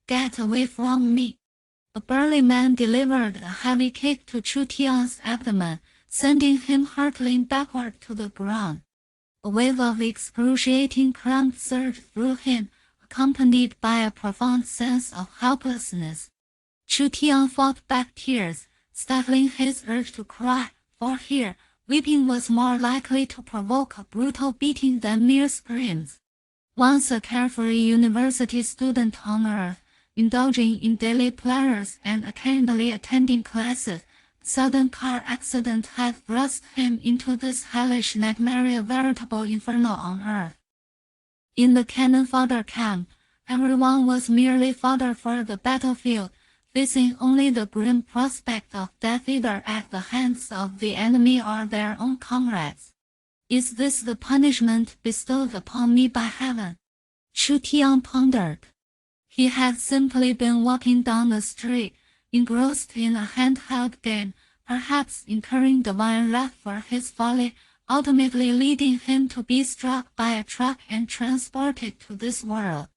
Get away from me! A burly man delivered a heavy kick to Chu Tian's abdomen, sending him hurtling backward to the ground. A wave of excruciating cramp surged through him, accompanied by a profound sense of helplessness. Chu Tian fought back tears, stifling his urge to cry, for here, weeping was more likely to provoke a brutal beating than mere screams. Once a carefree university student on Earth, indulging in daily pleasures and occasionally attending classes, a sudden car accident had thrust him into this hellish nightmare, a veritable inferno on Earth. In the cannon fodder camp, everyone was merely fodder for the battlefield, facing only the grim prospect of death either at the hands of the enemy or their own comrades. Is this the punishment bestowed upon me by heaven? Chu Tian pondered. He had simply been walking down the street, engrossed in a handheld game, perhaps incurring divine wrath for his folly, ultimately leading him to be struck by a truck and transported to this world.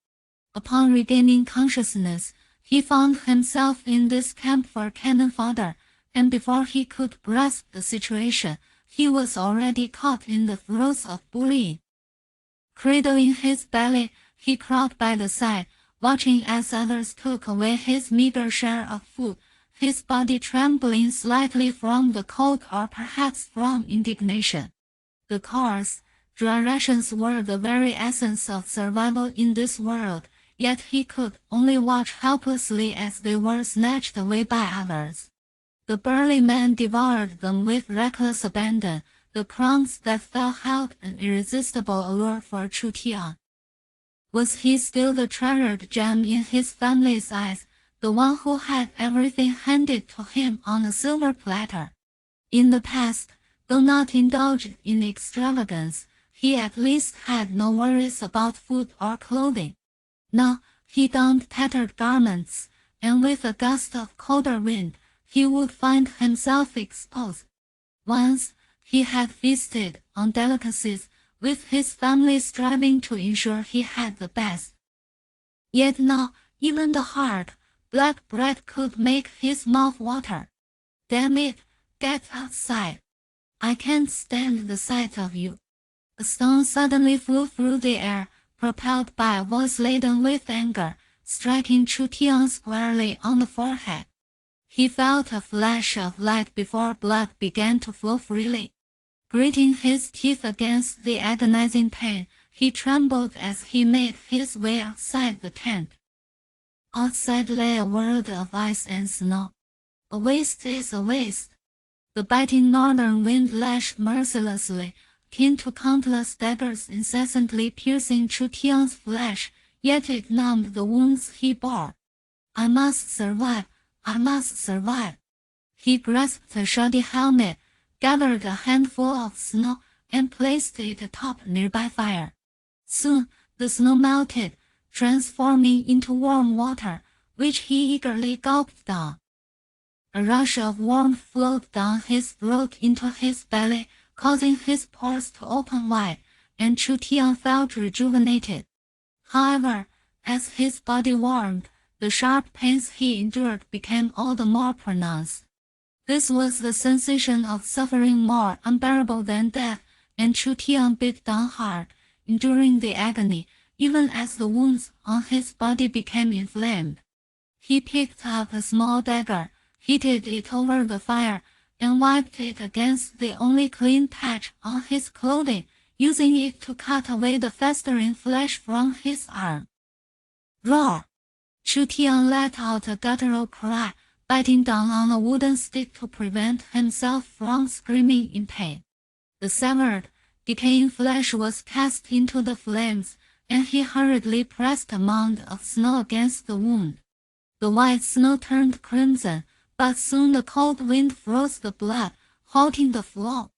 Upon regaining consciousness, he found himself in this camp for cannon fodder, and before he could grasp the situation, he was already caught in the throes of bullying. Cradling his belly, he crawled by the side, watching as others took away his meager share of food, his body trembling slightly from the cold or perhaps from indignation. The coarse, dry rations were the very essence of survival in this world, yet he could only watch helplessly as they were snatched away by others. The burly man devoured them with reckless abandon, the crumbs that fell held an irresistible allure for Chu Tian. Was he still the treasured gem in his family's eyes, the one who had everything handed to him on a silver platter? In the past, though not indulged in extravagance, he at least had no worries about food or clothing. Now, he donned tattered garments, and with a gust of colder wind, he would find himself exposed. Once, he had feasted on delicacies, with his family striving to ensure he had the best. Yet now, even the hard, black bread could make his mouth water. Damn it, get outside. I can't stand the sight of you. A stone suddenly flew through the air, propelled by a voice laden with anger, striking Chu Tian squarely on the forehead. He felt a flash of light before blood began to flow freely. Gritting his teeth against the agonizing pain, he trembled as he made his way outside the tent. Outside lay a world of ice and snow. A waste is a waste. The biting northern wind lashed mercilessly, akin to countless daggers incessantly piercing Chu Tian's flesh, yet it numbed the wounds he bore. I must survive, I must survive. He grasped the shoddy helmet, gathered a handful of snow, and placed it atop a nearby fire. Soon, the snow melted, transforming into warm water, which he eagerly gulped down. A rush of warmth flowed down his throat into his belly, causing his pores to open wide, and Chu Tian felt rejuvenated. However, as his body warmed, the sharp pains he endured became all the more pronounced. This was the sensation of suffering more unbearable than death, and Chu Tian bit down hard, enduring the agony, even as the wounds on his body became inflamed. He picked up a small dagger, heated it over the fire, and wiped it against the only clean patch on his clothing, using it to cut away the festering flesh from his arm. Roar! Chu Tian let out a guttural cry, biting down on a wooden stick to prevent himself from screaming in pain. The severed, decaying flesh was cast into the flames, and he hurriedly pressed a mound of snow against the wound. The white snow turned crimson, but soon the cold wind froze the blood, halting the flow.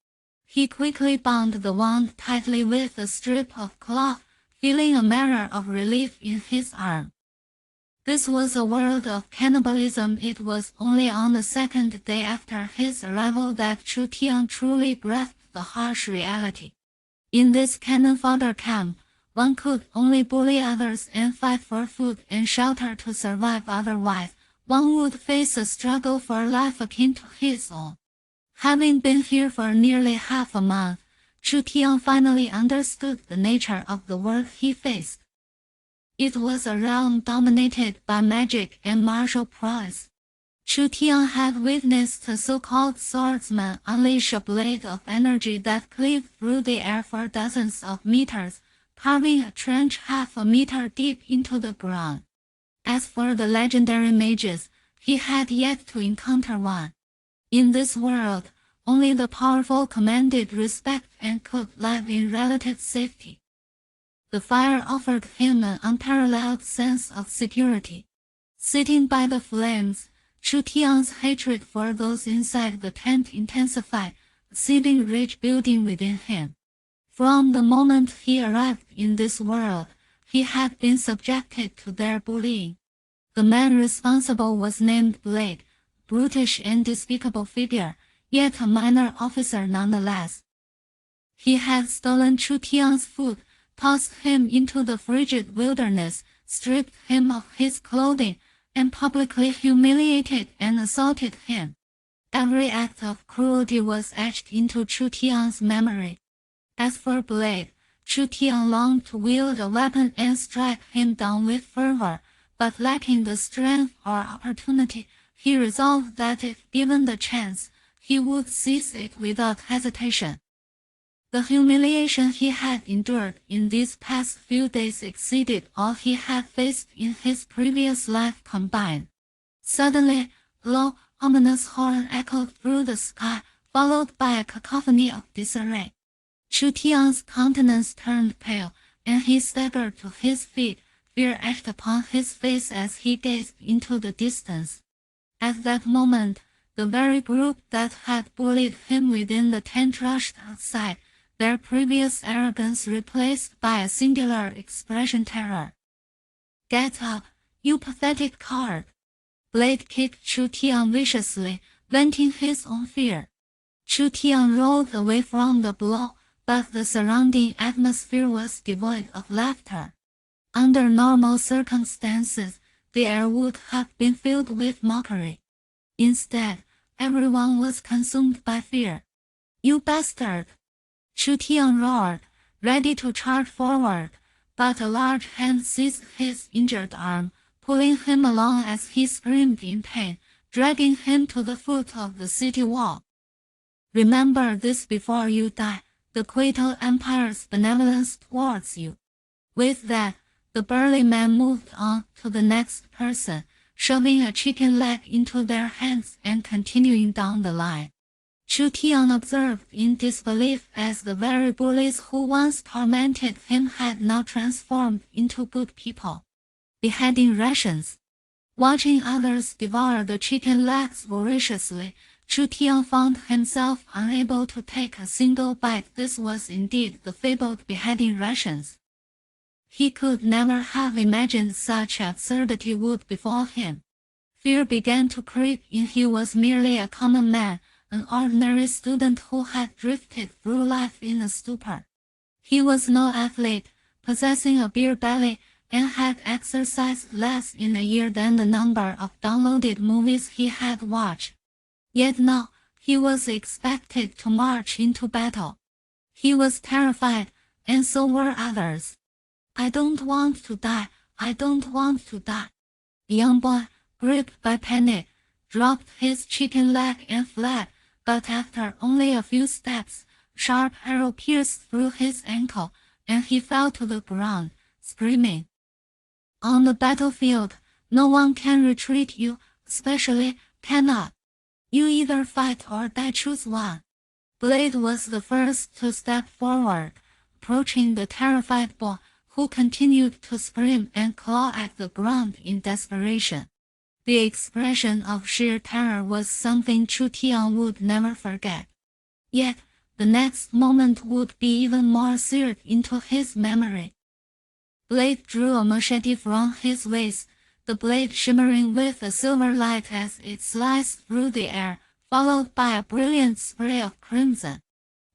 He quickly bound the wound tightly with a strip of cloth, feeling a measure of relief in his arm. This was a world of cannibalism. It was only on the second day after his arrival that Chu Tian truly grasped the harsh reality. In this cannon fodder camp, one could only bully others and fight for food and shelter to survive, otherwise one would face a struggle for life akin to his own. Having been here for nearly half a month, Chu Tiancheng finally understood the nature of the world he faced. It was a realm dominated by magic and martial prowess. Chu Tiancheng had witnessed a so-called swordsman unleash a blade of energy that cleaved through the air for dozens of meters, carving a trench half a meter deep into the ground. As for the legendary mages, he had yet to encounter one. In this world, only the powerful commanded respect and could live in relative safety. The fire offered him an unparalleled sense of security. Sitting by the flames, Chu Tiancheng's hatred for those inside the tent intensified, a seething rage building within him. From the moment he arrived in this world, he had been subjected to their bullying. The man responsible was named Blade, brutish and despicable figure, yet a minor officer nonetheless. He had stolen Chu Tiancheng's food, tossed him into the frigid wilderness, stripped him of his clothing, and publicly humiliated and assaulted him. Every act of cruelty was etched into Chu Tiancheng's memory. As for Blade, Chu Tiancheng longed to wield a weapon and strike him down with fervor, but lacking the strength or opportunity, he resolved that if given the chance, he would seize it without hesitation. The humiliation he had endured in these past few days exceeded all he had faced in his previous life combined. Suddenly, a low, ominous horn echoed through the sky, followed by a cacophony of disarray. Chu Tiancheng's countenance turned pale, and he staggered to his feet, fear etched upon his face as he gazed into the distance. At that moment, the very group that had bullied him within the tent rushed outside, their previous arrogance replaced by a singular expression terror. "Get up, you pathetic coward!" Blade kicked Chu Tiancheng viciously, venting his own fear. Chu Tiancheng rolled away from the blow, but the surrounding atmosphere was devoid of laughter. Under normal circumstances, the air would have been filled with mockery. Instead, everyone was consumed by fear. "You bastard!" Chu Tiancheng roared, ready to charge forward, but a large hand seized his injured arm, pulling him along as he screamed in pain, dragging him to the foot of the city wall. "Remember this before you die, the Quito Empire's benevolence towards you." With that, the burly man moved on to the next person, shoving a chicken leg into their hands and continuing down the line. Chu Tiancheng observed in disbelief as the very bullies who once tormented him had now transformed into good people. Beheading rations. Watching others devour the chicken legs voraciously, Chu Tiancheng found himself unable to take a single bite. This was indeed the fabled beheading rations. He could never have imagined such absurdity would befall him. Fear began to creep in. He was merely a common man, an ordinary student who had drifted through life in a stupor. He was no athlete, possessing a beer belly, and had exercised less in a year than the number of downloaded movies he had watched. Yet now, he was expected to march into battle. He was terrified, and so were others. "I don't want to die, I don't want to die." The young boy, gripped by panic, dropped his chicken leg and fled, but after only a few steps, a sharp arrow pierced through his ankle, and he fell to the ground, screaming. On the battlefield, no one can retreat you, especially cannot. You either fight or die, choose one. Blade was the first to step forward, approaching the terrified boy, who continued to scream and claw at the ground in desperation. The expression of sheer terror was something Chu Tiancheng would never forget. Yet, the next moment would be even more seared into his memory. Blade drew a machete from his waist, the blade shimmering with a silver light as it sliced through the air, followed by a brilliant spray of crimson.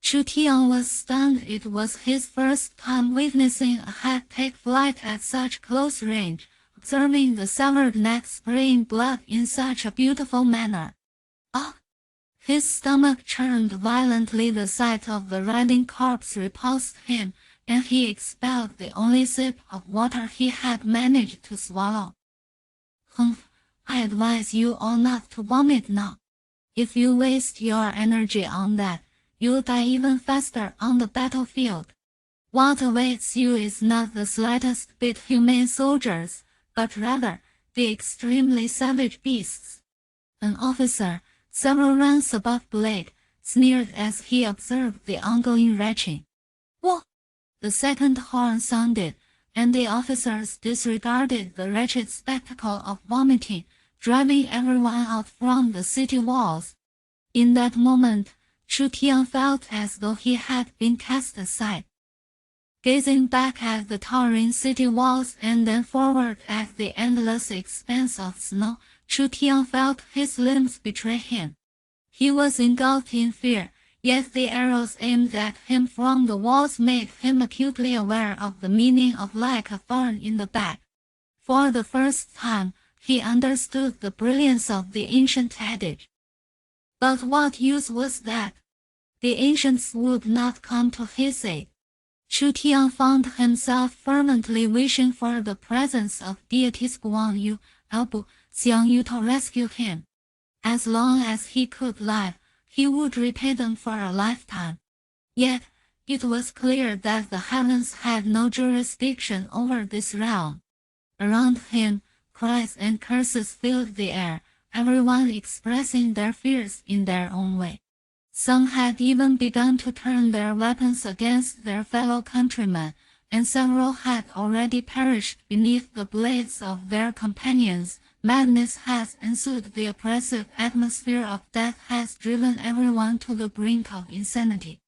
Chu Tian was stunned. It was his first time witnessing a head take flight at such close range, observing the severed neck spraying blood in such a beautiful manner. Ah! His stomach churned violently. The sight of the writhing corpse repulsed him, and he expelled the only sip of water he had managed to swallow. Humph! I advise you all not to vomit now. If you waste your energy on that, you'll die even faster on the battlefield. What awaits you is not the slightest bit humane soldiers, but rather the extremely savage beasts. An officer, several ranks above Blade, sneered as he observed the ongoing retching. Whoa! The second horn sounded, and the officers disregarded the wretched spectacle of vomiting, driving everyone out from the city walls. In that moment, Chu Tian felt as though he had been cast aside. Gazing back at the towering city walls and then forward at the endless expanse of snow, Chu Tian felt his limbs betray him. He was engulfed in fear, yet the arrows aimed at him from the walls made him acutely aware of the meaning of like a thorn in the back. For the first time, he understood the brilliance of the ancient adage. But what use was that? The ancients would not come to his aid. Chu Tian found himself fervently wishing for the presence of deities Guang Yu, Albu, Xiang Yu to rescue him. As long as he could live, he would repay them for a lifetime. Yet, it was clear that the heavens had no jurisdiction over this realm. Around him, cries and curses filled the air, everyone expressing their fears in their own way. Some had even begun to turn their weapons against their fellow countrymen, and several had already perished beneath the blades of their companions. Madness has ensued. The oppressive atmosphere of death has driven everyone to the brink of insanity.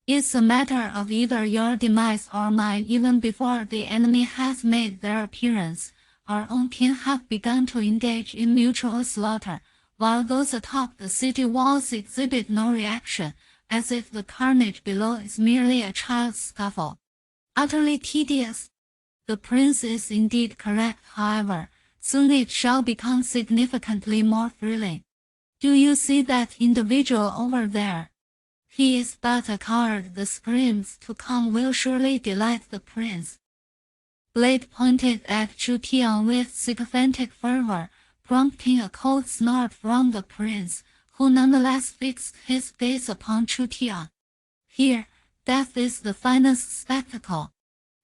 It's a matter of either your demise or mine. Even before the enemy has made their appearance, our own kin have begun to engage in mutual slaughter, while those atop the city walls exhibit no reaction, as if the carnage below is merely a child's scuffle. Utterly tedious. The prince is indeed correct, however. Soon it shall become significantly more thrilling. Do you see that individual over there? He is but a coward. The screams to come will surely delight the prince. Blade pointed at Chu Tian with sycophantic fervor, prompting a cold snort from the prince, who nonetheless fixed his gaze upon Chu Tian. Here, death is the finest spectacle.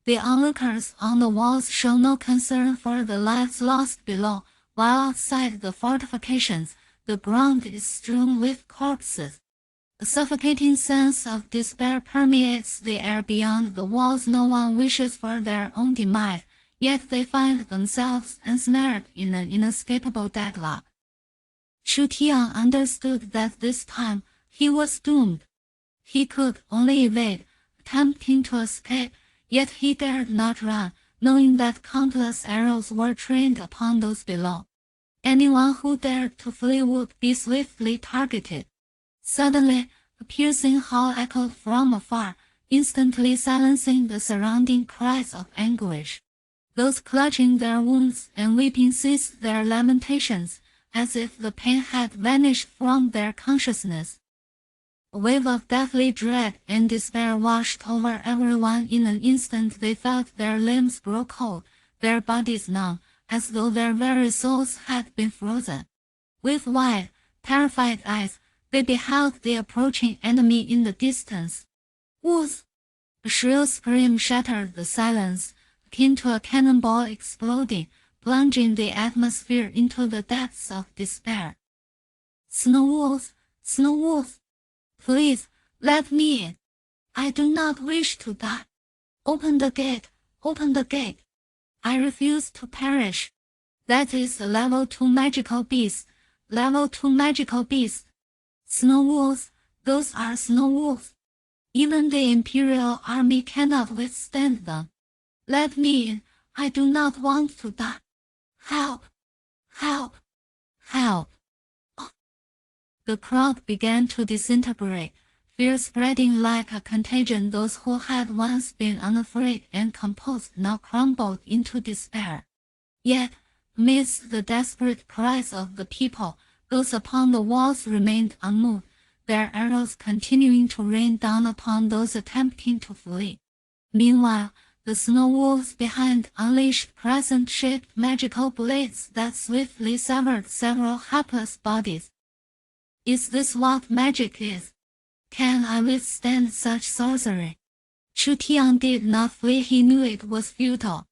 The onlookers on the walls show no concern for the lives lost below, while outside the fortifications, the ground is strewn with corpses. A suffocating sense of despair permeates the air beyond the walls. No one wishes for their own demise, yet they find themselves ensnared in an inescapable deadlock. Chu Tian understood that this time he was doomed. He could only evade, attempting to escape, yet he dared not run, knowing that countless arrows were trained upon those below. Anyone who dared to flee would be swiftly targeted. Suddenly, a piercing howl echoed from afar, instantly silencing the surrounding cries of anguish. Those clutching their wounds and weeping ceased their lamentations, as if the pain had vanished from their consciousness. A wave of deathly dread and despair washed over everyone. In an instant they felt their limbs grow cold, their bodies numb, as though their very souls had been frozen. With wide, terrified eyes, they beheld the approaching enemy in the distance. Whoosh! A shrill scream shattered the silence, akin to a cannonball exploding, plunging the atmosphere into the depths of despair. Snow wolves! Snow wolves! Please, let me in. I do not wish to die. Open the gate, open the gate. I refuse to perish. That is a level 2 magical beast, level 2 magical beast. Snow wolves, those are snow wolves. Even the Imperial Army cannot withstand them. Let me in, I do not want to die. Help! Help! Help! The crowd began to disintegrate, fear spreading like a contagion. Those who had once been unafraid and composed now crumbled into despair. Yet, amidst the desperate cries of the people, those upon the walls remained unmoved, their arrows continuing to rain down upon those attempting to flee. Meanwhile, the snow wolves behind unleashed crescent-shaped magical blades that swiftly severed several hapless bodies. Is this what magic is? Can I withstand such sorcery? Chu Tiancheng did not flee. He knew it was futile.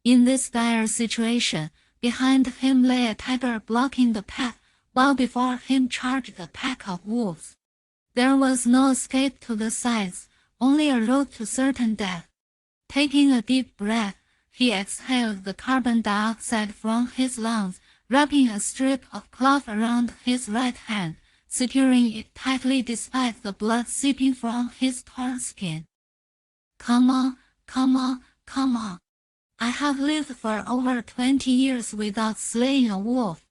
In this dire situation, behind him lay a tiger blocking the path, while before him charged a pack of wolves. There was no escape to the sides, only a road to certain death. Taking a deep breath, he exhaled the carbon dioxide from his lungs, wrapping a strip of cloth around his right hand, securing it tightly despite the blood seeping from his torn skin. Come on, come on, come on. I have lived for over 20 years without slaying a wolf.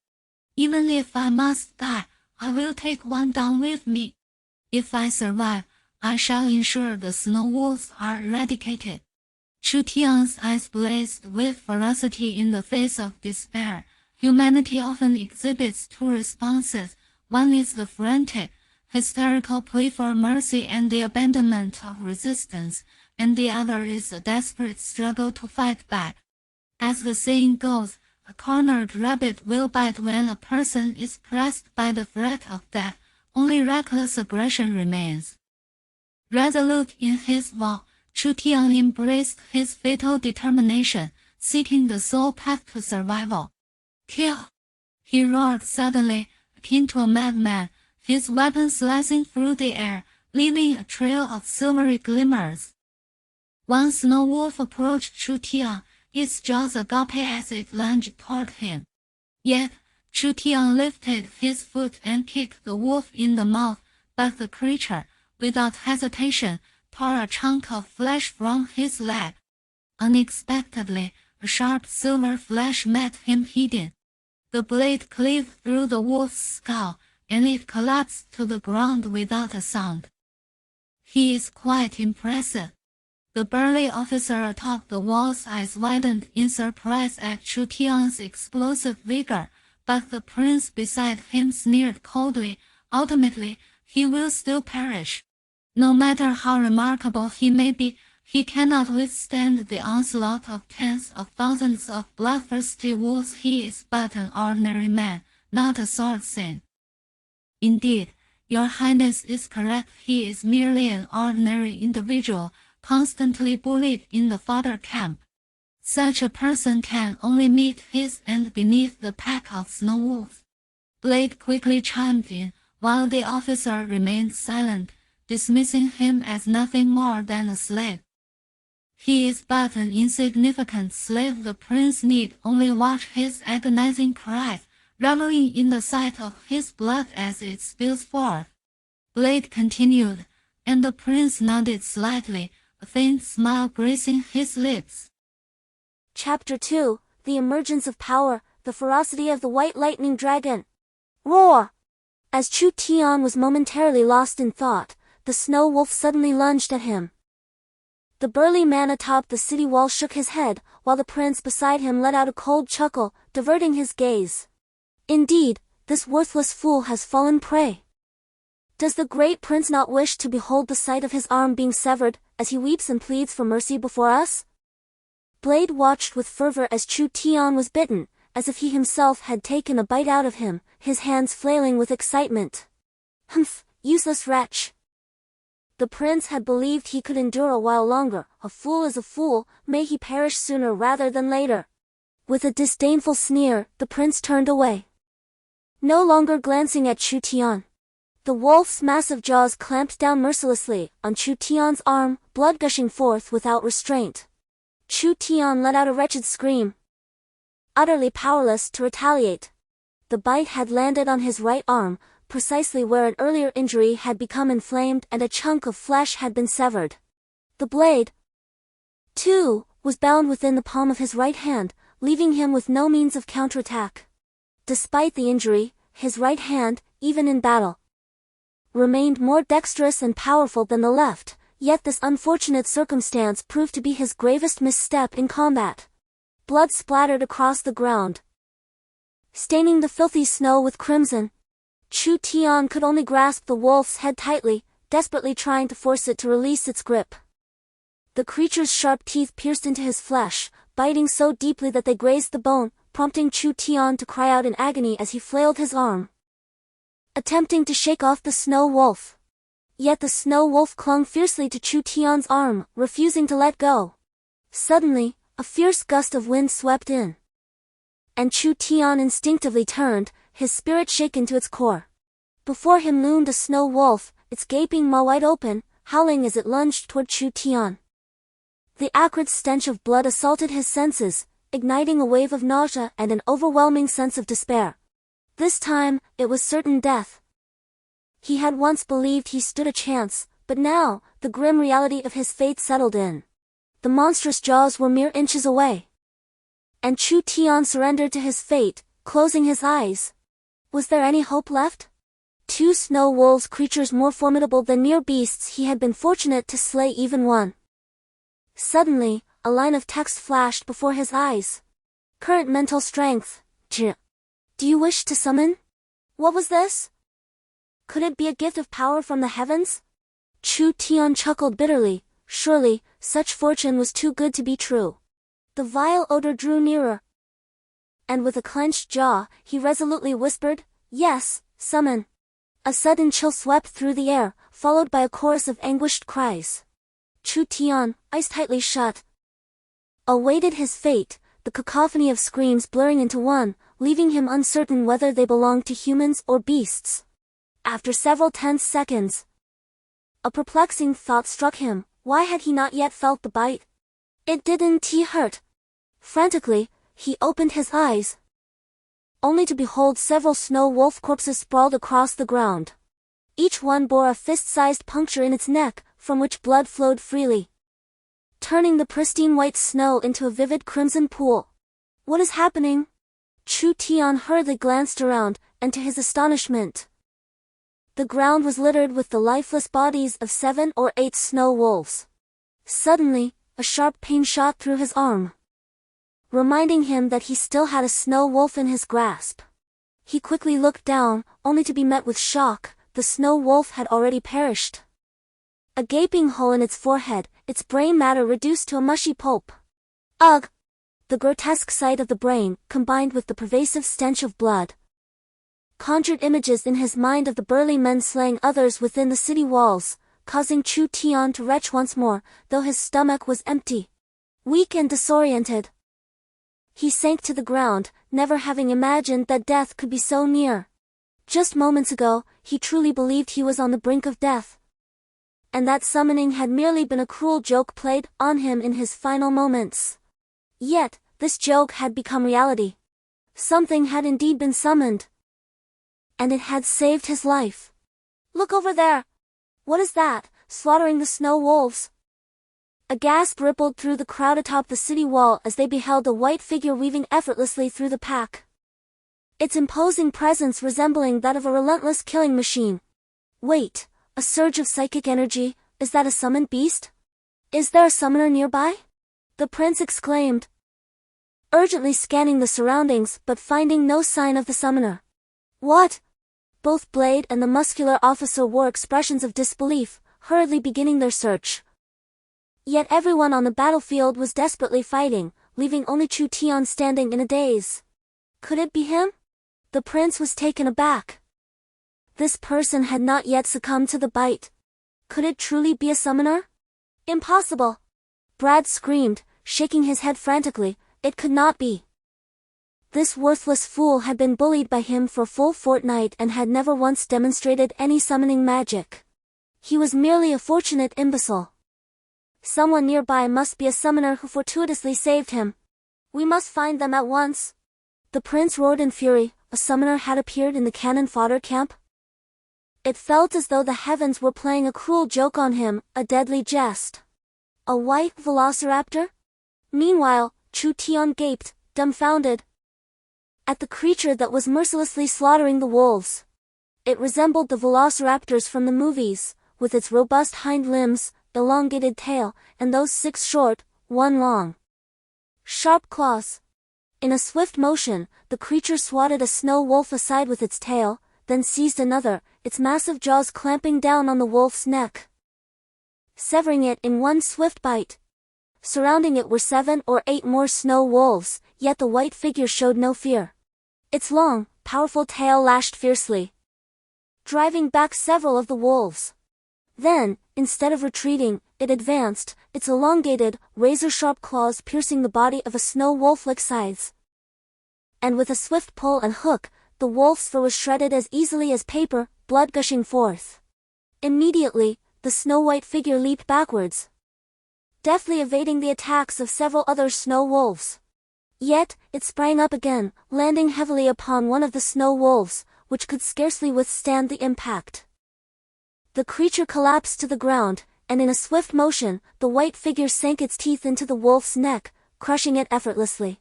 Even if I must die, I will take one down with me. If I survive, I shall ensure the snow wolves are eradicated. Chu Tiancheng's eyes blazed with ferocity in the face of despair. Humanity often exhibits two responses. One is the frantic, hysterical plea for mercy and the abandonment of resistance, and the other is a desperate struggle to fight back. As the saying goes, a cornered rabbit will bite. When a person is pressed by the threat of death, only reckless aggression remains. Resolute in his vow, Chu Tiancheng embraced his fatal determination, seeking the sole path to survival. Kill! He roared suddenly, akin to a madman, his weapon slicing through the air, leaving a trail of silvery glimmers. One snow wolf approached Chu Tiancheng, its jaws agape as it lunged toward him. Yet, Chu Tiancheng lifted his foot and kicked the wolf in the mouth, but the creature, without hesitation, tore a chunk of flesh from his leg. Unexpectedly, a sharp silver flash met him hidden. The blade cleaved through the wolf's skull, and it collapsed to the ground without a sound. He is quite impressive. The burly officer atop the wall's eyes widened in surprise at Chu Tiancheng's explosive vigor, but the prince beside him sneered coldly. Ultimately, he will still perish. No matter how remarkable he may be, he cannot withstand the onslaught of tens of thousands of bloodthirsty wolves. He is but an ordinary man, not a sword saint. Indeed, your highness is correct. He is merely an ordinary individual, constantly bullied in the fodder camp. Such a person can only meet his end beneath the pack of snow wolves. Blade quickly chimed in, while the officer remained silent, dismissing him as nothing more than a slave. He is but an insignificant slave. The prince need only watch his agonizing cries, reveling in the sight of his blood as it spills forth. Blade continued, and the prince nodded slightly, a faint smile gracing his lips. Chapter 2, The Emergence of Power, the Ferocity of the White Lightning Dragon. Roar! As Chu Tiancheng was momentarily lost in thought, the snow wolf suddenly lunged at him. The burly man atop the city wall shook his head, while the prince beside him let out a cold chuckle, diverting his gaze. Indeed, this worthless fool has fallen prey. Does the great prince not wish to behold the sight of his arm being severed, as he weeps and pleads for mercy before us? Blade watched with fervor as Chu Tiancheng was bitten, as if he himself had taken a bite out of him, his hands flailing with excitement. Humph, useless wretch! The prince had believed he could endure a while longer. A fool is a fool, may he perish sooner rather than later. With a disdainful sneer, the prince turned away. No longer glancing at Chu Tiancheng. The wolf's massive jaws clamped down mercilessly on Chu Tiancheng's arm, blood gushing forth without restraint. Chu Tiancheng let out a wretched scream. Utterly powerless to retaliate. The bite had landed on his right arm, precisely where an earlier injury had become inflamed and a chunk of flesh had been severed. The blade, too, was bound within the palm of his right hand, leaving him with no means of counterattack. Despite the injury, his right hand, even in battle, remained more dexterous and powerful than the left, yet this unfortunate circumstance proved to be his gravest misstep in combat. Blood splattered across the ground, staining the filthy snow with crimson. Chu Tian could only grasp the wolf's head tightly, desperately trying to force it to release its grip. The creature's sharp teeth pierced into his flesh, biting so deeply that they grazed the bone, prompting Chu Tian to cry out in agony as he flailed his arm, attempting to shake off the snow wolf. Yet the snow wolf clung fiercely to Chu Tian's arm, refusing to let go. Suddenly, a fierce gust of wind swept in, and Chu Tian instinctively turned, his spirit shaken to its core. Before him loomed a snow wolf, its gaping maw wide open, howling as it lunged toward Chu Tian. The acrid stench of blood assaulted his senses, igniting a wave of nausea and an overwhelming sense of despair. This time, it was certain death. He had once believed he stood a chance, but now, the grim reality of his fate settled in. The monstrous jaws were mere inches away, and Chu Tian surrendered to his fate, closing his eyes. Was there any hope left? Two snow wolves, creatures more formidable than mere beasts, he had been fortunate to slay even one. Suddenly, a line of text flashed before his eyes. Current mental strength, J. Do you wish to summon? What was this? Could it be a gift of power from the heavens? Chu Tian chuckled bitterly. Surely, such fortune was too good to be true. The vile odor drew nearer, and with a clenched jaw, he resolutely whispered, "Yes, summon." A sudden chill swept through the air, followed by a chorus of anguished cries. Chu Tian, eyes tightly shut, awaited his fate, the cacophony of screams blurring into one, leaving him uncertain whether they belonged to humans or beasts. After several tense seconds, a perplexing thought struck him. Why had he not yet felt the bite? It didn't hurt. Frantically, he opened his eyes, only to behold several snow wolf corpses sprawled across the ground. Each one bore a fist-sized puncture in its neck, from which blood flowed freely, turning the pristine white snow into a vivid crimson pool. What is happening? Chu Tian hurriedly glanced around, and to his astonishment, the ground was littered with the lifeless bodies of 7 or 8 snow wolves. Suddenly, a sharp pain shot through his arm, reminding him that he still had a snow wolf in his grasp. He quickly looked down, only to be met with shock. The snow wolf had already perished. A gaping hole in its forehead, its brain matter reduced to a mushy pulp. Ugh! The grotesque sight of the brain, combined with the pervasive stench of blood, conjured images in his mind of the burly men slaying others within the city walls, causing Chu Tian to retch once more, though his stomach was empty. Weak and disoriented, he sank to the ground, never having imagined that death could be so near. Just moments ago, he truly believed he was on the brink of death, and that summoning had merely been a cruel joke played on him in his final moments. Yet, this joke had become reality. Something had indeed been summoned, and it had saved his life. Look over there! What is that, slaughtering the snow wolves? A gasp rippled through the crowd atop the city wall as they beheld a white figure weaving effortlessly through the pack, its imposing presence resembling that of a relentless killing machine. Wait, a surge of psychic energy, is that a summoned beast? Is there a summoner nearby? The prince exclaimed, urgently scanning the surroundings but finding no sign of the summoner. What? Both Blade and the muscular officer wore expressions of disbelief, hurriedly beginning their search. Yet everyone on the battlefield was desperately fighting, leaving only Chu Tian standing in a daze. Could it be him? The prince was taken aback. This person had not yet succumbed to the bite. Could it truly be a summoner? Impossible! Brad screamed, shaking his head frantically. It could not be. This worthless fool had been bullied by him for a full fortnight and had never once demonstrated any summoning magic. He was merely a fortunate imbecile. Someone nearby must be a summoner who fortuitously saved him. We must find them at once. The prince roared in fury. A summoner had appeared in the cannon fodder camp. It felt as though the heavens were playing a cruel joke on him, a deadly jest. A white velociraptor? Meanwhile, Chu Tian gaped, dumbfounded, at the creature that was mercilessly slaughtering the wolves. It resembled the velociraptors from the movies, with its robust hind limbs, elongated tail, and those 6 short, 1 long, sharp claws. In a swift motion, the creature swatted a snow wolf aside with its tail, then seized another, its massive jaws clamping down on the wolf's neck, severing it in one swift bite. Surrounding it were 7 or 8 more snow wolves, yet the white figure showed no fear. Its long, powerful tail lashed fiercely, driving back several of the wolves. Then, instead of retreating, it advanced, its elongated, razor-sharp claws piercing the body of a snow wolf like scythes. And with a swift pull and hook, the wolf's fur was shredded as easily as paper, blood gushing forth. Immediately, the snow-white figure leaped backwards, deftly evading the attacks of several other snow wolves. Yet, it sprang up again, landing heavily upon one of the snow wolves, which could scarcely withstand the impact. The creature collapsed to the ground, and in a swift motion, the white figure sank its teeth into the wolf's neck, crushing it effortlessly.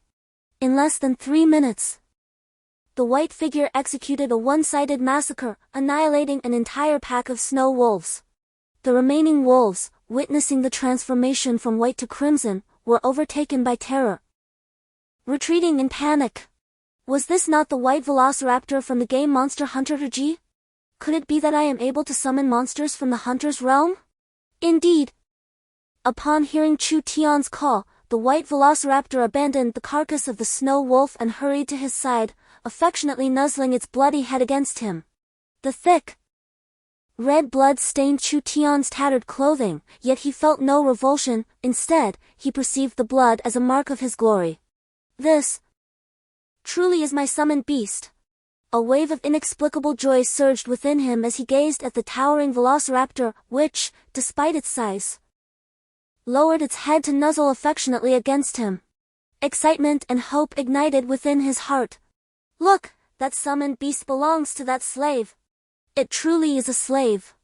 In less than 3 minutes, the white figure executed a one-sided massacre, annihilating an entire pack of snow wolves. The remaining wolves, witnessing the transformation from white to crimson, were overtaken by terror, retreating in panic. Was this not the white velociraptor from the game Monster Hunter G? Could it be that I am able to summon monsters from the hunter's realm? Indeed. Upon hearing Chu Tian's call, the white velociraptor abandoned the carcass of the snow wolf and hurried to his side, affectionately nuzzling its bloody head against him. The thick red blood stained Chu Tian's tattered clothing, yet he felt no revulsion. Instead, he perceived the blood as a mark of his glory. This truly is my summoned beast. A wave of inexplicable joy surged within him as he gazed at the towering velociraptor, which, despite its size, lowered its head to nuzzle affectionately against him. Excitement and hope ignited within his heart. Look, that summoned beast belongs to that slave. It truly is a slave.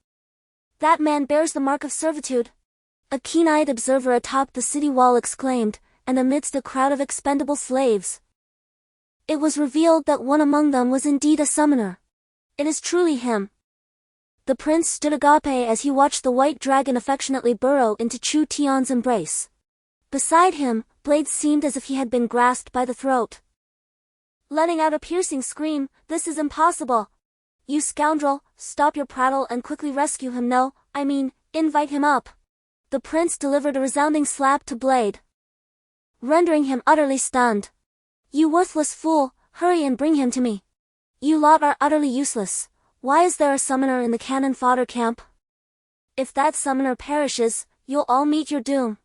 That man bears the mark of servitude. A keen-eyed observer atop the city wall exclaimed, and amidst a crowd of expendable slaves, it was revealed that one among them was indeed a summoner. It is truly him. The prince stood agape as he watched the white dragon affectionately burrow into Chu Tian's embrace. Beside him, Blade seemed as if he had been grasped by the throat, letting out a piercing scream. This is impossible. You scoundrel, stop your prattle and quickly rescue him. No, I mean, invite him up. The prince delivered a resounding slap to Blade, rendering him utterly stunned. You worthless fool, hurry and bring him to me. You lot are utterly useless. Why is there a summoner in the cannon fodder camp? If that summoner perishes, you'll all meet your doom.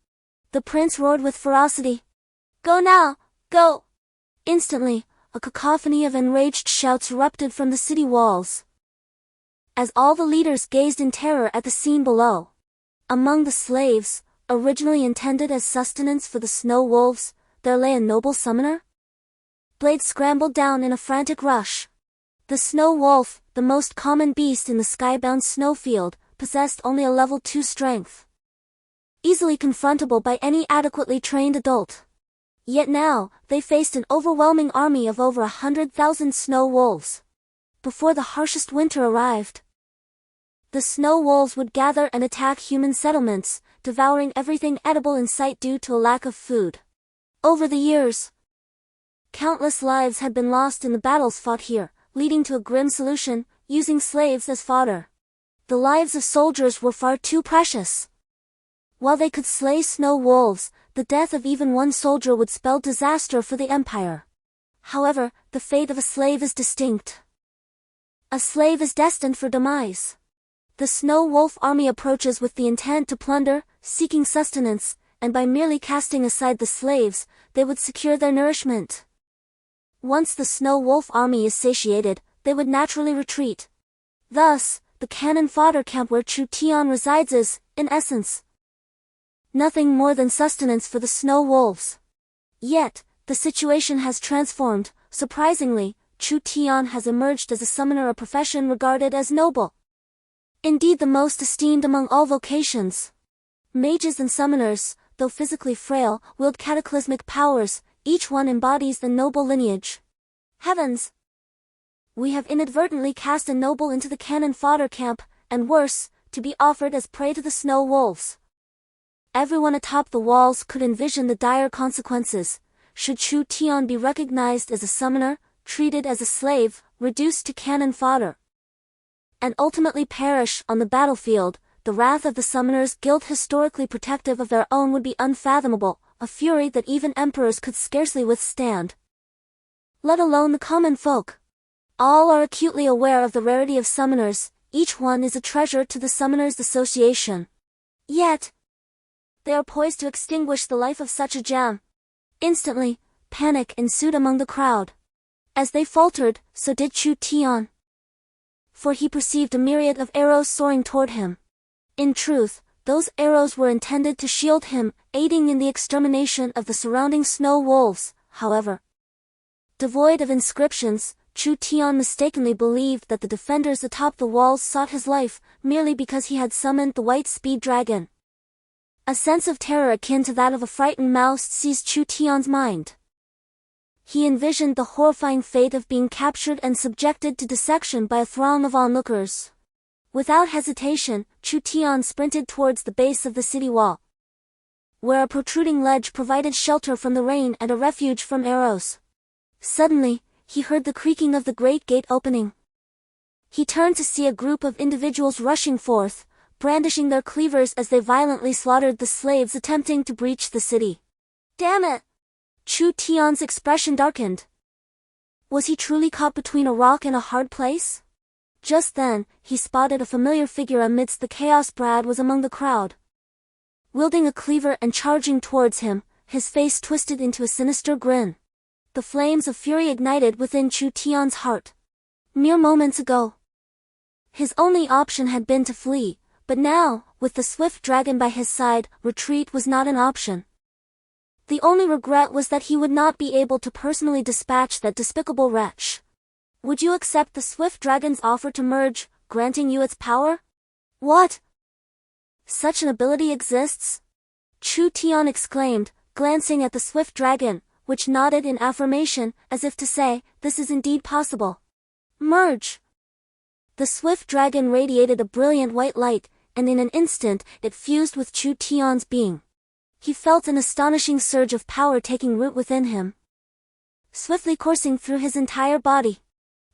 The prince roared with ferocity. Go now, go! Instantly, a cacophony of enraged shouts erupted from the city walls, as all the leaders gazed in terror at the scene below. Among the slaves, originally intended as sustenance for the snow wolves, there lay a noble summoner. Blade scrambled down in a frantic rush. The snow wolf, the most common beast in the skybound snowfield, possessed only a level 2 strength, easily confrontable by any adequately trained adult. Yet now, they faced an overwhelming army of over 100,000 snow wolves. Before the harshest winter arrived, the snow wolves would gather and attack human settlements, devouring everything edible in sight due to a lack of food. Over the years, countless lives had been lost in the battles fought here, leading to a grim solution, using slaves as fodder. The lives of soldiers were far too precious. While they could slay snow wolves, the death of even one soldier would spell disaster for the empire. However, the fate of a slave is distinct. A slave is destined for demise. The snow wolf army approaches with the intent to plunder, seeking sustenance, and by merely casting aside the slaves, they would secure their nourishment. Once the snow wolf army is satiated, they would naturally retreat. Thus, the cannon fodder camp where Chu Tian resides is, in essence, nothing more than sustenance for the snow wolves. Yet, the situation has transformed. Surprisingly, Chu Tian has emerged as a summoner, a profession regarded as noble, indeed the most esteemed among all vocations. Mages and summoners, though physically frail, wield cataclysmic powers. Each one embodies the noble lineage. Heavens! We have inadvertently cast a noble into the cannon fodder camp, and worse, to be offered as prey to the snow wolves. Everyone atop the walls could envision the dire consequences, should Chu Tian be recognized as a summoner, treated as a slave, reduced to cannon fodder, and ultimately perish on the battlefield. The wrath of the Summoners Guild, historically protective of their own, would be unfathomable, a fury that even emperors could scarcely withstand, let alone the common folk. All are acutely aware of the rarity of summoners, each one is a treasure to the Summoners Association. Yet, they are poised to extinguish the life of such a gem. Instantly, panic ensued among the crowd. As they faltered, so did Chu Tian, for he perceived a myriad of arrows soaring toward him. In truth, those arrows were intended to shield him, aiding in the extermination of the surrounding snow wolves. However, devoid of inscriptions, Chu Tian mistakenly believed that the defenders atop the walls sought his life, merely because he had summoned the white speed dragon. A sense of terror akin to that of a frightened mouse seized Chu Tian's mind. He envisioned the horrifying fate of being captured and subjected to dissection by a throng of onlookers. Without hesitation, Chu Tian sprinted towards the base of the city wall, where a protruding ledge provided shelter from the rain and a refuge from arrows. Suddenly, he heard the creaking of the great gate opening. He turned to see a group of individuals rushing forth, brandishing their cleavers as they violently slaughtered the slaves attempting to breach the city. Damn it! Chu Tian's expression darkened. Was he truly caught between a rock and a hard place? Just then, he spotted a familiar figure amidst the chaos. Brad was among the crowd, wielding a cleaver and charging towards him, his face twisted into a sinister grin. The flames of fury ignited within Chu Tian's heart. Mere moments ago, his only option had been to flee, but now, with the swift dragon by his side, retreat was not an option. The only regret was that he would not be able to personally dispatch that despicable wretch. Would you accept the swift dragon's offer to merge, granting you its power? What? Such an ability exists? Chu Tian exclaimed, glancing at the swift dragon, which nodded in affirmation, as if to say, this is indeed possible. Merge! The swift dragon radiated a brilliant white light, and in an instant, it fused with Chu Tian's being. He felt an astonishing surge of power taking root within him, swiftly coursing through his entire body.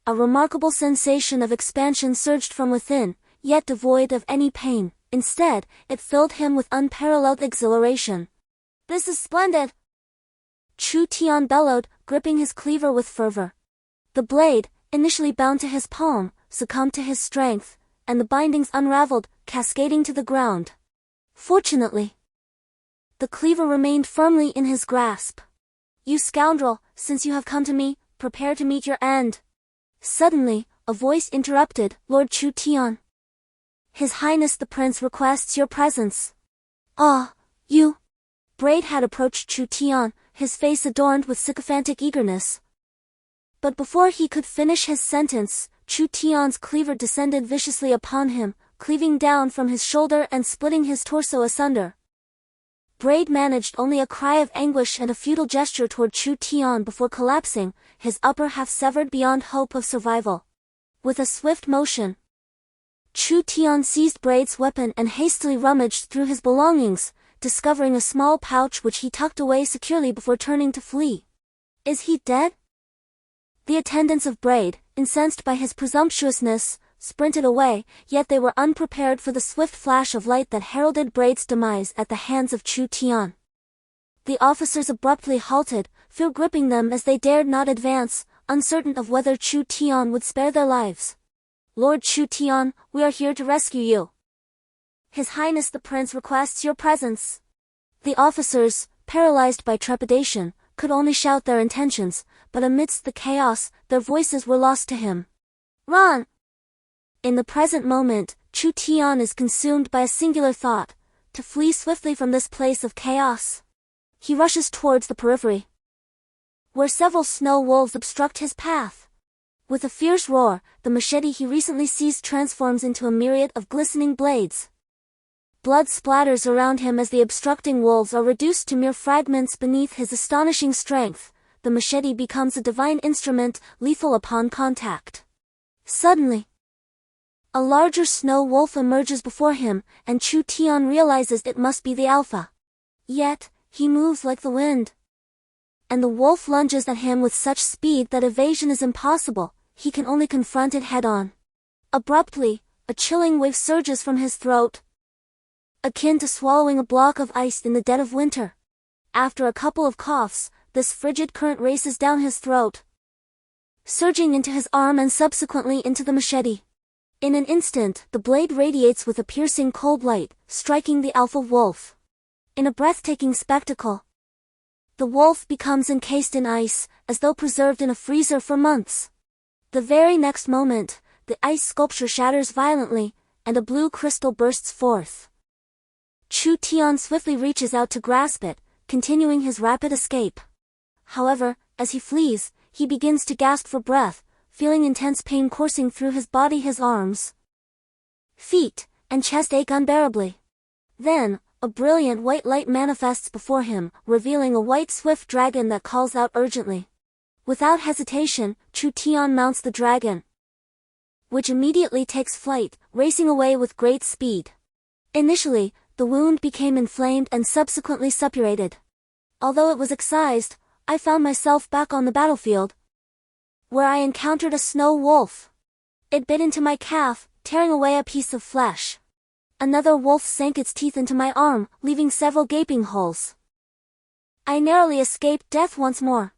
A remarkable sensation of expansion surged from within, yet devoid of any pain. Instead, it filled him with unparalleled exhilaration. This is splendid! Chu Tian bellowed, gripping his cleaver with fervor. The blade, initially bound to his palm, succumbed to his strength, and the bindings unraveled, cascading to the ground. Fortunately, the cleaver remained firmly in his grasp. You scoundrel, since you have come to me, prepare to meet your end. Suddenly, a voice interrupted, Lord Chu Tian. His Highness the Prince requests your presence. Ah, you! Braid had approached Chu Tian, his face adorned with sycophantic eagerness. But before he could finish his sentence, Chu Tian's cleaver descended viciously upon him, cleaving down from his shoulder and splitting his torso asunder. Braid managed only a cry of anguish and a futile gesture toward Chu Tian before collapsing, his upper half severed beyond hope of survival. With a swift motion, Chu Tian seized Braid's weapon and hastily rummaged through his belongings, discovering a small pouch which he tucked away securely before turning to flee. Is he dead? The attendants of Braid, incensed by his presumptuousness, sprinted away, yet they were unprepared for the swift flash of light that heralded Braid's demise at the hands of Chu Tian. The officers abruptly halted, fear gripping them as they dared not advance, uncertain of whether Chu Tian would spare their lives. Lord Chu Tian, we are here to rescue you. His Highness the Prince requests your presence. The officers, paralyzed by trepidation, could only shout their intentions, but amidst the chaos, their voices were lost to him. Run! In the present moment, Chu Tian is consumed by a singular thought, to flee swiftly from this place of chaos. He rushes towards the periphery, where several snow wolves obstruct his path. With a fierce roar, the machete he recently seized transforms into a myriad of glistening blades. Blood splatters around him as the obstructing wolves are reduced to mere fragments beneath his astonishing strength. The machete becomes a divine instrument, lethal upon contact. Suddenly, a larger snow wolf emerges before him, and Chu Tian realizes it must be the alpha. Yet, he moves like the wind. And the wolf lunges at him with such speed that evasion is impossible, he can only confront it head-on. Abruptly, a chilling wave surges from his throat, akin to swallowing a block of ice in the dead of winter. After a couple of coughs, this frigid current races down his throat, surging into his arm and subsequently into the machete. In an instant, the blade radiates with a piercing cold light, striking the alpha wolf. In a breathtaking spectacle, the wolf becomes encased in ice, as though preserved in a freezer for months. The very next moment, the ice sculpture shatters violently, and a blue crystal bursts forth. Chu Tian swiftly reaches out to grasp it, continuing his rapid escape. However, as he flees, he begins to gasp for breath, feeling intense pain coursing through his body. His arms, feet, and chest ache unbearably. Then, a brilliant white light manifests before him, revealing a white swift dragon that calls out urgently. Without hesitation, Chu Tian mounts the dragon, which immediately takes flight, racing away with great speed. Initially, the wound became inflamed and subsequently suppurated. Although it was excised, I found myself back on the battlefield, where I encountered a snow wolf. It bit into my calf, tearing away a piece of flesh. Another wolf sank its teeth into my arm, leaving several gaping holes. I narrowly escaped death once more.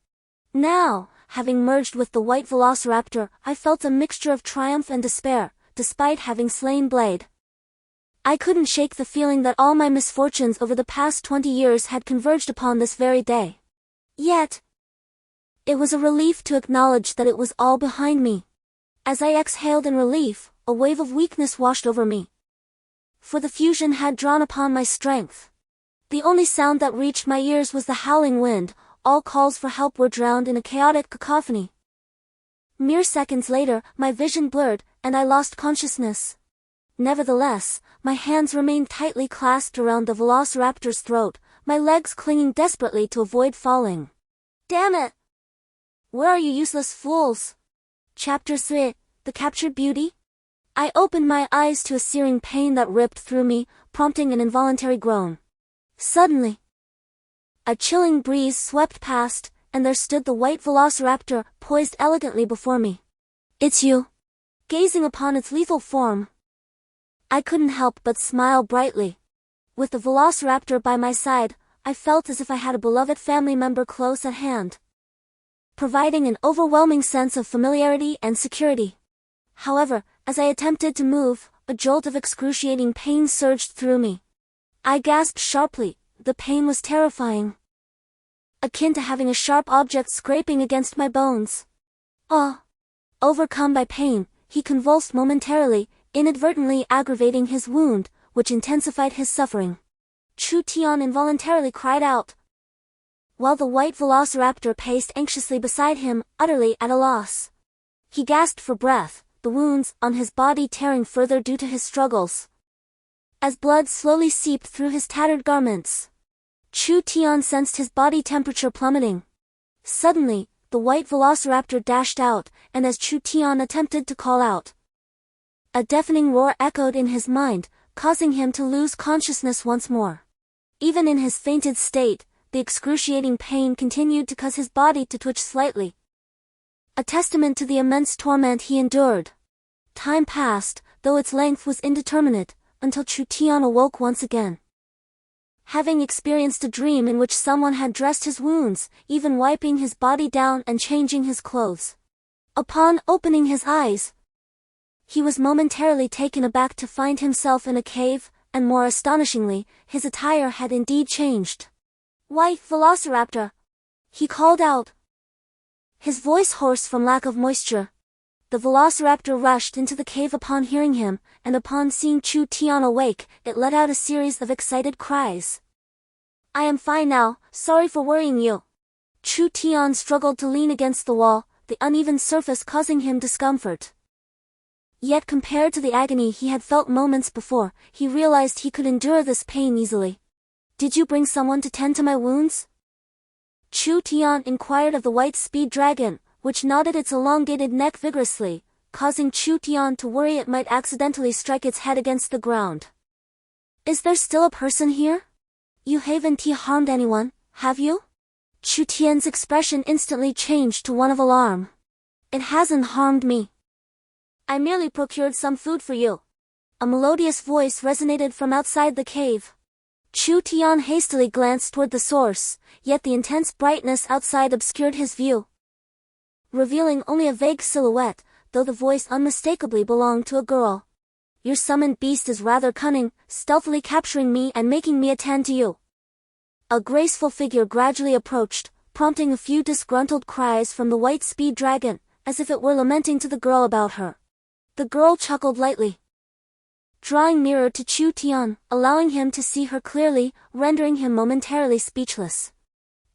Now, having merged with the white velociraptor, I felt a mixture of triumph and despair, despite having slain Blade. I couldn't shake the feeling that all my misfortunes over the past 20 years had converged upon this very day. Yet, it was a relief to acknowledge that it was all behind me. As I exhaled in relief, a wave of weakness washed over me. For the fusion had drawn upon my strength. The only sound that reached my ears was the howling wind. All calls for help were drowned in a chaotic cacophony. Mere seconds later, my vision blurred, and I lost consciousness. Nevertheless, my hands remained tightly clasped around the velociraptor's throat, my legs clinging desperately to avoid falling. Damn it! Where are you useless fools? Chapter 3, The Captured Beauty? I opened my eyes to a searing pain that ripped through me, prompting an involuntary groan. Suddenly, a chilling breeze swept past, and there stood the white velociraptor, poised elegantly before me. It's you. Gazing upon its lethal form, I couldn't help but smile brightly. With the velociraptor by my side, I felt as if I had a beloved family member close at hand, providing an overwhelming sense of familiarity and security. However, as I attempted to move, a jolt of excruciating pain surged through me. I gasped sharply. The pain was terrifying, akin to having a sharp object scraping against my bones. Overcome by pain, he convulsed momentarily, inadvertently aggravating his wound, which intensified his suffering. Chu Tian involuntarily cried out, while the white velociraptor paced anxiously beside him, utterly at a loss. He gasped for breath, the wounds on his body tearing further due to his struggles. As blood slowly seeped through his tattered garments, Chu Tian sensed his body temperature plummeting. Suddenly, the white velociraptor dashed out, and as Chu Tian attempted to call out, a deafening roar echoed in his mind, causing him to lose consciousness once more. Even in his fainted state, the excruciating pain continued to cause his body to twitch slightly, a testament to the immense torment he endured. Time passed, though its length was indeterminate, until Chu Tian awoke once again, having experienced a dream in which someone had dressed his wounds, even wiping his body down and changing his clothes. Upon opening his eyes, he was momentarily taken aback to find himself in a cave, and more astonishingly, his attire had indeed changed. "White velociraptor!" he called out, his voice hoarse from lack of moisture. The velociraptor rushed into the cave upon hearing him, and upon seeing Chu Tian awake, it let out a series of excited cries. "I am fine now, sorry for worrying you." Chu Tian struggled to lean against the wall, the uneven surface causing him discomfort. Yet compared to the agony he had felt moments before, he realized he could endure this pain easily. "Did you bring someone to tend to my wounds?" Chu Tian inquired of the white speed dragon, which nodded its elongated neck vigorously, causing Chu Tian to worry it might accidentally strike its head against the ground. Is there still a person here? You haven't harmed anyone, have you? Chu Tian's expression instantly changed to one of alarm. It hasn't harmed me. I merely procured some food for you. A melodious voice resonated from outside the cave. Chu Tian hastily glanced toward the source, yet the intense brightness outside obscured his view, revealing only a vague silhouette, though the voice unmistakably belonged to a girl. Your summoned beast is rather cunning, stealthily capturing me and making me attend to you. A graceful figure gradually approached, prompting a few disgruntled cries from the white speed dragon, as if it were lamenting to the girl about her. The girl chuckled lightly, drawing nearer to Chu Tian, allowing him to see her clearly, rendering him momentarily speechless.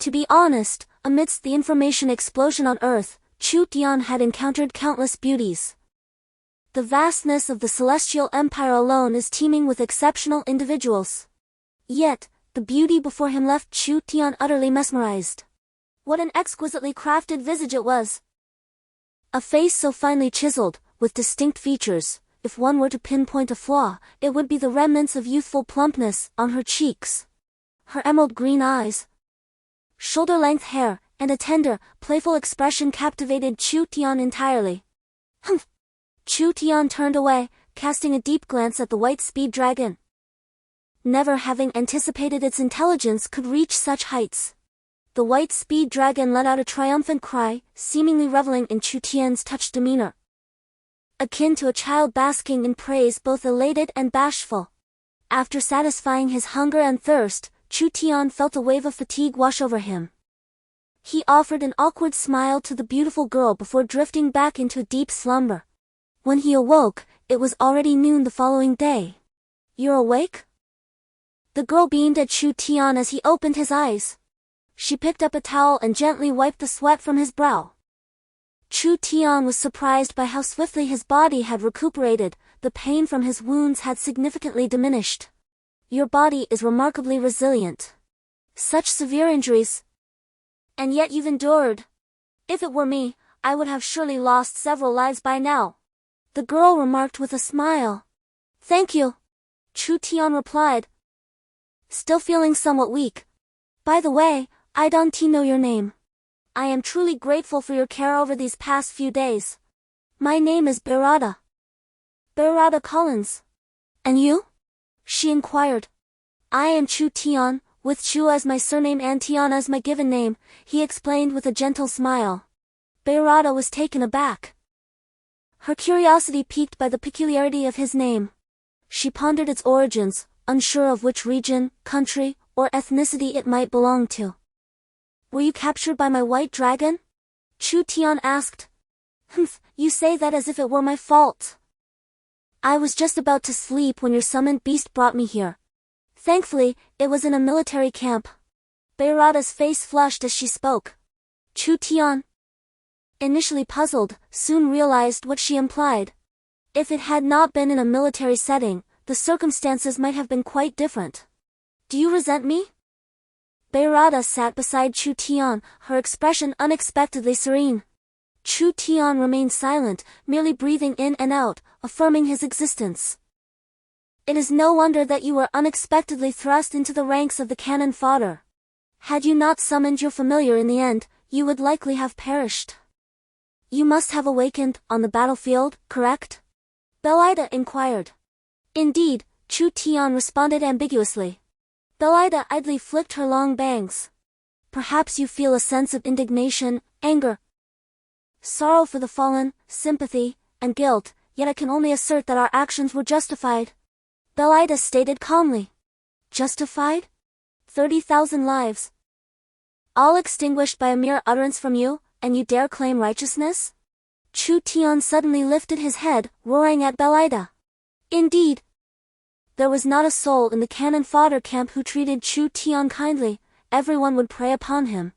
To be honest, amidst the information explosion on Earth, Chu Tian had encountered countless beauties. The vastness of the celestial empire alone is teeming with exceptional individuals. Yet, the beauty before him left Chu Tian utterly mesmerized. What an exquisitely crafted visage it was! A face so finely chiseled, with distinct features. If one were to pinpoint a flaw, it would be the remnants of youthful plumpness on her cheeks. Her emerald green eyes, shoulder-length hair, and a tender, playful expression captivated Chu Tian entirely. Humph! Chu Tian turned away, casting a deep glance at the white speed dragon. Never having anticipated its intelligence could reach such heights. The white speed dragon let out a triumphant cry, seemingly reveling in Chu Tian's touched demeanor, akin to a child basking in praise, both elated and bashful. After satisfying his hunger and thirst, Chu Tian felt a wave of fatigue wash over him. He offered an awkward smile to the beautiful girl before drifting back into a deep slumber. When he awoke, it was already noon the following day. You're awake? The girl beamed at Chu Tian as he opened his eyes. She picked up a towel and gently wiped the sweat from his brow. Chu Tian was surprised by how swiftly his body had recuperated. The pain from his wounds had significantly diminished. Your body is remarkably resilient. Such severe injuries, and yet you've endured. If it were me, I would have surely lost several lives by now. The girl remarked with a smile. Thank you, Chu Tian replied, still feeling somewhat weak. By the way, I don't know your name. I am truly grateful for your care over these past few days. My name is Berada. Berada Collins. And you? She inquired. I am Chu Tian, with Chu as my surname and Tian as my given name, he explained with a gentle smile. Berada was taken aback, her curiosity piqued by the peculiarity of his name. She pondered its origins, unsure of which region, country, or ethnicity it might belong to. Were you captured by my white dragon? Chu Tian asked. Humph, you say that as if it were my fault. I was just about to sleep when your summoned beast brought me here. Thankfully, it was in a military camp. Berada's face flushed as she spoke. Chu Tian, initially puzzled, soon realized what she implied. If it had not been in a military setting, the circumstances might have been quite different. Do you resent me? Berada sat beside Chu Tian, her expression unexpectedly serene. Chu Tian remained silent, merely breathing in and out, affirming his existence. It is no wonder that you were unexpectedly thrust into the ranks of the cannon fodder. Had you not summoned your familiar in the end, you would likely have perished. You must have awakened on the battlefield, correct? Belida inquired. Indeed, Chu Tian responded ambiguously. Belida idly flicked her long bangs. Perhaps you feel a sense of indignation, anger, sorrow for the fallen, sympathy, and guilt, yet I can only assert that our actions were justified. Belida stated calmly. Justified? 30,000 lives, all extinguished by a mere utterance from you, and you dare claim righteousness? Chu Tian suddenly lifted his head, roaring at Belida. Indeed, there was not a soul in the cannon fodder camp who treated Chu Tian kindly. Everyone would prey upon him,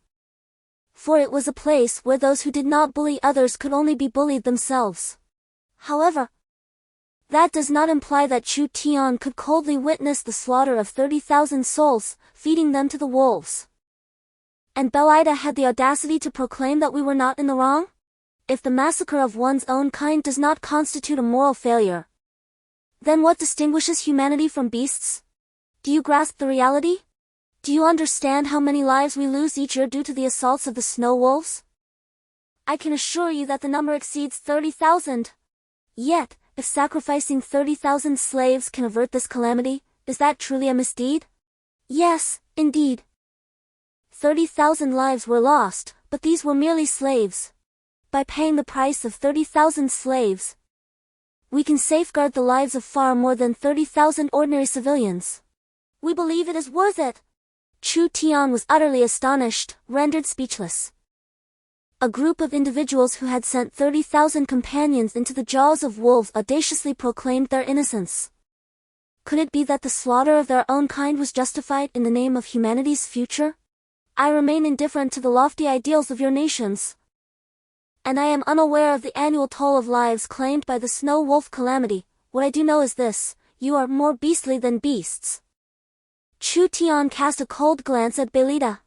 for it was a place where those who did not bully others could only be bullied themselves. However, that does not imply that Chu Tian could coldly witness the slaughter of 30,000 souls, feeding them to the wolves. And Belida had the audacity to proclaim that we were not in the wrong? If the massacre of one's own kind does not constitute a moral failure, then what distinguishes humanity from beasts? Do you grasp the reality? Do you understand how many lives we lose each year due to the assaults of the snow wolves? I can assure you that the number exceeds 30,000. Yet, if sacrificing 30,000 slaves can avert this calamity, is that truly a misdeed? Yes, indeed. 30,000 lives were lost, but these were merely slaves. By paying the price of 30,000 slaves, we can safeguard the lives of far more than 30,000 ordinary civilians. We believe it is worth it. Chu Tian was utterly astonished, rendered speechless. A group of individuals who had sent 30,000 companions into the jaws of wolves audaciously proclaimed their innocence. Could it be that the slaughter of their own kind was justified in the name of humanity's future? I remain indifferent to the lofty ideals of your nations, and I am unaware of the annual toll of lives claimed by the snow wolf calamity. What I do know is this: you are more beastly than beasts. Chu Tian cast a cold glance at Belita.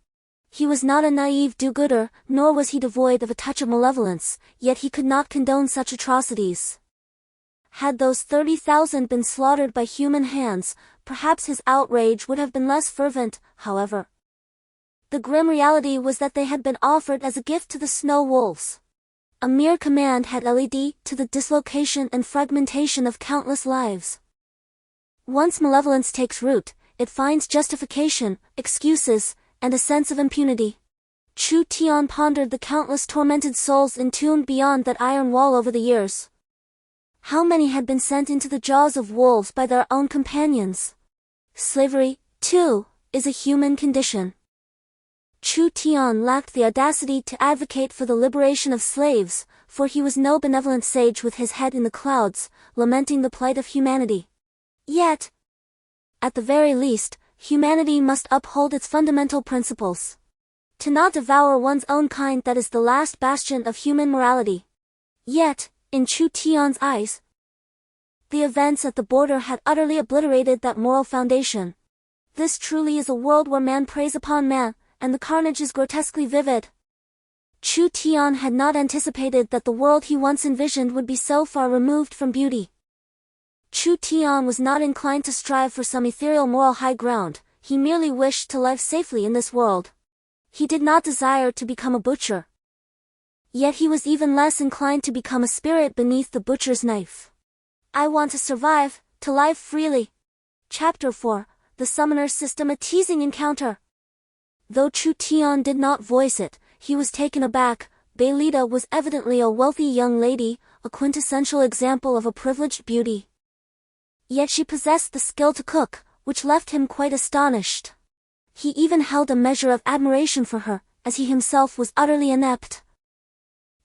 He was not a naive do-gooder, nor was he devoid of a touch of malevolence, yet he could not condone such atrocities. Had those 30,000 been slaughtered by human hands, perhaps his outrage would have been less fervent, however. The grim reality was that they had been offered as a gift to the snow wolves. A mere command had led to the dislocation and fragmentation of countless lives. Once malevolence takes root, it finds justification, excuses, and a sense of impunity. Chu Tian pondered the countless tormented souls entombed beyond that iron wall over the years. How many had been sent into the jaws of wolves by their own companions? Slavery, too, is a human condition. Chu Tian lacked the audacity to advocate for the liberation of slaves, for he was no benevolent sage with his head in the clouds, lamenting the plight of humanity. Yet, at the very least, humanity must uphold its fundamental principles. To not devour one's own kind, that is the last bastion of human morality. Yet, in Chu Tian's eyes, the events at the border had utterly obliterated that moral foundation. This truly is a world where man preys upon man, and the carnage is grotesquely vivid. Chu Tian had not anticipated that the world he once envisioned would be so far removed from beauty. Chu Tian was not inclined to strive for some ethereal moral high ground, he merely wished to live safely in this world. He did not desire to become a butcher. Yet he was even less inclined to become a spirit beneath the butcher's knife. I want to survive, to live freely. Chapter 4, The Summoner's System. A teasing encounter. Though Chu Tian did not voice it, he was taken aback. Belita was evidently a wealthy young lady, a quintessential example of a privileged beauty. Yet she possessed the skill to cook, which left him quite astonished. He even held a measure of admiration for her, as he himself was utterly inept,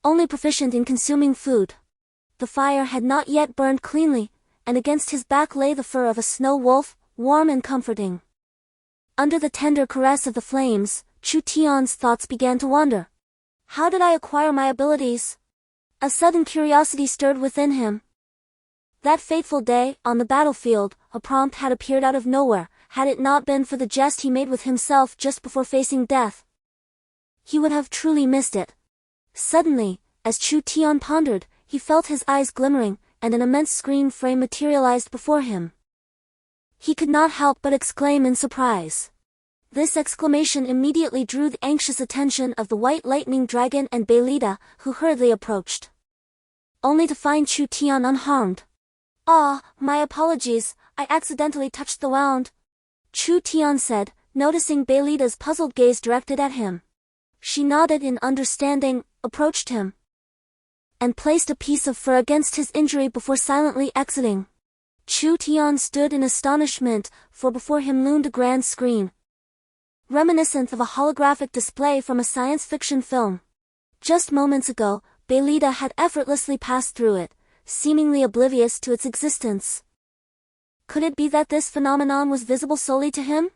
only proficient in consuming food. The fire had not yet burned cleanly, and against his back lay the fur of a snow wolf, warm and comforting. Under the tender caress of the flames, Chu Tian's thoughts began to wander. How did I acquire my abilities? A sudden curiosity stirred within him. That fateful day, on the battlefield, a prompt had appeared out of nowhere. Had it not been for the jest he made with himself just before facing death, he would have truly missed it. Suddenly, as Chu Tian pondered, he felt his eyes glimmering, and an immense screen frame materialized before him. He could not help but exclaim in surprise. This exclamation immediately drew the anxious attention of the white lightning dragon and Belita, who hurriedly approached, only to find Chu Tian unharmed. "Ah, my apologies, I accidentally touched the wound," Chu Tian said, noticing Belita's puzzled gaze directed at him. She nodded in understanding, approached him, and placed a piece of fur against his injury before silently exiting. Chu Tian stood in astonishment, for before him loomed a grand screen, reminiscent of a holographic display from a science fiction film. Just moments ago, Belita had effortlessly passed through it, seemingly oblivious to its existence. Could it be that this phenomenon was visible solely to him?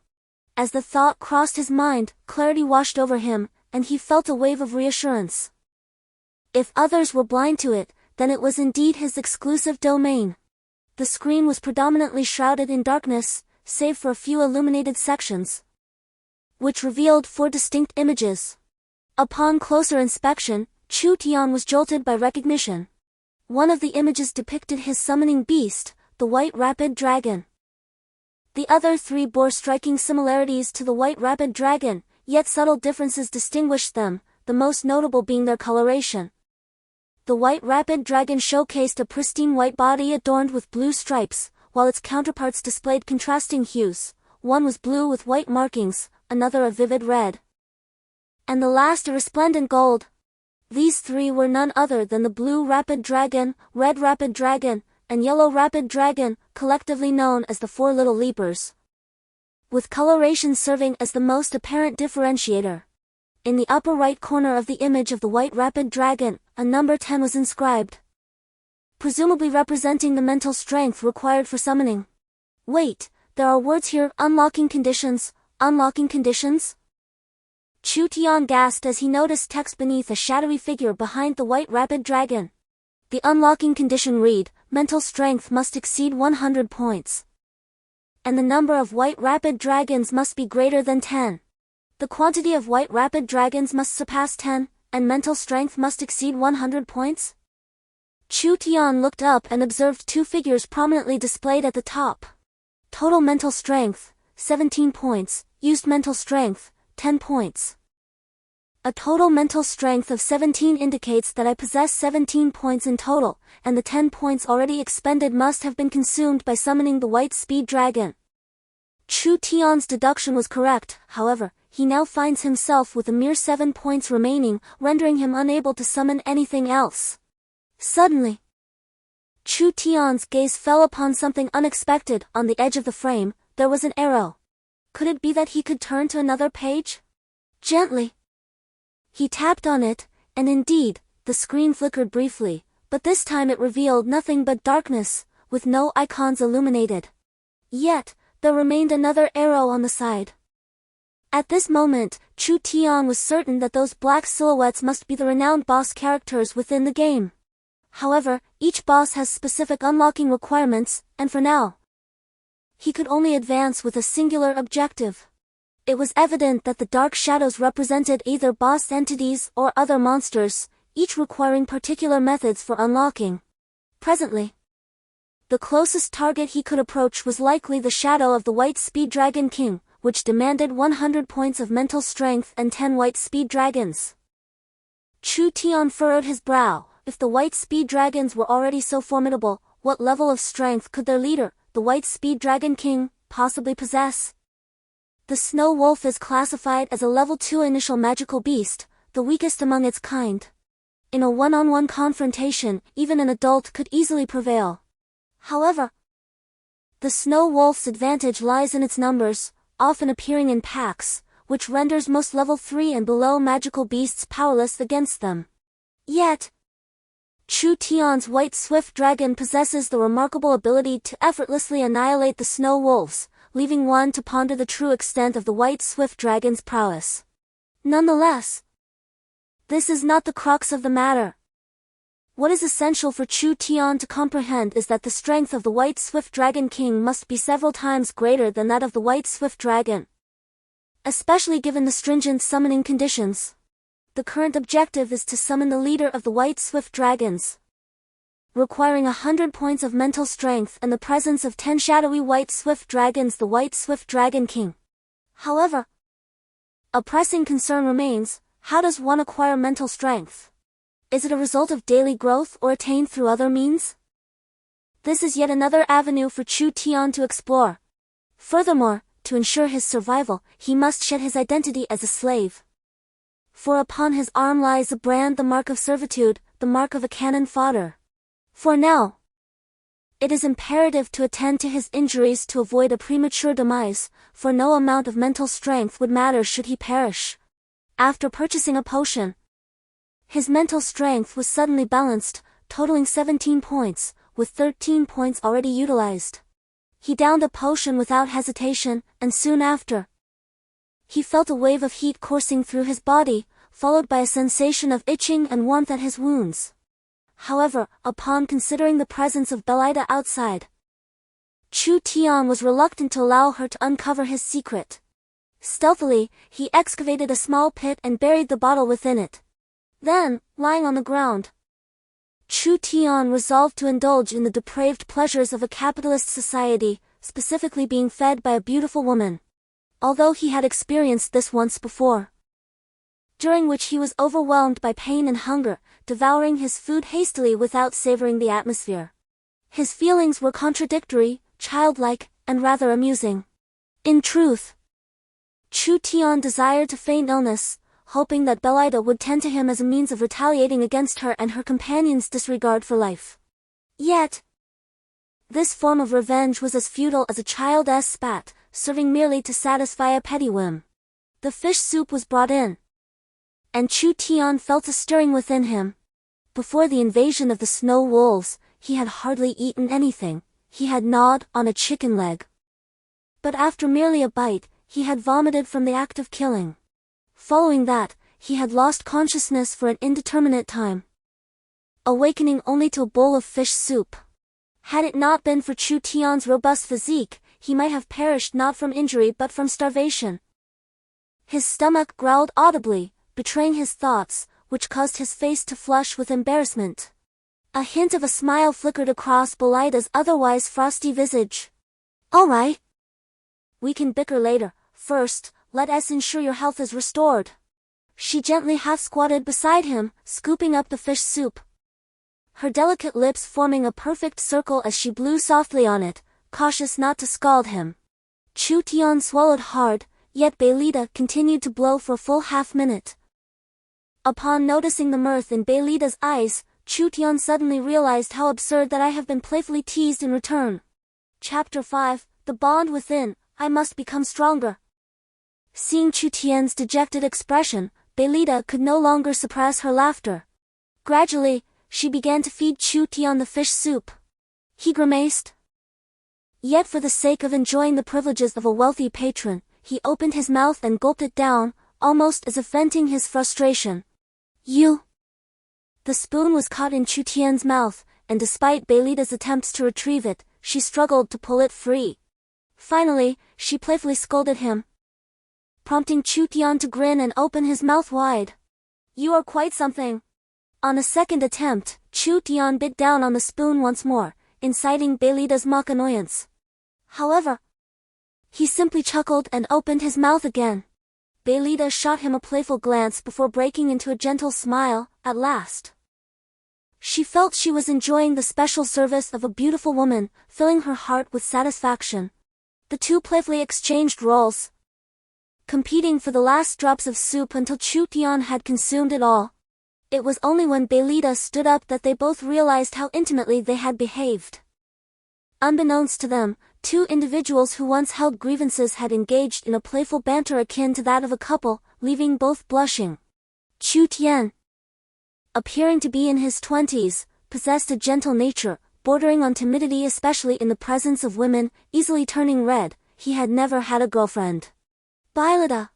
As the thought crossed his mind, clarity washed over him, and he felt a wave of reassurance. If others were blind to it, then it was indeed his exclusive domain. The screen was predominantly shrouded in darkness, save for a few illuminated sections, which revealed 4 distinct images. Upon closer inspection, Chu Tian was jolted by recognition. One of the images depicted his summoning beast, the White Rapid Dragon. The other three bore striking similarities to the White Rapid Dragon, yet subtle differences distinguished them, the most notable being their coloration. The White Rapid Dragon showcased a pristine white body adorned with blue stripes, while its counterparts displayed contrasting hues. One was blue with white markings, another a vivid red, and the last a resplendent gold. These three were none other than the Blue Rapid Dragon, Red Rapid Dragon, and Yellow Rapid Dragon, collectively known as the Four Little Leapers, with coloration serving as the most apparent differentiator. In the upper right corner of the image of the White Rapid Dragon, a number 10 was inscribed, presumably representing the mental strength required for summoning. Wait, there are words here, unlocking conditions, unlocking conditions? Chu Tian gasped as he noticed text beneath a shadowy figure behind the White Rapid Dragon. The unlocking condition read, mental strength must exceed 100 points. And the number of White Rapid Dragons must be greater than 10. The quantity of White Rapid Dragons must surpass 10, and mental strength must exceed 100 points? Chu Tian looked up and observed two figures prominently displayed at the top. Total mental strength, 17 points, used mental strength, 10 points. A total mental strength of 17 indicates that I possess 17 points in total, and the 10 points already expended must have been consumed by summoning the White Speed Dragon. Chu Tian's deduction was correct, however, he now finds himself with a mere 7 points remaining, rendering him unable to summon anything else. Suddenly, Chu Tian's gaze fell upon something unexpected. On the edge of the frame, there was an arrow. Could it be that he could turn to another page? Gently, he tapped on it, and indeed, the screen flickered briefly, but this time it revealed nothing but darkness, with no icons illuminated. Yet, there remained another arrow on the side. At this moment, Chu Tian was certain that those black silhouettes must be the renowned boss characters within the game. However, each boss has specific unlocking requirements, and for now, he could only advance with a singular objective. It was evident that the dark shadows represented either boss entities or other monsters, each requiring particular methods for unlocking. Presently, the closest target he could approach was likely the shadow of the White Speed Dragon King, which demanded 100 points of mental strength and 10 White Speed Dragons. Chu Tian furrowed his brow. If the White Speed Dragons were already so formidable, what level of strength could their leader, the White Speed Dragon King, possibly possess? The Snow Wolf is classified as a level 2 initial magical beast, the weakest among its kind. In a one-on-one confrontation, even an adult could easily prevail. However, the Snow Wolf's advantage lies in its numbers, often appearing in packs, which renders most level 3 and below magical beasts powerless against them. Yet, Chu Tian's White Swift Dragon possesses the remarkable ability to effortlessly annihilate the Snow Wolves, leaving one to ponder the true extent of the White Swift Dragon's prowess. Nonetheless, this is not the crux of the matter. What is essential for Chu Tian to comprehend is that the strength of the White Swift Dragon King must be several times greater than that of the White Swift Dragon, especially given the stringent summoning conditions. The current objective is to summon the leader of the White Swift Dragons, requiring 100 points of mental strength and the presence of 10 shadowy White Swift Dragons, the White Swift Dragon King. However, a pressing concern remains: how does one acquire mental strength? Is it a result of daily growth or attained through other means? This is yet another avenue for Chu Tian to explore. Furthermore, to ensure his survival, he must shed his identity as a slave. For upon his arm lies a brand, the mark of servitude, the mark of a cannon fodder. For now, it is imperative to attend to his injuries to avoid a premature demise, for no amount of mental strength would matter should he perish. After purchasing a potion, his mental strength was suddenly balanced, totaling 17 points, with 13 points already utilized. He downed a potion without hesitation, and soon after, he felt a wave of heat coursing through his body, followed by a sensation of itching and warmth at his wounds. However, upon considering the presence of Belida outside, Chu Tian was reluctant to allow her to uncover his secret. Stealthily, he excavated a small pit and buried the bottle within it. Then, Lying on the ground, Chu Tian resolved to indulge in the depraved pleasures of a capitalist society, specifically being fed by a beautiful woman. Although he had experienced this once before, during which he was overwhelmed by pain and hunger, devouring his food hastily without savoring the atmosphere. His feelings were contradictory, childlike, and rather amusing. In truth, Chu Tian desired to feign illness, hoping that Belida would tend to him as a means of retaliating against her and her companion's disregard for life. Yet, this form of revenge was as futile as a child's spat, serving merely to satisfy a petty whim. The fish soup was brought in, and Chu Tian felt a stirring within him. Before the invasion of the snow wolves, he had hardly eaten anything. He had gnawed on a chicken leg. But after merely a bite, he had vomited from the act of killing. Following that, he had lost consciousness for an indeterminate time, awakening only to a bowl of fish soup. Had it not been for Chu Tian's robust physique, he might have perished not from injury but from starvation. His stomach growled audibly, betraying his thoughts, which caused his face to flush with embarrassment. A hint of a smile flickered across Belida's otherwise frosty visage. "All right. We can bicker later. First, let us ensure your health is restored." She gently half-squatted beside him, scooping up the fish soup, her delicate lips forming a perfect circle as she blew softly on it, cautious not to scald him. Chu Tian swallowed hard, yet Belida continued to blow for a full half-minute. Upon noticing the mirth in Belida's eyes, Chu Tian suddenly realized how absurd that I have been playfully teased in return. Chapter 5, The Bond Within, I Must Become Stronger. Seeing Chu Tian's dejected expression, Belida could no longer suppress her laughter. Gradually, she began to feed Chu Tian the fish soup. He grimaced. Yet for the sake of enjoying the privileges of a wealthy patron, he opened his mouth and gulped it down, almost as if venting his frustration. "You." The spoon was caught in Chu Tian's mouth, and despite Belida's attempts to retrieve it, she struggled to pull it free. Finally, she playfully scolded him, prompting Chu Tian to grin and open his mouth wide. "You are quite something." On a second attempt, Chu Tian bit down on the spoon once more, inciting Belida's mock annoyance. However, he simply chuckled and opened his mouth again. Belida shot him a playful glance before breaking into a gentle smile, at last. She felt she was enjoying the special service of a beautiful woman, filling her heart with satisfaction. The two playfully exchanged roles, competing for the last drops of soup until Chu Tian had consumed it all. It was only when Belida stood up that they both realized how intimately they had behaved. Unbeknownst to them, two individuals who once held grievances had engaged in a playful banter akin to that of a couple, leaving both blushing. Chu Tian, appearing to be in his 20s, possessed a gentle nature, bordering on timidity especially in the presence of women, easily turning red. He had never had a girlfriend. Belida,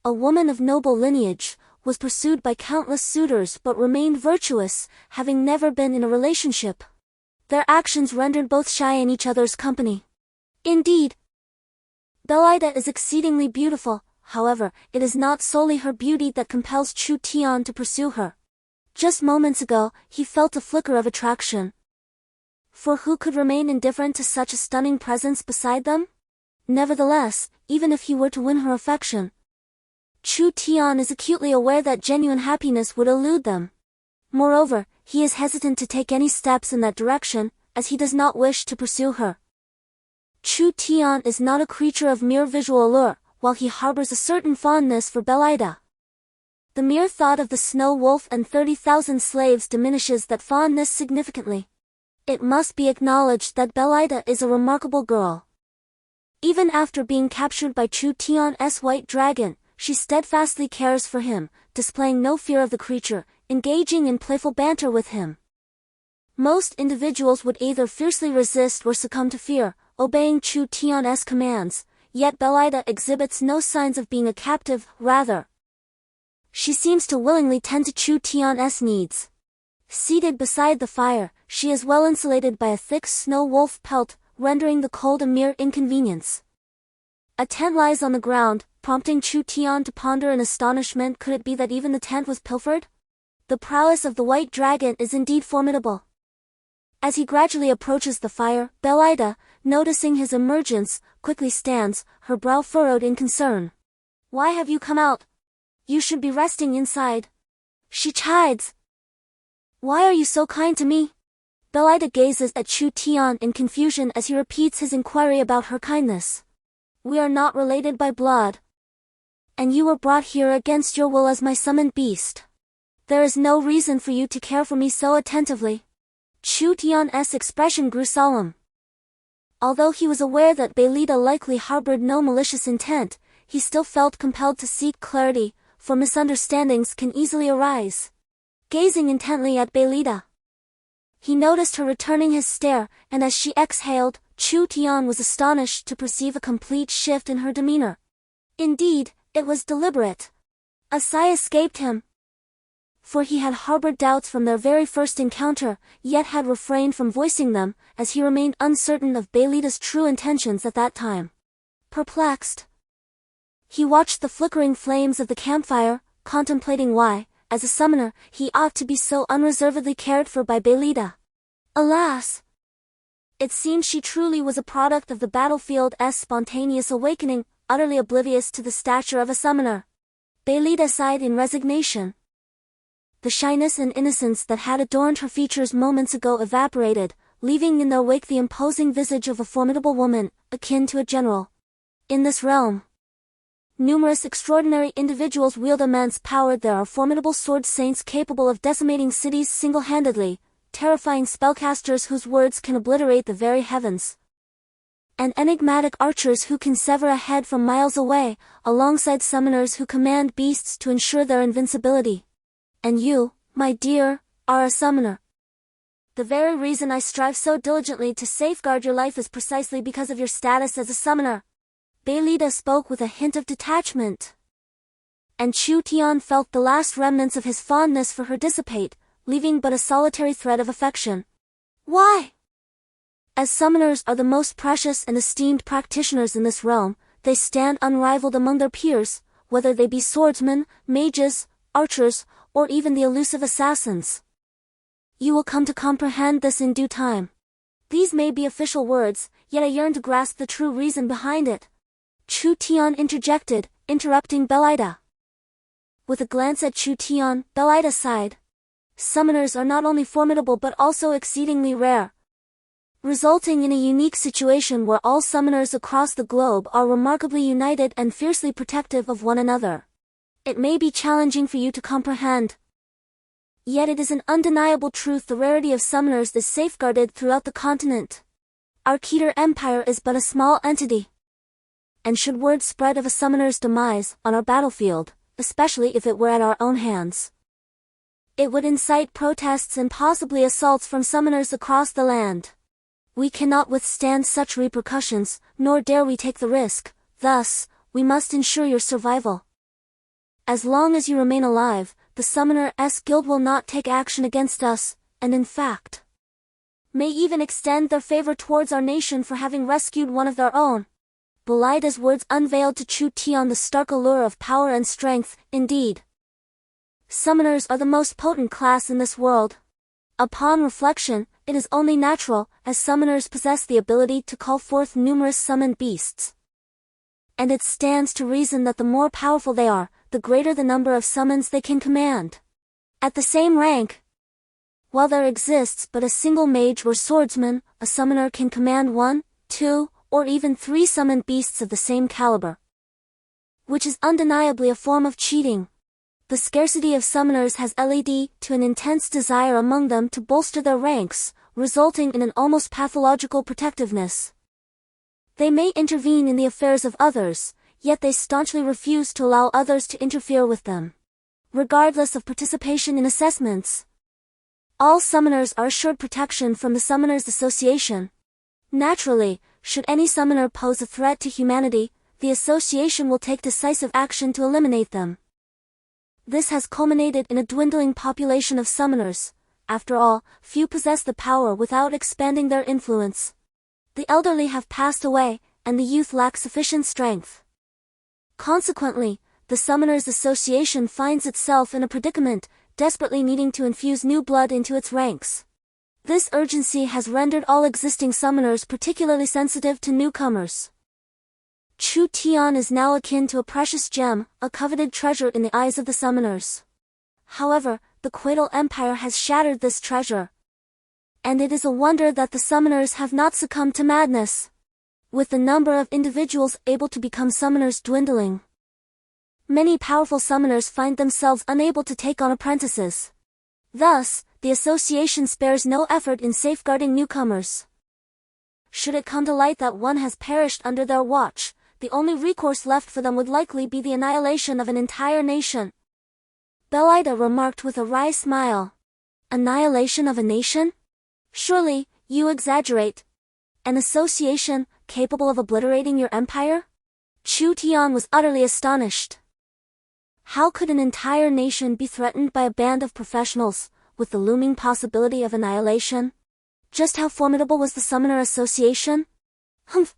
a woman of noble lineage, was pursued by countless suitors but remained virtuous, having never been in a relationship. Their actions rendered both shy in each other's company. Indeed, Belida is exceedingly beautiful. However, it is not solely her beauty that compels Chu Tian to pursue her. Just moments ago, he felt a flicker of attraction. For who could remain indifferent to such a stunning presence beside them? Nevertheless, even if he were to win her affection, Chu Tian is acutely aware that genuine happiness would elude them. Moreover, he is hesitant to take any steps in that direction, as he does not wish to pursue her. Chu Tian is not a creature of mere visual allure, while he harbors a certain fondness for Belida. The mere thought of the snow wolf and 30,000 slaves diminishes that fondness significantly. It must be acknowledged that Belida is a remarkable girl. Even after being captured by Chu Tian's white dragon, she steadfastly cares for him, displaying no fear of the creature, engaging in playful banter with him. Most individuals would either fiercely resist or succumb to fear, obeying Chu Tian's commands, yet Belida exhibits no signs of being a captive. Rather, she seems to willingly tend to Chu Tian's needs. Seated beside the fire, she is well insulated by a thick snow wolf pelt, rendering the cold a mere inconvenience. A tent lies on the ground, prompting Chu Tian to ponder in astonishment. Could it be that even the tent was pilfered? The prowess of the white dragon is indeed formidable. As he gradually approaches the fire, Belida, noticing his emergence, quickly stands, her brow furrowed in concern. Why have you come out? You should be resting inside. She chides. Why are you so kind to me? Belida gazes at Chu Tian in confusion as he repeats his inquiry about her kindness. We are not related by blood. And you were brought here against your will as my summoned beast. There is no reason for you to care for me so attentively. Chu Tian's expression grew solemn. Although he was aware that Belida likely harbored no malicious intent, he still felt compelled to seek clarity, for misunderstandings can easily arise. Gazing intently at Belida, he noticed her returning his stare, and as she exhaled, Chu Tian was astonished to perceive a complete shift in her demeanor. Indeed, it was deliberate. A sigh escaped him. For he had harbored doubts from their very first encounter, yet had refrained from voicing them, as he remained uncertain of Belida's true intentions at that time. Perplexed, he watched the flickering flames of the campfire, contemplating why, as a summoner, he ought to be so unreservedly cared for by Belida. Alas! It seemed she truly was a product of the battlefield's spontaneous awakening, utterly oblivious to the stature of a summoner. Belida sighed in resignation. The shyness and innocence that had adorned her features moments ago evaporated, leaving in their wake the imposing visage of a formidable woman, akin to a general. In this realm, numerous extraordinary individuals wield immense power. There are formidable sword saints capable of decimating cities single-handedly, terrifying spellcasters whose words can obliterate the very heavens, and enigmatic archers who can sever a head from miles away, alongside summoners who command beasts to ensure their invincibility. And you, my dear, are a summoner. The very reason I strive so diligently to safeguard your life is precisely because of your status as a summoner. Belida spoke with a hint of detachment. And Chu Tian felt the last remnants of his fondness for her dissipate, leaving but a solitary thread of affection. Why? As summoners are the most precious and esteemed practitioners in this realm, they stand unrivaled among their peers, whether they be swordsmen, mages, archers, or even the elusive assassins. You will come to comprehend this in due time. These may be official words, yet I yearn to grasp the true reason behind it. Chu Tian interjected, interrupting Belida. With a glance at Chu Tian, Belida sighed. Summoners are not only formidable but also exceedingly rare, resulting in a unique situation where all summoners across the globe are remarkably united and fiercely protective of one another. It may be challenging for you to comprehend, yet it is an undeniable truth. The rarity of summoners is safeguarded throughout the continent. Our Keter Empire is but a small entity, and should word spread of a summoner's demise on our battlefield, especially if it were at our own hands, it would incite protests and possibly assaults from summoners across the land. We cannot withstand such repercussions, nor dare we take the risk. Thus, we must ensure your survival. As long as you remain alive, the Summoner's Guild will not take action against us, and in fact, may even extend their favor towards our nation for having rescued one of their own. Belida's words unveiled to Chu Tian the stark allure of power and strength. Indeed, summoners are the most potent class in this world. Upon reflection, it is only natural, as summoners possess the ability to call forth numerous summoned beasts. And it stands to reason that the more powerful they are, the greater the number of summons they can command. At the same rank, while there exists but a single mage or swordsman, a summoner can command 1, 2, or even 3 summoned beasts of the same caliber, which is undeniably a form of cheating. The scarcity of summoners has led to an intense desire among them to bolster their ranks, resulting in an almost pathological protectiveness. They may intervene in the affairs of others, yet they staunchly refuse to allow others to interfere with them. Regardless of participation in assessments, all summoners are assured protection from the Summoners Association. Naturally, should any summoner pose a threat to humanity, the association will take decisive action to eliminate them. This has culminated in a dwindling population of summoners. After all, few possess the power without expanding their influence. The elderly have passed away, and the youth lack sufficient strength. Consequently, the Summoners Association finds itself in a predicament, desperately needing to infuse new blood into its ranks. This urgency has rendered all existing summoners particularly sensitive to newcomers. Chu Tian is now akin to a precious gem, a coveted treasure in the eyes of the summoners. However, the Godhood Empire has shattered this treasure. And it is a wonder that the summoners have not succumbed to madness, with the number of individuals able to become summoners dwindling. Many powerful summoners find themselves unable to take on apprentices. Thus, the association spares no effort in safeguarding newcomers. Should it come to light that one has perished under their watch, the only recourse left for them would likely be the annihilation of an entire nation. Belida remarked with a wry smile. Annihilation of a nation? Surely, you exaggerate. An association, capable of obliterating your empire? Chu Tian was utterly astonished. How could an entire nation be threatened by a band of professionals, with the looming possibility of annihilation? Just how formidable was the Summoner Association? Humph!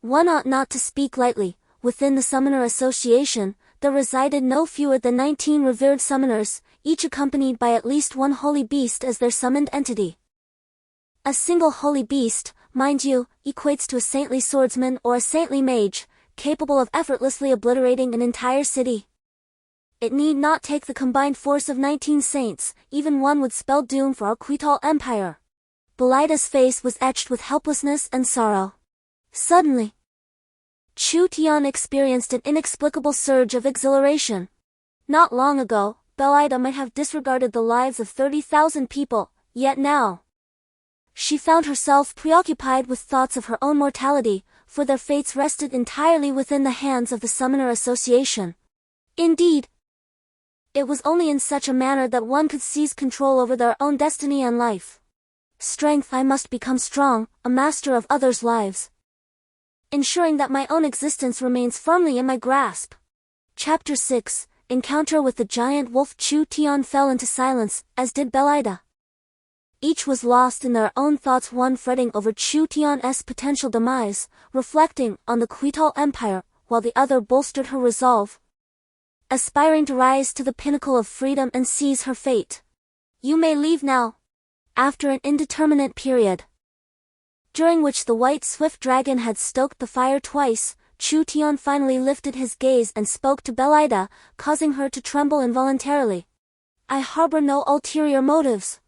One ought not to speak lightly. Within the Summoner Association, there resided no fewer than 19 revered summoners, each accompanied by at least one holy beast as their summoned entity. A single holy beast, mind you, equates to a saintly swordsman or a saintly mage, capable of effortlessly obliterating an entire city. It need not take the combined force of 19 saints, even one would spell doom for our Godhood Empire. Belida's face was etched with helplessness and sorrow. Suddenly, Chu Tian experienced an inexplicable surge of exhilaration. Not long ago, Belida might have disregarded the lives of 30,000 people, yet now she found herself preoccupied with thoughts of her own mortality, for their fates rested entirely within the hands of the Summoner Association. Indeed, it was only in such a manner that one could seize control over their own destiny and life. Strength, I must become strong, a master of others' lives, ensuring that my own existence remains firmly in my grasp. Chapter 6, Encounter with the Giant Wolf. Chu Tian fell into silence, as did Belida. Each was lost in their own thoughts, one fretting over Chu Tian's potential demise, reflecting on the Godhood Empire, while the other bolstered her resolve, aspiring to rise to the pinnacle of freedom and seize her fate. You may leave now. After an indeterminate period, during which the white swift dragon had stoked the fire twice, Chu Tian finally lifted his gaze and spoke to Belida, causing her to tremble involuntarily. I harbor no ulterior motives.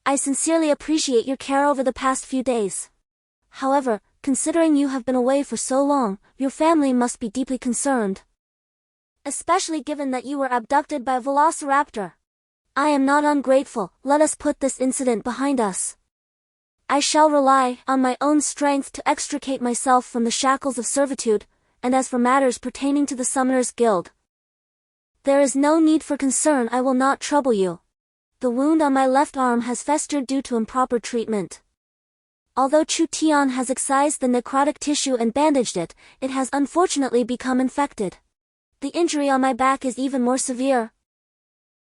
I sincerely appreciate your care over the past few days. However, considering you have been away for so long, your family must be deeply concerned, especially given that you were abducted by a velociraptor. I am not ungrateful. Let us put this incident behind us. I shall rely on my own strength to extricate myself from the shackles of servitude, and as for matters pertaining to the Summoners Guild, there is no need for concern. I will not trouble you. The wound on my left arm has festered due to improper treatment. Although Chu Tian has excised the necrotic tissue and bandaged it, it has unfortunately become infected. The injury on my back is even more severe,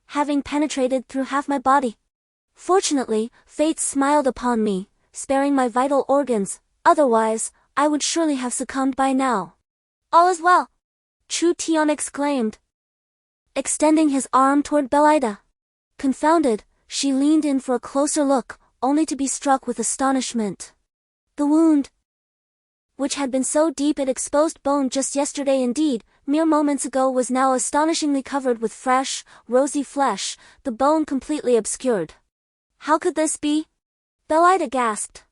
having penetrated through half my body. Fortunately, fate smiled upon me, sparing my vital organs, otherwise, I would surely have succumbed by now. All is well, Chu Tian exclaimed, extending his arm toward Belida. Confounded, she leaned in for a closer look, only to be struck with astonishment. The wound, which had been so deep it exposed bone just yesterday, indeed, mere moments ago, was now astonishingly covered with fresh, rosy flesh, the bone completely obscured. How could this be? Belida gasped.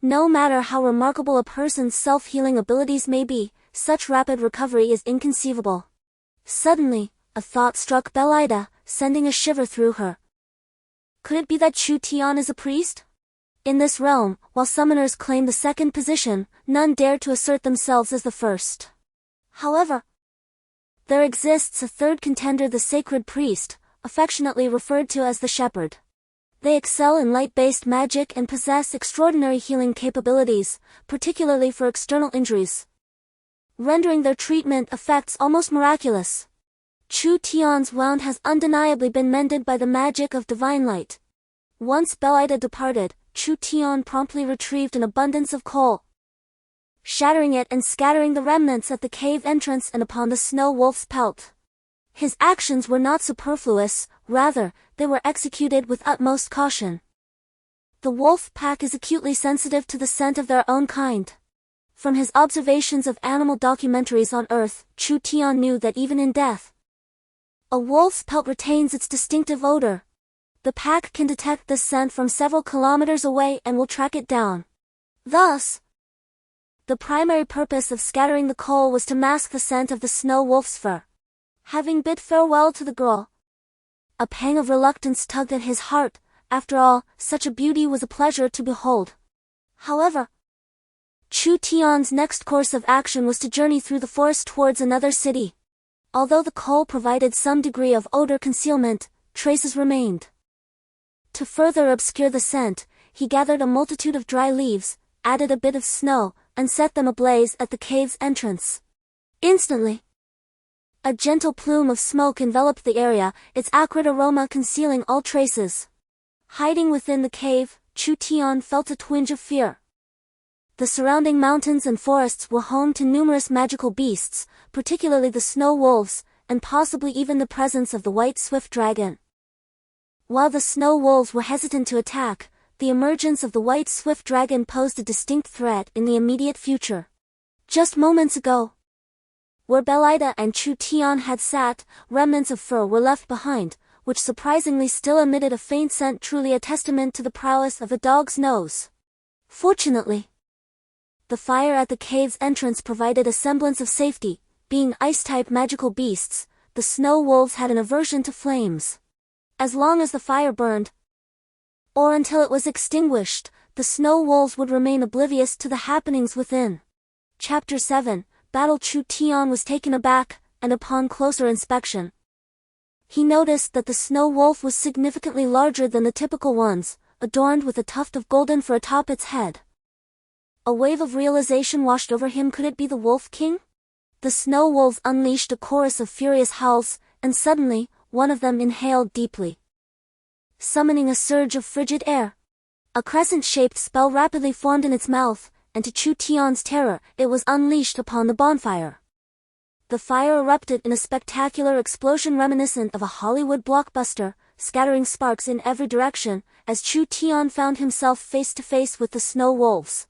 No matter how remarkable a person's self-healing abilities may be, such rapid recovery is inconceivable. Suddenly, a thought struck Belida, sending a shiver through her. Could it be that Chu Tian is a priest? In this realm, while summoners claim the second position, none dare to assert themselves as the first. However, there exists a third contender, the sacred priest, affectionately referred to as the shepherd. They excel in light-based magic and possess extraordinary healing capabilities, particularly for external injuries, rendering their treatment effects almost miraculous. Chu Tian's wound has undeniably been mended by the magic of divine light. Once Belida departed, Chu Tian promptly retrieved an abundance of coal, shattering it and scattering the remnants at the cave entrance and upon the snow wolf's pelt. His actions were not superfluous, rather, they were executed with utmost caution. The wolf pack is acutely sensitive to the scent of their own kind. From his observations of animal documentaries on Earth, Chu Tian knew that even in death, a wolf's pelt retains its distinctive odor. The pack can detect this scent from several kilometers away and will track it down. Thus, the primary purpose of scattering the coal was to mask the scent of the snow wolf's fur. Having bid farewell to the girl, a pang of reluctance tugged at his heart. After all, such a beauty was a pleasure to behold. However, Chu Tian's next course of action was to journey through the forest towards another city. Although the coal provided some degree of odor concealment, traces remained. To further obscure the scent, he gathered a multitude of dry leaves, added a bit of snow, and set them ablaze at the cave's entrance. Instantly, a gentle plume of smoke enveloped the area, its acrid aroma concealing all traces. Hiding within the cave, Chu Tian felt a twinge of fear. The surrounding mountains and forests were home to numerous magical beasts, particularly the snow wolves, and possibly even the presence of the white swift dragon. While the snow wolves were hesitant to attack, the emergence of the white swift dragon posed a distinct threat in the immediate future. Just moments ago, where Belida and Chu Tian had sat, remnants of fur were left behind, which surprisingly still emitted a faint scent, truly a testament to the prowess of a dog's nose. Fortunately, the fire at the cave's entrance provided a semblance of safety. Being ice-type magical beasts, the snow wolves had an aversion to flames. As long as the fire burned, or until it was extinguished, the snow wolves would remain oblivious to the happenings within. Chapter 7, Battle. Chu Tian was taken aback, and upon closer inspection, he noticed that the snow wolf was significantly larger than the typical ones, adorned with a tuft of golden fur atop its head. A wave of realization washed over him. Could it be the Wolf King? The snow wolves unleashed a chorus of furious howls, and suddenly, one of them inhaled deeply, summoning a surge of frigid air. A crescent-shaped spell rapidly formed in its mouth, and to Chu Tian's terror, it was unleashed upon the bonfire. The fire erupted in a spectacular explosion reminiscent of a Hollywood blockbuster, scattering sparks in every direction, as Chu Tian found himself face to face with the snow wolves.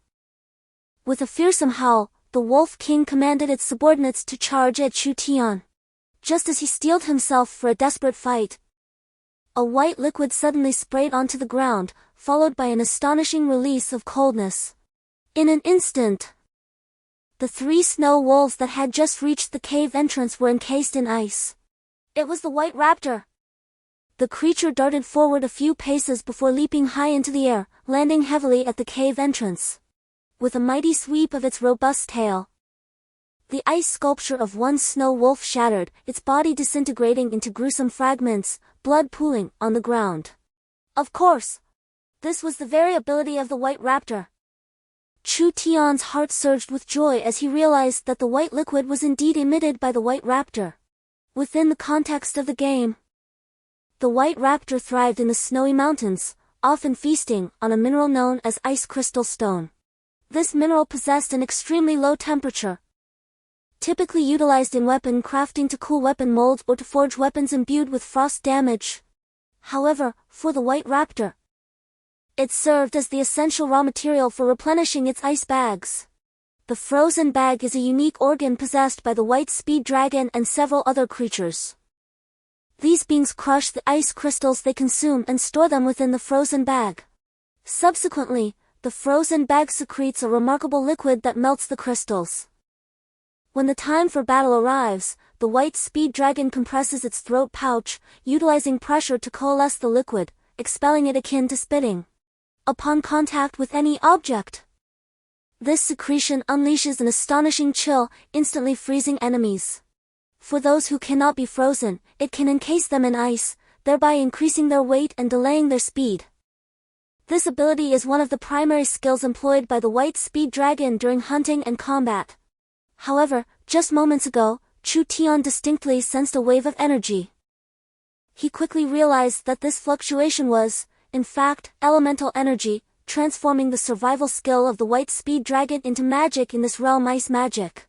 With a fearsome howl, the Wolf King commanded its subordinates to charge at Chu Tian. Just as he steeled himself for a desperate fight, a white liquid suddenly sprayed onto the ground, followed by an astonishing release of coldness. In an instant, the three snow wolves that had just reached the cave entrance were encased in ice. It was the white raptor. The creature darted forward a few paces before leaping high into the air, landing heavily at the cave entrance. With a mighty sweep of its robust tail, the ice sculpture of one snow wolf shattered, its body disintegrating into gruesome fragments, blood pooling on the ground. Of course, this was the very ability of the white raptor. Chu Tian's heart surged with joy as he realized that the white liquid was indeed emitted by the white raptor. Within the context of the game, the white raptor thrived in the snowy mountains, often feasting on a mineral known as ice crystal stone. This mineral possessed an extremely low temperature, typically utilized in weapon crafting to cool weapon molds or to forge weapons imbued with frost damage. However, for the white raptor, it served as the essential raw material for replenishing its ice bags. The frozen bag is a unique organ possessed by the white speed dragon and several other creatures. These beings crush the ice crystals they consume and store them within the frozen bag. Subsequently, the frozen bag secretes a remarkable liquid that melts the crystals. When the time for battle arrives, the white speed dragon compresses its throat pouch, utilizing pressure to coalesce the liquid, expelling it akin to spitting upon contact with any object. This secretion unleashes an astonishing chill, instantly freezing enemies. For those who cannot be frozen, it can encase them in ice, thereby increasing their weight and delaying their speed. This ability is one of the primary skills employed by the white speed dragon during hunting and combat. However, just moments ago, Chu Tian distinctly sensed a wave of energy. He quickly realized that this fluctuation was, in fact, elemental energy, transforming the survival skill of the white speed dragon into magic in this realm, ice magic.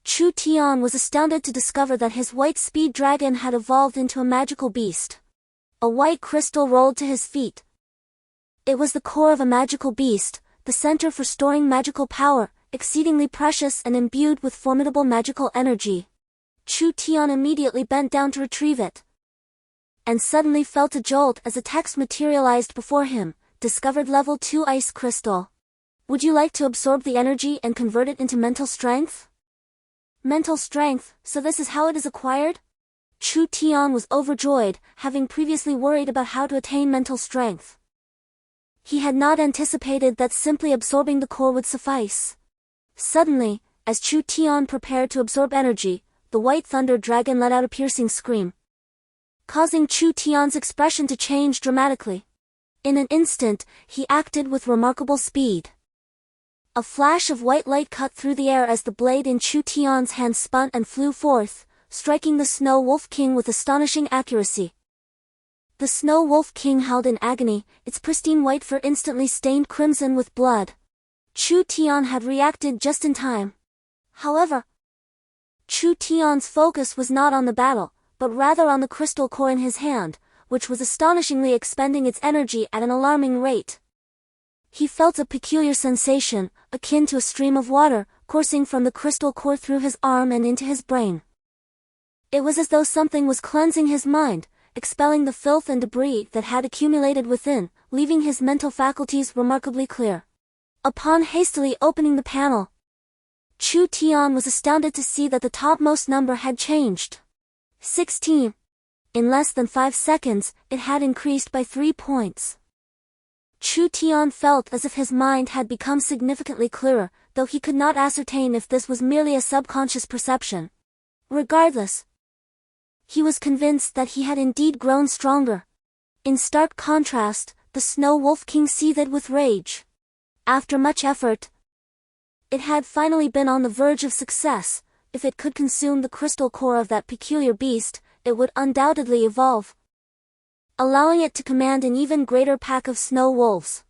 Chu Tian was astounded to discover that his white speed dragon had evolved into a magical beast. A white crystal rolled to his feet. It was the core of a magical beast, the center for storing magical power, exceedingly precious and imbued with formidable magical energy. Chu Tian immediately bent down to retrieve it, and suddenly felt a jolt as a text materialized before him, discovered level 2 ice crystal. Would you like to absorb the energy and convert it into mental strength? Mental strength, so this is how it is acquired? Chu Tian was overjoyed, having previously worried about how to attain mental strength. He had not anticipated that simply absorbing the core would suffice. Suddenly, as Chu Tian prepared to absorb energy, the white thunder dragon let out a piercing scream, causing Chu Tian's expression to change dramatically. In an instant, he acted with remarkable speed. A flash of white light cut through the air as the blade in Chu Tian's hand spun and flew forth, striking the Snow Wolf King with astonishing accuracy. The Snow Wolf King howled in agony, its pristine white fur instantly stained crimson with blood. Chu Tian had reacted just in time. However, Chu Tian's focus was not on the battle, but rather on the crystal core in his hand, which was astonishingly expending its energy at an alarming rate. He felt a peculiar sensation, akin to a stream of water, coursing from the crystal core through his arm and into his brain. It was as though something was cleansing his mind, expelling the filth and debris that had accumulated within, leaving his mental faculties remarkably clear. Upon hastily opening the panel, Chu Tian was astounded to see that the topmost number had changed. 16. In less than 5 seconds, it had increased by 3 points. Chu Tian felt as if his mind had become significantly clearer, though he could not ascertain if this was merely a subconscious perception. Regardless, he was convinced that he had indeed grown stronger. In stark contrast, the Snow Wolf King seethed with rage. After much effort, it had finally been on the verge of success. If it could consume the crystal core of that peculiar beast, it would undoubtedly evolve, allowing it to command an even greater pack of snow wolves.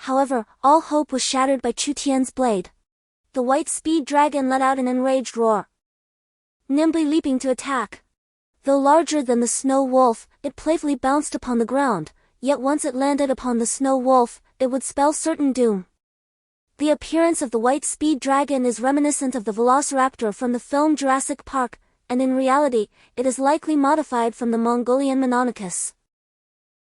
However, all hope was shattered by Chu Tian's blade. The white speed dragon let out an enraged roar, nimbly leaping to attack. Though larger than the snow wolf, it playfully bounced upon the ground, yet once it landed upon the snow wolf, it would spell certain doom. The appearance of the white speed dragon is reminiscent of the velociraptor from the film Jurassic Park, and in reality, it is likely modified from the Mongolian Mononychus.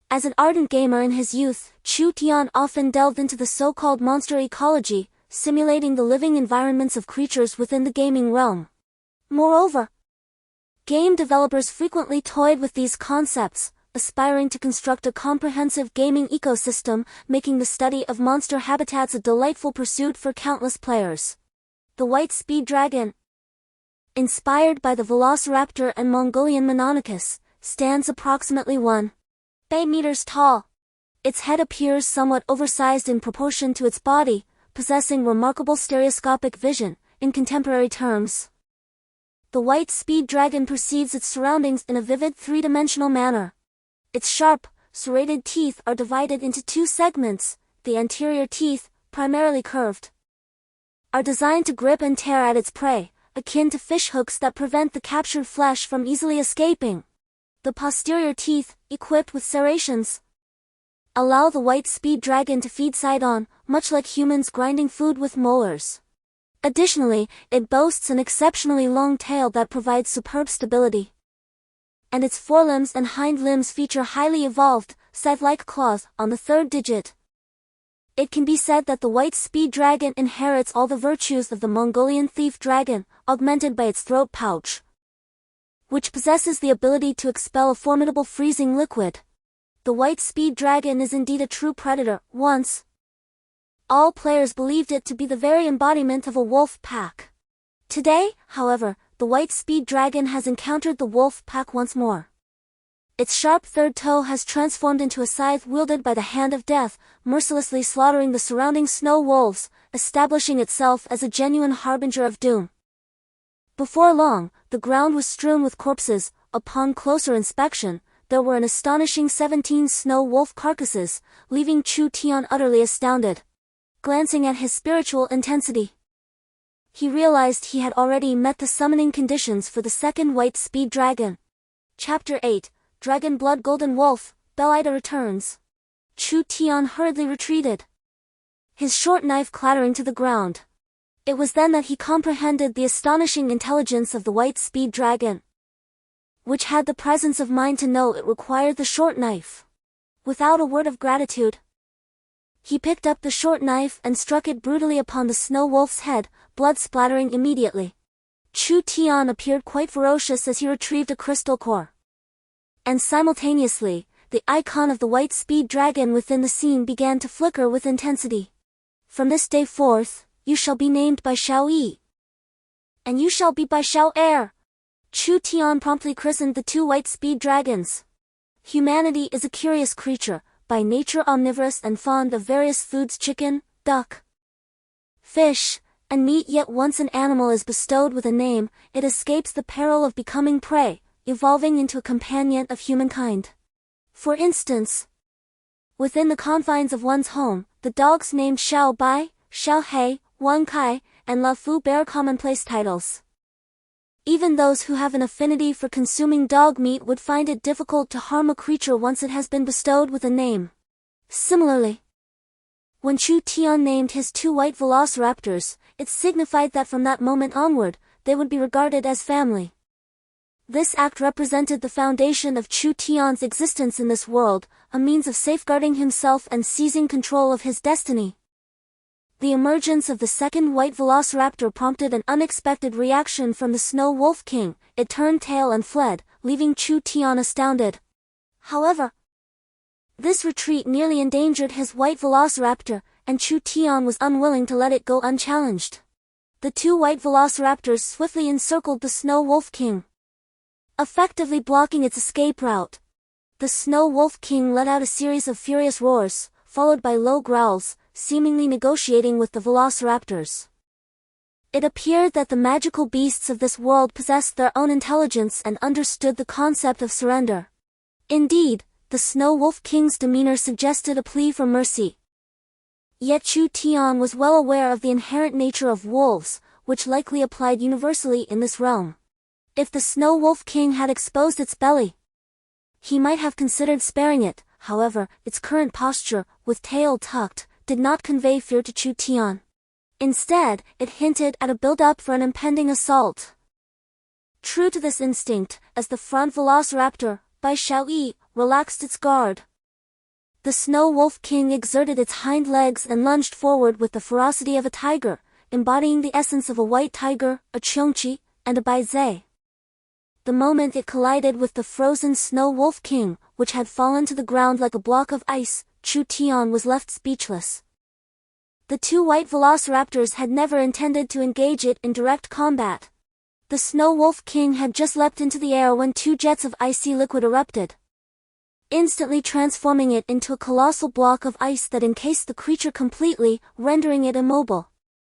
As an ardent gamer in his youth, Chu Tian often delved into the so-called monster ecology, simulating the living environments of creatures within the gaming realm. Moreover, game developers frequently toyed with these concepts, aspiring to construct a comprehensive gaming ecosystem, making the study of monster habitats a delightful pursuit for countless players. The white speed dragon, inspired by the velociraptor and Mongolian Mononychus, stands approximately 1.8 meters tall. Its head appears somewhat oversized in proportion to its body, possessing remarkable stereoscopic vision. In contemporary terms, the white speed dragon perceives its surroundings in a vivid three-dimensional manner. Its sharp, serrated teeth are divided into 2 segments. The anterior teeth, primarily curved, are designed to grip and tear at its prey, akin to fish hooks that prevent the captured flesh from easily escaping. The posterior teeth, equipped with serrations, allow the white speed dragon to feed side-on, much like humans grinding food with molars. Additionally, it boasts an exceptionally long tail that provides superb stability, and its forelimbs and hind limbs feature highly evolved, scythe-like claws on the 3rd digit. It can be said that the white speed dragon inherits all the virtues of the Mongolian thief dragon, augmented by its throat pouch, which possesses the ability to expel a formidable freezing liquid. The white speed dragon is indeed a true predator. Once, all players believed it to be the very embodiment of a wolf pack. Today, however, the white speed dragon has encountered the wolf pack once more. Its sharp 3rd toe has transformed into a scythe wielded by the hand of death, mercilessly slaughtering the surrounding snow wolves, establishing itself as a genuine harbinger of doom. Before long, the ground was strewn with corpses. Upon closer inspection, there were an astonishing 17 snow wolf carcasses, leaving Chu Tian utterly astounded. Glancing at his spiritual intensity, he realized he had already met the summoning conditions for the second white speed dragon. Chapter 8, Dragon Blood Golden Wolf, Belida returns. Chu Tian hurriedly retreated, his short knife clattering to the ground. It was then that he comprehended the astonishing intelligence of the white speed dragon, which had the presence of mind to know it required the short knife. Without a word of gratitude, he picked up the short knife and struck it brutally upon the snow wolf's head, blood splattering immediately. Chu Tian appeared quite ferocious as he retrieved a crystal core. And simultaneously, the icon of the white speed dragon within the scene began to flicker with intensity. From this day forth, you shall be named by Xiao Yi. And you shall be by Xiao Air. Chu Tian promptly christened the two white speed dragons. Humanity is a curious creature, by nature omnivorous and fond of various foods: chicken, duck, fish, and meat. Yet once an animal is bestowed with a name, it escapes the peril of becoming prey, evolving into a companion of humankind. For instance, within the confines of one's home, the dogs named Xiao Bai, Xiao Hei, Wan Kai, and La Fu bear commonplace titles. Even those who have an affinity for consuming dog meat would find it difficult to harm a creature once it has been bestowed with a name. Similarly, when Chu Tian named his two white velociraptors, it signified that from that moment onward, they would be regarded as family. This act represented the foundation of Chu Tian's existence in this world, a means of safeguarding himself and seizing control of his destiny. The emergence of the second white velociraptor prompted an unexpected reaction from the Snow Wolf King. It turned tail and fled, leaving Chu Tian astounded. However, this retreat nearly endangered his white velociraptor, and Chu Tian was unwilling to let it go unchallenged. The two white velociraptors swiftly encircled the Snow Wolf King, effectively blocking its escape route. The Snow Wolf King let out a series of furious roars, followed by low growls, seemingly negotiating with the velociraptors. It appeared that the magical beasts of this world possessed their own intelligence and understood the concept of surrender. Indeed, the Snow Wolf King's demeanor suggested a plea for mercy. Yet Chu Tian was well aware of the inherent nature of wolves, which likely applied universally in this realm. If the Snow Wolf King had exposed its belly, he might have considered sparing it. However, its current posture, with tail tucked, did not convey fear to Chu Tian. Instead, it hinted at a build-up for an impending assault. True to this instinct, as the front velociraptor, by Xiao Yi, relaxed its guard, the Snow Wolf King exerted its hind legs and lunged forward with the ferocity of a tiger, embodying the essence of a white tiger, a Qiongqi, and a Baizai. The moment it collided with the frozen Snow Wolf King, which had fallen to the ground like a block of ice, Chu Tian was left speechless. The two white velociraptors had never intended to engage it in direct combat. The Snow Wolf King had just leapt into the air when two jets of icy liquid erupted, instantly transforming it into a colossal block of ice that encased the creature completely, rendering it immobile.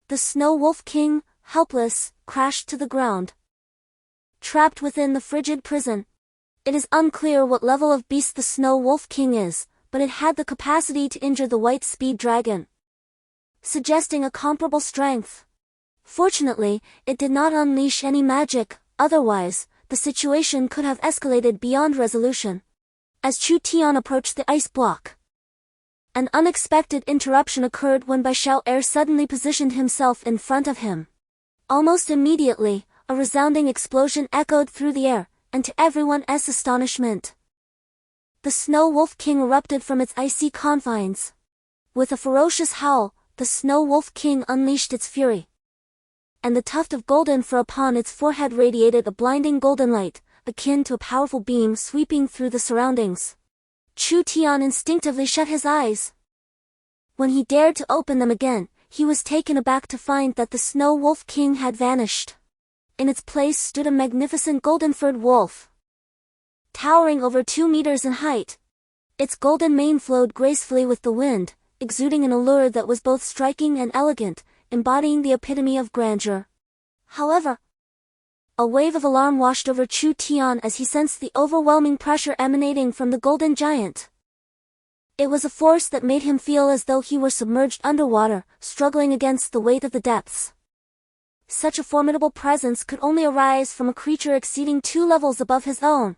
The Snow Wolf King, helpless, crashed to the ground, trapped within the frigid prison. It is unclear what level of beast the Snow Wolf King is, but it had the capacity to injure the white speed dragon, suggesting a comparable strength. Fortunately, it did not unleash any magic, otherwise, the situation could have escalated beyond resolution. As Chu Tian approached the ice block, an unexpected interruption occurred when Bai Xiao Air suddenly positioned himself in front of him. Almost immediately, a resounding explosion echoed through the air, and to everyone's astonishment, the Snow Wolf King erupted from its icy confines. With a ferocious howl, the Snow Wolf King unleashed its fury, and the tuft of golden fur upon its forehead radiated a blinding golden light, akin to a powerful beam sweeping through the surroundings. Chu Tian instinctively shut his eyes. When he dared to open them again, he was taken aback to find that the Snow Wolf King had vanished. In its place stood a magnificent golden-furred wolf, towering over 2 meters in height. Its golden mane flowed gracefully with the wind, exuding an allure that was both striking and elegant, embodying the epitome of grandeur. However, a wave of alarm washed over Chu Tian as he sensed the overwhelming pressure emanating from the golden giant. It was a force that made him feel as though he were submerged underwater, struggling against the weight of the depths. Such a formidable presence could only arise from a creature exceeding 2 levels above his own.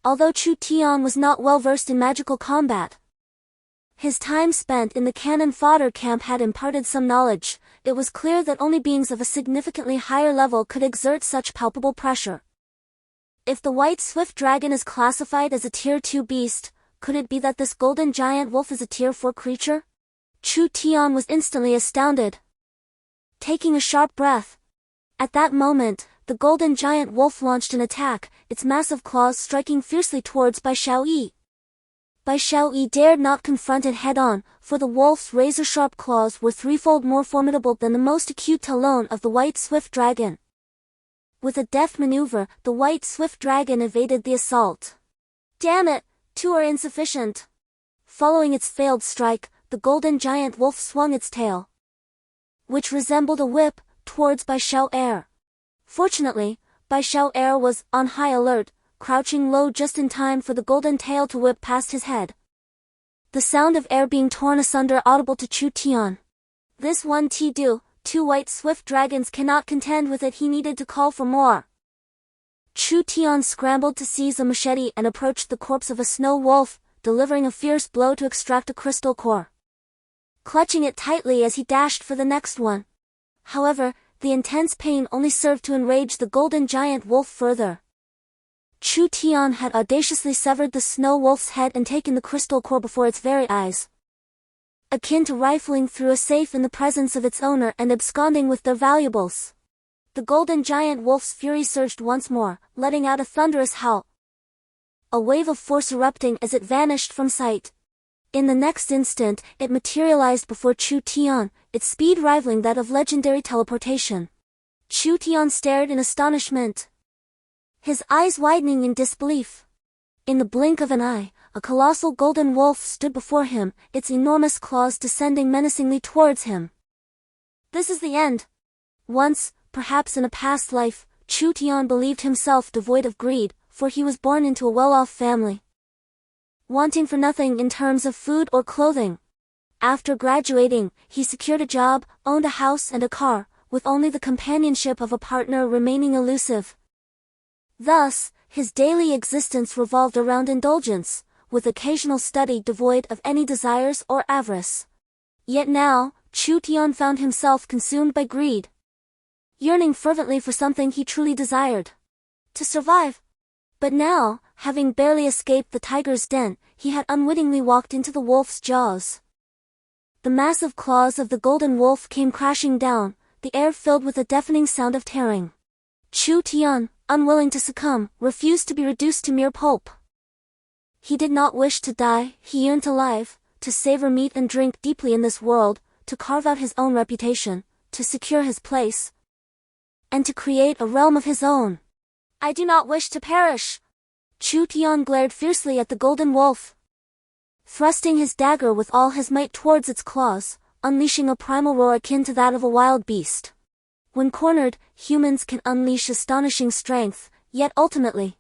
Although Chu Tian was not well versed in magical combat, his time spent in the cannon fodder camp had imparted some knowledge. It was clear that only beings of a significantly higher level could exert such palpable pressure. If the white swift dragon is classified as a tier 2 beast, could it be that this golden giant wolf is a tier 4 creature? Chu Tian was instantly astounded. Taking a sharp breath, at that moment, the golden giant wolf launched an attack, its massive claws striking fiercely towards Bai Xiaoyi. Bai Xiaoyi dared not confront it head-on, for the wolf's razor-sharp claws were threefold more formidable than the most acute talon of the white swift dragon. With a deft maneuver, the white swift dragon evaded the assault. Damn it, 2 are insufficient. Following its failed strike, the golden giant wolf swung its tail, which resembled a whip, towards Bai Xiaoyi. Fortunately, Bai Xiaoyi was on high alert, crouching low just in time for the golden tail to whip past his head. The sound of air being torn asunder audible to Chu Tian. This one do, 2 white swift dragons cannot contend with it. He needed to call for more. Chu Tian scrambled to seize a machete and approached the corpse of a snow wolf, delivering a fierce blow to extract a crystal core, clutching it tightly as he dashed for the next one. However, the intense pain only served to enrage the golden giant wolf further. Chu Tian had audaciously severed the snow wolf's head and taken the crystal core before its very eyes, akin to rifling through a safe in the presence of its owner and absconding with their valuables. The golden giant wolf's fury surged once more, letting out a thunderous howl, a wave of force erupting as it vanished from sight. In the next instant, it materialized before Chu Tian, its speed rivaling that of legendary teleportation. Chu Tian stared in astonishment, his eyes widening in disbelief. In the blink of an eye, a colossal golden wolf stood before him, its enormous claws descending menacingly towards him. This is the end. Once, perhaps in a past life, Chu Tian believed himself devoid of greed, for he was born into a well-off family, wanting for nothing in terms of food or clothing. After graduating, he secured a job, owned a house and a car, with only the companionship of a partner remaining elusive. Thus, his daily existence revolved around indulgence, with occasional study devoid of any desires or avarice. Yet now, Chu Tian found himself consumed by greed, yearning fervently for something he truly desired: to survive. But now, having barely escaped the tiger's den, he had unwittingly walked into the wolf's jaws. The massive claws of the golden wolf came crashing down, the air filled with a deafening sound of tearing. Chu Tian, unwilling to succumb, refused to be reduced to mere pulp. He did not wish to die, he yearned to live, to savor meat and drink deeply in this world, to carve out his own reputation, to secure his place, and to create a realm of his own. I do not wish to perish. Chu Tian glared fiercely at the golden wolf, thrusting his dagger with all his might towards its claws, unleashing a primal roar akin to that of a wild beast. When cornered, humans can unleash astonishing strength, yet ultimately,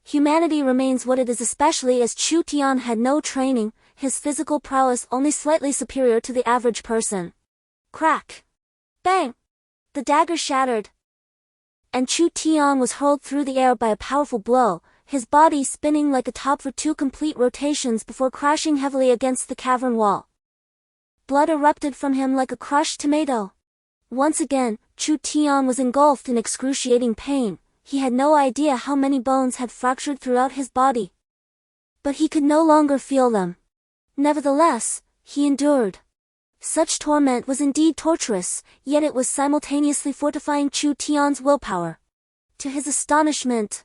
humanity remains what it is, especially as Chu Tian had no training, his physical prowess only slightly superior to the average person. Crack! Bang! The dagger shattered, and Chu Tian was hurled through the air by a powerful blow, his body spinning like a top for 2 complete rotations before crashing heavily against the cavern wall. Blood erupted from him like a crushed tomato. Once again, Chu Tian was engulfed in excruciating pain. He had no idea how many bones had fractured throughout his body, but he could no longer feel them. Nevertheless, he endured. Such torment was indeed torturous, yet it was simultaneously fortifying Chu Tian's willpower. To his astonishment,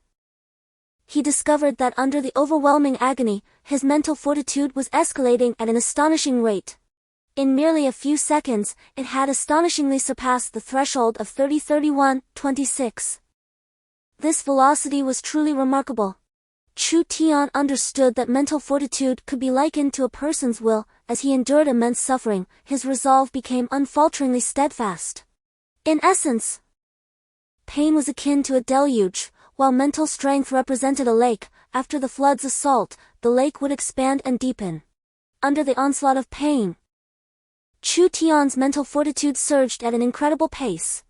he discovered that under the overwhelming agony, his mental fortitude was escalating at an astonishing rate. In merely a few seconds, it had astonishingly surpassed the threshold of 30-31-26. This velocity was truly remarkable. Chu Tian understood that mental fortitude could be likened to a person's will. As he endured immense suffering, his resolve became unfalteringly steadfast. In essence, pain was akin to a deluge, while mental strength represented a lake. After the flood's assault, the lake would expand and deepen. Under the onslaught of pain, Chu Tian's mental fortitude surged at an incredible pace.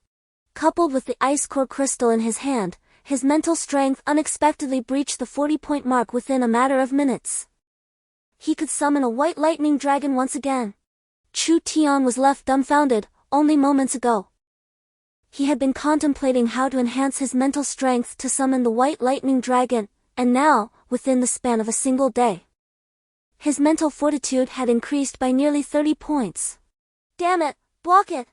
Coupled with the ice core crystal in his hand, his mental strength unexpectedly breached the 40-point mark within a matter of minutes. He could summon a white lightning dragon once again. Chu Tian was left dumbfounded, only moments ago. He had been contemplating how to enhance his mental strength to summon the white lightning dragon, and now, within the span of a single day, his mental fortitude had increased by nearly 30 points. Damn it, block it!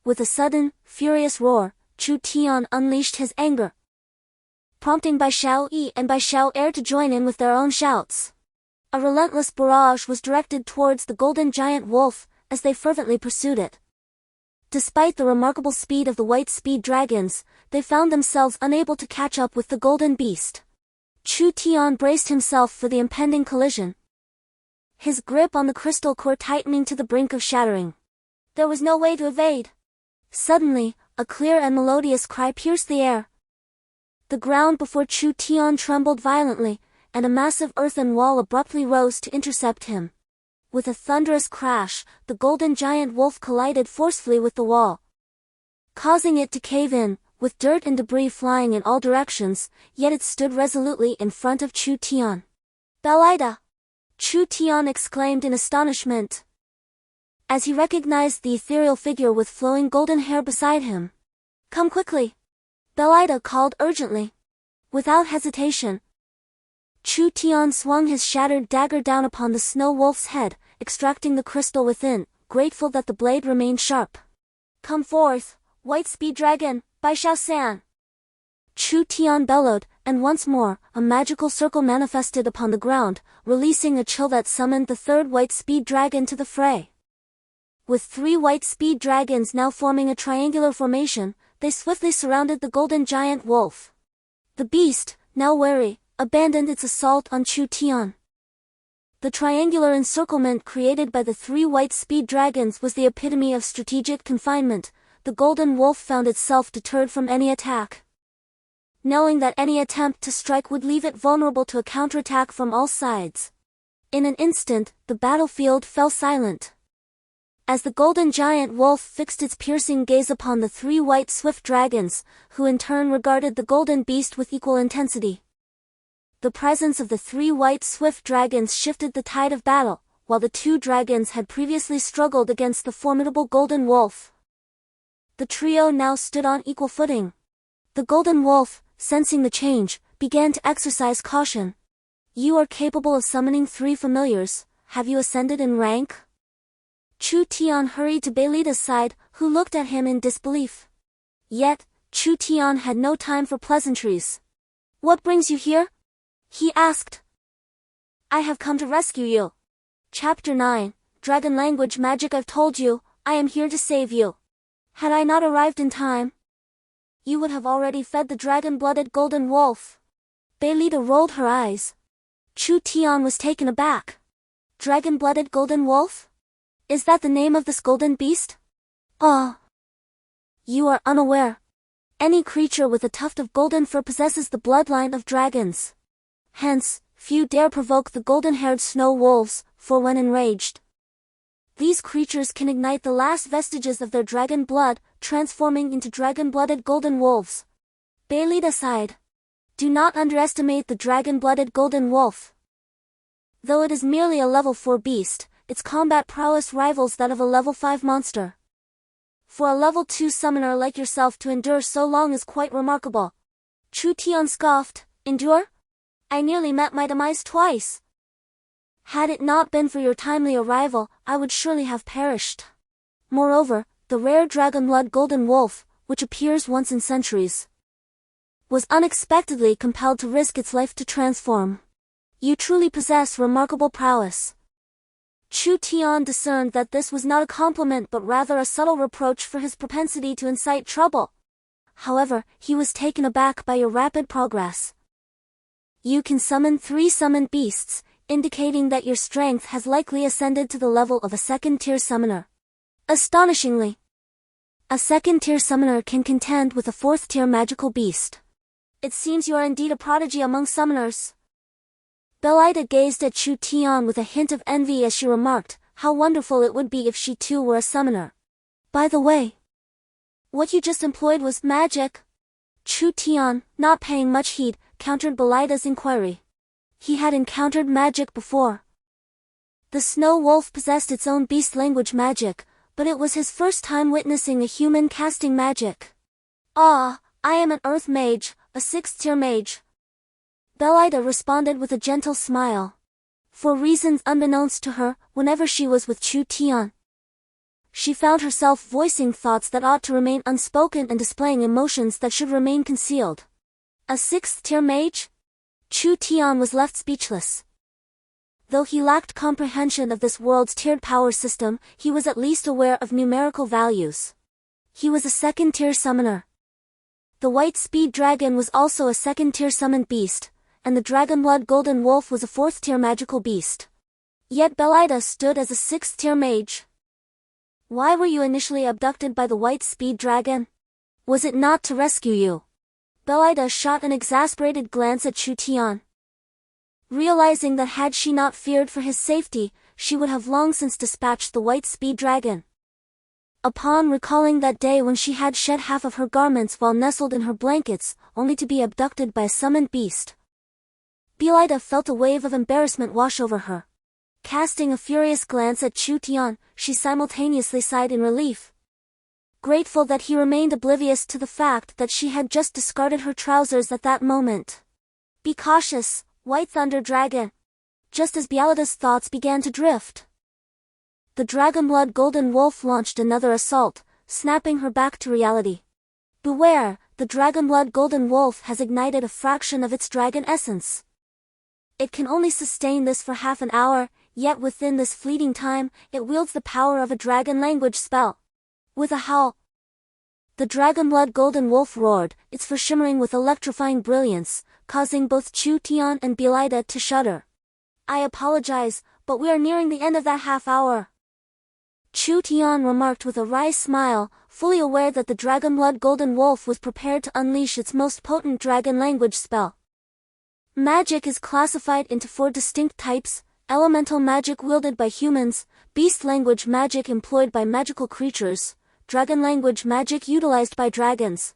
With a sudden, furious roar, Chu Tian unleashed his anger, prompting Bai Xiao Yi and Bai Xiao Er to join in with their own shouts. A relentless barrage was directed towards the golden giant wolf, as they fervently pursued it. Despite the remarkable speed of the white speed dragons, they found themselves unable to catch up with the golden beast. Chu Tian braced himself for the impending collision, his grip on the crystal core tightening to the brink of shattering. There was no way to evade. Suddenly, a clear and melodious cry pierced the air. The ground before Chu Tian trembled violently, and a massive earthen wall abruptly rose to intercept him. With a thunderous crash, the golden giant wolf collided forcefully with the wall, causing it to cave in, with dirt and debris flying in all directions, yet it stood resolutely in front of Chu Tian. Belida! Chu Tian exclaimed in astonishment, as he recognized the ethereal figure with flowing golden hair beside him. Come quickly! Belida called urgently. Without hesitation, Chu Tian swung his shattered dagger down upon the snow wolf's head, extracting the crystal within, grateful that the blade remained sharp. Come forth, white speed dragon, Bai Xiao San! Chu Tian bellowed, and once more, a magical circle manifested upon the ground, releasing a chill that summoned the third white speed dragon to the fray. With 3 white speed dragons now forming a triangular formation, they swiftly surrounded the golden giant wolf. The beast, now wary, abandoned its assault on Chu Tian. The triangular encirclement created by the 3 white speed dragons was the epitome of strategic confinement. The golden wolf found itself deterred from any attack, knowing that any attempt to strike would leave it vulnerable to a counterattack from all sides. In an instant, the battlefield fell silent, as the golden giant wolf fixed its piercing gaze upon the 3 white swift dragons, who in turn regarded the golden beast with equal intensity. The presence of the 3 white swift dragons shifted the tide of battle, while the 2 dragons had previously struggled against the formidable golden wolf. The trio now stood on equal footing. The golden wolf, sensing the change, began to exercise caution. You are capable of summoning 3 familiars. Have you ascended in rank? Chu Tian hurried to Beilida's side, who looked at him in disbelief. Yet, Chu Tian had no time for pleasantries. What brings you here? He asked. I have come to rescue you. Chapter 9, Dragon Language Magic. I've told you, I am here to save you. Had I not arrived in time, you would have already fed the dragon-blooded golden wolf. Beilida rolled her eyes. Chu Tian was taken aback. Dragon-blooded golden wolf? Is that the name of this golden beast? Ah. You are unaware. Any creature with a tuft of golden fur possesses the bloodline of dragons. Hence, few dare provoke the golden-haired snow wolves, for when enraged, these creatures can ignite the last vestiges of their dragon blood, transforming into dragon-blooded golden wolves. Beilida sighed. Do not underestimate the dragon-blooded golden wolf. Though it is merely a level 4 beast, its combat prowess rivals that of a level 5 monster. For a level 2 summoner like yourself to endure so long is quite remarkable. Chu Tian scoffed. Endure? I nearly met my demise twice. Had it not been for your timely arrival, I would surely have perished. Moreover, the rare dragon-blood golden wolf, which appears once in centuries, was unexpectedly compelled to risk its life to transform. You truly possess remarkable prowess. Chu Tian discerned that this was not a compliment but rather a subtle reproach for his propensity to incite trouble. However, he was taken aback by your rapid progress. You can summon 3 summoned beasts, indicating that your strength has likely ascended to the level of a 2nd-tier summoner. Astonishingly, a 2nd-tier summoner can contend with a 4th-tier magical beast. It seems you are indeed a prodigy among summoners. Beilida gazed at Chu Tian with a hint of envy as she remarked, how wonderful it would be if she too were a summoner. By the way, What you just employed was magic? Chu Tian, not paying much heed, countered Belaida's inquiry. He had encountered magic before. The snow wolf possessed its own beast language magic, but it was his first time witnessing a human casting magic. Ah, I am an earth mage, a 6th tier mage. Belaida responded with a gentle smile. For reasons unbeknownst to her, whenever she was with Chu Tian, she found herself voicing thoughts that ought to remain unspoken and displaying emotions that should remain concealed. A 6th tier mage? Chu Tian was left speechless. Though he lacked comprehension of this world's tiered power system, he was at least aware of numerical values. He was a 2nd tier summoner. The white speed dragon was also a 2nd tier summoned beast, and the dragonblood golden wolf was a 4th tier magical beast. Yet Belaida stood as a 6th tier mage. Why were you initially abducted by the white speed dragon? Was it not to rescue you? Belaida shot an exasperated glance at Chu Tian. Realizing that had she not feared for his safety, she would have long since dispatched the white speed dragon. Upon recalling that day when she had shed half of her garments while nestled in her blankets, only to be abducted by a summoned beast, Belaida felt a wave of embarrassment wash over her. Casting a furious glance at Chu Tian, she simultaneously sighed in relief, grateful that he remained oblivious to the fact that she had just discarded her trousers at that moment. Be cautious, White Thunder Dragon. Just as Belaida's thoughts began to drift, the dragonblood golden wolf launched another assault, snapping her back to reality. Beware, the dragonblood golden wolf has ignited a fraction of its dragon essence. It can only sustain this for half an hour, yet within this fleeting time, it wields the power of a dragon language spell. With a howl, the dragonblood golden wolf roared, its fur shimmering with electrifying brilliance, causing both Chu Tian and Belaida to shudder. I apologize, but we are nearing the end of that half hour. Chu Tian remarked with a wry smile, fully aware that the dragonblood golden wolf was prepared to unleash its most potent dragon language spell. Magic is classified into 4 distinct types: elemental magic wielded by humans, beast language magic employed by magical creatures, dragon language magic utilized by dragons,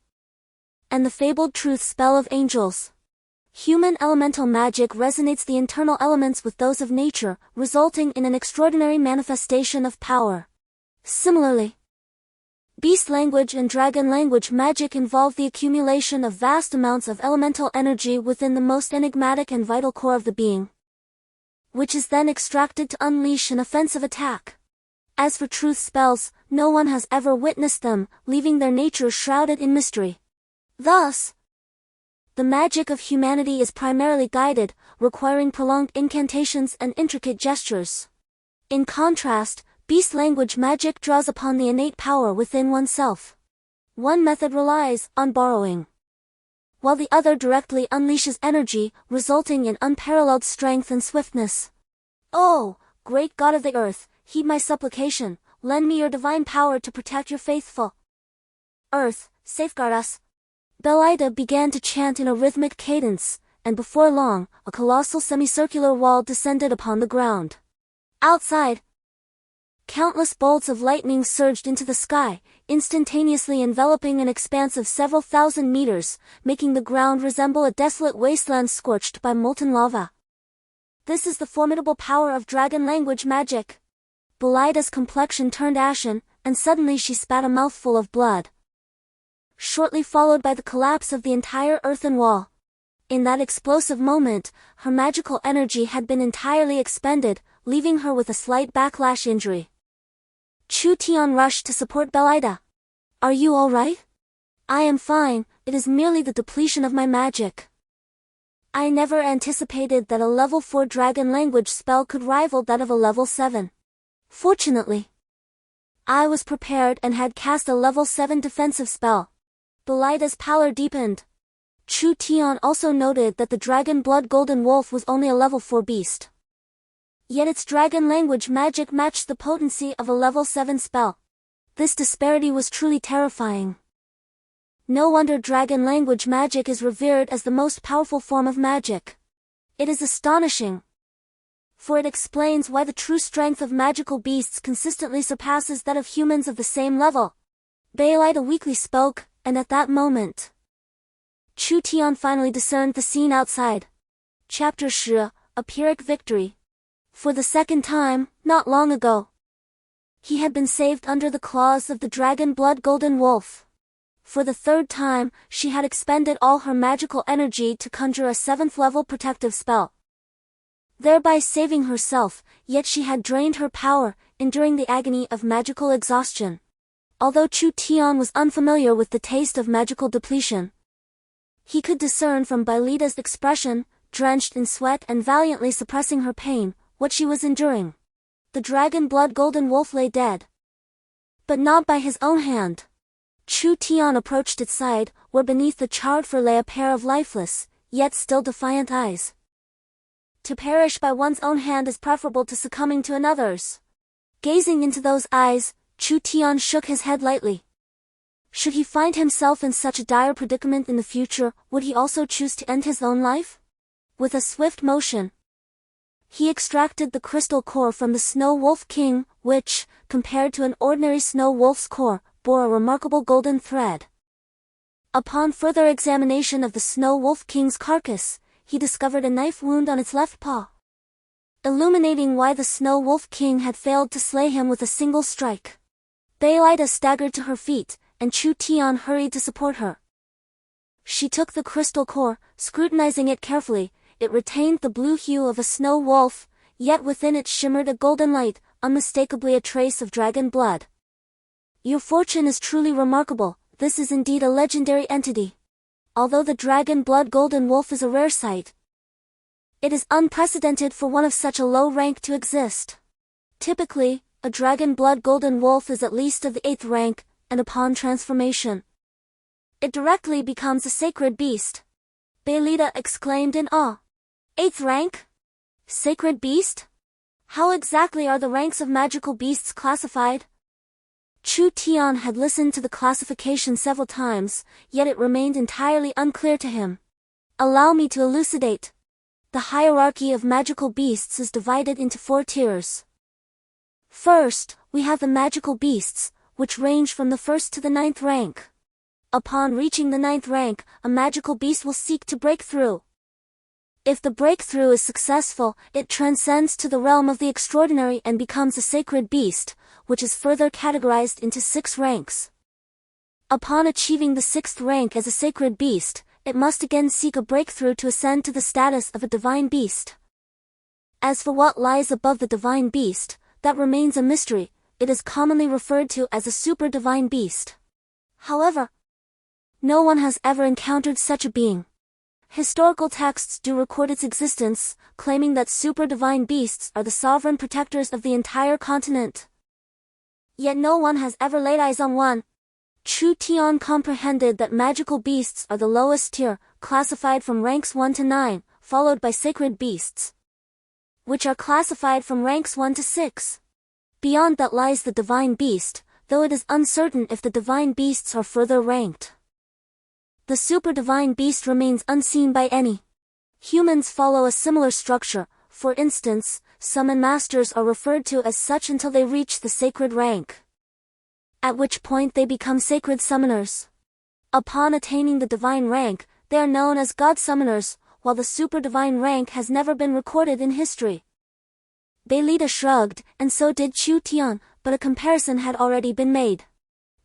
and the fabled truth spell of angels. Human elemental magic resonates the internal elements with those of nature, resulting in an extraordinary manifestation of power. Similarly, beast language and dragon language magic involve the accumulation of vast amounts of elemental energy within the most enigmatic and vital core of the being, which is then extracted to unleash an offensive attack. As for truth spells, no one has ever witnessed them, leaving their nature shrouded in mystery. Thus, the magic of humanity is primarily guided, requiring prolonged incantations and intricate gestures. In contrast, beast language magic draws upon the innate power within oneself. One method relies on borrowing, while the other directly unleashes energy, resulting in unparalleled strength and swiftness. Oh, great God of the earth, heed my supplication, lend me your divine power to protect your faithful. Earth, safeguard us. Belaida began to chant in a rhythmic cadence, and before long, a colossal semicircular wall descended upon the ground. Outside, countless bolts of lightning surged into the sky, instantaneously enveloping an expanse of several thousand meters, making the ground resemble a desolate wasteland scorched by molten lava. This is the formidable power of dragon language magic. Belaida's complexion turned ashen, and suddenly she spat a mouthful of blood, shortly followed by the collapse of the entire earthen wall. In that explosive moment, her magical energy had been entirely expended, leaving her with a slight backlash injury. Chu Tian rushed to support Belaida. Are you all right? I am fine, it is merely the depletion of my magic. I never anticipated that a level 4 dragon language spell could rival that of a level 7. Fortunately, I was prepared and had cast a level 7 defensive spell. Belaida's pallor deepened. Chu Tian also noted that the dragon blood golden wolf was only a level 4 beast. Yet its dragon language magic matched the potency of a level 7 spell. This disparity was truly terrifying. No wonder dragon language magic is revered as the most powerful form of magic. It is astonishing, for it explains why the true strength of magical beasts consistently surpasses that of humans of the same level. Beilita weakly spoke, and at that moment, Chu Tian finally discerned the scene outside. Chapter 10, a Pyrrhic Victory. For the second time, not long ago, he had been saved under the claws of the dragon blood golden wolf. For the third time, she had expended all her magical energy to conjure a 7th level protective spell, thereby saving herself, yet she had drained her power, enduring the agony of magical exhaustion. Although Chu Tian was unfamiliar with the taste of magical depletion, he could discern from Beilita's expression, drenched in sweat and valiantly suppressing her pain, what she was enduring. The dragon blood golden wolf lay dead, but not by his own hand. Chu Tian approached its side, where beneath the charred fur lay a pair of lifeless, yet still defiant eyes. To perish by one's own hand is preferable to succumbing to another's. Gazing into those eyes, Chu Tian shook his head lightly. Should he find himself in such a dire predicament in the future, would he also choose to end his own life? With a swift motion, he extracted the crystal core from the Snow Wolf King, which, compared to an ordinary Snow Wolf's core, bore a remarkable golden thread. Upon further examination of the Snow Wolf King's carcass, he discovered a knife wound on its left paw, illuminating why the Snow Wolf King had failed to slay him with a single strike. Beilita staggered to her feet, and Chu Tian hurried to support her. She took the crystal core, scrutinizing it carefully. It retained the blue hue of a snow wolf, yet within it shimmered a golden light, unmistakably a trace of dragon blood. Your fortune is truly remarkable. This is indeed a legendary entity. Although the dragon blood golden wolf is a rare sight, it is unprecedented for one of such a low rank to exist. Typically, a dragon blood golden wolf is at least of the 8th rank, and upon transformation, it directly becomes a sacred beast. Beilita exclaimed in awe. 8th rank? Sacred beast? How exactly are the ranks of magical beasts classified? Chu Tian had listened to the classification several times, yet it remained entirely unclear to him. Allow me to elucidate. The hierarchy of magical beasts is divided into 4 tiers. First, we have the magical beasts, which range from the 1st to the 9th rank. Upon reaching the 9th rank, a magical beast will seek to break through. If the breakthrough is successful, it transcends to the realm of the extraordinary and becomes a sacred beast, which is further categorized into 6 ranks. Upon achieving the 6th rank as a sacred beast, it must again seek a breakthrough to ascend to the status of a divine beast. As for what lies above the divine beast, that remains a mystery. It is commonly referred to as a super divine beast. However, no one has ever encountered such a being. Historical texts do record its existence, claiming that super divine beasts are the sovereign protectors of the entire continent. Yet no one has ever laid eyes on one. Chu Tian comprehended that magical beasts are the lowest tier, classified from ranks 1 to 9, followed by sacred beasts, which are classified from ranks 1 to 6. Beyond that lies the divine beast, though it is uncertain if the divine beasts are further ranked. The super divine beast remains unseen by any. Humans follow a similar structure. For instance, summon masters are referred to as such until they reach the sacred rank, at which point they become sacred summoners. Upon attaining the divine rank, they are known as god summoners, while the super divine rank has never been recorded in history. Beilita shrugged, and so did Chu Tian, but a comparison had already been made.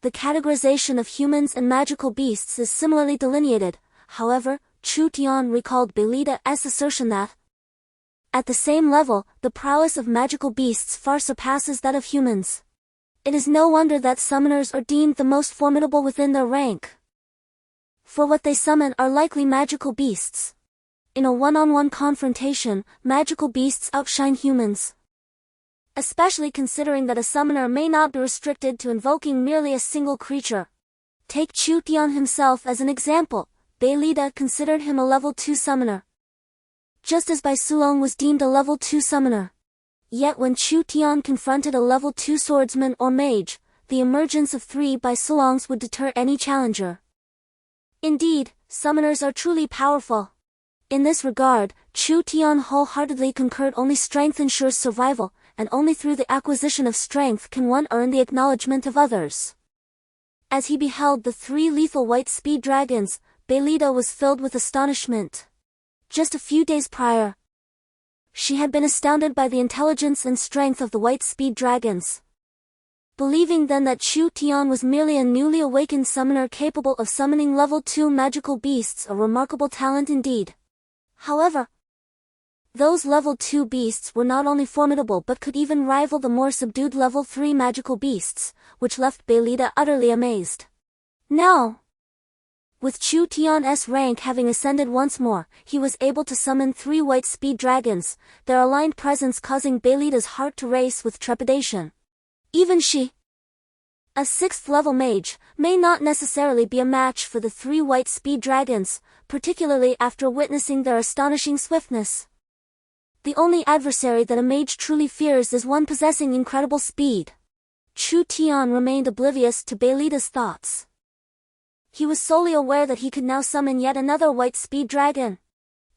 The categorization of humans and magical beasts is similarly delineated. However, Chu Tian recalled Beilita's assertion that, at the same level, the prowess of magical beasts far surpasses that of humans. It is no wonder that summoners are deemed the most formidable within their rank, for what they summon are likely magical beasts. In a one-on-one confrontation, magical beasts outshine humans, especially considering that a summoner may not be restricted to invoking merely a single creature. Take Chu Tian himself as an example. Beilita considered him a level 2 summoner, just as Bai Sulong was deemed a level 2 summoner. Yet when Chu Tian confronted a level 2 swordsman or mage, the emergence of 3 Bai Sulongs would deter any challenger. Indeed, summoners are truly powerful. In this regard, Chu Tian wholeheartedly concurred. Only strength ensures survival, and only through the acquisition of strength can one earn the acknowledgement of others. As he beheld the 3 lethal white speed dragons, Beilita was filled with astonishment. Just a few days prior, she had been astounded by the intelligence and strength of the white speed dragons. Believing then that Chu Tian was merely a newly awakened summoner capable of summoning level 2 magical beasts, a remarkable talent indeed. However, those level 2 beasts were not only formidable but could even rival the more subdued level 3 magical beasts, which left Beilita utterly amazed. Now, with Chu Tian's rank having ascended once more, he was able to summon 3 white speed dragons, their aligned presence causing Beilita's heart to race with trepidation. Even she, a 6th level mage, may not necessarily be a match for the 3 white speed dragons, particularly after witnessing their astonishing swiftness. The only adversary that a mage truly fears is one possessing incredible speed. Chu Tian remained oblivious to Beilita's thoughts. He was solely aware that he could now summon yet another white speed dragon.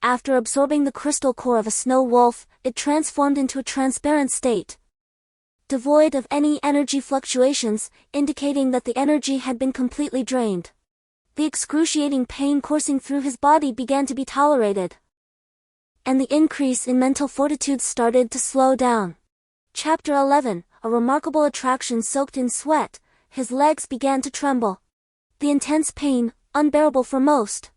After absorbing the crystal core of a snow wolf, it transformed into a transparent state, devoid of any energy fluctuations, indicating that the energy had been completely drained. The excruciating pain coursing through his body began to be tolerated, and the increase in mental fortitude started to slow down. Chapter 11, a remarkable attraction soaked in sweat, his legs began to tremble. The intense pain, unbearable for most,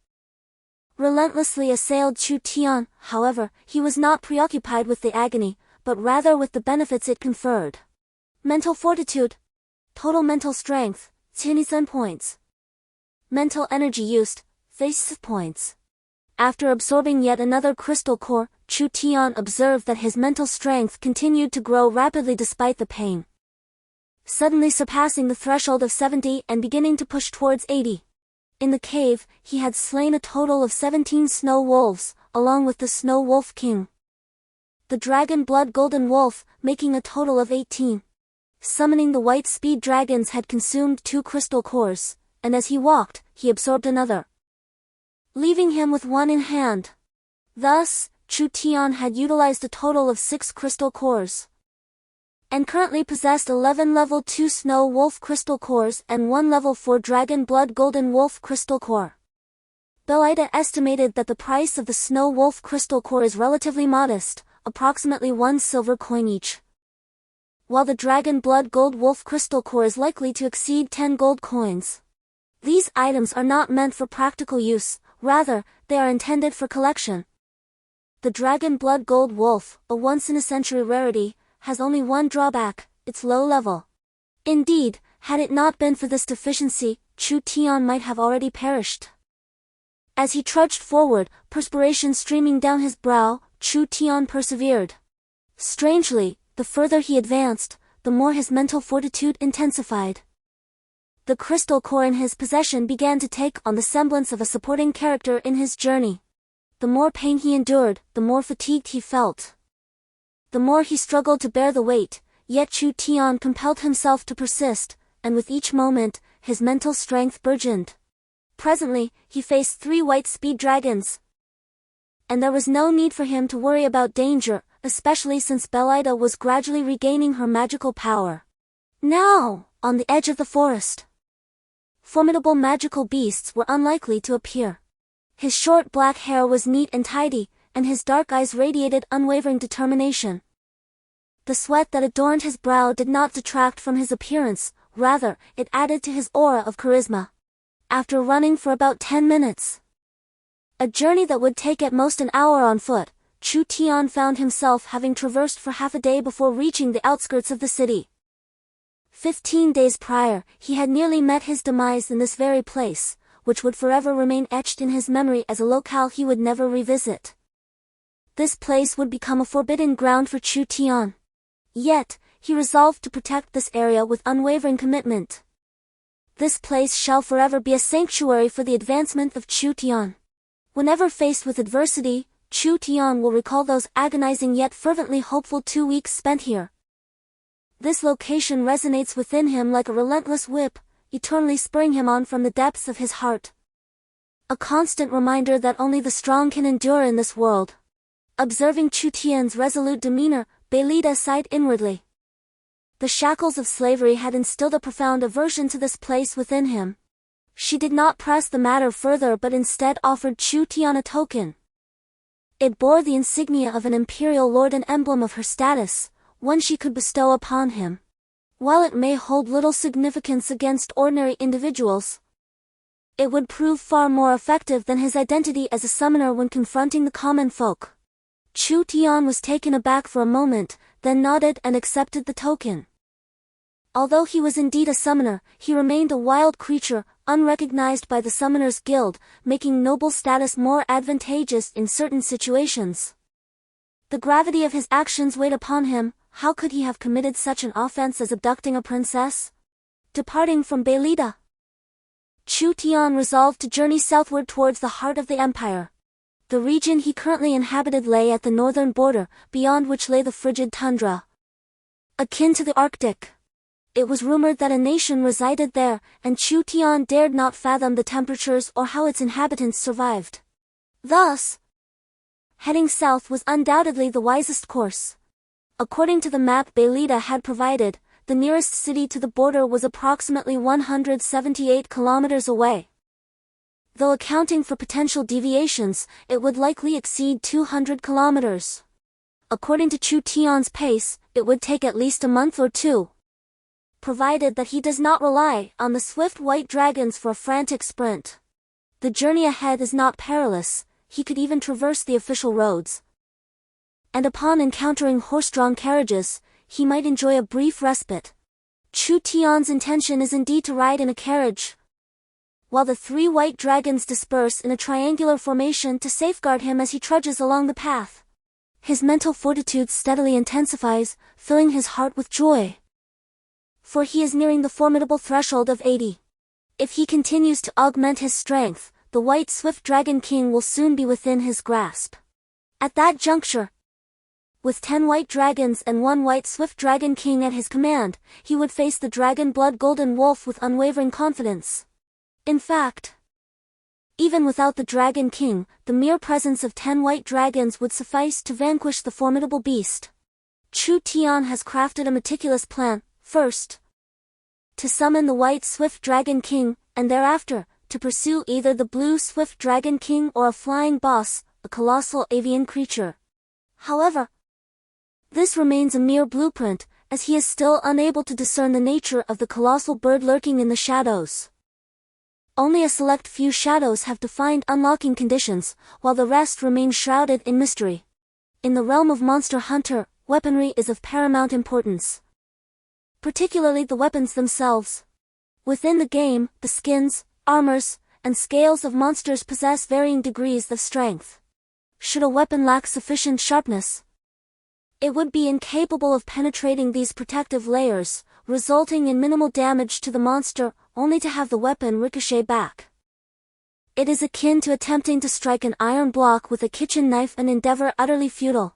relentlessly assailed Chu Tian. However, he was not preoccupied with the agony, but rather with the benefits it conferred. Mental fortitude, total mental strength, 27 points. Mental energy used, 36 points. After absorbing yet another crystal core, Chu Tian observed that his mental strength continued to grow rapidly despite the pain, suddenly surpassing the threshold of 70 and beginning to push towards 80. In the cave, he had slain a total of 17 snow wolves, along with the Snow Wolf King, the Dragon Blood Golden Wolf, making a total of 18. Summoning the white speed dragons had consumed 2 crystal cores, and as he walked, he absorbed another, leaving him with 1 in hand. Thus, Chu Tian had utilized a total of 6 crystal cores, and currently possessed 11 level 2 Snow Wolf crystal cores and 1 level 4 Dragon Blood Golden Wolf crystal core. Beilita estimated that the price of the Snow Wolf crystal core is relatively modest, approximately 1 silver coin each, while the Dragon Blood Gold Wolf crystal core is likely to exceed 10 gold coins. These items are not meant for practical use, rather, they are intended for collection. The Dragon Blood Gold Wolf, a once-in-a-century rarity, has only one drawback: its low level. Indeed, had it not been for this deficiency, Chu Tian might have already perished. As he trudged forward, perspiration streaming down his brow, Chu Tian persevered. Strangely, the further he advanced, the more his mental fortitude intensified. The crystal core in his possession began to take on the semblance of a supporting character in his journey. The more pain he endured, the more fatigued he felt. The more he struggled to bear the weight, yet Chu Tian compelled himself to persist, and with each moment, his mental strength burgeoned. Presently, he faced 3 white speed dragons, and there was no need for him to worry about danger, especially since Beilita was gradually regaining her magical power. Now, on the edge of the forest, formidable magical beasts were unlikely to appear. His short black hair was neat and tidy, and his dark eyes radiated unwavering determination. The sweat that adorned his brow did not detract from his appearance, rather, it added to his aura of charisma. After running for about 10 minutes, a journey that would take at most an hour on foot, Chu Tian found himself having traversed for half a day before reaching the outskirts of the city. 15 days prior, he had nearly met his demise in this very place, which would forever remain etched in his memory as a locale he would never revisit. This place would become a forbidden ground for Chu Tian. Yet, he resolved to protect this area with unwavering commitment. This place shall forever be a sanctuary for the advancement of Chu Tian. Whenever faced with adversity, Chu Tian will recall those agonizing yet fervently hopeful 2 weeks spent here. This location resonates within him like a relentless whip, eternally spurring him on from the depths of his heart. A constant reminder that only the strong can endure in this world. Observing Chu Tian's resolute demeanor, Beilita sighed inwardly. The shackles of slavery had instilled a profound aversion to this place within him. She did not press the matter further but instead offered Chu Tian a token. It bore the insignia of an imperial lord, an emblem of her status, one she could bestow upon him. While it may hold little significance against ordinary individuals, it would prove far more effective than his identity as a summoner when confronting the common folk. Chu Tian was taken aback for a moment, then nodded and accepted the token. Although he was indeed a summoner, he remained a wild creature, unrecognized by the Summoners Guild, making noble status more advantageous in certain situations. The gravity of his actions weighed upon him. How could he have committed such an offense as abducting a princess? Departing from Beilida, Chu Tian resolved to journey southward towards the heart of the empire. The region he currently inhabited lay at the northern border, beyond which lay the frigid tundra, akin to the Arctic. It was rumored that a nation resided there, and Chu Tian dared not fathom the temperatures or how its inhabitants survived. Thus, heading south was undoubtedly the wisest course. According to the map Beilida had provided, the nearest city to the border was approximately 178 kilometers away. Though accounting for potential deviations, it would likely exceed 200 kilometers. According to Chu Tian's pace, it would take at least a month or two, provided that he does not rely on the swift white dragons for a frantic sprint. The journey ahead is not perilous, he could even traverse the official roads. And upon encountering horse-drawn carriages, he might enjoy a brief respite. Chu Tian's intention is indeed to ride in a carriage, while the three white dragons disperse in a triangular formation to safeguard him as he trudges along the path. His mental fortitude steadily intensifies, filling his heart with joy. For he is nearing the formidable threshold of 80. If he continues to augment his strength, the white swift dragon king will soon be within his grasp. At that juncture, with 10 white dragons and 1 white swift dragon king at his command, he would face the dragon blood golden wolf with unwavering confidence. In fact, even without the dragon king, the mere presence of 10 white dragons would suffice to vanquish the formidable beast. Chu Tian has crafted a meticulous plan. First, to summon the white swift dragon king, and thereafter, to pursue either the blue swift dragon king or a flying boss, a colossal avian creature. However, this remains a mere blueprint, as he is still unable to discern the nature of the colossal bird lurking in the shadows. Only a select few shadows have defined unlocking conditions, while the rest remain shrouded in mystery. In the realm of Monster Hunter, weaponry is of paramount importance, particularly the weapons themselves. Within the game, the skins, armors, and scales of monsters possess varying degrees of strength. Should a weapon lack sufficient sharpness, it would be incapable of penetrating these protective layers, resulting in minimal damage to the monster, only to have the weapon ricochet back. It is akin to attempting to strike an iron block with a kitchen knife, an endeavor utterly futile.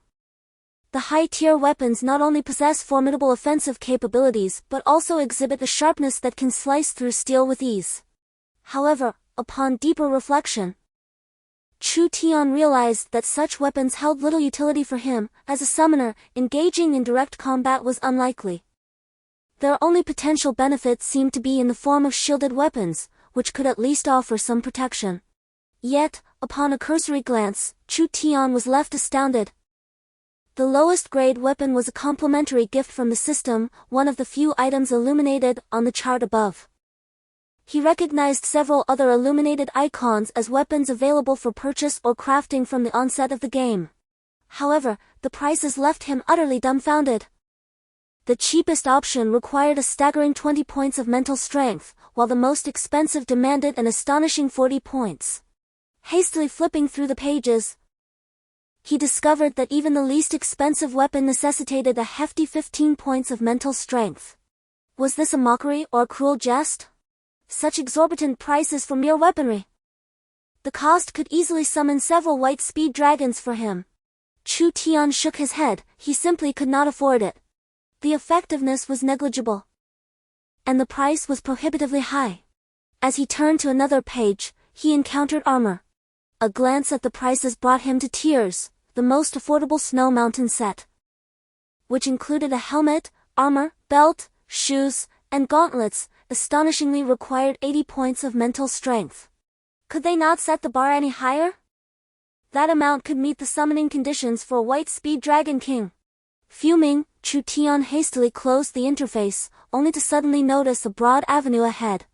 The high-tier weapons not only possess formidable offensive capabilities but also exhibit a sharpness that can slice through steel with ease. However, upon deeper reflection, Chu Tian realized that such weapons held little utility for him. As a summoner, engaging in direct combat was unlikely. Their only potential benefits seemed to be in the form of shielded weapons, which could at least offer some protection. Yet, upon a cursory glance, Chu Tian was left astounded. The lowest grade weapon was a complimentary gift from the system, one of the few items illuminated on the chart above. He recognized several other illuminated icons as weapons available for purchase or crafting from the onset of the game. However, the prices left him utterly dumbfounded. The cheapest option required a staggering 20 points of mental strength, while the most expensive demanded an astonishing 40 points. Hastily flipping through the pages, he discovered that even the least expensive weapon necessitated a hefty 15 points of mental strength. Was this a mockery or a cruel jest? Such exorbitant prices for mere weaponry! The cost could easily summon several white speed dragons for him. Chu Tian shook his head, he simply could not afford it. The effectiveness was negligible, and the price was prohibitively high. As he turned to another page, he encountered armor. A glance at the prices brought him to tears. The most affordable snow mountain set, which included a helmet, armor, belt, shoes, and gauntlets, astonishingly required 80 points of mental strength. Could they not set the bar any higher? That amount could meet the summoning conditions for a white speed dragon king. Fuming, Chu Tian hastily closed the interface, only to suddenly notice a broad avenue ahead,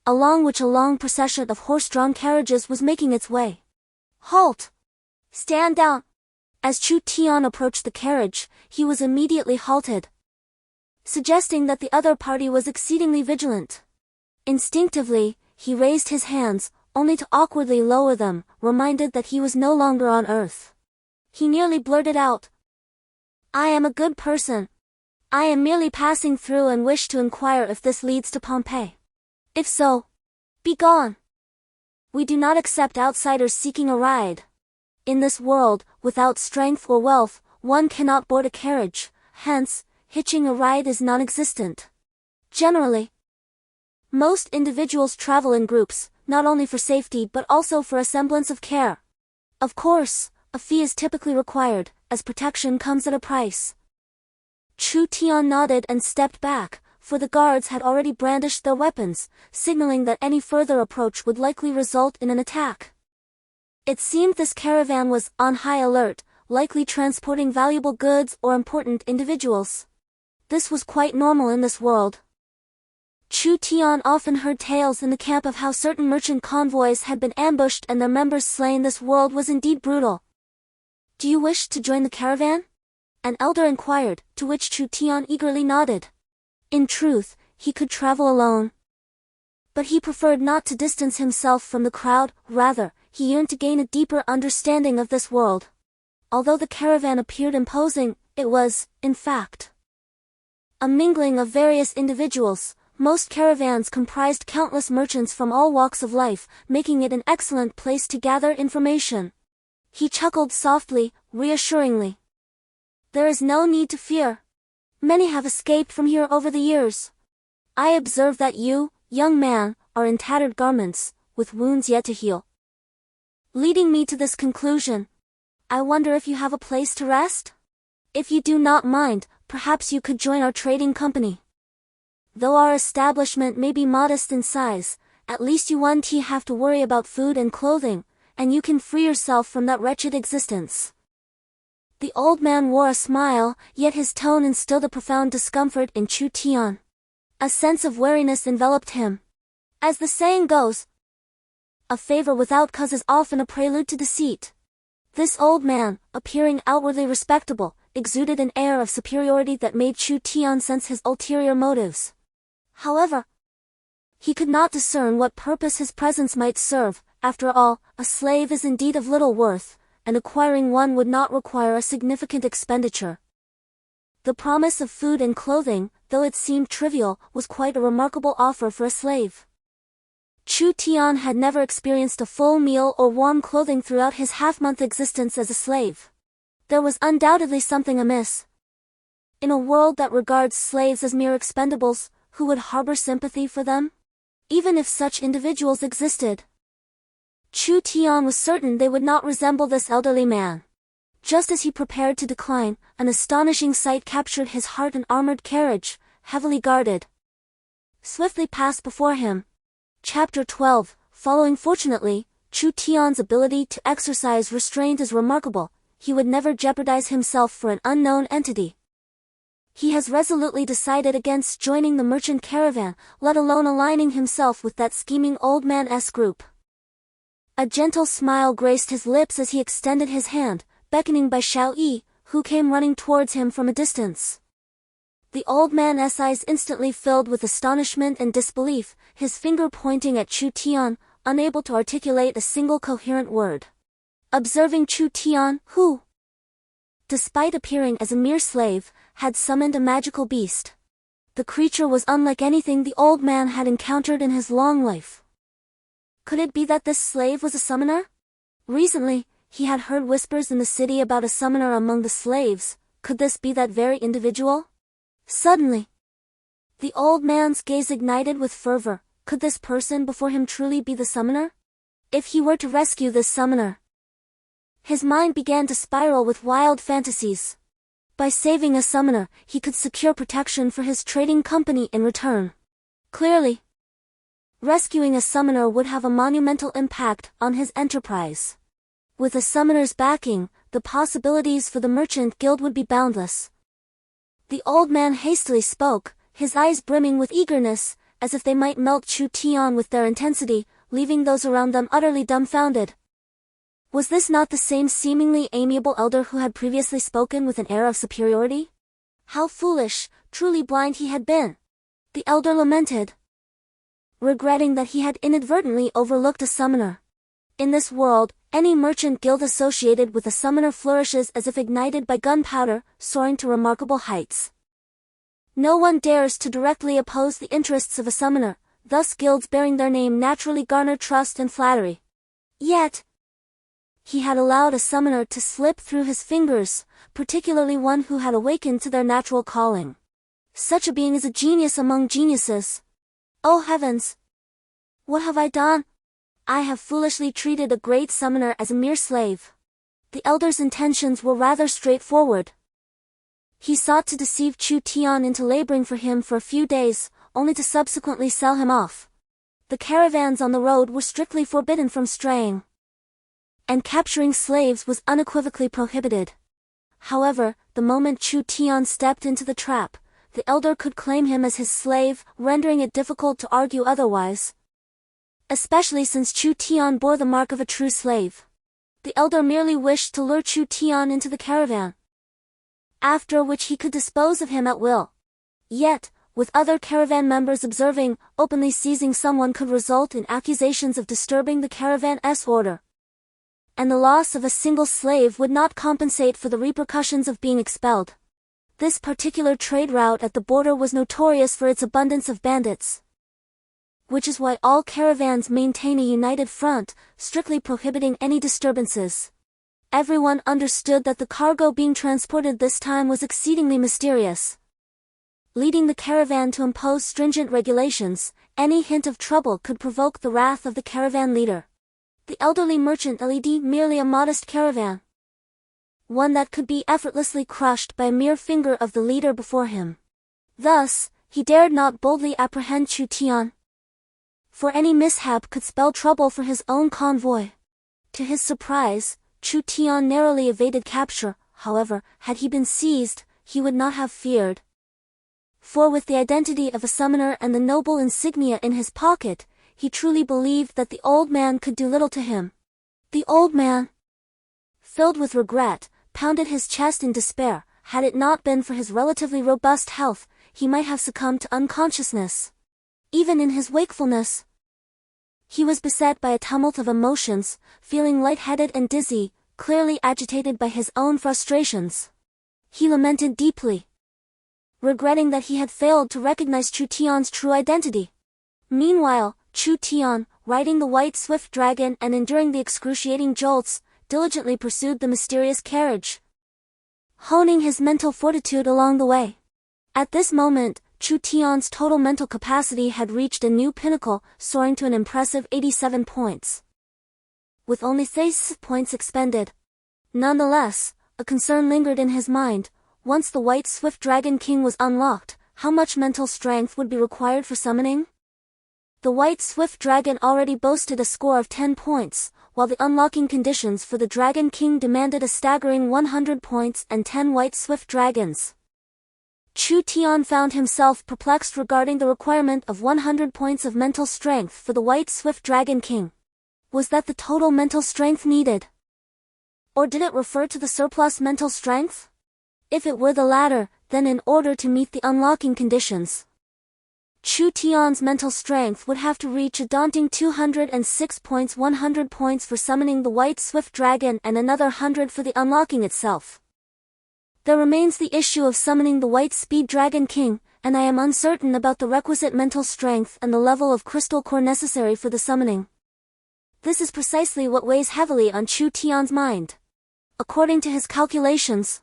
along which a long procession of horse-drawn carriages was making its way. Halt! Stand down! As Chu Tian approached the carriage, he was immediately halted, suggesting that the other party was exceedingly vigilant. Instinctively, he raised his hands, only to awkwardly lower them, reminded that he was no longer on Earth. He nearly blurted out, "I am a good person. I am merely passing through and wish to inquire if this leads to Pompeii. If so, be gone. We do not accept outsiders seeking a ride. In this world, without strength or wealth, one cannot board a carriage, hence, hitching a ride is non-existent. Generally, most individuals travel in groups, not only for safety but also for a semblance of care. Of course, a fee is typically required, as protection comes at a price." Chu Tian nodded and stepped back, for the guards had already brandished their weapons, signaling that any further approach would likely result in an attack. It seemed this caravan was on high alert, likely transporting valuable goods or important individuals. This was quite normal in this world. Chu Tian often heard tales in the camp of how certain merchant convoys had been ambushed and their members slain. This world was indeed brutal. "Do you wish to join the caravan?" an elder inquired, to which Chu Tian eagerly nodded. In truth, he could travel alone, but he preferred not to distance himself from the crowd, rather, he yearned to gain a deeper understanding of this world. Although the caravan appeared imposing, it was, in fact, a mingling of various individuals. Most caravans comprised countless merchants from all walks of life, making it an excellent place to gather information. He chuckled softly, reassuringly. "There is no need to fear. Many have escaped from here over the years. I observe that you, young man, are in tattered garments, with wounds yet to heal. Leading me to this conclusion, I wonder if you have a place to rest? If you do not mind, perhaps you could join our trading company. Though our establishment may be modest in size, at least you won't have to worry about food and clothing, and you can free yourself from that wretched existence." The old man wore a smile, yet his tone instilled a profound discomfort in Chu Tian. A sense of weariness enveloped him. As the saying goes, a favor without cause is often a prelude to deceit. This old man, appearing outwardly respectable, exuded an air of superiority that made Chu Tian sense his ulterior motives. However, he could not discern what purpose his presence might serve. After all, a slave is indeed of little worth, and acquiring one would not require a significant expenditure. The promise of food and clothing, though it seemed trivial, was quite a remarkable offer for a slave. Chu Tian had never experienced a full meal or warm clothing throughout his half-month existence as a slave. There was undoubtedly something amiss. In a world that regards slaves as mere expendables, who would harbor sympathy for them? Even if such individuals existed, Chu Tian was certain they would not resemble this elderly man. Just as he prepared to decline, an astonishing sight captured his heart. An armored carriage, heavily guarded, swiftly passed before him. Chapter 12. Following. Fortunately, Chu Tian's ability to exercise restraint is remarkable. He would never jeopardize himself for an unknown entity. He has resolutely decided against joining the merchant caravan, let alone aligning himself with that scheming old man-esque group. A gentle smile graced his lips as he extended his hand, beckoning by Xiao Yi, who came running towards him from a distance. The old man's eyes instantly filled with astonishment and disbelief, his finger pointing at Chu Tian, unable to articulate a single coherent word. Observing Chu Tian, who, despite appearing as a mere slave, had summoned a magical beast. The creature was unlike anything the old man had encountered in his long life. Could it be that this slave was a summoner? Recently, he had heard whispers in the city about a summoner among the slaves. Could this be that very individual? Suddenly, the old man's gaze ignited with fervor. Could this person before him truly be the summoner? If he were to rescue this summoner, his mind began to spiral with wild fantasies. By saving a summoner, he could secure protection for his trading company in return. Clearly, rescuing a summoner would have a monumental impact on his enterprise. With a summoner's backing, the possibilities for the merchant guild would be boundless. The old man hastily spoke, his eyes brimming with eagerness, as if they might melt Chu Tian with their intensity, leaving those around them utterly dumbfounded. Was this not the same seemingly amiable elder who had previously spoken with an air of superiority? How foolish, truly blind he had been! The elder lamented, regretting that he had inadvertently overlooked a summoner. In this world, any merchant guild associated with a summoner flourishes as if ignited by gunpowder, soaring to remarkable heights. No one dares to directly oppose the interests of a summoner, thus guilds bearing their name naturally garner trust and flattery. Yet, he had allowed a summoner to slip through his fingers, particularly one who had awakened to their natural calling. Such a being is a genius among geniuses. Oh heavens! What have I done? I have foolishly treated a great summoner as a mere slave. The elder's intentions were rather straightforward. He sought to deceive Chu Tian into laboring for him for a few days, only to subsequently sell him off. The caravans on the road were strictly forbidden from straying, and capturing slaves was unequivocally prohibited. However, the moment Chu Tian stepped into the trap, the elder could claim him as his slave, rendering it difficult to argue otherwise. Especially since Chu Tian bore the mark of a true slave. The elder merely wished to lure Chu Tian into the caravan, after which he could dispose of him at will. Yet, with other caravan members observing, openly seizing someone could result in accusations of disturbing the caravan's order. And the loss of a single slave would not compensate for the repercussions of being expelled. This particular trade route at the border was notorious for its abundance of bandits, which is why all caravans maintain a united front, strictly prohibiting any disturbances. Everyone understood that the cargo being transported this time was exceedingly mysterious, leading the caravan to impose stringent regulations. Any hint of trouble could provoke the wrath of the caravan leader. The elderly merchant led merely a modest caravan, one that could be effortlessly crushed by a mere finger of the leader before him. Thus, he dared not boldly apprehend Chu Tian, for any mishap could spell trouble for his own convoy. To his surprise, Chu Tian narrowly evaded capture. However, had he been seized, he would not have feared. For with the identity of a summoner and the noble insignia in his pocket, he truly believed that the old man could do little to him. The old man, filled with regret, pounded his chest in despair. Had it not been for his relatively robust health, he might have succumbed to unconsciousness. Even in his wakefulness, he was beset by a tumult of emotions, feeling lightheaded and dizzy, clearly agitated by his own frustrations. He lamented deeply, regretting that he had failed to recognize Chu Tian's true identity. Meanwhile, Chu Tian, riding the white swift dragon and enduring the excruciating jolts, diligently pursued the mysterious carriage, honing his mental fortitude along the way. At this moment, Chu Tian's total mental capacity had reached a new pinnacle, soaring to an impressive 87 points. With only 6 points expended. Nonetheless, a concern lingered in his mind. Once the white swift dragon king was unlocked, how much mental strength would be required for summoning? The white swift dragon already boasted a score of 10 points, while the unlocking conditions for the dragon king demanded a staggering 100 points and 10 white swift dragons. Chu Tian found himself perplexed regarding the requirement of 100 points of mental strength for the white swift dragon king. Was that the total mental strength needed? Or did it refer to the surplus mental strength? If it were the latter, then in order to meet the unlocking conditions, Chu Tian's mental strength would have to reach a daunting 206 points, 100 points for summoning the white swift dragon and another 100 for the unlocking itself. There remains the issue of summoning the white speed dragon king, and I am uncertain about the requisite mental strength and the level of crystal core necessary for the summoning. This is precisely what weighs heavily on Chu Tian's mind. According to his calculations,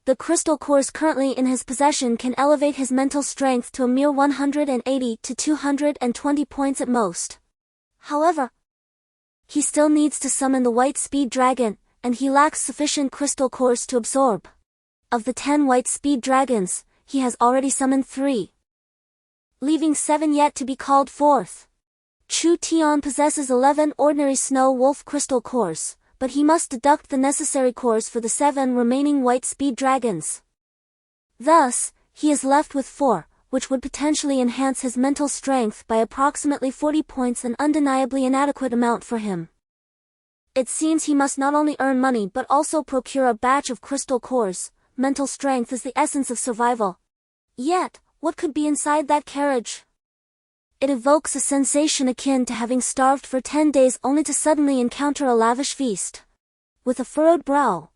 the crystal cores currently in his possession can elevate his mental strength to a mere 180 to 220 points at most. However, he still needs to summon the white speed dragon, and he lacks sufficient crystal cores to absorb Of the 10 white speed dragons, he has already summoned 3, leaving 7 yet to be called forth. Chu Tian possesses 11 ordinary snow wolf crystal cores, but he must deduct the necessary cores for the 7 remaining white speed dragons. Thus, he is left with 4, which would potentially enhance his mental strength by approximately 40 points, an undeniably inadequate amount for him. It seems he must not only earn money but also procure a batch of crystal cores. Mental strength is the essence of survival. Yet, what could be inside that carriage? It evokes a sensation akin to having starved for 10 days only to suddenly encounter a lavish feast. With a furrowed brow,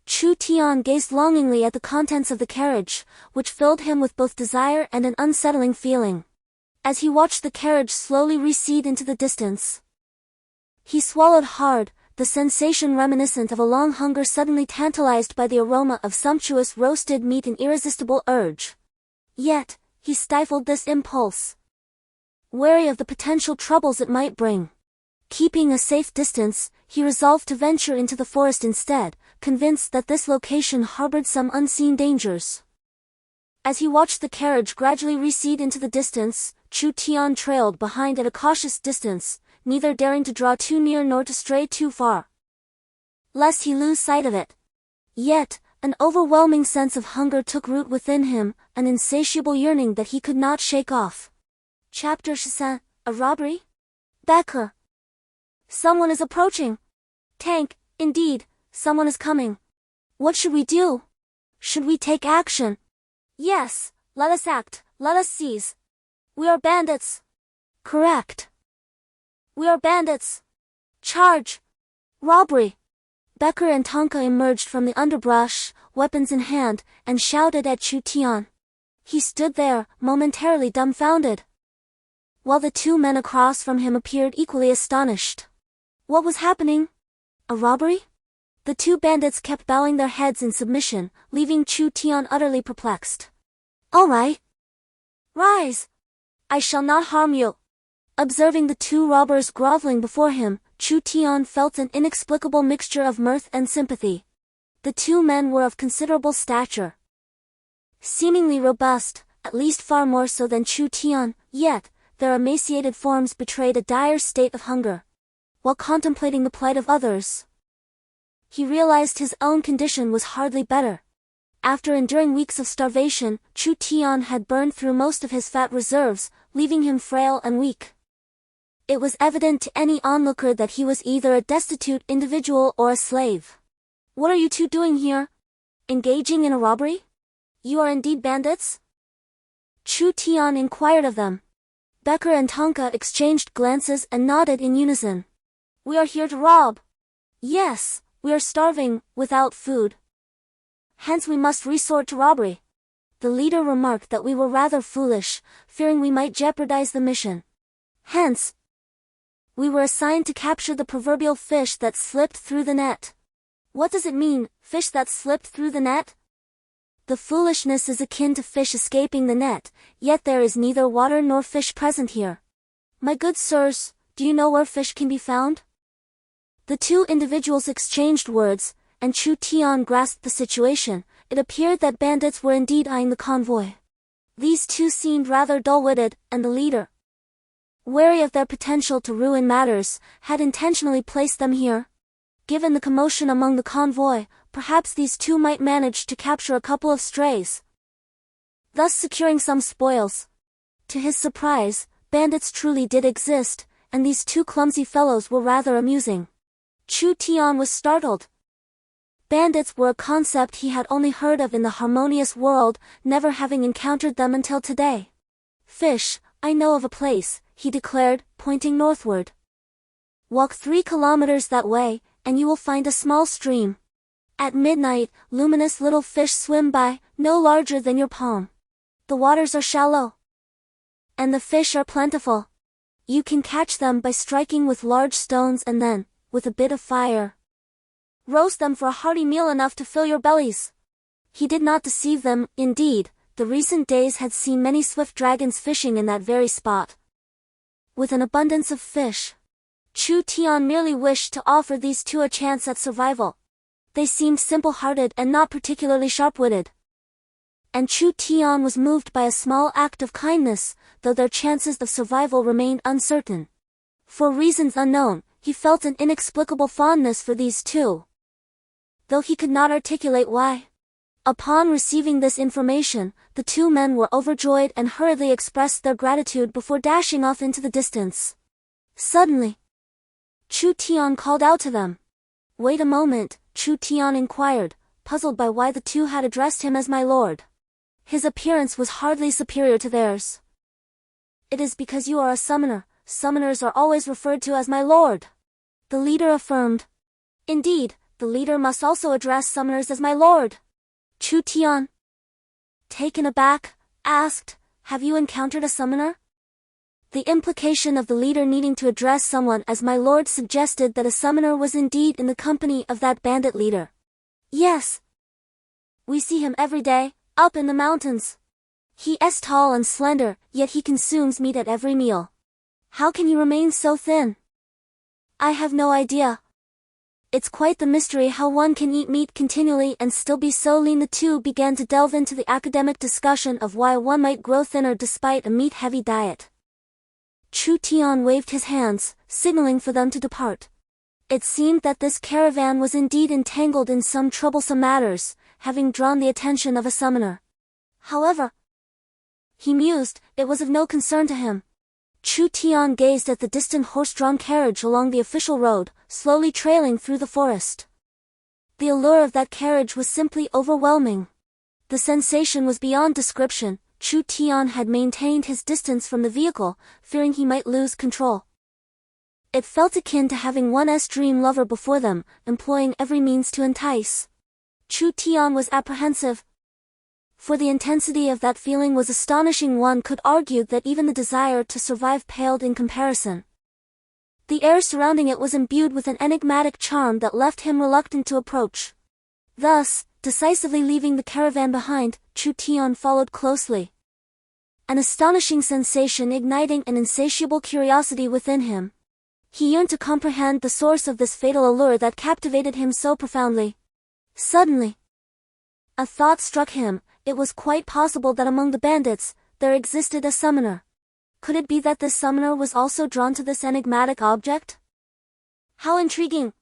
Chu Tian gazed longingly at the contents of the carriage, which filled him with both desire and an unsettling feeling. As he watched the carriage slowly recede into the distance, he swallowed hard, the sensation reminiscent of a long hunger suddenly tantalized by the aroma of sumptuous roasted meat, an irresistible urge. Yet, he stifled this impulse, wary of the potential troubles it might bring. Keeping a safe distance, he resolved to venture into the forest instead, convinced that this location harbored some unseen dangers. As he watched the carriage gradually recede into the distance, Chu Tian trailed behind at a cautious distance, neither daring to draw too near nor to stray too far, lest he lose sight of it. Yet, an overwhelming sense of hunger took root within him, an insatiable yearning that he could not shake off. Chapter 13, a robbery? Becker. Someone is approaching. Tank, indeed, someone is coming. What should we do? Should we take action? Yes, let us act, let us seize. We are bandits. Correct. We are bandits. Charge. Robbery. Becker and Tonka emerged from the underbrush, weapons in hand, and shouted at Chu Tian. He stood there, momentarily dumbfounded, while the 2 men across from him appeared equally astonished. What was happening? A robbery? The 2 bandits kept bowing their heads in submission, leaving Chu Tian utterly perplexed. All right. Rise. I shall not harm you. Observing the 2 robbers groveling before him, Chu Tian felt an inexplicable mixture of mirth and sympathy. The 2 men were of considerable stature, seemingly robust, at least far more so than Chu Tian, yet, their emaciated forms betrayed a dire state of hunger. While contemplating the plight of others, he realized his own condition was hardly better. After enduring weeks of starvation, Chu Tian had burned through most of his fat reserves, leaving him frail and weak. It was evident to any onlooker that he was either a destitute individual or a slave. What are you 2 doing here? Engaging in a robbery? You are indeed bandits? Chu Tian inquired of them. Becker and Tonka exchanged glances and nodded in unison. We are here to rob. Yes, we are starving, without food. Hence we must resort to robbery. The leader remarked that we were rather foolish, fearing we might jeopardize the mission. Hence, we were assigned to capture the proverbial fish that slipped through the net. What does it mean, fish that slipped through the net? The foolishness is akin to fish escaping the net, yet there is neither water nor fish present here. My good sirs, do you know where fish can be found? The 2 individuals exchanged words, and Chu Tian grasped the situation. It appeared that bandits were indeed eyeing the convoy. These 2 seemed rather dull-witted, and the leader, wary of their potential to ruin matters, had intentionally placed them here. Given the commotion among the convoy, perhaps these 2 might manage to capture a couple of strays, thus securing some spoils. To his surprise, bandits truly did exist, and these 2 clumsy fellows were rather amusing. Chu Tian was startled. Bandits were a concept he had only heard of in the harmonious world, never having encountered them until today. Fish, I know of a place, he declared, pointing northward. Walk 3 kilometers that way, and you will find a small stream. At midnight, luminous little fish swim by, no larger than your palm. The waters are shallow, and the fish are plentiful. You can catch them by striking with large stones and then, with a bit of fire, roast them for a hearty meal enough to fill your bellies. He did not deceive them, indeed, the recent days had seen many swift dragons fishing in that very spot. With an abundance of fish, Chu Tian merely wished to offer these 2 a chance at survival. They seemed simple-hearted and not particularly sharp-witted. And Chu Tian was moved by a small act of kindness, though their chances of survival remained uncertain. For reasons unknown, he felt an inexplicable fondness for these two, though he could not articulate why. Upon receiving this information, the two men were overjoyed and hurriedly expressed their gratitude before dashing off into the distance. Suddenly, Chu Tian called out to them. "Wait a moment," Chu Tian inquired, puzzled by why the two had addressed him as my lord. His appearance was hardly superior to theirs. "It is because you are a summoner. Summoners are always referred to as my lord," the leader affirmed. "Indeed, the leader must also address summoners as my lord." Chu Tian, taken aback, asked, "Have you encountered a summoner?" The implication of the leader needing to address someone as my lord suggested that a summoner was indeed in the company of that bandit leader. "Yes. We see him every day, up in the mountains. He is tall and slender, yet he consumes meat at every meal. How can he remain so thin?" "I have no idea. It's quite the mystery how one can eat meat continually and still be so lean." The two began to delve into the academic discussion of why one might grow thinner despite a meat-heavy diet. Chu Tian waved his hands, signaling for them to depart. It seemed that this caravan was indeed entangled in some troublesome matters, having drawn the attention of a summoner. However, he mused, it was of no concern to him. Chu Tian gazed at the distant horse-drawn carriage along the official road, slowly trailing through the forest. The allure of that carriage was simply overwhelming. The sensation was beyond description. Chu Tian had maintained his distance from the vehicle, fearing he might lose control. It felt akin to having one's dream lover before them, employing every means to entice. Chu Tian was apprehensive, for the intensity of that feeling was astonishing. One could argue that even the desire to survive paled in comparison. The air surrounding it was imbued with an enigmatic charm that left him reluctant to approach. Thus, decisively leaving the caravan behind, Chu Tian followed closely, an astonishing sensation igniting an insatiable curiosity within him. He yearned to comprehend the source of this fatal allure that captivated him so profoundly. Suddenly, a thought struck him. It was quite possible that among the bandits, there existed a summoner. Could it be that this summoner was also drawn to this enigmatic object? How intriguing!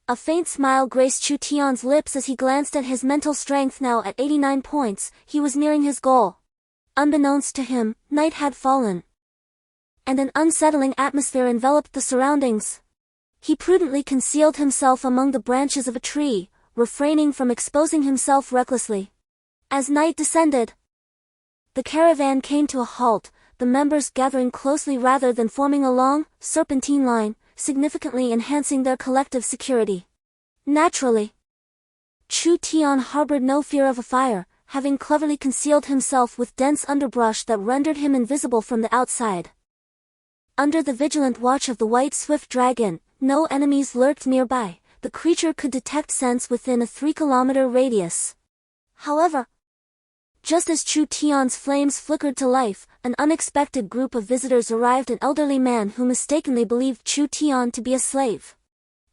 A faint smile graced Chu Tian's lips as he glanced at his mental strength. Now at 89 points, he was nearing his goal. Unbeknownst to him, night had fallen, and an unsettling atmosphere enveloped the surroundings. He prudently concealed himself among the branches of a tree, refraining from exposing himself recklessly. As night descended, the caravan came to a halt, the members gathering closely rather than forming a long, serpentine line, significantly enhancing their collective security. Naturally, Chu Tian harbored no fear of a fire, having cleverly concealed himself with dense underbrush that rendered him invisible from the outside. Under the vigilant watch of the white swift dragon, no enemies lurked nearby. The creature could detect scents within a 3-kilometer radius. However, just as Chu Tian's flames flickered to life, an unexpected group of visitors arrived. An elderly man who mistakenly believed Chu Tian to be a slave.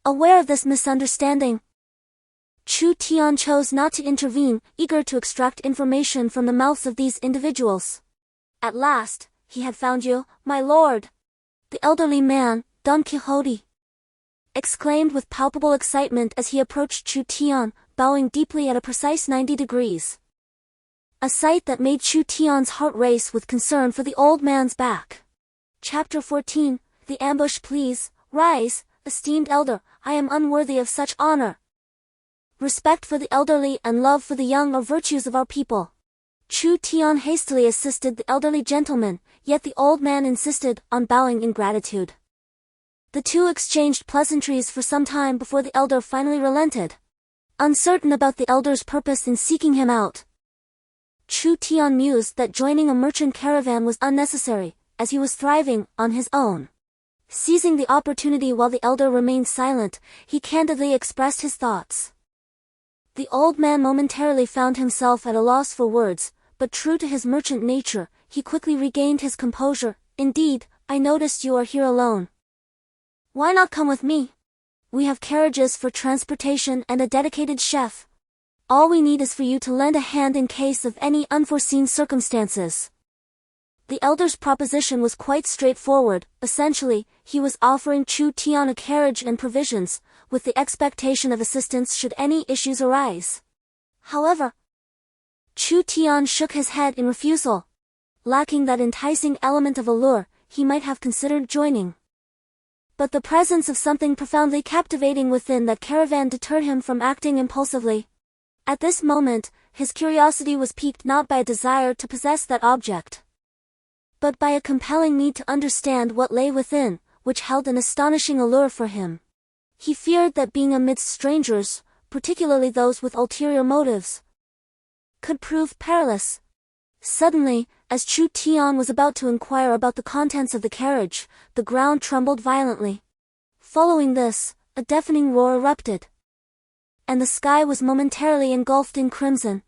Aware of this misunderstanding, Chu Tian chose not to intervene, eager to extract information from the mouths of these individuals. "At last, he had found you, my lord," the elderly man, Don Quixote, exclaimed with palpable excitement as he approached Chu Tian, bowing deeply at a precise 90 degrees. A sight that made Chu Tian's heart race with concern for the old man's back. Chapter 14, The Ambush. "Please, rise, esteemed elder, I am unworthy of such honor. Respect for the elderly and love for the young are virtues of our people." Chu Tian hastily assisted the elderly gentleman, yet the old man insisted on bowing in gratitude. The two exchanged pleasantries for some time before the elder finally relented. Uncertain about the elder's purpose in seeking him out, Chu Tian mused that joining a merchant caravan was unnecessary, as he was thriving on his own. Seizing the opportunity while the elder remained silent, he candidly expressed his thoughts. The old man momentarily found himself at a loss for words, but true to his merchant nature, he quickly regained his composure. "Indeed, I noticed you are here alone. Why not come with me? We have carriages for transportation and a dedicated chef. All we need is for you to lend a hand in case of any unforeseen circumstances. The elder's proposition was quite straightforward. Essentially, he was offering Chu Tian a carriage and provisions, with the expectation of assistance should any issues arise. However, Chu Tian shook his head in refusal. Lacking that enticing element of allure, he might have considered joining. But the presence of something profoundly captivating within that caravan deterred him from acting impulsively. At this moment, his curiosity was piqued not by a desire to possess that object, but by a compelling need to understand what lay within, which held an astonishing allure for him. He feared that being amidst strangers, particularly those with ulterior motives, could prove perilous. Suddenly, as Chu Tian was about to inquire about the contents of the carriage, the ground trembled violently. Following this, a deafening roar erupted, and the sky was momentarily engulfed in crimson.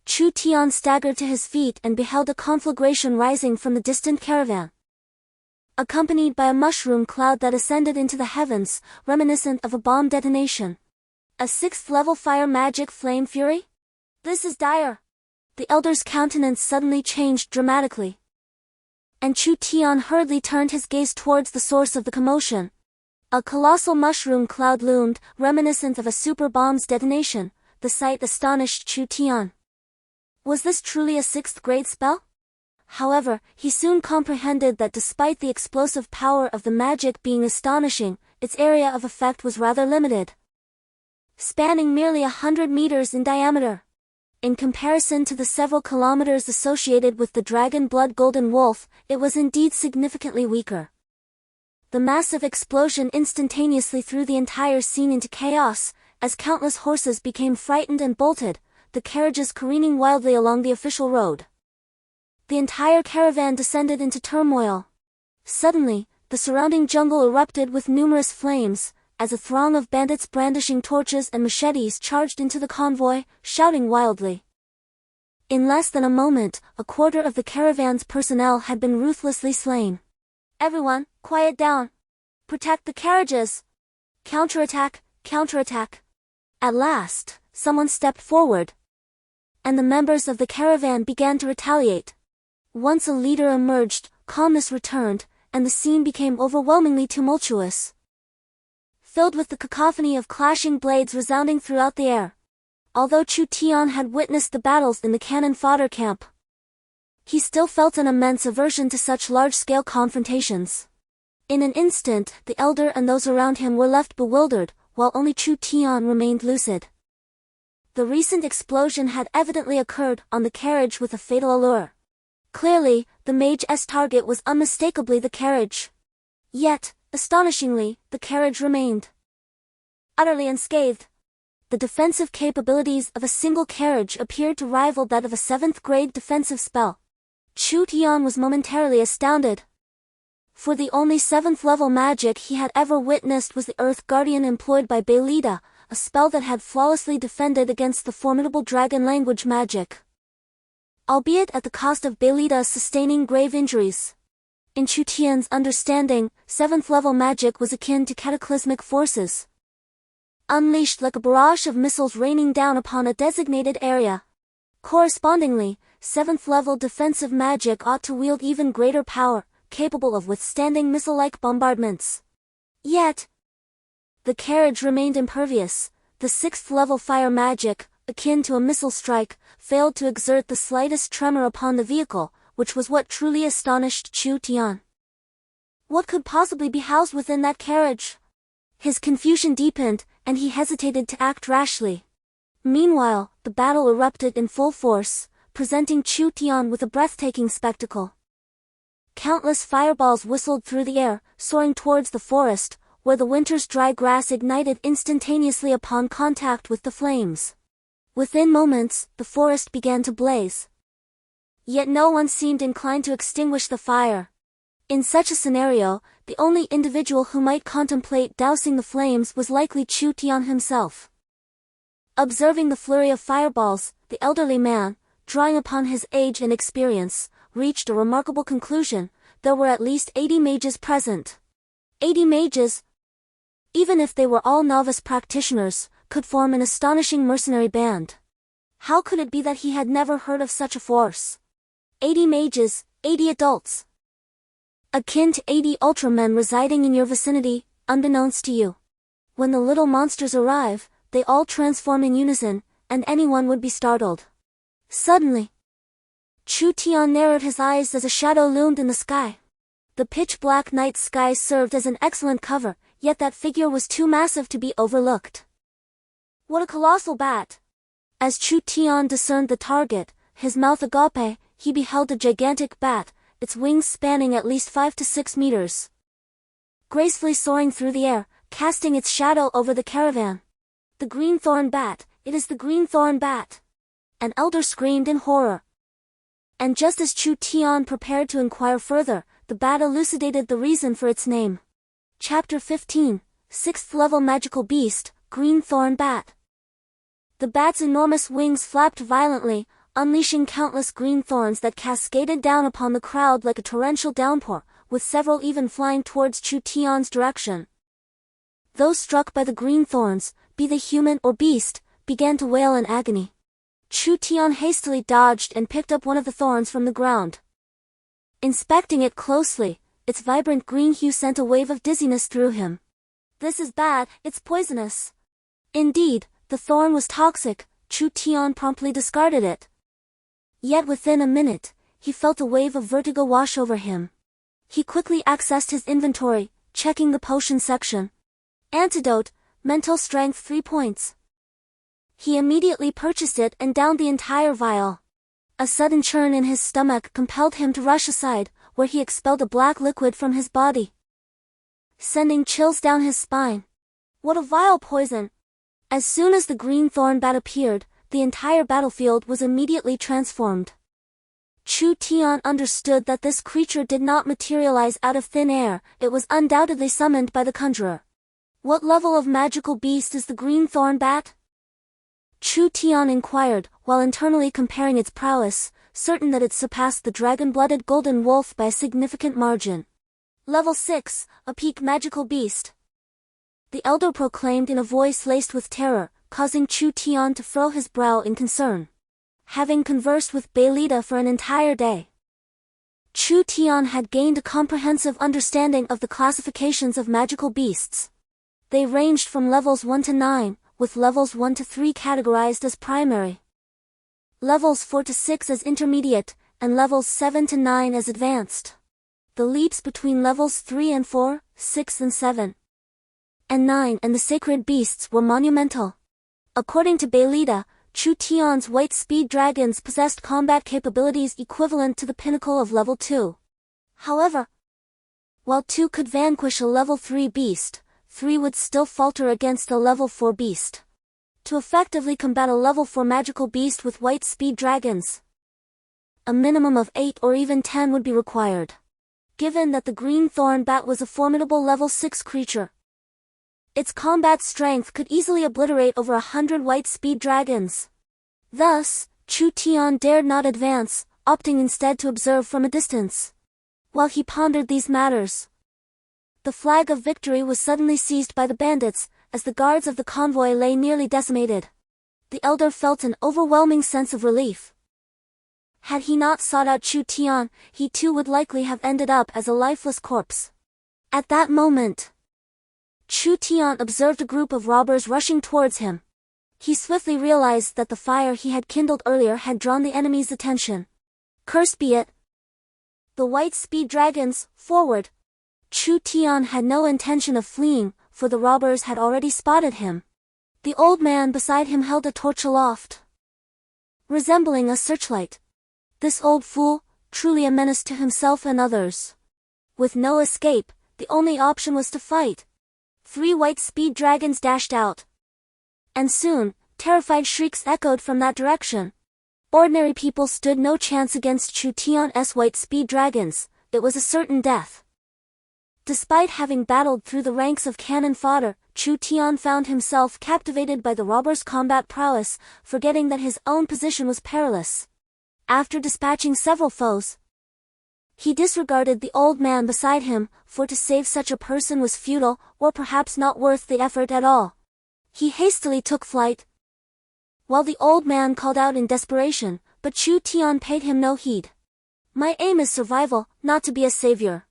Chu Tian staggered to his feet and beheld a conflagration rising from the distant caravan, accompanied by a mushroom cloud that ascended into the heavens, reminiscent of a bomb detonation. A 6th-level fire magic flame fury? This is dire. The elder's countenance suddenly changed dramatically, and Chu Tian hurriedly turned his gaze towards the source of the commotion. A colossal mushroom cloud loomed, reminiscent of a super bomb's detonation. The sight astonished Chu Tian. Was this truly a 6th-grade spell? However, he soon comprehended that despite the explosive power of the magic being astonishing, its area of effect was rather limited, spanning merely 100 meters in diameter. In comparison to the several kilometers associated with the dragon blood golden wolf, it was indeed significantly weaker. The massive explosion instantaneously threw the entire scene into chaos, as countless horses became frightened and bolted, the carriages careening wildly along the official road. The entire caravan descended into turmoil. Suddenly, the surrounding jungle erupted with numerous flames, as a throng of bandits brandishing torches and machetes charged into the convoy, shouting wildly. In less than a moment, a quarter of the caravan's personnel had been ruthlessly slain. Everyone, quiet down. Protect the carriages. Counterattack, counterattack. At last, someone stepped forward, and the members of the caravan began to retaliate. Once a leader emerged, calmness returned, and the scene became overwhelmingly tumultuous, filled with the cacophony of clashing blades resounding throughout the air. Although Chu Tian had witnessed the battles in the cannon fodder camp, he still felt an immense aversion to such large-scale confrontations. In an instant, the elder and those around him were left bewildered, while only Chu Tian remained lucid. The recent explosion had evidently occurred on the carriage with a fatal allure. Clearly, the mage's target was unmistakably the carriage. Yet, astonishingly, the carriage remained utterly unscathed. The defensive capabilities of a single carriage appeared to rival that of a 7th-grade defensive spell. Chu Tian was momentarily astounded, for the only 7th-level magic he had ever witnessed was the Earth Guardian employed by Baelida, a spell that had flawlessly defended against the formidable dragon language magic, albeit at the cost of Baelida sustaining grave injuries. In Chu Tian's understanding, 7th-level magic was akin to cataclysmic forces, unleashed like a barrage of missiles raining down upon a designated area. Correspondingly, 7th-level defensive magic ought to wield even greater power, capable of withstanding missile-like bombardments. Yet, the carriage remained impervious. The 6th-level fire magic, akin to a missile strike, failed to exert the slightest tremor upon the vehicle, which was what truly astonished Chu Tian. What could possibly be housed within that carriage? His confusion deepened, and he hesitated to act rashly. Meanwhile, the battle erupted in full force, presenting Chu Tian with a breathtaking spectacle. Countless fireballs whistled through the air, soaring towards the forest, where the winter's dry grass ignited instantaneously upon contact with the flames. Within moments, the forest began to blaze. Yet no one seemed inclined to extinguish the fire. In such a scenario, the only individual who might contemplate dousing the flames was likely Chu Tian himself. Observing the flurry of fireballs, the elderly man, drawing upon his age and experience, reached a remarkable conclusion. There were at least 80 mages present. 80 mages? even if they were all novice practitioners, could form an astonishing mercenary band. How could it be that he had never heard of such a force? 80 mages, 80 adults. Akin to 80 ultramen residing in your vicinity, unbeknownst to you. When the little monsters arrive, they all transform in unison, and anyone would be startled. Suddenly, Chu Tian narrowed his eyes as a shadow loomed in the sky. The pitch-black night sky served as an excellent cover, yet that figure was too massive to be overlooked. What a colossal bat! As Chu Tian discerned the target, his mouth agape, he beheld a gigantic bat, its wings spanning at least 5 to 6 meters. Gracefully soaring through the air, casting its shadow over the caravan. The green-thorn bat, it is the green-thorn bat! An elder screamed in horror. And just as Chu Tian prepared to inquire further, the bat elucidated the reason for its name. Chapter 15, 6th Level Magical Beast, Green-thorn Bat. The bat's enormous wings flapped violently, unleashing countless green thorns that cascaded down upon the crowd like a torrential downpour, with several even flying towards Chu Tian's direction. Those struck by the green thorns, be they human or beast, began to wail in agony. Chu Tian hastily dodged and picked up one of the thorns from the ground. Inspecting it closely, its vibrant green hue sent a wave of dizziness through him. This is bad, it's poisonous. Indeed, the thorn was toxic. Chu Tian promptly discarded it. Yet within a minute, he felt a wave of vertigo wash over him. He quickly accessed his inventory, checking the potion section. Antidote, mental strength 3 points. He immediately purchased it and downed the entire vial. A sudden churn in his stomach compelled him to rush aside, where he expelled a black liquid from his body, sending chills down his spine. What a vile poison! As soon as the green thorn bat appeared, the entire battlefield was immediately transformed. Chu Tian understood that this creature did not materialize out of thin air, it was undoubtedly summoned by the conjurer. What level of magical beast is the green thorn bat? Chu Tian inquired, while internally comparing its prowess, certain that it surpassed the dragon-blooded golden wolf by a significant margin. Level 6, a peak magical beast. The elder proclaimed in a voice laced with terror, causing Chu Tian to furrow his brow in concern. Having conversed with Beilita for an entire day, Chu Tian had gained a comprehensive understanding of the classifications of magical beasts. They ranged from levels 1 to 9, with levels 1 to 3 categorized as primary, levels 4 to 6 as intermediate, and levels 7 to 9 as advanced. The leaps between levels 3 and 4, 6 and 7, and 9 and the sacred beasts were monumental. According to Beilita, Chu Tian's white speed dragons possessed combat capabilities equivalent to the pinnacle of level 2. However, while 2 could vanquish a level 3 beast, 3 would still falter against a level 4 beast. To effectively combat a level 4 magical beast with white speed dragons, a minimum of 8 or even 10 would be required. Given that the green thorn bat was a formidable level 6 creature, its combat strength could easily obliterate over 100 white speed dragons. Thus, Chu Tian dared not advance, opting instead to observe from a distance. While he pondered these matters, the flag of victory was suddenly seized by the bandits, as the guards of the convoy lay nearly decimated. The elder felt an overwhelming sense of relief. Had he not sought out Chu Tian, he too would likely have ended up as a lifeless corpse. At that moment, Chu Tian observed a group of robbers rushing towards him. He swiftly realized that the fire he had kindled earlier had drawn the enemy's attention. Cursed be it! The white speed dragons, forward! Chu Tian had no intention of fleeing, for the robbers had already spotted him. The old man beside him held a torch aloft, resembling a searchlight. This old fool, truly a menace to himself and others. With no escape, the only option was to fight. 3 white speed dragons dashed out. And soon, terrified shrieks echoed from that direction. Ordinary people stood no chance against Chu Tian's white speed dragons, it was a certain death. Despite having battled through the ranks of cannon fodder, Chu Tian found himself captivated by the robbers' combat prowess, forgetting that his own position was perilous. After dispatching several foes, He disregarded the old man beside him, for to save such a person was futile, or perhaps not worth the effort at all. He hastily took flight, while the old man called out in desperation, but Chu Tian paid him no heed. My aim is survival, not to be a savior.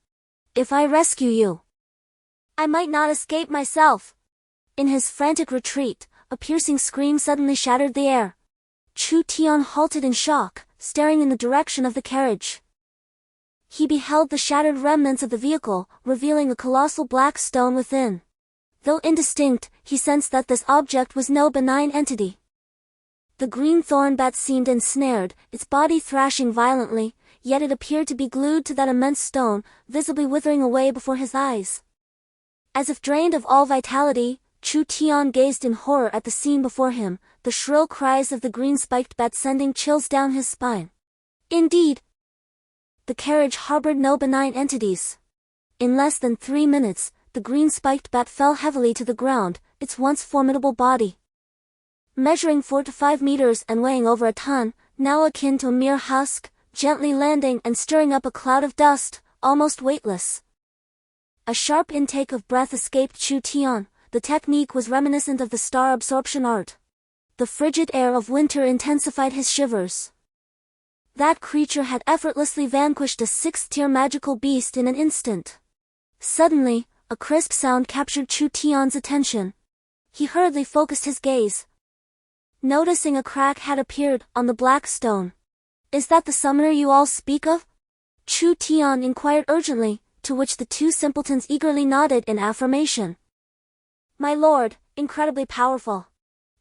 If I rescue you, I might not escape myself. In his frantic retreat, a piercing scream suddenly shattered the air. Chu Tian halted in shock, staring in the direction of the carriage. He beheld the shattered remnants of the vehicle, revealing a colossal black stone within. Though indistinct, he sensed that this object was no benign entity. The green thorn bat seemed ensnared, its body thrashing violently, yet it appeared to be glued to that immense stone, visibly withering away before his eyes. As if drained of all vitality, Chu Tian gazed in horror at the scene before him, the shrill cries of the green-spiked bat sending chills down his spine. Indeed, the carriage harbored no benign entities. In less than 3 minutes, the green-spiked bat fell heavily to the ground, its once formidable body, measuring 4 to 5 meters and weighing over a ton, now akin to a mere husk, gently landing and stirring up a cloud of dust, almost weightless. A sharp intake of breath escaped Chu Tian. The technique was reminiscent of the star absorption art. The frigid air of winter intensified his shivers. That creature had effortlessly vanquished a 6th-tier magical beast in an instant. Suddenly, a crisp sound captured Chu Tian's attention. He hurriedly focused his gaze, noticing a crack had appeared on the black stone. Is that the summoner you all speak of? Chu Tian inquired urgently, to which the two simpletons eagerly nodded in affirmation. My lord, incredibly powerful.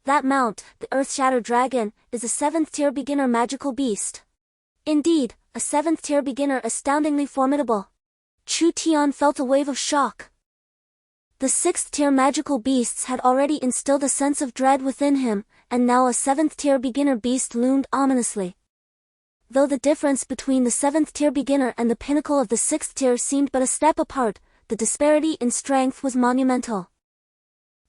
That mount, the Earth-Shatter Dragon, is a 7th-tier beginner magical beast. Indeed, a 7th-tier beginner astoundingly formidable. Chu Tian felt a wave of shock. The 6th-tier magical beasts had already instilled a sense of dread within him, and now a 7th-tier beginner beast loomed ominously. Though the difference between the 7th-tier beginner and the pinnacle of the 6th tier seemed but a step apart, the disparity in strength was monumental.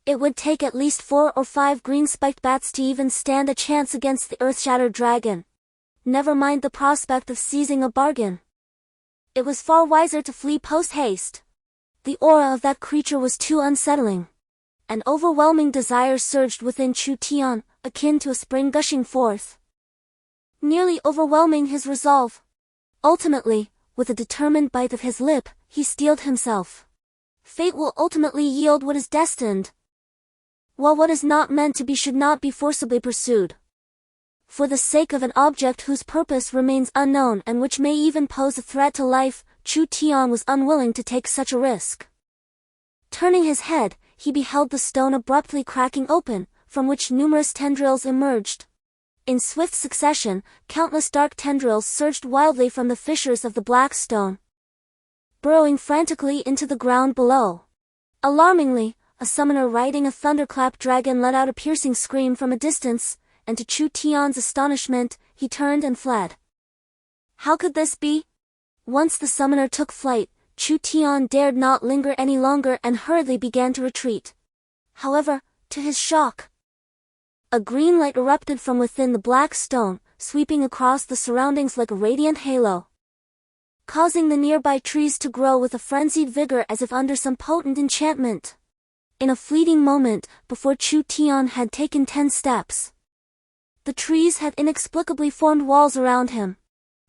It would take at least 4 or 5 green-spiked bats to even stand a chance against the Earth-Shatter Dragon. Never mind the prospect of seizing a bargain. It was far wiser to flee post-haste. The aura of that creature was too unsettling. An overwhelming desire surged within Chu Tian, akin to a spring gushing forth, nearly overwhelming his resolve. Ultimately, with a determined bite of his lip, he steeled himself. Fate will ultimately yield what is destined, while what is not meant to be should not be forcibly pursued. For the sake of an object whose purpose remains unknown and which may even pose a threat to life, Chu Tian was unwilling to take such a risk. Turning his head, he beheld the stone abruptly cracking open, from which numerous tendrils emerged. In swift succession, countless dark tendrils surged wildly from the fissures of the black stone, burrowing frantically into the ground below. Alarmingly, a summoner riding a thunderclap dragon let out a piercing scream from a distance, and to Chu Tian's astonishment, he turned and fled. How could this be? Once the summoner took flight, Chu Tian dared not linger any longer and hurriedly began to retreat. However, to his shock, a green light erupted from within the black stone, sweeping across the surroundings like a radiant halo, causing the nearby trees to grow with a frenzied vigor as if under some potent enchantment. In a fleeting moment, before Chu Tian had taken 10 steps, the trees had inexplicably formed walls around him.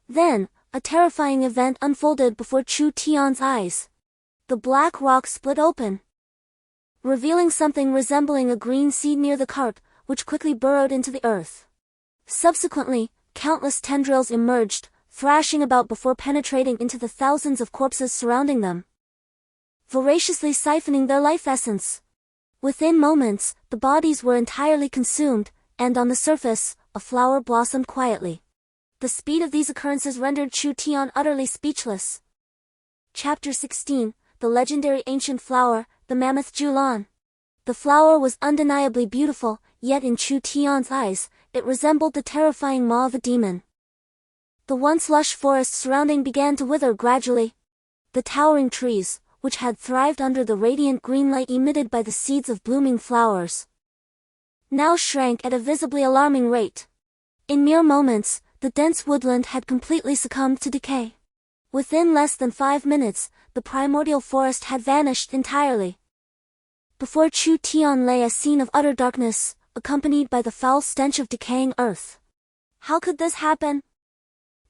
Then, a terrifying event unfolded before Chu Tian's eyes. The black rock split open, revealing something resembling a green seed near the cart, which quickly burrowed into the earth. Subsequently, countless tendrils emerged, thrashing about before penetrating into the thousands of corpses surrounding them, voraciously siphoning their life essence. Within moments, the bodies were entirely consumed, and on the surface, a flower blossomed quietly. The speed of these occurrences rendered Chu Tian utterly speechless. Chapter 16, The Legendary Ancient Flower, the Mammoth Julan. The flower was undeniably beautiful, yet in Chu Tian's eyes, it resembled the terrifying maw of a demon. The once lush forest surrounding began to wither gradually. The towering trees, which had thrived under the radiant green light emitted by the seeds of blooming flowers, now shrank at a visibly alarming rate. In mere moments, the dense woodland had completely succumbed to decay. Within less than 5 minutes, the primordial forest had vanished entirely. Before Chu Tian lay a scene of utter darkness, accompanied by the foul stench of decaying earth. How could this happen?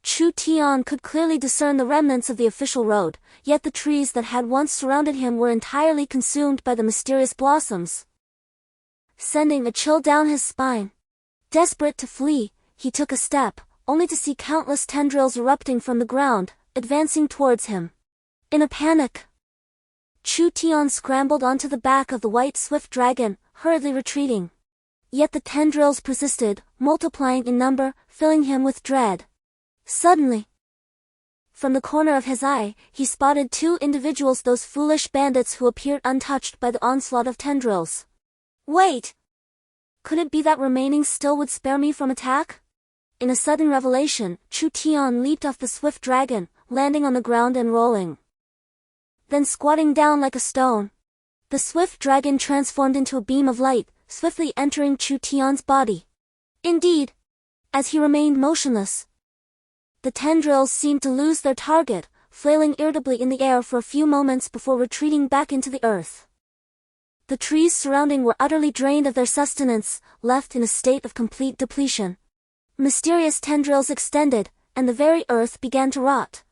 Chu Tian could clearly discern the remnants of the official road, yet the trees that had once surrounded him were entirely consumed by the mysterious blossoms, sending a chill down his spine. Desperate to flee, he took a step, only to see countless tendrils erupting from the ground, advancing towards him. In a panic, Chu Tian scrambled onto the back of the white swift dragon, hurriedly retreating. Yet the tendrils persisted, multiplying in number, filling him with dread. Suddenly, from the corner of his eye, he spotted 2 individuals, those foolish bandits who appeared untouched by the onslaught of tendrils. Wait! Could it be that remaining still would spare me from attack? In a sudden revelation, Chu Tian leaped off the swift dragon, landing on the ground and rolling. Then squatting down like a stone. The swift dragon transformed into a beam of light, swiftly entering Chu Tian's body. Indeed, as he remained motionless, the tendrils seemed to lose their target, flailing irritably in the air for a few moments before retreating back into the earth. The trees surrounding were utterly drained of their sustenance, left in a state of complete depletion. Mysterious tendrils extended, and the very earth began to rot.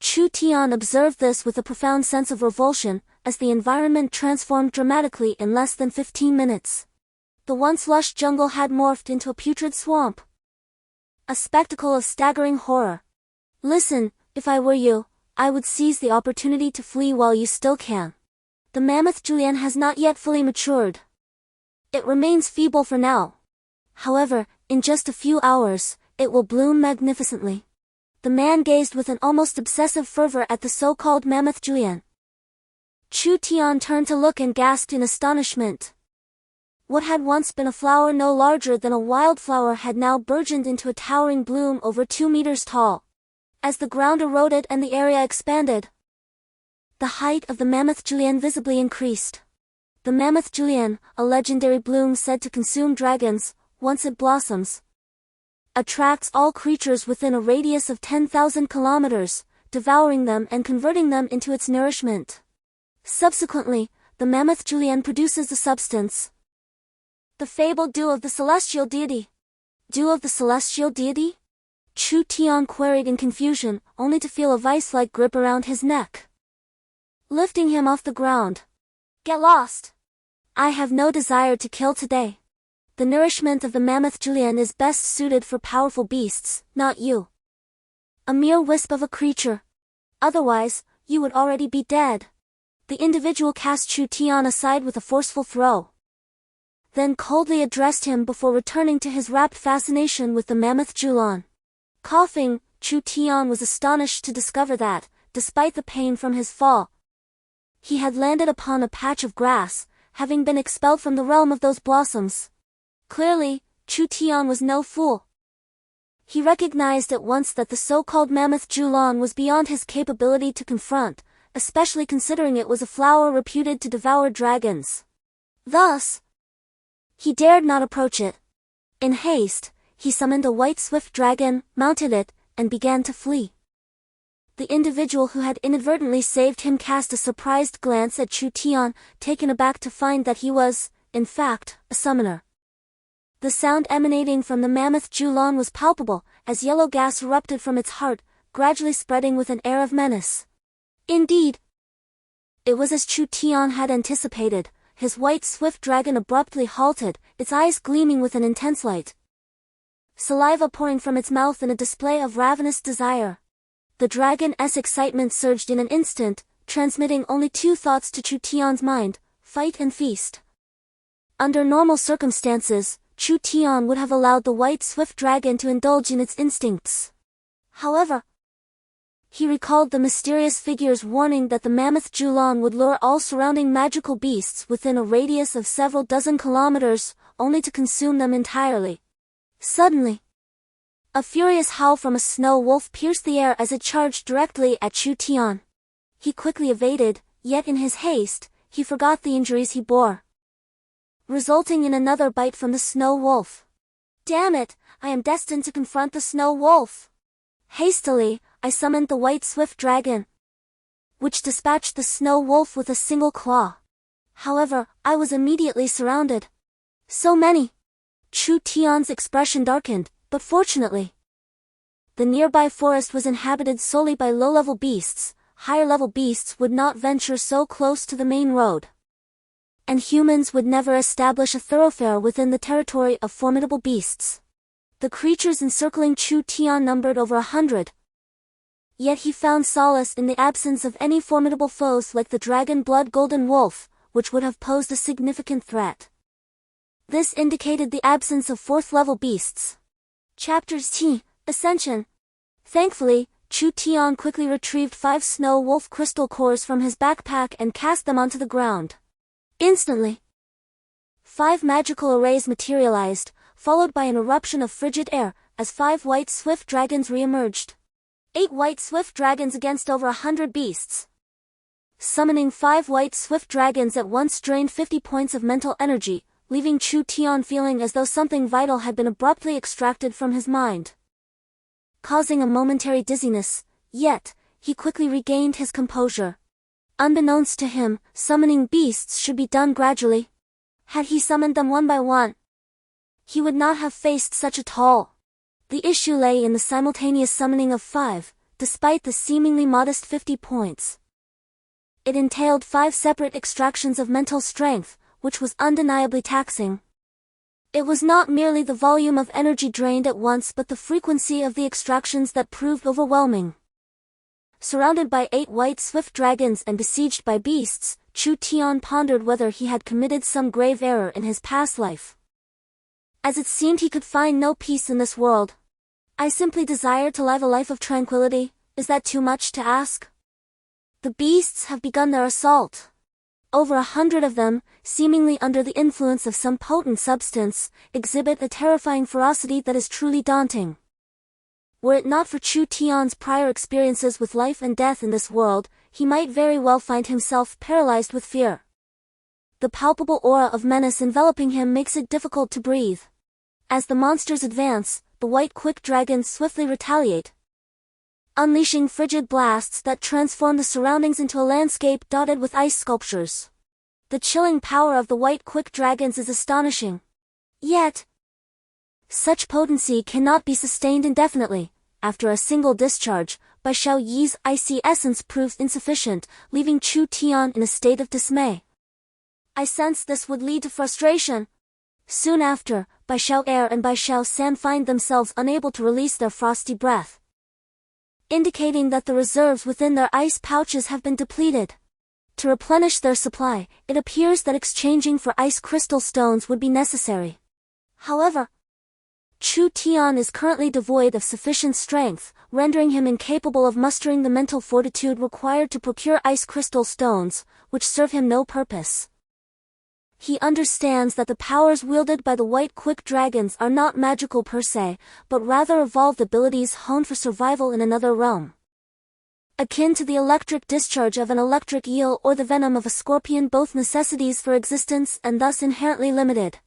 Chu Tian observed this with a profound sense of revulsion, as the environment transformed dramatically in less than 15 minutes. The once lush jungle had morphed into a putrid swamp. A spectacle of staggering horror. Listen, if I were you, I would seize the opportunity to flee while you still can. The mammoth julienne has not yet fully matured. It remains feeble for now. However, in just a few hours, it will bloom magnificently. The man gazed with an almost obsessive fervor at the so-called mammoth julienne. Chu Tian turned to look and gasped in astonishment. What had once been a flower no larger than a wildflower had now burgeoned into a towering bloom over 2 meters tall. As the ground eroded and the area expanded, the height of the mammoth julienne visibly increased. The mammoth julienne, a legendary bloom said to consume dragons, once it blossoms, attracts all creatures within a radius of 10,000 kilometers, devouring them and converting them into its nourishment. Subsequently, the mammoth julienne produces the substance, the fabled dew of the celestial deity. Dew of the celestial deity? Chu Tian queried in confusion, only to feel a vice-like grip around his neck, lifting him off the ground. Get lost! I have no desire to kill today. The nourishment of the mammoth julienne is best suited for powerful beasts, not you. A mere wisp of a creature. Otherwise, you would already be dead. The individual cast Chu Tian aside with a forceful throw, then coldly addressed him before returning to his rapt fascination with the mammoth julienne. Coughing, Chu Tian was astonished to discover that, despite the pain from his fall, he had landed upon a patch of grass, having been expelled from the realm of those blossoms. Clearly, Chu Tian was no fool. He recognized at once that the so-called mammoth julienne was beyond his capability to confront, especially considering it was a flower reputed to devour dragons. Thus, he dared not approach it. In haste, he summoned a white swift dragon, mounted it, and began to flee. The individual who had inadvertently saved him cast a surprised glance at Chu Tian, taken aback to find that he was, in fact, a summoner. The sound emanating from the mammoth julienne was palpable, as yellow gas erupted from its heart, gradually spreading with an air of menace. Indeed, it was as Chu Tian had anticipated. His white swift dragon abruptly halted, its eyes gleaming with an intense light, saliva pouring from its mouth in a display of ravenous desire. The dragon's excitement surged in an instant, transmitting only 2 thoughts to Chu Tian's mind: fight and feast. Under normal circumstances, Chu Tian would have allowed the white swift dragon to indulge in its instincts. However, he recalled the mysterious figure's warning that the mammoth julienne would lure all surrounding magical beasts within a radius of several dozen kilometers, only to consume them entirely. Suddenly, a furious howl from a snow wolf pierced the air as it charged directly at Chu Tian. He quickly evaded, yet in his haste, he forgot the injuries he bore, resulting in another bite from the snow wolf. Damn it, I am destined to confront the snow wolf. Hastily, I summoned the white swift dragon, which dispatched the snow wolf with a single claw. However, I was immediately surrounded. So many! Chu Tian's expression darkened, but fortunately, the nearby forest was inhabited solely by low-level beasts. Higher-level beasts would not venture so close to the main road, and humans would never establish a thoroughfare within the territory of formidable beasts. The creatures encircling Chu Tian numbered over 100. Yet he found solace in the absence of any formidable foes like the dragon-blood golden wolf, which would have posed a significant threat. This indicated the absence of fourth-level beasts. Chapter 10, Ascension. Thankfully, Chu Tian quickly retrieved 5 snow wolf crystal cores from his backpack and cast them onto the ground. Instantly, 5 magical arrays materialized, followed by an eruption of frigid air, as 5 white swift dragons re-emerged. 8 white swift dragons against over 100 beasts. Summoning 5 white swift dragons at once drained 50 points of mental energy, leaving Chu Tian feeling as though something vital had been abruptly extracted from his mind, causing a momentary dizziness. Yet, he quickly regained his composure. Unbeknownst to him, summoning beasts should be done gradually. Had he summoned them one by one, he would not have faced such a toll. The issue lay in the simultaneous summoning of 5, despite the seemingly modest 50 points. It entailed 5 separate extractions of mental strength, which was undeniably taxing. It was not merely the volume of energy drained at once but the frequency of the extractions that proved overwhelming. Surrounded by 8 white swift dragons and besieged by beasts, Chu Tian pondered whether he had committed some grave error in his past life, as it seemed he could find no peace in this world. I simply desired to live a life of tranquility. Is that too much to ask? The beasts have begun their assault. Over 100 of them, seemingly under the influence of some potent substance, exhibit a terrifying ferocity that is truly daunting. Were it not for Chu Tian's prior experiences with life and death in this world, he might very well find himself paralyzed with fear. The palpable aura of menace enveloping him makes it difficult to breathe. As the monsters advance, the white quick dragons swiftly retaliate, unleashing frigid blasts that transform the surroundings into a landscape dotted with ice sculptures. The chilling power of the white quick dragons is astonishing. Yet, such potency cannot be sustained indefinitely. After a single discharge, Bai Xiao Yi's icy essence proves insufficient, leaving Chu Tian in a state of dismay. I sensed this would lead to frustration. Soon after, Bai Xiao Air and Bai Xiao Sand find themselves unable to release their frosty breath, indicating that the reserves within their ice pouches have been depleted. To replenish their supply, it appears that exchanging for ice crystal stones would be necessary. However, Chu Tian is currently devoid of sufficient strength, rendering him incapable of mustering the mental fortitude required to procure ice crystal stones, which serve him no purpose. He understands that the powers wielded by the white quick dragons are not magical per se, but rather evolved abilities honed for survival in another realm, akin to the electric discharge of an electric eel or the venom of a scorpion, both necessities for existence and thus inherently limited.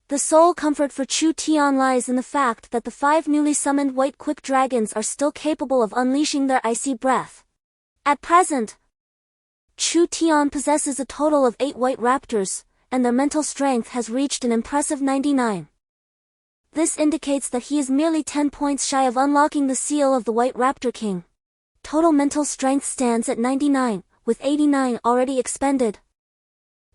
The sole comfort for Chu Tian lies in the fact that the 5 newly summoned white quick dragons are still capable of unleashing their icy breath. At present, Chu Tian possesses a total of 8 white raptors, and their mental strength has reached an impressive 99. This indicates that he is merely 10 points shy of unlocking the seal of the White Raptor King. Total mental strength stands at 99, with 89 already expended.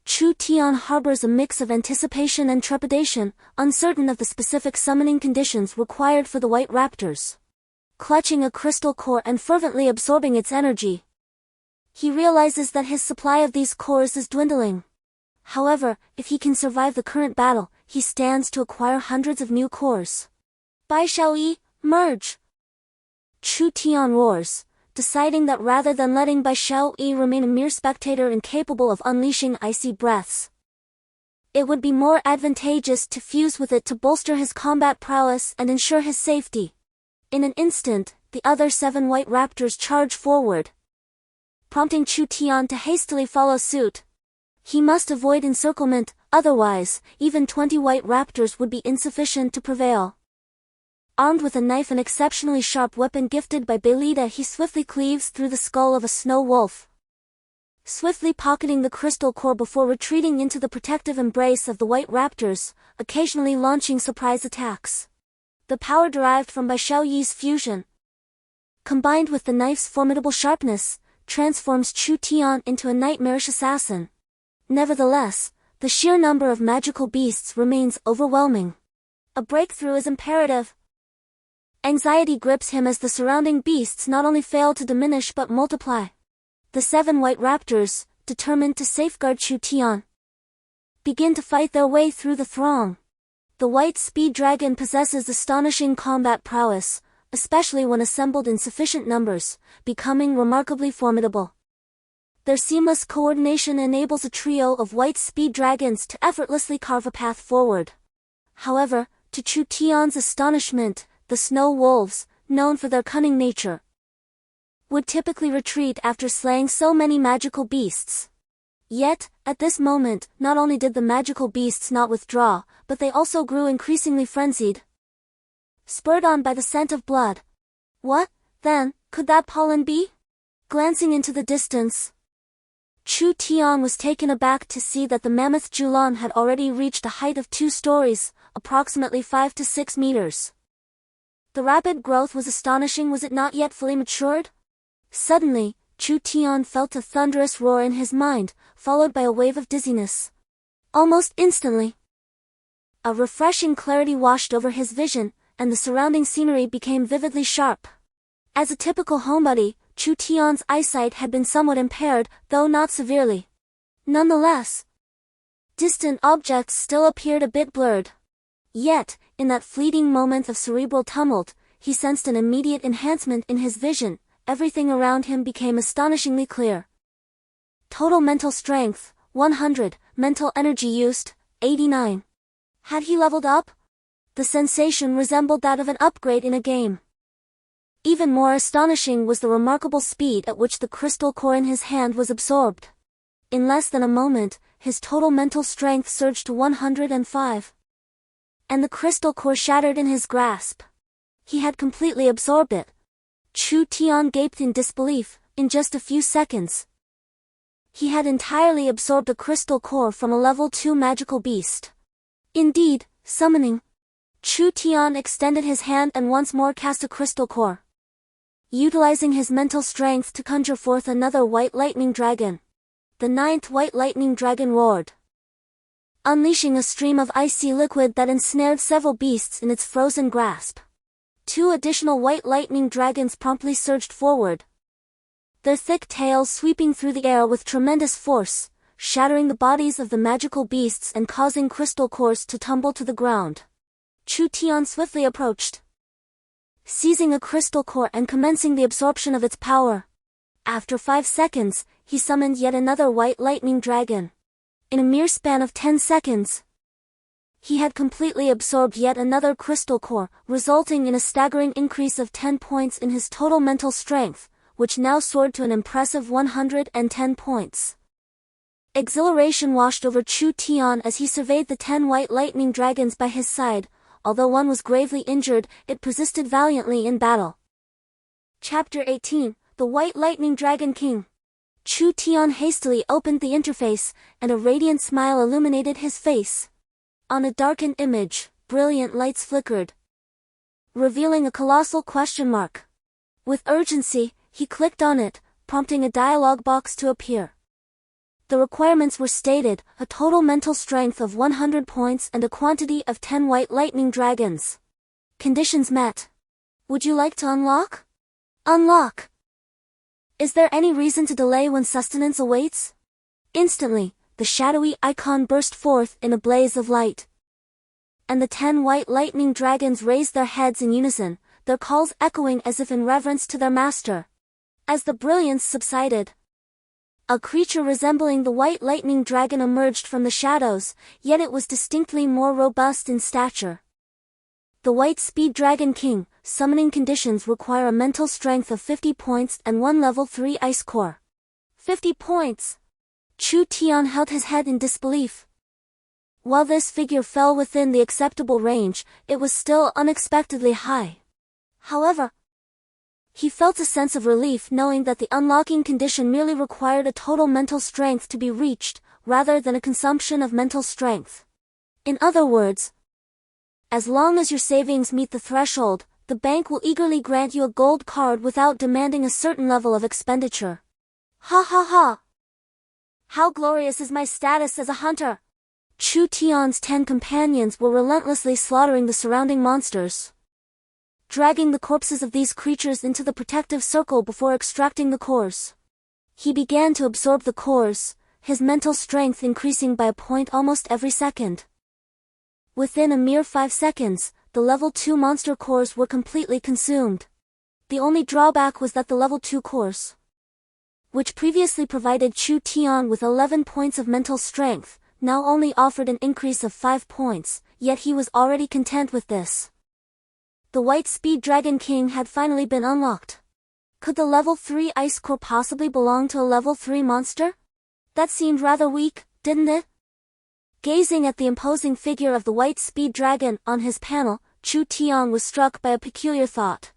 Chu Tian harbors a mix of anticipation and trepidation, uncertain of the specific summoning conditions required for the White Raptors. Clutching a crystal core and fervently absorbing its energy, he realizes that his supply of these cores is dwindling. However, if he can survive the current battle, he stands to acquire hundreds of new cores. Bai Xiaoyi, merge! Chu Tian roars, deciding that rather than letting Bai Xiaoyi remain a mere spectator incapable of unleashing icy breaths, it would be more advantageous to fuse with it to bolster his combat prowess and ensure his safety. In an instant, the other 7 white raptors charge forward, prompting Chu Tian to hastily follow suit. He must avoid encirclement, otherwise, even 20 white raptors would be insufficient to prevail. Armed with a knife, an exceptionally sharp weapon gifted by Belita, he swiftly cleaves through the skull of a snow wolf, swiftly pocketing the crystal core before retreating into the protective embrace of the white raptors, occasionally launching surprise attacks. The power derived from Bai Xiaoyi's fusion, combined with the knife's formidable sharpness, transforms Chu Tian into a nightmarish assassin. Nevertheless, the sheer number of magical beasts remains overwhelming. A breakthrough is imperative. Anxiety grips him as the surrounding beasts not only fail to diminish but multiply. The 7 white raptors, determined to safeguard Chu Tian, begin to fight their way through the throng. The white speed dragon possesses astonishing combat prowess, especially when assembled in sufficient numbers, becoming remarkably formidable. Their seamless coordination enables a trio of white speed dragons to effortlessly carve a path forward. However, to Chu Tian's astonishment, the snow wolves, known for their cunning nature, would typically retreat after slaying so many magical beasts. Yet, at this moment, not only did the magical beasts not withdraw, but they also grew increasingly frenzied, spurred on by the scent of blood. What, then, could that pollen be? Glancing into the distance, Chu Tian was taken aback to see that the mammoth Julan had already reached a height of 2 stories, approximately 5 to 6 meters. The rapid growth was astonishing. Was it not yet fully matured? Suddenly, Chu Tian felt a thunderous roar in his mind, followed by a wave of dizziness. Almost instantly, a refreshing clarity washed over his vision, and the surrounding scenery became vividly sharp. As a typical homebody, Chu Tian's eyesight had been somewhat impaired, though not severely. Nonetheless, distant objects still appeared a bit blurred. Yet, in that fleeting moment of cerebral tumult, he sensed an immediate enhancement in his vision. Everything around him became astonishingly clear. Total mental strength, 100, mental energy used, 89. Had he leveled up? The sensation resembled that of an upgrade in a game. Even more astonishing was the remarkable speed at which the crystal core in his hand was absorbed. In less than a moment, his total mental strength surged to 105. And the crystal core shattered in his grasp. He had completely absorbed it. Chu Tian gaped in disbelief. In just a few seconds, he had entirely absorbed a crystal core from a level 2 magical beast. Indeed, summoning, Chu Tian extended his hand and once more cast a crystal core, utilizing his mental strength to conjure forth another white lightning dragon. The 9th white lightning dragon roared, unleashing a stream of icy liquid that ensnared several beasts in its frozen grasp. 2 additional white lightning dragons promptly surged forward, their thick tails sweeping through the air with tremendous force, shattering the bodies of the magical beasts and causing crystal cores to tumble to the ground. Chu Tian swiftly approached, seizing a crystal core and commencing the absorption of its power. After 5 seconds, he summoned yet another white lightning dragon. In a mere span of 10 seconds, he had completely absorbed yet another crystal core, resulting in a staggering increase of 10 points in his total mental strength, which now soared to an impressive 110 points. Exhilaration washed over Chu Tian as he surveyed the 10 white lightning dragons by his side. Although one was gravely injured, it persisted valiantly in battle. Chapter 18, The White Lightning Dragon King. Chu Tian hastily opened the interface, and a radiant smile illuminated his face. On a darkened image, brilliant lights flickered, revealing a colossal question mark. With urgency, he clicked on it, prompting a dialog box to appear. The requirements were stated: a total mental strength of 100 points and a quantity of 10 white lightning dragons. Conditions met. Would you like to unlock? Unlock. Is there any reason to delay when sustenance awaits? Instantly, the shadowy icon burst forth in a blaze of light, and the 10 white lightning dragons raised their heads in unison, their calls echoing as if in reverence to their master. As the brilliance subsided, a creature resembling the white lightning dragon emerged from the shadows, yet it was distinctly more robust in stature. The White Speed Dragon King. Summoning conditions require a mental strength of 50 points and 1 level 3 ice core. 50 points! Chu Tian held his head in disbelief. While this figure fell within the acceptable range, it was still unexpectedly high. However, he felt a sense of relief knowing that the unlocking condition merely required a total mental strength to be reached, rather than a consumption of mental strength. In other words, as long as your savings meet the threshold, the bank will eagerly grant you a gold card without demanding a certain level of expenditure. Ha ha ha! How glorious is my status as a hunter! Chu Tian's 10 companions were relentlessly slaughtering the surrounding monsters, dragging the corpses of these creatures into the protective circle before extracting the cores. He began to absorb the cores, his mental strength increasing by a point almost every second. Within a mere 5 seconds, the level 2 monster cores were completely consumed. The only drawback was that the level 2 cores, which previously provided Chu Tian with 11 points of mental strength, now only offered an increase of 5 points, yet he was already content with this. The White Speed Dragon King had finally been unlocked. Could the level 3 ice core possibly belong to a level 3 monster? That seemed rather weak, didn't it? Gazing at the imposing figure of the White Speed Dragon on his panel, Chu Tian was struck by a peculiar thought.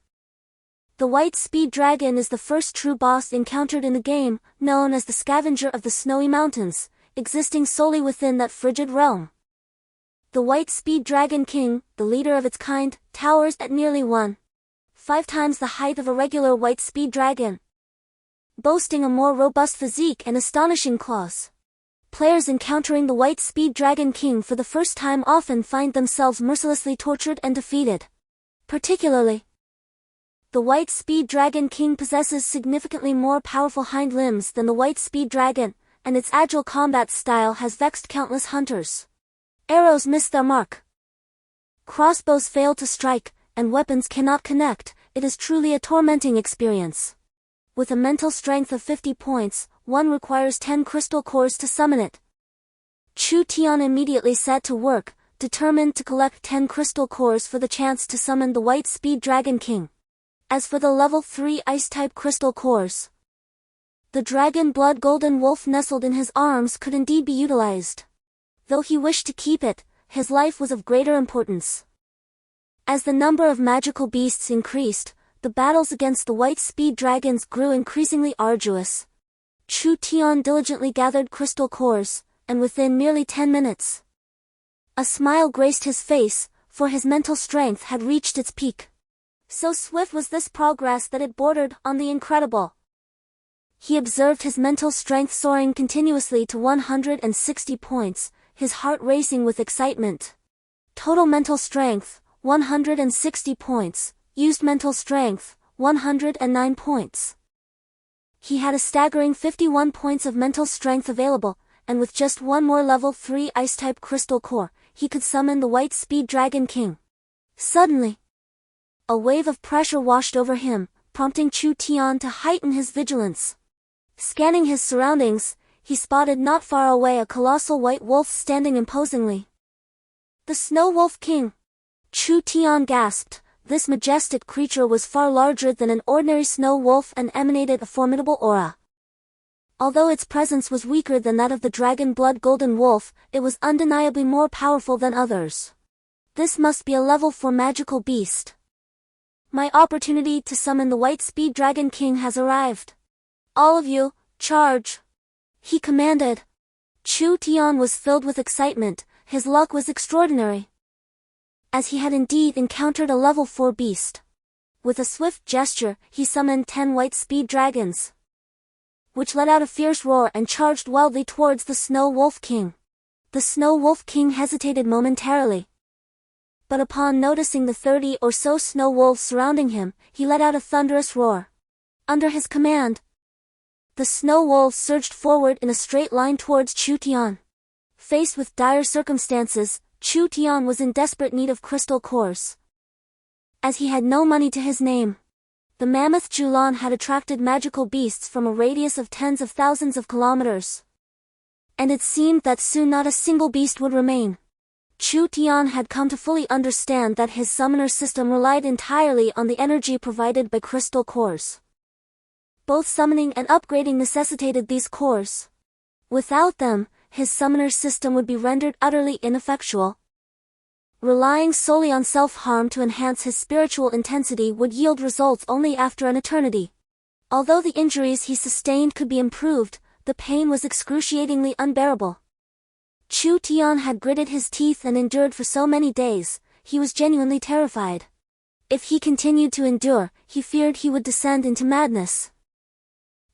The White Speed Dragon is the first true boss encountered in the game, known as the Scavenger of the Snowy Mountains, existing solely within that frigid realm. The White Speed Dragon King, the leader of its kind, towers at nearly 1.5 times the height of a regular White Speed Dragon, boasting a more robust physique and astonishing claws. Players encountering the White Speed Dragon King for the first time often find themselves mercilessly tortured and defeated. Particularly, the White Speed Dragon King possesses significantly more powerful hind limbs than the White Speed Dragon, and its agile combat style has vexed countless hunters. Arrows miss their mark, crossbows fail to strike, and weapons cannot connect. It is truly a tormenting experience. With a mental strength of 50 points, one requires 10 crystal cores to summon it. Chu Tian immediately set to work, determined to collect 10 crystal cores for the chance to summon the White Speed Dragon King. As for the level 3 ice-type crystal cores, the dragon blood golden wolf nestled in his arms could indeed be utilized. Though he wished to keep it, his life was of greater importance. As the number of magical beasts increased, the battles against the White Speed Dragons grew increasingly arduous. Chu Tian diligently gathered crystal cores, and within merely 10 minutes, a smile graced his face, for his mental strength had reached its peak. So swift was this progress that it bordered on the incredible. He observed his mental strength soaring continuously to 160 points, his heart racing with excitement. Total mental strength, 160 points, used mental strength, 109 points. He had a staggering 51 points of mental strength available, and with just one more level 3 ice-type crystal core, he could summon the White Speed Dragon King. Suddenly, a wave of pressure washed over him, prompting Chu Tian to heighten his vigilance. Scanning his surroundings, he spotted not far away a colossal white wolf standing imposingly. The Snow Wolf King! Chu Tian gasped. This majestic creature was far larger than an ordinary snow wolf and emanated a formidable aura. Although its presence was weaker than that of the dragon blood golden wolf, it was undeniably more powerful than others. This must be a level 4 magical beast. My opportunity to summon the White Speed Dragon King has arrived. All of you, charge! He commanded. Chu Tian was filled with excitement, his luck was extraordinary, as he had indeed encountered a level 4 beast. With a swift gesture, he summoned 10 White Speed Dragons, which let out a fierce roar and charged wildly towards the Snow Wolf King. The Snow Wolf King hesitated momentarily, but upon noticing the 30 or so snow wolves surrounding him, he let out a thunderous roar. Under his command, the snow wolves surged forward in a straight line towards Chu Tian. Faced with dire circumstances, Chu Tian was in desperate need of crystal cores, as he had no money to his name. The mammoth Julan had attracted magical beasts from a radius of tens of thousands of kilometers, and it seemed that soon not a single beast would remain. Chu Tian had come to fully understand that his summoner system relied entirely on the energy provided by crystal cores. Both summoning and upgrading necessitated these cores. Without them, his summoner's system would be rendered utterly ineffectual. Relying solely on self-harm to enhance his spiritual intensity would yield results only after an eternity. Although the injuries he sustained could be improved, the pain was excruciatingly unbearable. Chu Tian had gritted his teeth and endured for so many days, he was genuinely terrified. If he continued to endure, he feared he would descend into madness.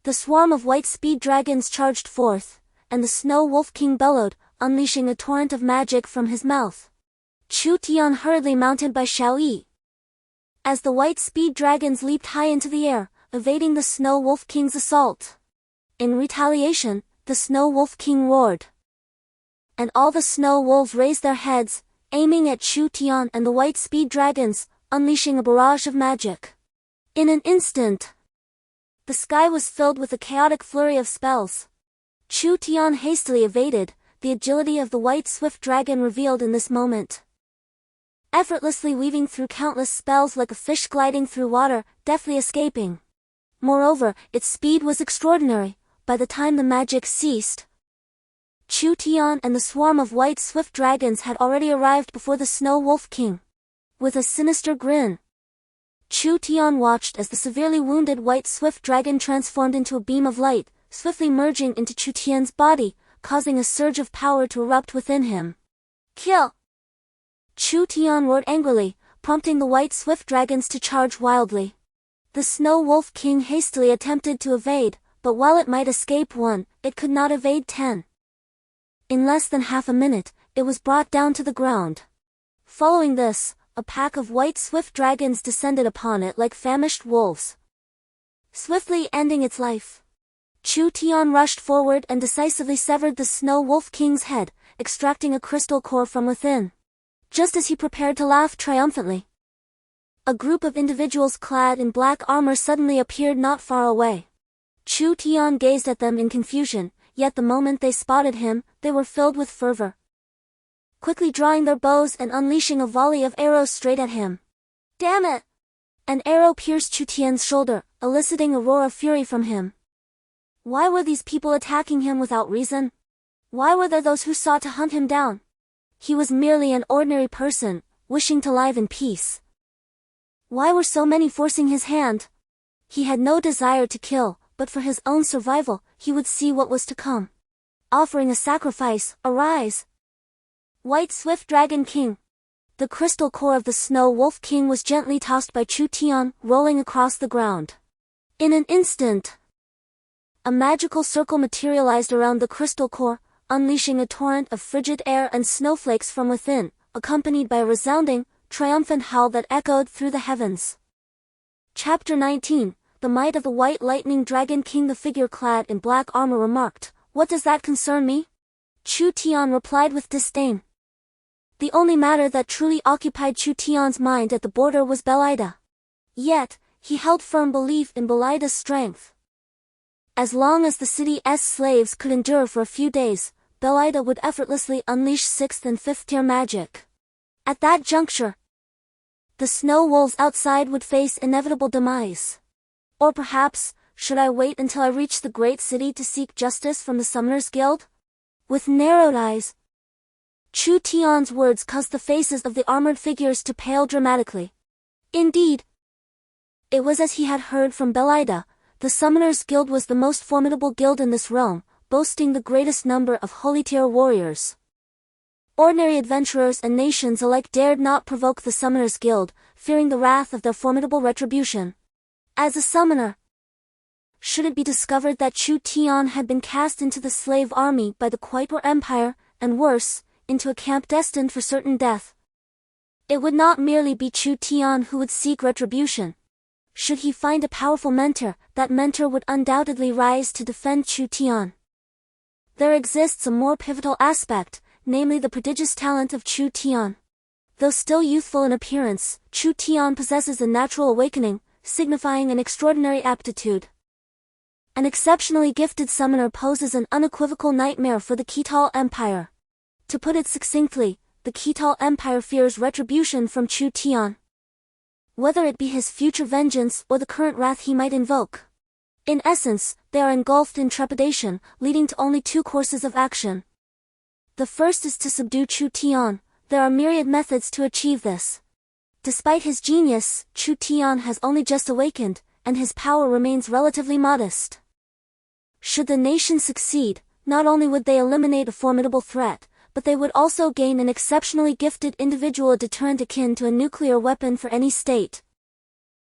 The swarm of white speed dragons charged forth, and the Snow Wolf King bellowed, unleashing a torrent of magic from his mouth. Chu Tian hurriedly mounted by Xiao Yi. As the white speed dragons leaped high into the air, evading the Snow Wolf King's assault. In retaliation, the Snow Wolf King roared. And all the snow wolves raised their heads, aiming at Chu Tian and the white speed dragons, unleashing a barrage of magic. In an instant, the sky was filled with a chaotic flurry of spells. Chu Tian hastily evaded, the agility of the white swift dragon revealed in this moment. Effortlessly weaving through countless spells like a fish gliding through water, deftly escaping. Moreover, its speed was extraordinary. By the time the magic ceased, Chu Tian and the swarm of white swift dragons had already arrived before the Snow Wolf King. With a sinister grin, Chu Tian watched as the severely wounded white swift dragon transformed into a beam of light, swiftly merging into Chu Tian's body, causing a surge of power to erupt within him. Kill! Chu Tian roared angrily, prompting the white swift dragons to charge wildly. The Snow Wolf King hastily attempted to evade, but while it might escape one, it could not evade 10. In less than half a minute, it was brought down to the ground. Following this, a pack of white swift dragons descended upon it like famished wolves, swiftly ending its life. Chu Tian rushed forward and decisively severed the Snow Wolf King's head, extracting a crystal core from within. Just as he prepared to laugh triumphantly, a group of individuals clad in black armor suddenly appeared not far away. Chu Tian gazed at them in confusion, yet the moment they spotted him, they were filled with fervor, quickly drawing their bows and unleashing a volley of arrows straight at him. Damn it! An arrow pierced Chu Tian's shoulder, eliciting a roar of fury from him. Why were these people attacking him without reason? Why were there those who sought to hunt him down? He was merely an ordinary person, wishing to live in peace. Why were so many forcing his hand? He had no desire to kill, but for his own survival, he would see what was to come. Offering a sacrifice, arise! White Swift Dragon King. The crystal core of the Snow Wolf King was gently tossed by Chu Tian, rolling across the ground. In an instant, a magical circle materialized around the crystal core, unleashing a torrent of frigid air and snowflakes from within, accompanied by a resounding, triumphant howl that echoed through the heavens. Chapter 19. The Might of the White Lightning Dragon King. The figure clad in black armor remarked, "What does that concern me?" Chu Tian replied with disdain. The only matter that truly occupied Chu Tian's mind at the border was Belida. Yet, he held firm belief in Belida's strength. As long as the city's slaves could endure for a few days, Belida would effortlessly unleash 6th and 5th tier magic. At that juncture, the snow wolves outside would face inevitable demise. Or perhaps, should I wait until I reach the great city to seek justice from the Summoners Guild? With narrowed eyes, Chu Tian's words caused the faces of the armored figures to pale dramatically. Indeed, it was as he had heard from Belida. The Summoners Guild was the most formidable guild in this realm, boasting the greatest number of holy tier warriors. Ordinary adventurers and nations alike dared not provoke the Summoners Guild, fearing the wrath of their formidable retribution. As a summoner, should it be discovered that Chu Tian had been cast into the slave army by the Kuiper Empire, and worse, into a camp destined for certain death, it would not merely be Chu Tian who would seek retribution. Should he find a powerful mentor, that mentor would undoubtedly rise to defend Chu Tian. There exists a more pivotal aspect, namely the prodigious talent of Chu Tian. Though still youthful in appearance, Chu Tian possesses a natural awakening, signifying an extraordinary aptitude. An exceptionally gifted summoner poses an unequivocal nightmare for the Ketal Empire. To put it succinctly, the Ketal Empire fears retribution from Chu Tian, whether it be his future vengeance or the current wrath he might invoke. In essence, they are engulfed in trepidation, leading to only two courses of action. The first is to subdue Chu Tian. There are myriad methods to achieve this. Despite his genius, Chu Tian has only just awakened, and his power remains relatively modest. Should the nation succeed, not only would they eliminate a formidable threat, but they would also gain an exceptionally gifted individual, a deterrent akin to a nuclear weapon for any state.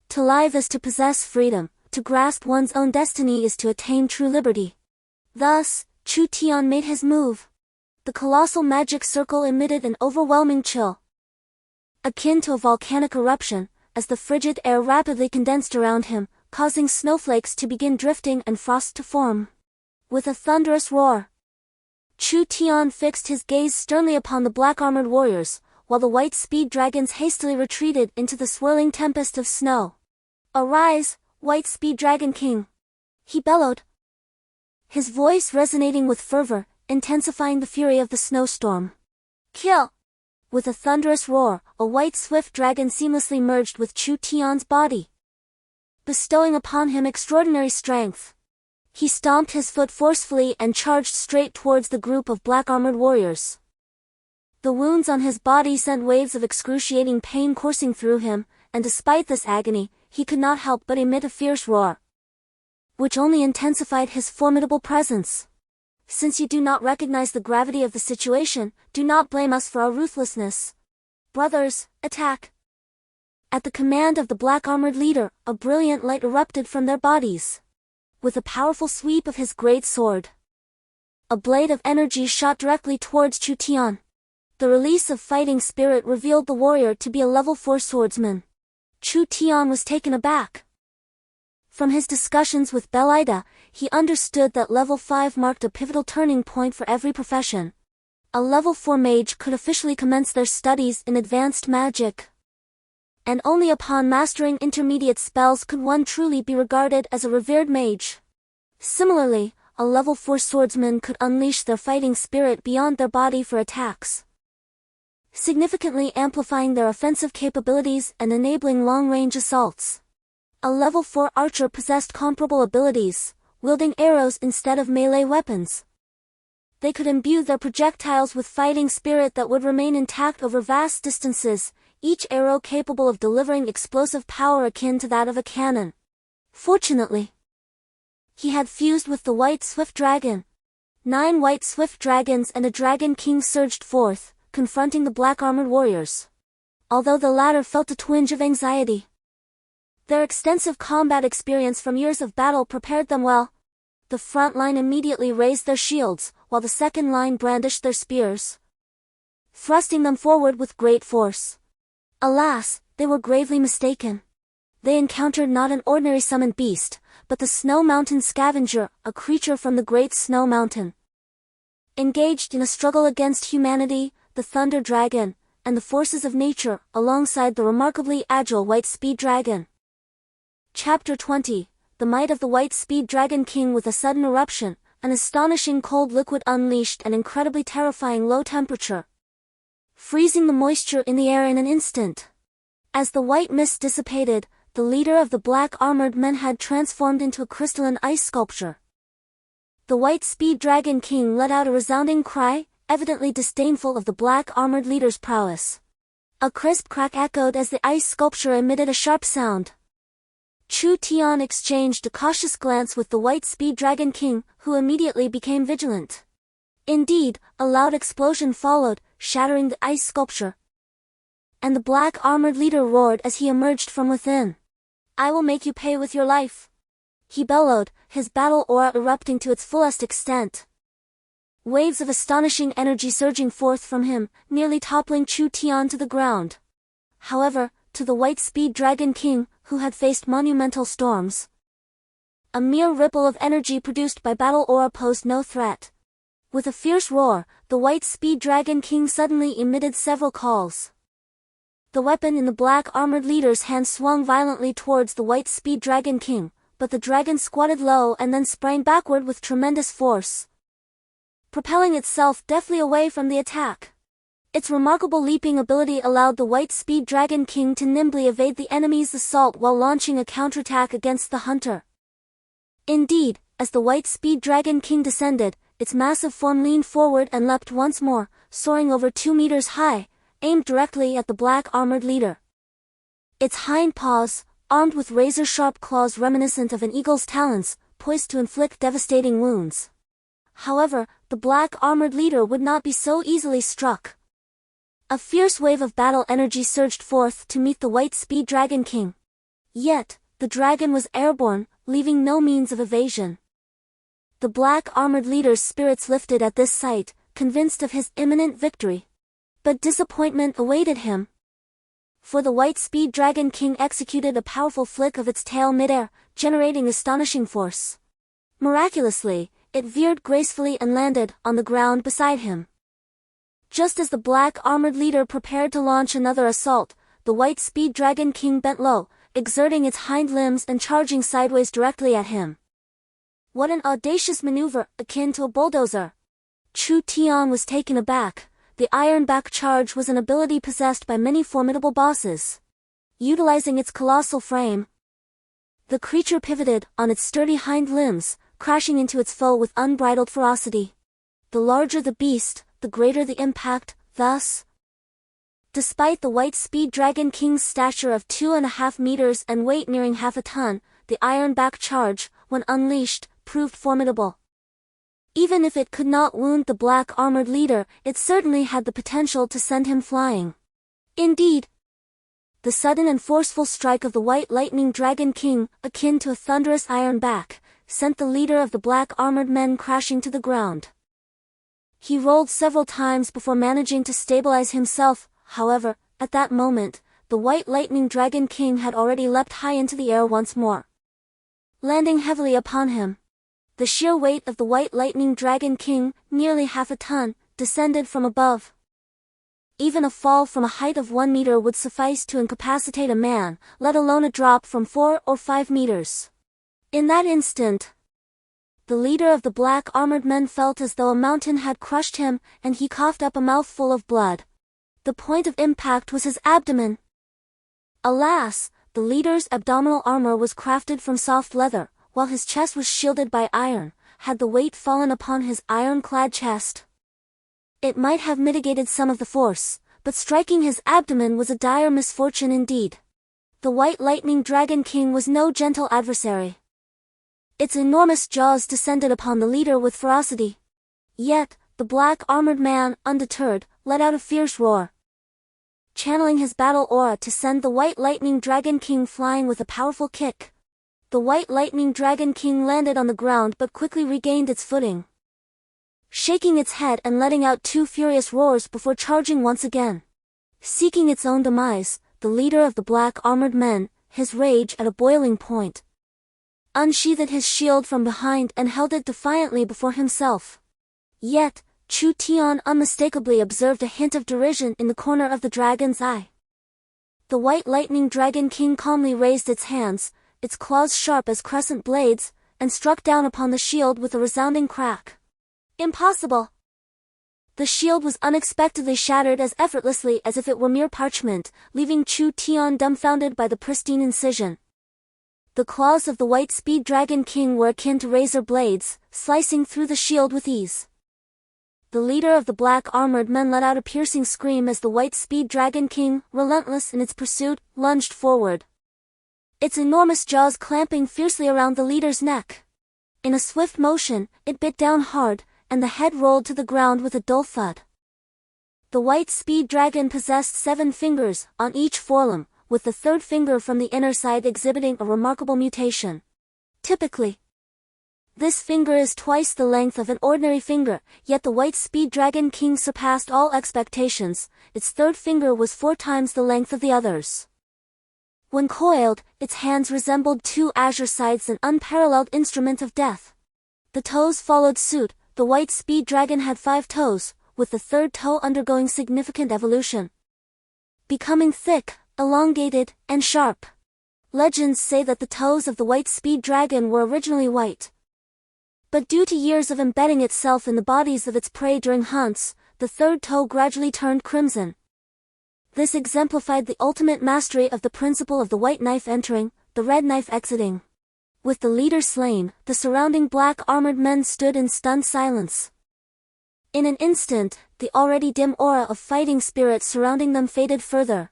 To live is to possess freedom, to grasp one's own destiny is to attain true liberty. Thus, Chu Tian made his move. The colossal magic circle emitted an overwhelming chill, akin to a volcanic eruption, as the frigid air rapidly condensed around him, causing snowflakes to begin drifting and frost to form. With a thunderous roar, Chu Tian fixed his gaze sternly upon the black-armored warriors, while the white speed dragons hastily retreated into the swirling tempest of snow. "Arise, white speed dragon king!" he bellowed, his voice resonating with fervor, intensifying the fury of the snowstorm. "Kill!" With a thunderous roar, a white swift dragon seamlessly merged with Chu Tian's body, bestowing upon him extraordinary strength. He stomped his foot forcefully and charged straight towards the group of black-armored warriors. The wounds on his body sent waves of excruciating pain coursing through him, and despite this agony, he could not help but emit a fierce roar, which only intensified his formidable presence. "Since you do not recognize the gravity of the situation, do not blame us for our ruthlessness. Brothers, attack!" At the command of the black-armored leader, a brilliant light erupted from their bodies. With a powerful sweep of his great sword, a blade of energy shot directly towards Chu Tian. The release of fighting spirit revealed the warrior to be a level 4 swordsman. Chu Tian was taken aback. From his discussions with Belida, he understood that level 5 marked a pivotal turning point for every profession. A level 4 mage could officially commence their studies in advanced magic, and only upon mastering intermediate spells could one truly be regarded as a revered mage. Similarly, a level 4 swordsman could unleash their fighting spirit beyond their body for attacks, significantly amplifying their offensive capabilities and enabling long-range assaults. A level 4 archer possessed comparable abilities, wielding arrows instead of melee weapons. They could imbue their projectiles with fighting spirit that would remain intact over vast distances, each arrow capable of delivering explosive power akin to that of a cannon. Fortunately, he had fused with the white swift dragon. 9 white swift dragons and a dragon king surged forth, confronting the black-armored warriors. Although the latter felt a twinge of anxiety, their extensive combat experience from years of battle prepared them well. The front line immediately raised their shields, while the second line brandished their spears, thrusting them forward with great force. Alas, they were gravely mistaken. They encountered not an ordinary summoned beast, but the Snow Mountain Scavenger, a creature from the Great Snow Mountain. Engaged in a struggle against humanity, the Thunder Dragon, and the forces of nature, alongside the remarkably agile White Speed Dragon. Chapter 20, The Might of the White Speed Dragon King. With a sudden eruption, an astonishing cold liquid unleashed an incredibly terrifying low temperature, freezing the moisture in the air in an instant. As the white mist dissipated, the leader of the black-armored men had transformed into a crystalline ice sculpture. The White Speed Dragon King let out a resounding cry, evidently disdainful of the black-armored leader's prowess. A crisp crack echoed as the ice sculpture emitted a sharp sound. Chu Tian exchanged a cautious glance with the White Speed Dragon King, who immediately became vigilant. Indeed, a loud explosion followed, shattering the ice sculpture, and the black-armored leader roared as he emerged from within. "I will make you pay with your life," he bellowed, his battle aura erupting to its fullest extent. Waves of astonishing energy surging forth from him, nearly toppling Chu Tian to the ground. However, to the White Speed Dragon King, who had faced monumental storms, a mere ripple of energy produced by battle aura posed no threat. With a fierce roar, the White Speed Dragon King suddenly emitted several calls. The weapon in the black-armored leader's hand swung violently towards the White Speed Dragon King, but the dragon squatted low and then sprang backward with tremendous force, propelling itself deftly away from the attack. Its remarkable leaping ability allowed the White Speed Dragon King to nimbly evade the enemy's assault while launching a counterattack against the hunter. Indeed, as the White Speed Dragon King descended, its massive form leaned forward and leapt once more, soaring over 2 meters high, aimed directly at the black armored leader. Its hind paws, armed with razor-sharp claws reminiscent of an eagle's talons, poised to inflict devastating wounds. However, the black armored leader would not be so easily struck. A fierce wave of battle energy surged forth to meet the white speed dragon king. Yet, the dragon was airborne, leaving no means of evasion. The black armored leader's spirits lifted at this sight, convinced of his imminent victory. But disappointment awaited him. For the white speed dragon king executed a powerful flick of its tail midair, generating astonishing force. Miraculously, it veered gracefully and landed on the ground beside him. Just as the black armored leader prepared to launch another assault, the white speed dragon king bent low, exerting its hind limbs and charging sideways directly at him. What an audacious maneuver, akin to a bulldozer! Chu Tiancheng was taken aback. The iron-back charge was an ability possessed by many formidable bosses. Utilizing its colossal frame, the creature pivoted on its sturdy hind limbs, crashing into its foe with unbridled ferocity. The larger the beast, the greater the impact, thus. Despite the white speed dragon king's stature of 2.5 meters and weight nearing half a ton, the iron-back charge, when unleashed, proved formidable. Even if it could not wound the black armored leader, it certainly had the potential to send him flying. Indeed, the sudden and forceful strike of the white lightning dragon king, akin to a thunderous iron back, sent the leader of the black armored men crashing to the ground. He rolled several times before managing to stabilize himself. However, at that moment, the white lightning dragon king had already leapt high into the air once more, landing heavily upon him. The sheer weight of the white lightning dragon king, nearly half a ton, descended from above. Even a fall from a height of 1 meter would suffice to incapacitate a man, let alone a drop from 4 or 5 meters. In that instant, the leader of the black armored men felt as though a mountain had crushed him, and he coughed up a mouthful of blood. The point of impact was his abdomen. Alas, the leader's abdominal armor was crafted from soft leather, while his chest was shielded by iron. Had the weight fallen upon his iron-clad chest, it might have mitigated some of the force, but striking his abdomen was a dire misfortune indeed. The white lightning dragon king was no gentle adversary. Its enormous jaws descended upon the leader with ferocity. Yet, the black armored man, undeterred, let out a fierce roar, channeling his battle aura to send the white lightning dragon king flying with a powerful kick. The white lightning dragon king landed on the ground but quickly regained its footing, shaking its head and letting out 2 furious roars before charging once again. Seeking its own demise, the leader of the black armored men, his rage at a boiling point, unsheathed his shield from behind and held it defiantly before himself. Yet, Chu Tiancheng unmistakably observed a hint of derision in the corner of the dragon's eye. The white lightning dragon king calmly raised its hands, its claws sharp as crescent blades, and struck down upon the shield with a resounding crack. Impossible! The shield was unexpectedly shattered as effortlessly as if it were mere parchment, leaving Chu Tiancheng dumbfounded by the pristine incision. The claws of the white speed dragon king were akin to razor blades, slicing through the shield with ease. The leader of the black armored men let out a piercing scream as the white speed dragon king, relentless in its pursuit, lunged forward, its enormous jaws clamping fiercely around the leader's neck. In a swift motion, it bit down hard, and the head rolled to the ground with a dull thud. The white speed dragon possessed 7 fingers on each forelimb, with the 3rd finger from the inner side exhibiting a remarkable mutation. Typically, this finger is twice the length of an ordinary finger, yet the white speed dragon king surpassed all expectations. Its 3rd finger was 4 times the length of the others. When coiled, its hands resembled 2 azure scythes, an unparalleled instrument of death. The toes followed suit. The white speed dragon had 5 toes, with the 3rd toe undergoing significant evolution, becoming thick, elongated, and sharp. Legends say that the toes of the white speed dragon were originally white, but due to years of embedding itself in the bodies of its prey during hunts, the 3rd toe gradually turned crimson. This exemplified the ultimate mastery of the principle of the white knife entering, the red knife exiting. With the leader slain, the surrounding black armored men stood in stunned silence. In an instant, the already dim aura of fighting spirit surrounding them faded further.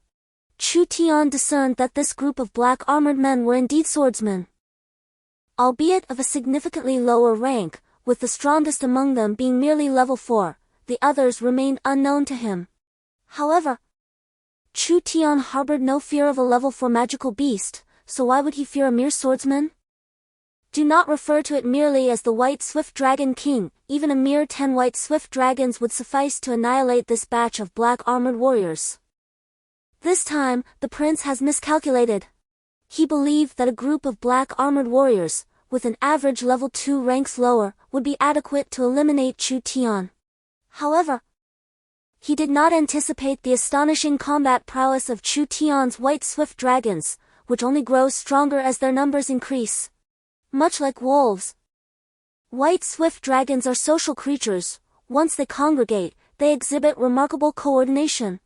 Chu Tian discerned that this group of black armored men were indeed swordsmen. Albeit of a significantly lower rank, with the strongest among them being merely level 4, the others remained unknown to him. However, Chu Tian harbored no fear of a level 4 magical beast, so why would he fear a mere swordsman? Do not refer to it merely as the White Swift Dragon King, even a mere 10 White Swift Dragons would suffice to annihilate this batch of black armored warriors. This time, the prince has miscalculated. He believed that a group of black armored warriors, with an average level 2 ranks lower, would be adequate to eliminate Chu Tian. However, he did not anticipate the astonishing combat prowess of Chu Tian's White Swift Dragons, which only grows stronger as their numbers increase. Much like wolves, White Swift Dragons are social creatures. Once they congregate, they exhibit remarkable coordination.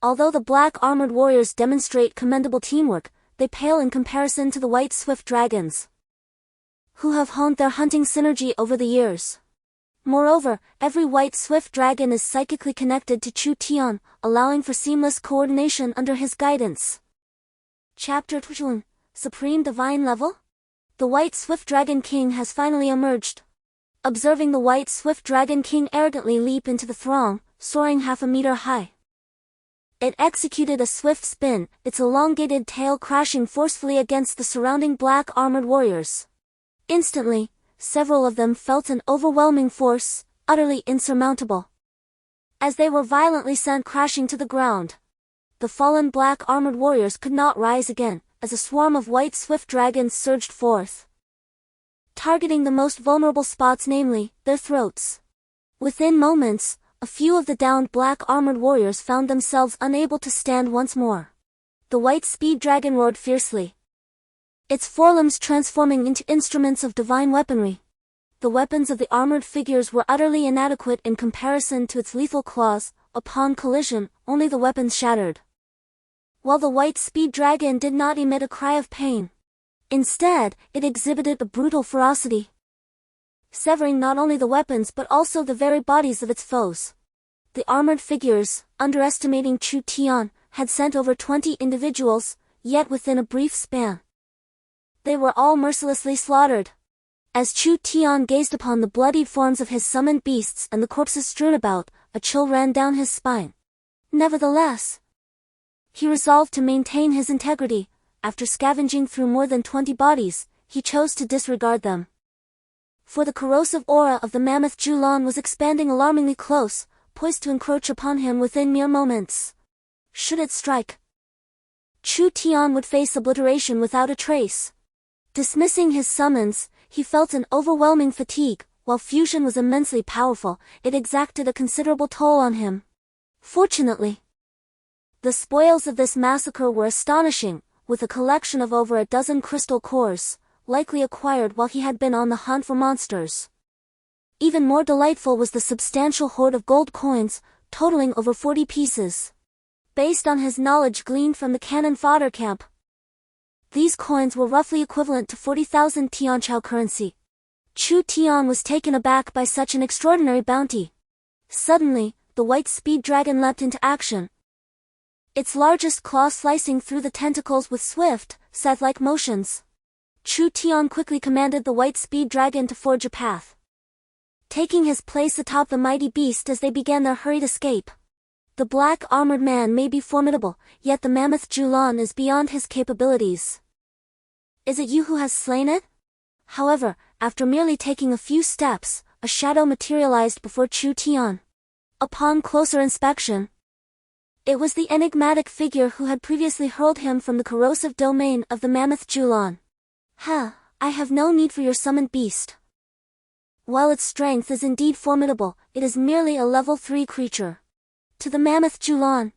Although the black armored warriors demonstrate commendable teamwork, they pale in comparison to the White Swift Dragons, who have honed their hunting synergy over the years. Moreover, every White Swift Dragon is psychically connected to Chu Tian, allowing for seamless coordination under his guidance. Chapter 2: Supreme Divine Level? The White Swift Dragon King has finally emerged. Observing the White Swift Dragon King arrogantly leap into the throng, soaring half a meter high, it executed a swift spin, its elongated tail crashing forcefully against the surrounding black armored warriors. Instantly, several of them felt an overwhelming force, utterly insurmountable. As they were violently sent crashing to the ground, the fallen black armored warriors could not rise again, as a swarm of White Swift Dragons surged forth, targeting the most vulnerable spots, namely, their throats. Within moments, a few of the downed black armored warriors found themselves unable to stand once more. The White Speed Dragon roared fiercely, its forelimbs transforming into instruments of divine weaponry. The weapons of the armored figures were utterly inadequate in comparison to its lethal claws. Upon collision, only the weapons shattered, while the White Speed Dragon did not emit a cry of pain. Instead, it exhibited a brutal ferocity, severing not only the weapons but also the very bodies of its foes. The armored figures, underestimating Chu Tian, had sent over 20 individuals, yet within a brief span, they were all mercilessly slaughtered. As Chu Tian gazed upon the bloodied forms of his summoned beasts and the corpses strewn about, a chill ran down his spine. Nevertheless, he resolved to maintain his integrity. After scavenging through more than 20 bodies, he chose to disregard them. For the corrosive aura of the mammoth Julan was expanding alarmingly close, poised to encroach upon him within mere moments. Should it strike, Chu Tian would face obliteration without a trace. Dismissing his summons, he felt an overwhelming fatigue. While fusion was immensely powerful, it exacted a considerable toll on him. Fortunately, the spoils of this massacre were astonishing, with a collection of over a dozen crystal cores, likely acquired while he had been on the hunt for monsters. Even more delightful was the substantial hoard of gold coins, totaling over 40 pieces. Based on his knowledge gleaned from the cannon fodder camp, these coins were roughly equivalent to 40,000 Tiancheng currency. Chu Tian was taken aback by such an extraordinary bounty. Suddenly, the White Speed Dragon leapt into action, its largest claw slicing through the tentacles with swift, scythe-like motions. Chu Tian quickly commanded the White Speed Dragon to forge a path, taking his place atop the mighty beast as they began their hurried escape. The black armored man may be formidable, yet the mammoth Julan is beyond his capabilities. Is it you who has slain it? However, after merely taking a few steps, a shadow materialized before Chu Tian. Upon closer inspection, it was the enigmatic figure who had previously hurled him from the corrosive domain of the mammoth Julan. Ha! I have no need for your summoned beast. While its strength is indeed formidable, it is merely a level 3 creature. To the mammoth Julan,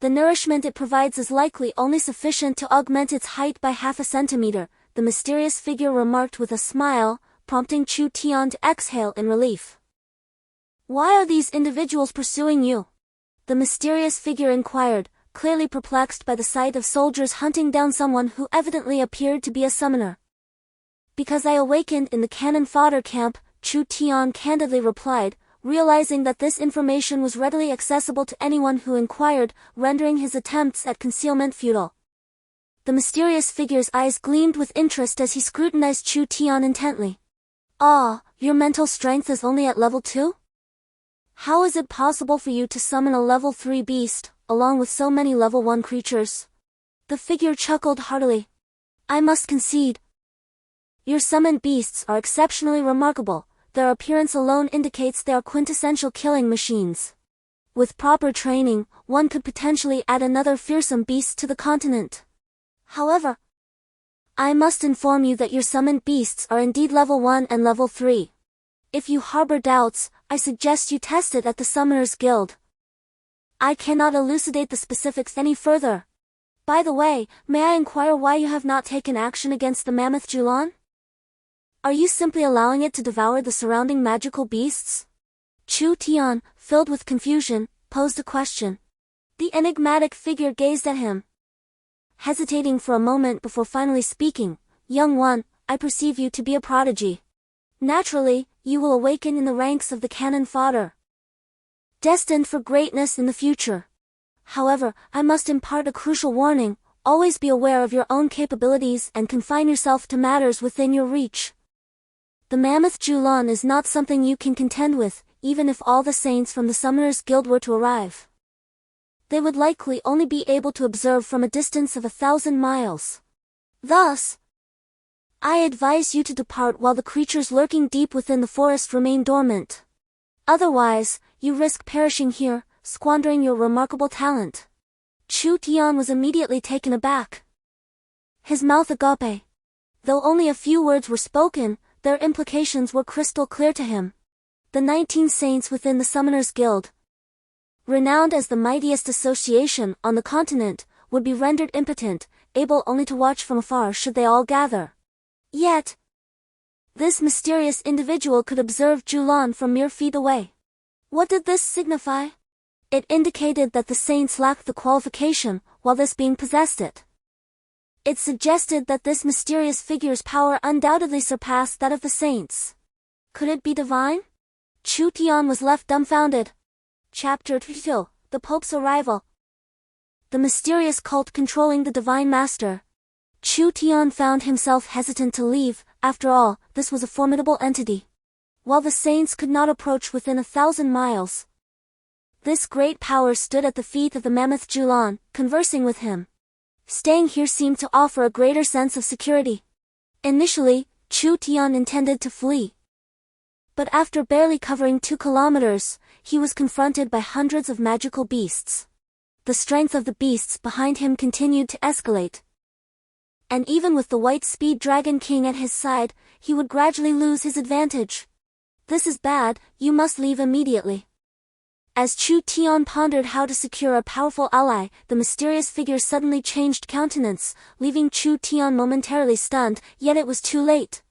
the nourishment it provides is likely only sufficient to augment its height by half a centimeter, the mysterious figure remarked with a smile, prompting Chu Tian to exhale in relief. Why are these individuals pursuing you? The mysterious figure inquired, clearly perplexed by the sight of soldiers hunting down someone who evidently appeared to be a summoner. Because I awakened in the cannon fodder camp, Chu Tian candidly replied, realizing that this information was readily accessible to anyone who inquired, rendering his attempts at concealment futile. The mysterious figure's eyes gleamed with interest as he scrutinized Chu Tian intently. "Ah, your mental strength is only at level 2? How is it possible for you to summon a level 3 beast, along with so many level 1 creatures?" The figure chuckled heartily. "I must concede. Your summoned beasts are exceptionally remarkable. Their appearance alone indicates they are quintessential killing machines. With proper training, one could potentially add another fearsome beast to the continent. However, I must inform you that your summoned beasts are indeed level 1 and level 3. If you harbor doubts, I suggest you test it at the Summoners Guild. I cannot elucidate the specifics any further. By the way, may I inquire why you have not taken action against the mammoth Julan? Are you simply allowing it to devour the surrounding magical beasts?" Chu Tian, filled with confusion, posed a question. The enigmatic figure gazed at him, hesitating for a moment before finally speaking. "Young one, I perceive you to be a prodigy. Naturally, you will awaken in the ranks of the cannon fodder, destined for greatness in the future. However, I must impart a crucial warning: always be aware of your own capabilities and confine yourself to matters within your reach. The mammoth Julan is not something you can contend with, even if all the saints from the Summoners Guild were to arrive. They would likely only be able to observe from a distance of 1,000 miles. Thus, I advise you to depart while the creatures lurking deep within the forest remain dormant. Otherwise, you risk perishing here, squandering your remarkable talent." Chu Tian was immediately taken aback. His mouth agape. Though only a few words were spoken, their implications were crystal clear to him. The 19 saints within the Summoners Guild, renowned as the mightiest association on the continent, would be rendered impotent, able only to watch from afar should they all gather. Yet, this mysterious individual could observe Julan from mere feet away. What did this signify? It indicated that the saints lacked the qualification, while this being possessed it. It suggested that this mysterious figure's power undoubtedly surpassed that of the saints. Could it be divine? Chu Tian was left dumbfounded. Chapter 2: The Pope's Arrival. The mysterious cult controlling the Divine Master. Chu Tian found himself hesitant to leave. After all, this was a formidable entity. While the saints could not approach within 1,000 miles, this great power stood at the feet of the mammoth Julan, conversing with him. Staying here seemed to offer a greater sense of security. Initially, Chu Tian intended to flee. But after barely covering 2 kilometers, he was confronted by hundreds of magical beasts. The strength of the beasts behind him continued to escalate. And even with the White Speed Dragon King at his side, he would gradually lose his advantage. "This is bad, you must leave immediately." As Chu Tian pondered how to secure a powerful ally, the mysterious figure suddenly changed countenance, leaving Chu Tian momentarily stunned, yet it was too late.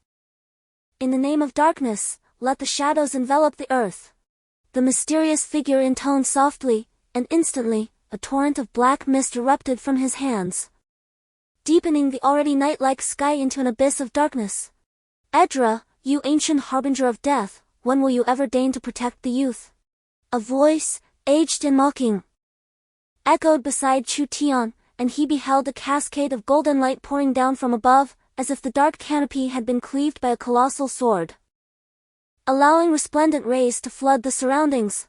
"In the name of darkness, let the shadows envelop the earth." The mysterious figure intoned softly, and instantly, a torrent of black mist erupted from his hands, deepening the already night-like sky into an abyss of darkness. "Edra, you ancient harbinger of death, when will you ever deign to protect the youth?" A voice, aged and mocking, echoed beside Chu Tian, and he beheld a cascade of golden light pouring down from above, as if the dark canopy had been cleaved by a colossal sword, allowing resplendent rays to flood the surroundings.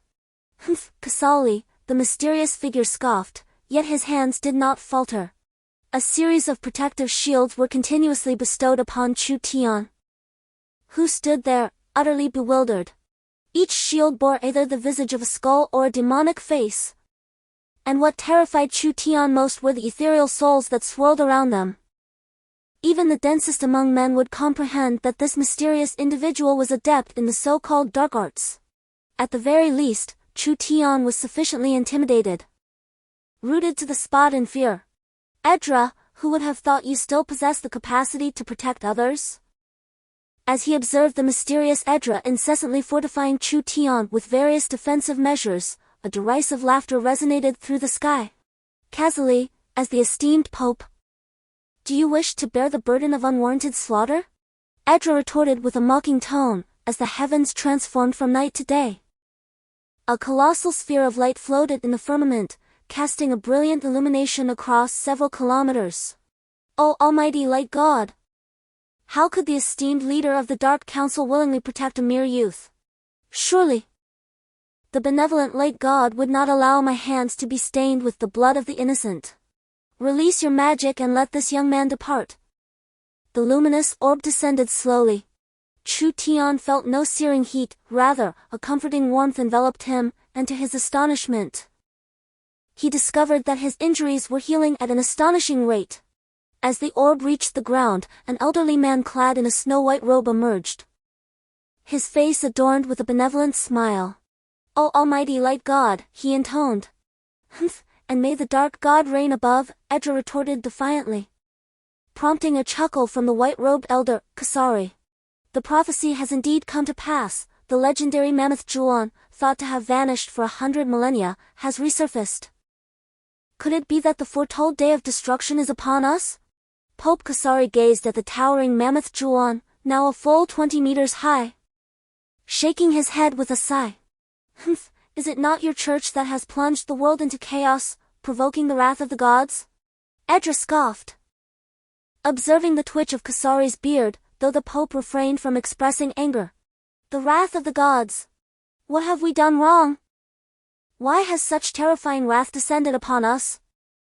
"Humph, Kasali," the mysterious figure scoffed, yet his hands did not falter. A series of protective shields were continuously bestowed upon Chu Tian, who stood there, utterly bewildered. Each shield bore either the visage of a skull or a demonic face. And what terrified Chu Tian most were the ethereal souls that swirled around them. Even the densest among men would comprehend that this mysterious individual was adept in the so-called dark arts. At the very least, Chu Tian was sufficiently intimidated, rooted to the spot in fear. "Edra, who would have thought you still possess the capacity to protect others?" As he observed the mysterious Edra incessantly fortifying Chu Tian with various defensive measures, a derisive laughter resonated through the sky. "Casually, as the esteemed Pope, do you wish to bear the burden of unwarranted slaughter?" Edra retorted with a mocking tone, as the heavens transformed from night to day. A colossal sphere of light floated in the firmament, casting a brilliant illumination across several kilometers. O almighty light god! How could the esteemed leader of the Dark Council willingly protect a mere youth? Surely, the benevolent light god would not allow my hands to be stained with the blood of the innocent. Release your magic and let this young man depart. The luminous orb descended slowly. Chu Tian felt no searing heat, rather, a comforting warmth enveloped him, and to his astonishment, he discovered that his injuries were healing at an astonishing rate. As the orb reached the ground, an elderly man clad in a snow-white robe emerged. His face adorned with a benevolent smile. O almighty light god, he intoned. Humph, and may the dark god reign above, Edra retorted defiantly, prompting a chuckle from the white-robed elder, Kasari. The prophecy has indeed come to pass. The legendary mammoth Juon, thought to have vanished for 100 millennia, has resurfaced. Could it be that the foretold day of destruction is upon us? Pope Kasari gazed at the towering mammoth Juon, now a full 20 meters high, shaking his head with a sigh. Humph, is it not your church that has plunged the world into chaos, provoking the wrath of the gods? Edra scoffed, observing the twitch of Kasari's beard, though the Pope refrained from expressing anger. The wrath of the gods! What have we done wrong? Why has such terrifying wrath descended upon us?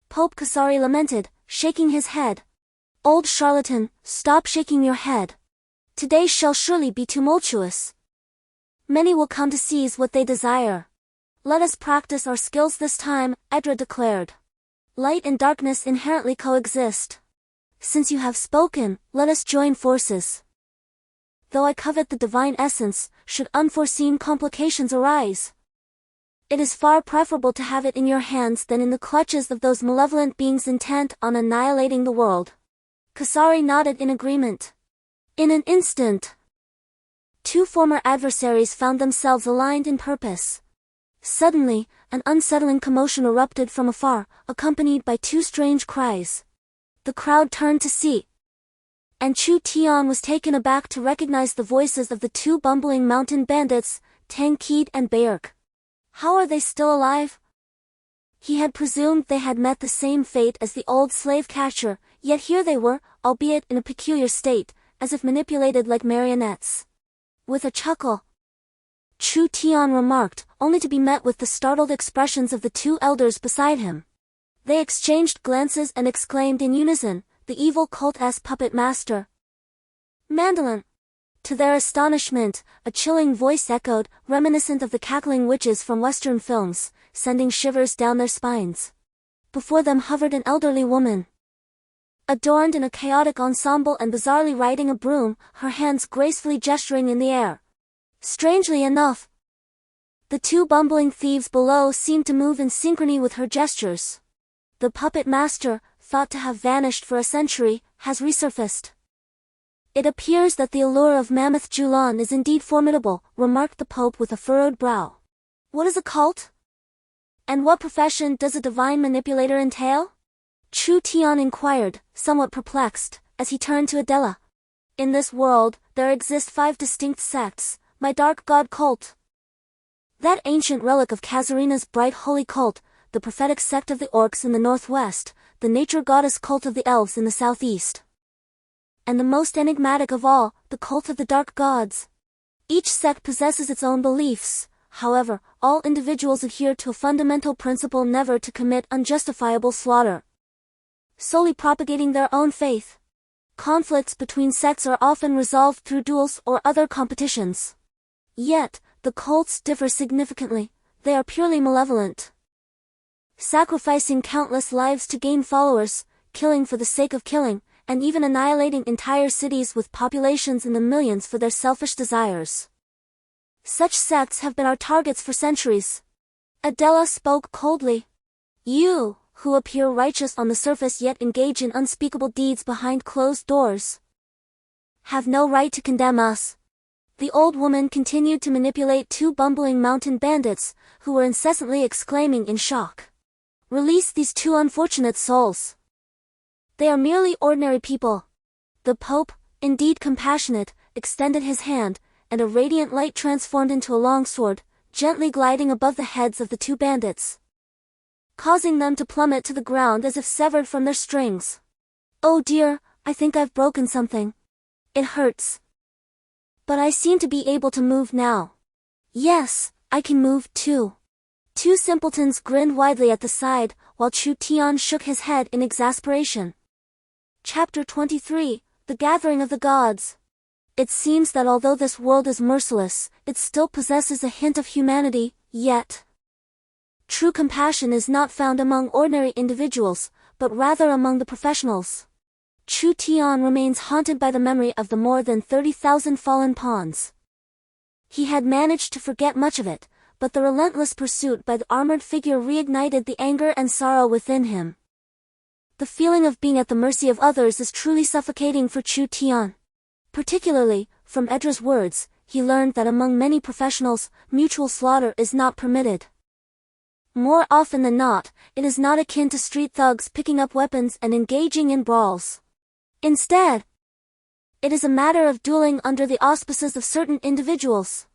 Pope Kasari lamented, shaking his head. Old charlatan, stop shaking your head. Today shall surely be tumultuous. Many will come to seize what they desire. Let us practice our skills this time, Edra declared. Light and darkness inherently coexist. Since you have spoken, let us join forces. Though I covet the divine essence, should unforeseen complications arise, it is far preferable to have it in your hands than in the clutches of those malevolent beings intent on annihilating the world. Kasari nodded in agreement. In an instant, two former adversaries found themselves aligned in purpose. Suddenly, an unsettling commotion erupted from afar, accompanied by two strange cries. The crowd turned to see, and Chu Tian was taken aback to recognize the voices of the two bumbling mountain bandits, Tang Keed and Bayerk. How are they still alive? He had presumed they had met the same fate as the old slave catcher, yet here they were, albeit in a peculiar state, as if manipulated like marionettes. With a chuckle, Chu Tian remarked, only to be met with the startled expressions of the two elders beside him. They exchanged glances and exclaimed in unison, the evil cult-ass puppet master. Mandolin! To their astonishment, a chilling voice echoed, reminiscent of the cackling witches from Western films, sending shivers down their spines. Before them hovered an elderly woman, adorned in a chaotic ensemble and bizarrely riding a broom, her hands gracefully gesturing in the air. Strangely enough, the two bumbling thieves below seemed to move in synchrony with her gestures. The puppet master, thought to have vanished for a century, has resurfaced. It appears that the allure of Mammoth Julan is indeed formidable, remarked the Pope with a furrowed brow. What is a cult? And what profession does a divine manipulator entail? Chu Tian inquired, somewhat perplexed, as he turned to Adela. In this world, there exist 5 distinct sects, my dark god cult, that ancient relic of Kazarina's bright holy cult, the prophetic sect of the orcs in the northwest, the nature goddess cult of the elves in the southeast, and the most enigmatic of all, the cult of the dark gods. Each sect possesses its own beliefs, however, all individuals adhere to a fundamental principle never to commit unjustifiable slaughter, solely propagating their own faith. Conflicts between sects are often resolved through duels or other competitions. Yet, the cults differ significantly, they are purely malevolent, sacrificing countless lives to gain followers, killing for the sake of killing, and even annihilating entire cities with populations in the millions for their selfish desires. Such sects have been our targets for centuries. Adela spoke coldly. You, who appear righteous on the surface yet engage in unspeakable deeds behind closed doors, have no right to condemn us. The old woman continued to manipulate two bumbling mountain bandits, who were incessantly exclaiming in shock. Release these two unfortunate souls. They are merely ordinary people. The Pope, indeed compassionate, extended his hand, and a radiant light transformed into a long sword, gently gliding above the heads of the two bandits, causing them to plummet to the ground as if severed from their strings. Oh dear, I think I've broken something. It hurts. But I seem to be able to move now. Yes, I can move too. Two simpletons grinned widely at the side, while Chu Tian shook his head in exasperation. Chapter 23, The Gathering of the Gods. It seems that although this world is merciless, it still possesses a hint of humanity, yet true compassion is not found among ordinary individuals, but rather among the professionals. Chu Tian remains haunted by the memory of the more than 30,000 fallen pawns. He had managed to forget much of it, but the relentless pursuit by the armored figure reignited the anger and sorrow within him. The feeling of being at the mercy of others is truly suffocating for Chu Tian. Particularly, from Edra's words, he learned that among many professionals, mutual slaughter is not permitted. More often than not, it is not akin to street thugs picking up weapons and engaging in brawls. Instead, it is a matter of dueling under the auspices of certain individuals.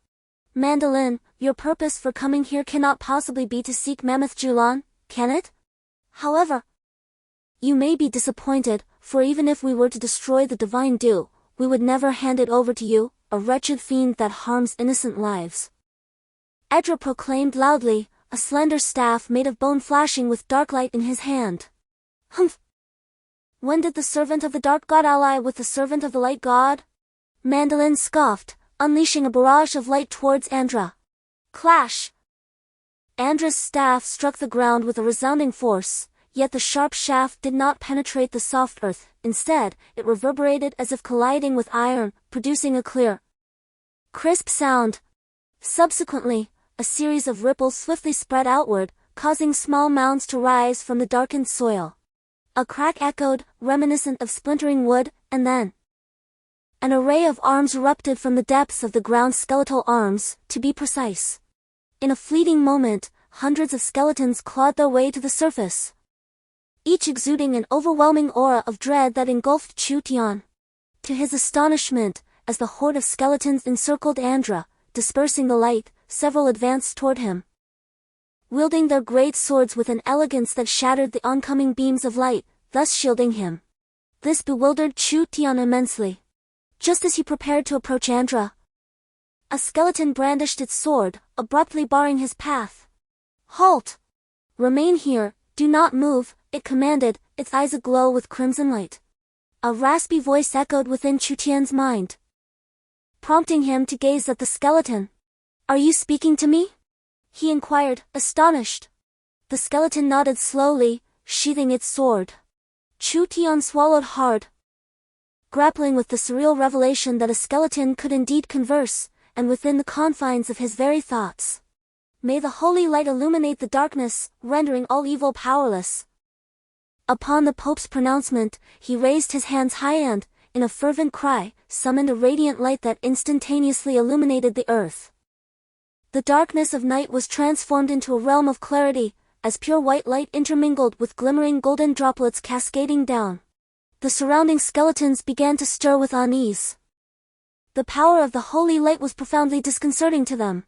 Mandolin, your purpose for coming here cannot possibly be to seek Mammoth Julan, can it? However, you may be disappointed, for even if we were to destroy the divine dew, we would never hand it over to you, a wretched fiend that harms innocent lives. Edra proclaimed loudly, a slender staff made of bone flashing with dark light in his hand. Humph! When did the servant of the dark god ally with the servant of the light god? Mandolin scoffed, unleashing a barrage of light towards Andra. Clash! Andra's staff struck the ground with a resounding force, yet the sharp shaft did not penetrate the soft earth. Instead, it reverberated as if colliding with iron, producing a clear, crisp sound. Subsequently, a series of ripples swiftly spread outward, causing small mounds to rise from the darkened soil. A crack echoed, reminiscent of splintering wood, and then an array of arms erupted from the depths of the ground, skeletal arms, to be precise. In a fleeting moment, hundreds of skeletons clawed their way to the surface, each exuding an overwhelming aura of dread that engulfed Chu Tian. To his astonishment, as the horde of skeletons encircled Andra, dispersing the light, several advanced toward him, wielding their great swords with an elegance that shattered the oncoming beams of light, thus shielding him. This bewildered Chu Tian immensely. Just as he prepared to approach Andra, a skeleton brandished its sword, abruptly barring his path. Halt! Remain here, do not move, it commanded, its eyes aglow with crimson light. A raspy voice echoed within Chu Tian's mind, prompting him to gaze at the skeleton. Are you speaking to me? He inquired, astonished. The skeleton nodded slowly, sheathing its sword. Chu Tian swallowed hard, grappling with the surreal revelation that a skeleton could indeed converse, and within the confines of his very thoughts. May the holy light illuminate the darkness, rendering all evil powerless. Upon the Pope's pronouncement, he raised his hands high and, in a fervent cry, summoned a radiant light that instantaneously illuminated the earth. The darkness of night was transformed into a realm of clarity, as pure white light intermingled with glimmering golden droplets cascading down. The surrounding skeletons began to stir with unease. The power of the holy light was profoundly disconcerting to them.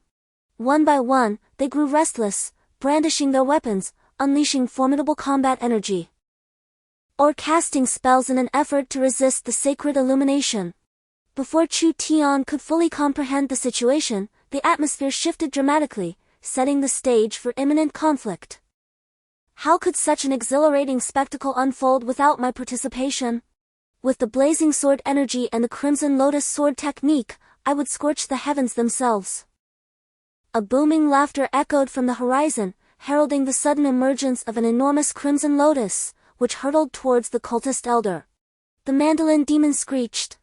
One by one, they grew restless, brandishing their weapons, unleashing formidable combat energy, or casting spells in an effort to resist the sacred illumination. Before Chu Tian could fully comprehend the situation, the atmosphere shifted dramatically, setting the stage for imminent conflict. How could such an exhilarating spectacle unfold without my participation? With the blazing sword energy and the crimson lotus sword technique, I would scorch the heavens themselves. A booming laughter echoed from the horizon, heralding the sudden emergence of an enormous crimson lotus, which hurtled towards the cultist elder. The mandolin demon screeched,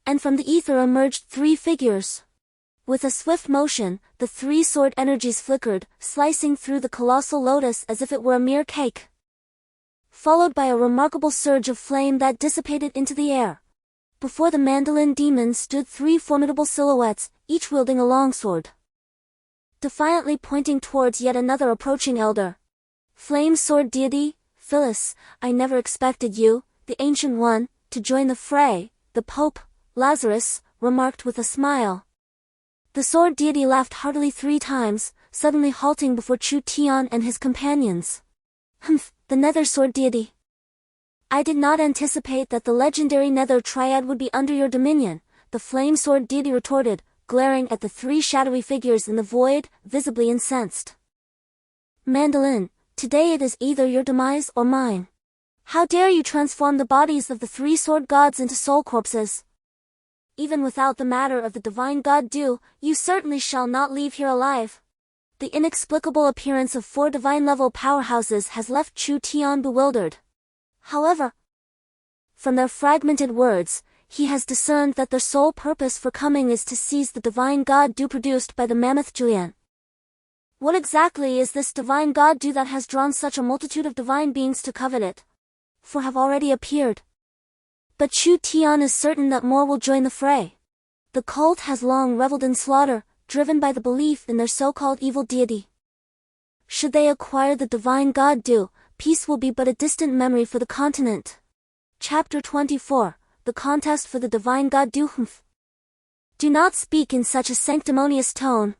and from the ether emerged three figures. With a swift motion, the three sword energies flickered, slicing through the colossal lotus as if it were a mere cake, followed by a remarkable surge of flame that dissipated into the air. Before the mandolin demon stood three formidable silhouettes, each wielding a longsword, defiantly pointing towards yet another approaching elder. Flame sword deity, Phyllis, I never expected you, the Ancient One, to join the fray, the Pope, Lazarus, remarked with a smile. The sword deity laughed heartily 3 times, suddenly halting before Chu Tian and his companions. Humph, the nether sword deity. I did not anticipate that the legendary nether triad would be under your dominion, the flame sword deity retorted, glaring at the 3 shadowy figures in the void, visibly incensed. Mandolin, today it is either your demise or mine. How dare you transform the bodies of the 3 sword gods into soul corpses? Even without the matter of the divine god Du, you certainly shall not leave here alive. The inexplicable appearance of 4 divine-level powerhouses has left Chu Tian bewildered. However, from their fragmented words, he has discerned that their sole purpose for coming is to seize the divine god Du produced by the mammoth Julian. What exactly is this divine god Du that has drawn such a multitude of divine beings to covet it? For have already appeared. But Chu Tian is certain that more will join the fray. The cult has long reveled in slaughter, driven by the belief in their so-called evil deity. Should they acquire the divine god Du, peace will be but a distant memory for the continent. Chapter 24, The Contest for the Divine God Du. Do not speak in such a sanctimonious tone.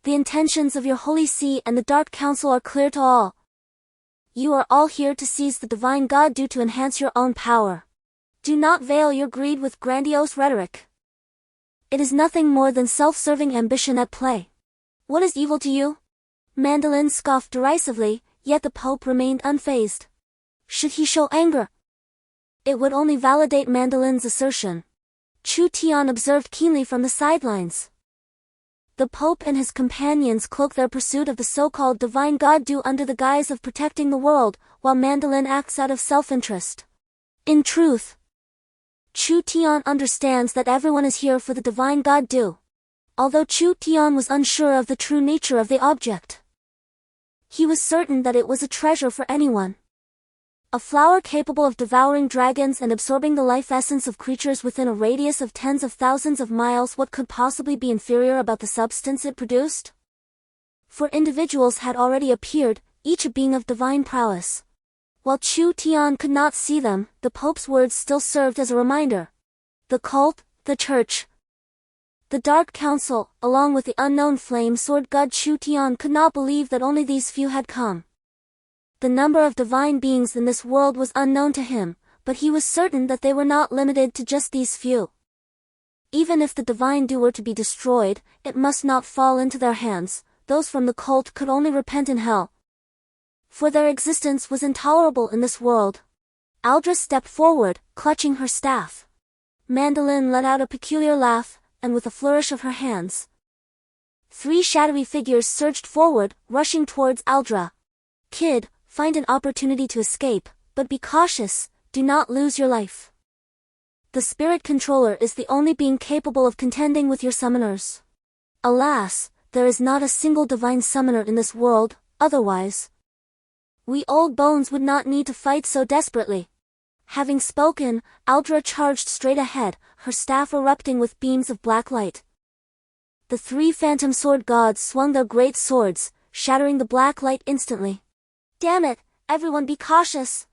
The intentions of your holy see and the Dark Council are clear to all. You are all here to seize the divine god Du to enhance your own power. Do not veil your greed with grandiose rhetoric. It is nothing more than self-serving ambition at play. What is evil to you? Mandolin scoffed derisively, yet the Pope remained unfazed. Should he show anger? It would only validate Mandolin's assertion. Chu Tian observed keenly from the sidelines. The Pope and his companions cloak their pursuit of the so-called divine god Du under the guise of protecting the world, while Mandolin acts out of self-interest. In truth, Chu Tian understands that everyone is here for the divine god Du. Although Chu Tian was unsure of the true nature of the object, he was certain that it was a treasure for anyone. A flower capable of devouring dragons and absorbing the life essence of creatures within a radius of tens of thousands of miles. What could possibly be inferior about the substance it produced? 4 individuals had already appeared, each a being of divine prowess. While Chu Tian could not see them, the Pope's words still served as a reminder. The cult, the church, the Dark Council, along with the unknown flame sword god Chu Tian could not believe that only these few had come. The number of divine beings in this world was unknown to him, but he was certain that they were not limited to just these few. Even if the divine Du were to be destroyed, it must not fall into their hands. Those from the cult could only repent in hell, for their existence was intolerable in this world. Aldra stepped forward, clutching her staff. Mandolin let out a peculiar laugh, and with a flourish of her hands, 3 shadowy figures surged forward, rushing towards Aldra. Kid, find an opportunity to escape, but be cautious, do not lose your life. The spirit controller is the only being capable of contending with your summoners. Alas, there is not a single divine summoner in this world, otherwise we old bones would not need to fight so desperately. Having spoken, Aldra charged straight ahead, her staff erupting with beams of black light. The 3 phantom sword gods swung their great swords, shattering the black light instantly. Damn it, everyone be cautious!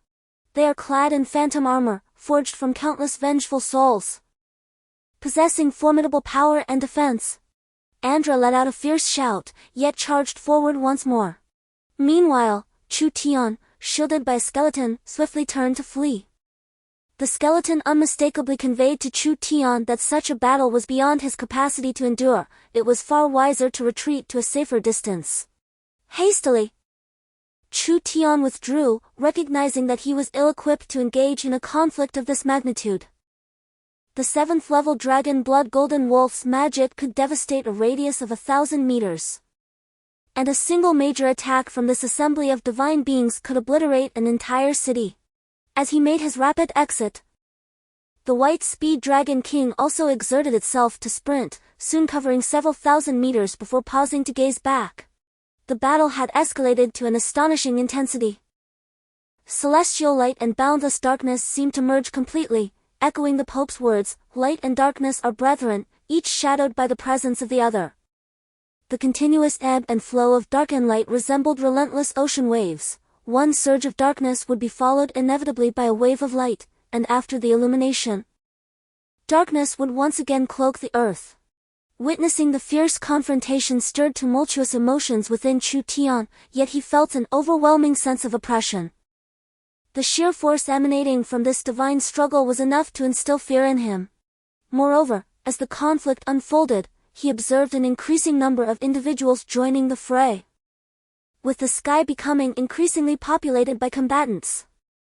They are clad in phantom armor, forged from countless vengeful souls, possessing formidable power and defense. Andra let out a fierce shout, yet charged forward once more. Meanwhile, Chu Tian, shielded by a skeleton, swiftly turned to flee. The skeleton unmistakably conveyed to Chu Tian that such a battle was beyond his capacity to endure. It was far wiser to retreat to a safer distance. Hastily, Chu Tian withdrew, recognizing that he was ill-equipped to engage in a conflict of this magnitude. The 7th-level dragon blood golden wolf's magic could devastate a radius of 1,000 meters. And a single major attack from this assembly of divine beings could obliterate an entire city. As he made his rapid exit, the white speed dragon king also exerted itself to sprint, soon covering several thousand meters before pausing to gaze back. The battle had escalated to an astonishing intensity. Celestial light and boundless darkness seemed to merge completely, echoing the Pope's words, "Light and darkness are brethren, each shadowed by the presence of the other." The continuous ebb and flow of dark and light resembled relentless ocean waves. One surge of darkness would be followed inevitably by a wave of light, and after the illumination, darkness would once again cloak the earth. Witnessing the fierce confrontation stirred tumultuous emotions within Chu Tian, yet he felt an overwhelming sense of oppression. The sheer force emanating from this divine struggle was enough to instill fear in him. Moreover, as the conflict unfolded, he observed an increasing number of individuals joining the fray, with the sky becoming increasingly populated by combatants.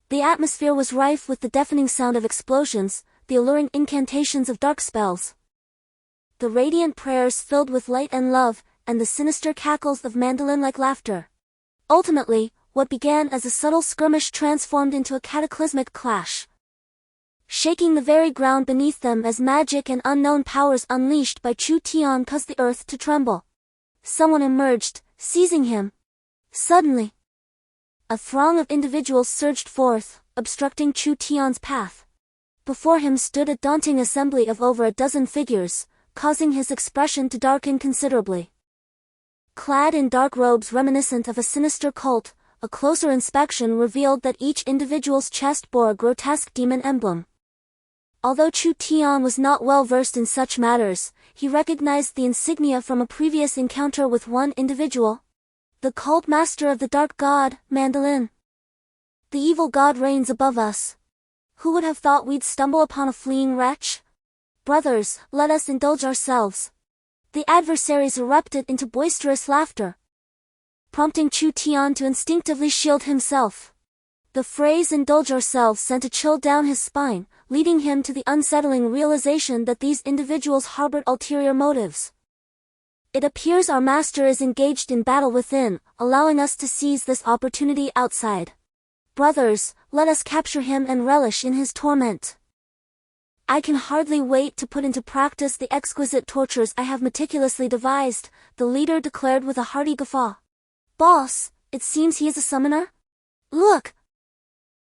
The atmosphere was rife with the deafening sound of explosions, the alluring incantations of dark spells, the radiant prayers filled with light and love, and the sinister cackles of mandolin-like laughter. Ultimately, what began as a subtle skirmish transformed into a cataclysmic clash, shaking the very ground beneath them as magic and unknown powers unleashed by Chu Tian caused the earth to tremble. Someone emerged, seizing him. Suddenly, a throng of individuals surged forth, obstructing Chu Tian's path. Before him stood a daunting assembly of over a dozen figures, causing his expression to darken considerably. Clad in dark robes reminiscent of a sinister cult, a closer inspection revealed that each individual's chest bore a grotesque demon emblem. Although Chu Tian was not well versed in such matters, he recognized the insignia from a previous encounter with one individual, the cult master of the dark god, Mandolin. The evil god reigns above us. Who would have thought we'd stumble upon a fleeing wretch? Brothers, let us indulge ourselves. The adversaries erupted into boisterous laughter, prompting Chu Tian to instinctively shield himself. The phrase indulge ourselves sent a chill down his spine, leading him to the unsettling realization that these individuals harbored ulterior motives. It appears our master is engaged in battle within, allowing us to seize this opportunity outside. Brothers, let us capture him and relish in his torment. I can hardly wait to put into practice the exquisite tortures I have meticulously devised, the leader declared with a hearty guffaw. Boss, it seems he is a summoner? Look!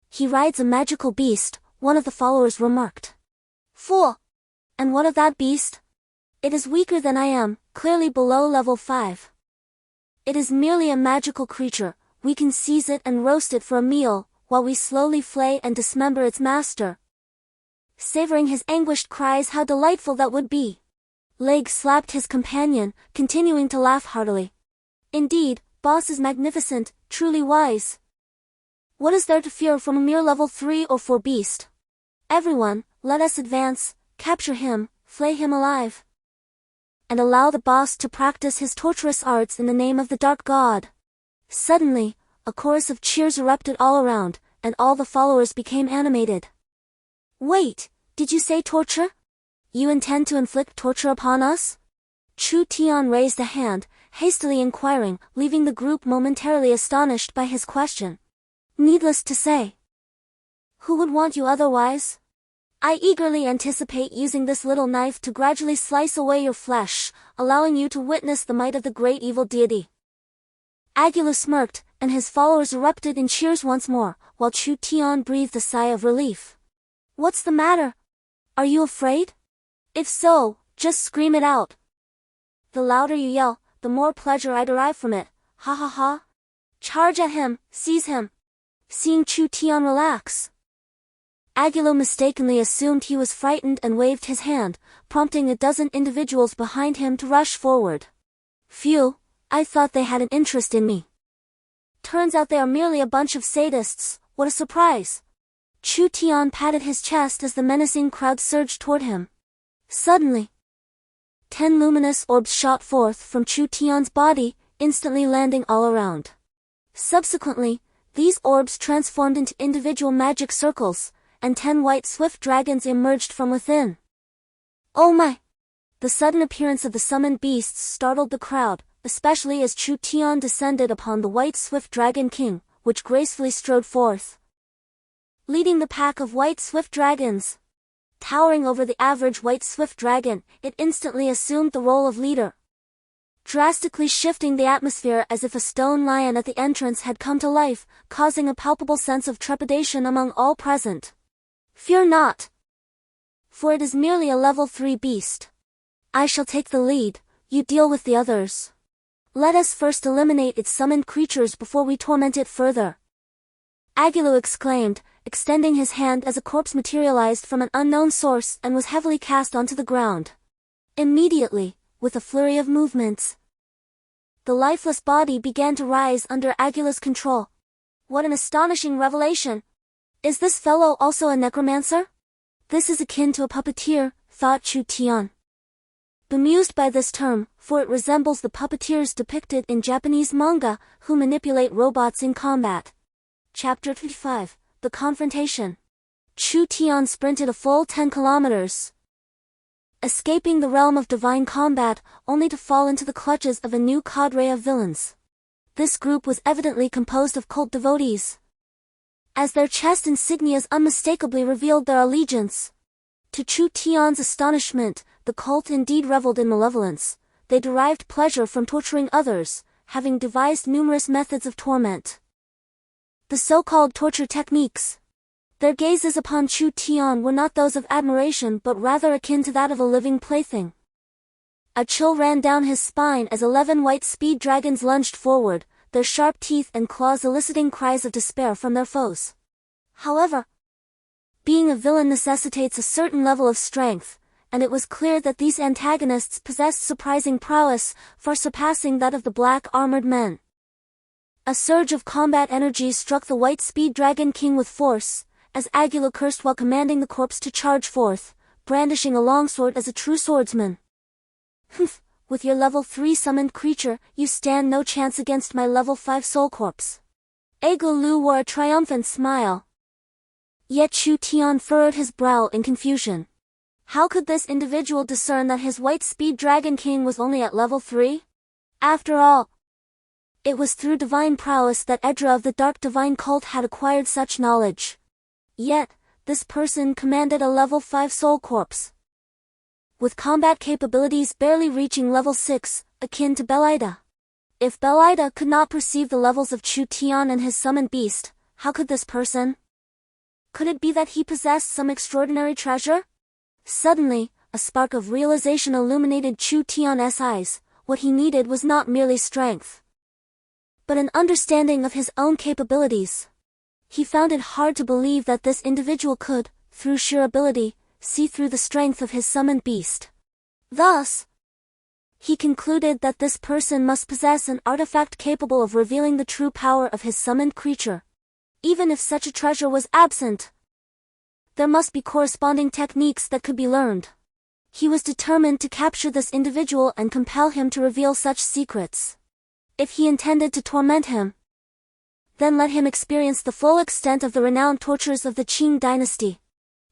He rides a magical beast, one of the followers remarked. Fool! And what of that beast? It is weaker than I am, clearly below level 5. It is merely a magical creature, we can seize it and roast it for a meal, while we slowly flay and dismember its master. Savoring his anguished cries, how delightful that would be! Leg slapped his companion, continuing to laugh heartily. Indeed, boss is magnificent, truly wise. What is there to fear from a mere level 3 or 4 beast? Everyone, let us advance, capture him, flay him alive, and allow the boss to practice his torturous arts in the name of the dark god. Suddenly, a chorus of cheers erupted all around, and all the followers became animated. Wait, did you say torture? You intend to inflict torture upon us? Chu Tian raised a hand, hastily inquiring, leaving the group momentarily astonished by his question. Needless to say, who would want you otherwise? I eagerly anticipate using this little knife to gradually slice away your flesh, allowing you to witness the might of the great evil deity. Agulu smirked, and his followers erupted in cheers once more, while Chu Tian breathed a sigh of relief. What's the matter? Are you afraid? If so, just scream it out. The louder you yell, the more pleasure I derive from it, ha ha ha. Charge at him, seize him. Seeing Chu Tian relax, Agulu mistakenly assumed he was frightened and waved his hand, prompting a dozen individuals behind him to rush forward. Phew, I thought they had an interest in me. Turns out they are merely a bunch of sadists, what a surprise. Chu Tian patted his chest as the menacing crowd surged toward him. Suddenly, 10 luminous orbs shot forth from Chu Tian's body, instantly landing all around. Subsequently, these orbs transformed into individual magic circles, and 10 white swift dragons emerged from within. Oh my! The sudden appearance of the summoned beasts startled the crowd, especially as Chu Tian descended upon the white swift dragon king, which gracefully strode forth, leading the pack of white swift dragons. Towering over the average white swift dragon, it instantly assumed the role of leader, drastically shifting the atmosphere as if a stone lion at the entrance had come to life, causing a palpable sense of trepidation among all present. Fear not, for it is merely a level 3 beast. I shall take the lead, you deal with the others. Let us first eliminate its summoned creatures before we torment it further. Agulu exclaimed, extending his hand as a corpse materialized from an unknown source and was heavily cast onto the ground. Immediately, with a flurry of movements, the lifeless body began to rise under Agula's control. What an astonishing revelation! Is this fellow also a necromancer? This is akin to a puppeteer, thought Chu Tian. Bemused by this term, for it resembles the puppeteers depicted in Japanese manga, who manipulate robots in combat. Chapter 25, The Confrontation. Chu Tian sprinted a full 10 kilometers, escaping the realm of divine combat, only to fall into the clutches of a new cadre of villains. This group was evidently composed of cult devotees, as their chest insignias unmistakably revealed their allegiance. To Chu Tian's astonishment, the cult indeed reveled in malevolence. They derived pleasure from torturing others, having devised numerous methods of torment. The so-called torture techniques. Their gazes upon Chu Tian were not those of admiration but rather akin to that of a living plaything. A chill ran down his spine as 11 white speed dragons lunged forward, their sharp teeth and claws eliciting cries of despair from their foes. However, being a villain necessitates a certain level of strength, and it was clear that these antagonists possessed surprising prowess, far surpassing that of the black armored men. A surge of combat energy struck the white speed dragon king with force, as Agula cursed while commanding the corpse to charge forth, brandishing a longsword as a true swordsman. Humph, with your level 3 summoned creature, you stand no chance against my level 5 soul corpse. Agula wore a triumphant smile. Yet Chu Tian furrowed his brow in confusion. How could this individual discern that his white speed dragon king was only at level 3? After all, it was through divine prowess that Edra of the dark divine cult had acquired such knowledge. Yet, this person commanded a level 5 soul corpse, with combat capabilities barely reaching level 6, akin to Belida. If Belida could not perceive the levels of Chu Tian and his summoned beast, how could this person? Could it be that he possessed some extraordinary treasure? Suddenly, a spark of realization illuminated Chu Tian's eyes. What he needed was not merely strength, but an understanding of his own capabilities. He found it hard to believe that this individual could, through sheer ability, see through the strength of his summoned beast. Thus, he concluded that this person must possess an artifact capable of revealing the true power of his summoned creature. Even if such a treasure was absent, there must be corresponding techniques that could be learned. He was determined to capture this individual and compel him to reveal such secrets. If he intended to torment him, then let him experience the full extent of the renowned tortures of the Qing dynasty.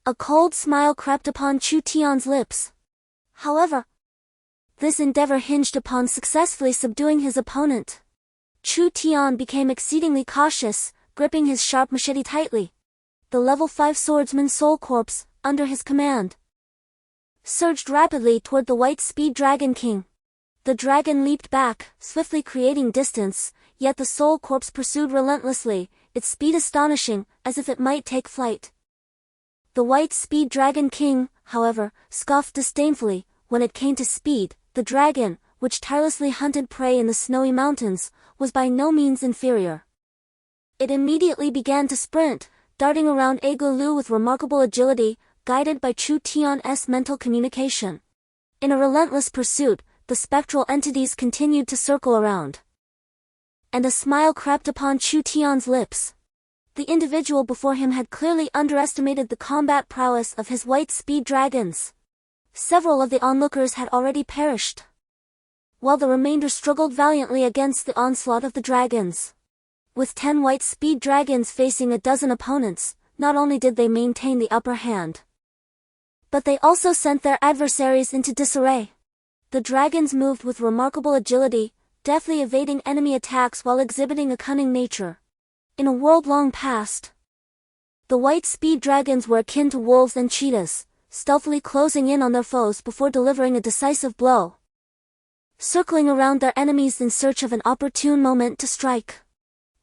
A cold smile crept upon Chu Tian's lips. However, this endeavor hinged upon successfully subduing his opponent. Chu Tian became exceedingly cautious, gripping his sharp machete tightly. The level 5 swordsman soul corpse, under his command, surged rapidly toward the white speed dragon king. The dragon leaped back, swiftly creating distance, yet the soul corpse pursued relentlessly, its speed astonishing, as if it might take flight. The white speed dragon king, however, scoffed disdainfully. When it came to speed, the dragon, which tirelessly hunted prey in the snowy mountains, was by no means inferior. It immediately began to sprint, darting around Agulu with remarkable agility, guided by Chu Tian's mental communication. In a relentless pursuit, the spectral entities continued to circle around. And a smile crept upon Chu Tian's lips. The individual before him had clearly underestimated the combat prowess of his white speed dragons. Several of the onlookers had already perished, while the remainder struggled valiantly against the onslaught of the dragons. With 10 white speed dragons facing a dozen opponents, not only did they maintain the upper hand, but they also sent their adversaries into disarray. The dragons moved with remarkable agility, deftly evading enemy attacks while exhibiting a cunning nature. In a world long past, the white speed dragons were akin to wolves and cheetahs, stealthily closing in on their foes before delivering a decisive blow, circling around their enemies in search of an opportune moment to strike.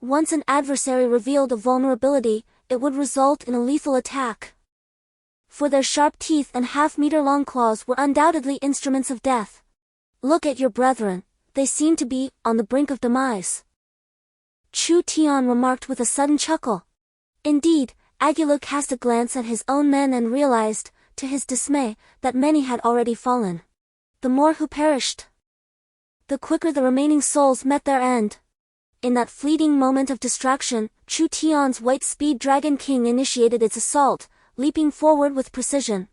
Once an adversary revealed a vulnerability, it would result in a lethal attack, for their sharp teeth and half-meter-long claws were undoubtedly instruments of death. Look at your brethren, they seem to be on the brink of demise, Chu Tian remarked with a sudden chuckle. Indeed, Agulu cast a glance at his own men and realized, to his dismay, that many had already fallen. The more who perished, the quicker the remaining souls met their end. In that fleeting moment of distraction, Chu Tian's white speed Dragon King initiated its assault, leaping forward with precision.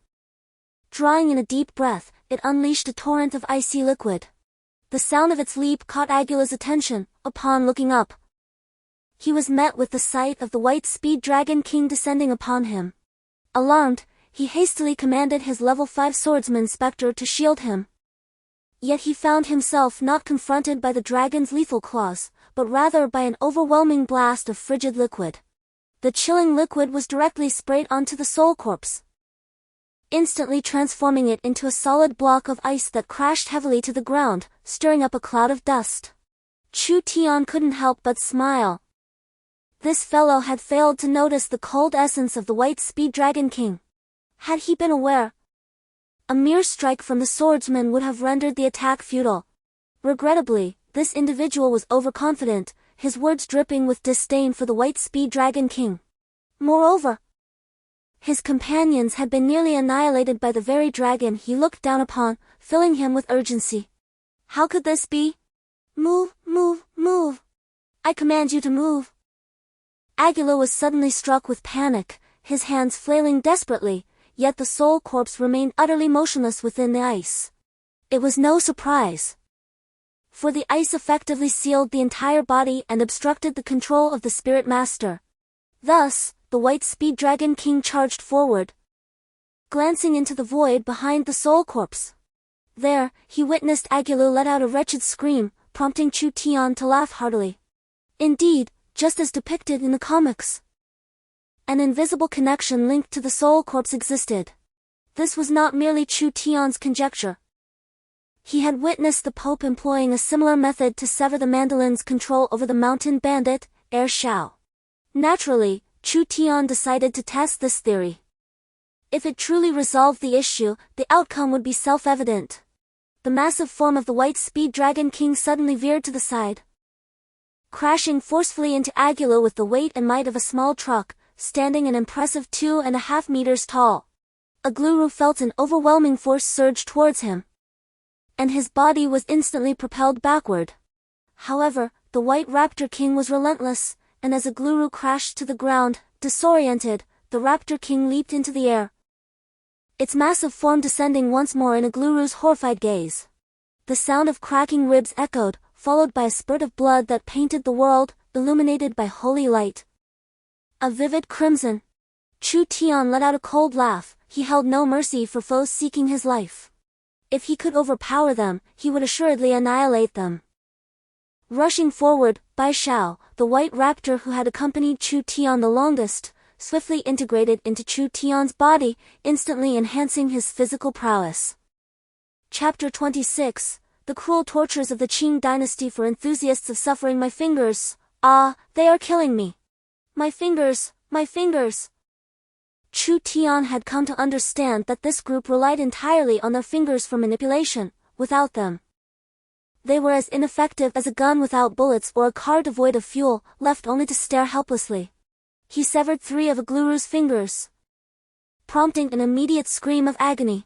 Drawing in a deep breath, it unleashed a torrent of icy liquid. The sound of its leap caught Agula's attention. Upon looking up, he was met with the sight of the white speed Dragon King descending upon him. Alarmed, he hastily commanded his level 5 swordsman Spectre to shield him. Yet he found himself not confronted by the dragon's lethal claws, but rather by an overwhelming blast of frigid liquid. The chilling liquid was directly sprayed onto the soul corpse, instantly transforming it into a solid block of ice that crashed heavily to the ground, stirring up a cloud of dust. Chu Tian couldn't help but smile. This fellow had failed to notice the cold essence of the white speed Dragon King. Had he been aware, a mere strike from the swordsman would have rendered the attack futile. Regrettably, this individual was overconfident, his words dripping with disdain for the white speed Dragon King. Moreover, his companions had been nearly annihilated by the very dragon he looked down upon, filling him with urgency. How could this be? Move, move, move! I command you to move! Agulu was suddenly struck with panic, his hands flailing desperately, yet the soul corpse remained utterly motionless within the ice. It was no surprise, for the ice effectively sealed the entire body and obstructed the control of the spirit master. Thus, the white speed Dragon King charged forward, glancing into the void behind the soul corpse. There, he witnessed Agulu let out a wretched scream, prompting Chu Tian to laugh heartily. Indeed, just as depicted in the comics, an invisible connection linked to the soul corpse existed. This was not merely Chu Tian's conjecture. He had witnessed the Pope employing a similar method to sever the mandalin's control over the mountain bandit, Air Shao. Naturally, Chu Tian decided to test this theory. If it truly resolved the issue, the outcome would be self-evident. The massive form of the white speed Dragon King suddenly veered to the side, crashing forcefully into Agulu with the weight and might of a small truck, standing an impressive 2.5 meters tall. Agulu felt an overwhelming force surge towards him, and his body was instantly propelled backward. However, the white Raptor King was relentless, and as Agulu crashed to the ground, disoriented, the Raptor King leaped into the air, its massive form descending once more in Agulu's horrified gaze. The sound of cracking ribs echoed, followed by a spurt of blood that painted the world, illuminated by holy light. A vivid crimson. Chu Tian let out a cold laugh. He held no mercy for foes seeking his life. If he could overpower them, he would assuredly annihilate them. Rushing forward, Bai Shao, the white raptor who had accompanied Chu Tian the longest, swiftly integrated into Chu Tian's body, instantly enhancing his physical prowess. Chapter 26, The Cruel Tortures of the Qing Dynasty for Enthusiasts of Suffering. My fingers, ah, they are killing me. My fingers, my fingers. Chu Tian had come to understand that this group relied entirely on their fingers for manipulation. Without them, they were as ineffective as a gun without bullets or a car devoid of fuel, left only to stare helplessly. He severed 3 of Agulu's fingers, prompting an immediate scream of agony.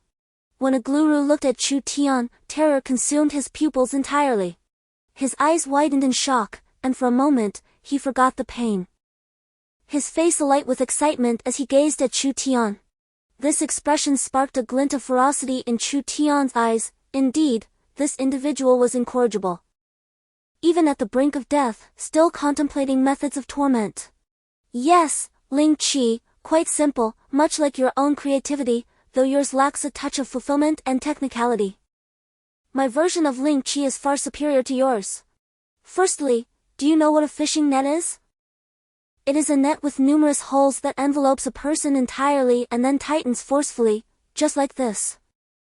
When Agulu looked at Chu Tian, terror consumed his pupils entirely. His eyes widened in shock, and for a moment, he forgot the pain. His face alight with excitement as he gazed at Chu Tian. This expression sparked a glint of ferocity in Chu Tian's eyes. Indeed, this individual was incorrigible. Even at the brink of death, still contemplating methods of torment. Yes, Ling Qi, quite simple, much like your own creativity, though yours lacks a touch of fulfillment and technicality. My version of Ling Qi is far superior to yours. Firstly, do you know what a fishing net is? It is a net with numerous holes that envelopes a person entirely and then tightens forcefully, just like this.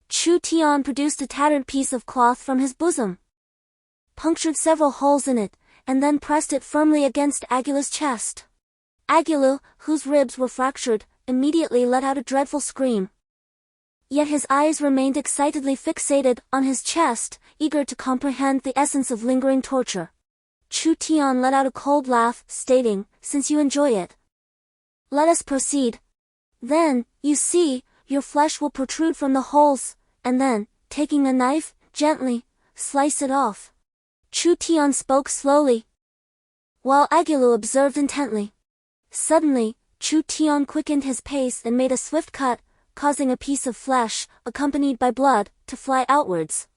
Chu Tian produced a tattered piece of cloth from his bosom, punctured several holes in it, and then pressed it firmly against Agulu's chest. Agulu, whose ribs were fractured, immediately let out a dreadful scream. Yet his eyes remained excitedly fixated on his chest, eager to comprehend the essence of lingering torture. Chu Tian let out a cold laugh, stating, "Since you enjoy it, Let us proceed. Then, you see, your flesh will protrude from the holes, and then, taking a knife, gently, slice it off. Chu Tian spoke slowly, while Agilu observed intently. Suddenly, Chu Tian quickened his pace and made a swift cut, causing a piece of flesh, accompanied by blood, to fly outwards.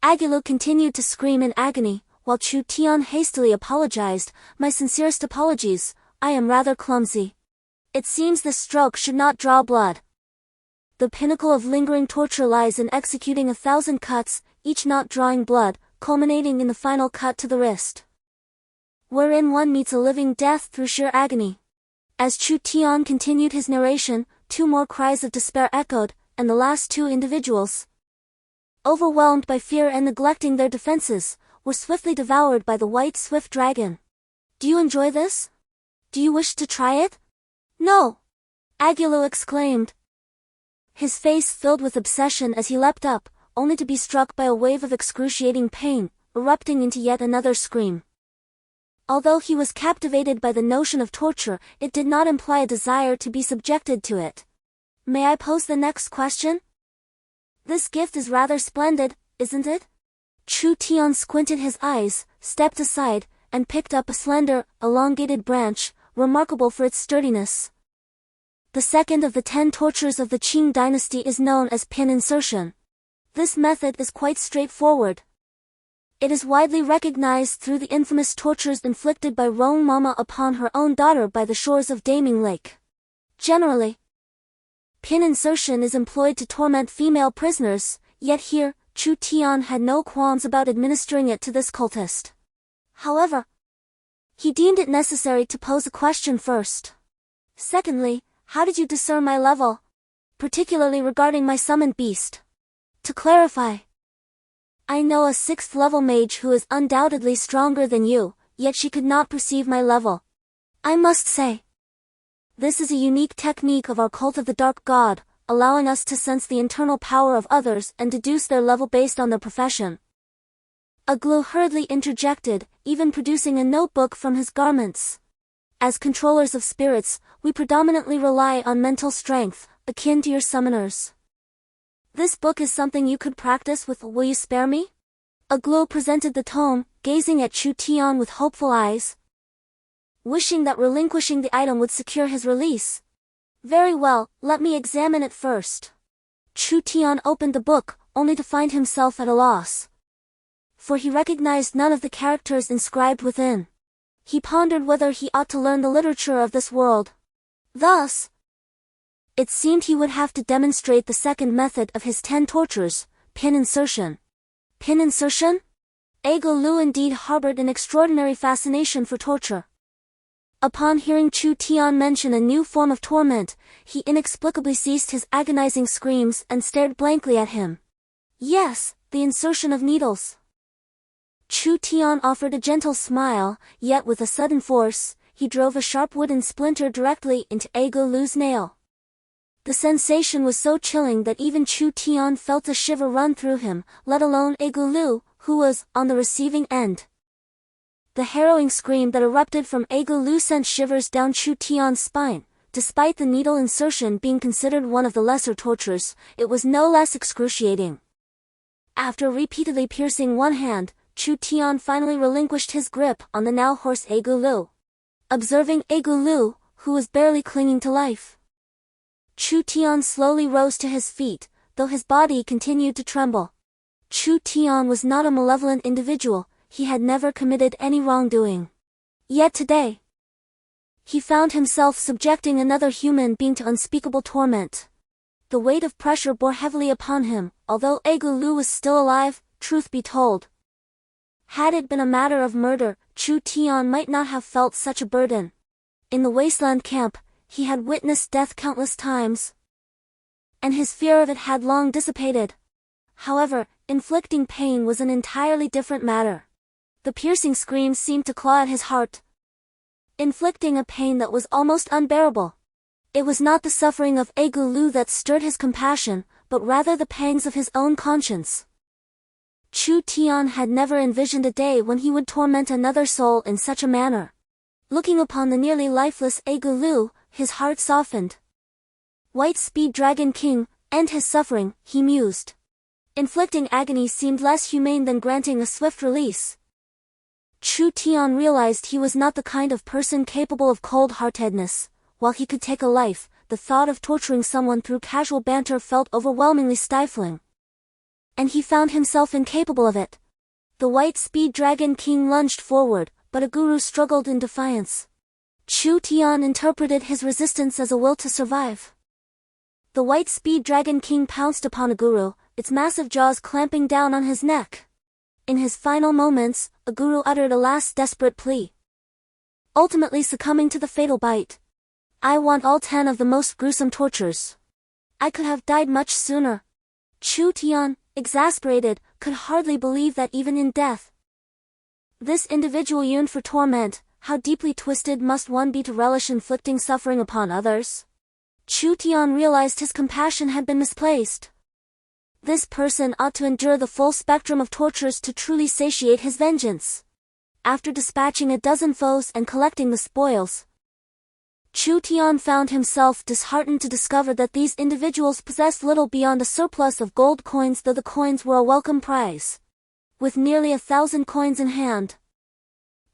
Agilu continued to scream in agony, while Chu Tian hastily apologized. My sincerest apologies, I am rather clumsy. It seems this stroke should not draw blood. The pinnacle of lingering torture lies in executing 1,000 cuts, each not drawing blood, culminating in the final cut to the wrist, wherein one meets a living death through sheer agony. As Chu Tian continued his narration, 2 more cries of despair echoed, and the last 2 individuals, overwhelmed by fear and neglecting their defenses, were swiftly devoured by the white swift dragon. Do you enjoy this? Do you wish to try it? No! Agilu exclaimed, his face filled with obsession as he leapt up, only to be struck by a wave of excruciating pain, erupting into yet another scream. Although he was captivated by the notion of torture, it did not imply a desire to be subjected to it. May I pose the next question? This gift is rather splendid, isn't it? Chu Tian squinted his eyes, stepped aside, and picked up a slender, elongated branch, remarkable for its sturdiness. The second of the 10 tortures of the Qing dynasty is known as pin insertion. This method is quite straightforward. It is widely recognized through the infamous tortures inflicted by Rong Mama upon her own daughter by the shores of Daming Lake. Generally, pin insertion is employed to torment female prisoners, yet here, Chu Tian had no qualms about administering it to this cultist. However, he deemed it necessary to pose a question first. Secondly, how did you discern my level, particularly regarding my summoned beast? To clarify, I know a 6th level mage who is undoubtedly stronger than you, yet she could not perceive my level. I must say, this is a unique technique of our cult of the Dark God, allowing us to sense the internal power of others and deduce their level based on their profession. Aglu hurriedly interjected, even producing a notebook from his garments. As controllers of spirits, we predominantly rely on mental strength, akin to your summoners. This book is something you could practice with. Will you spare me? Aglu presented the tome, gazing at Chu Tian with hopeful eyes, wishing that relinquishing the item would secure his release. Very well, let me examine it first. Chu Tian opened the book, only to find himself at a loss, for he recognized none of the characters inscribed within. He pondered whether he ought to learn the literature of this world. Thus, it seemed he would have to demonstrate the second method of his 10 tortures, pin insertion. Pin insertion? Ego Lu indeed harbored an extraordinary fascination for torture. Upon hearing Chu Tian mention a new form of torment, he inexplicably ceased his agonizing screams and stared blankly at him. Yes, the insertion of needles. Chu Tian offered a gentle smile, yet with a sudden force, he drove a sharp wooden splinter directly into Ego Lu's nail. The sensation was so chilling that even Chu Tian felt a shiver run through him, let alone Ego Lu, who was on the receiving end. The harrowing scream that erupted from Ego Lu sent shivers down Chu Tian's spine. Despite the needle insertion being considered one of the lesser tortures, it was no less excruciating. After repeatedly piercing one hand, Chu Tian finally relinquished his grip on the now hoarse Ego Lu. Observing Ego Lu, who was barely clinging to life, Chu Tian slowly rose to his feet, though his body continued to tremble. Chu Tian was not a malevolent individual, he had never committed any wrongdoing. Yet today, he found himself subjecting another human being to unspeakable torment. The weight of pressure bore heavily upon him, although Ego Lu was still alive, truth be told. Had it been a matter of murder, Chu Tian might not have felt such a burden. In the wasteland camp, he had witnessed death countless times, and his fear of it had long dissipated. However, inflicting pain was an entirely different matter. The piercing screams seemed to claw at his heart, inflicting a pain that was almost unbearable. It was not the suffering of Ego Lu that stirred his compassion, but rather the pangs of his own conscience. Chu Tian had never envisioned a day when he would torment another soul in such a manner. Looking upon the nearly lifeless Ego Lu, his heart softened. White Speed Dragon King, end his suffering, he mused. Inflicting agony seemed less humane than granting a swift release. Chu Tian realized he was not the kind of person capable of cold-heartedness. While he could take a life, the thought of torturing someone through casual banter felt overwhelmingly stifling. And he found himself incapable of it. The White Speed Dragon King lunged forward, but a guru struggled in defiance. Chu Tian interpreted his resistance as a will to survive. The White Speed Dragon King pounced upon a guru, its massive jaws clamping down on his neck. In his final moments, a guru uttered a last desperate plea. Ultimately succumbing to the fatal bite. I want all 10 of the most gruesome tortures. I could have died much sooner. Chu Tian, exasperated, could hardly believe that even in death, this individual yearned for torment. How deeply twisted must one be to relish inflicting suffering upon others? Chu Tian realized his compassion had been misplaced. This person ought to endure the full spectrum of tortures to truly satiate his vengeance. After dispatching a dozen foes and collecting the spoils, Chu Tian found himself disheartened to discover that these individuals possessed little beyond a surplus of gold coins, though the coins were a welcome prize. With nearly 1,000 coins in hand,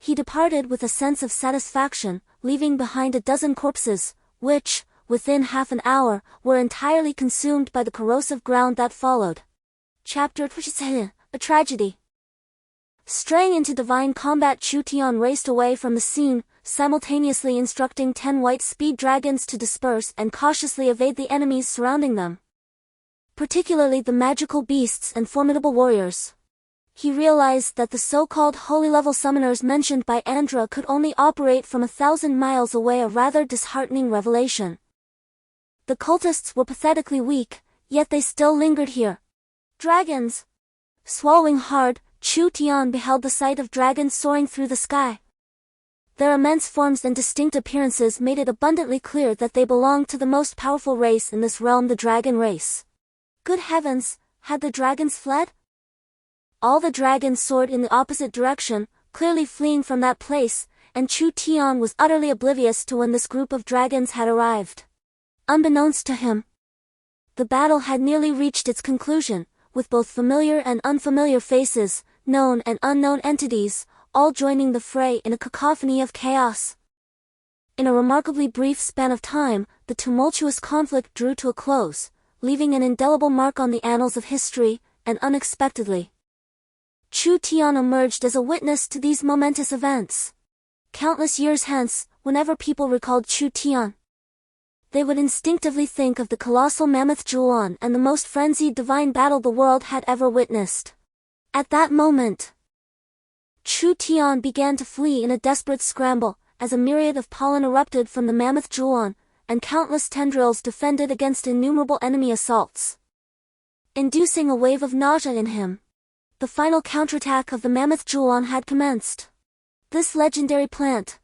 he departed with a sense of satisfaction, leaving behind a dozen corpses, which, within half an hour, were entirely consumed by the corrosive ground that followed. Chapter 27, A Tragedy. Straying into divine combat, Chu Tian raced away from the scene, simultaneously instructing 10 White Speed Dragons to disperse and cautiously evade the enemies surrounding them, particularly the magical beasts and formidable warriors. He realized that the so-called holy-level summoners mentioned by Andra could only operate from 1,000 miles away, a rather disheartening revelation. The cultists were pathetically weak, yet they still lingered here. Dragons! Swallowing hard, Chu Tian beheld the sight of dragons soaring through the sky. Their immense forms and distinct appearances made it abundantly clear that they belonged to the most powerful race in this realm, the dragon race. Good heavens, had the dragons fled? All the dragons soared in the opposite direction, clearly fleeing from that place, and Chu Tian was utterly oblivious to when this group of dragons had arrived. Unbeknownst to him, the battle had nearly reached its conclusion, with both familiar and unfamiliar faces, known and unknown entities, all joining the fray in a cacophony of chaos. In a remarkably brief span of time, the tumultuous conflict drew to a close, leaving an indelible mark on the annals of history, and unexpectedly, Chu Tian emerged as a witness to these momentous events. Countless years hence, whenever people recalled Chu Tian, they would instinctively think of the colossal mammoth Juan and the most frenzied divine battle the world had ever witnessed. At that moment, Chu Tian began to flee in a desperate scramble, as a myriad of pollen erupted from the mammoth Juan, and countless tendrils defended against innumerable enemy assaults, inducing a wave of nausea in him. The final counterattack of the mammoth Juan had commenced. This legendary plant,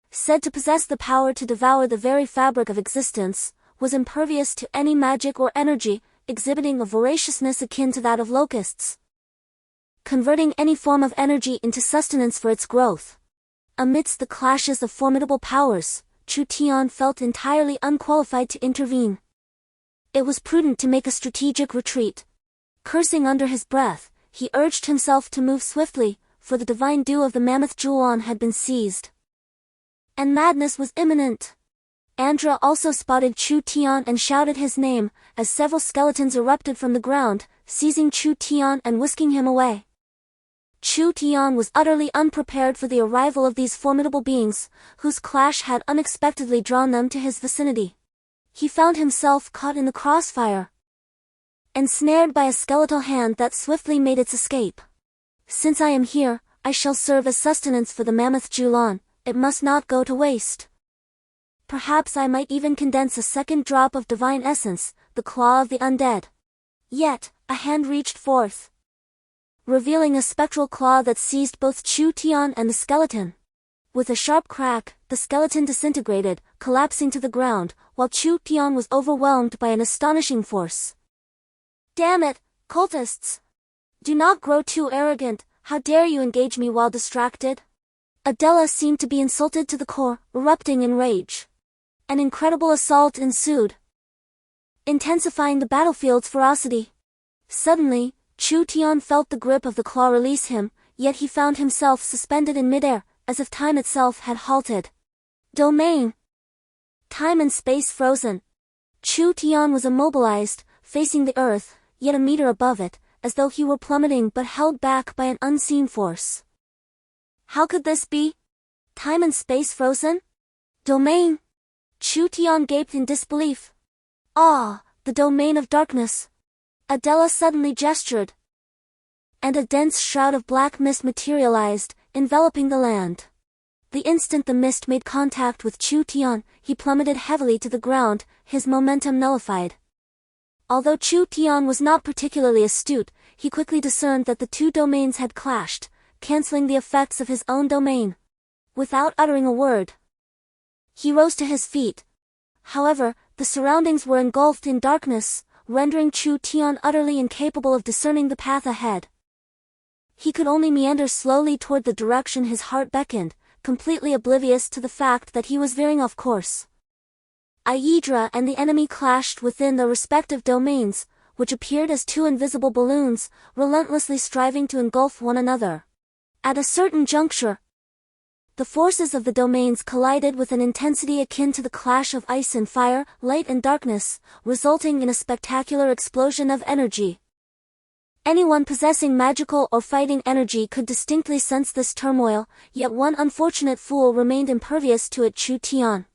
said to possess the power to devour the very fabric of existence, was impervious to any magic or energy, exhibiting a voraciousness akin to that of locusts, converting any form of energy into sustenance for its growth. Amidst the clashes of formidable powers, Chu Tian felt entirely unqualified to intervene. It was prudent to make a strategic retreat. Cursing under his breath, he urged himself to move swiftly, for the divine dew of the mammoth Juan had been seized, and madness was imminent. Andra also spotted Chu Tian and shouted his name, as several skeletons erupted from the ground, seizing Chu Tian and whisking him away. Chu Tian was utterly unprepared for the arrival of these formidable beings, whose clash had unexpectedly drawn them to his vicinity. He found himself caught in the crossfire, ensnared by a skeletal hand that swiftly made its escape. Since I am here, I shall serve as sustenance for the mammoth Julan. It must not go to waste. Perhaps I might even condense a second drop of divine essence, the claw of the undead. Yet, a hand reached forth, revealing a spectral claw that seized both Chu Tian and the skeleton. With a sharp crack, the skeleton disintegrated, collapsing to the ground, while Chu Tian was overwhelmed by an astonishing force. Damn it, cultists! Do not grow too arrogant. How dare you engage me while distracted? Adela seemed to be insulted to the core, erupting in rage. An incredible assault ensued, intensifying the battlefield's ferocity. Suddenly, Chu Tian felt the grip of the claw release him, yet he found himself suspended in midair, as if time itself had halted. Domain. Time and space frozen. Chu Tian was immobilized, facing the earth, yet a meter above it, as though he were plummeting but held back by an unseen force. How could this be? Time and space frozen? Domain? Chu Tian gaped in disbelief. Ah, the domain of darkness. Adela suddenly gestured, and a dense shroud of black mist materialized, enveloping the land. The instant the mist made contact with Chu Tian, he plummeted heavily to the ground, his momentum nullified. Although Chu Tian was not particularly astute, he quickly discerned that the two domains had clashed, canceling the effects of his own domain. Without uttering a word, he rose to his feet. However, the surroundings were engulfed in darkness, rendering Chu Tian utterly incapable of discerning the path ahead. He could only meander slowly toward the direction his heart beckoned, completely oblivious to the fact that he was veering off course. Aedra and the enemy clashed within their respective domains, which appeared as two invisible balloons, relentlessly striving to engulf one another. At a certain juncture, the forces of the domains collided with an intensity akin to the clash of ice and fire, light and darkness, resulting in a spectacular explosion of energy. Anyone possessing magical or fighting energy could distinctly sense this turmoil, yet one unfortunate fool remained impervious to it. Chu Tian,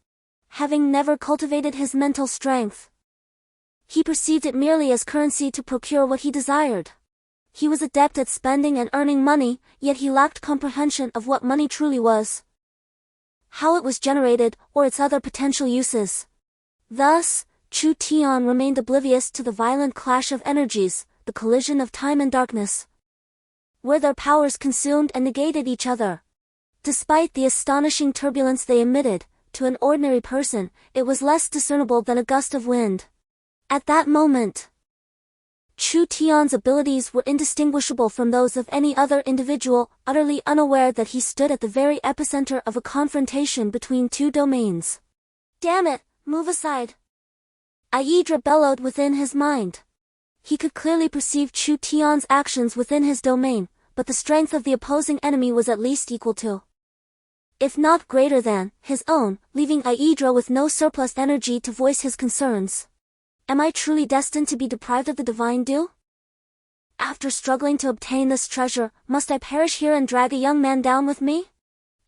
having never cultivated his mental strength, he perceived it merely as currency to procure what he desired. He was adept at spending and earning money, yet he lacked comprehension of what money truly was, how it was generated, or its other potential uses. Thus, Chu Tian remained oblivious to the violent clash of energies, the collision of time and darkness, where their powers consumed and negated each other. Despite the astonishing turbulence they emitted, to an ordinary person, it was less discernible than a gust of wind. At that moment, Chu Tian's abilities were indistinguishable from those of any other individual, utterly unaware that he stood at the very epicenter of a confrontation between two domains. Damn it, move aside! Aedra bellowed within his mind. He could clearly perceive Chu Tian's actions within his domain, but the strength of the opposing enemy was at least equal to, if not greater than, his own, leaving Aedra with no surplus energy to voice his concerns. Am I truly destined to be deprived of the divine due? After struggling to obtain this treasure, must I perish here and drag a young man down with me?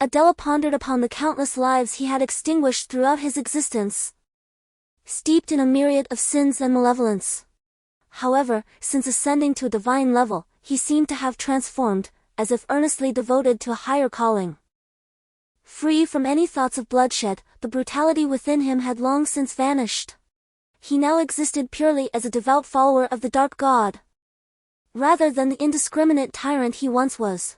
Adela pondered upon the countless lives he had extinguished throughout his existence, steeped in a myriad of sins and malevolence. However, since ascending to a divine level, he seemed to have transformed, as if earnestly devoted to a higher calling. Free from any thoughts of bloodshed, the brutality within him had long since vanished. He now existed purely as a devout follower of the dark god, rather than the indiscriminate tyrant he once was.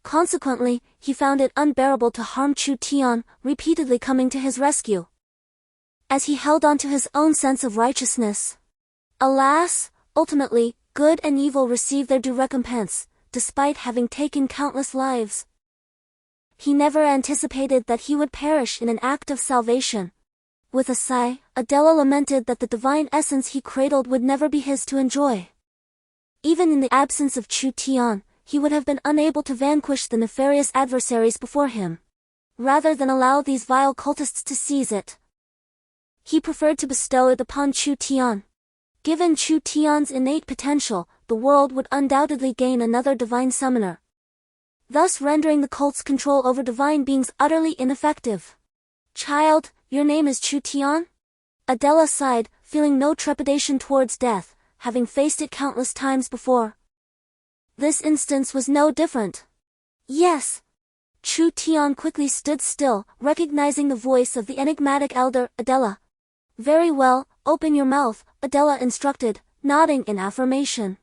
Consequently, he found it unbearable to harm Chu Tian, repeatedly coming to his rescue, as he held on to his own sense of righteousness. Alas, ultimately, good and evil receive their due recompense, despite having taken countless lives. He never anticipated that he would perish in an act of salvation. With a sigh, Adela lamented that the divine essence he cradled would never be his to enjoy. Even in the absence of Chu Tian, he would have been unable to vanquish the nefarious adversaries before him. Rather than allow these vile cultists to seize it, he preferred to bestow it upon Chu Tian. Given Chu Tian's innate potential, the world would undoubtedly gain another divine summoner, thus rendering the cult's control over divine beings utterly ineffective. Child, your name is Chu Tian? Adela sighed, feeling no trepidation towards death, having faced it countless times before. This instance was no different. Yes. Chu Tian quickly stood still, recognizing the voice of the enigmatic elder, Adela. Very well, open your mouth, Adela instructed, nodding in affirmation.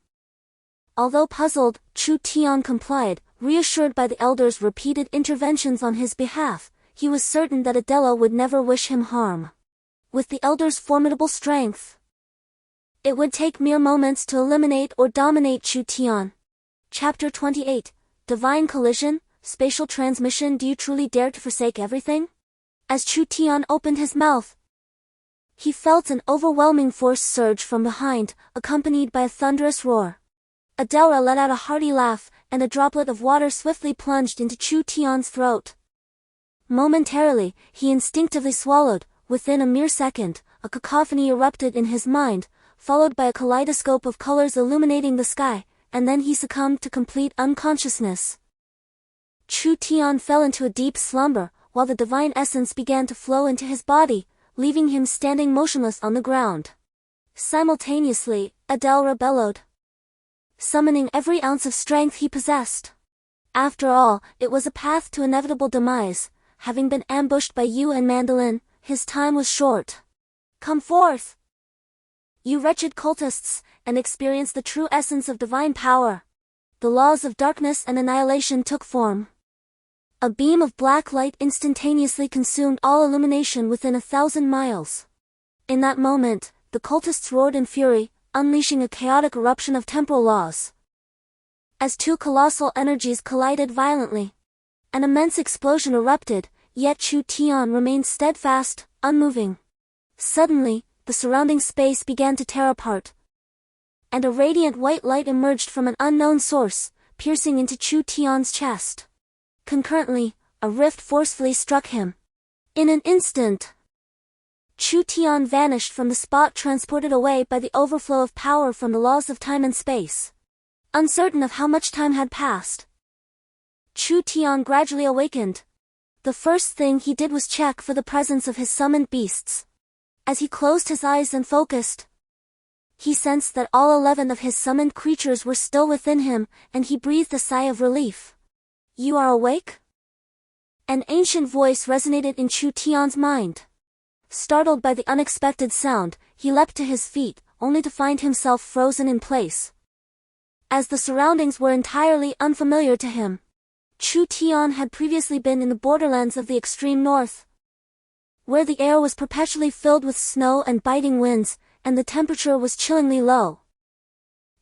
Although puzzled, Chu Tian complied, reassured by the elder's repeated interventions on his behalf. He was certain that Adela would never wish him harm. With the elder's formidable strength, it would take mere moments to eliminate or dominate Chu Tian. Chapter 28, Divine Collision, Spatial Transmission. Do you truly dare to forsake everything? As Chu Tian opened his mouth, He felt an overwhelming force surge from behind, accompanied by a thunderous roar. Adelra let out a hearty laugh, and a droplet of water swiftly plunged into Chu Tian's throat. Momentarily, he instinctively swallowed. Within a mere second, a cacophony erupted in his mind, followed by a kaleidoscope of colors illuminating the sky, and then he succumbed to complete unconsciousness. Chu Tian fell into a deep slumber, while the divine essence began to flow into his body, leaving him standing motionless on the ground. Simultaneously, Adelra bellowed, summoning every ounce of strength he possessed. After all, it was a path to inevitable demise. Having been ambushed by Yu and Mandolin, his time was short. Come forth, you wretched cultists, and experience the true essence of divine power. The laws of darkness and annihilation took form. A beam of black light instantaneously consumed all illumination within 1,000 miles. In that moment, the cultists roared in fury, unleashing a chaotic eruption of temporal laws. As two colossal energies collided violently, an immense explosion erupted, yet Chu Tian remained steadfast, unmoving. Suddenly, the surrounding space began to tear apart, and a radiant white light emerged from an unknown source, piercing into Chu Tian's chest. Concurrently, a rift forcefully struck him. In an instant, Chu Tian vanished from the spot, transported away by the overflow of power from the laws of time and space. Uncertain of how much time had passed, Chu Tian gradually awakened. The first thing he did was check for the presence of his summoned beasts. As he closed his eyes and focused, he sensed that all 11 of his summoned creatures were still within him, and he breathed a sigh of relief. You are awake? An ancient voice resonated in Chu Tian's mind. Startled by the unexpected sound, he leapt to his feet, only to find himself frozen in place. As the surroundings were entirely unfamiliar to him, Chu Tian had previously been in the borderlands of the extreme north, where the air was perpetually filled with snow and biting winds, and the temperature was chillingly low.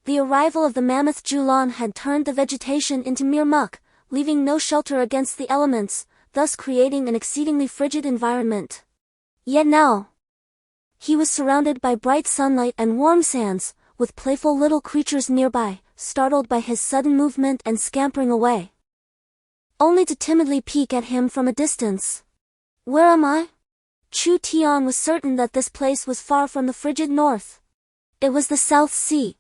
The arrival of the mammoth Julan had turned the vegetation into mere muck, leaving no shelter against the elements, thus creating an exceedingly frigid environment. Yet now, he was surrounded by bright sunlight and warm sands, with playful little creatures nearby, startled by his sudden movement and scampering away, only to timidly peek at him from a distance. Where am I? Chu Tian was certain that this place was far from the frigid north. It was the South Sea.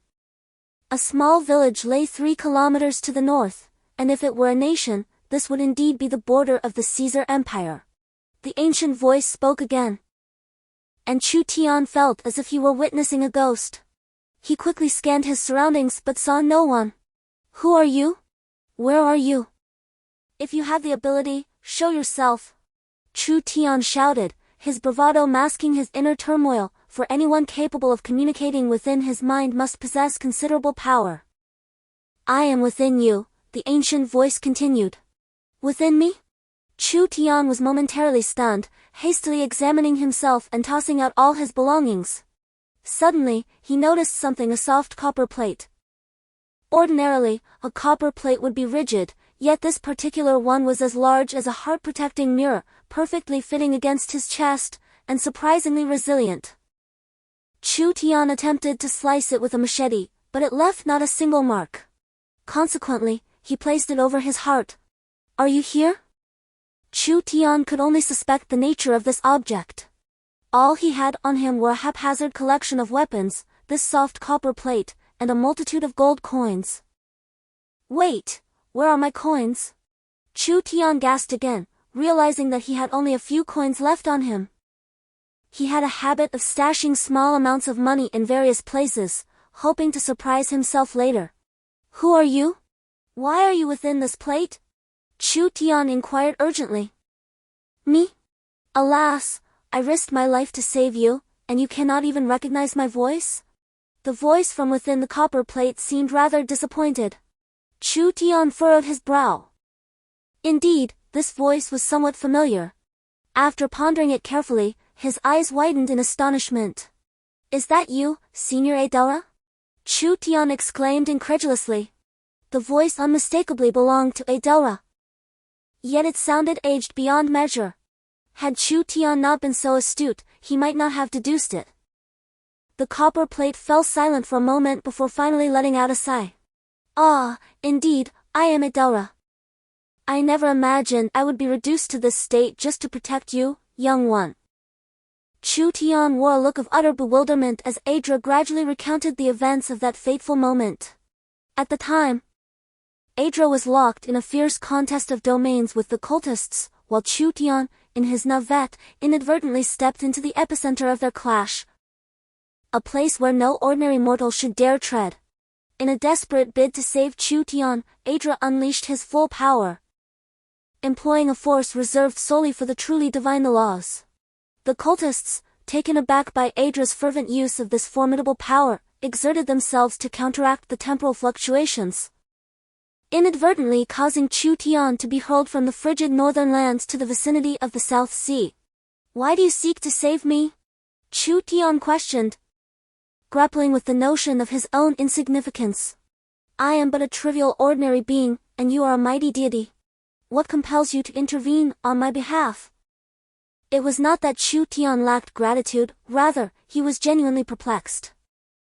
A small village lay 3 kilometers to the north, and if it were a nation, this would indeed be the border of the Caesar Empire. The ancient voice spoke again, and Chu Tian felt as if he were witnessing a ghost. He quickly scanned his surroundings but saw no one. Who are you? Where are you? If you have the ability, show yourself, Chu Tian shouted, his bravado masking his inner turmoil, for anyone capable of communicating within his mind must possess considerable power. I am within you, the ancient voice continued. Within me? Chu Tian was momentarily stunned, hastily examining himself and tossing out all his belongings. Suddenly, he noticed something: a soft copper plate. Ordinarily, a copper plate would be rigid, yet this particular one was as large as a heart-protecting mirror, perfectly fitting against his chest, and surprisingly resilient. Chu Tian attempted to slice it with a machete, but it left not a single mark. Consequently, he placed it over his heart. Are you here? Chu Tian could only suspect the nature of this object. All he had on him were a haphazard collection of weapons, this soft copper plate, and a multitude of gold coins. Wait, where are my coins? Chu Tian gasped again, realizing that he had only a few coins left on him. He had a habit of stashing small amounts of money in various places, hoping to surprise himself later. Who are you? Why are you within this plate? Chu Tian inquired urgently. Me? Alas, I risked my life to save you, and you cannot even recognize my voice? The voice from within the copper plate seemed rather disappointed. Chu Tian furrowed his brow. Indeed, this voice was somewhat familiar. After pondering it carefully, his eyes widened in astonishment. Is that you, Senior Adela? Chu Tian exclaimed incredulously. The voice unmistakably belonged to Adela. Yet it sounded aged beyond measure. Had Chu Tian not been so astute, he might not have deduced it. The copper plate fell silent for a moment before finally letting out a sigh. Ah, indeed, I am Adela. I never imagined I would be reduced to this state just to protect you, young one. Chu Tian wore a look of utter bewilderment as Adra gradually recounted the events of that fateful moment. At the time, Adra was locked in a fierce contest of domains with the cultists, while Chu Tian, in his navette, inadvertently stepped into the epicenter of their clash. A place where no ordinary mortal should dare tread. In a desperate bid to save Chu Tian, Adra unleashed his full power, employing a force reserved solely for the truly divine laws. The cultists, taken aback by Adra's fervent use of this formidable power, exerted themselves to counteract the temporal fluctuations, inadvertently causing Chu Tian to be hurled from the frigid northern lands to the vicinity of the South Sea. Why do you seek to save me? Chu Tian questioned, grappling with the notion of his own insignificance. I am but a trivial ordinary being, and you are a mighty deity. What compels you to intervene on my behalf? It was not that Chu Tian lacked gratitude, rather, he was genuinely perplexed.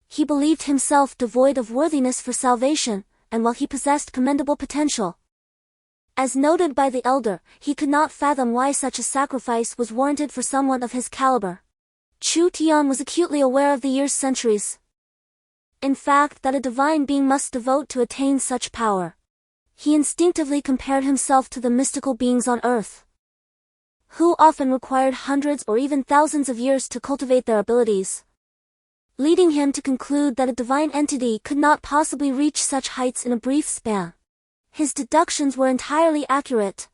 He believed himself devoid of worthiness for salvation, and while he possessed commendable potential, as noted by the elder, he could not fathom why such a sacrifice was warranted for someone of his caliber. Chu Tian was acutely aware of the years' centuries, in fact, that a divine being must devote to attain such power. He instinctively compared himself to the mystical beings on earth, who often required hundreds or even thousands of years to cultivate their abilities, leading him to conclude that a divine entity could not possibly reach such heights in a brief span. His deductions were entirely accurate.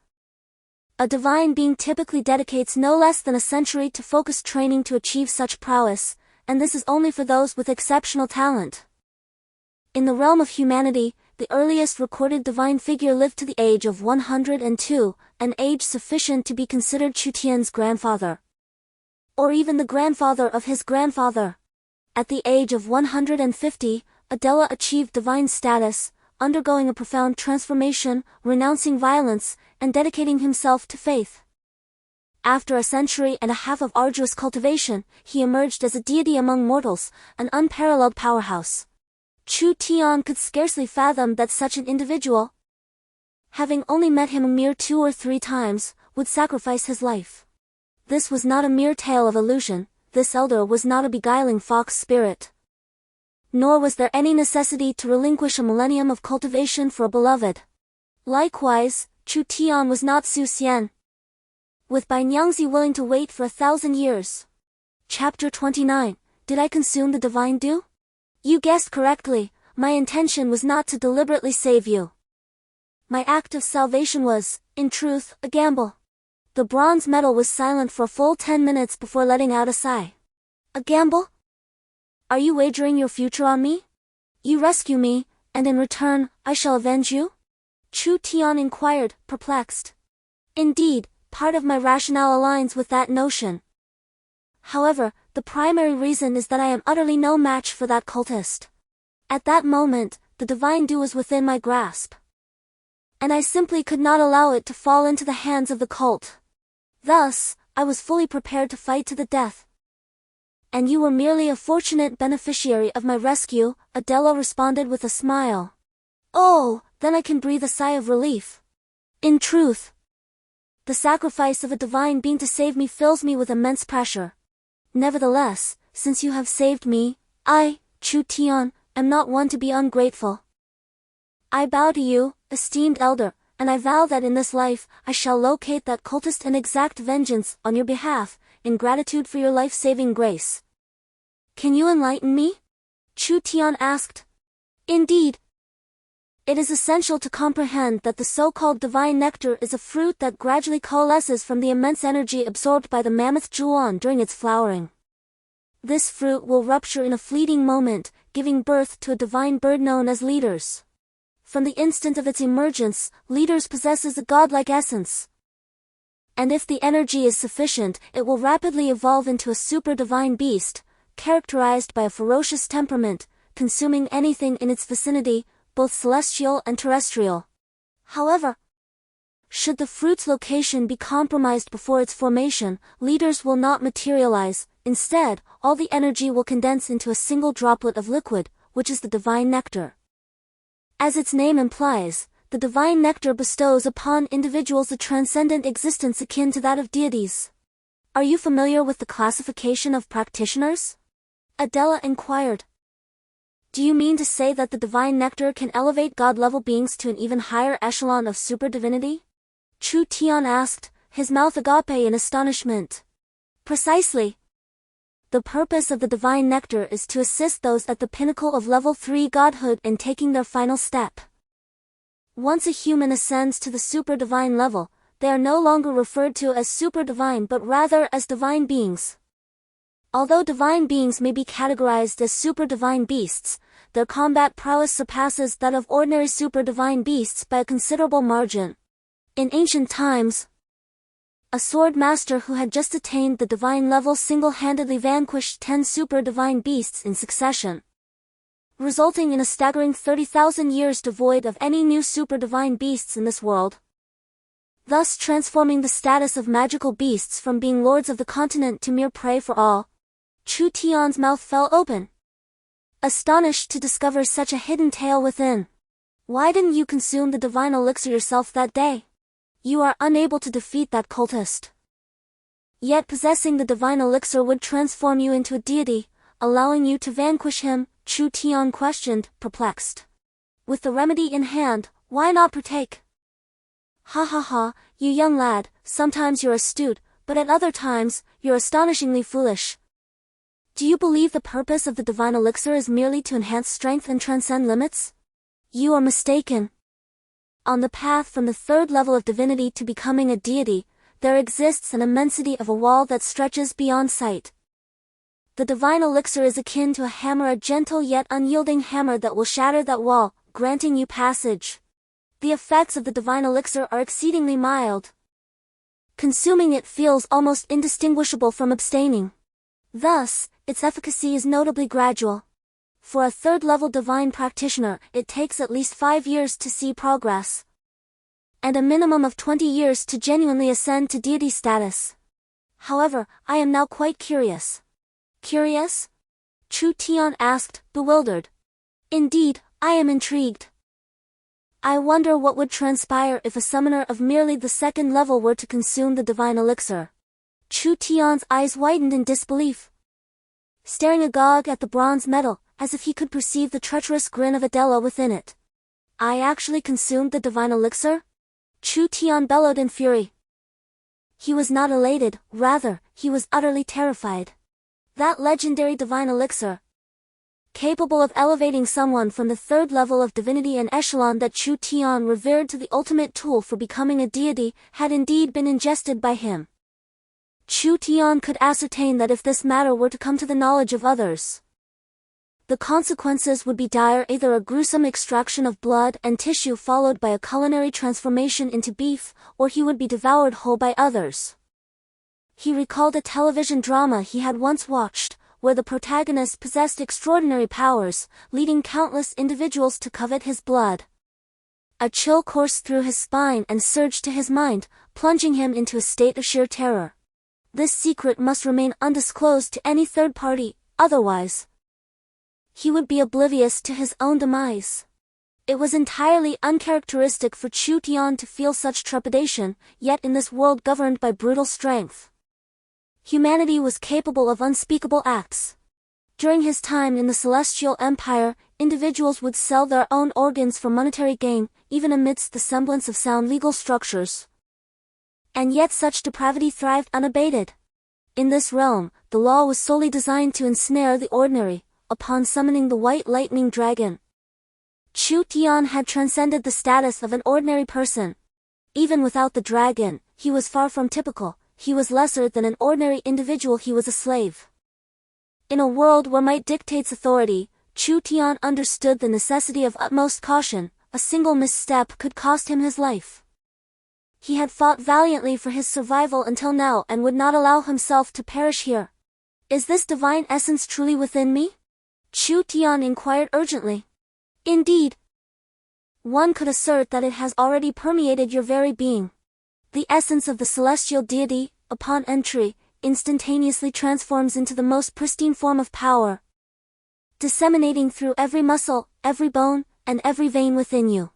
A divine being typically dedicates no less than a century to focused training to achieve such prowess, and this is only for those with exceptional talent. In the realm of humanity, the earliest recorded divine figure lived to the age of 102, an age sufficient to be considered Chu Tian's grandfather, or even the grandfather of his grandfather. At the age of 150, Adela achieved divine status, undergoing a profound transformation, renouncing violence, and dedicating himself to faith. After a century and a half of arduous cultivation, he emerged as a deity among mortals, an unparalleled powerhouse. Chu Tian could scarcely fathom that such an individual, having only met him a mere 2 or 3 times, would sacrifice his life. This was not a mere tale of illusion, this elder was not a beguiling fox spirit. Nor was there any necessity to relinquish a millennium of cultivation for a beloved. Likewise, Chu Tian was not Su Xian, with Bai Nyangzi willing to wait for 1,000 years. Chapter 29, Did I consume the divine dew? You guessed correctly, my intention was not to deliberately save you. My act of salvation was, in truth, a gamble. The bronze medal was silent for a full 10 minutes before letting out a sigh. A gamble? Are you wagering your future on me? You rescue me, and in return, I shall avenge you? Chu Tian inquired, perplexed. Indeed, part of my rationale aligns with that notion. However, the primary reason is that I am utterly no match for that cultist. At that moment, the divine dew was within my grasp, and I simply could not allow it to fall into the hands of the cult. Thus, I was fully prepared to fight to the death. And you were merely a fortunate beneficiary of my rescue, Adela responded with a smile. Oh, then I can breathe a sigh of relief. In truth, the sacrifice of a divine being to save me fills me with immense pressure. Nevertheless, since you have saved me, I, Chu Tian, am not one to be ungrateful. I bow to you, esteemed elder, and I vow that in this life, I shall locate that cultist and exact vengeance on your behalf, in gratitude for your life-saving grace. Can you enlighten me? Chu Tian asked. Indeed. It is essential to comprehend that the so-called divine nectar is a fruit that gradually coalesces from the immense energy absorbed by the mammoth Zhuan during its flowering. This fruit will rupture in a fleeting moment, giving birth to a divine bird known as leaders. From the instant of its emergence, leaders possesses a godlike essence. And if the energy is sufficient, it will rapidly evolve into a super-divine beast, characterized by a ferocious temperament, consuming anything in its vicinity, both celestial and terrestrial. However, should the fruit's location be compromised before its formation, leaders will not materialize. Instead, all the energy will condense into a single droplet of liquid, which is the divine nectar. As its name implies, the divine nectar bestows upon individuals a transcendent existence akin to that of deities. Are you familiar with the classification of practitioners? Adela inquired. Do you mean to say that the divine nectar can elevate God-level beings to an even higher echelon of super-divinity? Chu Tian asked, his mouth agape in astonishment. Precisely. The purpose of the divine nectar is to assist those at the pinnacle of level 3 Godhood in taking their final step. Once a human ascends to the super-divine level, they are no longer referred to as super-divine but rather as divine beings. Although divine beings may be categorized as super-divine beasts, their combat prowess surpasses that of ordinary super-divine beasts by a considerable margin. In ancient times, a sword master who had just attained the divine level single-handedly vanquished 10 super-divine beasts in succession, resulting in a staggering 30,000 years devoid of any new super-divine beasts in this world, thus transforming the status of magical beasts from being lords of the continent to mere prey for all. Chu Tian's mouth fell open, astonished to discover such a hidden tale within. Why didn't you consume the divine elixir yourself that day? You are unable to defeat that cultist. Yet possessing the divine elixir would transform you into a deity, allowing you to vanquish him, Chu Tian questioned, perplexed. With the remedy in hand, why not partake? Ha ha ha, you young lad, sometimes you're astute, but at other times, you're astonishingly foolish. Do you believe the purpose of the divine elixir is merely to enhance strength and transcend limits? You are mistaken. On the path from the third level of divinity to becoming a deity, there exists an immensity of a wall that stretches beyond sight. The divine elixir is akin to a hammer, a gentle yet unyielding hammer that will shatter that wall, granting you passage. The effects of the divine elixir are exceedingly mild. Consuming it feels almost indistinguishable from abstaining. Thus, its efficacy is notably gradual. For a third-level divine practitioner, it takes at least 5 years to see progress, and a minimum of 20 years to genuinely ascend to deity status. However, I am now quite curious. Curious? Chu Tian asked, bewildered. Indeed, I am intrigued. I wonder what would transpire if a summoner of merely the second level were to consume the divine elixir. Chu Tian's eyes widened in disbelief, staring agog at the bronze medal, as if he could perceive the treacherous grin of Adela within it. I actually consumed the divine elixir? Chu Tian bellowed in fury. He was not elated, rather, he was utterly terrified. That legendary divine elixir, capable of elevating someone from the third level of divinity and echelon that Chu Tian revered to the ultimate tool for becoming a deity, had indeed been ingested by him. Chu Tian could ascertain that if this matter were to come to the knowledge of others, the consequences would be dire, either a gruesome extraction of blood and tissue followed by a culinary transformation into beef, or he would be devoured whole by others. He recalled a television drama he had once watched, where the protagonist possessed extraordinary powers, leading countless individuals to covet his blood. A chill coursed through his spine and surged to his mind, plunging him into a state of sheer terror. This secret must remain undisclosed to any third party, otherwise he would be oblivious to his own demise. It was entirely uncharacteristic for Chu Tian to feel such trepidation, yet in this world governed by brutal strength, humanity was capable of unspeakable acts. During his time in the Celestial Empire, individuals would sell their own organs for monetary gain, even amidst the semblance of sound legal structures. And yet such depravity thrived unabated. In this realm, the law was solely designed to ensnare the ordinary. Upon summoning the white lightning dragon, Chu Tian had transcended the status of an ordinary person. Even without the dragon, he was far from typical, he was lesser than an ordinary individual, he was a slave. In a world where might dictates authority, Chu Tian understood the necessity of utmost caution. A single misstep could cost him his life. He had fought valiantly for his survival until now and would not allow himself to perish here. Is this divine essence truly within me? Chu Tian inquired urgently. Indeed. One could assert that it has already permeated your very being. The essence of the celestial deity, upon entry, instantaneously transforms into the most pristine form of power, disseminating through every muscle, every bone, and every vein within you.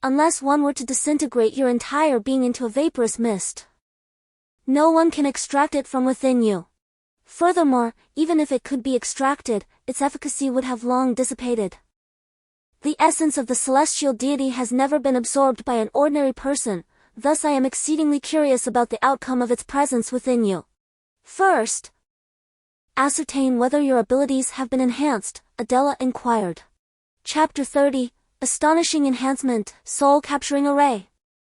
Unless one were to disintegrate your entire being into a vaporous mist, no one can extract it from within you. Furthermore, even if it could be extracted, its efficacy would have long dissipated. The essence of the celestial deity has never been absorbed by an ordinary person, thus I am exceedingly curious about the outcome of its presence within you. First, ascertain whether your abilities have been enhanced, Adela inquired. Chapter 30, Astonishing Enhancement, Soul-Capturing Array.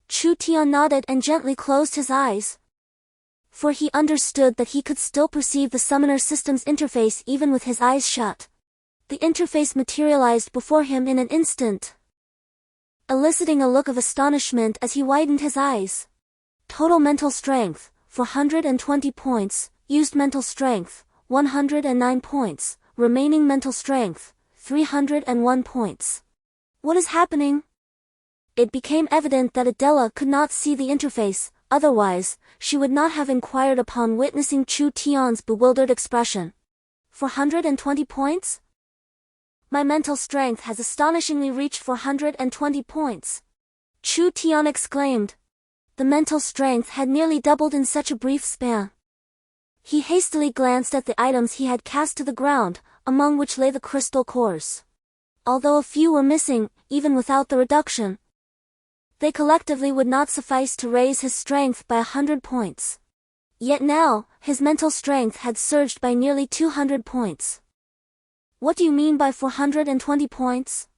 Chu Tian nodded and gently closed his eyes, for he understood that he could still perceive the summoner system's interface even with his eyes shut. The interface materialized before him in an instant, eliciting a look of astonishment as he widened his eyes. Total mental strength, 420 points, used mental strength, 109 points, remaining mental strength, 301 points. What is happening? It became evident that Adela could not see the interface, otherwise, she would not have inquired upon witnessing Chu Tian's bewildered expression. 420 points? My mental strength has astonishingly reached 420 points. Chu Tian exclaimed. The mental strength had nearly doubled in such a brief span. He hastily glanced at the items he had cast to the ground, among which lay the crystal cores. Although a few were missing, even without the reduction, they collectively would not suffice to raise his strength by 100 points. Yet now, his mental strength had surged by nearly 200 points. What do you mean by 420 points?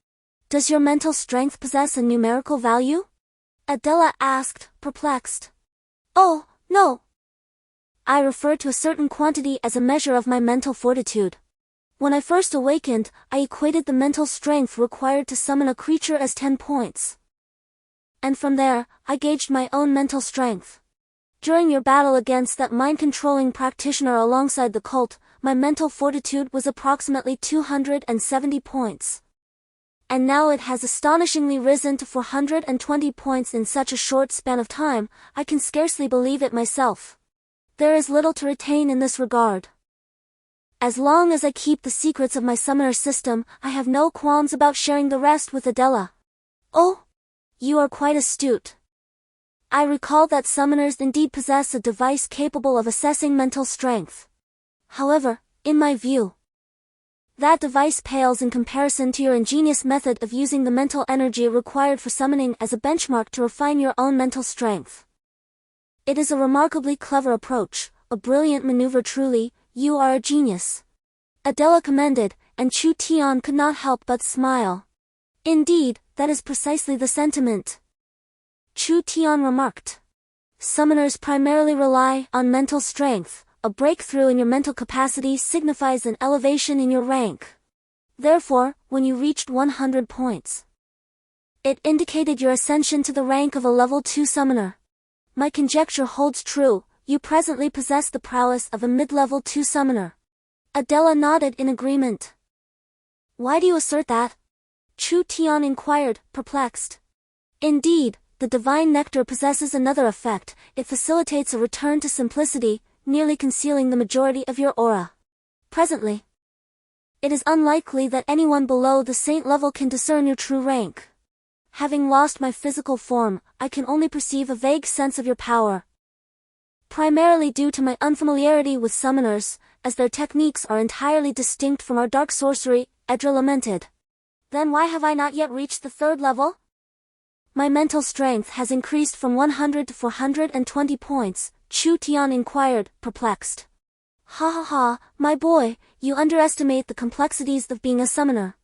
Does your mental strength possess a numerical value? Adela asked, perplexed. Oh, no. I refer to a certain quantity as a measure of my mental fortitude. When I first awakened, I equated the mental strength required to summon a creature as 10 points. And from there, I gauged my own mental strength. During your battle against that mind-controlling practitioner alongside the cult, my mental fortitude was approximately 270 points. And now it has astonishingly risen to 420 points in such a short span of time, I can scarcely believe it myself. There is little to retain in this regard. As long as I keep the secrets of my summoner system, I have no qualms about sharing the rest with Adela. Oh, you are quite astute. I recall that summoners indeed possess a device capable of assessing mental strength. However, in my view, that device pales in comparison to your ingenious method of using the mental energy required for summoning as a benchmark to refine your own mental strength. It is a remarkably clever approach, a brilliant maneuver truly, you are a genius. Adela commended, and Chu Tian could not help but smile. Indeed, that is precisely the sentiment. Chu Tian remarked. Summoners primarily rely on mental strength. A breakthrough in your mental capacity signifies an elevation in your rank. Therefore, when you reached 100 points, it indicated your ascension to the rank of a level 2 summoner. My conjecture holds true, you presently possess the prowess of a mid-level 2 summoner. Adela nodded in agreement. Why do you assert that? Chu Tian inquired, perplexed. Indeed, the divine nectar possesses another effect, it facilitates a return to simplicity, nearly concealing the majority of your aura. Presently, it is unlikely that anyone below the saint level can discern your true rank. Having lost my physical form, I can only perceive a vague sense of your power. Primarily due to my unfamiliarity with summoners, as their techniques are entirely distinct from our dark sorcery, Edra lamented. Then why have I not yet reached the 3rd level? My mental strength has increased from 100 to 420 points, Chu Tian inquired, perplexed. Ha ha ha, my boy, you underestimate the complexities of being a summoner.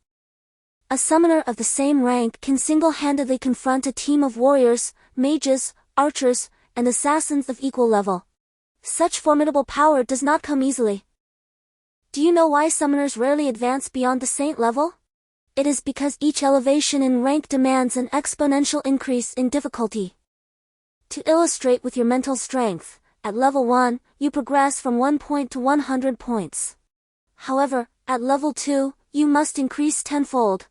A summoner of the same rank can single-handedly confront a team of warriors, mages, archers, and assassins of equal level. Such formidable power does not come easily. Do you know why summoners rarely advance beyond the saint level? It is because each elevation in rank demands an exponential increase in difficulty. To illustrate with your mental strength, at level 1, you progress from 1 point to 100 points. However, at level 2, you must increase tenfold,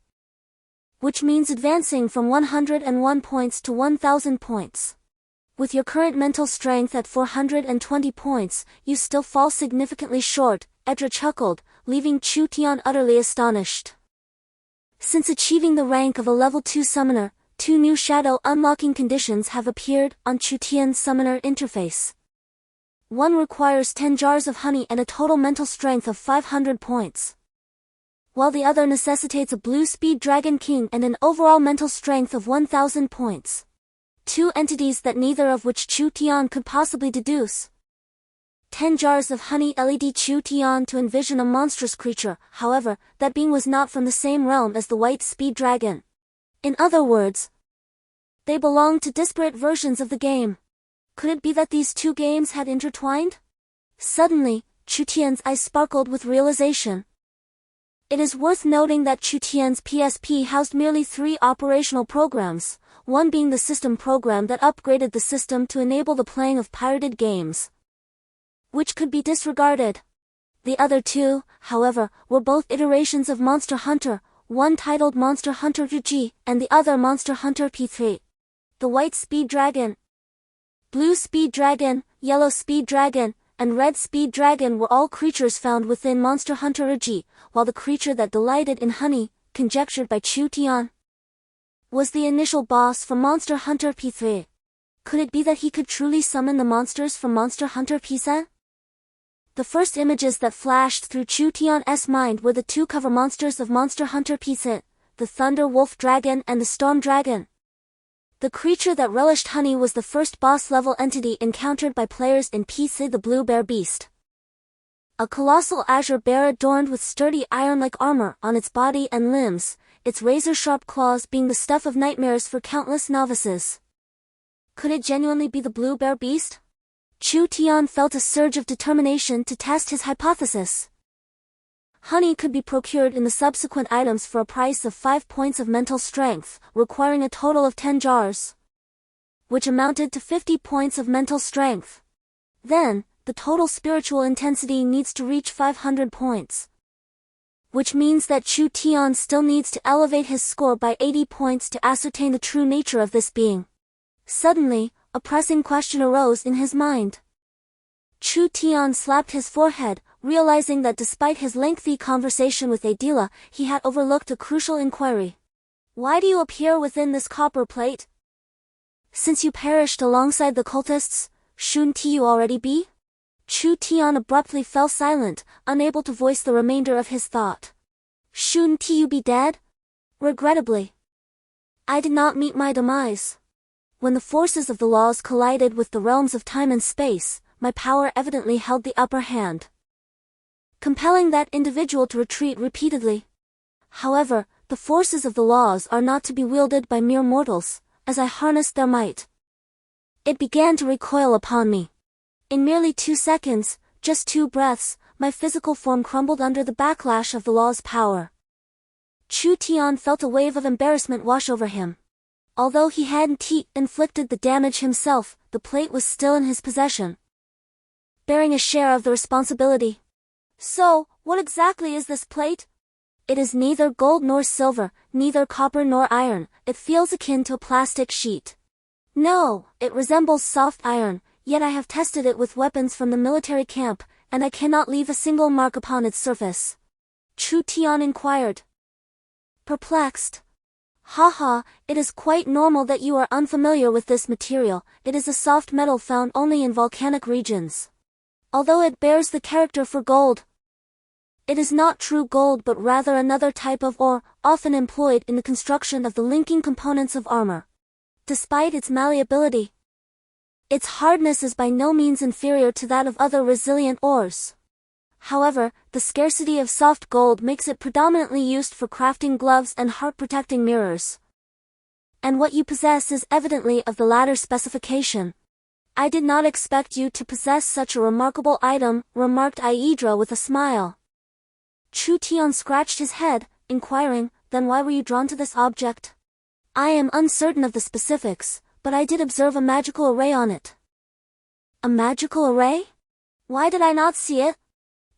which means advancing from 101 points to 1000 points. With your current mental strength at 420 points, you still fall significantly short, Edra chuckled, leaving Chu Tian utterly astonished. Since achieving the rank of a level 2 summoner, 2 new shadow unlocking conditions have appeared on Chu Tian's summoner interface. One requires 10 jars of honey and a total mental strength of 500 points, while the other necessitates a blue speed dragon king and an overall mental strength of 1000 points. 2 entities that neither of which Chu Tian could possibly deduce. 10 jars of honey led Chu Tian to envision a monstrous creature, however, that being was not from the same realm as the white speed dragon. In other words, they belonged to disparate versions of the game. Could it be that these 2 games had intertwined? Suddenly, Chu Tian's eyes sparkled with realization. It is worth noting that Chu Tian's PSP housed merely 3 operational programs, one being the system program that upgraded the system to enable the playing of pirated games, which could be disregarded. The other 2, however, were both iterations of Monster Hunter, one titled Monster Hunter UG, and the other Monster Hunter P3. The White Speed Dragon, Blue Speed Dragon, Yellow Speed Dragon, and Red Speed Dragon were all creatures found within Monster Hunter UG, while the creature that delighted in honey, conjectured by Chu Tian, was the initial boss from Monster Hunter P3. Could it be that he could truly summon the monsters from Monster Hunter P7? The first images that flashed through Chu Tian's mind were the 2 cover monsters of Monster Hunter P7, the Thunder Wolf Dragon and the Storm Dragon. The creature that relished honey was the first boss-level entity encountered by players in P7, the Blue Bear Beast. A colossal azure bear adorned with sturdy iron-like armor on its body and limbs, its razor-sharp claws being the stuff of nightmares for countless novices. Could it genuinely be the Blue Bear Beast? Chu Tian felt a surge of determination to test his hypothesis. Honey could be procured in the subsequent items for a price of 5 points of mental strength, requiring a total of 10 jars, which amounted to 50 points of mental strength. Then, the total spiritual intensity needs to reach 500 points, which means that Chu Tian still needs to elevate his score by 80 points to ascertain the true nature of this being. Suddenly, a pressing question arose in his mind. Chu Tian slapped his forehead, realizing that despite his lengthy conversation with Adela, he had overlooked a crucial inquiry. Why do you appear within this copper plate? Since you perished alongside the cultists, shouldn't you already be? Chu Tian abruptly fell silent, unable to voice the remainder of his thought. Shouldn't you be dead? Regrettably, I did not meet my demise. When the forces of the laws collided with the realms of time and space, my power evidently held the upper hand, compelling that individual to retreat repeatedly. However, the forces of the laws are not to be wielded by mere mortals. As I harnessed their might, it began to recoil upon me. In merely 2 seconds, just 2 breaths, my physical form crumbled under the backlash of the law's power. Chu Tian felt a wave of embarrassment wash over him. Although he hadn't inflicted the damage himself, the plate was still in his possession, bearing a share of the responsibility. So, what exactly is this plate? It is neither gold nor silver, neither copper nor iron. It feels akin to a plastic sheet. No, it resembles soft iron, yet I have tested it with weapons from the military camp, and I cannot leave a single mark upon its surface. Chu Tian inquired, perplexed. Haha, it is quite normal that you are unfamiliar with this material. It is a soft metal found only in volcanic regions. Although it bears the character for gold, it is not true gold but rather another type of ore, often employed in the construction of the linking components of armor. Despite its malleability, its hardness is by no means inferior to that of other resilient ores. However, the scarcity of soft gold makes it predominantly used for crafting gloves and heart-protecting mirrors. And what you possess is evidently of the latter specification. I did not expect you to possess such a remarkable item, remarked Aedra with a smile. Chu Tian scratched his head, inquiring, then why were you drawn to this object? I am uncertain of the specifics, but I did observe a magical array on it. A magical array? Why did I not see it?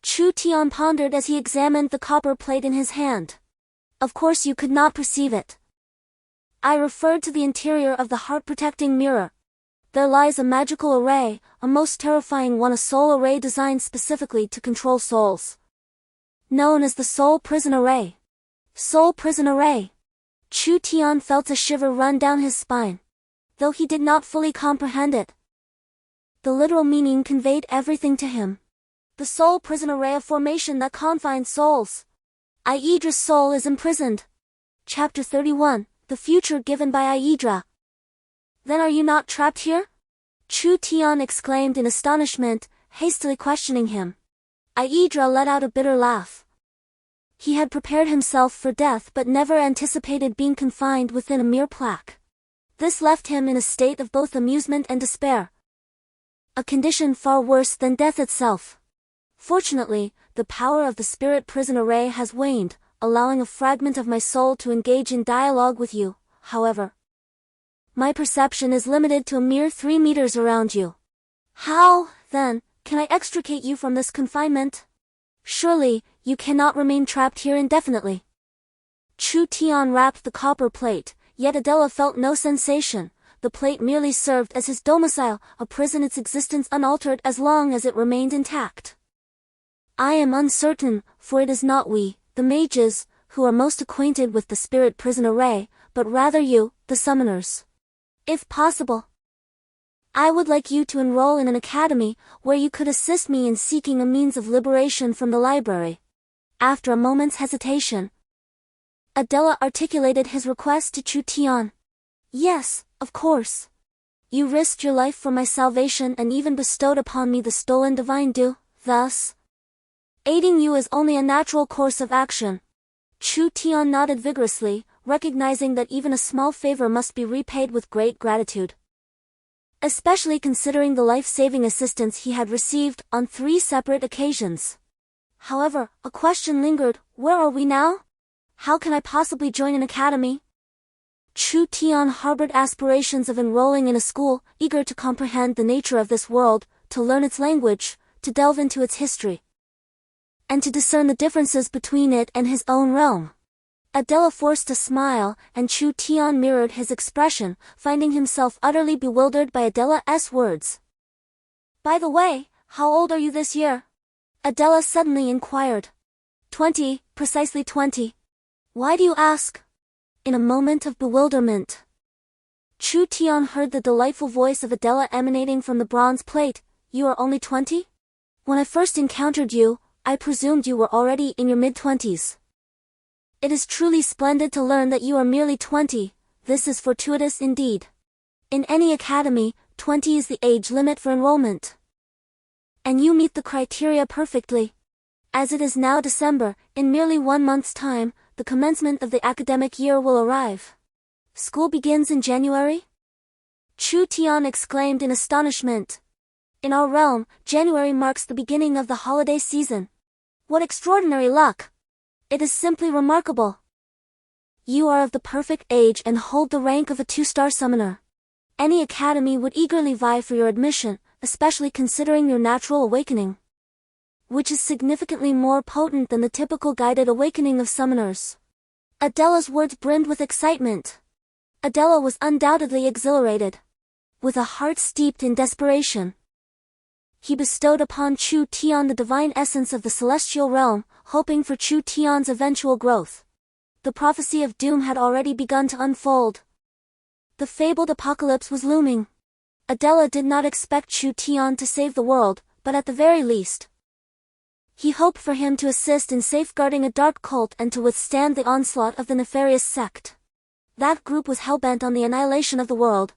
Chu Tian pondered as he examined the copper plate in his hand. Of course you could not perceive it. I referred to the interior of the heart-protecting mirror. There lies a magical array, a most terrifying one, a soul array designed specifically to control souls. Known as the Soul Prison Array. Soul Prison Array. Chu Tian felt a shiver run down his spine. Though he did not fully comprehend it, the literal meaning conveyed everything to him. The Soul Prison Array, a formation that confines souls. Aedra's soul is imprisoned. Chapter 31, The Future Given by Aedra. Then are you not trapped here? Chu Tian exclaimed in astonishment, hastily questioning him. Aedra let out a bitter laugh. He had prepared himself for death but never anticipated being confined within a mere plaque. This left him in a state of both amusement and despair. A condition far worse than death itself. Fortunately, the power of the spirit prison array has waned, allowing a fragment of my soul to engage in dialogue with you. However, my perception is limited to a mere 3 meters around you. How, then, can I extricate you from this confinement? Surely, you cannot remain trapped here indefinitely. Chu Tian wrapped the copper plate, yet Adela felt no sensation. The plate merely served as his domicile, a prison, its existence unaltered as long as it remained intact. I am uncertain, for it is not we, the mages, who are most acquainted with the spirit prison array, but rather you, the summoners. If possible, I would like you to enroll in an academy, where you could assist me in seeking a means of liberation from the library. After a moment's hesitation, Adela articulated his request to Chu Tian. Yes, of course. You risked your life for my salvation and even bestowed upon me the stolen divine due, thus aiding you is only a natural course of action. Chu Tian nodded vigorously, recognizing that even a small favor must be repaid with great gratitude. Especially considering the life-saving assistance he had received on 3 separate occasions. However, a question lingered: where are we now? How can I possibly join an academy? Chu Tian harbored aspirations of enrolling in a school, eager to comprehend the nature of this world, to learn its language, to delve into its history, and to discern the differences between it and his own realm. Adela forced a smile, and Chu Tian mirrored his expression, finding himself utterly bewildered by Adela's words. By the way, how old are you this year? Adela suddenly inquired. 20, precisely 20. Why do you ask? In a moment of bewilderment, Chu Tian heard the delightful voice of Adela emanating from the bronze plate. You are only 20? When I first encountered you, I presumed you were already in your mid-20s. It is truly splendid to learn that you are merely 20, this is fortuitous indeed. In any academy, 20 is the age limit for enrollment. And you meet the criteria perfectly. As it is now December, in merely 1 month's time, the commencement of the academic year will arrive. School begins in January? Chu Tian exclaimed in astonishment. In our realm, January marks the beginning of the holiday season. What extraordinary luck! It is simply remarkable. You are of the perfect age and hold the rank of a 2-star summoner. Any academy would eagerly vie for your admission, especially considering your natural awakening, which is significantly more potent than the typical guided awakening of summoners. Adela's words brimmed with excitement. Adela was undoubtedly exhilarated. With a heart steeped in desperation, he bestowed upon Chu Tian the divine essence of the celestial realm, hoping for Chu Tian's eventual growth. The prophecy of doom had already begun to unfold. The fabled apocalypse was looming. Adela did not expect Chu Tian to save the world, but at the very least, he hoped for him to assist in safeguarding a dark cult and to withstand the onslaught of the nefarious sect. That group was hellbent on the annihilation of the world,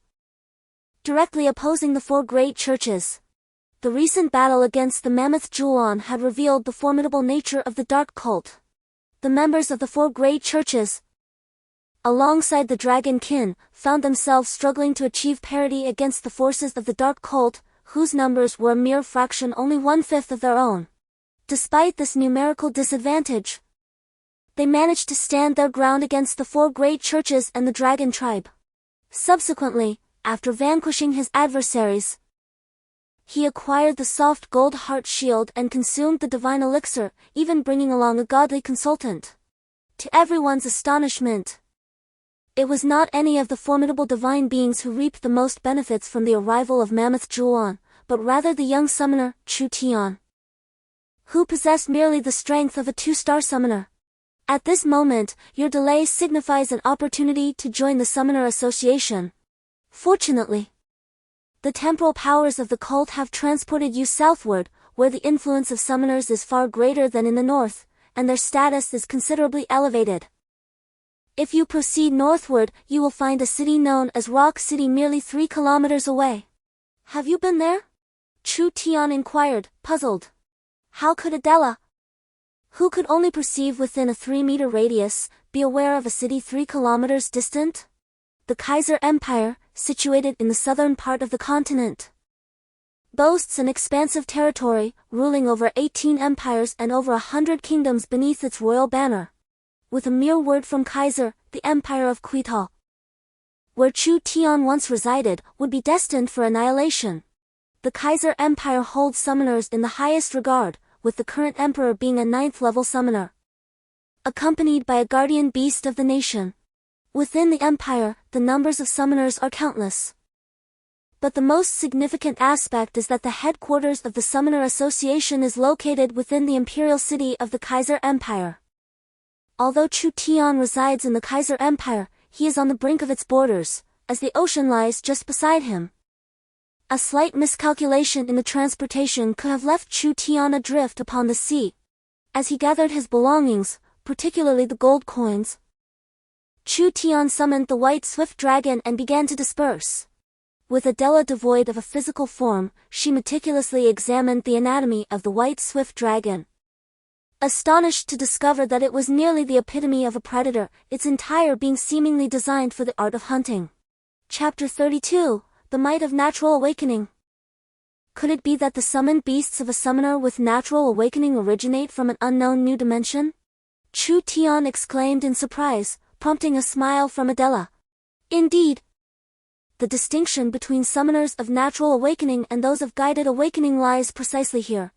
directly opposing the 4 great churches. The recent battle against the Mammoth Julon had revealed the formidable nature of the dark cult. The members of the 4 great churches, alongside the Dragon Kin, found themselves struggling to achieve parity against the forces of the dark cult, whose numbers were a mere fraction, only 1/5 of their own. Despite this numerical disadvantage, they managed to stand their ground against the 4 great churches and the Dragon tribe. Subsequently, after vanquishing his adversaries, he acquired the soft gold heart shield and consumed the divine elixir, even bringing along a godly consultant. To everyone's astonishment, It was not any of the formidable divine beings who reaped the most benefits from the arrival of Mammoth Juan, but rather the young summoner, Chu Tian, who possessed merely the strength of a 2-star summoner. At this moment, your delay signifies an opportunity to join the Summoner Association. Fortunately, the temporal powers of the cult have transported you southward, where the influence of summoners is far greater than in the north, and their status is considerably elevated. If you proceed northward, you will find a city known as Rock City merely 3 kilometers away. Have you been there? Chu Tian inquired, puzzled. How could Adela, who could only perceive within a 3-meter radius, be aware of a city 3 kilometers distant? The Kaiser Empire, situated in the southern part of the continent, boasts an expansive territory, ruling over 18 empires and over 100 kingdoms beneath its royal banner. With a mere word from Kaiser, the Empire of Quital, where Chu Tian once resided, would be destined for annihilation. The Kaiser Empire holds summoners in the highest regard, with the current emperor being a 9th-level summoner, accompanied by a guardian beast of the nation. Within the empire, the numbers of summoners are countless. But the most significant aspect is that the headquarters of the Summoner Association is located within the imperial city of the Kaiser Empire. Although Chu Tian resides in the Kaiser Empire, he is on the brink of its borders, as the ocean lies just beside him. A slight miscalculation in the transportation could have left Chu Tian adrift upon the sea. As he gathered his belongings, particularly the gold coins, Chu Tian summoned the white swift dragon and began to disperse. With Adela devoid of a physical form, she meticulously examined the anatomy of the white swift dragon, astonished to discover that it was nearly the epitome of a predator, its entire being seemingly designed for the art of hunting. Chapter 32. The Might of Natural Awakening. Could it be that the summoned beasts of a summoner with natural awakening originate from an unknown new dimension? Chu Tian exclaimed in surprise, prompting a smile from Adela. Indeed. The distinction between summoners of natural awakening and those of guided awakening lies precisely here.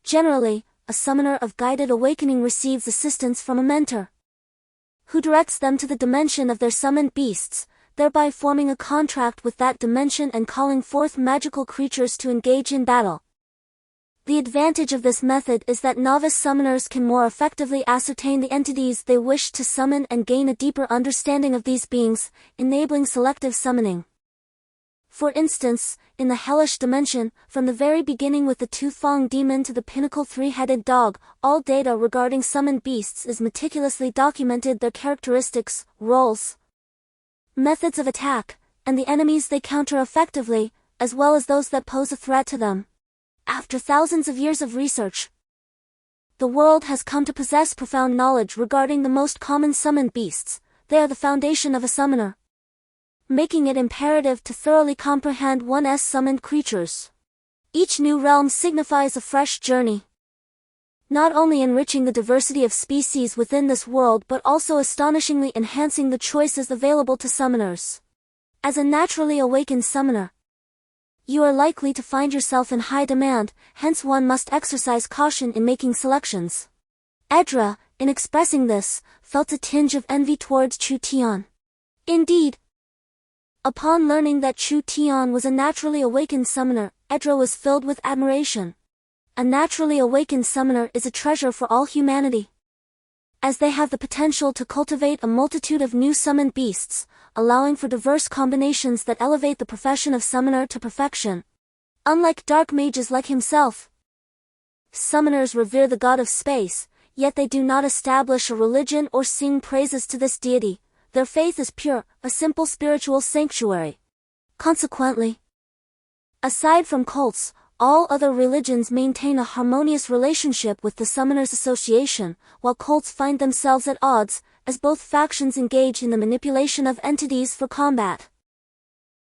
Generally, a summoner of guided awakening receives assistance from a mentor, who directs them to the dimension of their summoned beasts, thereby forming a contract with that dimension and calling forth magical creatures to engage in battle. The advantage of this method is that novice summoners can more effectively ascertain the entities they wish to summon and gain a deeper understanding of these beings, enabling selective summoning. For instance, in the hellish dimension, from the very beginning with the Tooth-Fong demon to the pinnacle 3-headed dog, all data regarding summoned beasts is meticulously documented, their characteristics, roles, methods of attack, and the enemies they counter effectively, as well as those that pose a threat to them. After thousands of years of research, the world has come to possess profound knowledge regarding the most common summoned beasts. They are the foundation of a summoner, making it imperative to thoroughly comprehend one's summoned creatures. Each new realm signifies a fresh journey, not only enriching the diversity of species within this world but also astonishingly enhancing the choices available to summoners. As a naturally awakened summoner, you are likely to find yourself in high demand, hence one must exercise caution in making selections. Edra, in expressing this, felt a tinge of envy towards Chu Tian. Indeed, upon learning that Chu Tian was a naturally awakened summoner, Edra was filled with admiration. A naturally awakened summoner is a treasure for all humanity, as they have the potential to cultivate a multitude of new summoned beasts, allowing for diverse combinations that elevate the profession of summoner to perfection. Unlike dark mages like himself, summoners revere the god of space, yet they do not establish a religion or sing praises to this deity. Their faith is pure, a simple spiritual sanctuary. Consequently, aside from cults, all other religions maintain a harmonious relationship with the Summoners Association, while cults find themselves at odds, as both factions engage in the manipulation of entities for combat.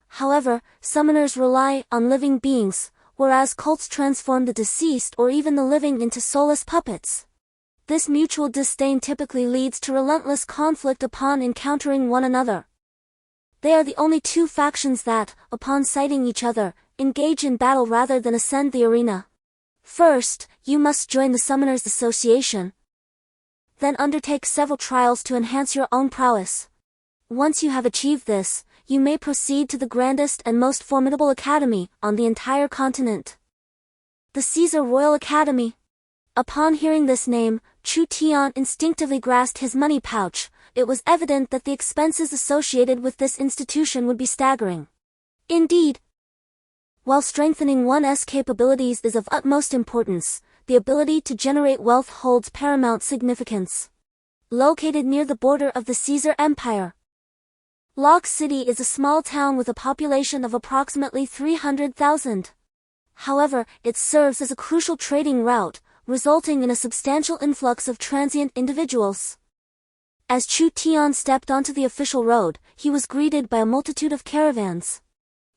However, summoners rely on living beings, whereas cults transform the deceased or even the living into soulless puppets. This mutual disdain typically leads to relentless conflict upon encountering one another. They are the only two factions that, upon sighting each other, engage in battle rather than ascend the arena. First, you must join the Summoners Association, then undertake several trials to enhance your own prowess. Once you have achieved this, you may proceed to the grandest and most formidable academy on the entire continent. The Caesar Royal Academy. Upon hearing this name, Chu Tian instinctively grasped his money pouch. It was evident that the expenses associated with this institution would be staggering. Indeed, while strengthening one's capabilities is of utmost importance, the ability to generate wealth holds paramount significance. Located near the border of the Caesar Empire, Lok City is a small town with a population of approximately 300,000. However, it serves as a crucial trading route, resulting in a substantial influx of transient individuals. As Chu Tian stepped onto the official road, he was greeted by a multitude of caravans.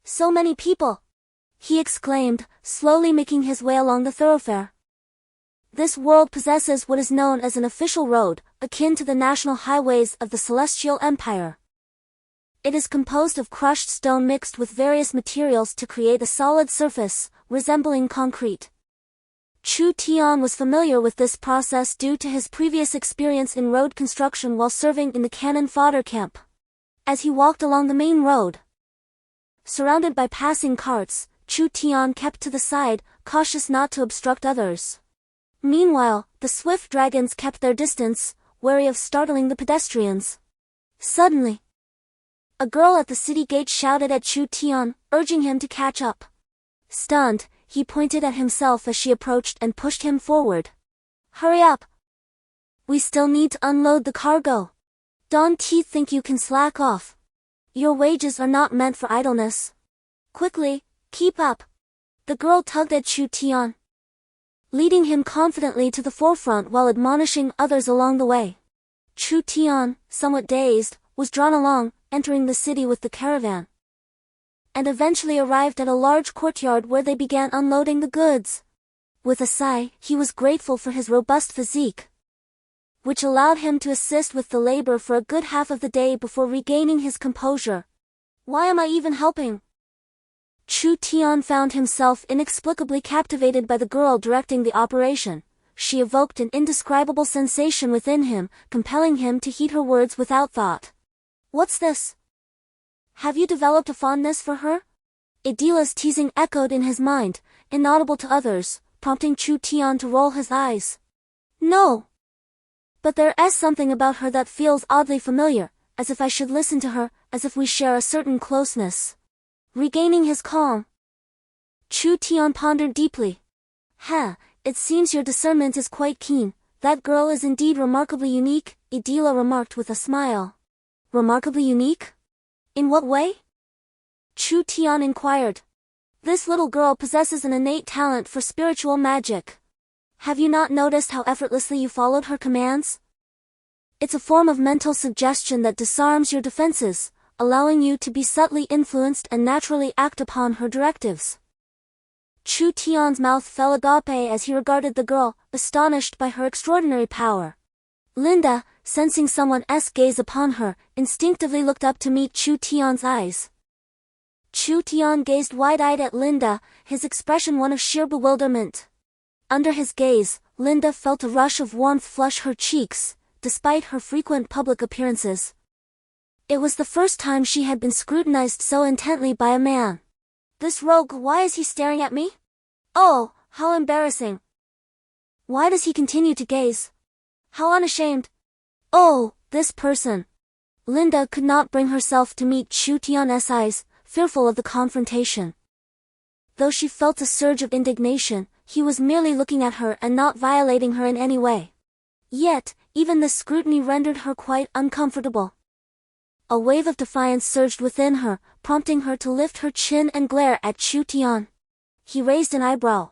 "So many people!" he exclaimed, slowly making his way along the thoroughfare. This world possesses what is known as an official road, akin to the national highways of the Celestial Empire. It is composed of crushed stone mixed with various materials to create a solid surface, resembling concrete. Chu Tian was familiar with this process due to his previous experience in road construction while serving in the cannon fodder camp. As he walked along the main road, surrounded by passing carts, Chu Tian kept to the side, cautious not to obstruct others. Meanwhile, the swift dragons kept their distance, wary of startling the pedestrians. Suddenly, a girl at the city gate shouted at Chu Tian, urging him to catch up. Stunned, he pointed at himself as she approached and pushed him forward. "Hurry up! We still need to unload the cargo. Don't think you can slack off. Your wages are not meant for idleness. Quickly, keep up." The girl tugged at Chu Tian, leading him confidently to the forefront while admonishing others along the way. Chu Tian, somewhat dazed, was drawn along, entering the city with the caravan, and eventually arrived at a large courtyard where they began unloading the goods. With a sigh, he was grateful for his robust physique, which allowed him to assist with the labor for a good half of the day before regaining his composure. "Why am I even helping?" Chu Tian found himself inexplicably captivated by the girl directing the operation. She evoked an indescribable sensation within him, compelling him to heed her words without thought. "What's this? Have you developed a fondness for her?" Idila's teasing echoed in his mind, inaudible to others, prompting Chu Tian to roll his eyes. "No. But there is something about her that feels oddly familiar, as if I should listen to her, as if we share a certain closeness." Regaining his calm, Chu Tian pondered deeply. It seems your discernment is quite keen. That girl is indeed remarkably unique," Idila remarked with a smile. "Remarkably unique? In what way?" Chu Tian inquired. "This little girl possesses an innate talent for spiritual magic. Have you not noticed how effortlessly you followed her commands? It's a form of mental suggestion that disarms your defenses, allowing you to be subtly influenced and naturally act upon her directives." Chu Tian's mouth fell agape as he regarded the girl, astonished by her extraordinary power. Linda, sensing someone's gaze upon her, instinctively looked up to meet Chu Tian's eyes. Chu Tian gazed wide-eyed at Linda, his expression one of sheer bewilderment. Under his gaze, Linda felt a rush of warmth flush her cheeks, despite her frequent public appearances. It was the first time she had been scrutinized so intently by a man. "This rogue, why is he staring at me? Oh, how embarrassing. Why does he continue to gaze? How unashamed. Oh, this person." Linda could not bring herself to meet Chu Tian's eyes, fearful of the confrontation. Though she felt a surge of indignation, he was merely looking at her and not violating her in any way. Yet, even the scrutiny rendered her quite uncomfortable. A wave of defiance surged within her, prompting her to lift her chin and glare at Chu Tian. He raised an eyebrow,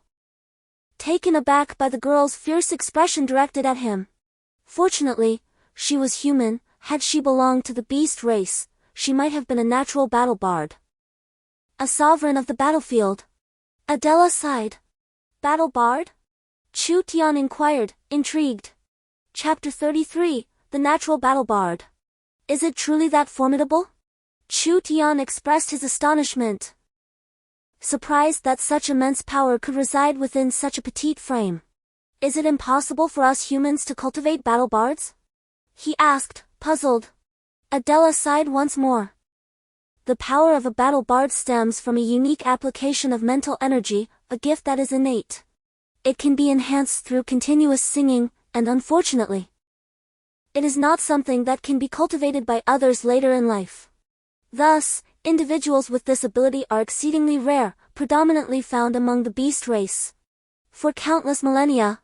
taken aback by the girl's fierce expression directed at him. Fortunately, she was human. Had she belonged to the beast race, she might have been a natural battle bard, a sovereign of the battlefield. Adela sighed. "Battle bard?" Chu Tian inquired, intrigued. Chapter 33, The Natural Battle Bard. "Is it truly that formidable?" Chu Tian expressed his astonishment, surprised that such immense power could reside within such a petite frame. "Is it impossible for us humans to cultivate battle bards?" he asked, puzzled. Adela sighed once more. The power of a battle bard stems from a unique application of mental energy, a gift that is innate. It can be enhanced through continuous singing, and unfortunately, it is not something that can be cultivated by others later in life. Thus, individuals with this ability are exceedingly rare, predominantly found among the beast race. For countless millennia,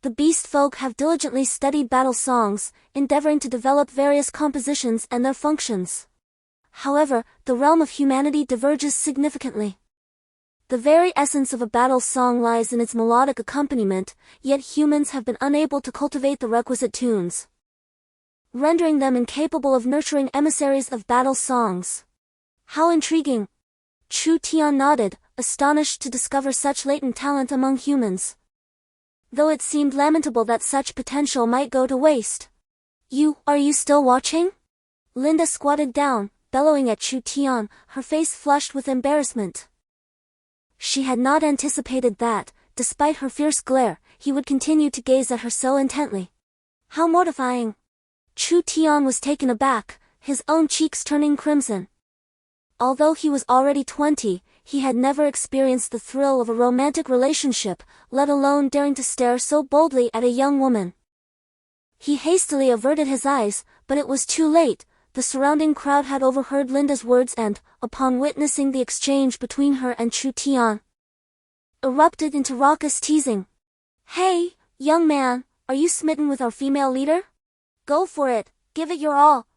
the beast folk have diligently studied battle songs, endeavoring to develop various compositions and their functions. However, the realm of humanity diverges significantly. The very essence of a battle song lies in its melodic accompaniment, yet humans have been unable to cultivate the requisite tunes, rendering them incapable of nurturing emissaries of battle songs. How intriguing! Chu Tian nodded, astonished to discover such latent talent among humans. Though it seemed lamentable that such potential might go to waste. Are you still watching? Linda squatted down, bellowing at Chu Tian, her face flushed with embarrassment. She had not anticipated that, despite her fierce glare, he would continue to gaze at her so intently. How mortifying! Chu Tian was taken aback, his own cheeks turning crimson. Although he was already 20, he had never experienced the thrill of a romantic relationship, let alone daring to stare so boldly at a young woman. He hastily averted his eyes, but it was too late. The surrounding crowd had overheard Linda's words and, upon witnessing the exchange between her and Chu Tian, erupted into raucous teasing. "Hey, young man, are you smitten with our female leader? Go for it, give it your all."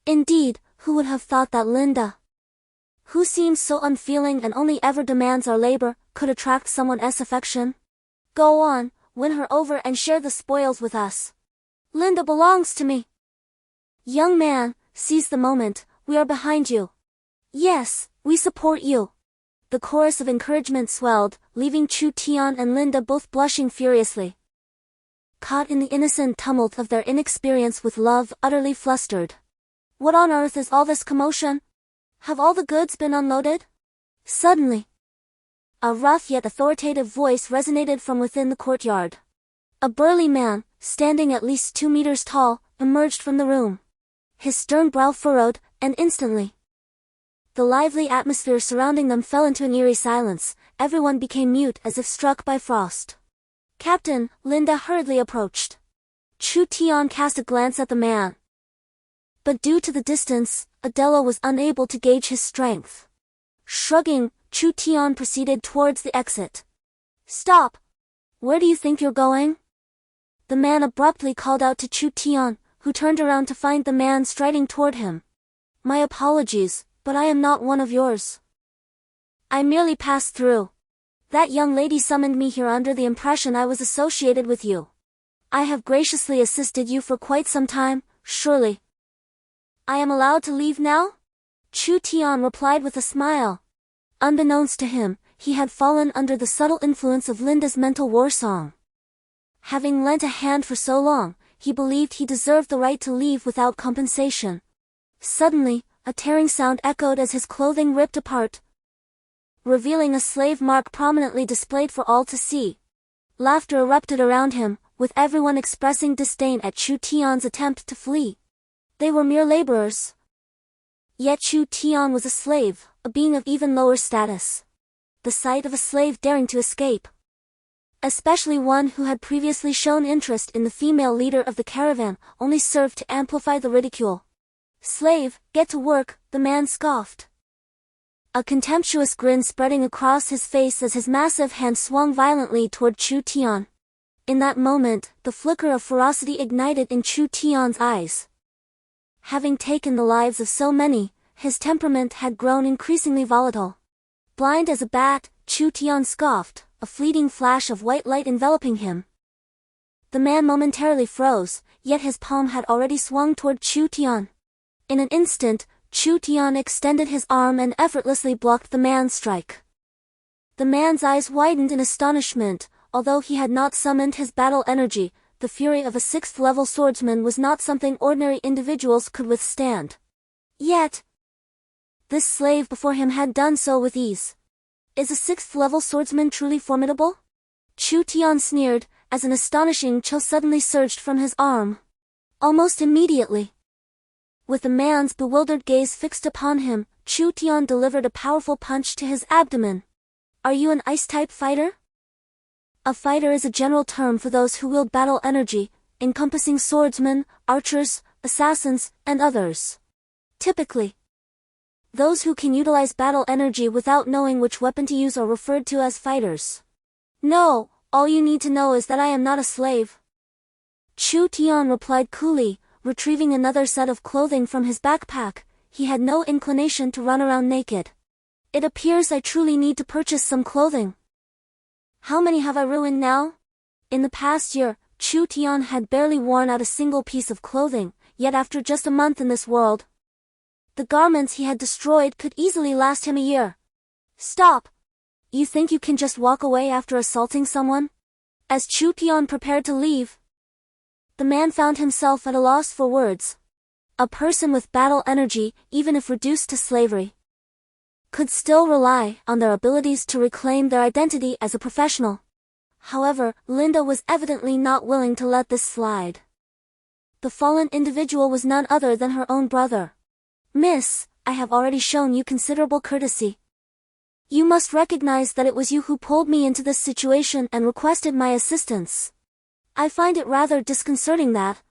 Indeed, who would have thought that Linda, who seems so unfeeling and only ever demands our labor, could attract someone's affection? Go on, win her over and share the spoils with us. Linda belongs to me. Young man, seize the moment, we are behind you. Yes, we support you. The chorus of encouragement swelled, leaving Chu Tian and Linda both blushing furiously. Caught in the innocent tumult of their inexperience with love, utterly flustered. What on earth is all this commotion? Have all the goods been unloaded? Suddenly, a rough yet authoritative voice resonated from within the courtyard. A burly man, standing at least 2 meters tall, emerged from the room. His stern brow furrowed, and instantly, the lively atmosphere surrounding them fell into an eerie silence. Everyone became mute as if struck by frost. "Captain," Linda hurriedly approached. Chu Tian cast a glance at the man, but due to the distance, Adela was unable to gauge his strength. Shrugging, Chu Tian proceeded towards the exit. "Stop! Where do you think you're going?" The man abruptly called out to Chu Tian, who turned around to find the man striding toward him. "My apologies, but I am not one of yours. I merely passed through. That young lady summoned me here under the impression I was associated with you. I have graciously assisted you for quite some time, surely I am allowed to leave now?" Chu Tian replied with a smile. Unbeknownst to him, he had fallen under the subtle influence of Linda's mental war song. Having lent a hand for so long, he believed he deserved the right to leave without compensation. Suddenly, a tearing sound echoed as his clothing ripped apart, revealing a slave mark prominently displayed for all to see. Laughter erupted around him, with everyone expressing disdain at Chu Tian's attempt to flee. They were mere laborers. Yet Chu Tian was a slave, a being of even lower status. The sight of a slave daring to escape, especially one who had previously shown interest in the female leader of the caravan, only served to amplify the ridicule. "Slave, get to work," the man scoffed, a contemptuous grin spreading across his face as his massive hand swung violently toward Chu Tian. In that moment, the flicker of ferocity ignited in Chu Tian's eyes. Having taken the lives of so many, his temperament had grown increasingly volatile. Blind as a bat, Chu Tian scoffed, a fleeting flash of white light enveloping him. The man momentarily froze, yet his palm had already swung toward Chu Tian. In an instant, Chu Tian extended his arm and effortlessly blocked the man's strike. The man's eyes widened in astonishment. Although he had not summoned his battle energy, the fury of a 6th-level swordsman was not something ordinary individuals could withstand. Yet, this slave before him had done so with ease. Is a 6th-level swordsman truly formidable? Chu Tian sneered, as an astonishing chill suddenly surged from his arm. Almost immediately, With the man's bewildered gaze fixed upon him, Chu Tian delivered a powerful punch to his abdomen. Are you an ice-type fighter? A fighter is a general term for those who wield battle energy, encompassing swordsmen, archers, assassins, and others. Typically, those who can utilize battle energy without knowing which weapon to use are referred to as fighters. No, all you need to know is that I am not a slave. Chu Tian replied coolly, retrieving another set of clothing from his backpack. He had no inclination to run around naked. It appears I truly need to purchase some clothing. How many have I ruined now? In the past year, Chu Tian had barely worn out a single piece of clothing, yet after just a month in this world, the garments he had destroyed could easily last him a year. Stop! You think you can just walk away after assaulting someone? As Chu Tian prepared to leave, the man found himself at a loss for words. A person with battle energy, even if reduced to slavery, could still rely on their abilities to reclaim their identity as a professional. However, Linda was evidently not willing to let this slide. The fallen individual was none other than her own brother. Miss, I have already shown you considerable courtesy. You must recognize that it was you who pulled me into this situation and requested my assistance. I find it rather disconcerting that,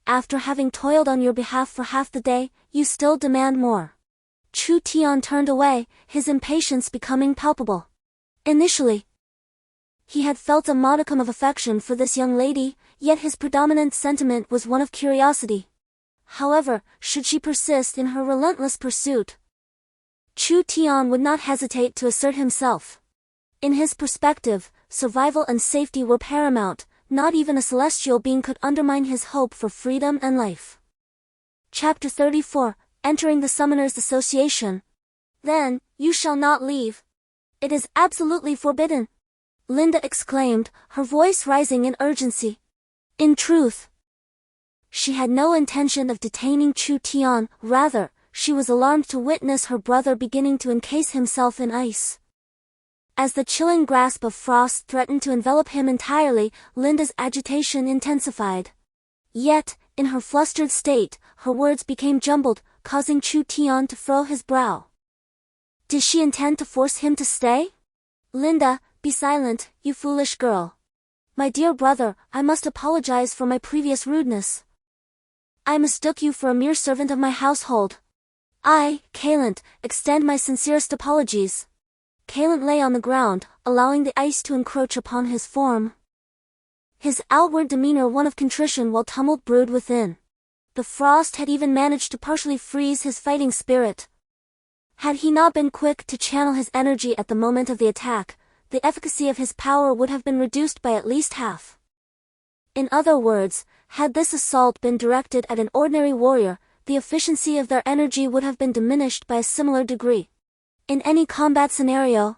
after having toiled on your behalf for half the day, you still demand more. Chu Tian turned away, his impatience becoming palpable. Initially, he had felt a modicum of affection for this young lady, yet his predominant sentiment was one of curiosity. However, should she persist in her relentless pursuit, Chu Tian would not hesitate to assert himself. In his perspective, survival and safety were paramount. Not even a celestial being could undermine his hope for freedom and life. Chapter 34, Entering the Summoners Association. Then, you shall not leave. It is absolutely forbidden, Linda exclaimed, her voice rising in urgency. In truth, she had no intention of detaining Chu Tian, rather, she was alarmed to witness her brother beginning to encase himself in ice. As the chilling grasp of frost threatened to envelop him entirely, Linda's agitation intensified. Yet, in her flustered state, her words became jumbled, causing Chu Tian to furrow his brow. Did she intend to force him to stay? Linda, be silent, you foolish girl. My dear brother, I must apologize for my previous rudeness. I mistook you for a mere servant of my household. I, Kailant, extend my sincerest apologies. Kailant lay on the ground, allowing the ice to encroach upon his form. His outward demeanor one of contrition while tumult brewed within. The frost had even managed to partially freeze his fighting spirit. Had he not been quick to channel his energy at the moment of the attack, the efficacy of his power would have been reduced by at least half. In other words, had this assault been directed at an ordinary warrior, the efficiency of their energy would have been diminished by a similar degree. In any combat scenario,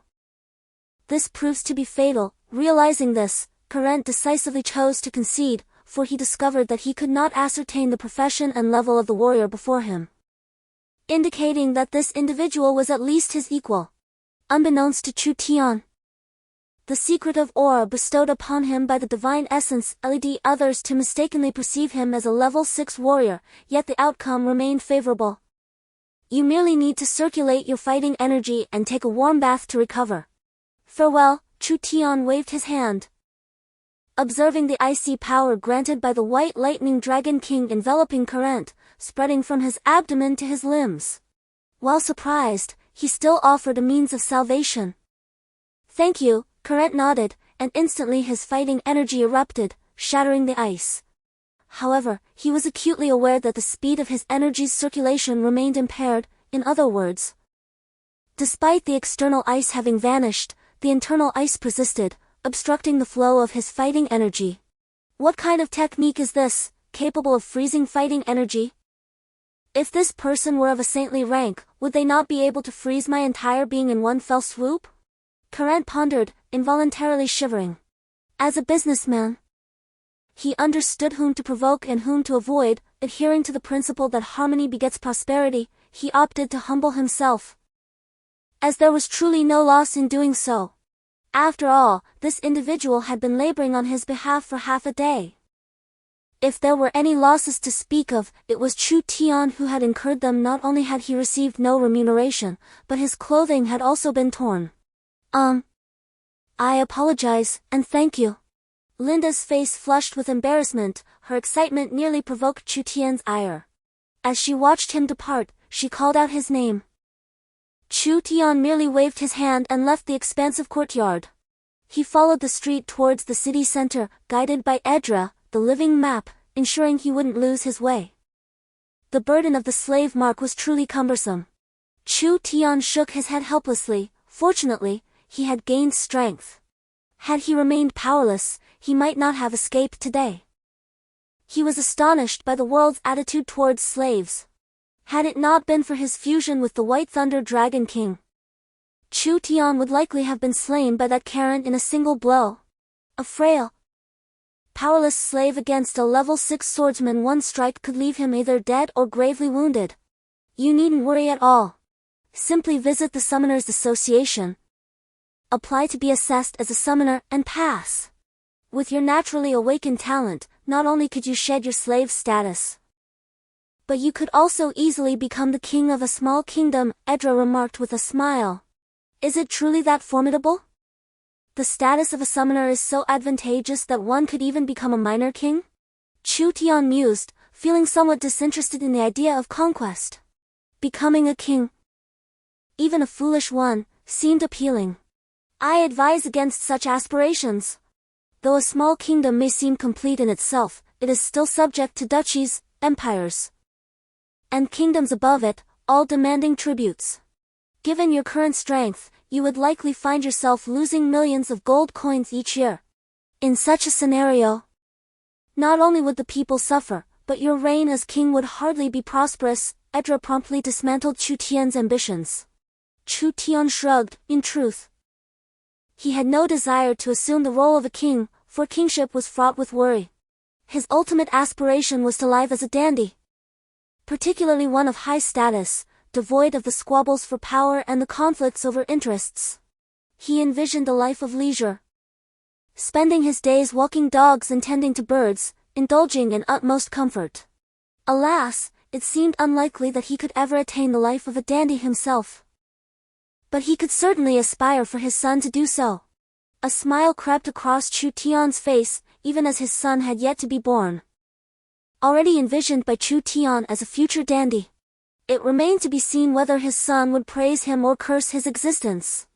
this proves to be fatal. Realizing this, Current decisively chose to concede, for he discovered that he could not ascertain the profession and level of the warrior before him, indicating that this individual was at least his equal. Unbeknownst to Chu Tian, the secretive aura bestowed upon him by the divine essence led others to mistakenly perceive him as a level 6 warrior, yet the outcome remained favorable. You merely need to circulate your fighting energy and take a warm bath to recover. Farewell, Chu Tian waved his hand. Observing the icy power granted by the white lightning dragon king enveloping Current, spreading from his abdomen to his limbs. While surprised, he still offered a means of salvation. Thank you, Current nodded, and instantly his fighting energy erupted, shattering the ice. However, he was acutely aware that the speed of his energy's circulation remained impaired. In other words, despite the external ice having vanished, the internal ice persisted, obstructing the flow of his fighting energy. What kind of technique is this, capable of freezing fighting energy? If this person were of a saintly rank, would they not be able to freeze my entire being in one fell swoop? Current pondered, involuntarily shivering. As a businessman, he understood whom to provoke and whom to avoid. Adhering to the principle that harmony begets prosperity, he opted to humble himself, as there was truly no loss in doing so. After all, this individual had been laboring on his behalf for half a day. If there were any losses to speak of, it was Chu Tian who had incurred them. Not only had he received no remuneration, but his clothing had also been torn. I apologize, and thank you. Linda's face flushed with embarrassment, her excitement nearly provoked Chu Tian's ire. As she watched him depart, she called out his name. Chu Tian merely waved his hand and left the expansive courtyard. He followed the street towards the city center, guided by Edra, the living map, ensuring he wouldn't lose his way. The burden of the slave mark was truly cumbersome. Chu Tian shook his head helplessly. Fortunately, he had gained strength. Had he remained powerless, he might not have escaped today. He was astonished by the world's attitude towards slaves. Had it not been for his fusion with the White Thunder Dragon King, Chu Tian would likely have been slain by that Karen in a single blow. A frail, powerless slave against a level 6 swordsman, one strike could leave him either dead or gravely wounded. You needn't worry at all. Simply visit the Summoners Association. Apply to be assessed as a summoner and pass. With your naturally awakened talent, not only could you shed your slave status, but you could also easily become the king of a small kingdom, Edra remarked with a smile. Is it truly that formidable? The status of a summoner is so advantageous that one could even become a minor king? Chu Tian mused, feeling somewhat disinterested in the idea of conquest. Becoming a king, even a foolish one, seemed appealing. I advise against such aspirations. Though a small kingdom may seem complete in itself, it is still subject to duchies, empires, and kingdoms above it, all demanding tributes. Given your current strength, you would likely find yourself losing millions of gold coins each year. In such a scenario, not only would the people suffer, but your reign as king would hardly be prosperous. Edra promptly dismantled Chu Tian's ambitions. Chu Tian shrugged. In truth, he had no desire to assume the role of a king, for kingship was fraught with worry. His ultimate aspiration was to live as a dandy, particularly one of high status, devoid of the squabbles for power and the conflicts over interests. He envisioned a life of leisure, spending his days walking dogs and tending to birds, indulging in utmost comfort. Alas, it seemed unlikely that he could ever attain the life of a dandy himself. But he could certainly aspire for his son to do so. A smile crept across Chu Tian's face, even as his son had yet to be born. Already envisioned by Chu Tian as a future dandy, it remained to be seen whether his son would praise him or curse his existence.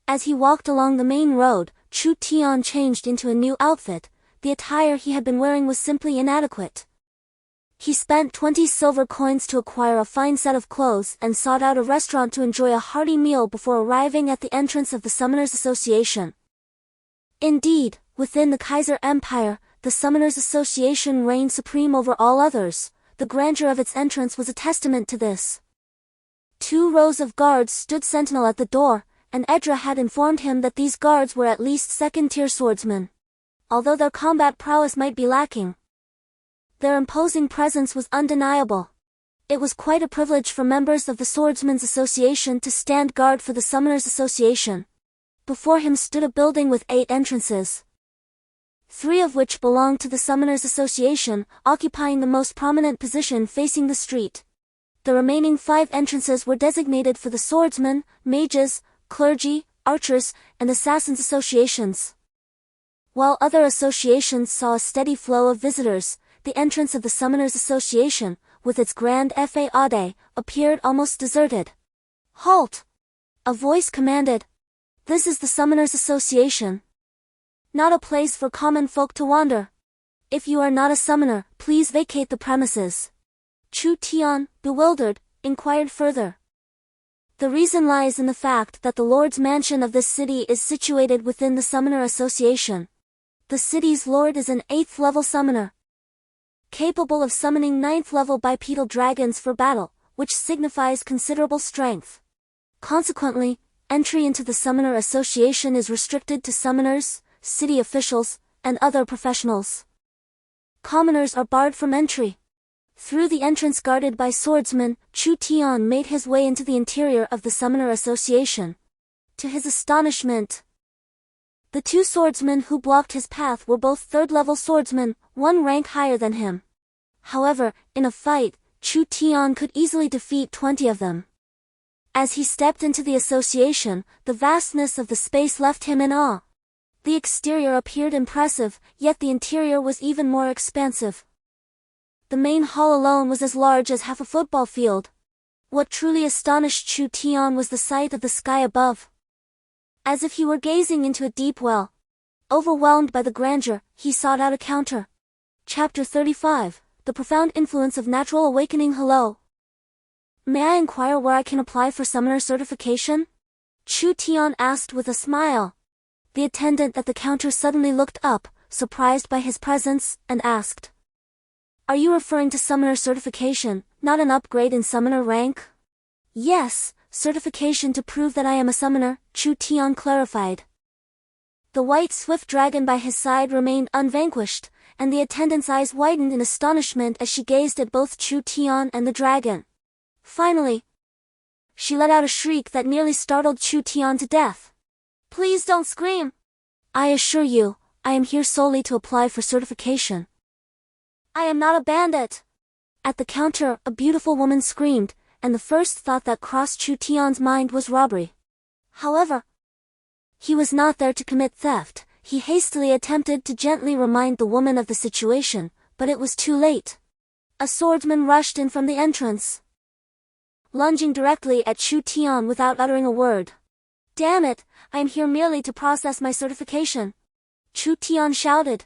As he walked along the main road, Chu Tian changed into a new outfit. The attire he had been wearing was simply inadequate. He spent 20 silver coins to acquire a fine set of clothes and sought out a restaurant to enjoy a hearty meal before arriving at the entrance of the Summoners Association. Indeed, within the Kaiser Empire, the Summoners Association reigned supreme over all others. The grandeur of its entrance was a testament to this. 2 rows of guards stood sentinel at the door, and Edra had informed him that these guards were at least second-tier swordsmen. Although their combat prowess might be lacking, their imposing presence was undeniable. It was quite a privilege for members of the Swordsmen's Association to stand guard for the Summoners Association. Before him stood a building with 8 entrances, 3 of which belonged to the Summoners Association, occupying the most prominent position facing the street. The remaining 5 entrances were designated for the swordsmen, mages, clergy, archers, and assassins associations. While other associations saw a steady flow of visitors, the entrance of the Summoners Association, with its grand fade, appeared almost deserted. Halt! A voice commanded. This is the Summoners Association, not a place for common folk to wander. If you are not a summoner, please vacate the premises. Chu Tian, bewildered, inquired further. The reason lies in the fact that the Lord's mansion of this city is situated within the Summoner Association. The city's lord is an 8th level summoner, capable of summoning 9th level bipedal dragons for battle, which signifies considerable strength. Consequently, entry into the Summoner Association is restricted to summoners, city officials, and other professionals. Commoners are barred from entry. Through the entrance guarded by swordsmen, Chu Tian made his way into the interior of the Summoner Association. To his astonishment, The two swordsmen who blocked his path were both third-level swordsmen, one rank higher than him. However, in a fight, Chu Tian could easily defeat 20 of them. As he stepped into the association, the vastness of the space left him in awe. The exterior appeared impressive, yet the interior was even more expansive. The main hall alone was as large as half a football field. What truly astonished Chu Tian was the sight of the sky above. As if he were gazing into a deep well. Overwhelmed by the grandeur, he sought out a counter. Chapter 35, The Profound Influence of Natural Awakening. Hello. May I inquire where I can apply for summoner certification? Chu Tian asked with a smile. The attendant at the counter suddenly looked up, surprised by his presence, and asked. Are you referring to summoner certification, not an upgrade in summoner rank? Yes, certification to prove that I am a summoner, Chu Tian clarified. The white swift dragon by his side remained unvanquished, and the attendant's eyes widened in astonishment as she gazed at both Chu Tian and the dragon. Finally, she let out a shriek that nearly startled Chu Tian to death. Please don't scream. I assure you, I am here solely to apply for certification. I am not a bandit. At the counter, a beautiful woman screamed, and the first thought that crossed Chu Tian's mind was robbery. However, he was not there to commit theft. He hastily attempted to gently remind the woman of the situation, but it was too late. A swordsman rushed in from the entrance, lunging directly at Chu Tian without uttering a word. Damn it, I am here merely to process my certification, Chu Tian shouted.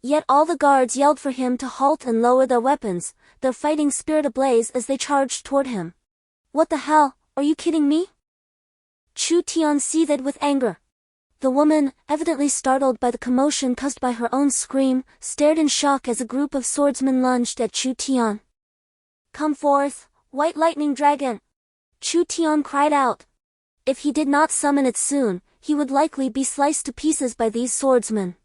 Yet all the guards yelled for him to halt and lower their weapons, their fighting spirit ablaze as they charged toward him. What the hell, are you kidding me? Chu Tian seethed with anger. The woman, evidently startled by the commotion caused by her own scream, stared in shock as a group of swordsmen lunged at Chu Tian. Come forth, white lightning dragon! Chu Tian cried out. If he did not summon it soon, he would likely be sliced to pieces by these swordsmen.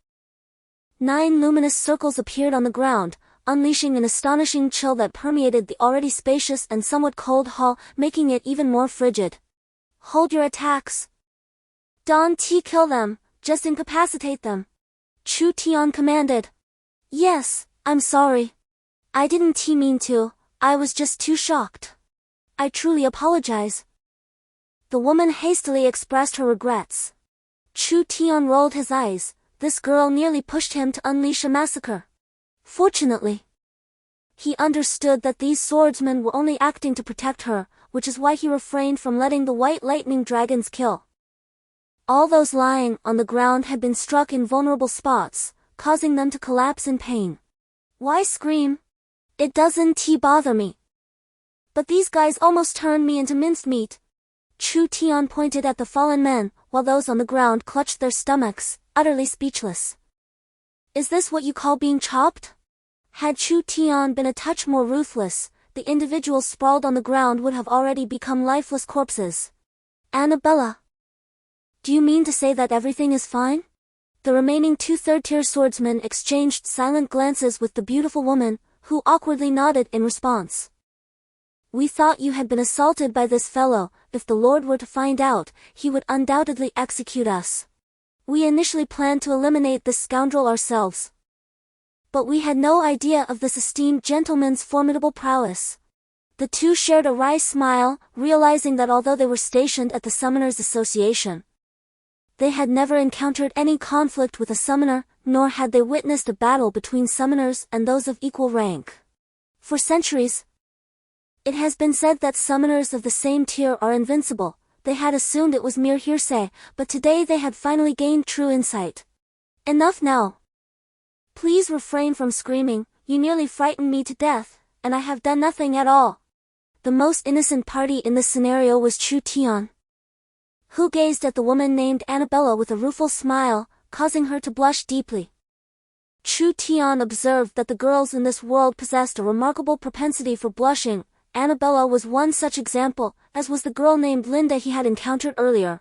9 luminous circles appeared on the ground, unleashing an astonishing chill that permeated the already spacious and somewhat cold hall, making it even more frigid. Hold your attacks. Don't kill them, just incapacitate them, Chu Tian commanded. Yes, I'm sorry. I didn't mean to, I was just too shocked. I truly apologize. The woman hastily expressed her regrets. Chu Tian rolled his eyes. This girl nearly pushed him to unleash a massacre. Fortunately, he understood that these swordsmen were only acting to protect her, which is why he refrained from letting the white lightning dragons kill. All those lying on the ground had been struck in vulnerable spots, causing them to collapse in pain. Why scream? It doesn't bother me. But these guys almost turned me into minced meat. Chu Tian pointed at the fallen men, while those on the ground clutched their stomachs, utterly speechless. Is this what you call being chopped? Had Chu Tian been a touch more ruthless, the individuals sprawled on the ground would have already become lifeless corpses. Annabella. Do you mean to say that everything is fine? The remaining 2 third-tier swordsmen exchanged silent glances with the beautiful woman, who awkwardly nodded in response. We thought you had been assaulted by this fellow. If the Lord were to find out, he would undoubtedly execute us. We initially planned to eliminate this scoundrel ourselves. But we had no idea of this esteemed gentleman's formidable prowess. The two shared a wry smile, realizing that although they were stationed at the Summoners Association, they had never encountered any conflict with a summoner, nor had they witnessed a battle between summoners and those of equal rank. For centuries, it has been said that summoners of the same tier are invincible. They had assumed it was mere hearsay, but today they had finally gained true insight. Enough now. Please refrain from screaming, you nearly frightened me to death, and I have done nothing at all. The most innocent party in this scenario was Chu Tian, who gazed at the woman named Annabella with a rueful smile, causing her to blush deeply. Chu Tian observed that the girls in this world possessed a remarkable propensity for blushing. Annabella was one such example, as was the girl named Linda he had encountered earlier.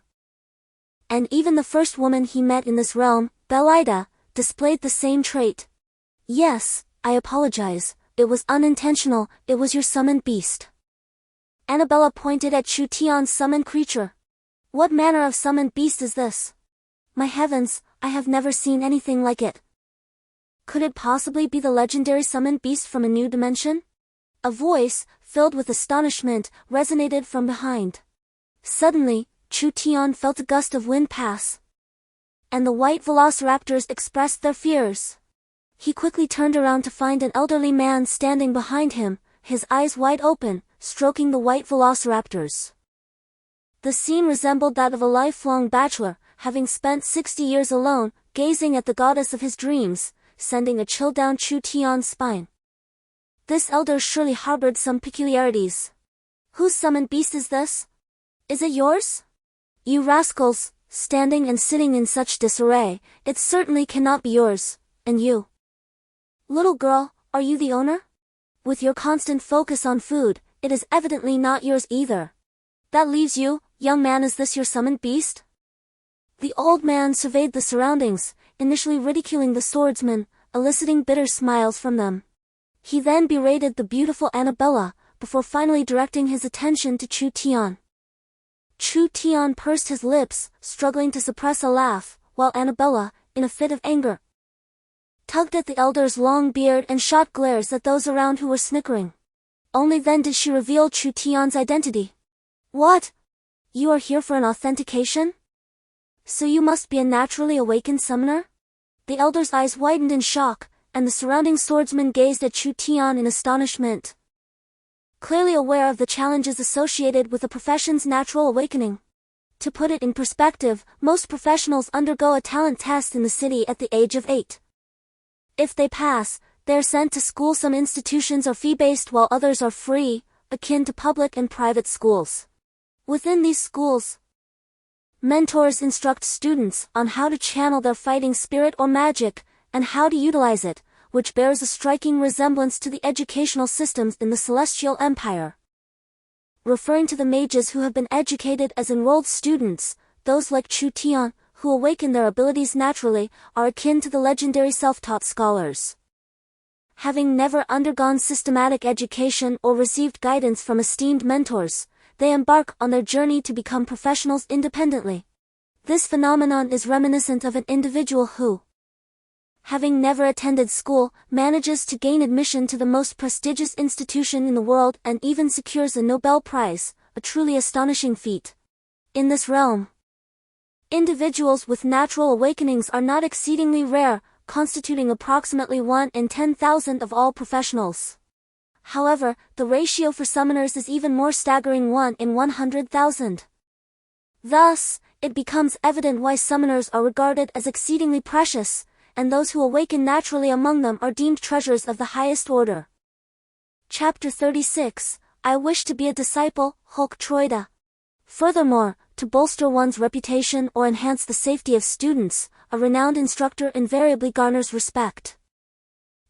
And even the first woman he met in this realm, Belida, displayed the same trait. Yes, I apologize, it was unintentional, it was your summoned beast. Annabella pointed at Chu Tian's summoned creature. What manner of summoned beast is this? My heavens, I have never seen anything like it. Could it possibly be the legendary summoned beast from a new dimension? A voice, filled with astonishment, resonated from behind. Suddenly, Chu Tian felt a gust of wind pass, and the white velociraptors expressed their fears. He quickly turned around to find an elderly man standing behind him, his eyes wide open, stroking the white velociraptors. The scene resembled that of a lifelong bachelor, having spent 60 years alone, gazing at the goddess of his dreams, sending a chill down Chu Tian's spine. This elder surely harbored some peculiarities. Whose summoned beast is this? Is it yours? You rascals, standing and sitting in such disarray, it certainly cannot be yours, and you? Little girl, are you the owner? With your constant focus on food, it is evidently not yours either. That leaves you, young man, is this your summoned beast? The old man surveyed the surroundings, initially ridiculing the swordsmen, eliciting bitter smiles from them. He then berated the beautiful Annabella, before finally directing his attention to Chu Tian. Chu Tian pursed his lips, struggling to suppress a laugh, while Annabella, in a fit of anger, tugged at the elder's long beard and shot glares at those around who were snickering. Only then did she reveal Chu Tian's identity. What? You are here for an authentication? So you must be a naturally awakened summoner? The elder's eyes widened in shock, and the surrounding swordsmen gazed at Chu Tian in astonishment, clearly aware of the challenges associated with the profession's natural awakening. To put it in perspective, most professionals undergo a talent test in the city at the age of 8. If they pass, they are sent to school. Some institutions are fee-based while others are free, akin to public and private schools. Within these schools, mentors instruct students on how to channel their fighting spirit or magic, and how to utilize it, which bears a striking resemblance to the educational systems in the Celestial Empire. Referring to the mages who have been educated as enrolled students, those like Chu Tian, who awaken their abilities naturally, are akin to the legendary self-taught scholars. Having never undergone systematic education or received guidance from esteemed mentors, they embark on their journey to become professionals independently. This phenomenon is reminiscent of an individual who, having never attended school, manages to gain admission to the most prestigious institution in the world and even secures a Nobel Prize, a truly astonishing feat. In this realm, individuals with natural awakenings are not exceedingly rare, constituting approximately 1 in 10,000 of all professionals. However, the ratio for summoners is even more staggering, 1 in 100,000. Thus, it becomes evident why summoners are regarded as exceedingly precious, and those who awaken naturally among them are deemed treasures of the highest order. Chapter 36, I wish to be a disciple, Hulk Troida. Furthermore, to bolster one's reputation or enhance the safety of students, a renowned instructor invariably garners respect.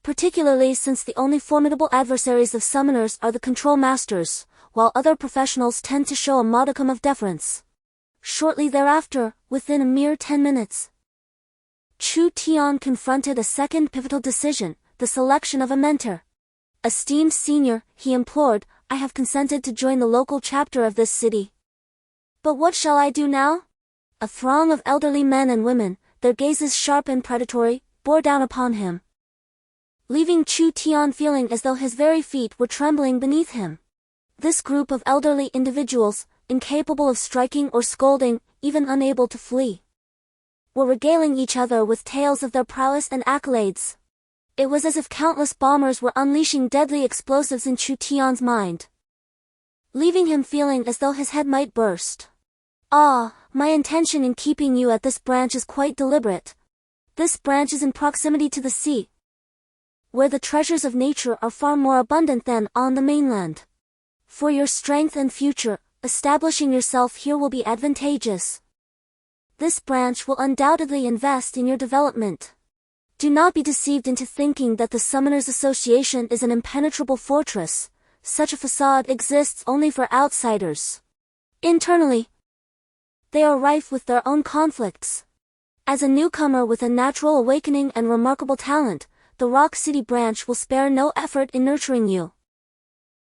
Particularly since the only formidable adversaries of summoners are the control masters, while other professionals tend to show a modicum of deference. Shortly thereafter, within a mere 10 minutes, Chu Tian confronted a second pivotal decision, the selection of a mentor. Esteemed senior, he implored, I have consented to join the local chapter of this city. But what shall I do now? A throng of elderly men and women, their gazes sharp and predatory, bore down upon him, leaving Chu Tian feeling as though his very feet were trembling beneath him. This group of elderly individuals, incapable of striking or scolding, even unable to flee, were regaling each other with tales of their prowess and accolades. It was as if countless bombers were unleashing deadly explosives in Chu Tian's mind, leaving him feeling as though his head might burst. Ah, my intention in keeping you at this branch is quite deliberate. This branch is in proximity to the sea, where the treasures of nature are far more abundant than on the mainland. For your strength and future, establishing yourself here will be advantageous. This branch will undoubtedly invest in your development. Do not be deceived into thinking that the Summoners Association is an impenetrable fortress. Such a facade exists only for outsiders. Internally, they are rife with their own conflicts. As a newcomer with a natural awakening and remarkable talent, the Rock City branch will spare no effort in nurturing you.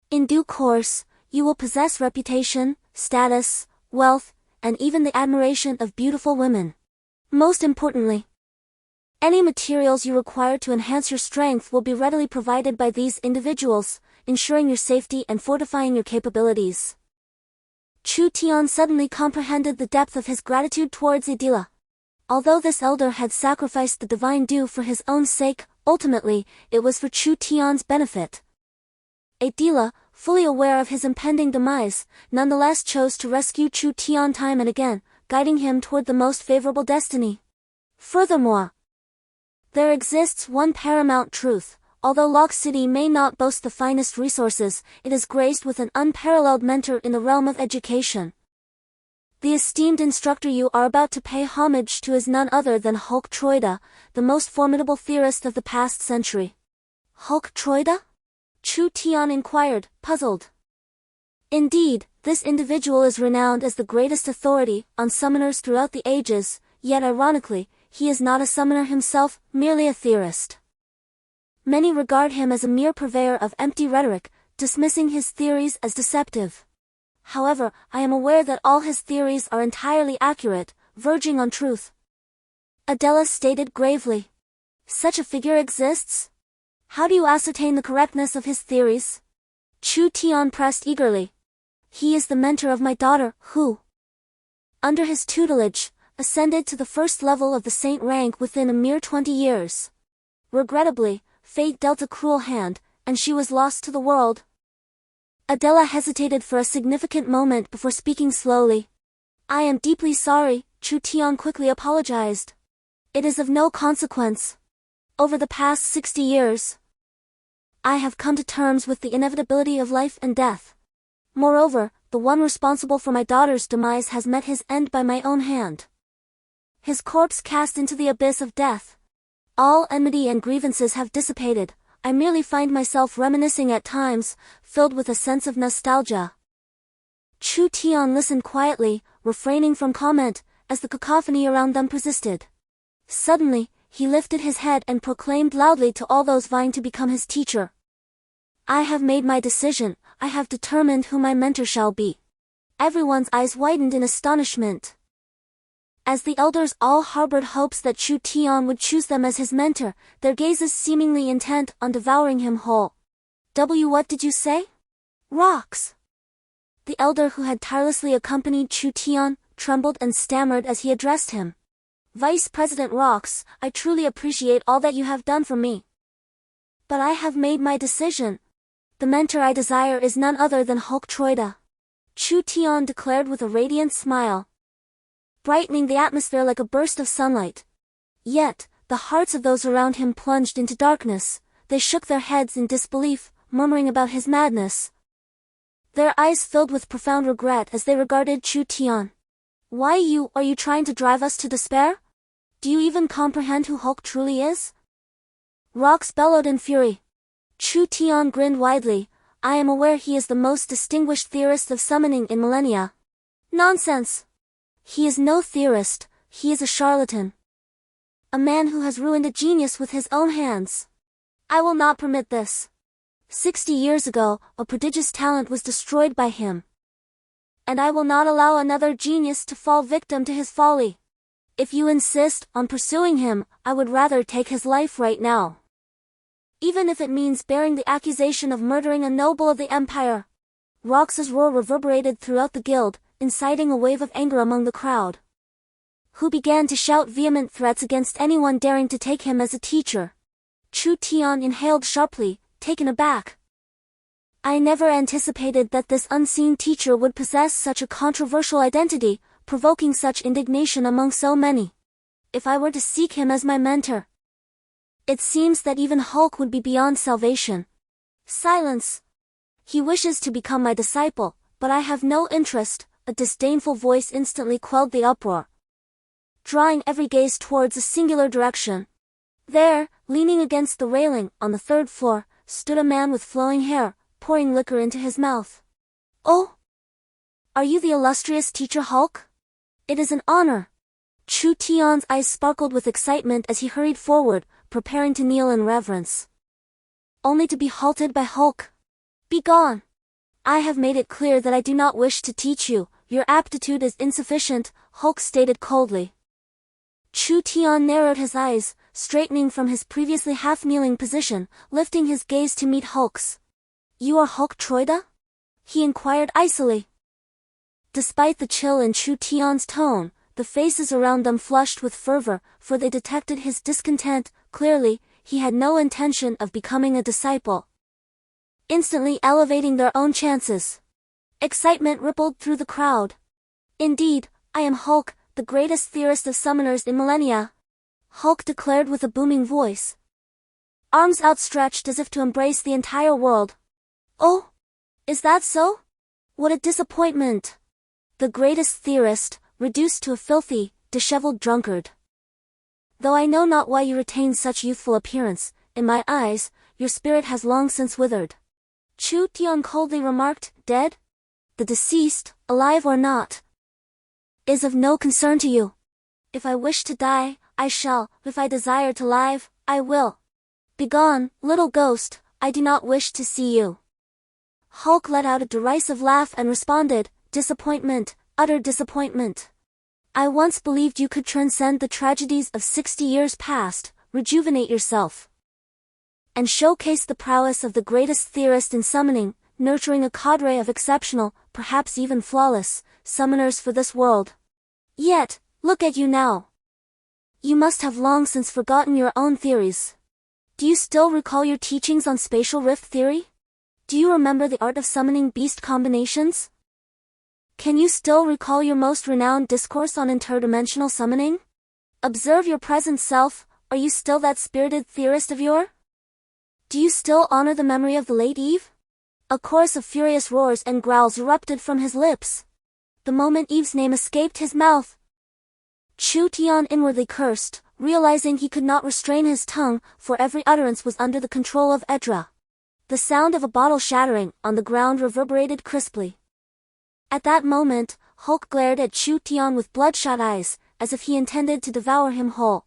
In due course, you will possess reputation, status, wealth, and even the admiration of beautiful women. Most importantly, any materials you require to enhance your strength will be readily provided by these individuals, ensuring your safety and fortifying your capabilities. Chu Tian suddenly comprehended the depth of his gratitude towards Adila. Although this elder had sacrificed the divine due for his own sake, ultimately, it was for Chu Tian's benefit. Adila, fully aware of his impending demise, nonetheless chose to rescue Chu Tian time and again, guiding him toward the most favorable destiny. Furthermore, there exists one paramount truth: although Lock City may not boast the finest resources, it is graced with an unparalleled mentor in the realm of education. The esteemed instructor you are about to pay homage to is none other than Hulk Troida, the most formidable theorist of the past century. Hulk Troida? Chu Tian inquired, puzzled. Indeed, this individual is renowned as the greatest authority on summoners throughout the ages, yet ironically, he is not a summoner himself, merely a theorist. Many regard him as a mere purveyor of empty rhetoric, dismissing his theories as deceptive. However, I am aware that all his theories are entirely accurate, verging on truth. Adela stated gravely. Such a figure exists? How do you ascertain the correctness of his theories? Chu Tian pressed eagerly. He is the mentor of my daughter, who, under his tutelage, ascended to the first level of the saint rank within a mere 20 years. Regrettably, fate dealt a cruel hand, and she was lost to the world. Adela hesitated for a significant moment before speaking slowly. I am deeply sorry, Chu Tian quickly apologized. It is of no consequence. Over the past 60 years, I have come to terms with the inevitability of life and death. Moreover, the one responsible for my daughter's demise has met his end by my own hand. His corpse cast into the abyss of death. All enmity and grievances have dissipated. I merely find myself reminiscing at times, filled with a sense of nostalgia. Chu Tian listened quietly, refraining from comment, as the cacophony around them persisted. Suddenly, he lifted his head and proclaimed loudly to all those vying to become his teacher. I have made my decision. I have determined who my mentor shall be. Everyone's eyes widened in astonishment. As the elders all harbored hopes that Chu Tian would choose them as his mentor, their gazes seemingly intent on devouring him whole. What did you say? Rocks. The elder who had tirelessly accompanied Chu Tian, trembled and stammered as he addressed him. Vice President Rocks, I truly appreciate all that you have done for me. But I have made my decision. The mentor I desire is none other than Hulk Troida. Chu Tian declared with a radiant smile, brightening the atmosphere like a burst of sunlight. Yet, the hearts of those around him plunged into darkness. They shook their heads in disbelief, murmuring about his madness. Their eyes filled with profound regret as they regarded Chu Tian. Are you trying to drive us to despair? Do you even comprehend who Hulk truly is? Rocks bellowed in fury. Chu Tian grinned widely. I am aware he is the most distinguished theorist of summoning in millennia. Nonsense! He is no theorist, he is a charlatan. A man who has ruined a genius with his own hands. I will not permit this. 60 years ago, a prodigious talent was destroyed by him. And I will not allow another genius to fall victim to his folly. If you insist on pursuing him, I would rather take his life right now. Even if it means bearing the accusation of murdering a noble of the empire. Rox's roar reverberated throughout the guild, inciting a wave of anger among the crowd, who began to shout vehement threats against anyone daring to take him as a teacher. Chu Tian inhaled sharply, taken aback. I never anticipated that this unseen teacher would possess such a controversial identity, provoking such indignation among so many. If I were to seek him as my mentor, it seems that even Hulk would be beyond salvation. Silence. He wishes to become my disciple, but I have no interest. A disdainful voice instantly quelled the uproar, drawing every gaze towards a singular direction. There, leaning against the railing, on the third floor, stood a man with flowing hair, pouring liquor into his mouth. Oh! Are you the illustrious teacher Hulk? It is an honor. Chu Tian's eyes sparkled with excitement as he hurried forward, preparing to kneel in reverence. Only to be halted by Hulk. Begone! I have made it clear that I do not wish to teach you. Your aptitude is insufficient, Hulk stated coldly. Chu Tian narrowed his eyes, straightening from his previously half-kneeling position, lifting his gaze to meet Hulk's. "You are Hulk Troida?" he inquired icily. Despite the chill in Chu Tian's tone, the faces around them flushed with fervor, for they detected his discontent. Clearly, he had no intention of becoming a disciple. Instantly elevating their own chances. Excitement rippled through the crowd. "Indeed, I am Hulk, the greatest theorist of summoners in millennia," Hulk declared with a booming voice. Arms outstretched as if to embrace the entire world. "Oh? Is that so? What a disappointment! The greatest theorist, reduced to a filthy, disheveled drunkard. Though I know not why you retain such youthful appearance, in my eyes, your spirit has long since withered." Chu Tian coldly remarked. "Dead? The deceased, alive or not, is of no concern to you. If I wish to die, I shall. If I desire to live, I will. Begone, little ghost, I do not wish to see you." Hulk let out a derisive laugh and responded, "Disappointment, utter disappointment. I once believed you could transcend the tragedies of 60 years past, rejuvenate yourself, and showcase the prowess of the greatest theorist in summoning, nurturing a cadre of exceptional, perhaps even flawless, summoners for this world. Yet, look at you now. You must have long since forgotten your own theories. Do you still recall your teachings on spatial rift theory? Do you remember the art of summoning beast combinations? Can you still recall your most renowned discourse on interdimensional summoning? Observe your present self, are you still that spirited theorist of yore? Do you still honor the memory of the late Eve?" A chorus of furious roars and growls erupted from his lips. The moment Eve's name escaped his mouth, Chu Tian inwardly cursed, realizing he could not restrain his tongue, for every utterance was under the control of Edra. The sound of a bottle shattering on the ground reverberated crisply. At that moment, Hulk glared at Chu Tian with bloodshot eyes, as if he intended to devour him whole.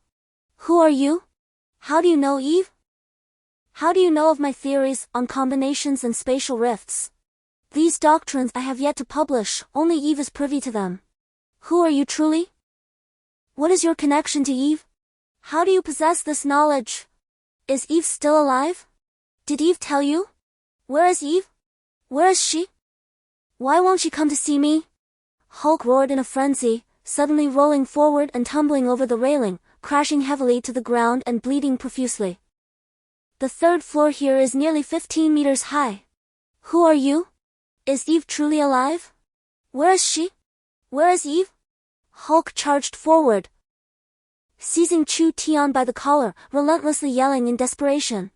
"Who are you? How do you know Eve? How do you know of my theories on combinations and spatial rifts? These doctrines I have yet to publish, only Eve is privy to them. Who are you truly? What is your connection to Eve? How do you possess this knowledge? Is Eve still alive? Did Eve tell you? Where is Eve? Where is she? Why won't she come to see me?" Hulk roared in a frenzy, suddenly rolling forward and tumbling over the railing, crashing heavily to the ground and bleeding profusely. "The third floor here is nearly 15 meters high. Who are you? Is Eve truly alive? Where is she? Where is Eve?" Hulk charged forward, seizing Chu Tian by the collar, relentlessly yelling in desperation.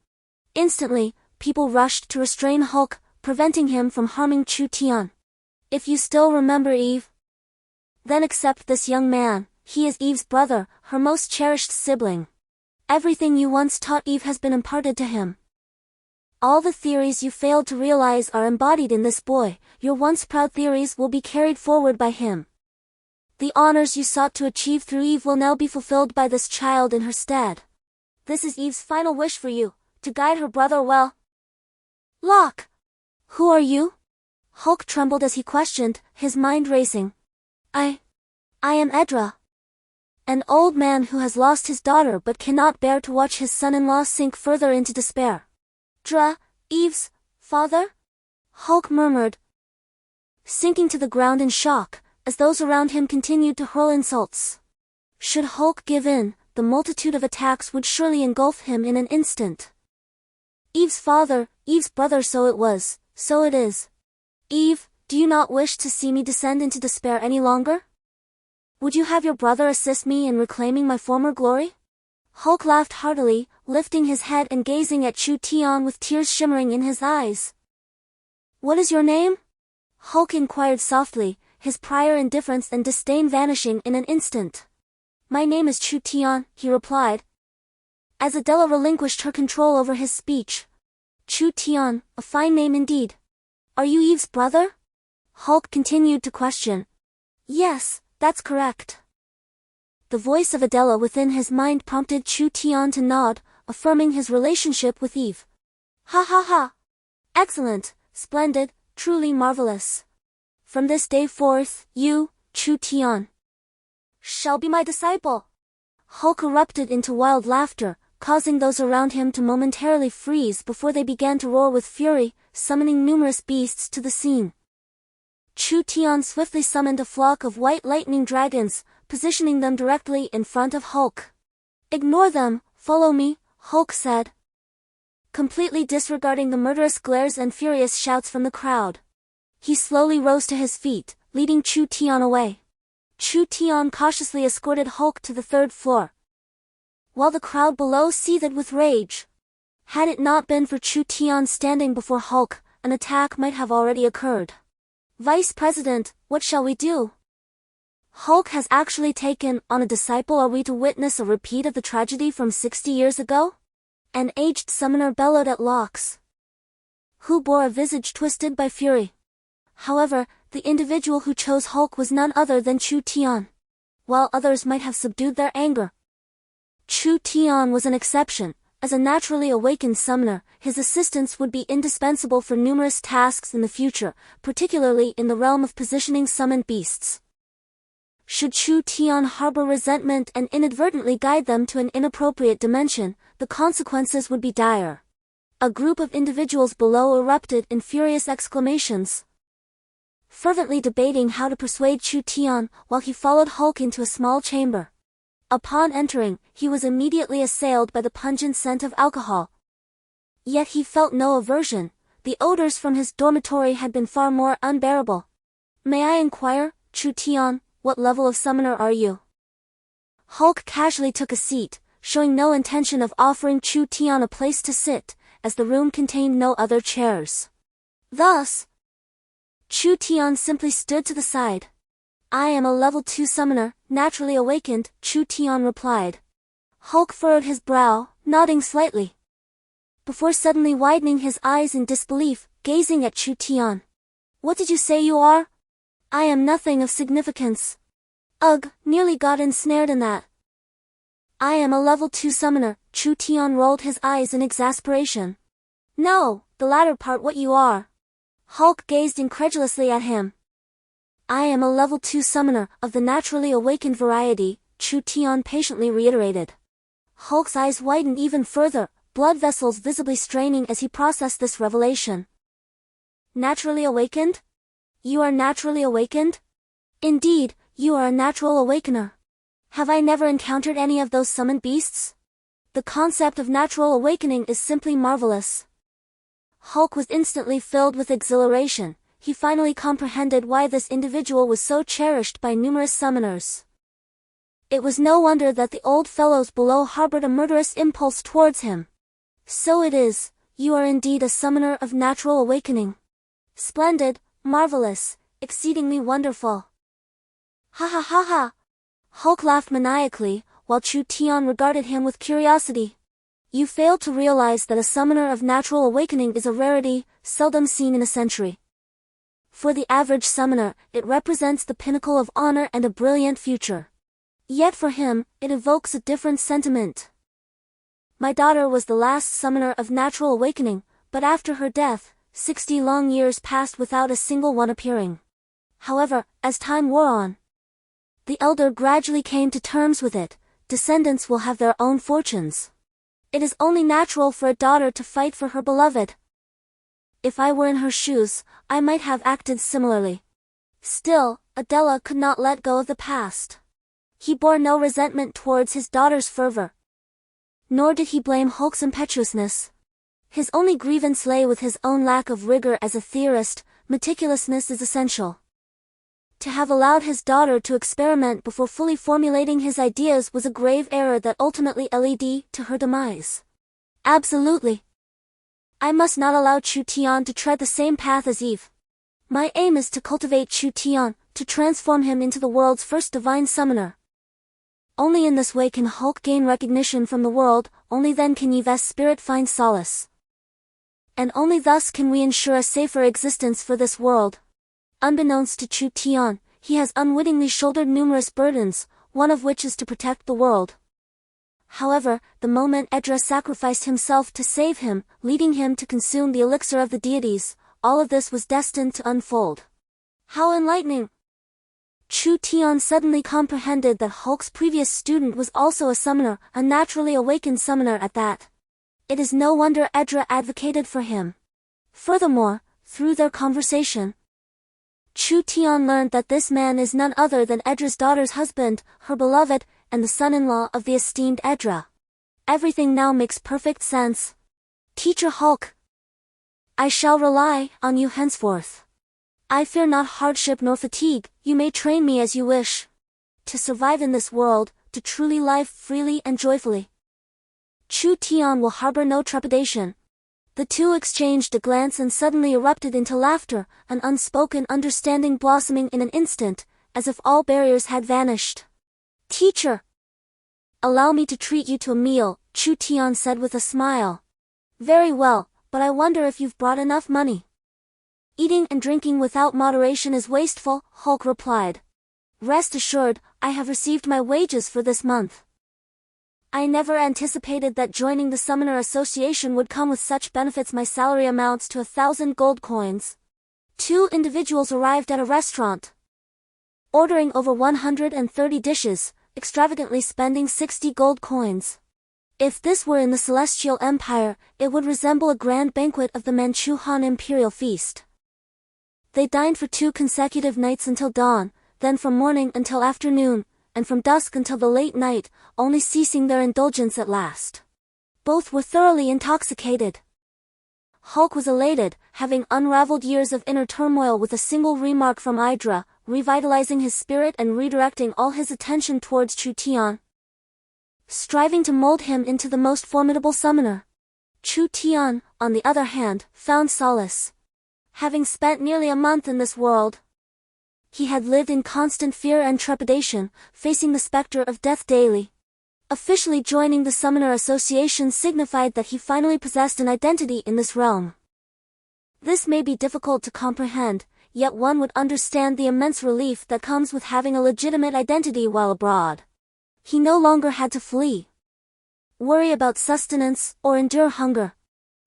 Instantly, people rushed to restrain Hulk, preventing him from harming Chu Tian. "If you still remember Eve, then accept this young man. He is Eve's brother, her most cherished sibling. Everything you once taught Eve has been imparted to him. All the theories you failed to realize are embodied in this boy. Your once proud theories will be carried forward by him. The honors you sought to achieve through Eve will now be fulfilled by this child in her stead. This is Eve's final wish for you, to guide her brother well." "Locke! Who are you?" Hulk trembled as he questioned, his mind racing. I am Edra. An old man who has lost his daughter but cannot bear to watch his son-in-law sink further into despair." Eve's father?" Hulk murmured, sinking to the ground in shock, as those around him continued to hurl insults. Should Hulk give in, the multitude of attacks would surely engulf him in an instant. "Eve's father, Eve's brother, so it was, so it is. Eve, do you not wish to see me descend into despair any longer? Would you have your brother assist me in reclaiming my former glory?" Hulk laughed heartily, lifting his head and gazing at Chu Tian with tears shimmering in his eyes. "What is your name?" Hulk inquired softly, his prior indifference and disdain vanishing in an instant. "My name is Chu Tian," he replied, as Adela relinquished her control over his speech. "Chu Tian, a fine name indeed. Are you Eve's brother?" Hulk continued to question. "Yes, that's correct." The voice of Adela within his mind prompted Chu Tian to nod, affirming his relationship with Eve. "Ha ha ha! Excellent, splendid, truly marvelous. From this day forth, you, Chu Tian, shall be my disciple." Hulk erupted into wild laughter, causing those around him to momentarily freeze before they began to roar with fury, summoning numerous beasts to the scene. Chu Tian swiftly summoned a flock of white lightning dragons, positioning them directly in front of Hulk. "Ignore them, follow me," Hulk said, completely disregarding the murderous glares and furious shouts from the crowd. He slowly rose to his feet, leading Chu Tian away. Chu Tian cautiously escorted Hulk to the third floor, while the crowd below seethed with rage. Had it not been for Chu Tian standing before Hulk, an attack might have already occurred. "Vice President, what shall we do? Hulk has actually taken on a disciple. Are we to witness a repeat of the tragedy from 60 years ago?" An aged summoner bellowed at Lox, who bore a visage twisted by fury. However, the individual who chose Hulk was none other than Chu Tian. While others might have subdued their anger, Chu Tian was an exception. As a naturally awakened summoner, his assistance would be indispensable for numerous tasks in the future, particularly in the realm of positioning summoned beasts. Should Chu Tian harbor resentment and inadvertently guide them to an inappropriate dimension, the consequences would be dire. A group of individuals below erupted in furious exclamations, fervently debating how to persuade Chu Tian, while he followed Hulk into a small chamber. Upon entering, he was immediately assailed by the pungent scent of alcohol. Yet he felt no aversion. The odors from his dormitory had been far more unbearable. "May I inquire, Chu Tian, what level of summoner are you?" Hulk casually took a seat, showing no intention of offering Chu Tian a place to sit, as the room contained no other chairs. Thus, Chu Tian simply stood to the side. "I am a level 2 summoner, naturally awakened," Chu Tian replied. Hulk furrowed his brow, nodding slightly, before suddenly widening his eyes in disbelief, gazing at Chu Tian. "What did you say you are?" "I am nothing of significance." "Ugh, nearly got ensnared in that." "I am a level 2 summoner," Chu Tian rolled his eyes in exasperation. "No, the latter part what you are." Hulk gazed incredulously at him. "I am a level 2 summoner, of the naturally awakened variety," Chu Tian patiently reiterated. Hulk's eyes widened even further, blood vessels visibly straining as he processed this revelation. "Naturally awakened? You are naturally awakened? Indeed, you are a natural awakener. Have I never encountered any of those summoned beasts? The concept of natural awakening is simply marvelous." Hulk was instantly filled with exhilaration. He finally comprehended why this individual was so cherished by numerous summoners. It was no wonder that the old fellows below harbored a murderous impulse towards him. "So it is, you are indeed a summoner of natural awakening. Splendid, marvelous, exceedingly wonderful." "Ha ha ha ha!" Hulk laughed maniacally, while Chu Tian regarded him with curiosity. "You fail to realize that a summoner of natural awakening is a rarity, seldom seen in a century. For the average summoner, it represents the pinnacle of honor and a brilliant future. Yet for him, it evokes a different sentiment. My daughter was the last summoner of natural awakening, but after her death, 60 long years passed without a single one appearing. However, as time wore on, the elder gradually came to terms with it. Descendants will have their own fortunes. It is only natural for a daughter to fight for her beloved. If I were in her shoes, I might have acted similarly." Still, Adela could not let go of the past. He bore no resentment towards his daughter's fervor, nor did he blame Hulk's impetuousness. His only grievance lay with his own lack of rigor as a theorist. Meticulousness is essential. To have allowed his daughter to experiment before fully formulating his ideas was a grave error that ultimately led to her demise. Absolutely. I must not allow Chu Tian to tread the same path as Eve. My aim is to cultivate Chu Tian, to transform him into the world's first divine summoner. Only in this way can Hulk gain recognition from the world, only then can Eve's spirit find solace. And only thus can we ensure a safer existence for this world. Unbeknownst to Chu Tian, he has unwittingly shouldered numerous burdens, one of which is to protect the world. However, the moment Edra sacrificed himself to save him, leading him to consume the elixir of the deities, all of this was destined to unfold. How enlightening! Chu Tian suddenly comprehended that Hulk's previous student was also a summoner, a naturally awakened summoner at that. It is no wonder Edra advocated for him. Furthermore, through their conversation, Chu Tian learned that this man is none other than Edra's daughter's husband, her beloved, and the son-in-law of the esteemed Edra. Everything now makes perfect sense. Teacher Hulk, I shall rely on you henceforth. I fear not hardship nor fatigue, you may train me as you wish. To survive in this world, to truly live freely and joyfully. Chu Tian will harbor no trepidation. The two exchanged a glance and suddenly erupted into laughter, an unspoken understanding blossoming in an instant, as if all barriers had vanished. Teacher, allow me to treat you to a meal, Chu Tian said with a smile. Very well, but I wonder if you've brought enough money. Eating and drinking without moderation is wasteful, Hulk replied. Rest assured, I have received my wages for this month. I never anticipated that joining the Summoner Association would come with such benefits. My salary amounts to 1,000 gold coins. Two individuals arrived at a restaurant, ordering over 130 dishes, extravagantly spending 60 gold coins. If this were in the Celestial Empire, it would resemble a grand banquet of the Manchu Han Imperial Feast. They dined for 2 consecutive nights until dawn, then from morning until afternoon, and from dusk until the late night, only ceasing their indulgence at last. Both were thoroughly intoxicated. Hulk was elated, having unraveled years of inner turmoil with a single remark from Idra, revitalizing his spirit and redirecting all his attention towards Chu Tian, striving to mold him into the most formidable summoner. Chu Tian, on the other hand, found solace. Having spent nearly a month in this world, he had lived in constant fear and trepidation, facing the specter of death daily. Officially joining the Summoner Association signified that he finally possessed an identity in this realm. This may be difficult to comprehend, yet one would understand the immense relief that comes with having a legitimate identity while abroad. He no longer had to flee, worry about sustenance, or endure hunger.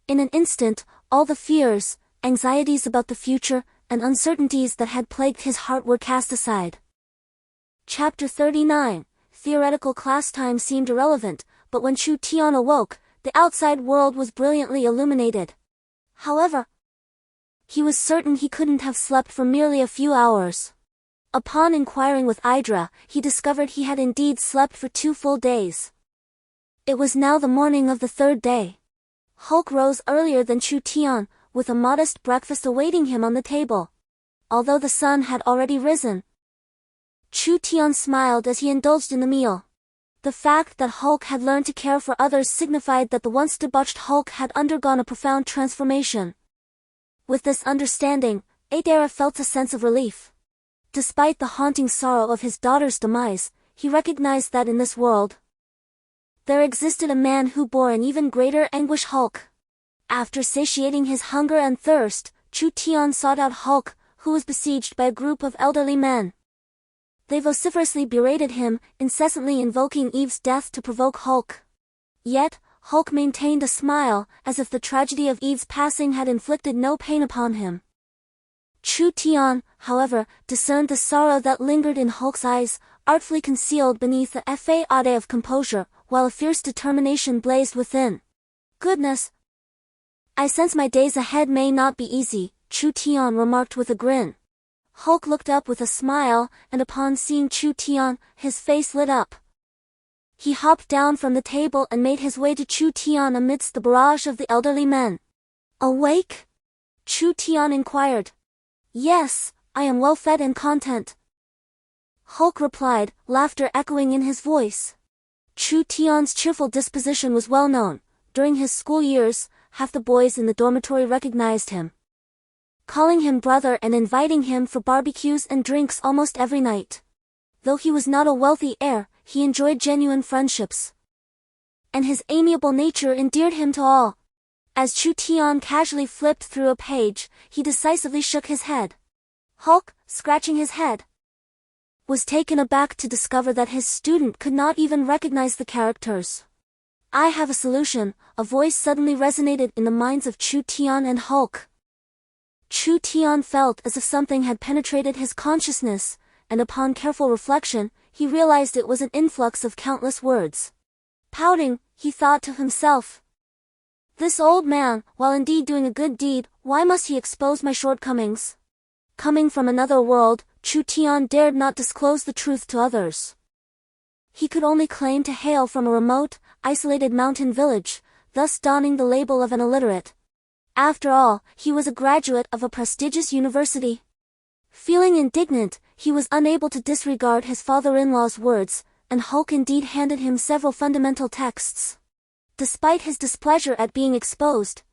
In an instant, all the fears, anxieties about the future, and uncertainties that had plagued his heart were cast aside. Chapter 39. Theoretical class time seemed irrelevant, but when Chu Tian awoke, the outside world was brilliantly illuminated. However, he was certain he couldn't have slept for merely a few hours. Upon inquiring with Idra, he discovered he had indeed slept for 2 full days. It was now the morning of the 3rd day. Hulk rose earlier than Chu Tian, with a modest breakfast awaiting him on the table. Although the sun had already risen, Chu Tian smiled as he indulged in the meal. The fact that Hulk had learned to care for others signified that the once debauched Hulk had undergone a profound transformation. With this understanding, Adara felt a sense of relief. Despite the haunting sorrow of his daughter's demise, he recognized that in this world, there existed a man who bore an even greater anguish. Hulk. After satiating his hunger and thirst, Chu Tian sought out Hulk, who was besieged by a group of elderly men. They vociferously berated him, incessantly invoking Eve's death to provoke Hulk. Yet, Hulk maintained a smile, as if the tragedy of Eve's passing had inflicted no pain upon him. Chu Tian, however, discerned the sorrow that lingered in Hulk's eyes, artfully concealed beneath the facade of composure, while a fierce determination blazed within. Goodness, I sense my days ahead may not be easy, Chu Tian remarked with a grin. Hulk looked up with a smile, and upon seeing Chu Tian, his face lit up. He hopped down from the table and made his way to Chu Tian amidst the barrage of the elderly men. Awake? Chu Tian inquired. Yes, I am well fed and content, Hulk replied, laughter echoing in his voice. Chu Tian's cheerful disposition was well known. During his school years, half the boys in the dormitory recognized him, calling him brother and inviting him for barbecues and drinks almost every night. Though he was not a wealthy heir, he enjoyed genuine friendships, and his amiable nature endeared him to all. As Chu Tian casually flipped through a page, he decisively shook his head. Hulk, scratching his head, was taken aback to discover that his student could not even recognize the characters. I have a solution, a voice suddenly resonated in the minds of Chu Tian and Hulk. Chu Tian felt as if something had penetrated his consciousness, and upon careful reflection, he realized it was an influx of countless words. Pouting, he thought to himself, "This old man, while indeed doing a good deed, why must he expose my shortcomings?" Coming from another world, Chu Tian dared not disclose the truth to others. He could only claim to hail from a remote, isolated mountain village, thus donning the label of an illiterate. After all, he was a graduate of a prestigious university. Feeling indignant, he was unable to disregard his father-in-law's words, and Hulk indeed handed him several fundamental texts. Despite his displeasure at being exposed,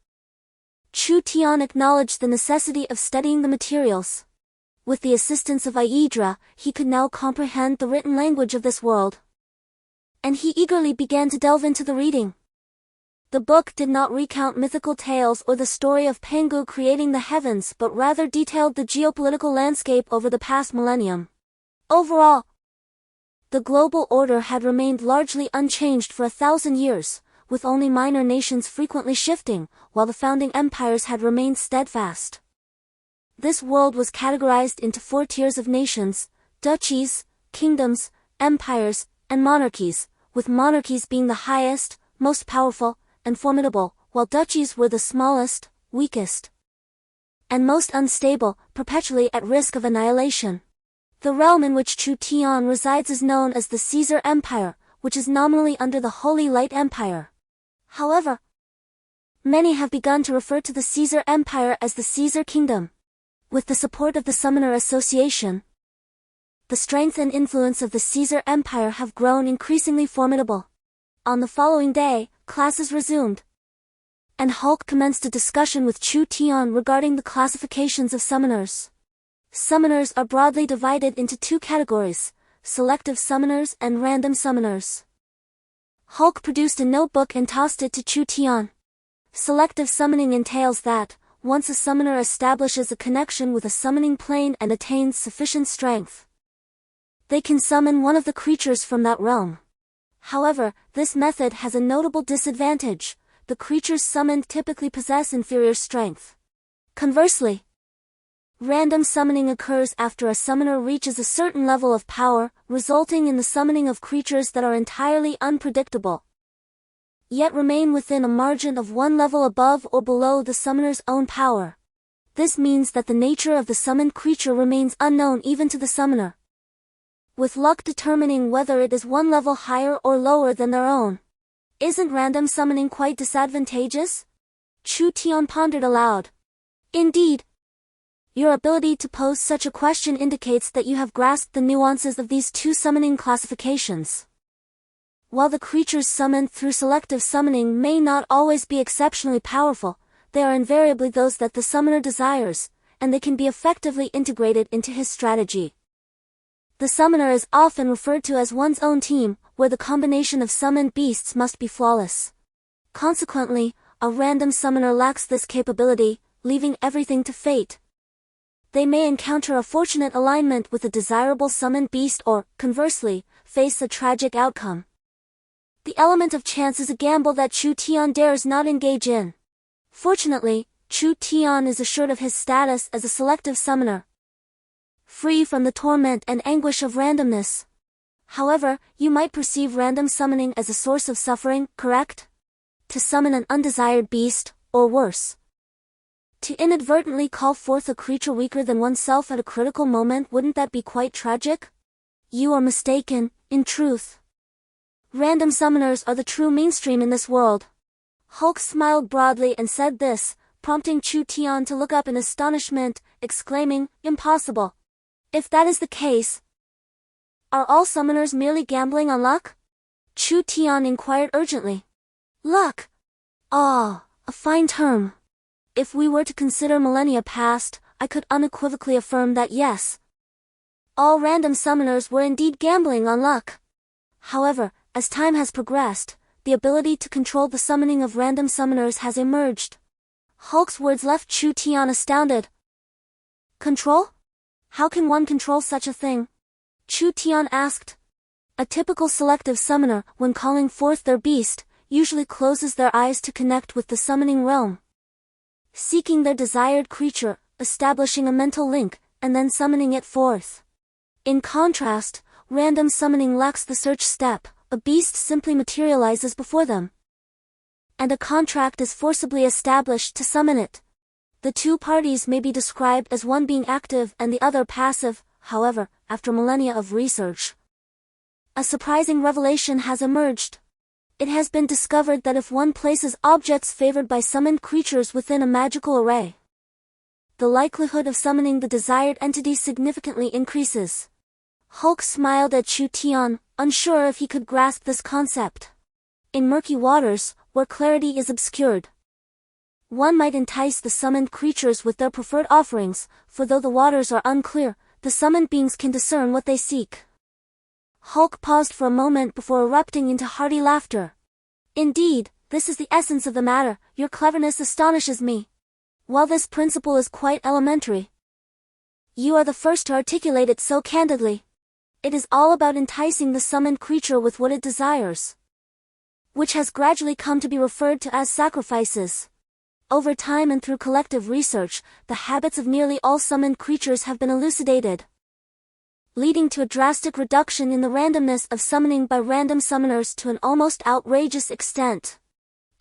Chu Tian acknowledged the necessity of studying the materials. With the assistance of Aedra, he could now comprehend the written language of this world. And he eagerly began to delve into the reading. The book did not recount mythical tales or the story of Pangu creating the heavens, but rather detailed the geopolitical landscape over the past millennium. Overall, the global order had remained largely unchanged for 1,000 years, with only minor nations frequently shifting, while the founding empires had remained steadfast. This world was categorized into 4 tiers of nations: duchies, kingdoms, empires, and monarchies, with monarchies being the highest, most powerful, and formidable, while duchies were the smallest, weakest, and most unstable, perpetually at risk of annihilation. The realm in which Chu Tian resides is known as the Caesar Empire, which is nominally under the Holy Light Empire. However, many have begun to refer to the Caesar Empire as the Caesar Kingdom. With the support of the Summoner Association, the strength and influence of the Caesar Empire have grown increasingly formidable. On the following day, classes resumed, and Hulk commenced a discussion with Chu Tian regarding the classifications of summoners. Summoners are broadly divided into 2 categories: selective summoners and random summoners. Hulk produced a notebook and tossed it to Chu Tian. Selective summoning entails that, once a summoner establishes a connection with a summoning plane and attains sufficient strength, they can summon one of the creatures from that realm. However, this method has a notable disadvantage: the creatures summoned typically possess inferior strength. Conversely, random summoning occurs after a summoner reaches a certain level of power, resulting in the summoning of creatures that are entirely unpredictable, yet remain within a margin of 1 level above or below the summoner's own power. This means that the nature of the summoned creature remains unknown even to the summoner, with luck determining whether it is 1 level higher or lower than their own. Isn't random summoning quite disadvantageous? Chu Tian pondered aloud. Indeed. Your ability to pose such a question indicates that you have grasped the nuances of these 2 summoning classifications. While the creatures summoned through selective summoning may not always be exceptionally powerful, they are invariably those that the summoner desires, and they can be effectively integrated into his strategy. The summoner is often referred to as one's own team, where the combination of summoned beasts must be flawless. Consequently, a random summoner lacks this capability, leaving everything to fate. They may encounter a fortunate alignment with a desirable summoned beast or, conversely, face a tragic outcome. The element of chance is a gamble that Chu Tian dares not engage in. Fortunately, Chu Tian is assured of his status as a selective summoner, free from the torment and anguish of randomness. However, you might perceive random summoning as a source of suffering, correct? To summon an undesired beast, or worse, to inadvertently call forth a creature weaker than oneself at a critical moment, wouldn't that be quite tragic? You are mistaken, in truth. Random summoners are the true mainstream in this world. Hulk smiled broadly and said this, prompting Chu Tian to look up in astonishment, exclaiming, "Impossible! If that is the case, are all summoners merely gambling on luck?" Chu Tian inquired urgently. Luck? Ah, a fine term. If we were to consider millennia past, I could unequivocally affirm that yes, all random summoners were indeed gambling on luck. However, as time has progressed, the ability to control the summoning of random summoners has emerged. Hulk's words left Chu Tian astounded. Control? How can one control such a thing? Chu Tian asked. A typical selective summoner, when calling forth their beast, usually closes their eyes to connect with the summoning realm, seeking their desired creature, establishing a mental link, and then summoning it forth. In contrast, random summoning lacks the search step, a beast simply materializes before them. And a contract is forcibly established to summon it. The two parties may be described as one being active and the other passive. However, after millennia of research, a surprising revelation has emerged. It has been discovered that if one places objects favored by summoned creatures within a magical array, the likelihood of summoning the desired entity significantly increases. Hulk smiled at Chu Tian, unsure if he could grasp this concept. In murky waters, where clarity is obscured, one might entice the summoned creatures with their preferred offerings, for though the waters are unclear, the summoned beings can discern what they seek. Hulk paused for a moment before erupting into hearty laughter. Indeed, this is the essence of the matter. Your cleverness astonishes me. While this principle is quite elementary, you are the first to articulate it so candidly. It is all about enticing the summoned creature with what it desires, which has gradually come to be referred to as sacrifices. Over time and through collective research, the habits of nearly all summoned creatures have been elucidated, leading to a drastic reduction in the randomness of summoning by random summoners to an almost outrageous extent.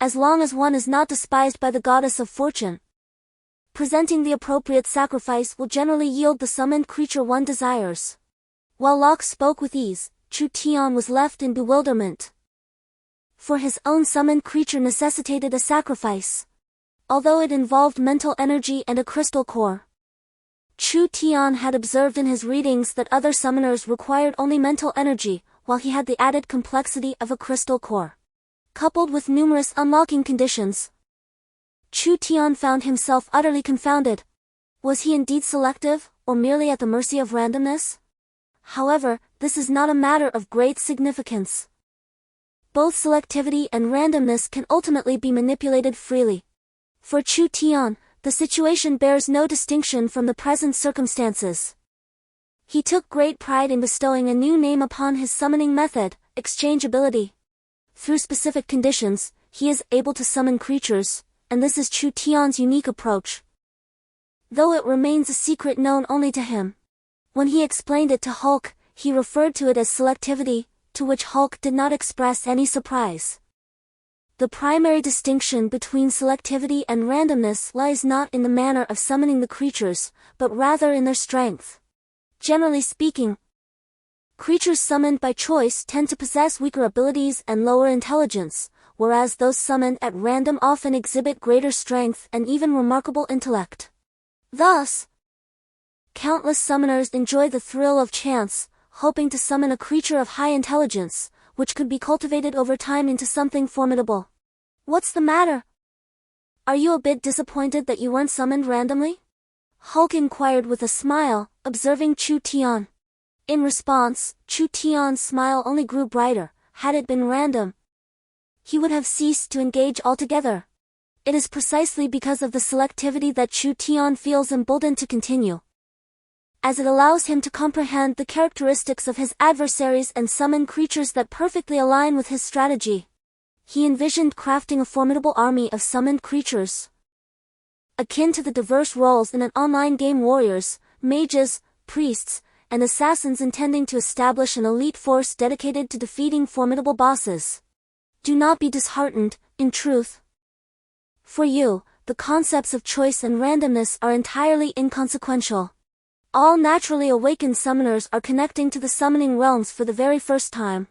As long as one is not despised by the goddess of fortune, presenting the appropriate sacrifice will generally yield the summoned creature one desires. While Locke spoke with ease, Chu Tian was left in bewilderment. For his own summoned creature necessitated a sacrifice, although it involved mental energy and a crystal core. Chu Tian had observed in his readings that other summoners required only mental energy, while he had the added complexity of a crystal core, coupled with numerous unlocking conditions. Chu Tian found himself utterly confounded. Was he indeed selective, or merely at the mercy of randomness? However, this is not a matter of great significance. Both selectivity and randomness can ultimately be manipulated freely. For Chu Tian, the situation bears no distinction from the present circumstances. He took great pride in bestowing a new name upon his summoning method, exchangeability. Through specific conditions, he is able to summon creatures, and this is Chu Tian's unique approach, though it remains a secret known only to him. When he explained it to Hulk, he referred to it as selectivity, to which Hulk did not express any surprise. The primary distinction between selectivity and randomness lies not in the manner of summoning the creatures, but rather in their strength. Generally speaking, creatures summoned by choice tend to possess weaker abilities and lower intelligence, whereas those summoned at random often exhibit greater strength and even remarkable intellect. Thus, countless summoners enjoy the thrill of chance, hoping to summon a creature of high intelligence, which could be cultivated over time into something formidable. What's the matter? Are you a bit disappointed that you weren't summoned randomly? Hulk inquired with a smile, observing Chu Tian. In response, Chu Tian's smile only grew brighter. Had it been random, he would have ceased to engage altogether. It is precisely because of the selectivity that Chu Tian feels emboldened to continue, as it allows him to comprehend the characteristics of his adversaries and summon creatures that perfectly align with his strategy. He envisioned crafting a formidable army of summoned creatures, akin to the diverse roles in an online game: warriors, mages, priests, and assassins, intending to establish an elite force dedicated to defeating formidable bosses. Do not be disheartened, in truth. For you, the concepts of choice and randomness are entirely inconsequential. All naturally awakened summoners are connecting to the summoning realms for the very first time,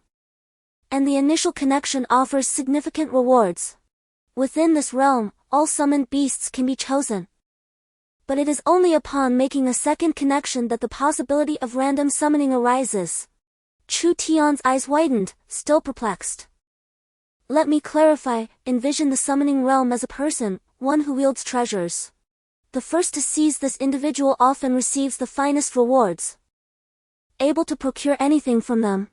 and the initial connection offers significant rewards. Within this realm, all summoned beasts can be chosen, but it is only upon making a second connection that the possibility of random summoning arises. Chu Tian's eyes widened, still perplexed. Let me clarify. Envision the summoning realm as a person, one who wields treasures. The first to seize this individual often receives the finest rewards, able to procure anything from them.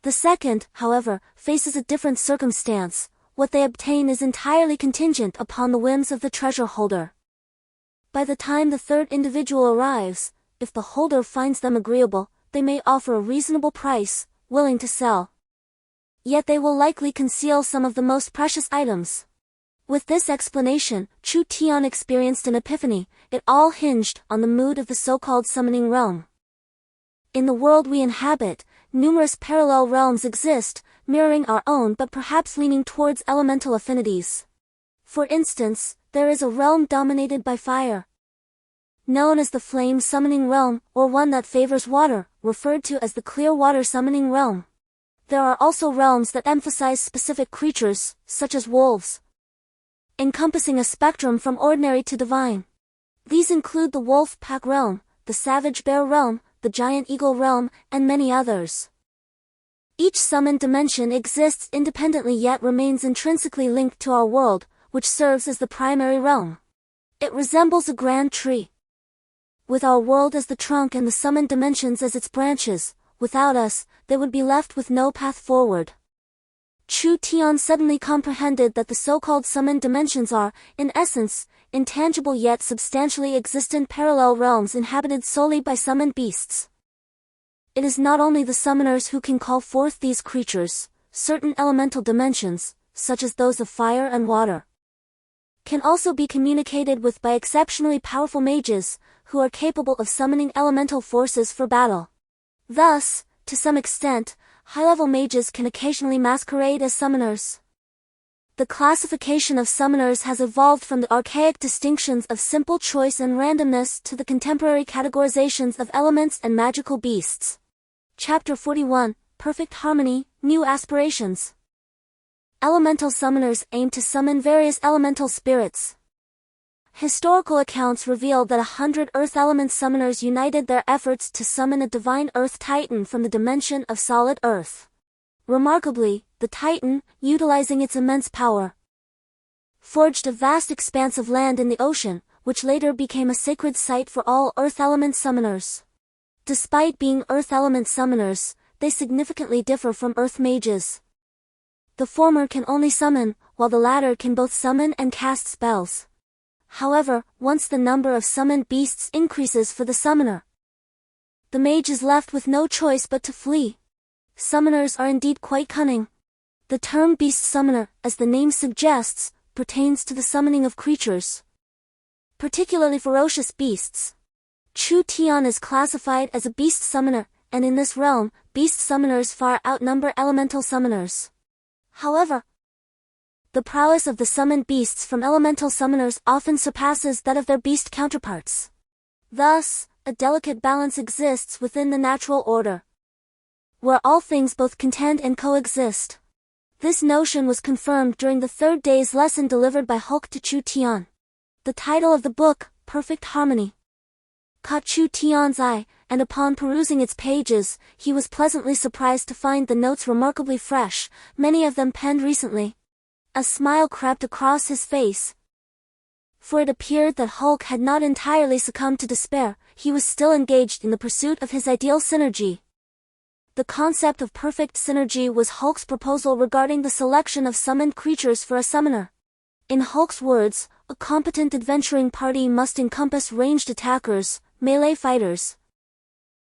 The second, however, faces a different circumstance. What they obtain is entirely contingent upon the whims of the treasure holder. By the time the third individual arrives, if the holder finds them agreeable, they may offer a reasonable price, willing to sell. Yet they will likely conceal some of the most precious items. With this explanation, Chu Tian experienced an epiphany. It all hinged on the mood of the so-called summoning realm. In the world we inhabit, numerous parallel realms exist, mirroring our own but perhaps leaning towards elemental affinities. For instance, there is a realm dominated by fire, known as the flame summoning realm, or one that favors water, referred to as the clear water summoning realm. There are also realms that emphasize specific creatures, such as wolves, encompassing a spectrum from ordinary to divine. These include the wolf pack realm, the savage bear realm, the giant eagle realm, and many others. Each summoned dimension exists independently yet remains intrinsically linked to our world, which serves as the primary realm. It resembles a grand tree, with our world as the trunk and the summoned dimensions as its branches. Without us, they would be left with no path forward. Chu Tian suddenly comprehended that the so-called summoned dimensions are, in essence, intangible yet substantially existent parallel realms inhabited solely by summoned beasts. It is not only the summoners who can call forth these creatures. Certain elemental dimensions, such as those of fire and water, can also be communicated with by exceptionally powerful mages, who are capable of summoning elemental forces for battle. Thus, to some extent, high-level mages can occasionally masquerade as summoners. The classification of summoners has evolved from the archaic distinctions of simple choice and randomness to the contemporary categorizations of elements and magical beasts. Chapter 41, Perfect Harmony, New Aspirations. Elemental summoners aim to summon various elemental spirits. Historical accounts reveal that 100 Earth Element summoners united their efforts to summon a divine Earth Titan from the dimension of solid Earth. Remarkably, the Titan, utilizing its immense power, forged a vast expanse of land in the ocean, which later became a sacred site for all Earth Element summoners. Despite being Earth Element summoners, they significantly differ from Earth mages. The former can only summon, while the latter can both summon and cast spells. However, once the number of summoned beasts increases for the summoner, the mage is left with no choice but to flee. Summoners are indeed quite cunning. The term beast summoner, as the name suggests, pertains to the summoning of creatures, particularly ferocious beasts. Chu Tian is classified as a beast summoner, and in this realm, beast summoners far outnumber elemental summoners. However, the prowess of the summoned beasts from elemental summoners often surpasses that of their beast counterparts. Thus, a delicate balance exists within the natural order, where all things both contend and coexist. This notion was confirmed during the third day's lesson delivered by Hulk to Chu Tian. The title of the book, Perfect Harmony, caught Chu Tian's eye, and upon perusing its pages, he was pleasantly surprised to find the notes remarkably fresh, many of them penned recently. A smile crept across his face, for it appeared that Hulk had not entirely succumbed to despair. He was still engaged in the pursuit of his ideal synergy. The concept of perfect synergy was Hulk's proposal regarding the selection of summoned creatures for a summoner. In Hulk's words, a competent adventuring party must encompass ranged attackers, melee fighters,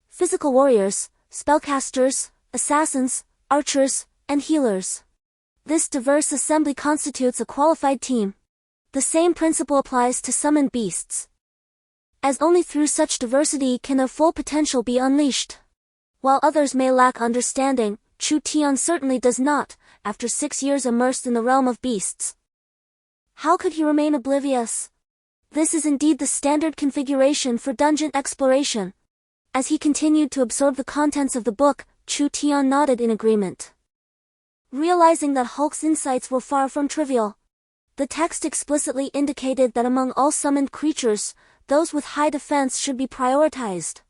physical warriors, spellcasters, assassins, archers, and healers. This diverse assembly constitutes a qualified team. The same principle applies to summoned beasts, as only through such diversity can their full potential be unleashed. While others may lack understanding, Chu Tian certainly does not, after 6 years immersed in the realm of beasts. How could he remain oblivious? This is indeed the standard configuration for dungeon exploration. As he continued to absorb the contents of the book, Chu Tian nodded in agreement, realizing that Hulk's insights were far from trivial. The text explicitly indicated that among all summoned creatures, those with high defense should be prioritized.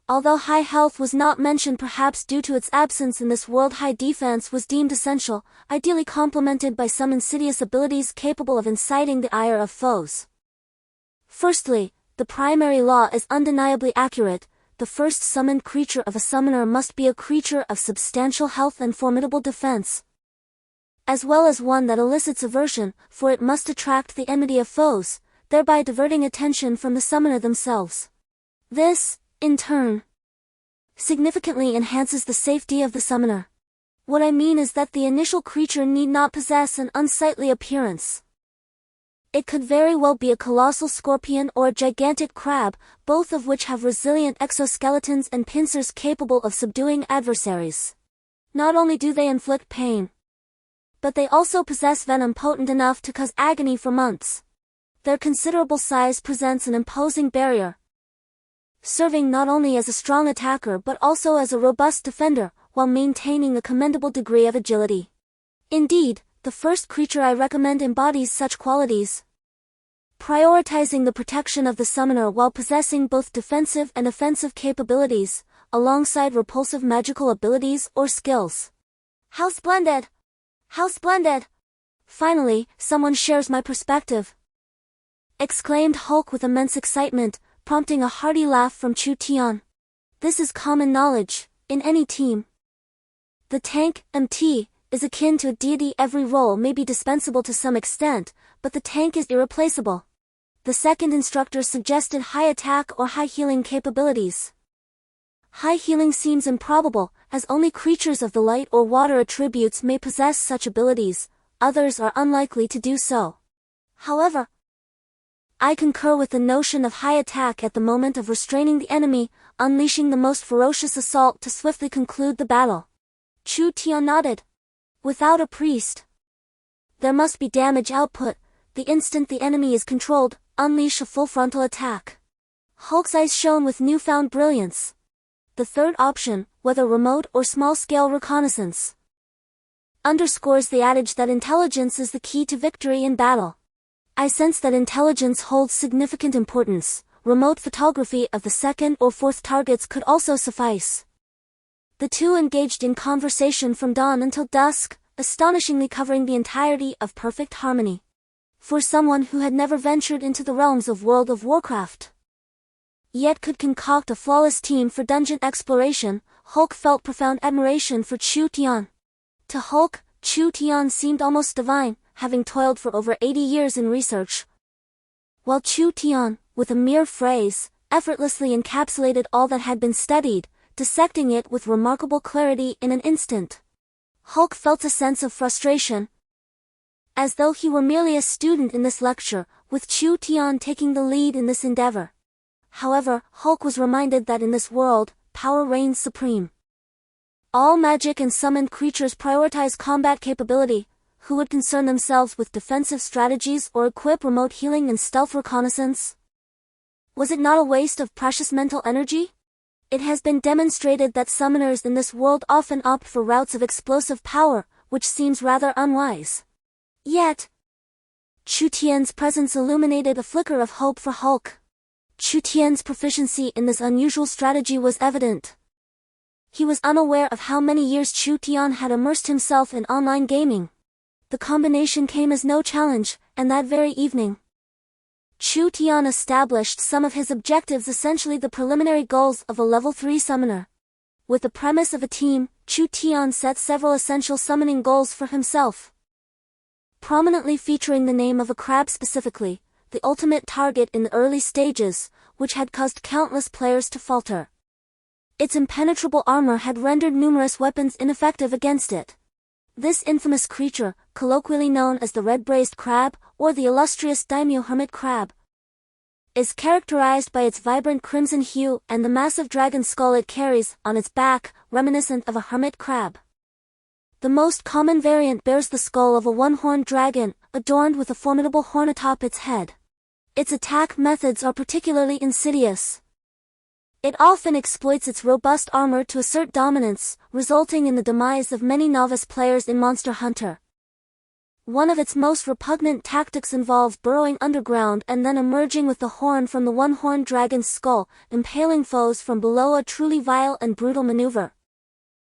Although high health was not mentioned, perhaps due to its absence in this world, high defense was deemed essential, ideally complemented by some insidious abilities capable of inciting the ire of foes. Firstly, the primary law is undeniably accurate. The first summoned creature of a summoner must be a creature of substantial health and formidable defense, as well as one that elicits aversion, for it must attract the enmity of foes, thereby diverting attention from the summoner themselves. This, in turn, significantly enhances the safety of the summoner. What I mean is that the initial creature need not possess an unsightly appearance. It could very well be a colossal scorpion or a gigantic crab, both of which have resilient exoskeletons and pincers capable of subduing adversaries. Not only do they inflict pain, but they also possess venom potent enough to cause agony for months. Their considerable size presents an imposing barrier, serving not only as a strong attacker but also as a robust defender, while maintaining a commendable degree of agility. Indeed, the first creature I recommend embodies such qualities, prioritizing the protection of the summoner while possessing both defensive and offensive capabilities, alongside repulsive magical abilities or skills. How splendid! How splendid! Finally, someone shares my perspective, exclaimed Hulk with immense excitement, prompting a hearty laugh from Chu Tian. This is common knowledge, in any team. The tank, MT, is akin to a deity. Every role may be dispensable to some extent, but the tank is irreplaceable. The second instructor suggested high attack or high healing capabilities. High healing seems improbable, as only creatures of the light or water attributes may possess such abilities, others are unlikely to do so. However, I concur with the notion of high attack at the moment of restraining the enemy, unleashing the most ferocious assault to swiftly conclude the battle. Chu Tian nodded. Without a priest, there must be damage output. The instant the enemy is controlled, unleash a full frontal attack. Hulk's eyes shone with newfound brilliance. The third option, whether remote or small-scale reconnaissance, underscores the adage that intelligence is the key to victory in battle. I sense that intelligence holds significant importance. Remote photography of the second or fourth targets could also suffice. The two engaged in conversation from dawn until dusk, astonishingly covering the entirety of perfect harmony. For someone who had never ventured into the realms of World of Warcraft, yet could concoct a flawless team for dungeon exploration, Hulk felt profound admiration for Chu Tian. To Hulk, Chu Tian seemed almost divine, having toiled for over 80 years in research, while Chu Tian, with a mere phrase, effortlessly encapsulated all that had been studied, dissecting it with remarkable clarity in an instant. Hulk felt a sense of frustration, as though he were merely a student in this lecture, with Chu Tian taking the lead in this endeavor. However, Hulk was reminded that in this world, power reigns supreme. All magic and summoned creatures prioritize combat capability. Who would concern themselves with defensive strategies or equip remote healing and stealth reconnaissance? Was it not a waste of precious mental energy? It has been demonstrated that summoners in this world often opt for routes of explosive power, which seems rather unwise. Yet, Chu Tian's presence illuminated a flicker of hope for Hulk. Chu Tian's proficiency in this unusual strategy was evident. He was unaware of how many years Chu Tian had immersed himself in online gaming. The combination came as no challenge, and that very evening, Chu Tian established some of his objectives, essentially the preliminary goals of a level 3 summoner. With the premise of a team, Chu Tian set several essential summoning goals for himself, prominently featuring the name of a crab specifically, the ultimate target in the early stages, which had caused countless players to falter. Its impenetrable armor had rendered numerous weapons ineffective against it. This infamous creature, colloquially known as the red-braised crab, or the illustrious daimyo hermit crab, is characterized by its vibrant crimson hue and the massive dragon skull it carries on its back, reminiscent of a hermit crab. The most common variant bears the skull of a one-horned dragon, adorned with a formidable horn atop its head. Its attack methods are particularly insidious. It often exploits its robust armor to assert dominance, resulting in the demise of many novice players in Monster Hunter. One of its most repugnant tactics involves burrowing underground and then emerging with the horn from the one-horned dragon's skull, impaling foes from below, a truly vile and brutal maneuver.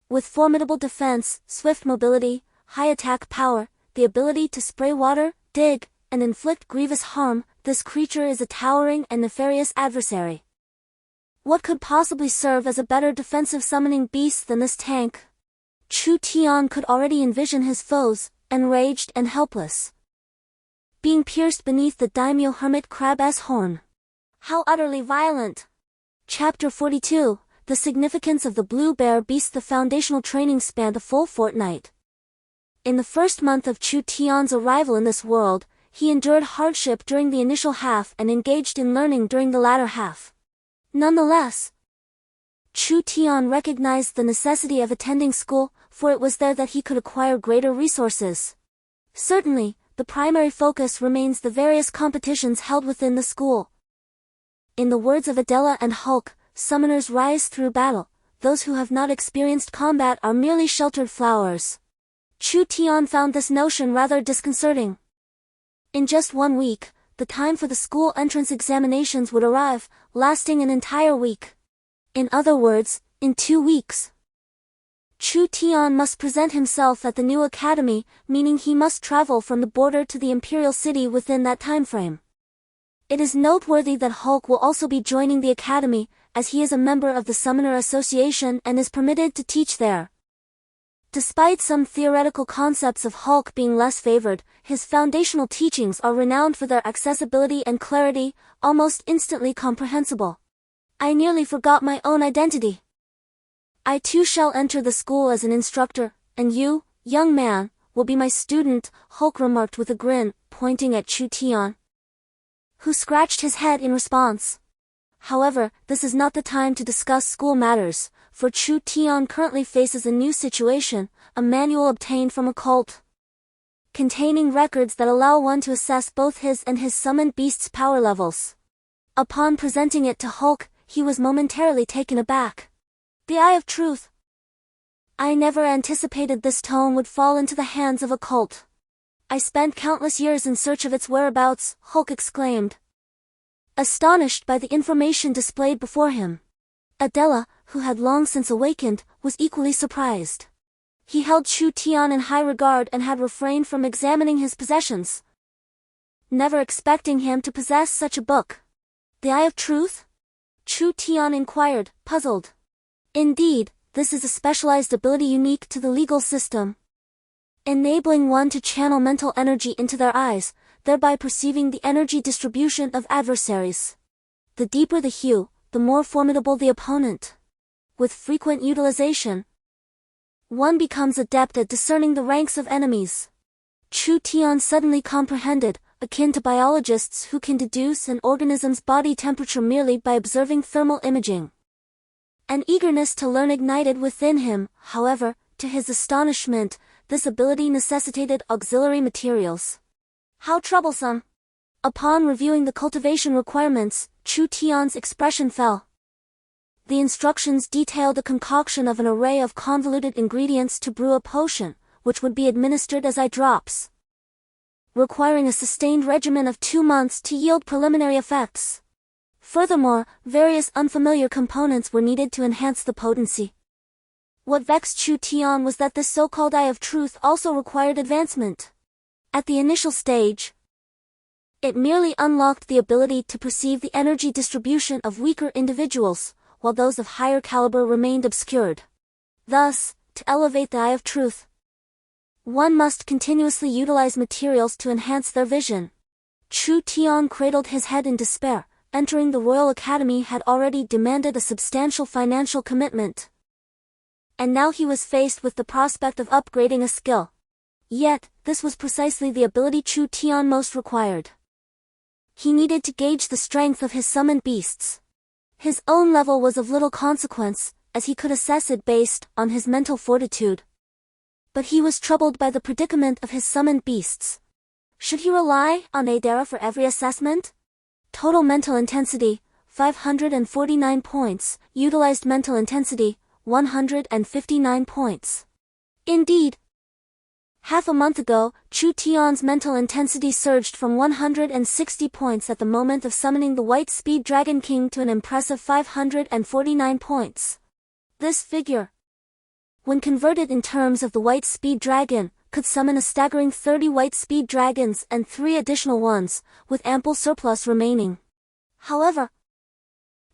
With formidable defense, swift mobility, high attack power, the ability to spray water, dig, and inflict grievous harm, this creature is a towering and nefarious adversary. What could possibly serve as a better defensive summoning beast than this tank? Chu Tian could already envision his foes, enraged and helpless, being pierced beneath the daimyo hermit crab's horn. How utterly violent! Chapter 42, The Significance of the Blue Bear Beast. The foundational training spanned a full fortnight. In the first month of Chu Tian's arrival in this world, he endured hardship during the initial half and engaged in learning during the latter half. Nonetheless, Chu Tian recognized the necessity of attending school, for it was there that he could acquire greater resources. Certainly, the primary focus remains the various competitions held within the school. In the words of Adela and Hulk, summoners rise through battle. Those who have not experienced combat are merely sheltered flowers. Chu Tian found this notion rather disconcerting. In just 1 week, the time for the school entrance examinations would arrive, lasting an entire week. In other words, in 2 weeks. Chu Tian must present himself at the new academy, meaning he must travel from the border to the imperial city within that time frame. It is noteworthy that Hulk will also be joining the academy, as he is a member of the Summoner Association and is permitted to teach there. Despite some theoretical concepts of Hulk being less favored, his foundational teachings are renowned for their accessibility and clarity, almost instantly comprehensible. I nearly forgot my own identity. I too shall enter the school as an instructor, and you, young man, will be my student, Hulk remarked with a grin, pointing at Chu Tian, who scratched his head in response. However, this is not the time to discuss school matters, for Chu Tian currently faces a new situation, a manual obtained from a cult, containing records that allow one to assess both his and his summoned beast's power levels. Upon presenting it to Hulk, he was momentarily taken aback. The Eye of Truth. I never anticipated this tome would fall into the hands of a cult. I spent countless years in search of its whereabouts, Hulk exclaimed, astonished by the information displayed before him. Adela, who had long since awakened, was equally surprised. He held Chu Tian in high regard and had refrained from examining his possessions, never expecting him to possess such a book. The Eye of Truth? Chu Tian inquired, puzzled. Indeed, this is a specialized ability unique to the legal system, enabling one to channel mental energy into their eyes, thereby perceiving the energy distribution of adversaries. The deeper the hue, the more formidable the opponent. With frequent utilization, one becomes adept at discerning the ranks of enemies. Chu Tian suddenly comprehended, akin to biologists who can deduce an organism's body temperature merely by observing thermal imaging. An eagerness to learn ignited within him, however, to his astonishment, this ability necessitated auxiliary materials. How troublesome! Upon reviewing the cultivation requirements, Chu Tian's expression fell. The instructions detailed a concoction of an array of convoluted ingredients to brew a potion, which would be administered as eye drops, requiring a sustained regimen of 2 months to yield preliminary effects. Furthermore, various unfamiliar components were needed to enhance the potency. What vexed Chu Tian was that this so-called Eye of Truth also required advancement. At the initial stage, it merely unlocked the ability to perceive the energy distribution of weaker individuals, while those of higher caliber remained obscured. Thus, to elevate the Eye of Truth, one must continuously utilize materials to enhance their vision. Chu Tian cradled his head in despair. Entering the Royal Academy had already demanded a substantial financial commitment, and now he was faced with the prospect of upgrading a skill. Yet, this was precisely the ability Chu Tian most required. He needed to gauge the strength of his summoned beasts. His own level was of little consequence, as he could assess it based on his mental fortitude. But he was troubled by the predicament of his summoned beasts. Should he rely on Adera for every assessment? Total mental intensity, 549 points, utilized mental intensity, 159 points. Indeed, half a month ago, Chu Tian's mental intensity surged from 160 points at the moment of summoning the White Speed Dragon King to an impressive 549 points. This figure, when converted in terms of the White Speed Dragon, could summon a staggering 30 White Speed Dragons and 3 additional ones, with ample surplus remaining. However,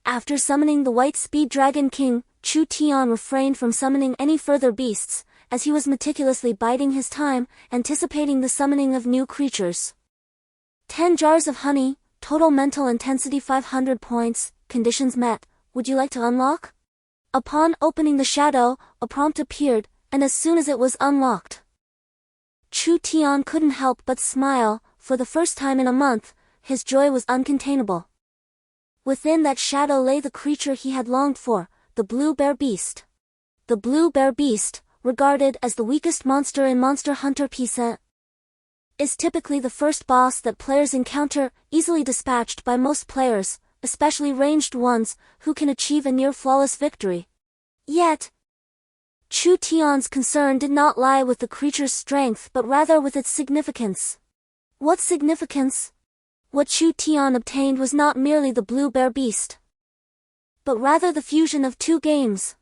after summoning the White Speed Dragon King, Chu Tian refrained from summoning any further beasts, as he was meticulously biding his time, anticipating the summoning of new creatures. 10 jars of honey, total mental intensity 500 points, conditions met, would you like to unlock? Upon opening the shadow, a prompt appeared, and as soon as it was unlocked, Chu Tian couldn't help but smile, for the first time in a month, his joy was uncontainable. Within that shadow lay the creature he had longed for, the blue bear beast. The blue bear beast, regarded as the weakest monster in Monster Hunter PC, is typically the first boss that players encounter, easily dispatched by most players, especially ranged ones, who can achieve a near-flawless victory. Yet, Chu Tian's concern did not lie with the creature's strength but rather with its significance. What significance? What Chu Tian obtained was not merely the blue bear beast, but rather the fusion of two games.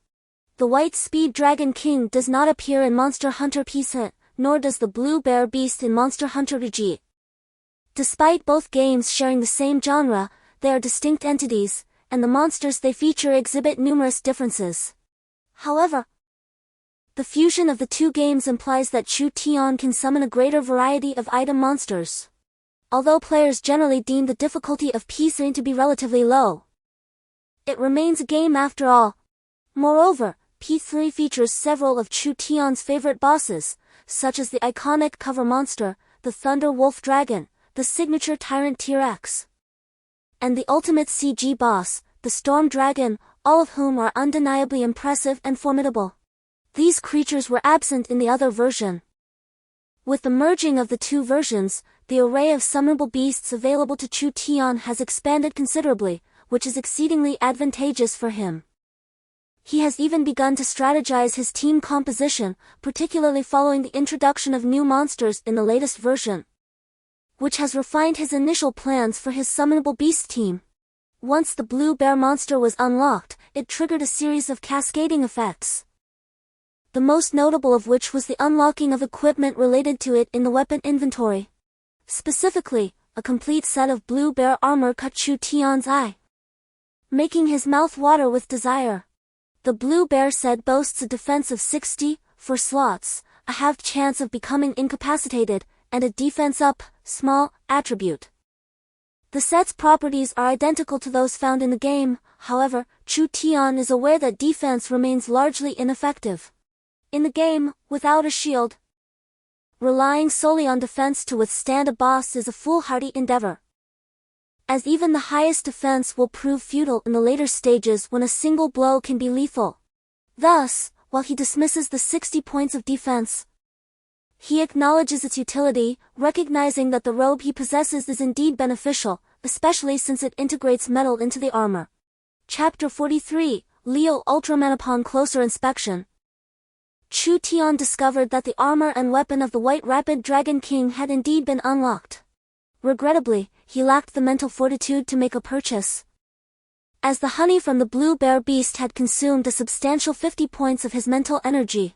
The White Speed Dragon King does not appear in Monster Hunter PC, nor does the blue bear beast in Monster Hunter RG. Despite both games sharing the same genre, they are distinct entities, and the monsters they feature exhibit numerous differences. However, the fusion of the two games implies that Chu Tian can summon a greater variety of item monsters. Although players generally deem the difficulty of PC to be relatively low, it remains a game after all. Moreover, P3 features several of Chu Tian's favorite bosses, such as the iconic cover monster, the Thunder Wolf Dragon, the signature Tyrant T-Rex, and the ultimate CG boss, the Storm Dragon, all of whom are undeniably impressive and formidable. These creatures were absent in the other version. With the merging of the two versions, the array of summonable beasts available to Chu Tian has expanded considerably, which is exceedingly advantageous for him. He has even begun to strategize his team composition, particularly following the introduction of new monsters in the latest version, which has refined his initial plans for his summonable beast team. Once the blue bear monster was unlocked, it triggered a series of cascading effects, the most notable of which was the unlocking of equipment related to it in the weapon inventory. Specifically, a complete set of blue bear armor caught Chu Tian's eye, making his mouth water with desire. The blue bear set boasts a defense of 60, 4 slots, a halved chance of becoming incapacitated, and a defense up, small, attribute. The set's properties are identical to those found in the game, however, Chu Tian is aware that defense remains largely ineffective. In the game, without a shield, relying solely on defense to withstand a boss is a foolhardy endeavor, as even the highest defense will prove futile in the later stages when a single blow can be lethal. Thus, while he dismisses the 60 points of defense, he acknowledges its utility, recognizing that the robe he possesses is indeed beneficial, especially since it integrates metal into the armor. Chapter 43, Leo Ultraman. Upon closer inspection, Chu Tian discovered that the armor and weapon of the White Rapid Dragon King had indeed been unlocked. Regrettably, he lacked the mental fortitude to make a purchase, as the honey from the blue bear beast had consumed a substantial 50 points of his mental energy,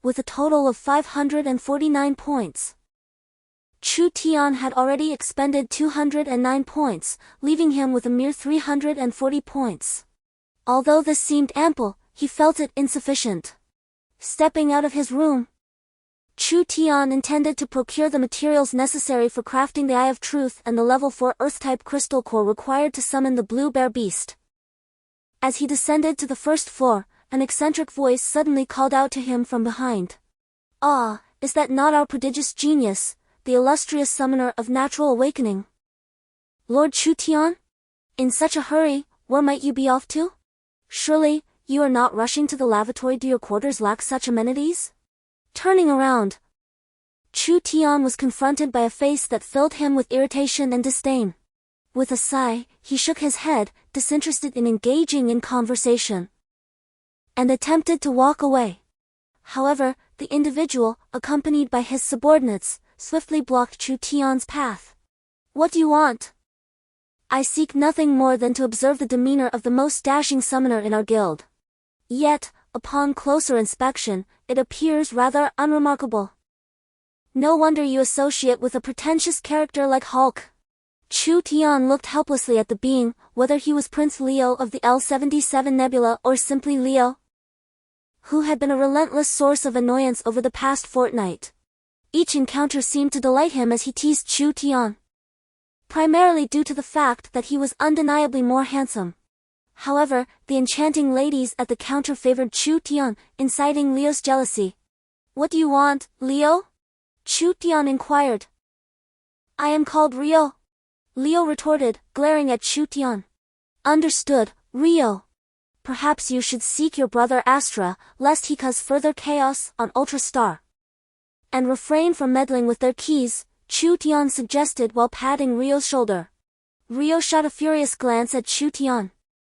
with a total of 549 points. Chu Tian had already expended 209 points, leaving him with a mere 340 points. Although this seemed ample, he felt it insufficient. Stepping out of his room, Chu Tian intended to procure the materials necessary for crafting the Eye of Truth and the level 4 Earth-type crystal core required to summon the blue bear beast. As he descended to the first floor, an eccentric voice suddenly called out to him from behind. "Ah, is that not our prodigious genius, the illustrious summoner of natural awakening? Lord Chu Tian? In such a hurry, where might you be off to? Surely, you are not rushing to the lavatory? Do your quarters lack such amenities?" Turning around, Chu Tian was confronted by a face that filled him with irritation and disdain. With a sigh, he shook his head, disinterested in engaging in conversation, and attempted to walk away. However, the individual, accompanied by his subordinates, swiftly blocked Chu Tian's path. "What do you want?" "I seek nothing more than to observe the demeanor of the most dashing summoner in our guild. Yet, upon closer inspection, it appears rather unremarkable. No wonder you associate with a pretentious character like Hulk." Chu Tian looked helplessly at the being, whether he was Prince Leo of the L77 Nebula or simply Leo, who had been a relentless source of annoyance over the past fortnight. Each encounter seemed to delight him as he teased Chu Tian, primarily due to the fact that he was undeniably more handsome. However, the enchanting ladies at the counter favored Chu Tian, inciting Leo's jealousy. "What do you want, Leo?" Chu Tian inquired. I am called Rio. Leo retorted, glaring at Chu Tian. Understood, Rio. Perhaps you should seek your brother Astra, lest he cause further chaos on Ultra Star. And refrain from meddling with their keys, Chu Tian suggested while patting Rio's shoulder. Rio shot a furious glance at Chu Tian.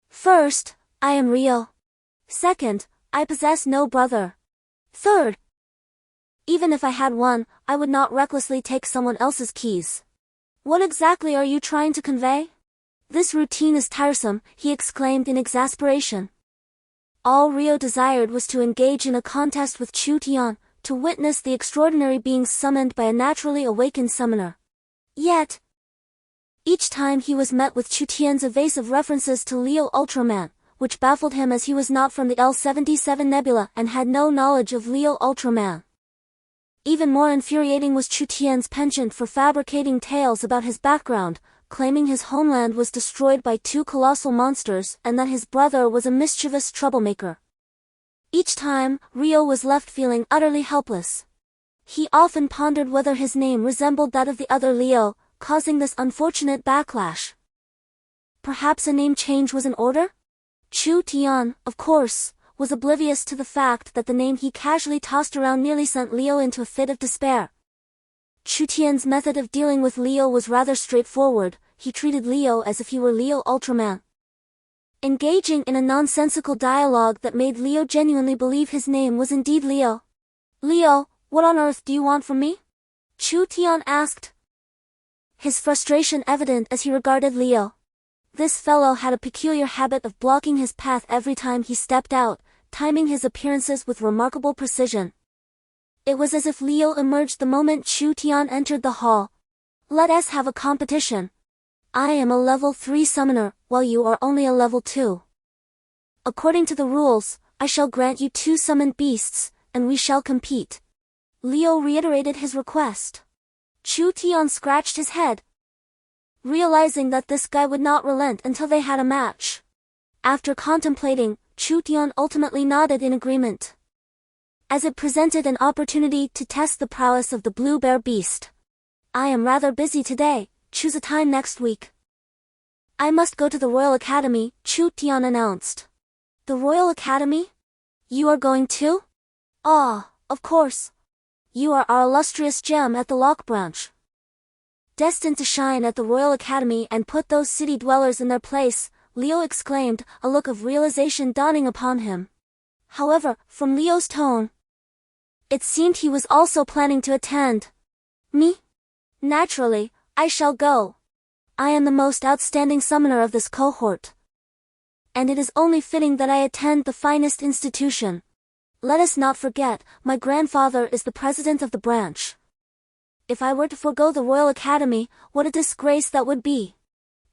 First, I am Rio. Second, I possess no brother. Third, even if I had one, I would not recklessly take someone else's keys. What exactly are you trying to convey? This routine is tiresome, he exclaimed in exasperation. All Rio desired was to engage in a contest with Chu Tian, to witness the extraordinary beings summoned by a naturally awakened summoner. Yet, each time he was met with Chu Tian's evasive references to Leo Ultraman, which baffled him as he was not from the L-77 Nebula and had no knowledge of Leo Ultraman. Even more infuriating was Chu Tian's penchant for fabricating tales about his background, claiming his homeland was destroyed by two colossal monsters and that his brother was a mischievous troublemaker. Each time, Rio was left feeling utterly helpless. He often pondered whether his name resembled that of the other Leo, causing this unfortunate backlash. Perhaps a name change was in order? Chu Tian, of course, was oblivious to the fact that the name he casually tossed around nearly sent Leo into a fit of despair. Chu Tian's method of dealing with Leo was rather straightforward. He treated Leo as if he were Leo Ultraman, engaging in a nonsensical dialogue that made Leo genuinely believe his name was indeed Leo. Leo, what on earth do you want from me? Chu Tian asked, his frustration evident as he regarded Leo. This fellow had a peculiar habit of blocking his path every time he stepped out, timing his appearances with remarkable precision. It was as if Leo emerged the moment Chu Tian entered the hall. Let us have a competition. I am a level 3 summoner, while you are only a level 2. According to the rules, I shall grant you 2 summoned beasts, and we shall compete. Leo reiterated his request. Chu Tian scratched his head, realizing that this guy would not relent until they had a match. After contemplating, Chu Tian ultimately nodded in agreement, as it presented an opportunity to test the prowess of the blue bear beast. I am rather busy today, choose a time next week. I must go to the Royal Academy, Chu Tian announced. The Royal Academy? You are going too? Ah, of course. You are our illustrious gem at the Lock Branch, destined to shine at the Royal Academy and put those city dwellers in their place, Leo exclaimed, a look of realization dawning upon him. However, from Leo's tone, it seemed he was also planning to attend. Me? Naturally, I shall go. I am the most outstanding summoner of this cohort, and it is only fitting that I attend the finest institution. Let us not forget, my grandfather is the president of the branch. If I were to forego the Royal Academy, what a disgrace that would be.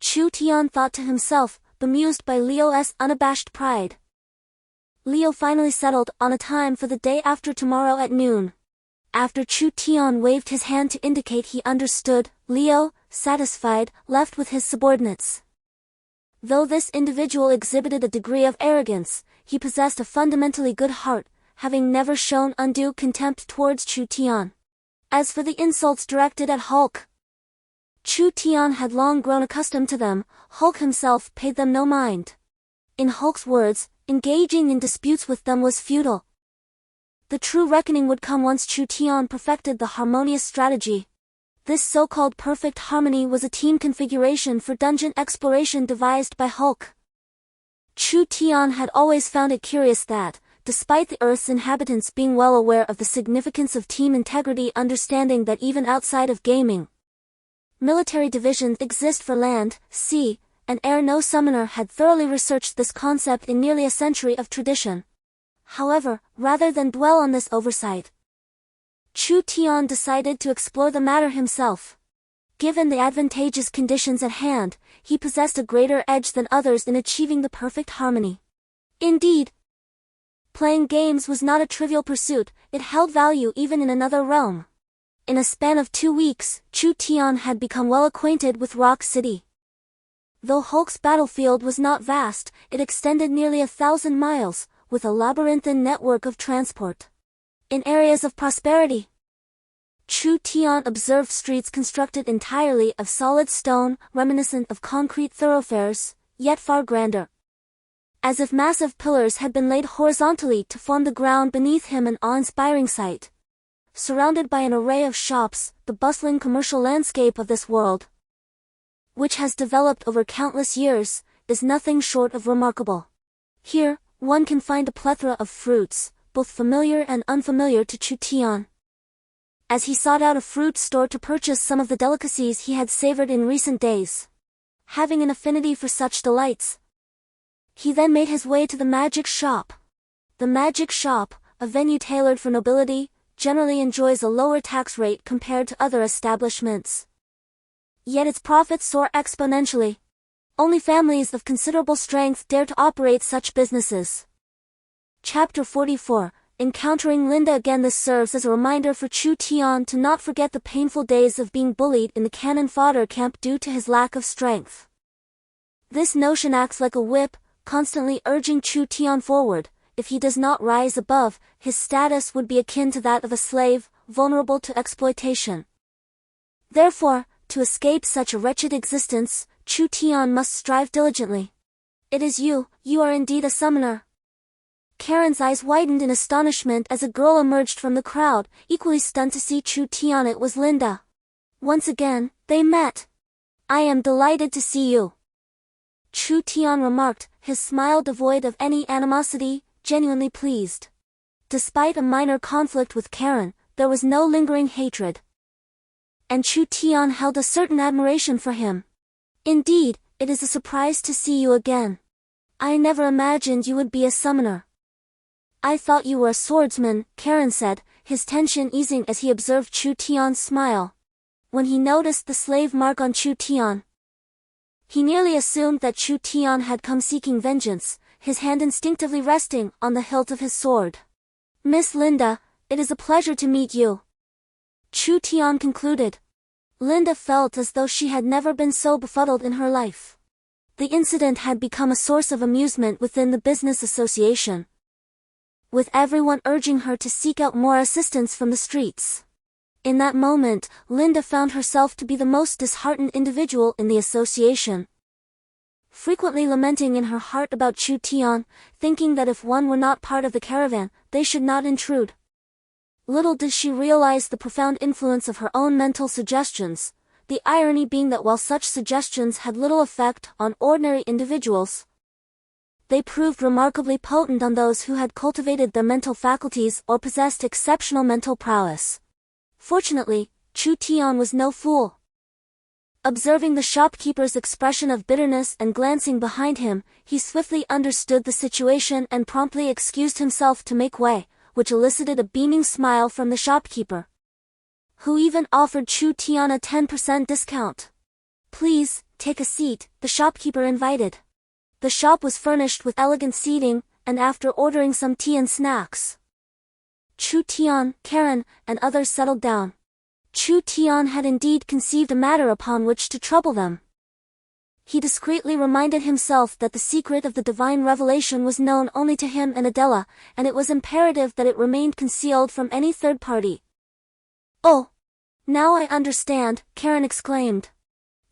Chu Tian thought to himself, bemused by Leo's unabashed pride. Leo finally settled on a time for the day after tomorrow at noon. After Chu Tian waved his hand to indicate he understood, Leo, satisfied, left with his subordinates. Though this individual exhibited a degree of arrogance, he possessed a fundamentally good heart, having never shown undue contempt towards Chu Tian. As for the insults directed at Hulk, Chu Tian had long grown accustomed to them. Hulk himself paid them no mind. In Hulk's words, engaging in disputes with them was futile. The true reckoning would come once Chu Tian perfected the harmonious strategy. This so-called perfect harmony was a team configuration for dungeon exploration devised by Hulk. Chu Tian had always found it curious that, despite the Earth's inhabitants being well aware of the significance of team integrity, understanding that even outside of gaming, military divisions exist for land, sea, and air, no summoner had thoroughly researched this concept in nearly a century of tradition. However, rather than dwell on this oversight, Chu Tian decided to explore the matter himself. Given the advantageous conditions at hand, he possessed a greater edge than others in achieving the perfect harmony. Indeed, playing games was not a trivial pursuit, it held value even in another realm. In a span of 2 weeks, Chu Tian had become well acquainted with Rock City. Though Hulk's battlefield was not vast, it extended nearly 1,000 miles, with a labyrinthine network of transport. In areas of prosperity, Chu Tian observed streets constructed entirely of solid stone, reminiscent of concrete thoroughfares, yet far grander. As if massive pillars had been laid horizontally to form the ground beneath him, an awe-inspiring sight. Surrounded by an array of shops, the bustling commercial landscape of this world, which has developed over countless years, is nothing short of remarkable. Here, one can find a plethora of fruits, both familiar and unfamiliar to Chu Tian. As he sought out a fruit store to purchase some of the delicacies he had savored in recent days, having an affinity for such delights, he then made his way to the magic shop. The magic shop, a venue tailored for nobility, generally enjoys a lower tax rate compared to other establishments. Yet its profits soar exponentially. Only families of considerable strength dare to operate such businesses. Chapter 44. Encountering Linda again. This serves as a reminder for Chu Tian to not forget the painful days of being bullied in the cannon fodder camp due to his lack of strength. This notion acts like a whip, constantly urging Chu Tian forward. If he does not rise above, his status would be akin to that of a slave, vulnerable to exploitation. Therefore, to escape such a wretched existence, Chu Tian must strive diligently. It is you are indeed a summoner. Karen's eyes widened in astonishment as a girl emerged from the crowd, equally stunned to see Chu Tian. It was Linda. Once again, they met. I am delighted to see you, Chu Tian remarked, his smile devoid of any animosity, genuinely pleased. Despite a minor conflict with Karen, there was no lingering hatred. And Chu Tian held a certain admiration for him. Indeed, it is a surprise to see you again. I never imagined you would be a summoner. I thought you were a swordsman, Karen said, his tension easing as he observed Chu Tian's smile. When he noticed the slave mark on Chu Tian, he nearly assumed that Chu Tian had come seeking vengeance, his hand instinctively resting on the hilt of his sword. Miss Linda, it is a pleasure to meet you, Chu Tian concluded. Linda felt as though she had never been so befuddled in her life. The incident had become a source of amusement within the business association, with everyone urging her to seek out more assistance from the streets. In that moment, Linda found herself to be the most disheartened individual in the association, frequently lamenting in her heart about Chu Tian, thinking that if one were not part of the caravan, they should not intrude. Little did she realize the profound influence of her own mental suggestions, the irony being that while such suggestions had little effect on ordinary individuals, they proved remarkably potent on those who had cultivated their mental faculties or possessed exceptional mental prowess. Fortunately, Chu Tian was no fool. Observing the shopkeeper's expression of bitterness and glancing behind him, he swiftly understood the situation and promptly excused himself to make way, which elicited a beaming smile from the shopkeeper, who even offered Chu Tian a 10% discount. Please, take a seat, the shopkeeper invited. The shop was furnished with elegant seating, and after ordering some tea and snacks, Chu Tian, Karen, and others settled down. Chu Tian had indeed conceived a matter upon which to trouble them. He discreetly reminded himself that the secret of the divine revelation was known only to him and Adela, and it was imperative that it remained concealed from any third party. Oh! Now I understand, Karen exclaimed.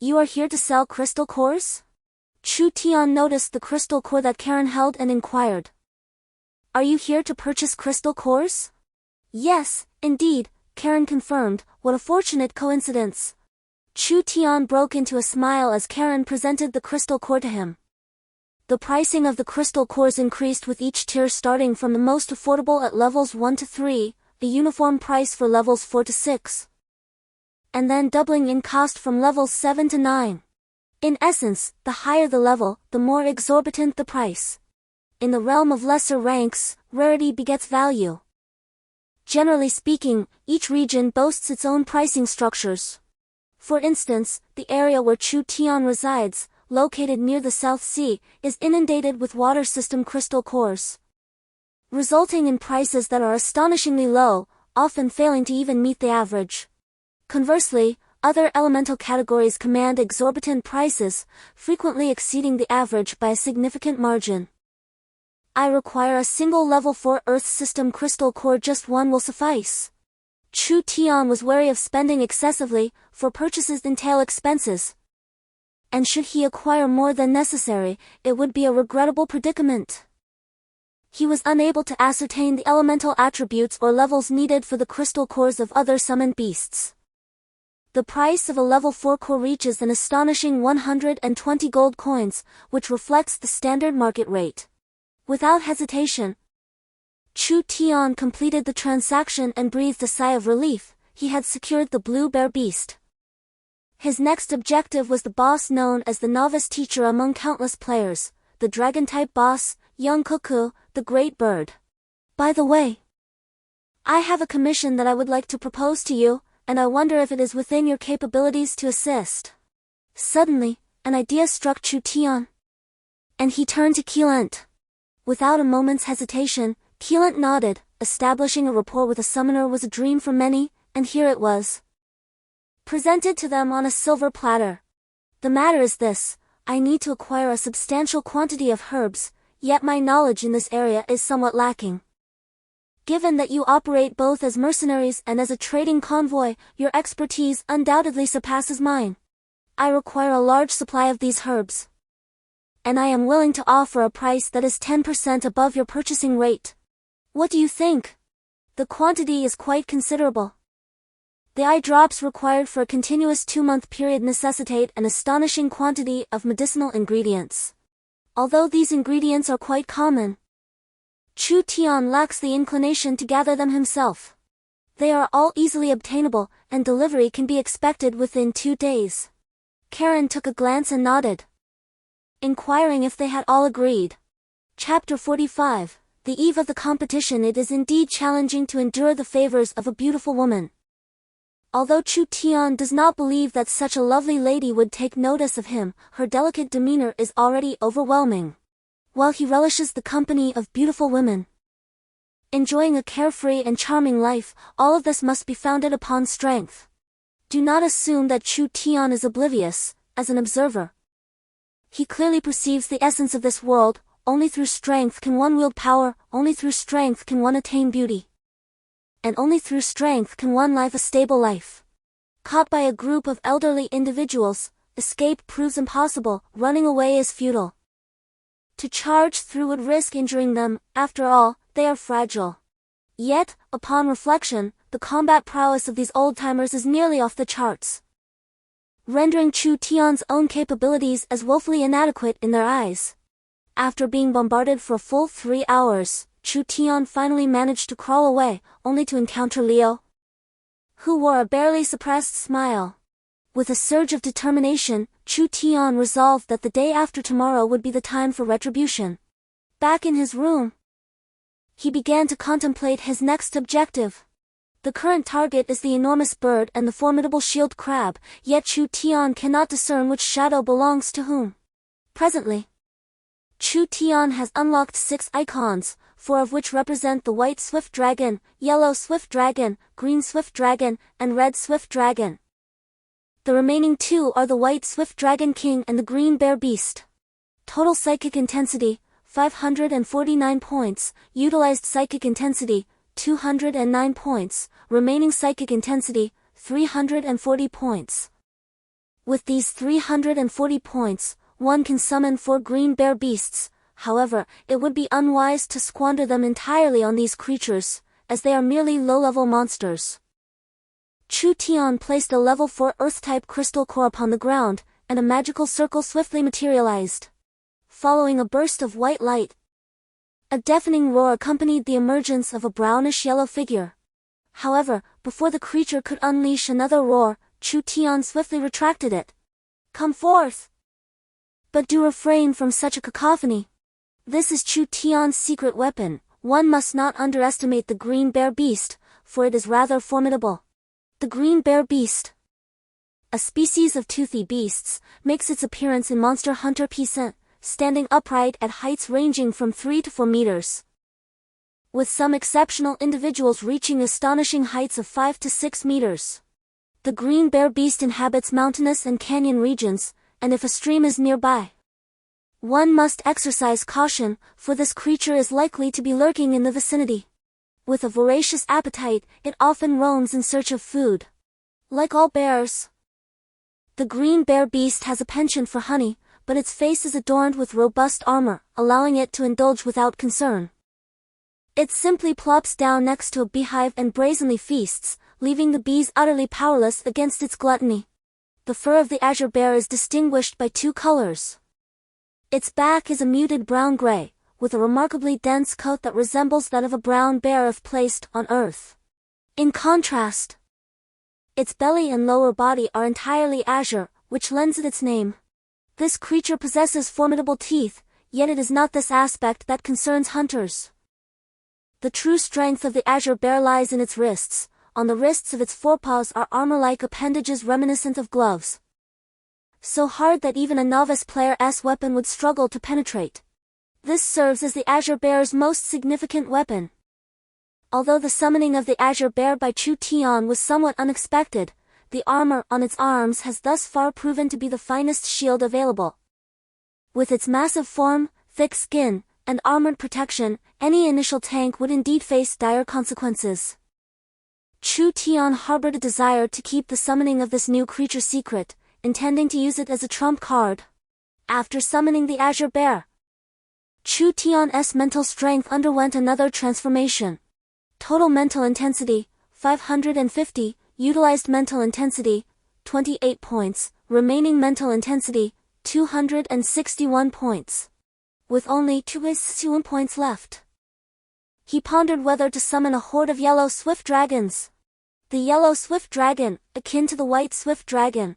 You are here to sell crystal cores? Chu Tian noticed the crystal core that Karen held and inquired. Are you here to purchase crystal cores? Yes, indeed, Karen confirmed. What a fortunate coincidence. Chu Tian broke into a smile as Karen presented the crystal core to him. The pricing of the crystal cores increased with each tier, starting from the most affordable at levels 1 to 3, a uniform price for levels 4 to 6, and then doubling in cost from levels 7 to 9. In essence, the higher the level, the more exorbitant the price. In the realm of lesser ranks, rarity begets value. Generally speaking, each region boasts its own pricing structures. For instance, the area where Chu Tian resides, located near the South Sea, is inundated with water system crystal cores, resulting in prices that are astonishingly low, often failing to even meet the average. Conversely, other elemental categories command exorbitant prices, frequently exceeding the average by a significant margin. I require a single level 4 Earth system crystal core. Just one will suffice, Chu Tian was wary of spending excessively, for purchases entail expenses. And should he acquire more than necessary, it would be a regrettable predicament. He was unable to ascertain the elemental attributes or levels needed for the crystal cores of other summoned beasts. The price of a level 4 core reaches an astonishing 120 gold coins, which reflects the standard market rate. Without hesitation, Chu Tian completed the transaction and breathed a sigh of relief. He had secured the blue bear beast. His next objective was the boss known as the novice teacher among countless players, the dragon-type boss, young Cuckoo, the great bird. By the way, I have a commission that I would like to propose to you, and I wonder if it is within your capabilities to assist. Suddenly, an idea struck Chu Tian, and he turned to Keelant. Without a moment's hesitation, Keelant nodded. Establishing a rapport with a summoner was a dream for many, and here it was, presented to them on a silver platter. The matter is this: I need to acquire a substantial quantity of herbs, yet my knowledge in this area is somewhat lacking. Given that you operate both as mercenaries and as a trading convoy, your expertise undoubtedly surpasses mine. I require a large supply of these herbs, and I am willing to offer a price that is 10% above your purchasing rate. What do you think? The quantity is quite considerable. The eye drops required for a continuous 2-month period necessitate an astonishing quantity of medicinal ingredients. Although these ingredients are quite common, Chu Tian lacks the inclination to gather them himself. They are all easily obtainable, and delivery can be expected within 2 days. Karen took a glance and nodded, inquiring if they had all agreed. Chapter 45. The eve of the competition. It is indeed challenging to endure the favors of a beautiful woman. Although Chu Tian does not believe that such a lovely lady would take notice of him, her delicate demeanor is already overwhelming. While he relishes the company of beautiful women, enjoying a carefree and charming life, all of this must be founded upon strength. Do not assume that Chu Tian is oblivious. As an observer, he clearly perceives the essence of this world. Only through strength can one wield power, only through strength can one attain beauty, and only through strength can one live a stable life. Caught by a group of elderly individuals, escape proves impossible, running away is futile. To charge through would risk injuring them. After all, they are fragile. Yet, upon reflection, the combat prowess of these old-timers is nearly off the charts, rendering Chu Tian's own capabilities as woefully inadequate in their eyes. After being bombarded for a full 3 hours, Chu Tian finally managed to crawl away, only to encounter Leo, who wore a barely suppressed smile. With a surge of determination, Chu Tian resolved that the day after tomorrow would be the time for retribution. Back in his room, he began to contemplate his next objective. The current target is the enormous bird and the formidable shield crab, yet Chu Tian cannot discern which shadow belongs to whom. Presently, Chu Tian has unlocked 6 icons, 4 of which represent the white swift dragon, yellow swift dragon, green swift dragon, and red swift dragon. The remaining 2 are the white swift dragon king and the green bear beast. Total psychic intensity, 549 points, utilized psychic intensity, 209 points, remaining psychic intensity, 340 points. With these 340 points, one can summon 4 green bear beasts. However, it would be unwise to squander them entirely on these creatures, as they are merely low-level monsters. Chu Tian placed a level 4 Earth-type crystal core upon the ground, and a magical circle swiftly materialized. Following a burst of white light, a deafening roar accompanied the emergence of a brownish-yellow figure. However, before the creature could unleash another roar, Chu Tian swiftly retracted it. "Come forth! But do refrain from such a cacophony. This is Chu Tian's secret weapon. One must not underestimate the green bear beast, for it is rather formidable." The green bear beast, a species of toothy beasts, makes its appearance in Monster Hunter P-Cent, standing upright at heights ranging from 3 to 4 meters. With some exceptional individuals reaching astonishing heights of 5 to 6 meters. The green bear beast inhabits mountainous and canyon regions, and if a stream is nearby, one must exercise caution, for this creature is likely to be lurking in the vicinity. With a voracious appetite, it often roams in search of food. Like all bears, the green bear beast has a penchant for honey, but its face is adorned with robust armor, allowing it to indulge without concern. It simply plops down next to a beehive and brazenly feasts, leaving the bees utterly powerless against its gluttony. The fur of the azure bear is distinguished by two colors. Its back is a muted brown-gray, with a remarkably dense coat that resembles that of a brown bear if placed on earth. In contrast, its belly and lower body are entirely azure, which lends it its name. This creature possesses formidable teeth, yet it is not this aspect that concerns hunters. The true strength of the azure bear lies in its wrists. On the wrists of its forepaws are armor-like appendages reminiscent of gloves, so hard that even a novice player's weapon would struggle to penetrate. This serves as the azure bear's most significant weapon. Although the summoning of the azure bear by Chu Tian was somewhat unexpected, the armor on its arms has thus far proven to be the finest shield available. With its massive form, thick skin, and armored protection, any initial tank would indeed face dire consequences. Chu Tian harbored a desire to keep the summoning of this new creature secret, intending to use it as a trump card. After summoning the azure bear, Chu Tian's mental strength underwent another transformation. Total mental intensity, 550, utilized mental intensity, 28 points, remaining mental intensity, 261 points. With only 261 points left, he pondered whether to summon a horde of yellow swift dragons. The yellow swift dragon, akin to the white swift dragon,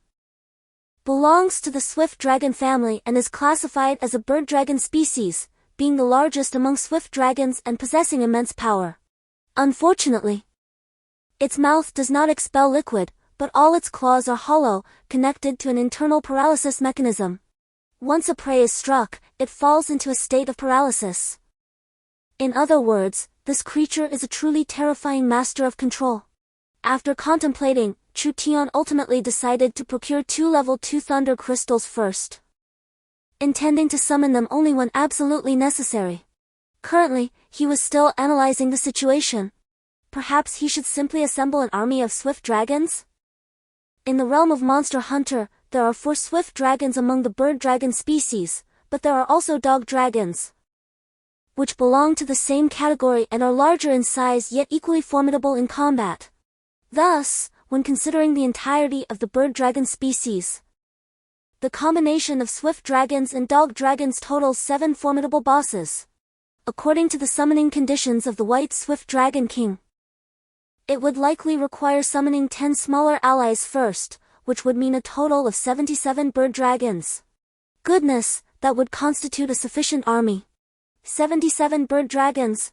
belongs to the swift dragon family and is classified as a bird dragon species, being the largest among swift dragons and possessing immense power. Unfortunately, its mouth does not expel liquid, but all its claws are hollow, connected to an internal paralysis mechanism. Once a prey is struck, it falls into a state of paralysis. In other words, this creature is a truly terrifying master of control. After contemplating, Chu Tian ultimately decided to procure 2 level 2 thunder crystals first, intending to summon them only when absolutely necessary. Currently, he was still analyzing the situation. Perhaps he should simply assemble an army of swift dragons? In the realm of Monster Hunter, there are 4 swift dragons among the bird dragon species, but there are also dog dragons, which belong to the same category and are larger in size yet equally formidable in combat. Thus, when considering the entirety of the bird dragon species, the combination of swift dragons and dog dragons totals 7 formidable bosses. According to the summoning conditions of the White Swift Dragon King, it would likely require summoning 10 smaller allies first, which would mean a total of 77 bird dragons. Goodness, that would constitute a sufficient army. 77 bird dragons,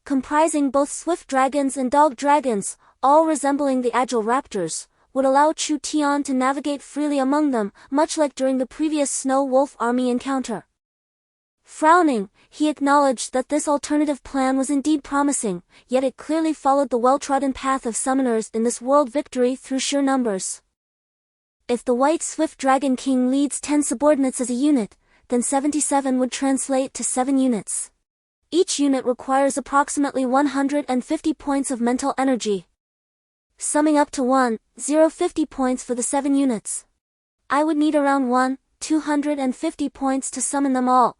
comprising both swift dragons and dog dragons, all resembling the agile raptors, would allow Chu Tian to navigate freely among them, much like during the previous Snow Wolf army encounter. Frowning, he acknowledged that this alternative plan was indeed promising, yet it clearly followed the well-trodden path of summoners in this world victory through sheer numbers. If the White Swift Dragon King leads 10 subordinates as a unit, then 77 would translate to 7 units. Each unit requires approximately 150 points of mental energy, summing up to 1,050 points for the 7 units. I would need around 250 points to summon them all,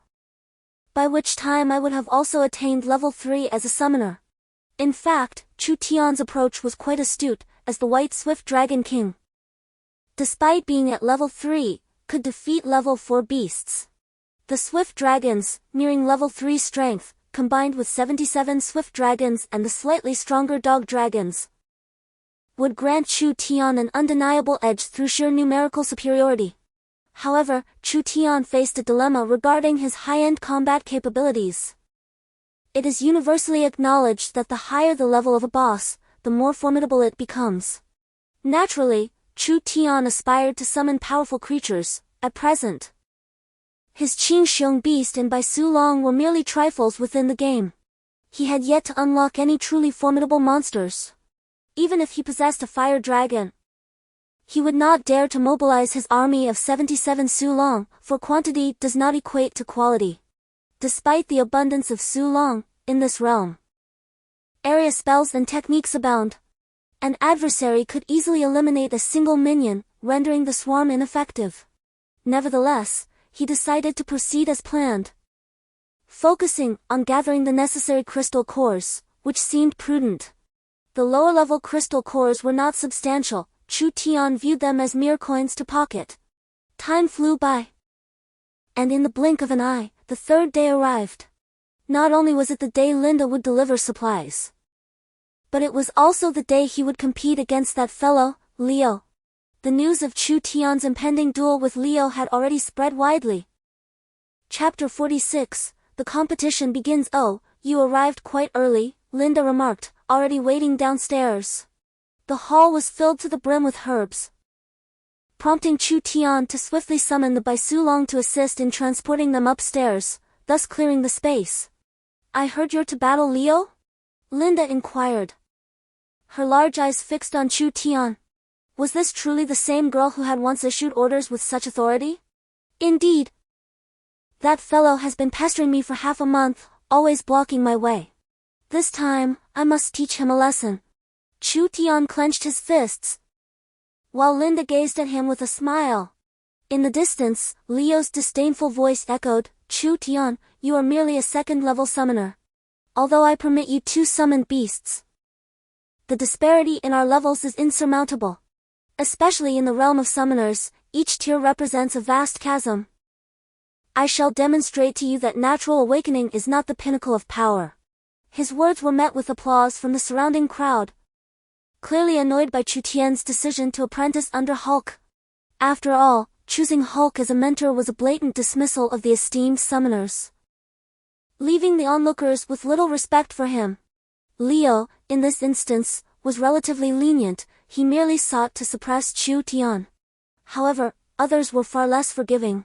by which time I would have also attained level 3 as a summoner. In fact, Chu Tian's approach was quite astute, as the White Swift Dragon King, despite being at level 3, could defeat level 4 beasts. The Swift Dragons, nearing level 3 strength, combined with 77 Swift Dragons and the slightly stronger Dog Dragons, would grant Chu Tian an undeniable edge through sheer numerical superiority. However, Chu Tian faced a dilemma regarding his high-end combat capabilities. It is universally acknowledged that the higher the level of a boss, the more formidable it becomes. Naturally, Chu Tian aspired to summon powerful creatures. At present, his Qing Xiong Beast and Bai Su Long were merely trifles within the game. He had yet to unlock any truly formidable monsters. Even if he possessed a fire dragon, he would not dare to mobilize his army of 77 Su Long, for quantity does not equate to quality. Despite the abundance of Su Long in this realm, Area spells and techniques abound. An adversary could easily eliminate a single minion, rendering the swarm ineffective. Nevertheless, he decided to proceed as planned, focusing on gathering the necessary crystal cores, which seemed prudent. The lower-level crystal cores were not substantial. Chu Tian viewed them as mere coins to pocket. Time flew by. And in the blink of an eye, the third day arrived. Not only was it the day Linda would deliver supplies, but it was also the day he would compete against that fellow, Leo. The news of Chu Tian's impending duel with Leo had already spread widely. Chapter 46, The competition begins. Oh, you arrived quite early, Linda remarked, already waiting downstairs. The hall was filled to the brim with herbs, prompting Chu Tian to swiftly summon the Bai Su Long to assist in transporting them upstairs, thus clearing the space. I heard you're to battle Leo? Linda inquired, her large eyes fixed on Chu Tian. Was this truly the same girl who had once issued orders with such authority? Indeed. That fellow has been pestering me for half a month, always blocking my way. This time, I must teach him a lesson. Chu Tian clenched his fists, while Linda gazed at him with a smile. In the distance, Leo's disdainful voice echoed, Chu Tian, you are merely a second-level summoner. Although I permit you 2 summoned beasts, the disparity in our levels is insurmountable. Especially in the realm of summoners, each tier represents a vast chasm. I shall demonstrate to you that natural awakening is not the pinnacle of power. His words were met with applause from the surrounding crowd, clearly annoyed by Chu Tian's decision to apprentice under Hulk. After all, choosing Hulk as a mentor was a blatant dismissal of the esteemed summoners, leaving the onlookers with little respect for him. Leo, in this instance, was relatively lenient. He merely sought to suppress Chu Tian. However, others were far less forgiving,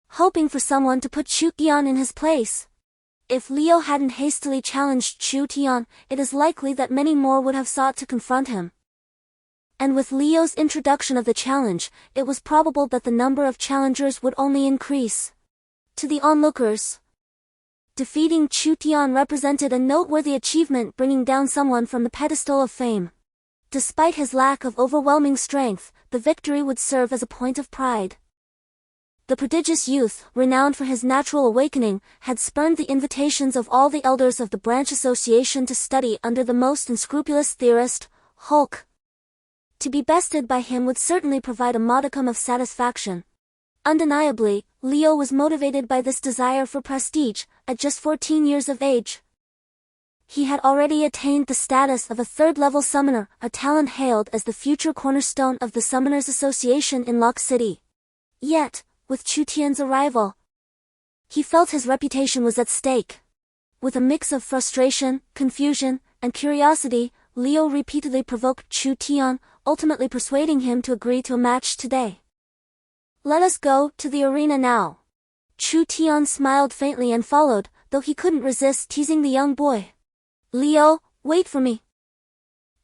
hoping for someone to put Chu Tian in his place. If Leo hadn't hastily challenged Chu Tian, it is likely that many more would have sought to confront him. And with Leo's introduction of the challenge, it was probable that the number of challengers would only increase. To the onlookers, defeating Chu Tian represented a noteworthy achievement, bringing down someone from the pedestal of fame. Despite his lack of overwhelming strength, the victory would serve as a point of pride. The prodigious youth, renowned for his natural awakening, had spurned the invitations of all the elders of the branch association to study under the most unscrupulous theorist, Hulk. To be bested by him would certainly provide a modicum of satisfaction. Undeniably, Leo was motivated by this desire for prestige. At just 14 years of age, he had already attained the status of a third-level summoner, a talent hailed as the future cornerstone of the Summoners Association in Lock City. Yet, with Chu Tian's arrival, he felt his reputation was at stake. With a mix of frustration, confusion, and curiosity, Leo repeatedly provoked Chu Tian, ultimately persuading him to agree to a match today. Let us go to the arena now. Chu Tian smiled faintly and followed, though he couldn't resist teasing the young boy. Leo, wait for me.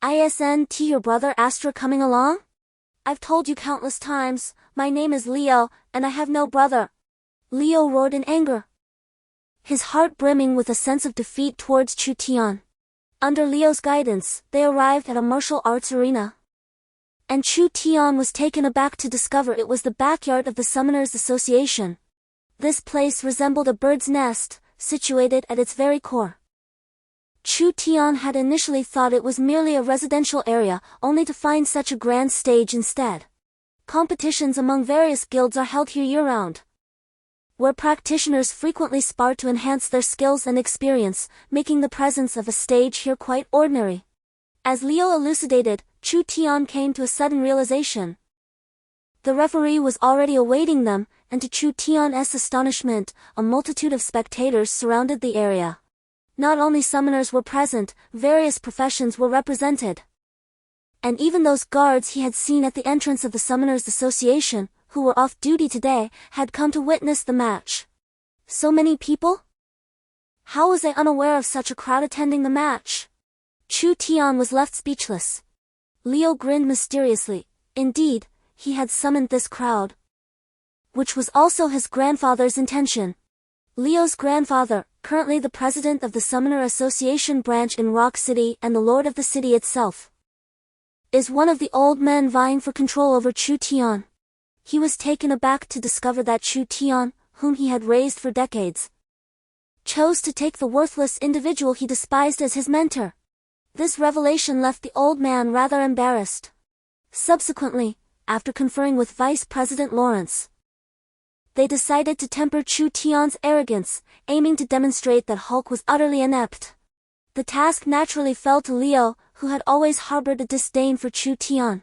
Isn't your brother Astra coming along? I've told you countless times, my name is Leo, and I have no brother. Leo roared in anger, his heart brimming with a sense of defeat towards Chu Tian. Under Leo's guidance, they arrived at a martial arts arena, and Chu Tian was taken aback to discover it was the backyard of the Summoners Association. This place resembled a bird's nest, situated at its very core. Chu Tian had initially thought it was merely a residential area, only to find such a grand stage instead. Competitions among various guilds are held here year-round, where practitioners frequently spar to enhance their skills and experience, making the presence of a stage here quite ordinary. As Leo elucidated, Chu Tian came to a sudden realization. The referee was already awaiting them, and to Chu Tian's astonishment, a multitude of spectators surrounded the area. Not only summoners were present, various professions were represented. And even those guards he had seen at the entrance of the Summoners Association, who were off duty today, had come to witness the match. So many people? How was I unaware of such a crowd attending the match? Chu Tian was left speechless. Leo grinned mysteriously. Indeed, he had summoned this crowd, which was also his grandfather's intention. Leo's grandfather, currently the president of the Summoner Association branch in Rock City and the lord of the city itself, is one of the old men vying for control over Chu Tian. He was taken aback to discover that Chu Tian, whom he had raised for decades, chose to take the worthless individual he despised as his mentor. This revelation left the old man rather embarrassed. Subsequently, after conferring with Vice President Lawrence, they decided to temper Chu Tian's arrogance, aiming to demonstrate that Hulk was utterly inept. The task naturally fell to Leo, who had always harbored a disdain for Chu Tian.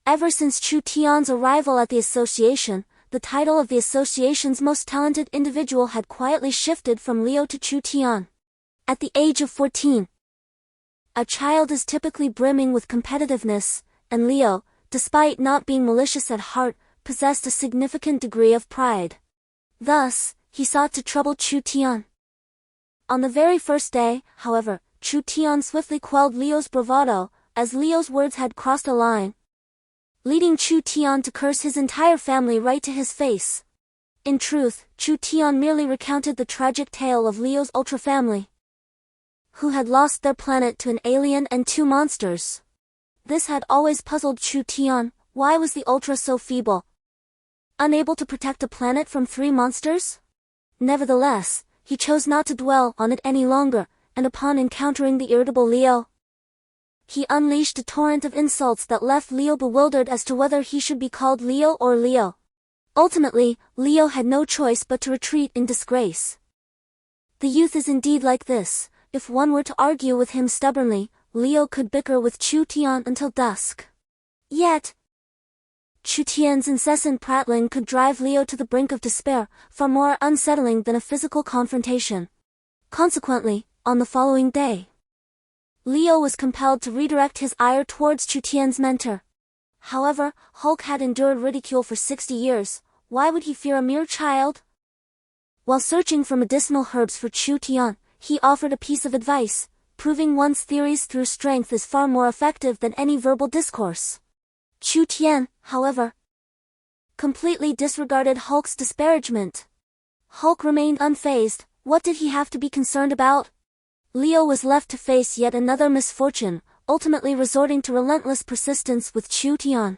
Ever since Chu Tian's arrival at the association, the title of the association's most talented individual had quietly shifted from Leo to Chu Tian. At the age of 14, a child is typically brimming with competitiveness, and Leo, despite not being malicious at heart, possessed a significant degree of pride. Thus, he sought to trouble Chu Tian. On the very first day, however, Chu Tian swiftly quelled Leo's bravado, as Leo's words had crossed a line, leading Chu Tian to curse his entire family right to his face. In truth, Chu Tian merely recounted the tragic tale of Leo's Ultra family, who had lost their planet to an alien and 2 monsters. This had always puzzled Chu Tian. Why was the Ultra so feeble, unable to protect a planet from 3 monsters? Nevertheless, he chose not to dwell on it any longer, and upon encountering the irritable Leo, he unleashed a torrent of insults that left Leo bewildered as to whether he should be called Leo or Leo. Ultimately, Leo had no choice but to retreat in disgrace. The youth is indeed like this. If one were to argue with him stubbornly, Leo could bicker with Chu Tian until dusk. Yet, Chu Tian's incessant prattling could drive Leo to the brink of despair, far more unsettling than a physical confrontation. Consequently, on the following day, Leo was compelled to redirect his ire towards Chu Tian's mentor. However, Hulk had endured ridicule for 60 years, why would he fear a mere child? While searching for medicinal herbs for Chu Tian, he offered a piece of advice: proving one's theories through strength is far more effective than any verbal discourse. Chu Tian, however, completely disregarded Hulk's disparagement. Hulk remained unfazed. What did he have to be concerned about? Leo was left to face yet another misfortune, ultimately resorting to relentless persistence with Chu Tian.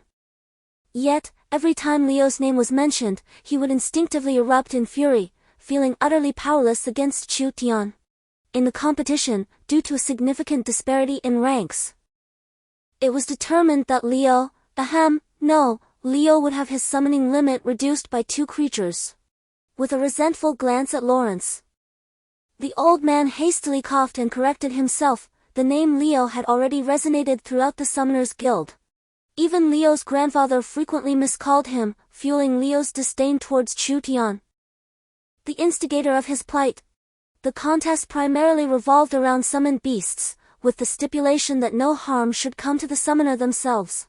Yet, every time Leo's name was mentioned, he would instinctively erupt in fury, feeling utterly powerless against Chu Tian. In the competition, due to a significant disparity in ranks, it was determined that Leo would have his summoning limit reduced by 2 creatures. With a resentful glance at Lawrence, the old man hastily coughed and corrected himself. The name Leo had already resonated throughout the Summoners Guild. Even Leo's grandfather frequently miscalled him, fueling Leo's disdain towards Chu Tian, the instigator of his plight. The contest primarily revolved around summoned beasts, with the stipulation that no harm should come to the summoner themselves.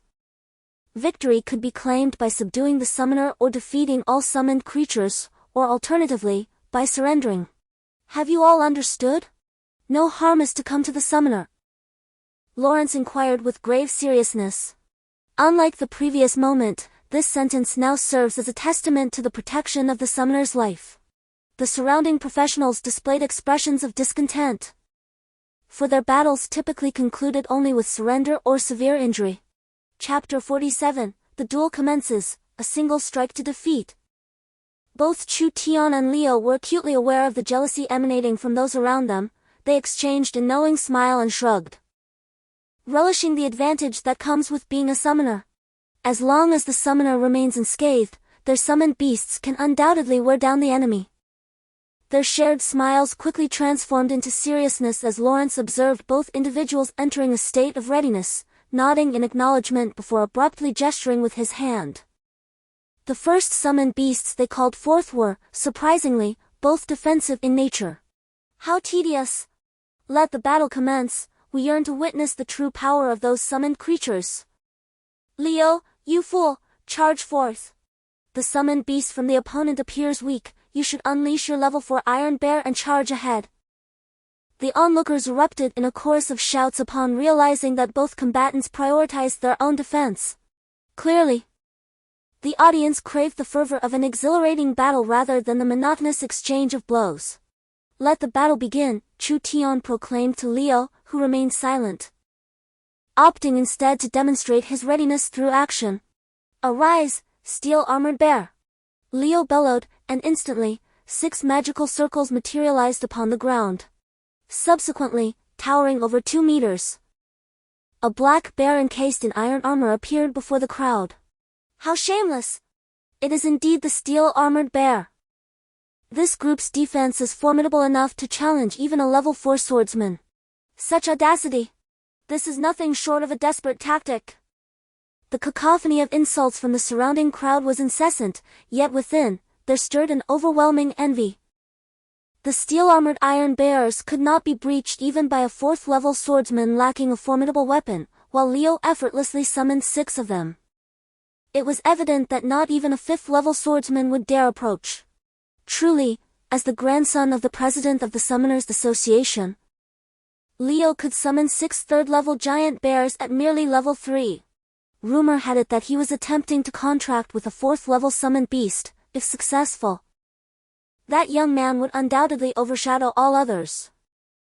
Victory could be claimed by subduing the summoner or defeating all summoned creatures, or alternatively, by surrendering. Have you all understood? No harm is to come to the summoner? Lawrence inquired with grave seriousness. Unlike the previous moment, this sentence now serves as a testament to the protection of the summoner's life. The surrounding professionals displayed expressions of discontent, for their battles typically concluded only with surrender or severe injury. Chapter 47, the duel commences, a single strike to defeat. Both Chu Tian and Leo were acutely aware of the jealousy emanating from those around them. They exchanged a knowing smile and shrugged, relishing the advantage that comes with being a summoner. As long as the summoner remains unscathed, their summoned beasts can undoubtedly wear down the enemy. Their shared smiles quickly transformed into seriousness as Lawrence observed both individuals entering a state of readiness, nodding in acknowledgement before abruptly gesturing with his hand. The first summoned beasts they called forth were, surprisingly, both defensive in nature. How tedious! Let the battle commence. We yearn to witness the true power of those summoned creatures. Leo, you fool, charge forth. The summoned beast from the opponent appears weak. You should unleash your level 4 Iron Bear and charge ahead. The onlookers erupted in a chorus of shouts upon realizing that both combatants prioritized their own defense. Clearly, the audience craved the fervor of an exhilarating battle rather than the monotonous exchange of blows. Let the battle begin, Chu Tian proclaimed to Liu, who remained silent, opting instead to demonstrate his readiness through action. Arise, steel-armored bear! Liu bellowed, and instantly, 6 magical circles materialized upon the ground. Subsequently, towering over 2 meters, a black bear encased in iron armor appeared before the crowd. How shameless! It is indeed the steel-armored bear. This group's defense is formidable enough to challenge even a level 4 swordsman. Such audacity! This is nothing short of a desperate tactic. The cacophony of insults from the surrounding crowd was incessant, yet within, there stirred an overwhelming envy. The steel-armored iron bears could not be breached even by a 4th-level swordsman lacking a formidable weapon, while Liu effortlessly summoned 6 of them. It was evident that not even a 5th-level swordsman would dare approach. Truly, as the grandson of the president of the Summoners Association, Liu could summon 6 3rd-level giant bears at merely level 3. Rumor had it that he was attempting to contract with a 4th-level summoned beast. If successful, that young man would undoubtedly overshadow all others.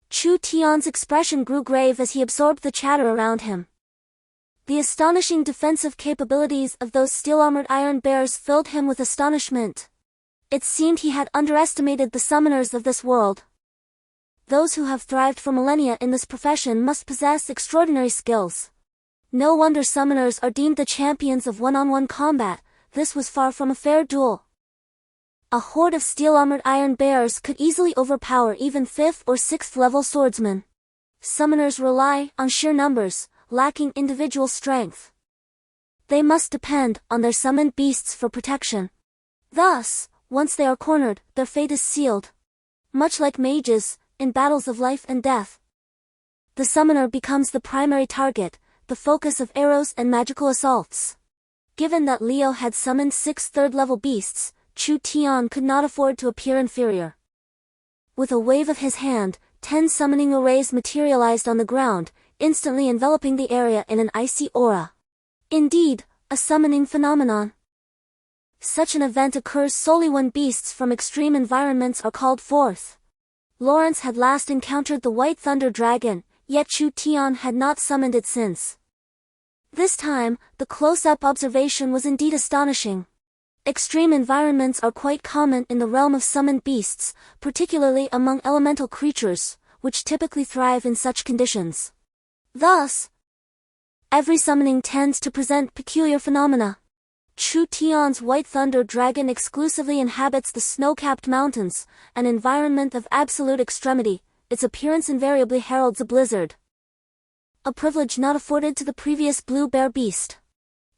Chu Tian's expression grew grave as he absorbed the chatter around him. The astonishing defensive capabilities of those steel-armored iron bears filled him with astonishment. It seemed he had underestimated the summoners of this world. Those who have thrived for millennia in this profession must possess extraordinary skills. No wonder summoners are deemed the champions of one-on-one combat. This was far from a fair duel. A horde of steel-armored iron bears could easily overpower even 5th or 6th level swordsmen. Summoners rely on sheer numbers, lacking individual strength. They must depend on their summoned beasts for protection. Thus, once they are cornered, their fate is sealed. Much like mages, in battles of life and death, the summoner becomes the primary target, the focus of arrows and magical assaults. Given that Liu had summoned 6 3rd-level beasts, Chu Tian could not afford to appear inferior. With a wave of his hand, 10 summoning arrays materialized on the ground, instantly enveloping the area in an icy aura. Indeed, a summoning phenomenon. Such an event occurs solely when beasts from extreme environments are called forth. Lawrence had last encountered the White Thunder Dragon, yet Chu Tian had not summoned it since. This time, the close-up observation was indeed astonishing. Extreme environments are quite common in the realm of summoned beasts, particularly among elemental creatures, which typically thrive in such conditions. Thus, every summoning tends to present peculiar phenomena. Chu Tian's White Thunder Dragon exclusively inhabits the snow-capped mountains, an environment of absolute extremity. Its appearance invariably heralds a blizzard. A privilege not afforded to the previous blue bear beast.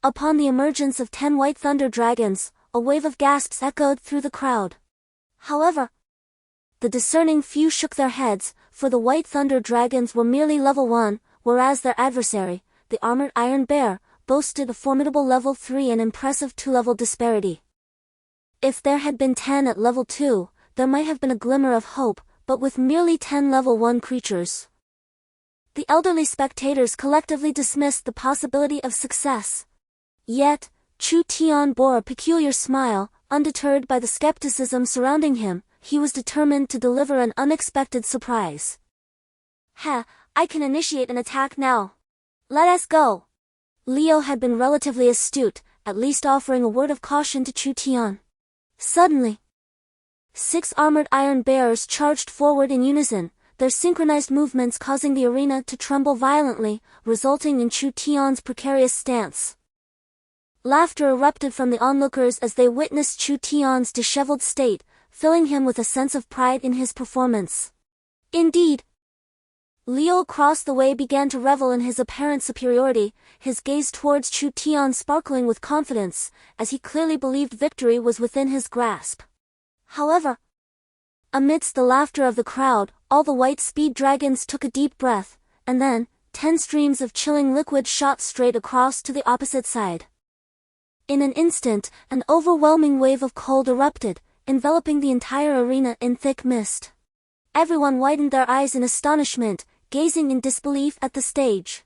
Upon the emergence of 10 White Thunder Dragons, a wave of gasps echoed through the crowd. However, the discerning few shook their heads, for the White Thunder Dragons were merely level 1, whereas their adversary, the armored iron bear, boasted a formidable level 3 and impressive 2-level disparity. If there had been 10 at level 2, there might have been a glimmer of hope, but with merely 10 level 1 creatures, the elderly spectators collectively dismissed the possibility of success. Yet, Chu Tian bore a peculiar smile, undeterred by the skepticism surrounding him. He was determined to deliver an unexpected surprise. I can initiate an attack now. Let us go. Liu had been relatively astute, at least offering a word of caution to Chu Tian. Suddenly, 6 armored iron bears charged forward in unison, their synchronized movements causing the arena to tremble violently, resulting in Chu Tian's precarious stance. Laughter erupted from the onlookers as they witnessed Chu Tian's disheveled state, filling him with a sense of pride in his performance. Indeed, Liu across the way began to revel in his apparent superiority, his gaze towards Chu Tian sparkling with confidence, as he clearly believed victory was within his grasp. However, amidst the laughter of the crowd, all the white speed dragons took a deep breath, and then, 10 streams of chilling liquid shot straight across to the opposite side. In an instant, an overwhelming wave of cold erupted, enveloping the entire arena in thick mist. Everyone widened their eyes in astonishment, gazing in disbelief at the stage.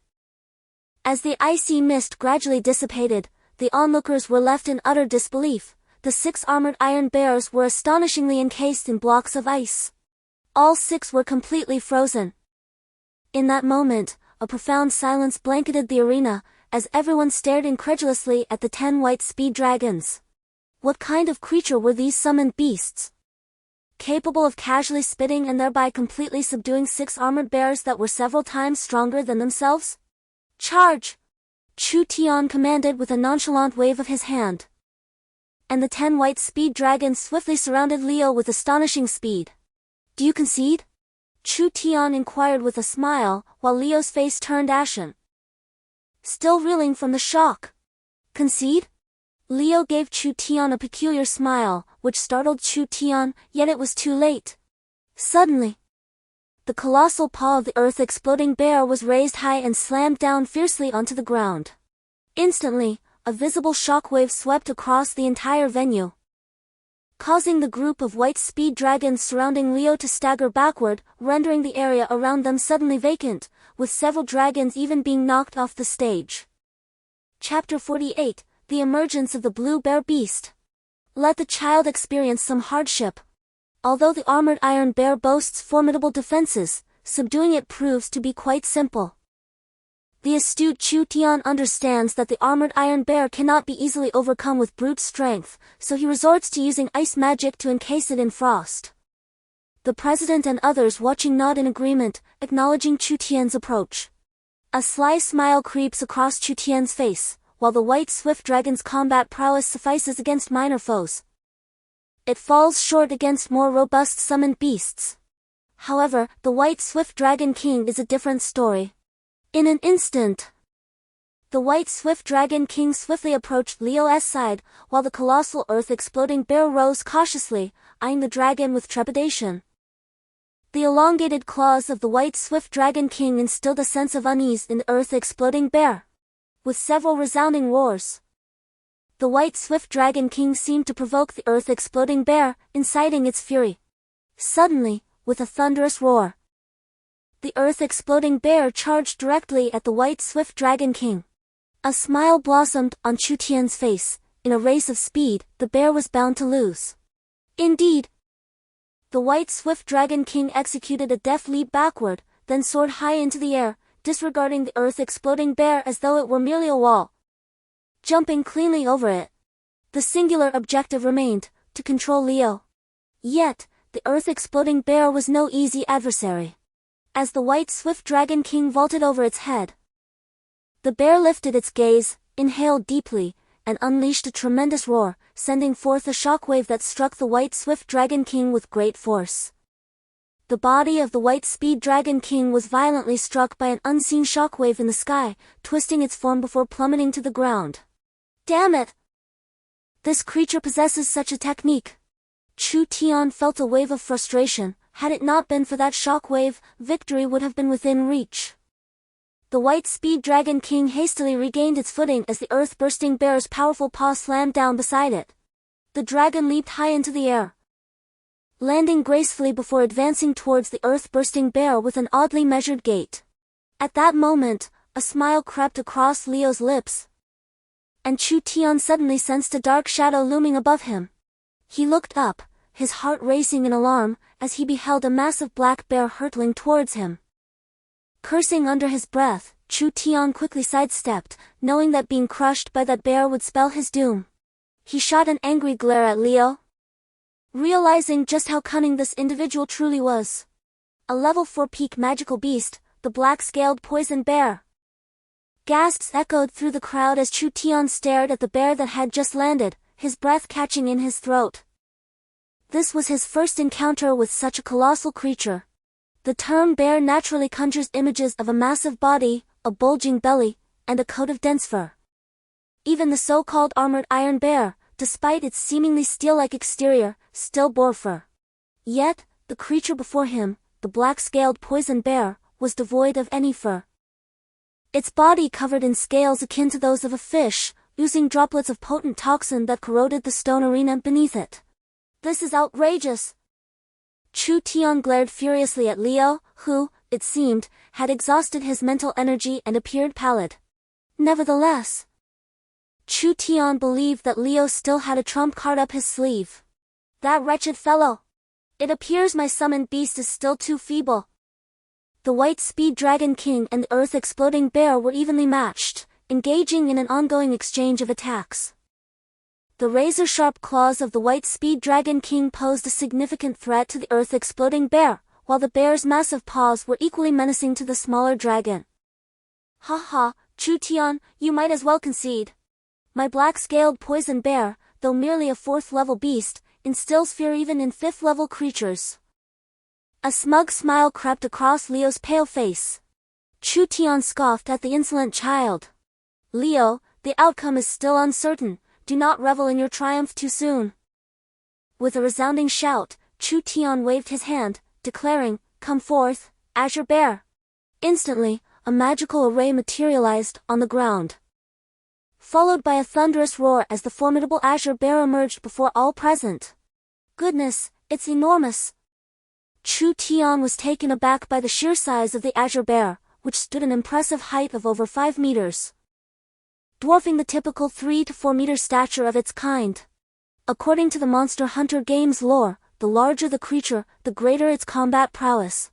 As the icy mist gradually dissipated, the onlookers were left in utter disbelief. The 6 armored iron bears were astonishingly encased in blocks of ice. All 6 were completely frozen. In that moment, a profound silence blanketed the arena, as everyone stared incredulously at the 10 white speed dragons. What kind of creature were these summoned beasts? Capable of casually spitting and thereby completely subduing 6 armored bears that were several times stronger than themselves? Charge! Chu Tian commanded with a nonchalant wave of his hand. And the 10 white speed dragons swiftly surrounded Leo with astonishing speed. Do you concede? Chu Tian inquired with a smile, while Leo's face turned ashen. Still reeling from the shock. Concede? Leo gave Chu Tian a peculiar smile, which startled Chu Tian, yet it was too late. Suddenly, the colossal paw of the earth-exploding bear was raised high and slammed down fiercely onto the ground. Instantly, a visible shockwave swept across the entire venue, causing the group of white speed dragons surrounding Leo to stagger backward, rendering the area around them suddenly vacant, with several dragons even being knocked off the stage. Chapter 48, The Emergence of the Blue Bear Beast. Let the child experience some hardship. Although the armored iron bear boasts formidable defenses, subduing it proves to be quite simple. The astute Chu Tian understands that the armored iron bear cannot be easily overcome with brute strength, so he resorts to using ice magic to encase it in frost. The president and others watching nod in agreement, acknowledging Chu Tian's approach. A sly smile creeps across Chu Tian's face, while the white swift dragon's combat prowess suffices against minor foes. It falls short against more robust summoned beasts. However, the white swift dragon king is a different story. In an instant, the white swift dragon king swiftly approached Leo's side, while the colossal earth-exploding bear rose cautiously, eyeing the dragon with trepidation. The elongated claws of the white swift dragon king instilled a sense of unease in the earth-exploding bear. With several resounding roars, the white swift dragon king seemed to provoke the earth-exploding bear, inciting its fury. Suddenly, with a thunderous roar, the earth-exploding bear charged directly at the white swift dragon king. A smile blossomed on Chu Tian's face. In a race of speed, the bear was bound to lose. Indeed, the white swift dragon king executed a deft leap backward, then soared high into the air, disregarding the earth-exploding bear as though it were merely a wall. Jumping cleanly over it, the singular objective remained, to control Leo. Yet, the earth-exploding bear was no easy adversary. As the white swift dragon king vaulted over its head, the bear lifted its gaze, inhaled deeply, and unleashed a tremendous roar, sending forth a shockwave that struck the white swift dragon king with great force. The body of the white speed dragon king was violently struck by an unseen shockwave in the sky, twisting its form before plummeting to the ground. Damn it! This creature possesses such a technique. Chu Tian felt a wave of frustration. Had it not been for that shockwave, victory would have been within reach. The white speed dragon king hastily regained its footing as the earth-bursting bear's powerful paw slammed down beside it. The dragon leaped high into the air, landing gracefully before advancing towards the earth-bursting bear with an oddly measured gait. At that moment, a smile crept across Leo's lips, and Chu Tian suddenly sensed a dark shadow looming above him. He looked up, his heart racing in alarm, as he beheld a massive black bear hurtling towards him. Cursing under his breath, Chu Tian quickly sidestepped, knowing that being crushed by that bear would spell his doom. He shot an angry glare at Leo, realizing just how cunning this individual truly was. A level 4 peak magical beast, the black-scaled poison bear. Gasps echoed through the crowd as Chu Tian stared at the bear that had just landed, his breath catching in his throat. This was his first encounter with such a colossal creature. The term bear naturally conjures images of a massive body, a bulging belly, and a coat of dense fur. Even the so-called armored iron bear, despite its seemingly steel-like exterior, still bore fur. Yet, the creature before him, the black-scaled poison bear, was devoid of any fur. Its body covered in scales akin to those of a fish, oozing droplets of potent toxin that corroded the stone arena beneath it. This is outrageous! Chu Tian glared furiously at Leo, who, it seemed, had exhausted his mental energy and appeared pallid. Nevertheless, Chu Tian believed that Leo still had a trump card up his sleeve. That wretched fellow! It appears my summoned beast is still too feeble. The White Speed Dragon King and the Earth-Exploding Bear were evenly matched, engaging in an ongoing exchange of attacks. The razor-sharp claws of the White Speed Dragon King posed a significant threat to the Earth-Exploding Bear, while the bear's massive paws were equally menacing to the smaller dragon. Ha ha, Chu Tian, you might as well concede. My black-scaled poison bear, though merely a 4th-level beast, instills fear even in 5th-level creatures. A smug smile crept across Leo's pale face. Chu Tian scoffed at the insolent child. Leo, the outcome is still uncertain, do not revel in your triumph too soon. With a resounding shout, Chu Tian waved his hand, declaring, "Come forth, Azure Bear." Instantly, a magical array materialized on the ground, followed by a thunderous roar as the formidable Azure Bear emerged before all present. Goodness, it's enormous! Chu Tian was taken aback by the sheer size of the Azure Bear, which stood an impressive height of over 5 meters, dwarfing the typical 3 to 4 meter stature of its kind. According to the Monster Hunter game's lore, the larger the creature, the greater its combat prowess.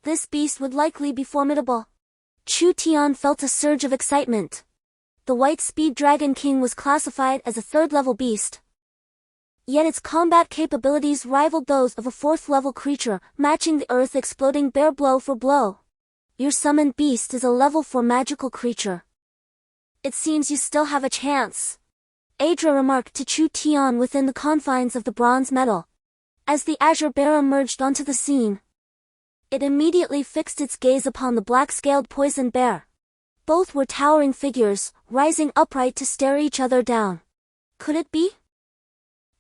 This beast would likely be formidable. Chu Tian felt a surge of excitement. The White Speed Dragon King was classified as a 3rd-level beast, yet its combat capabilities rivaled those of a 4th-level creature, matching the Earth-Exploding Bear blow for blow. Your summoned beast is a level 4 magical creature. It seems you still have a chance, Adra remarked to Chu Tian within the confines of the bronze medal. As the Azure Bear emerged onto the scene, it immediately fixed its gaze upon the black-scaled poison bear. Both were towering figures, rising upright to stare each other down. Could it be?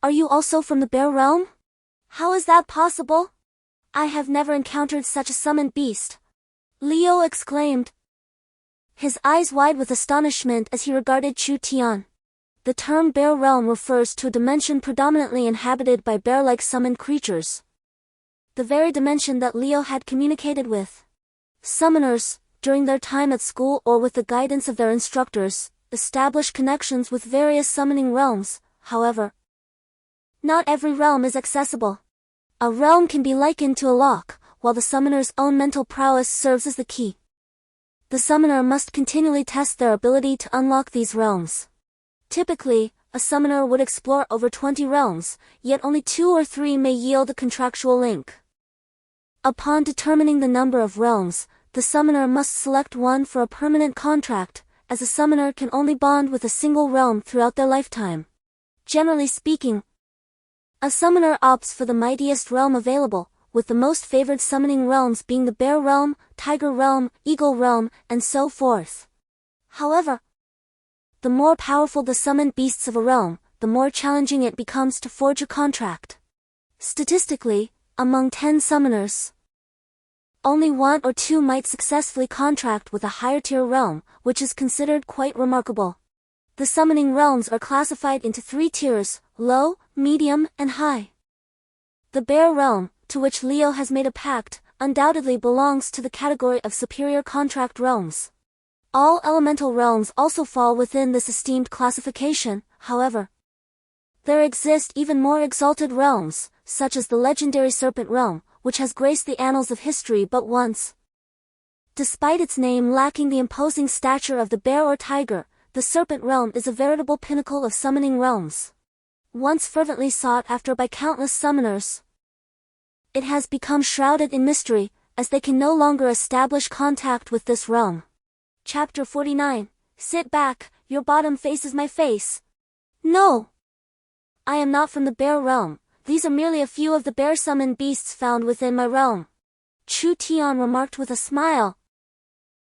Are you also from the bear realm? How is that possible? I have never encountered such a summoned beast, Leo exclaimed, his eyes wide with astonishment as he regarded Chu Tian. The term bear realm refers to a dimension predominantly inhabited by bear-like summoned creatures, the very dimension that Leo had communicated with. Summoners, during their time at school or with the guidance of their instructors, establish connections with various summoning realms. However, not every realm is accessible. A realm can be likened to a lock, while the summoner's own mental prowess serves as the key. The summoner must continually test their ability to unlock these realms. Typically, a summoner would explore over 20 realms, yet only 2 or 3 may yield a contractual link. Upon determining the number of realms, the summoner must select one for a permanent contract, as a summoner can only bond with a single realm throughout their lifetime. Generally speaking, a summoner opts for the mightiest realm available, with the most favored summoning realms being the Bear Realm, Tiger Realm, Eagle Realm, and so forth. However, the more powerful the summoned beasts of a realm, the more challenging it becomes to forge a contract. Statistically, among 10 summoners, only 1 or 2 might successfully contract with a higher-tier realm, which is considered quite remarkable. The summoning realms are classified into 3 tiers: low, medium, and high. The Bear Realm, to which Leo has made a pact, undoubtedly belongs to the category of superior contract realms. All elemental realms also fall within this esteemed classification. However, there exist even more exalted realms, such as the legendary Serpent Realm, which has graced the annals of history but once. Despite its name lacking the imposing stature of the bear or tiger, the Serpent Realm is a veritable pinnacle of summoning realms. Once fervently sought after by countless summoners, it has become shrouded in mystery, as they can no longer establish contact with this realm. Chapter 49. Sit back, your bottom faces my face. No! I am not from the Bear Realm. These are merely a few of the bear-summoned beasts found within my realm, Chu Tian remarked with a smile.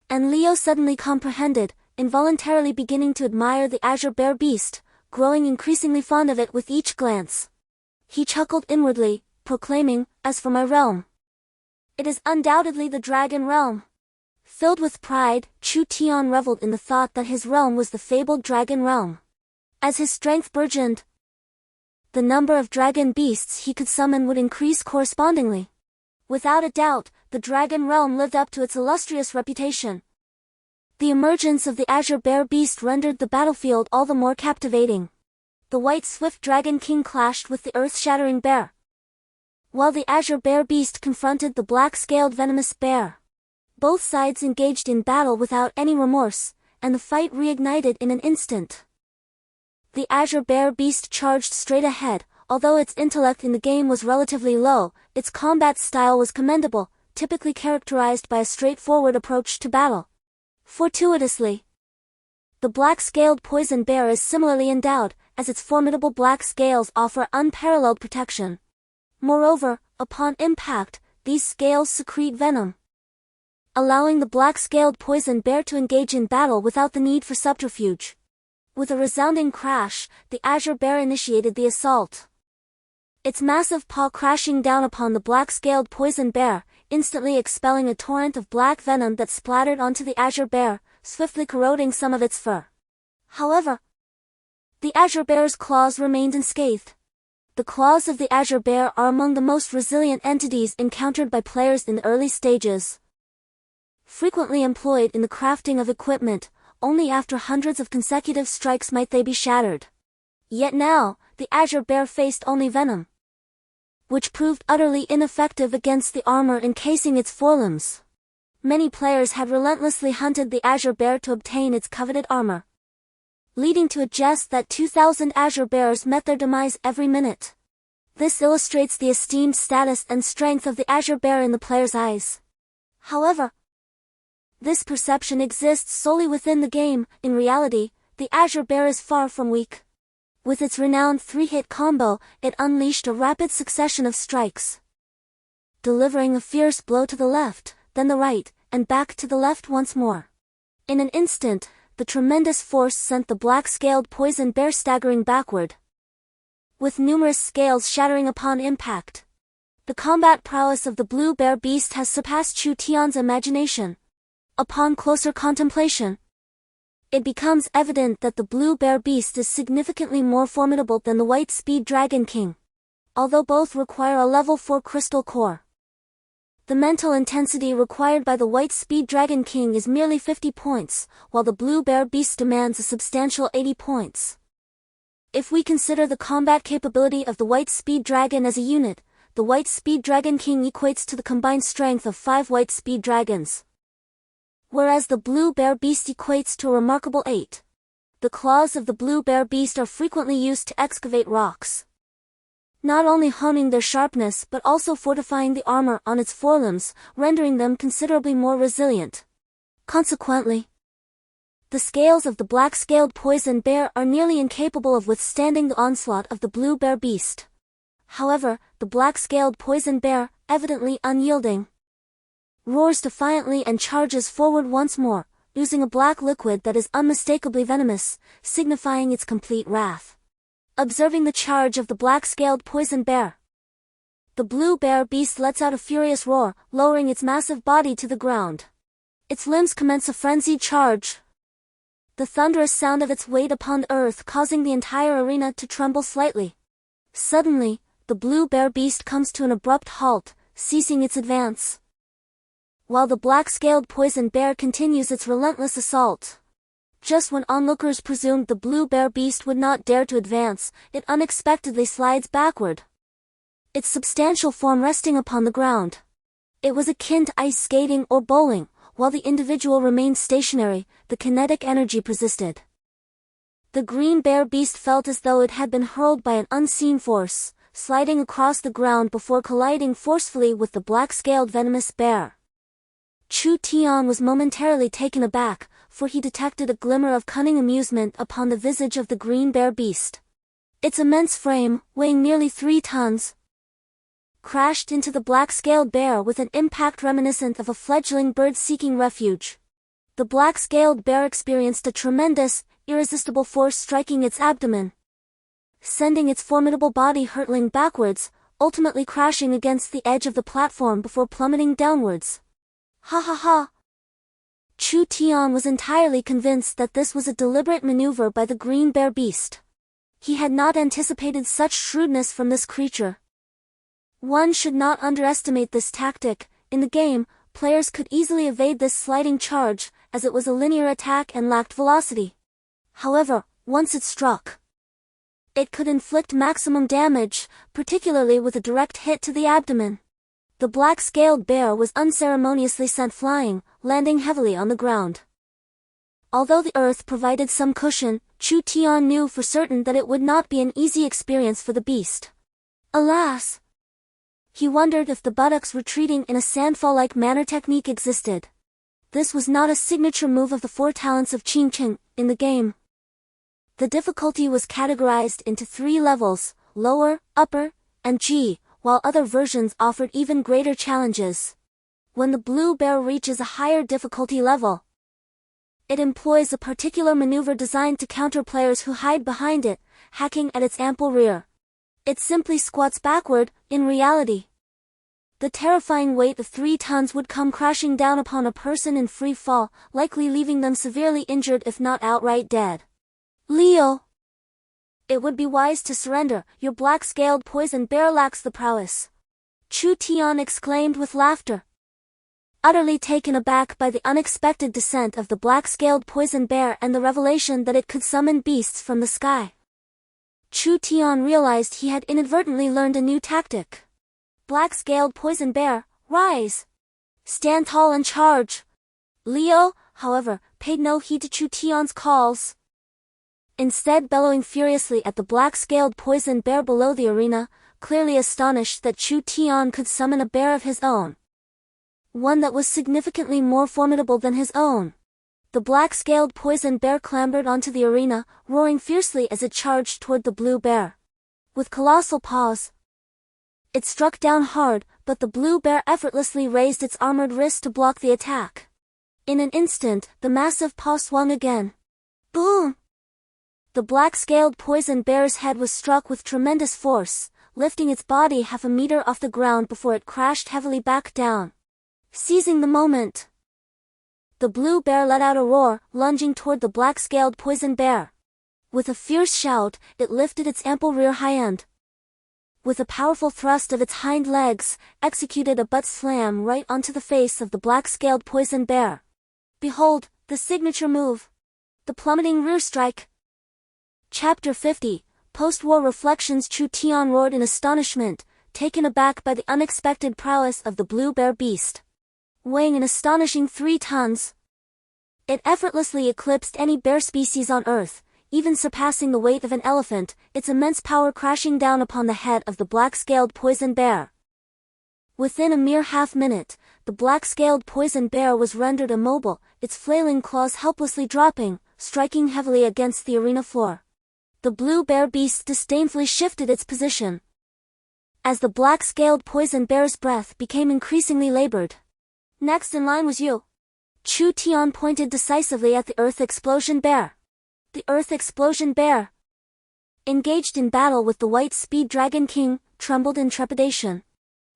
And Leo suddenly comprehended, involuntarily beginning to admire the Azure Bear beast, growing increasingly fond of it with each glance. He chuckled inwardly, proclaiming, "As for my realm, it is undoubtedly the Dragon Realm." Filled with pride, Chu Tian reveled in the thought that his realm was the fabled Dragon Realm. As his strength burgeoned, the number of dragon beasts he could summon would increase correspondingly. Without a doubt, the Dragon Realm lived up to its illustrious reputation. The emergence of the Azure Bear beast rendered the battlefield all the more captivating. The white swift Dragon King clashed with the earth-shattering bear. while the azure bear beast confronted the black-scaled venomous bear. Both sides engaged in battle without any remorse, and the fight reignited in an instant. The azure bear beast charged straight ahead. Although its intellect in the game was relatively low, its combat style was commendable, typically characterized by a straightforward approach to battle. Fortuitously, the black-scaled poison bear is similarly endowed, as its formidable black scales offer unparalleled protection. Moreover, upon impact, these scales secrete venom, allowing the black-scaled poison bear to engage in battle without the need for subterfuge. With a resounding crash, the azure bear initiated the assault. Its massive paw crashing down upon the black-scaled poison bear, instantly expelling a torrent of black venom that splattered onto the azure bear, swiftly corroding some of its fur. However, the azure bear's claws remained unscathed. The claws of the azure bear are among the most resilient entities encountered by players in the early stages. Frequently employed in the crafting of equipment, only after hundreds of consecutive strikes might they be shattered. Yet now, the azure bear faced only venom, which proved utterly ineffective against the armor encasing its forelimbs. Many players had relentlessly hunted the azure bear to obtain its coveted armor, leading to a jest that 2,000 azure bears met their demise every minute. This illustrates the esteemed status and strength of the azure bear in the player's eyes. However, this perception exists solely within the game. In reality, the azure bear is far from weak. With its renowned 3-hit combo, it unleashed a rapid succession of strikes, delivering a fierce blow to the left, then the right, and back to the left once more. In an instant, the tremendous force sent the black-scaled poison bear staggering backward, with numerous scales shattering upon impact. The combat prowess of the blue bear beast has surpassed Chu Tian's imagination. Upon closer contemplation, it becomes evident that the blue bear beast is significantly more formidable than the white speed dragon king, although both require a level 4 crystal core. The mental intensity required by the white speed dragon king is merely 50 points, while the blue bear beast demands a substantial 80 points. If we consider the combat capability of the white speed dragon as a unit, the white speed dragon king equates to the combined strength of 5 white speed dragons, whereas the blue bear beast equates to a remarkable 8. The claws of the blue bear beast are frequently used to excavate rocks, not only honing their sharpness but also fortifying the armor on its forelimbs, rendering them considerably more resilient. Consequently, the scales of the black-scaled poison bear are nearly incapable of withstanding the onslaught of the blue bear beast. However, the black-scaled poison bear, evidently unyielding, roars defiantly and charges forward once more, oozing a black liquid that is unmistakably venomous, signifying its complete wrath. Observing the charge of the black-scaled poison bear, the blue bear beast lets out a furious roar, lowering its massive body to the ground. Its limbs commence a frenzied charge, the thunderous sound of its weight upon the earth causing the entire arena to tremble slightly. Suddenly, the blue bear beast comes to an abrupt halt, ceasing its advance, while the black-scaled poison bear continues its relentless assault. Just when onlookers presumed the blue bear beast would not dare to advance, it unexpectedly slides backward, its substantial form resting upon the ground. It was akin to ice skating or bowling. While the individual remained stationary, the kinetic energy persisted. The green bear beast felt as though it had been hurled by an unseen force, sliding across the ground before colliding forcefully with the black-scaled venomous bear. Chu Tian was momentarily taken aback, for he detected a glimmer of cunning amusement upon the visage of the green bear beast. Its immense frame, weighing nearly 3 tons, crashed into the black-scaled bear with an impact reminiscent of a fledgling bird seeking refuge. The black-scaled bear experienced a tremendous, irresistible force striking its abdomen, sending its formidable body hurtling backwards, ultimately crashing against the edge of the platform before plummeting downwards. Ha ha ha! Chu Tian was entirely convinced that this was a deliberate maneuver by the green bear beast. He had not anticipated such shrewdness from this creature. One should not underestimate this tactic. In the game, players could easily evade this sliding charge, as it was a linear attack and lacked velocity. However, once it struck, It could inflict maximum damage, particularly with a direct hit to the abdomen. The black-scaled bear was unceremoniously sent flying, landing heavily on the ground. Although the earth provided some cushion, Chu Tian knew for certain that it would not be an easy experience for the beast. Alas! He wondered if the buttocks retreating in a sandfall-like manner technique existed. This was not a signature move of the 4 talents of Tiancheng in the game. The difficulty was categorized into 3 levels, lower, upper, and G, while other versions offered even greater challenges. When the blue bear reaches a higher difficulty level, it employs a particular maneuver designed to counter players who hide behind it, hacking at its ample rear. It simply squats backward. In reality, the terrifying weight of 3 tons would come crashing down upon a person in free fall, likely leaving them severely injured if not outright dead. Leo! It would be wise to surrender. Your black-scaled poison bear lacks the prowess. Chu Tian exclaimed with laughter. Utterly taken aback by the unexpected descent of the black-scaled poison bear and the revelation that it could summon beasts from the sky, Chu Tian realized he had inadvertently learned a new tactic. Black-scaled poison bear, rise! Stand tall and charge! Leo, however, paid no heed to Chu Tian's calls. Instead bellowing furiously at the black-scaled poison bear below the arena, clearly astonished that Chu Tian could summon a bear of his own. One that was significantly more formidable than his own. The black-scaled poison bear clambered onto the arena, roaring fiercely as it charged toward the blue bear. With colossal paws, it struck down hard, but the blue bear effortlessly raised its armored wrist to block the attack. In an instant, the massive paw swung again. Boom! The black-scaled poison bear's head was struck with tremendous force, lifting its body half a meter off the ground before it crashed heavily back down. Seizing the moment, the blue bear let out a roar, lunging toward the black-scaled poison bear. With a fierce shout, it lifted its ample rear hind. With a powerful thrust of its hind legs, executed a butt slam right onto the face of the black-scaled poison bear. Behold, the signature move. The plummeting rear strike. Chapter 50, Post-War Reflections. Chu Tian roared in astonishment, taken aback by the unexpected prowess of the blue bear beast. Weighing an astonishing 3 tons, it effortlessly eclipsed any bear species on Earth, even surpassing the weight of an elephant, its immense power crashing down upon the head of the black-scaled poison bear. Within a mere half-minute, the black-scaled poison bear was rendered immobile, its flailing claws helplessly dropping, striking heavily against the arena floor. The blue bear beast disdainfully shifted its position as the black-scaled poison bear's breath became increasingly labored. Next in line was you. Chu Tian pointed decisively at the Earth Explosion Bear. The Earth Explosion Bear, engaged in battle with the White Speed Dragon King, trembled in trepidation.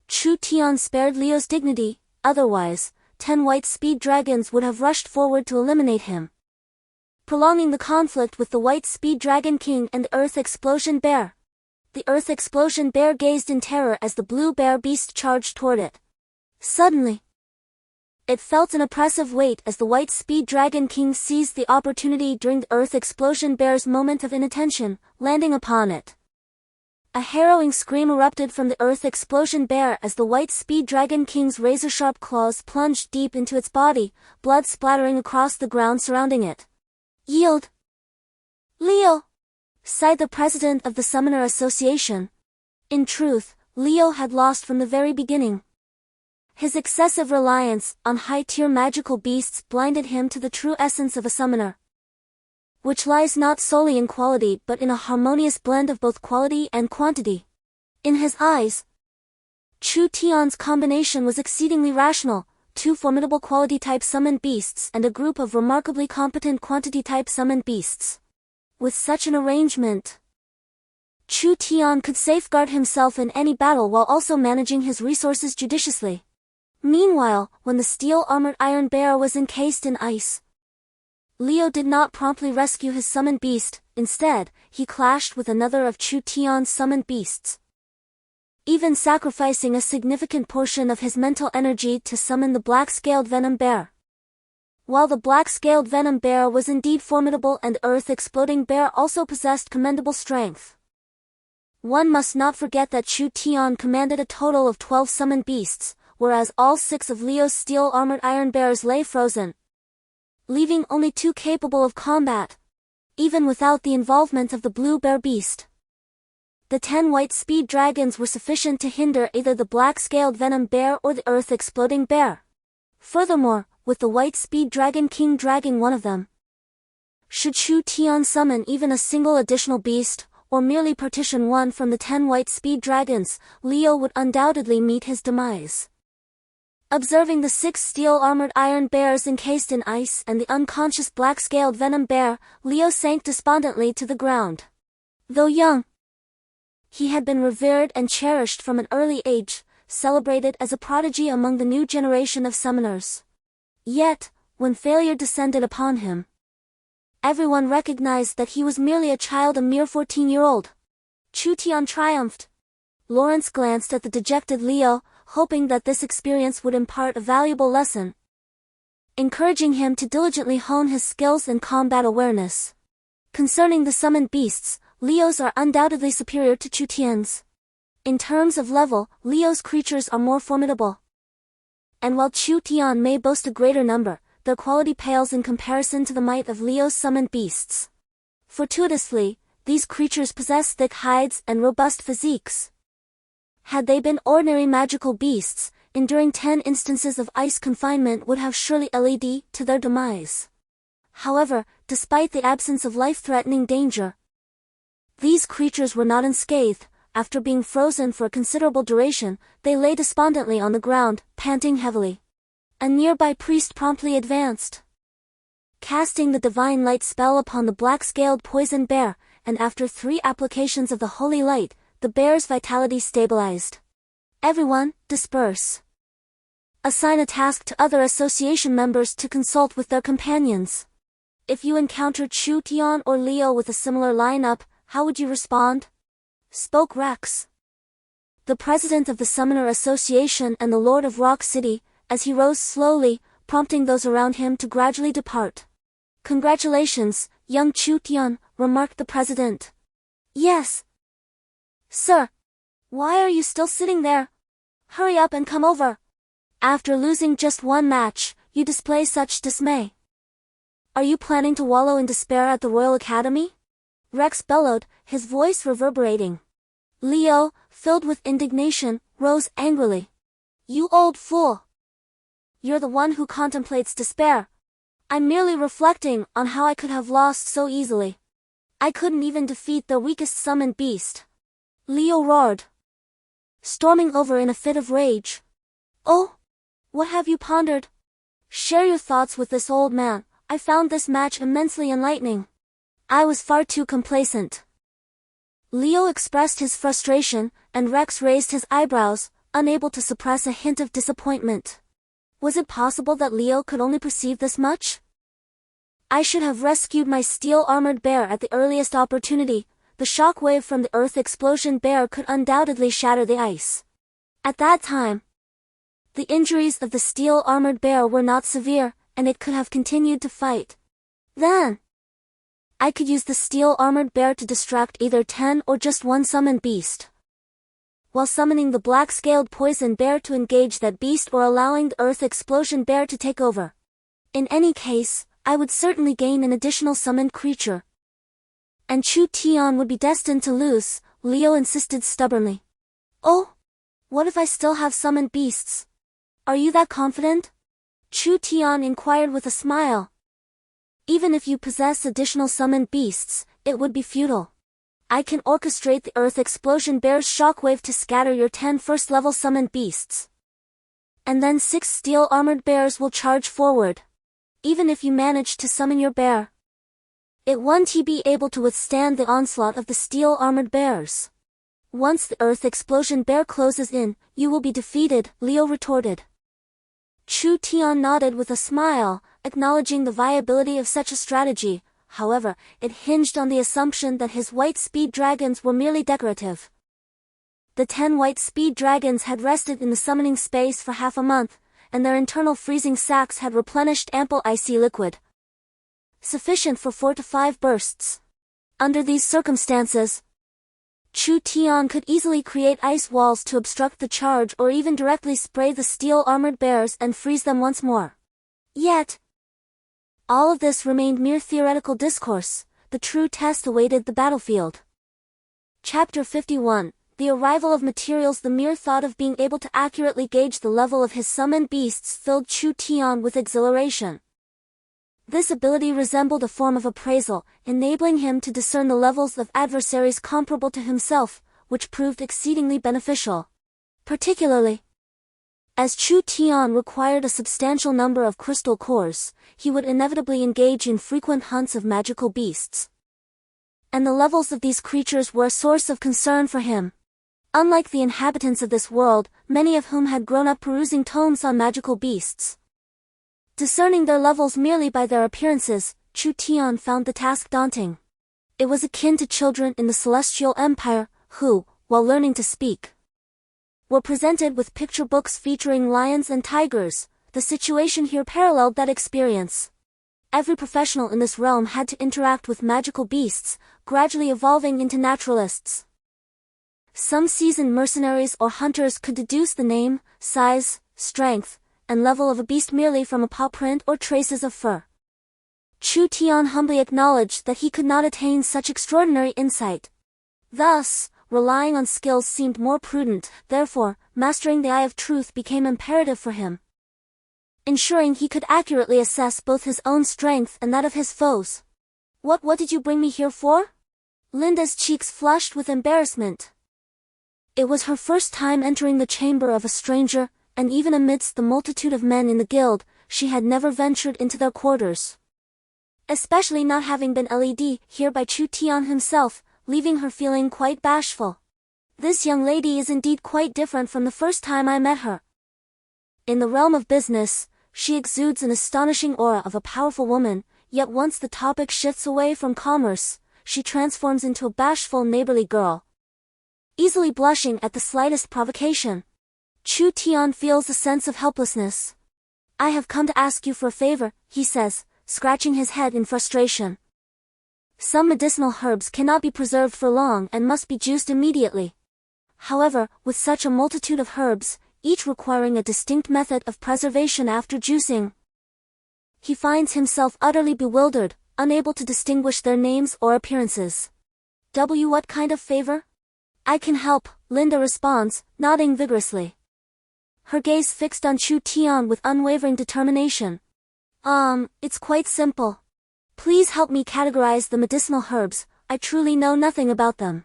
Chu Tian spared Leo's dignity, otherwise, 10 White Speed Dragons would have rushed forward to eliminate him, prolonging the conflict with the White Speed Dragon King and the Earth Explosion Bear. The Earth Explosion Bear gazed in terror as the blue bear beast charged toward it. Suddenly, it felt an oppressive weight as the White Speed Dragon King seized the opportunity during the Earth Explosion Bear's moment of inattention, landing upon it. A harrowing scream erupted from the Earth Explosion Bear as the White Speed Dragon King's razor-sharp claws plunged deep into its body, blood splattering across the ground surrounding it. Yield! Leo! Sighed the president of the Summoner Association. In truth, Leo had lost from the very beginning. His excessive reliance on high-tier magical beasts blinded him to the true essence of a summoner, which lies not solely in quality but in a harmonious blend of both quality and quantity. In his eyes, Chu Tian's combination was exceedingly rational: 2 formidable quality-type summoned beasts and a group of remarkably competent quantity-type summoned beasts. With such an arrangement, Chu Tian could safeguard himself in any battle while also managing his resources judiciously. Meanwhile, when the steel-armored iron bear was encased in ice, Leo did not promptly rescue his summoned beast. Instead, he clashed with another of Chu Tian's summoned beasts, even sacrificing a significant portion of his mental energy to summon the black-scaled venom bear. While the black-scaled venom bear was indeed formidable and Earth-exploding bear also possessed commendable strength, One must not forget that Chu Tian commanded a total of 12 summoned beasts, whereas all 6 of Leo's steel-armored iron bears lay frozen, leaving only 2 capable of combat, even without the involvement of the blue bear beast. The 10 white speed dragons were sufficient to hinder either the black-scaled venom bear or the earth-exploding bear. Furthermore, with the white speed dragon king dragging one of them, should Chu Tian summon even a single additional beast, or merely partition one from the 10 white speed dragons, Leo would undoubtedly meet his demise. Observing the 6 steel-armored iron bears encased in ice and the unconscious black-scaled venom bear, Leo sank despondently to the ground. Though young, he had been revered and cherished from an early age, celebrated as a prodigy among the new generation of summoners. Yet, when failure descended upon him, everyone recognized that he was merely a child, a mere 14-year-old. Chu Tian triumphed. Lawrence glanced at the dejected Leo, hoping that this experience would impart a valuable lesson, encouraging him to diligently hone his skills and combat awareness. Concerning the summoned beasts, Leo's are undoubtedly superior to Chu Tian's. In terms of level, Leo's creatures are more formidable. And while Chu Tian may boast a greater number, their quality pales in comparison to the might of Leo's summoned beasts. Fortuitously, these creatures possess thick hides and robust physiques. Had they been ordinary magical beasts, enduring 10 instances of ice confinement would have surely led to their demise. However, despite the absence of life-threatening danger, these creatures were not unscathed. After being frozen for a considerable duration, they lay despondently on the ground, panting heavily. A nearby priest promptly advanced, casting the divine light spell upon the black-scaled poison bear, and after 3 applications of the holy light, the bear's vitality stabilized. Everyone, disperse. Assign a task to other association members to consult with their companions. If you encounter Chu Tian or Leo with a similar lineup, how would you respond? Spoke Rex, the president of the Summoner Association and the Lord of Rock City, as he rose slowly, prompting those around him to gradually depart. Congratulations, young Chu Tian, remarked the president. Yes, sir. Why are you still sitting there? Hurry up and come over. After losing just 1 match, you display such dismay. Are you planning to wallow in despair at the Royal Academy? Rex bellowed, his voice reverberating. Leo, filled with indignation, rose angrily. You old fool! You're the one who contemplates despair. I'm merely reflecting on how I could have lost so easily. I couldn't even defeat the weakest summoned beast. Leo roared, storming over in a fit of rage. Oh! What have you pondered? Share your thoughts with this old man. I found this match immensely enlightening. I was far too complacent. Leo expressed his frustration, and Rex raised his eyebrows, unable to suppress a hint of disappointment. Was it possible that Leo could only perceive this much? I should have rescued my steel-armored bear at the earliest opportunity. The shock wave from the earth explosion bear could undoubtedly shatter the ice. At that time, the injuries of the steel-armored bear were not severe, and it could have continued to fight. Then, I could use the steel-armored bear to distract either 10 or just 1 summoned beast, while summoning the black-scaled poison bear to engage that beast or allowing the earth explosion bear to take over. In any case, I would certainly gain an additional summoned creature. And Chu Tian would be destined to lose, Leo insisted stubbornly. Oh! What if I still have summoned beasts? Are you that confident? Chu Tian inquired with a smile. Even if you possess additional summoned beasts, it would be futile. I can orchestrate the earth explosion bear's shockwave to scatter your 10 first-level summoned beasts. And then 6 steel-armored bears will charge forward. Even if you manage to summon your bear, it won't be able to withstand the onslaught of the steel-armored bears. Once the earth explosion bear closes in, you will be defeated, Leo retorted. Chu Tian nodded with a smile, acknowledging the viability of such a strategy. However, it hinged on the assumption that his white speed dragons were merely decorative. The 10 white speed dragons had rested in the summoning space for half a month, and their internal freezing sacs had replenished ample icy liquid, sufficient for 4 to 5 bursts. Under these circumstances, Chu Tian could easily create ice walls to obstruct the charge or even directly spray the steel-armored bears and freeze them once more. Yet, all of this remained mere theoretical discourse. The true test awaited the battlefield. Chapter 51. The arrival of materials. The mere thought of being able to accurately gauge the level of his summoned beasts filled Chu Tian with exhilaration. This ability resembled a form of appraisal, enabling him to discern the levels of adversaries comparable to himself, which proved exceedingly beneficial. Particularly, as Chu Tian required a substantial number of crystal cores, he would inevitably engage in frequent hunts of magical beasts. And the levels of these creatures were a source of concern for him. Unlike the inhabitants of this world, many of whom had grown up perusing tomes on magical beasts, discerning their levels merely by their appearances, Chu Tian found the task daunting. It was akin to children in the Celestial Empire, who, while learning to speak, were presented with picture books featuring lions and tigers. The situation here paralleled that experience. Every professional in this realm had to interact with magical beasts, gradually evolving into naturalists. Some seasoned mercenaries or hunters could deduce the name, size, strength, and level of a beast merely from a paw print or traces of fur. Chu Tian humbly acknowledged that he could not attain such extraordinary insight. Thus, relying on skills seemed more prudent. Therefore, mastering the Eye of Truth became imperative for him, ensuring he could accurately assess both his own strength and that of his foes. What did you bring me here for? Linda's cheeks flushed with embarrassment. It was her first time entering the chamber of a stranger, and even amidst the multitude of men in the guild, she had never ventured into their quarters. Especially not having been led here by Chu Tian himself, leaving her feeling quite bashful. This young lady is indeed quite different from the first time I met her. In the realm of business, she exudes an astonishing aura of a powerful woman, yet once the topic shifts away from commerce, she transforms into a bashful neighborly girl, easily blushing at the slightest provocation. Chu Tian feels a sense of helplessness. I have come to ask you for a favor, he says, scratching his head in frustration. Some medicinal herbs cannot be preserved for long and must be juiced immediately. However, with such a multitude of herbs, each requiring a distinct method of preservation after juicing, he finds himself utterly bewildered, unable to distinguish their names or appearances. What kind of favor? I can help, Linda responds, nodding vigorously, her gaze fixed on Chu Tian with unwavering determination. It's quite simple. Please help me categorize the medicinal herbs. I truly know nothing about them.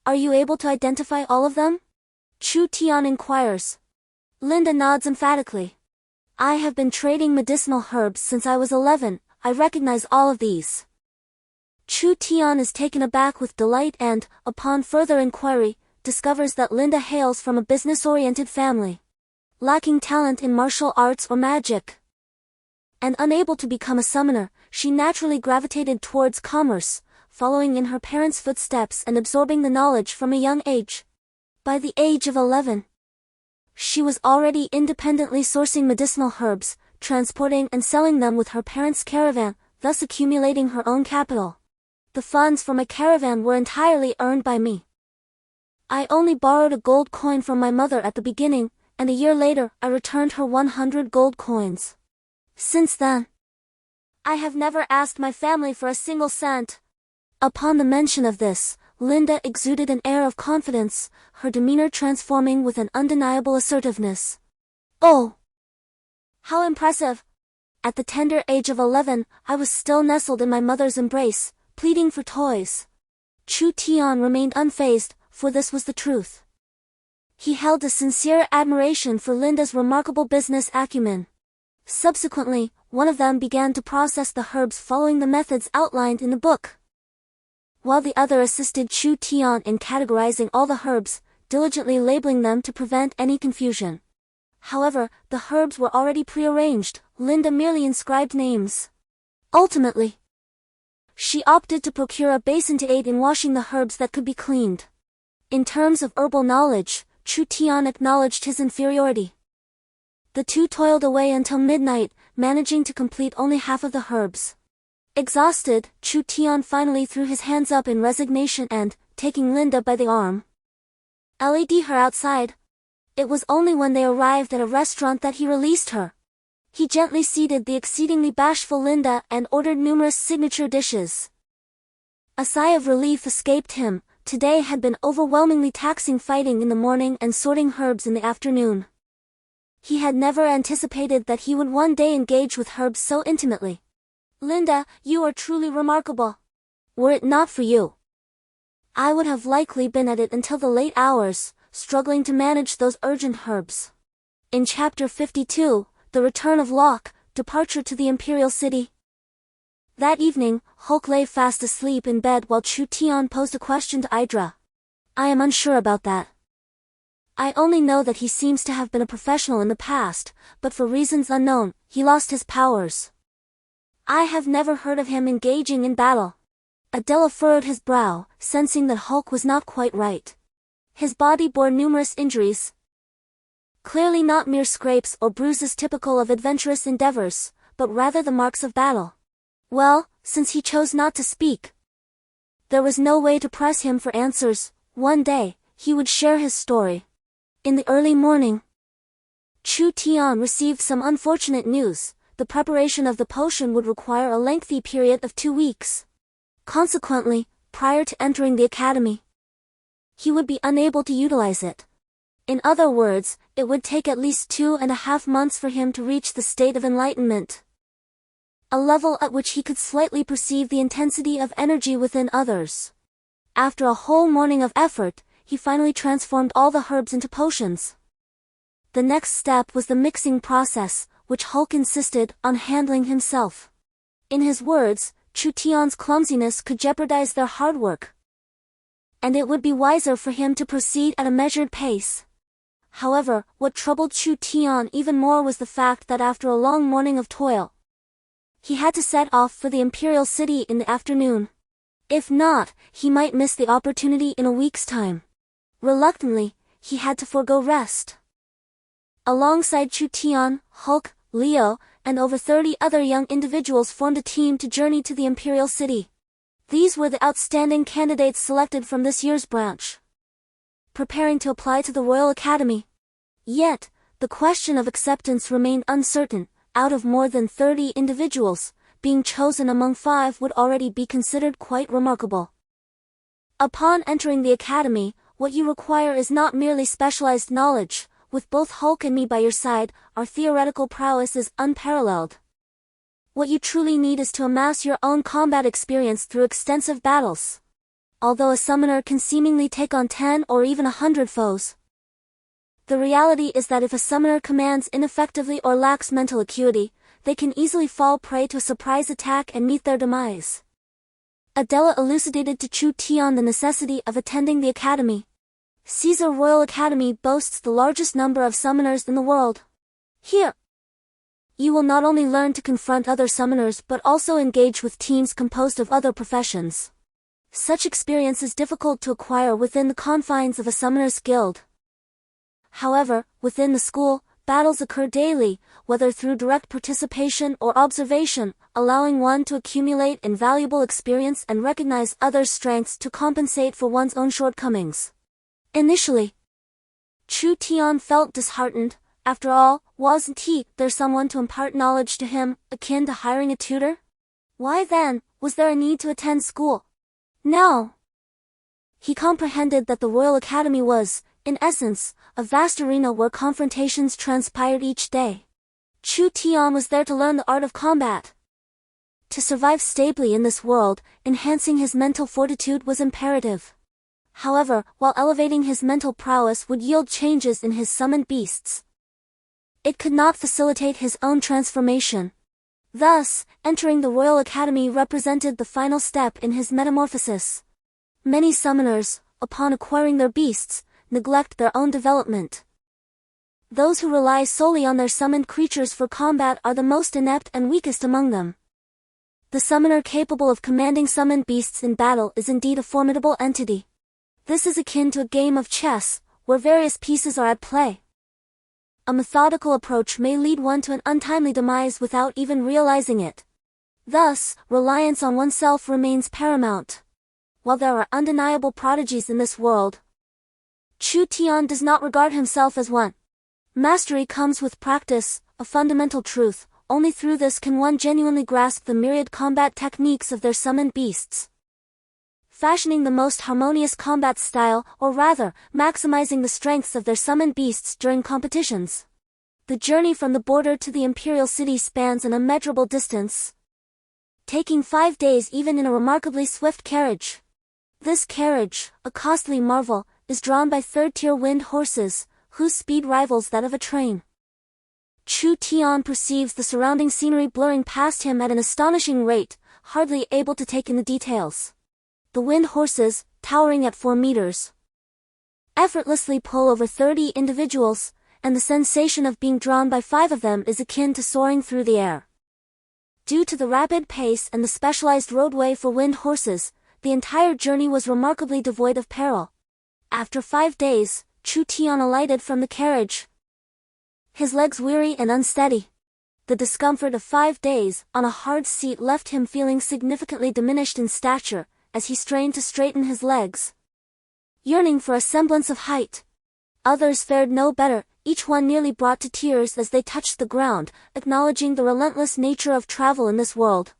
Are you able to identify all of them? Chu Tian inquires. Linda nods emphatically. I have been trading medicinal herbs since I was 11. I recognize all of these. Chu Tian is taken aback with delight and, upon further inquiry, discovers that Linda hails from a business-oriented family, lacking talent in martial arts or magic. And unable to become a summoner, she naturally gravitated towards commerce, following in her parents' footsteps and absorbing the knowledge from a young age. By the age of 11, she was already independently sourcing medicinal herbs, transporting and selling them with her parents' caravan, thus accumulating her own capital. The funds from a caravan were entirely earned by me. I only borrowed a gold coin from my mother at the beginning, and a year later I returned her 100 gold coins. Since then, I have never asked my family for a single cent. Upon the mention of this, Linda exuded an air of confidence, her demeanor transforming with an undeniable assertiveness. Oh! How impressive! At the tender age of 11, I was still nestled in my mother's embrace, pleading for toys. Chu Tian remained unfazed, for this was the truth. He held a sincere admiration for Linda's remarkable business acumen. Subsequently, one of them began to process the herbs following the methods outlined in the book, while the other assisted Chu Tian in categorizing all the herbs, diligently labeling them to prevent any confusion. However, the herbs were already prearranged, Linda merely inscribed names. Ultimately, she opted to procure a basin to aid in washing the herbs that could be cleaned. In terms of herbal knowledge, Chu Tian acknowledged his inferiority. The two toiled away until midnight, managing to complete only half of the herbs. Exhausted, Chu Tian finally threw his hands up in resignation and, taking Linda by the arm. "Led her outside." It was only when they arrived at a restaurant that he released her. He gently seated the exceedingly bashful Linda and ordered numerous signature dishes. A sigh of relief escaped him. Today had been overwhelmingly taxing, fighting in the morning and sorting herbs in the afternoon. He had never anticipated that he would one day engage with herbs so intimately. "Linda, you are truly remarkable. Were it not for you, I would have likely been at it until the late hours, struggling to manage those urgent herbs." In Chapter 52, The Return of Locke, Departure to the Imperial City. That evening, Hulk lay fast asleep in bed while Chu Tian posed a question to Idra. "I am unsure about that. I only know that he seems to have been a professional in the past, but for reasons unknown, he lost his powers. I have never heard of him engaging in battle." Adela furrowed his brow, sensing that Hulk was not quite right. His body bore numerous injuries. Clearly not mere scrapes or bruises typical of adventurous endeavors, but rather the marks of battle. Well, since he chose not to speak, there was no way to press him for answers. One day, he would share his story. In the early morning, Chu Tian received some unfortunate news. The preparation of the potion would require a lengthy period of 2 weeks. Consequently, prior to entering the academy, he would be unable to utilize it. In other words, it would take at least 2.5 months for him to reach the state of enlightenment, a level at which he could slightly perceive the intensity of energy within others. After a whole morning of effort, he finally transformed all the herbs into potions. The next step was the mixing process, which Hulk insisted on handling himself. In his words, Chu Tian's clumsiness could jeopardize their hard work, and it would be wiser for him to proceed at a measured pace. However, what troubled Chu Tian even more was the fact that after a long morning of toil, he had to set off for the Imperial City in the afternoon. If not, he might miss the opportunity in a week's time. Reluctantly, he had to forego rest. Alongside Chu Tian, Hulk, Leo, and over 30 other young individuals formed a team to journey to the Imperial City. These were the outstanding candidates selected from this year's branch, preparing to apply to the Royal Academy. Yet, the question of acceptance remained uncertain. Out of more than 30 individuals, being chosen among 5 would already be considered quite remarkable. Upon entering the academy, what you require is not merely specialized knowledge. With both Hulk and me by your side, our theoretical prowess is unparalleled. What you truly need is to amass your own combat experience through extensive battles. Although a summoner can seemingly take on 10 or even 100 foes, the reality is that if a summoner commands ineffectively or lacks mental acuity, they can easily fall prey to a surprise attack and meet their demise. Adela elucidated to Chu Tian the necessity of attending the academy. Caesar Royal Academy boasts the largest number of summoners in the world. Here, you will not only learn to confront other summoners but also engage with teams composed of other professions. Such experience is difficult to acquire within the confines of a summoner's guild. However, within the school, battles occur daily, whether through direct participation or observation, allowing one to accumulate invaluable experience and recognize others' strengths to compensate for one's own shortcomings. Initially, Chu Tian felt disheartened. After all, wasn't there someone to impart knowledge to him, akin to hiring a tutor? Why then, was there a need to attend school? No. He comprehended that the Royal Academy was, in essence, a vast arena where confrontations transpired each day. Chu Tian was there to learn the art of combat. To survive stably in this world, enhancing his mental fortitude was imperative. However, while elevating his mental prowess would yield changes in his summoned beasts, it could not facilitate his own transformation. Thus, entering the Royal Academy represented the final step in his metamorphosis. Many summoners, upon acquiring their beasts, neglect their own development. Those who rely solely on their summoned creatures for combat are the most inept and weakest among them. The summoner capable of commanding summoned beasts in battle is indeed a formidable entity. This is akin to a game of chess, where various pieces are at play. A methodical approach may lead one to an untimely demise without even realizing it. Thus, reliance on oneself remains paramount. while there are undeniable prodigies in this world, Chu Tian does not regard himself as one. Mastery comes with practice, a fundamental truth. Only through this can one genuinely grasp the myriad combat techniques of their summoned beasts. Fashioning the most harmonious combat style, or rather, maximizing the strengths of their summoned beasts during competitions. The journey from the border to the imperial city spans an immeasurable distance, taking 5 days even in a remarkably swift carriage. This carriage, a costly marvel, is drawn by third-tier wind horses, whose speed rivals that of a train. Chu Tian perceives the surrounding scenery blurring past him at an astonishing rate, hardly able to take in the details. The wind horses, towering at 4 meters, effortlessly pull over 30 individuals, and the sensation of being drawn by 5 of them is akin to soaring through the air. Due to the rapid pace and the specialized roadway for wind horses, the entire journey was remarkably devoid of peril. After 5 days, Chu Tian alighted from the carriage, his legs weary and unsteady. The discomfort of 5 days on a hard seat left him feeling significantly diminished in stature, as he strained to straighten his legs, yearning for a semblance of height. Others fared no better, each one nearly brought to tears as they touched the ground, acknowledging the relentless nature of travel in this world.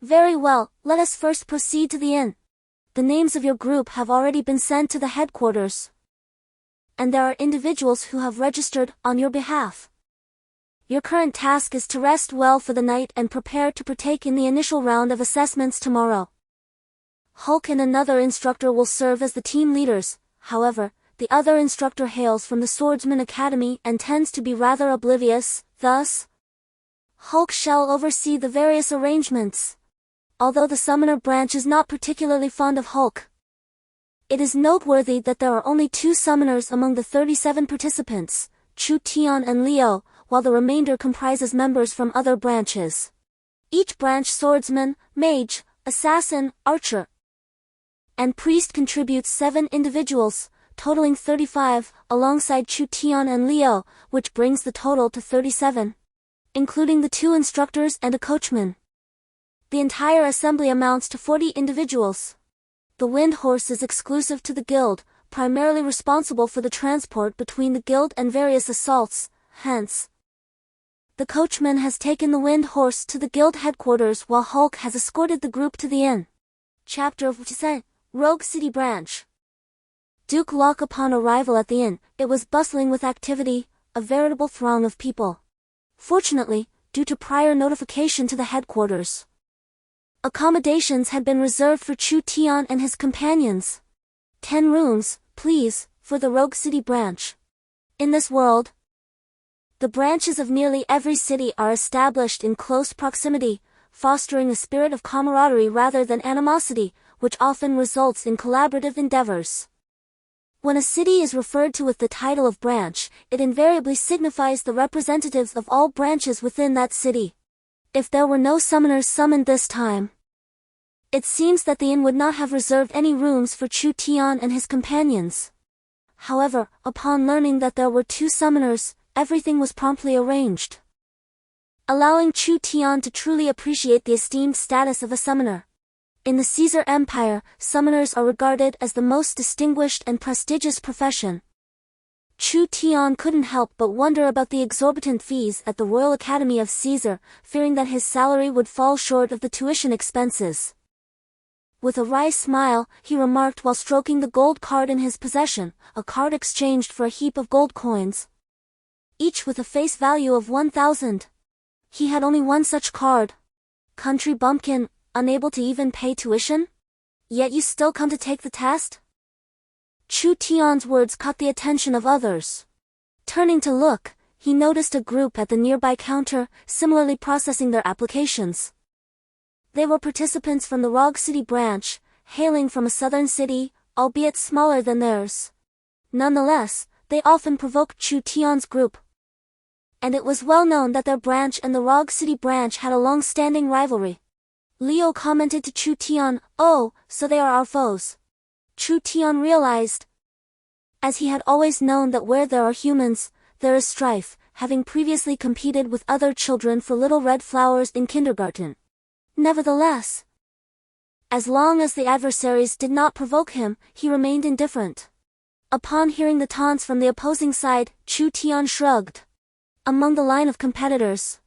Very well, let us first proceed to the inn. The names of your group have already been sent to the headquarters, and there are individuals who have registered on your behalf. Your current task is to rest well for the night and prepare to partake in the initial round of assessments tomorrow. Hulk and another instructor will serve as the team leaders. However, the other instructor hails from the Swordsman Academy and tends to be rather oblivious, thus, Hulk shall oversee the various arrangements. Although the Summoner branch is not particularly fond of Hulk, it is noteworthy that there are only 2 summoners among the 37 participants, Chu Tian and Leo, while the remainder comprises members from other branches. Each branch swordsman, mage, assassin, archer, and priest contributes 7 individuals, totaling 35, alongside Chu Tian and Leo, which brings the total to 37, including the 2 instructors and a coachman. The entire assembly amounts to 40 individuals. The wind horse is exclusive to the guild, primarily responsible for the transport between the guild and various assaults, hence, the coachman has taken the wind horse to the guild headquarters while Hulk has escorted the group to the inn. Chapter of Rogue City Branch. Duke Locke upon arrival at the inn, it was bustling with activity, a veritable throng of people. Fortunately, due to prior notification to the headquarters, accommodations had been reserved for Chu Tian and his companions. 10 rooms, please, for the Rogue City branch. In this world, the branches of nearly every city are established in close proximity, fostering a spirit of camaraderie rather than animosity, which often results in collaborative endeavors. When a city is referred to with the title of branch, it invariably signifies the representatives of all branches within that city. If there were no summoners summoned this time, it seems that the inn would not have reserved any rooms for Chu Tian and his companions. However, upon learning that there were 2 summoners, everything was promptly arranged, allowing Chu Tian to truly appreciate the esteemed status of a summoner. In the Caesar Empire, summoners are regarded as the most distinguished and prestigious profession. Chu Tian couldn't help but wonder about the exorbitant fees at the Royal Academy of Caesar, fearing that his salary would fall short of the tuition expenses. With a wry smile, he remarked while stroking the gold card in his possession, a card exchanged for a heap of gold coins, each with a face value of 1,000. He had only one such card. Country bumpkin, unable to even pay tuition? Yet you still come to take the test? Chu Tian's words caught the attention of others. Turning to look, he noticed a group at the nearby counter, similarly processing their applications. They were participants from the Rogue City branch, hailing from a southern city, albeit smaller than theirs. Nonetheless, they often provoked Chu Tian's group, and it was well known that their branch and the Rogue City branch had a long-standing rivalry. Leo commented to Chu Tian, "Oh, so they are our foes." Chu Tian realized, as he had always known that where there are humans, there is strife, having previously competed with other children for little red flowers in kindergarten. Nevertheless, As long as the adversaries did not provoke him, he remained indifferent. Upon hearing the taunts from the opposing side, Chu Tian shrugged. Among the line of competitors,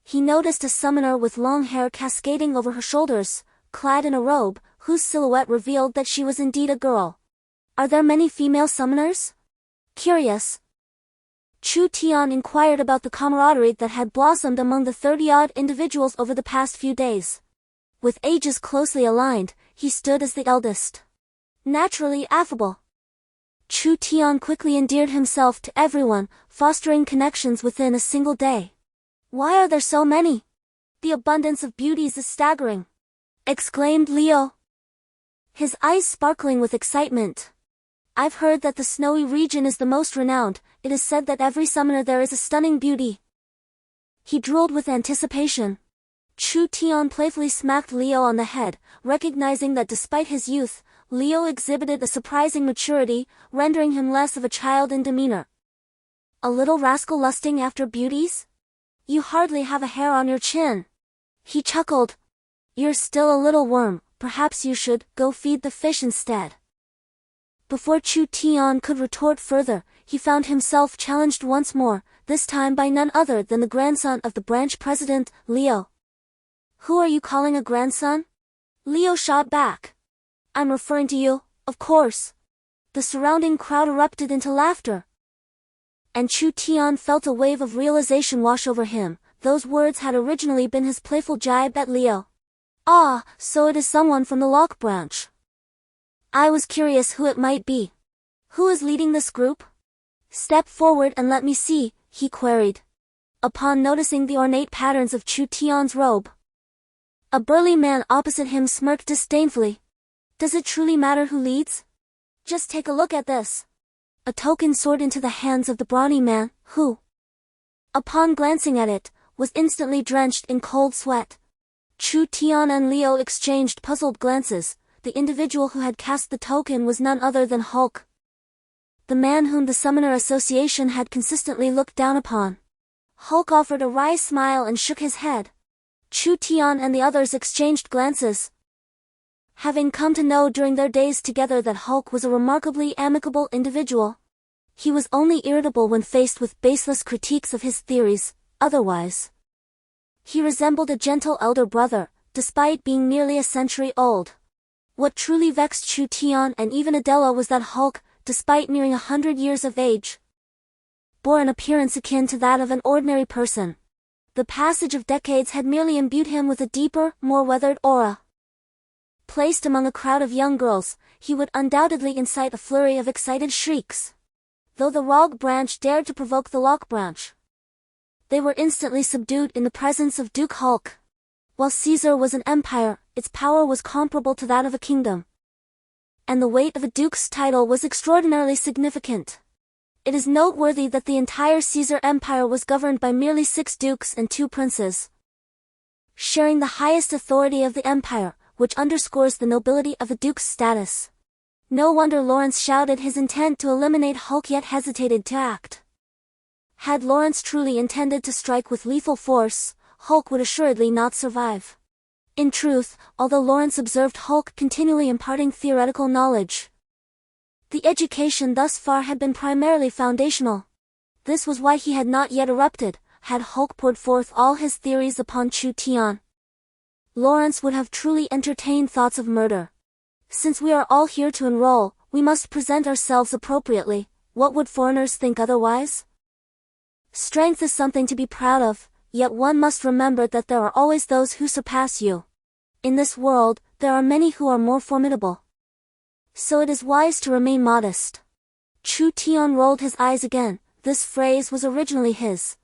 he noticed a summoner with long hair cascading over her shoulders, clad in a robe, whose silhouette revealed that she was indeed a girl. Are there many female summoners? Curious, Chu Tian inquired about the camaraderie that had blossomed among the 30-odd individuals over the past few days. With ages closely aligned, he stood as the eldest. Naturally affable, Chu Tian quickly endeared himself to everyone, fostering connections within a single day. Why are there so many? The abundance of beauties is staggering, exclaimed Leo, his eyes sparkling with excitement. I've heard that the snowy region is the most renowned. It is said that every summoner there is a stunning beauty. He drooled with anticipation. Chu Tian playfully smacked Leo on the head, recognizing that despite his youth, Leo exhibited a surprising maturity, rendering him less of a child in demeanor. A little rascal lusting after beauties? You hardly have a hair on your chin. He chuckled. You're still a little worm, perhaps you should go feed the fish instead. Before Chu Tian could retort further, he found himself challenged once more, this time by none other than the grandson of the branch president, Leo. Who are you calling a grandson? Leo shot back. I'm referring to you, of course. The surrounding crowd erupted into laughter. And Chu Tian felt a wave of realization wash over him. Those words had originally been his playful jibe at Leo. Ah, so it is someone from the Lock branch. I was curious who it might be. Who is leading this group? Step forward and let me see, he queried. Upon noticing the ornate patterns of Chu Tian's robe, a burly man opposite him smirked disdainfully. Does it truly matter who leads? Just take a look at this. A token soared into the hands of the brawny man, who, upon glancing at it, was instantly drenched in cold sweat. Chu Tian and Leo exchanged puzzled glances. The individual who had cast the token was none other than Hulk, the man whom the Summoner Association had consistently looked down upon. Hulk offered a wry smile and shook his head. Chu Tian and the others exchanged glances. Having come to know during their days together that Hulk was a remarkably amicable individual, he was only irritable when faced with baseless critiques of his theories. Otherwise, he resembled a gentle elder brother, despite being nearly a century old. What truly vexed Chu Tian and even Adela was that Hulk, despite nearing 100 years of age, bore an appearance akin to that of an ordinary person. The passage of decades had merely imbued him with a deeper, more weathered aura. Placed among a crowd of young girls, he would undoubtedly incite a flurry of excited shrieks. Though the Rogue branch dared to provoke the Lock branch, they were instantly subdued in the presence of Duke Hulk. While Caesar was an empire, its power was comparable to that of a kingdom, and the weight of a duke's title was extraordinarily significant. It is noteworthy that the entire Caesar empire was governed by merely 6 dukes and 2 princes, sharing the highest authority of the empire, which underscores the nobility of a duke's status. No wonder Lawrence shouted his intent to eliminate Hulk yet hesitated to act. Had Lawrence truly intended to strike with lethal force, Hulk would assuredly not survive. In truth, although Lawrence observed Hulk continually imparting theoretical knowledge, the education thus far had been primarily foundational. This was why he had not yet erupted. Had Hulk poured forth all his theories upon Chu Tian, Lawrence would have truly entertained thoughts of murder. Since we are all here to enroll, we must present ourselves appropriately. What would foreigners think otherwise? Strength is something to be proud of, yet one must remember that there are always those who surpass you. In this world, there are many who are more formidable. So it is wise to remain modest. Chu Tian rolled his eyes again. This phrase was originally his,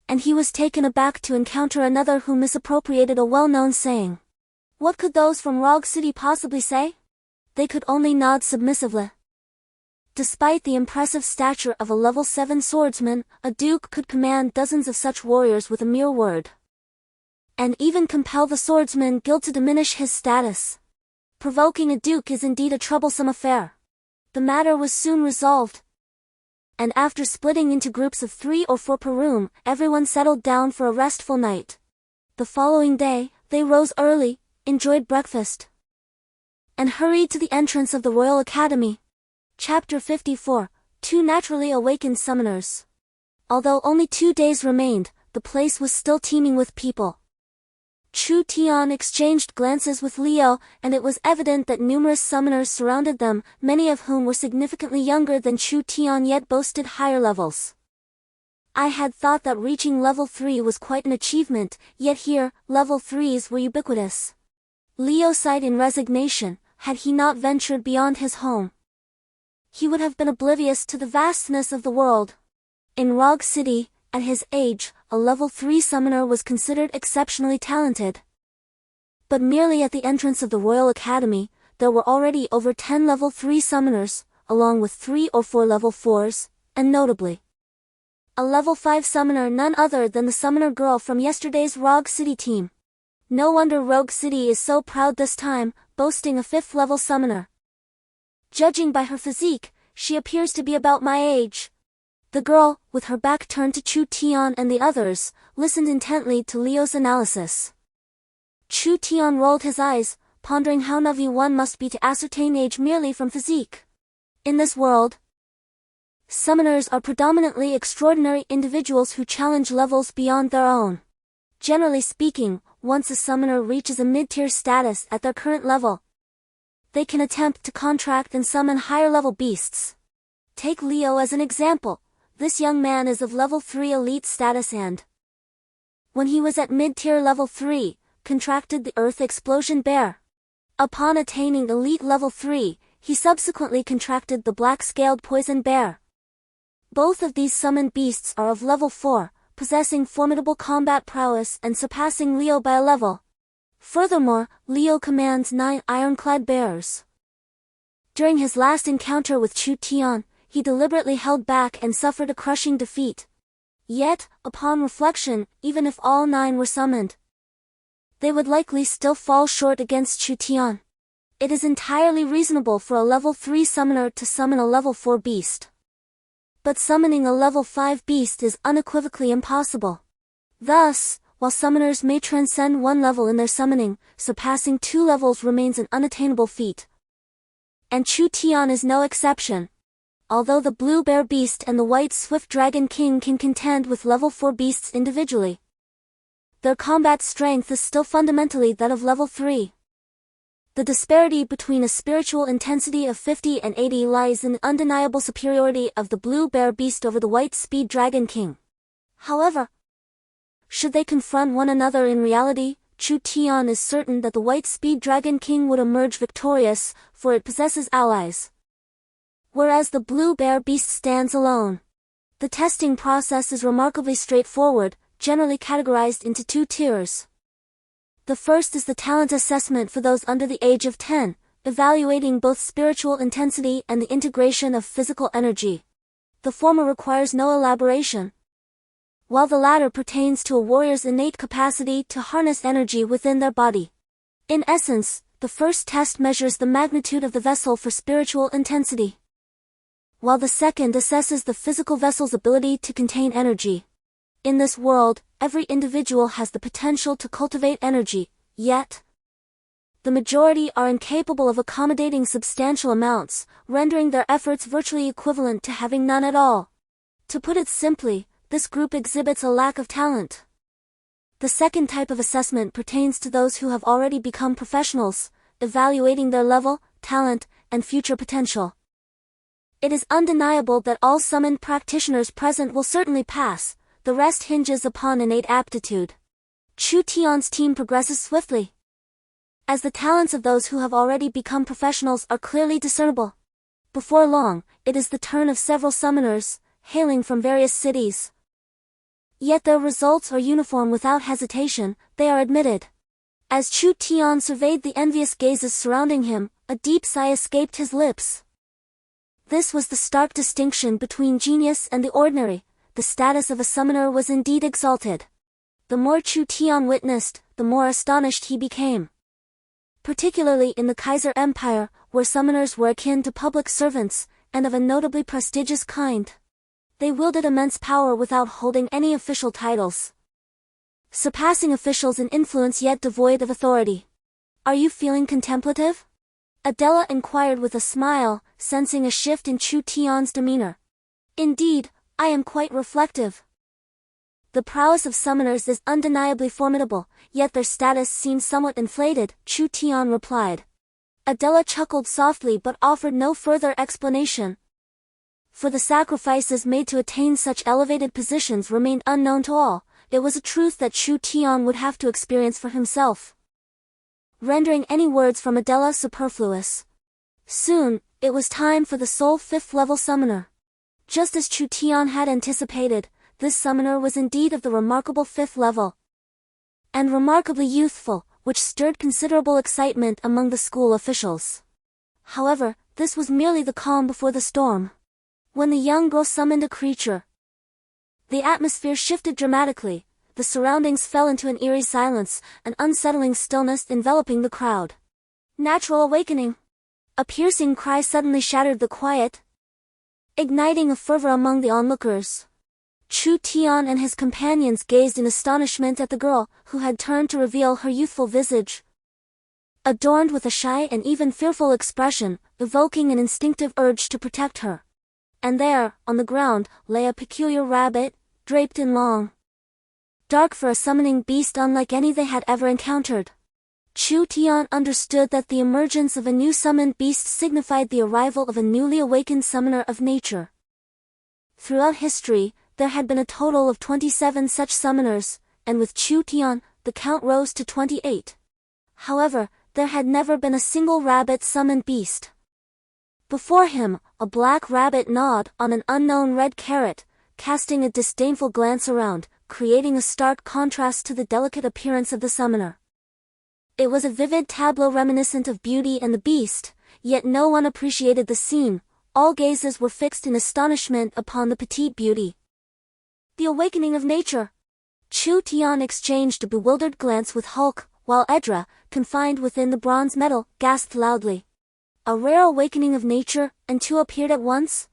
and he was taken aback to encounter another who misappropriated a well-known saying. What could those from Rogue City possibly say? They could only nod submissively. Despite the impressive stature of a level 7 swordsman, a duke could command dozens of such warriors with a mere word, and even compel the swordsman guild to diminish his status. Provoking a duke is indeed a troublesome affair. The matter was soon resolved, and after splitting into groups of 3 or 4 per room, everyone settled down for a restful night. The following day, they rose early, enjoyed breakfast, and hurried to the entrance of the Royal Academy. Chapter 54, Two Naturally Awakened Summoners. Although only 2 days remained, the place was still teeming with people. Chu Tian exchanged glances with Liu, and it was evident that numerous summoners surrounded them, many of whom were significantly younger than Chu Tian yet boasted higher levels. I had thought that reaching level 3 was quite an achievement, yet here, level 3s were ubiquitous. Liu sighed in resignation. Had he not ventured beyond his home, he would have been oblivious to the vastness of the world. In Rogue City, at his age, a level 3 summoner was considered exceptionally talented. But merely at the entrance of the Royal Academy, there were already over 10 level 3 summoners, along with 3 or 4 level 4s, and notably, a level 5 summoner, none other than the summoner girl from yesterday's Rogue City team. No wonder Rogue City is so proud this time, boasting a 5th level summoner. Judging by her physique, she appears to be about my age. The girl, with her back turned to Chu Tian and the others, listened intently to Liu's analysis. Chu Tian rolled his eyes, pondering how naive one must be to ascertain age merely from physique. In this world, summoners are predominantly extraordinary individuals who challenge levels beyond their own. Generally speaking, once a summoner reaches a mid-tier status at their current level, they can attempt to contract and summon higher-level beasts. Take Liu as an example. This young man is of level 3 elite status and, when he was at mid-tier level 3, contracted the Earth Explosion Bear. Upon attaining elite level 3, he subsequently contracted the Black-Scaled Poison Bear. Both of these summoned beasts are of level 4, possessing formidable combat prowess and surpassing Liu by a level. Furthermore, Liu commands 9 ironclad bears. During his last encounter with Chu Tian, he deliberately held back and suffered a crushing defeat. Yet, upon reflection, even if all 9 were summoned, they would likely still fall short against Chu Tian. It is entirely reasonable for a level 3 summoner to summon a level 4 beast. But summoning a level 5 beast is unequivocally impossible. Thus, while summoners may transcend 1 level in their summoning, surpassing 2 levels remains an unattainable feat. And Chu Tian is no exception. Although the Blue Bear Beast and the White Swift Dragon King can contend with level 4 beasts individually, their combat strength is still fundamentally that of level 3. The disparity between a spiritual intensity of 50 and 80 lies in the undeniable superiority of the Blue Bear Beast over the White Speed Dragon King. However, should they confront one another in reality, Chu Tian is certain that the White Speed Dragon King would emerge victorious, for it possesses allies, whereas the Blue Bear Beast stands alone. The testing process is remarkably straightforward, generally categorized into 2 tiers. The first is the talent assessment for those under the age of 10, evaluating both spiritual intensity and the integration of physical energy. The former requires no elaboration, while the latter pertains to a warrior's innate capacity to harness energy within their body. In essence, the first test measures the magnitude of the vessel for spiritual intensity, while the second assesses the physical vessel's ability to contain energy. In this world, every individual has the potential to cultivate energy, yet the majority are incapable of accommodating substantial amounts, rendering their efforts virtually equivalent to having none at all. To put it simply, this group exhibits a lack of talent. The second type of assessment pertains to those who have already become professionals, evaluating their level, talent, and future potential. It is undeniable that all summoned practitioners present will certainly pass. The rest hinges upon innate aptitude. Chu Tian's team progresses swiftly, as the talents of those who have already become professionals are clearly discernible. Before long, it is the turn of several summoners, hailing from various cities. Yet their results are uniform without hesitation, they are admitted. As Chu Tian surveyed the envious gazes surrounding him, a deep sigh escaped his lips. This was the stark distinction between genius and the ordinary. The status of a summoner was indeed exalted. The more Chu Tian witnessed, the more astonished he became. Particularly in the Kaiser Empire, where summoners were akin to public servants, and of a notably prestigious kind. They wielded immense power without holding any official titles, surpassing officials in influence yet devoid of authority. Are you feeling contemplative? Adela inquired with a smile, sensing a shift in Chu Tian's demeanor. Indeed, I am quite reflective. The prowess of summoners is undeniably formidable, yet their status seems somewhat inflated, Chu Tian replied. Adela chuckled softly but offered no further explanation. For the sacrifices made to attain such elevated positions remained unknown to all. It was a truth that Chu Tian would have to experience for himself, rendering any words from Adela superfluous. Soon, it was time for the sole 5th level summoner. Just as Chu Tian had anticipated, this summoner was indeed of the remarkable 5th level, and remarkably youthful, which stirred considerable excitement among the school officials. However, this was merely the calm before the storm. When the young girl summoned a creature, the atmosphere shifted dramatically. The surroundings fell into an eerie silence, an unsettling stillness enveloping the crowd. Natural awakening! A piercing cry suddenly shattered the quiet, igniting a fervor among the onlookers. Chu Tian and his companions gazed in astonishment at the girl, who had turned to reveal her youthful visage, adorned with a shy and even fearful expression, evoking an instinctive urge to protect her. And there, on the ground, lay a peculiar rabbit, draped in long, dark for a summoning beast unlike any they had ever encountered. Chu Tian understood that the emergence of a new summoned beast signified the arrival of a newly awakened summoner of nature. Throughout history, there had been a total of 27 such summoners, and with Chu Tian, the count rose to 28. However, there had never been a single rabbit summoned beast. Before him, a black rabbit gnawed on an unknown red carrot, casting a disdainful glance around, creating a stark contrast to the delicate appearance of the summoner. It was a vivid tableau reminiscent of Beauty and the Beast, yet no one appreciated the scene. All gazes were fixed in astonishment upon the petite beauty. The awakening of nature! Chu Tian exchanged a bewildered glance with Hulk, while Edra, confined within the bronze medal, gasped loudly. A rare awakening of nature, and two appeared at once?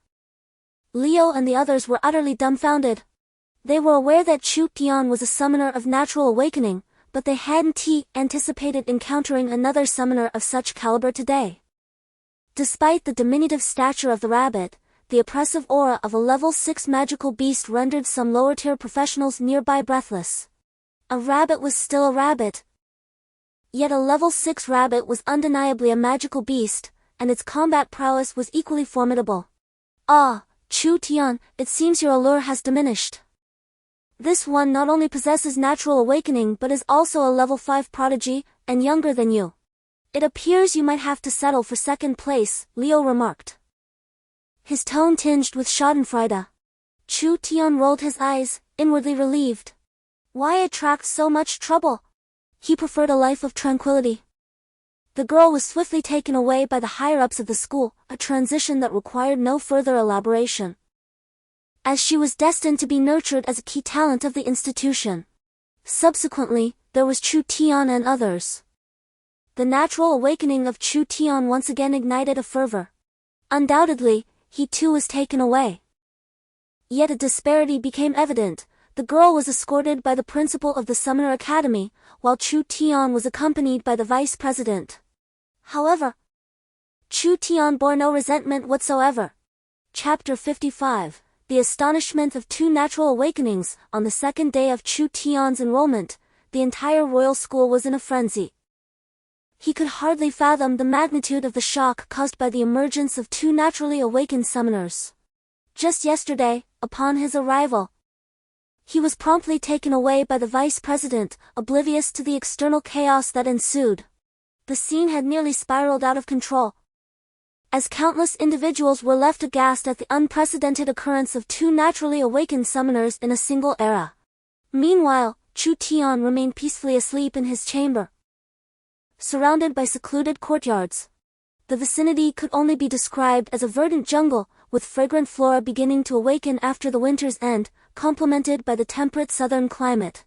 Leo and the others were utterly dumbfounded. They were aware that Chu Tian was a summoner of natural awakening, but they hadn't anticipated encountering another summoner of such caliber today. Despite the diminutive stature of the rabbit, the oppressive aura of a level 6 magical beast rendered some lower-tier professionals nearby breathless. A rabbit was still a rabbit. Yet a level 6 rabbit was undeniably a magical beast, and its combat prowess was equally formidable. Ah, Chu Tian, it seems your allure has diminished. This one not only possesses natural awakening but is also a level 5 prodigy, and younger than you. It appears you might have to settle for second place, Leo remarked, his tone tinged with schadenfreude. Chu Tian rolled his eyes, inwardly relieved. Why attract so much trouble? He preferred a life of tranquility. The girl was swiftly taken away by the higher-ups of the school, a transition that required no further elaboration, as she was destined to be nurtured as a key talent of the institution. Subsequently, there was Chu Tian and others. The natural awakening of Chu Tian once again ignited a fervor. Undoubtedly, he too was taken away. Yet a disparity became evident. The girl was escorted by the principal of the Summoner Academy, while Chu Tian was accompanied by the vice president. However, Chu Tian bore no resentment whatsoever. Chapter 55. The astonishment of two natural awakenings. On the second day of Chu Tian's enrollment, the entire royal school was in a frenzy. He could hardly fathom the magnitude of the shock caused by the emergence of two naturally awakened summoners. Just yesterday, upon his arrival, he was promptly taken away by the vice president, oblivious to the external chaos that ensued. The scene had nearly spiraled out of control, as countless individuals were left aghast at the unprecedented occurrence of two naturally awakened summoners in a single era. Meanwhile, Chu Tian remained peacefully asleep in his chamber, surrounded by secluded courtyards. The vicinity could only be described as a verdant jungle, with fragrant flora beginning to awaken after the winter's end, complemented by the temperate southern climate.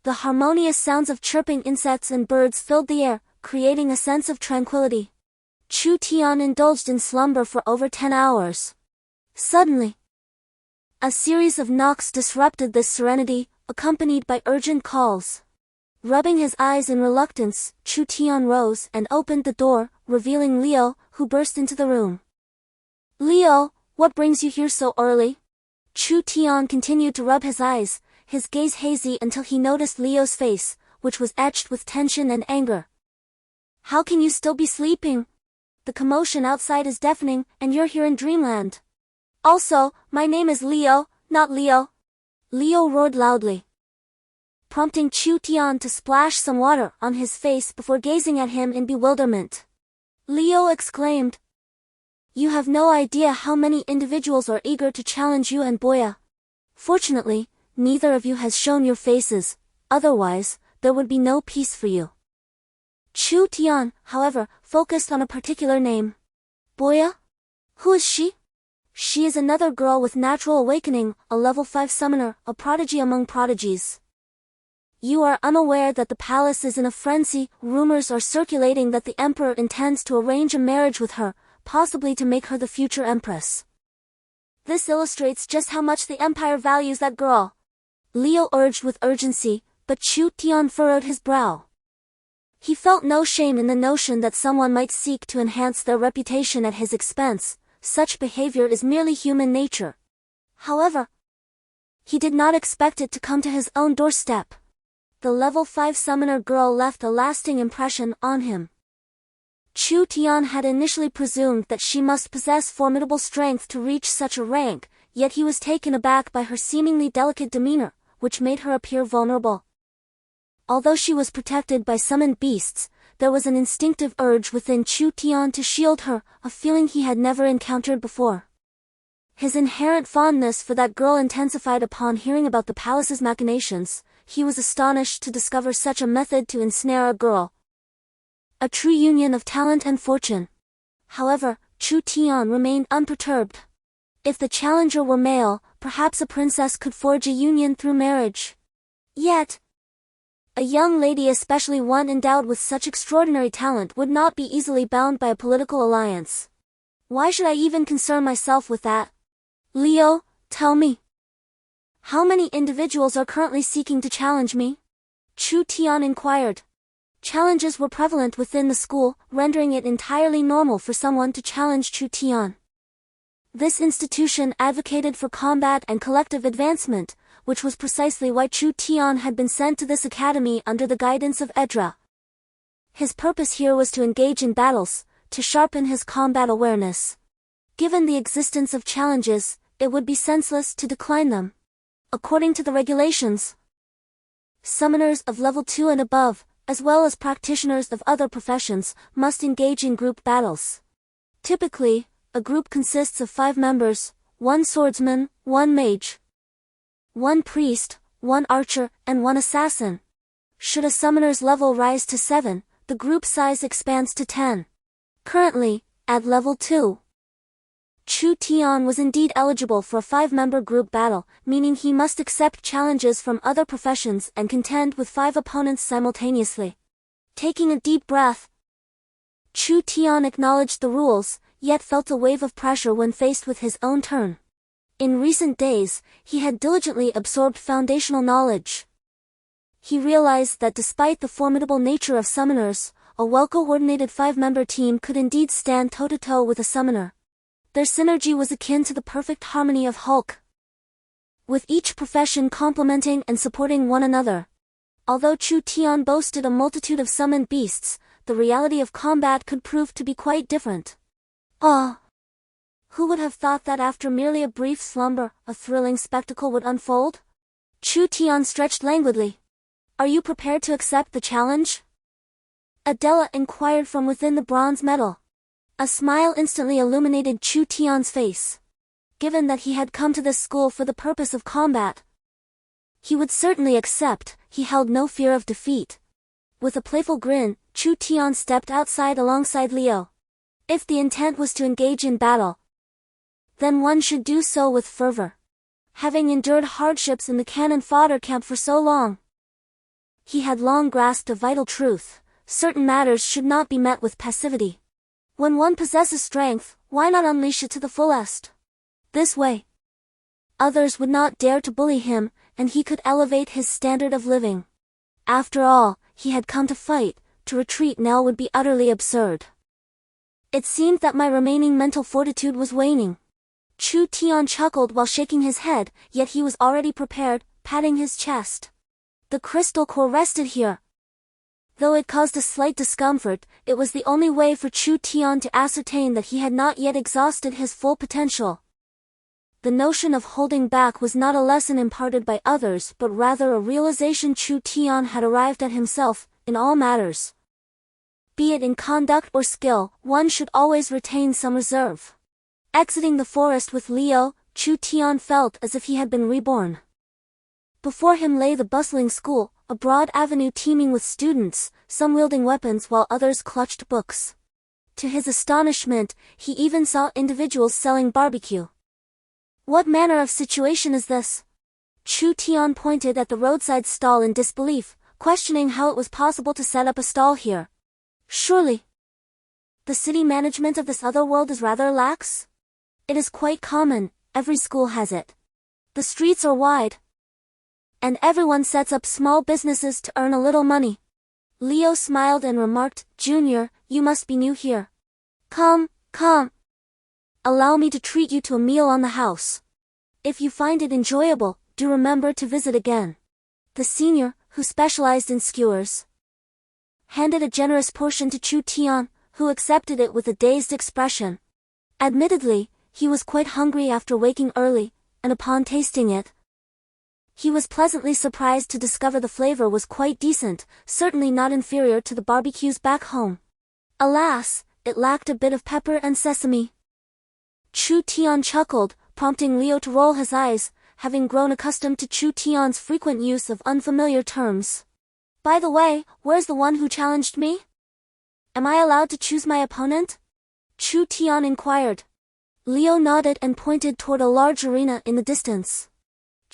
The harmonious sounds of chirping insects and birds filled the air, creating a sense of tranquility. Chu Tian indulged in slumber for over 10 hours. Suddenly, a series of knocks disrupted this serenity, accompanied by urgent calls. Rubbing his eyes in reluctance, Chu Tian rose and opened the door, revealing Leo, who burst into the room. Leo, what brings you here so early? Chu Tian continued to rub his eyes, his gaze hazy until he noticed Leo's face, which was etched with tension and anger. How can you still be sleeping? The commotion outside is deafening, and you're here in dreamland. Also, my name is Leo, not Leo. Leo roared loudly, prompting Chu Tian to splash some water on his face before gazing at him in bewilderment. Leo exclaimed, You have no idea how many individuals are eager to challenge you and Boya. Fortunately, neither of you has shown your faces, otherwise, there would be no peace for you. Chu Tian, however, focused on a particular name. Boya? Who is she? She is another girl with natural awakening, a level 5 summoner, a prodigy among prodigies. You are unaware that the palace is in a frenzy. Rumors are circulating that the emperor intends to arrange a marriage with her, possibly to make her the future empress. This illustrates just how much the empire values that girl. Leo urged with urgency, but Chu Tian furrowed his brow. He felt no shame in the notion that someone might seek to enhance their reputation at his expense. Such behavior is merely human nature. However, he did not expect it to come to his own doorstep. The level 5 summoner girl left a lasting impression on him. Chu Tian had initially presumed that she must possess formidable strength to reach such a rank, yet he was taken aback by her seemingly delicate demeanor, which made her appear vulnerable. Although she was protected by summoned beasts, there was an instinctive urge within Chu Tian to shield her, a feeling he had never encountered before. His inherent fondness for that girl intensified upon hearing about the palace's machinations. He was astonished to discover such a method to ensnare a girl. A true union of talent and fortune. However, Chu Tian remained unperturbed. If the challenger were male, perhaps a princess could forge a union through marriage. Yet, a young lady, especially one endowed with such extraordinary talent, would not be easily bound by a political alliance. Why should I even concern myself with that? Leo, tell me. How many individuals are currently seeking to challenge me? Chu Tian inquired. Challenges were prevalent within the school, rendering it entirely normal for someone to challenge Chu Tian. This institution advocated for combat and collective advancement, which was precisely why Chu Tian had been sent to this academy under the guidance of Edra. His purpose here was to engage in battles, to sharpen his combat awareness. Given the existence of challenges, it would be senseless to decline them. According to the regulations, summoners of level 2 and above, as well as practitioners of other professions, must engage in group battles. Typically, a group consists of 5 members, 1 swordsman, 1 mage, 1 priest, 1 archer, and 1 assassin. Should a summoner's level rise to 7, the group size expands to 10. Currently, at level 2, Chu Tian was indeed eligible for a 5-member group battle, meaning he must accept challenges from other professions and contend with 5 opponents simultaneously. Taking a deep breath, Chu Tian acknowledged the rules, yet felt a wave of pressure when faced with his own turn. In recent days, he had diligently absorbed foundational knowledge. He realized that despite the formidable nature of summoners, a well-coordinated 5-member team could indeed stand toe-to-toe with a summoner. Their synergy was akin to the perfect harmony of Hulk, with each profession complementing and supporting one another. Although Chu Tian boasted a multitude of summoned beasts, the reality of combat could prove to be quite different. Who would have thought that after merely a brief slumber, a thrilling spectacle would unfold? Chu Tian stretched languidly. Are you prepared to accept the challenge? Adela inquired from within the bronze medal. A smile instantly illuminated Chu Tian's face. Given that he had come to this school for the purpose of combat, he would certainly accept. He held no fear of defeat. With a playful grin, Chu Tian stepped outside alongside Leo. If the intent was to engage in battle, then one should do so with fervor. Having endured hardships in the cannon fodder camp for so long, he had long grasped a vital truth: certain matters should not be met with passivity. When one possesses strength, why not unleash it to the fullest? This way, others would not dare to bully him, and he could elevate his standard of living. After all, he had come to fight. To retreat now would be utterly absurd. It seemed that my remaining mental fortitude was waning. Chu Tian chuckled while shaking his head, yet he was already prepared, patting his chest. The crystal core rested here. Though it caused a slight discomfort, it was the only way for Chu Tian to ascertain that he had not yet exhausted his full potential. The notion of holding back was not a lesson imparted by others but rather a realization Chu Tian had arrived at himself, in all matters. Be it in conduct or skill, one should always retain some reserve. Exiting the forest with Leo, Chu Tian felt as if he had been reborn. Before him lay the bustling school, a broad avenue teeming with students, some wielding weapons while others clutched books. To his astonishment, he even saw individuals selling barbecue. What manner of situation is this? Chu Tian pointed at the roadside stall in disbelief, questioning how it was possible to set up a stall here. Surely, the city management of this other world is rather lax? It is quite common, every school has it. The streets are wide, and everyone sets up small businesses to earn a little money. Leo smiled and remarked, "Junior, you must be new here. Come. Allow me to treat you to a meal on the house. If you find it enjoyable, do remember to visit again." The senior, who specialized in skewers, handed a generous portion to Chu Tian, who accepted it with a dazed expression. Admittedly, he was quite hungry after waking early, and upon tasting it, he was pleasantly surprised to discover the flavor was quite decent, certainly not inferior to the barbecues back home. Alas, it lacked a bit of pepper and sesame. Chu Tian chuckled, prompting Leo to roll his eyes, having grown accustomed to Chu Tian's frequent use of unfamiliar terms. "By the way, where's the one who challenged me? Am I allowed to choose my opponent?" Chu Tian inquired. Leo nodded and pointed toward a large arena in the distance.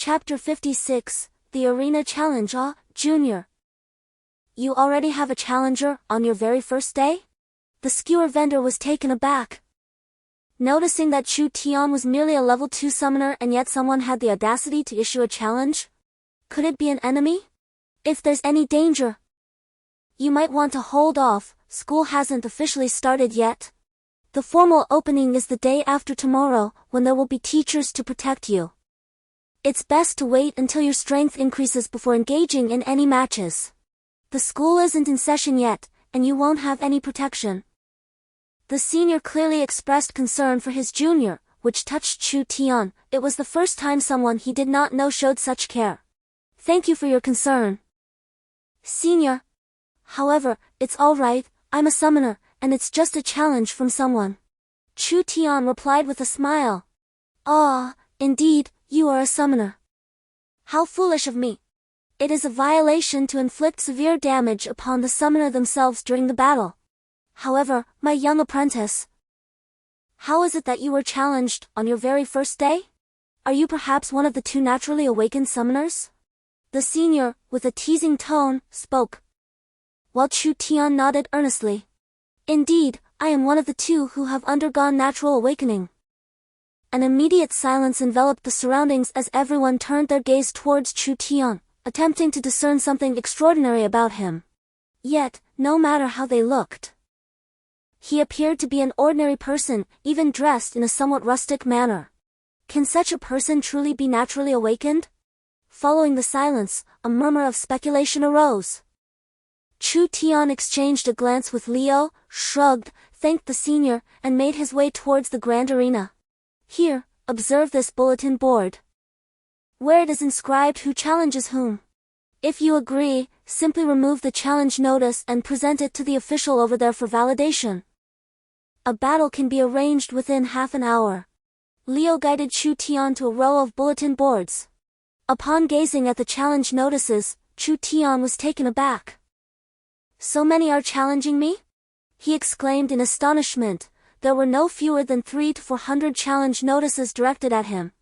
Chapter 56, The Arena Challenge. Junior. You already have a challenger on your very first day? The skewer vendor was taken aback, noticing that Chu Tian was merely a level 2 summoner and yet someone had the audacity to issue a challenge. Could it be an enemy? If there's any danger, you might want to hold off, school hasn't officially started yet. The formal opening is the day after tomorrow, when there will be teachers to protect you. It's best to wait until your strength increases before engaging in any matches. The school isn't in session yet, and you won't have any protection. The senior clearly expressed concern for his junior, which touched Chu Tian. It was the first time someone he did not know showed such care. Thank you for your concern, Senior. However, it's all right, I'm a summoner, and it's just a challenge from someone. Chu Tian replied with a smile. Ah, indeed, you are a summoner. How foolish of me. It is a violation to inflict severe damage upon the summoner themselves during the battle. However, my young apprentice, how is it that you were challenged on your very first day? Are you perhaps one of the 2 naturally awakened summoners? The senior, with a teasing tone, spoke, while Chu Tian nodded earnestly. Indeed, I am one of the 2 who have undergone natural awakening. An immediate silence enveloped the surroundings as everyone turned their gaze towards Chu Tian, attempting to discern something extraordinary about him. Yet, no matter how they looked, he appeared to be an ordinary person, even dressed in a somewhat rustic manner. Can such a person truly be naturally awakened? Following the silence, a murmur of speculation arose. Chu Tian exchanged a glance with Leo, shrugged, thanked the senior, and made his way towards the grand arena. Here, observe this bulletin board, where it is inscribed who challenges whom. If you agree, simply remove the challenge notice and present it to the official over there for validation. A battle can be arranged within half an hour. Leo guided Chu Tian to a row of bulletin boards. Upon gazing at the challenge notices, Chu Tian was taken aback. So many are challenging me? He exclaimed in astonishment. There were no fewer than 300 to 400 challenge notices directed at him,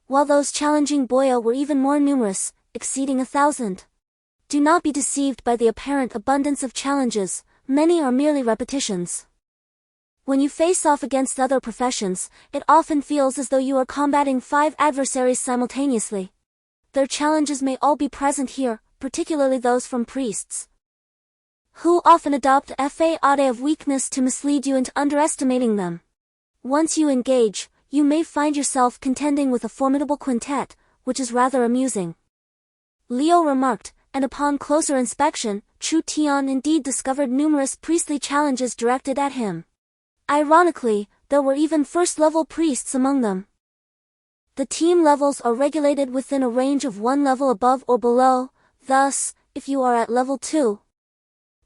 while those challenging Boya were even more numerous, exceeding 1,000. Do not be deceived by the apparent abundance of challenges, many are merely repetitions. When you face off against other professions, it often feels as though you are combating 5 adversaries simultaneously. Their challenges may all be present here, particularly those from priests, who often adopt a fodder of weakness to mislead you into underestimating them. Once you engage, you may find yourself contending with a formidable quintet, which is rather amusing. Liu remarked, and upon closer inspection, Chu Tian indeed discovered numerous priestly challenges directed at him. Ironically, there were even first-level priests among them. The team levels are regulated within a range of one level above or below, thus, if you are at level 2,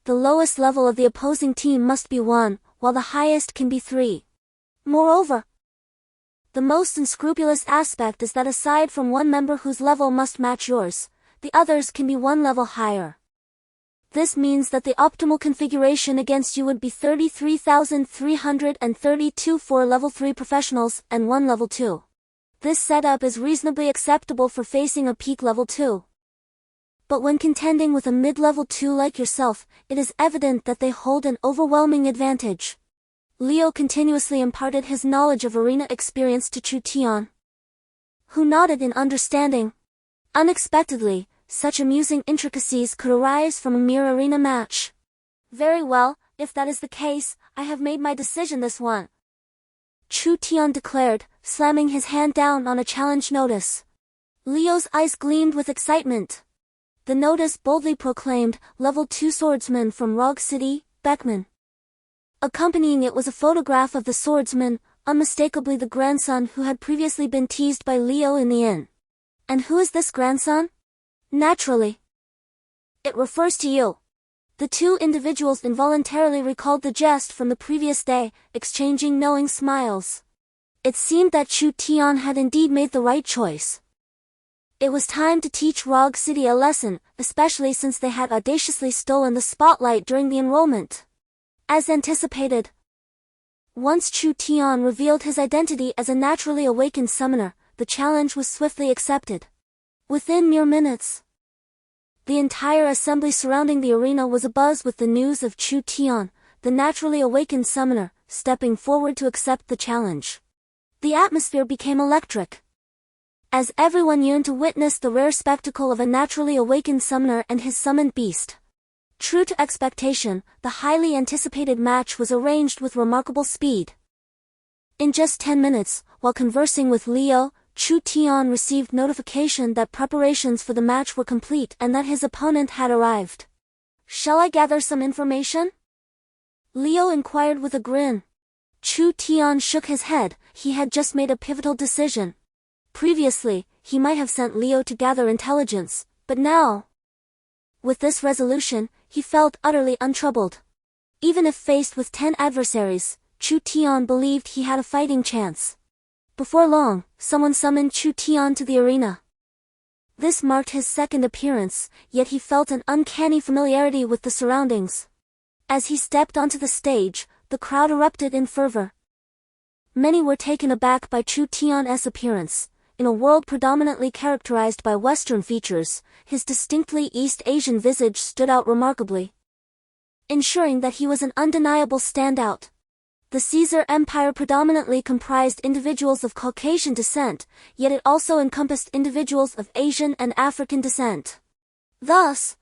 the lowest level of the opposing team must be 1, while the highest can be 3. Moreover, the most unscrupulous aspect is that aside from one member whose level must match yours, the others can be one level higher. This means that the optimal configuration against you would be 33,332 for level 3 professionals and 1 level 2. This setup is reasonably acceptable for facing a peak level 2. But when contending with a mid-level 2 like yourself, it is evident that they hold an overwhelming advantage. Liu continuously imparted his knowledge of arena experience to Chu Tian, who nodded in understanding. Unexpectedly, such amusing intricacies could arise from a mere arena match. Very well, if that is the case, I have made my decision this one, Chu Tian declared, slamming his hand down on a challenge notice. Liu's eyes gleamed with excitement. The notice boldly proclaimed, Level 2 Swordsman from Rogue City, Beckman. Accompanying it was a photograph of the swordsman, unmistakably the grandson who had previously been teased by Liu in the inn. And who is this grandson? Naturally, it refers to you. The two individuals involuntarily recalled the jest from the previous day, exchanging knowing smiles. It seemed that Chu Tian had indeed made the right choice. It was time to teach Rogue City a lesson, especially since they had audaciously stolen the spotlight during the enrollment. As anticipated, once Chu Tian revealed his identity as a naturally awakened summoner, the challenge was swiftly accepted. Within mere minutes, the entire assembly surrounding the arena was abuzz with the news of Chu Tian, the naturally awakened summoner, stepping forward to accept the challenge. The atmosphere became electric, as everyone yearned to witness the rare spectacle of a naturally awakened summoner and his summoned beast. True to expectation, the highly anticipated match was arranged with remarkable speed. In just 10 minutes, while conversing with Liu, Chu Tian received notification that preparations for the match were complete and that his opponent had arrived. Shall I gather some information? Liu inquired with a grin. Chu Tian shook his head. He had just made a pivotal decision. Previously, he might have sent Liu to gather intelligence, but now, with this resolution, he felt utterly untroubled. Even if faced with 10 adversaries, Chu Tian believed he had a fighting chance. Before long, someone summoned Chu Tian to the arena. This marked his second appearance, yet he felt an uncanny familiarity with the surroundings. As he stepped onto the stage, the crowd erupted in fervor. Many were taken aback by Chu Tian's appearance. In a world predominantly characterized by Western features, his distinctly East Asian visage stood out remarkably, ensuring that he was an undeniable standout. The Caesar Empire predominantly comprised individuals of Caucasian descent, yet it also encompassed individuals of Asian and African descent. Thus,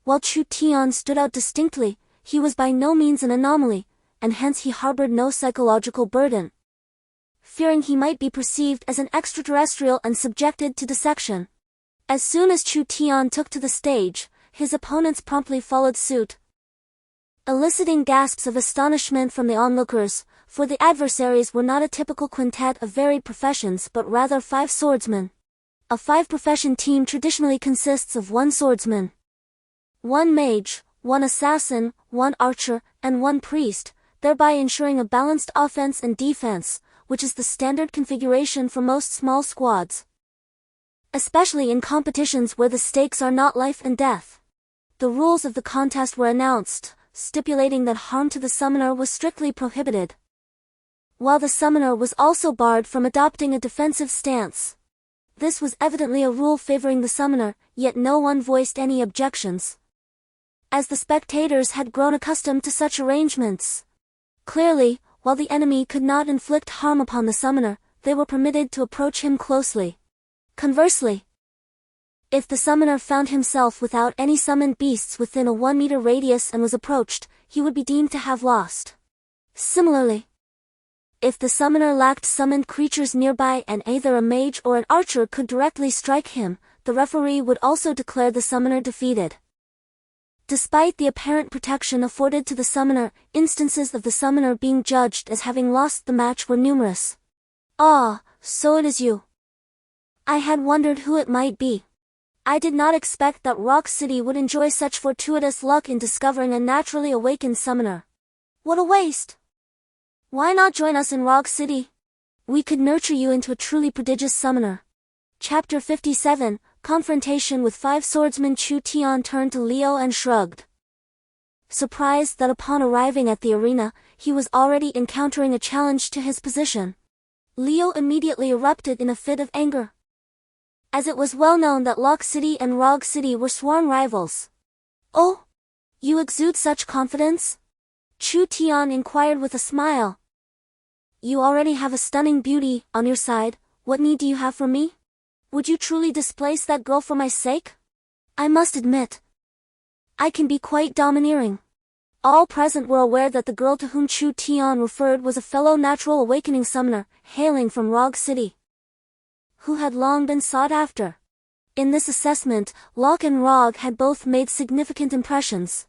while Chu Tian stood out distinctly, he was by no means an anomaly, and hence he harbored no psychological burden, fearing he might be perceived as an extraterrestrial and subjected to dissection. As soon as Chu Tian took to the stage, his opponents promptly followed suit, eliciting gasps of astonishment from the onlookers, for the adversaries were not a typical quintet of varied professions but rather 5 swordsmen. A 5-profession team traditionally consists of 1 swordsman, 1 mage, 1 assassin, 1 archer, and 1 priest, thereby ensuring a balanced offense and defense, which is the standard configuration for most small squads, especially in competitions where the stakes are not life and death. The rules of the contest were announced, stipulating that harm to the summoner was strictly prohibited, while the summoner was also barred from adopting a defensive stance. This was evidently a rule favoring the summoner, yet no one voiced any objections, as the spectators had grown accustomed to such arrangements. Clearly, while the enemy could not inflict harm upon the summoner, they were permitted to approach him closely. Conversely, If the summoner found himself without any summoned beasts within a 1-meter radius and was approached, he would be deemed to have lost. Similarly, if the summoner lacked summoned creatures nearby and either a mage or an archer could directly strike him, the referee would also declare the summoner defeated. Despite the apparent protection afforded to the summoner, instances of the summoner being judged as having lost the match were numerous. Ah, so it is you. I had wondered who it might be. I did not expect that Rock City would enjoy such fortuitous luck in discovering a naturally awakened summoner. What a waste! Why not join us in Rock City? We could nurture you into a truly prodigious summoner. Chapter 57, Confrontation with 5 Swordsmen. Chu Tian turned to Leo and shrugged. Surprised that upon arriving at the arena, he was already encountering a challenge to his position, Leo immediately erupted in a fit of anger. As it was well known that Lock City and Rog City were sworn rivals. Oh? You exude such confidence? Chu Tian inquired with a smile. You already have a stunning beauty on your side, what need do you have from me? Would you truly displace that girl for my sake? I must admit, I can be quite domineering. All present were aware that the girl to whom Chu Tian referred was a fellow natural awakening summoner, hailing from Rog City, who had long been sought after. In this assessment, Lock and Rog had both made significant impressions.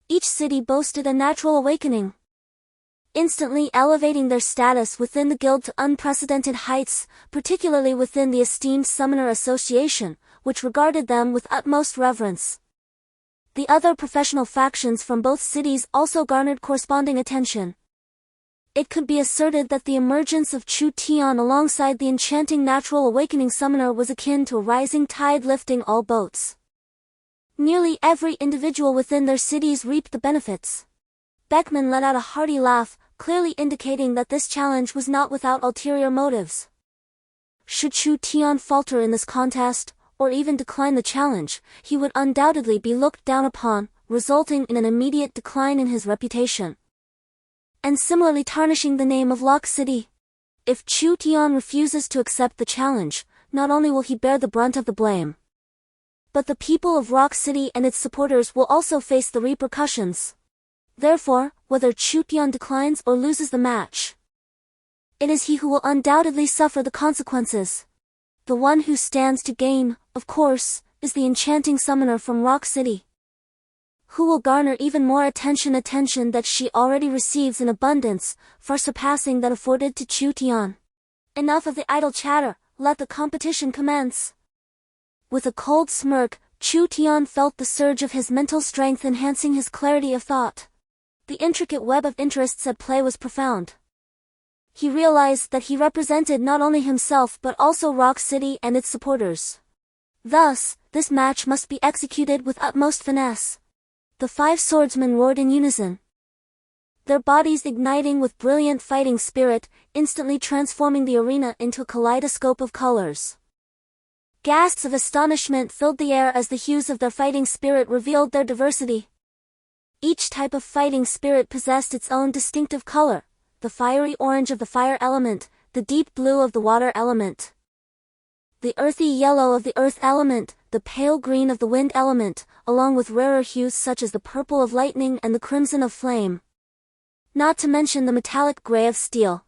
Each city boasted a natural awakening, instantly elevating their status within the guild to unprecedented heights, particularly within the esteemed Summoner Association, which regarded them with utmost reverence. The other professional factions from both cities also garnered corresponding attention. It could be asserted that the emergence of Chu Tian alongside the enchanting natural awakening summoner was akin to a rising tide lifting all boats. Nearly every individual within their cities reaped the benefits. Beckman let out a hearty laugh, clearly indicating that this challenge was not without ulterior motives. Should Chu Tian falter in this contest, or even decline the challenge, he would undoubtedly be looked down upon, resulting in an immediate decline in his reputation, and similarly tarnishing the name of Lock City. If Chu Tian refuses to accept the challenge, not only will he bear the brunt of the blame, but the people of Rock City and its supporters will also face the repercussions. Therefore, whether Chu Tian declines or loses the match, it is he who will undoubtedly suffer the consequences. The one who stands to gain, of course, is the enchanting summoner from Rock City, who will garner even more attention that she already receives in abundance, far surpassing that afforded to Chu Tian. Enough of the idle chatter, let the competition commence. With a cold smirk, Chu Tian felt the surge of his mental strength enhancing his clarity of thought. The intricate web of interests at play was profound. He realized that he represented not only himself but also Rock City and its supporters. Thus, this match must be executed with utmost finesse. The 5 swordsmen roared in unison, their bodies igniting with brilliant fighting spirit, instantly transforming the arena into a kaleidoscope of colors. Gasps of astonishment filled the air as the hues of their fighting spirit revealed their diversity. Each type of fighting spirit possessed its own distinctive color, the fiery orange of the fire element, the deep blue of the water element, the earthy yellow of the earth element, the pale green of the wind element, along with rarer hues such as the purple of lightning and the crimson of flame. Not to mention the metallic gray of steel.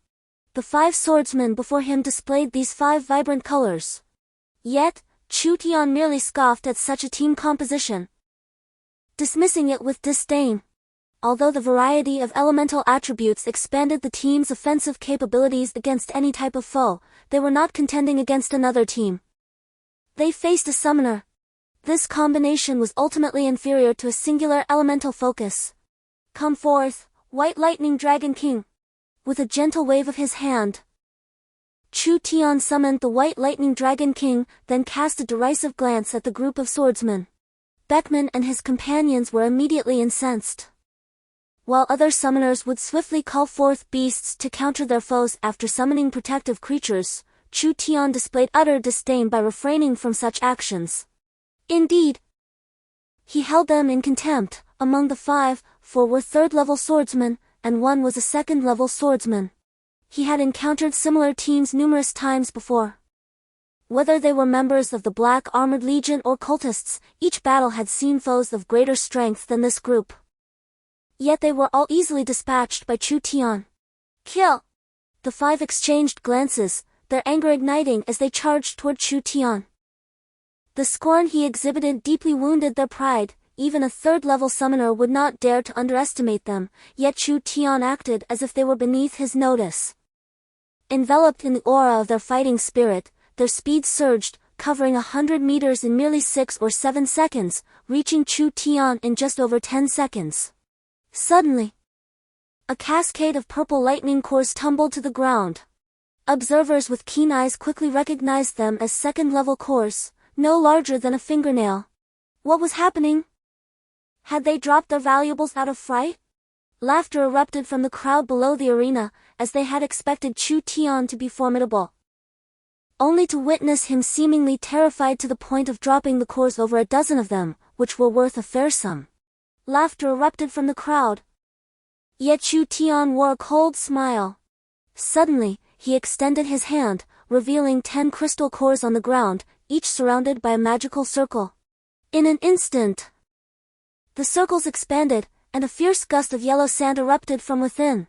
The 5 swordsmen before him displayed these 5 vibrant colors. Yet, Chu Tian merely scoffed at such a team composition, dismissing it with disdain. Although the variety of elemental attributes expanded the team's offensive capabilities against any type of foe, they were not contending against another team. They faced a summoner. This combination was ultimately inferior to a singular elemental focus. Come forth, White Lightning Dragon King. With a gentle wave of his hand, Chu Tian summoned the White Lightning Dragon King, then cast a derisive glance at the group of swordsmen. Beckman and his companions were immediately incensed, while other summoners would swiftly call forth beasts to counter their foes after summoning protective creatures. Chu Tian displayed utter disdain by refraining from such actions. Indeed, he held them in contempt. Among the 5, 4 were 3rd-level swordsmen, and 1 was a 2nd-level swordsman. He had encountered similar teams numerous times before. Whether they were members of the Black Armored Legion or cultists, each battle had seen foes of greater strength than this group. Yet they were all easily dispatched by Chu Tian. Kill! The five exchanged glances, their anger igniting as they charged toward Chu Tian. The scorn he exhibited deeply wounded their pride. Even a third-level summoner would not dare to underestimate them, yet Chu Tian acted as if they were beneath his notice. Enveloped in the aura of their fighting spirit, their speed surged, covering 100 meters in merely 6 or 7 seconds, reaching Chu Tian in just over 10 seconds. Suddenly, a cascade of purple lightning cores tumbled to the ground. Observers with keen eyes quickly recognized them as second-level cores, no larger than a fingernail. What was happening? Had they dropped their valuables out of fright? Laughter erupted from the crowd below the arena, as they had expected Chu Tian to be formidable. Only to witness him seemingly terrified to the point of dropping the cores over a dozen of them, which were worth a fair sum. Laughter erupted from the crowd. Yet Chu Tian wore a cold smile. Suddenly, he extended his hand, revealing 10 crystal cores on the ground, each surrounded by a magical circle. In an instant, the circles expanded, and a fierce gust of yellow sand erupted from within.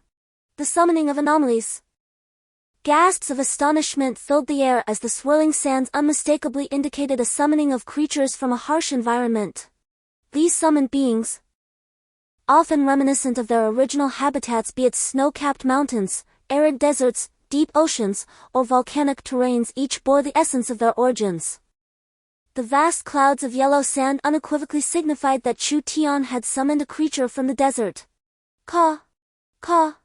The summoning of anomalies. Gasps of astonishment filled the air as the swirling sands unmistakably indicated a summoning of creatures from a harsh environment. These summoned beings, often reminiscent of their original habitats, be it snow-capped mountains, arid deserts, deep oceans, or volcanic terrains, each bore the essence of their origins. The vast clouds of yellow sand unequivocally signified that Chu Tian had summoned a creature from the desert. Caw! Caw!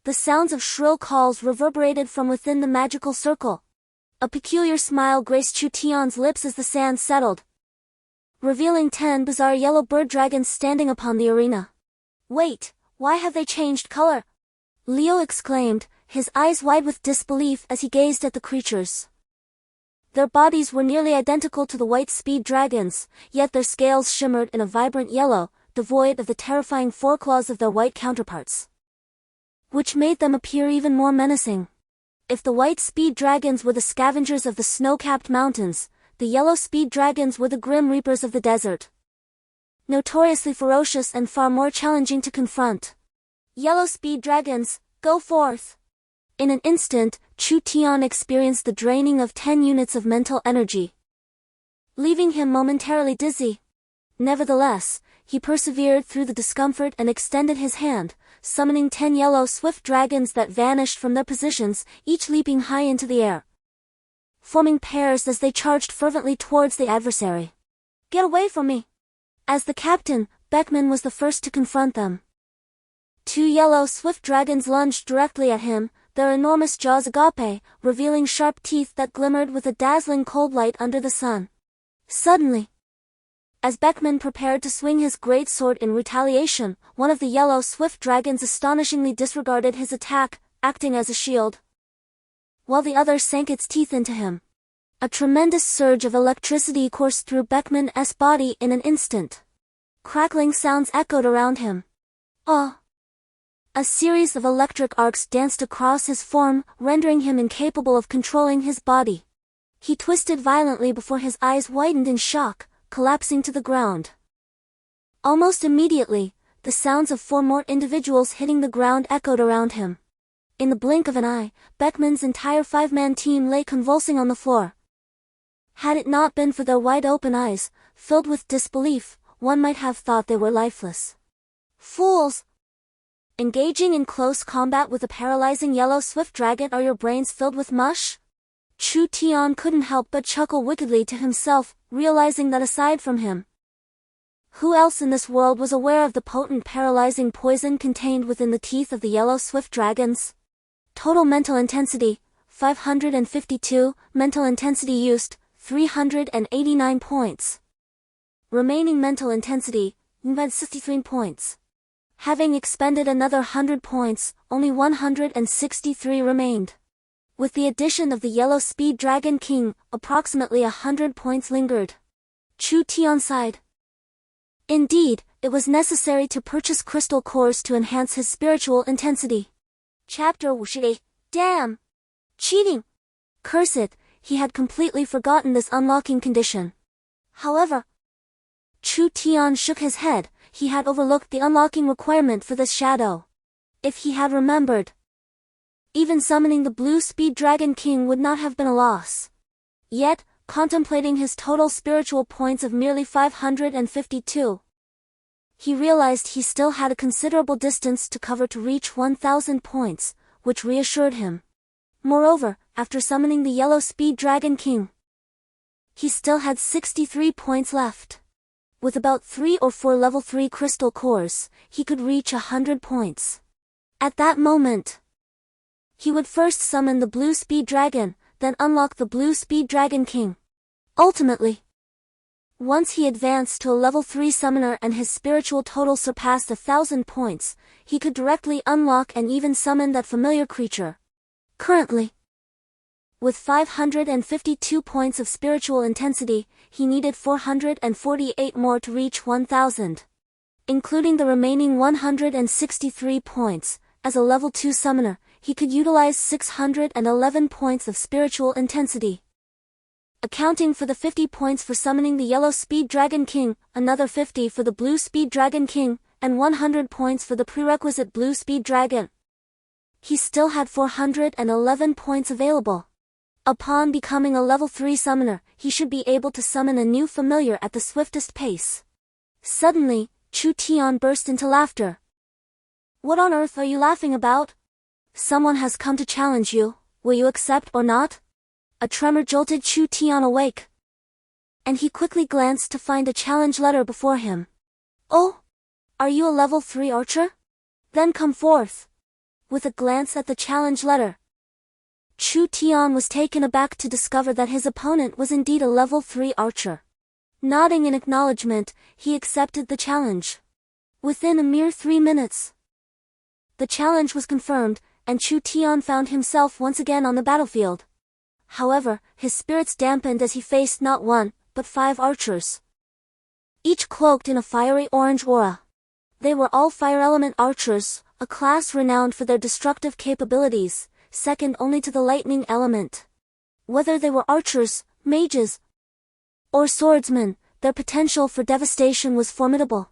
The sounds of shrill calls reverberated from within the magical circle. A peculiar smile graced Chu Tian's lips as the sand settled, revealing 10 bizarre yellow bird dragons standing upon the arena. Wait, why have they changed color? Leo exclaimed, his eyes wide with disbelief as he gazed at the creatures. Their bodies were nearly identical to the white speed dragons, yet their scales shimmered in a vibrant yellow, devoid of the terrifying foreclaws of their white counterparts, which made them appear even more menacing. If the white speed dragons were the scavengers of the snow-capped mountains, the yellow speed dragons were the grim reapers of the desert. Notoriously ferocious and far more challenging to confront. Yellow speed dragons, go forth! In an instant, Chu Tian experienced the draining of 10 units of mental energy, leaving him momentarily dizzy. Nevertheless, he persevered through the discomfort and extended his hand, summoning 10 yellow swift dragons that vanished from their positions, each leaping high into the air, forming pairs as they charged fervently towards the adversary. Get away from me! As the captain, Beckman was the first to confront them. 2 yellow swift dragons lunged directly at him, their enormous jaws agape, revealing sharp teeth that glimmered with a dazzling cold light under the sun. Suddenly, as Beckman prepared to swing his great sword in retaliation, one of the yellow swift dragons astonishingly disregarded his attack, acting as a shield, while the other sank its teeth into him. A tremendous surge of electricity coursed through Beckman's body in an instant. Crackling sounds echoed around him. A series of electric arcs danced across his form, rendering him incapable of controlling his body. He twisted violently before his eyes widened in shock, collapsing to the ground. Almost immediately, the sounds of 4 more individuals hitting the ground echoed around him. In the blink of an eye, Beckman's entire 5-man team lay convulsing on the floor. Had it not been for their wide-open eyes, filled with disbelief, one might have thought they were lifeless. Fools! Engaging in close combat with a paralyzing yellow swift dragon, are your brains filled with mush? Chu Tian couldn't help but chuckle wickedly to himself, realizing that aside from him, who else in this world was aware of the potent paralyzing poison contained within the teeth of the yellow swift dragons? Total mental intensity, 552, mental intensity used, 389 points. Remaining mental intensity, 63 points. Having expended another 100 points, only 163 remained. With the addition of the yellow speed dragon king, approximately 100 points lingered. Chu Tian sighed. Indeed, it was necessary to purchase crystal cores to enhance his spiritual intensity. Chapter 58. Damn! Cheating! Curse it, he had completely forgotten this unlocking condition. However, Chu Tian shook his head. He had overlooked the unlocking requirement for this shadow. If he had remembered, even summoning the Blue Speed Dragon King would not have been a loss. Yet, contemplating his total spiritual points of merely 552, he realized he still had a considerable distance to cover to reach 1,000 points, which reassured him. Moreover, after summoning the Yellow Speed Dragon King, he still had 63 points left. With about 3 or 4 level 3 crystal cores, he could reach 100 points. At that moment, he would first summon the Blue Speed Dragon, then unlock the Blue Speed Dragon King. Ultimately, once he advanced to a level 3 summoner and his spiritual total surpassed 1,000 points, he could directly unlock and even summon that familiar creature. Currently, with 552 points of spiritual intensity, he needed 448 more to reach 1,000. Including the remaining 163 points, as a level 2 summoner, he could utilize 611 points of spiritual intensity. Accounting for the 50 points for summoning the Yellow Speed Dragon King, another 50 for the Blue Speed Dragon King, and 100 points for the prerequisite Blue Speed Dragon, he still had 411 points available. Upon becoming a level 3 summoner, he should be able to summon a new familiar at the swiftest pace. Suddenly, Chu Tian burst into laughter. "What on earth are you laughing about? Someone has come to challenge you, will you accept or not?" A tremor jolted Chu Tian awake, and he quickly glanced to find a challenge letter before him. "Oh, are you a level 3 archer? Then come forth." With a glance at the challenge letter, Chu Tian was taken aback to discover that his opponent was indeed a level 3 archer. Nodding in acknowledgement, he accepted the challenge. Within a mere 3 minutes, the challenge was confirmed, and Chu Tian found himself once again on the battlefield. However, his spirits dampened as he faced not 1, but 5 archers, each cloaked in a fiery orange aura. They were all fire element archers, a class renowned for their destructive capabilities, second only to the lightning element. Whether they were archers, mages, or swordsmen, their potential for devastation was formidable.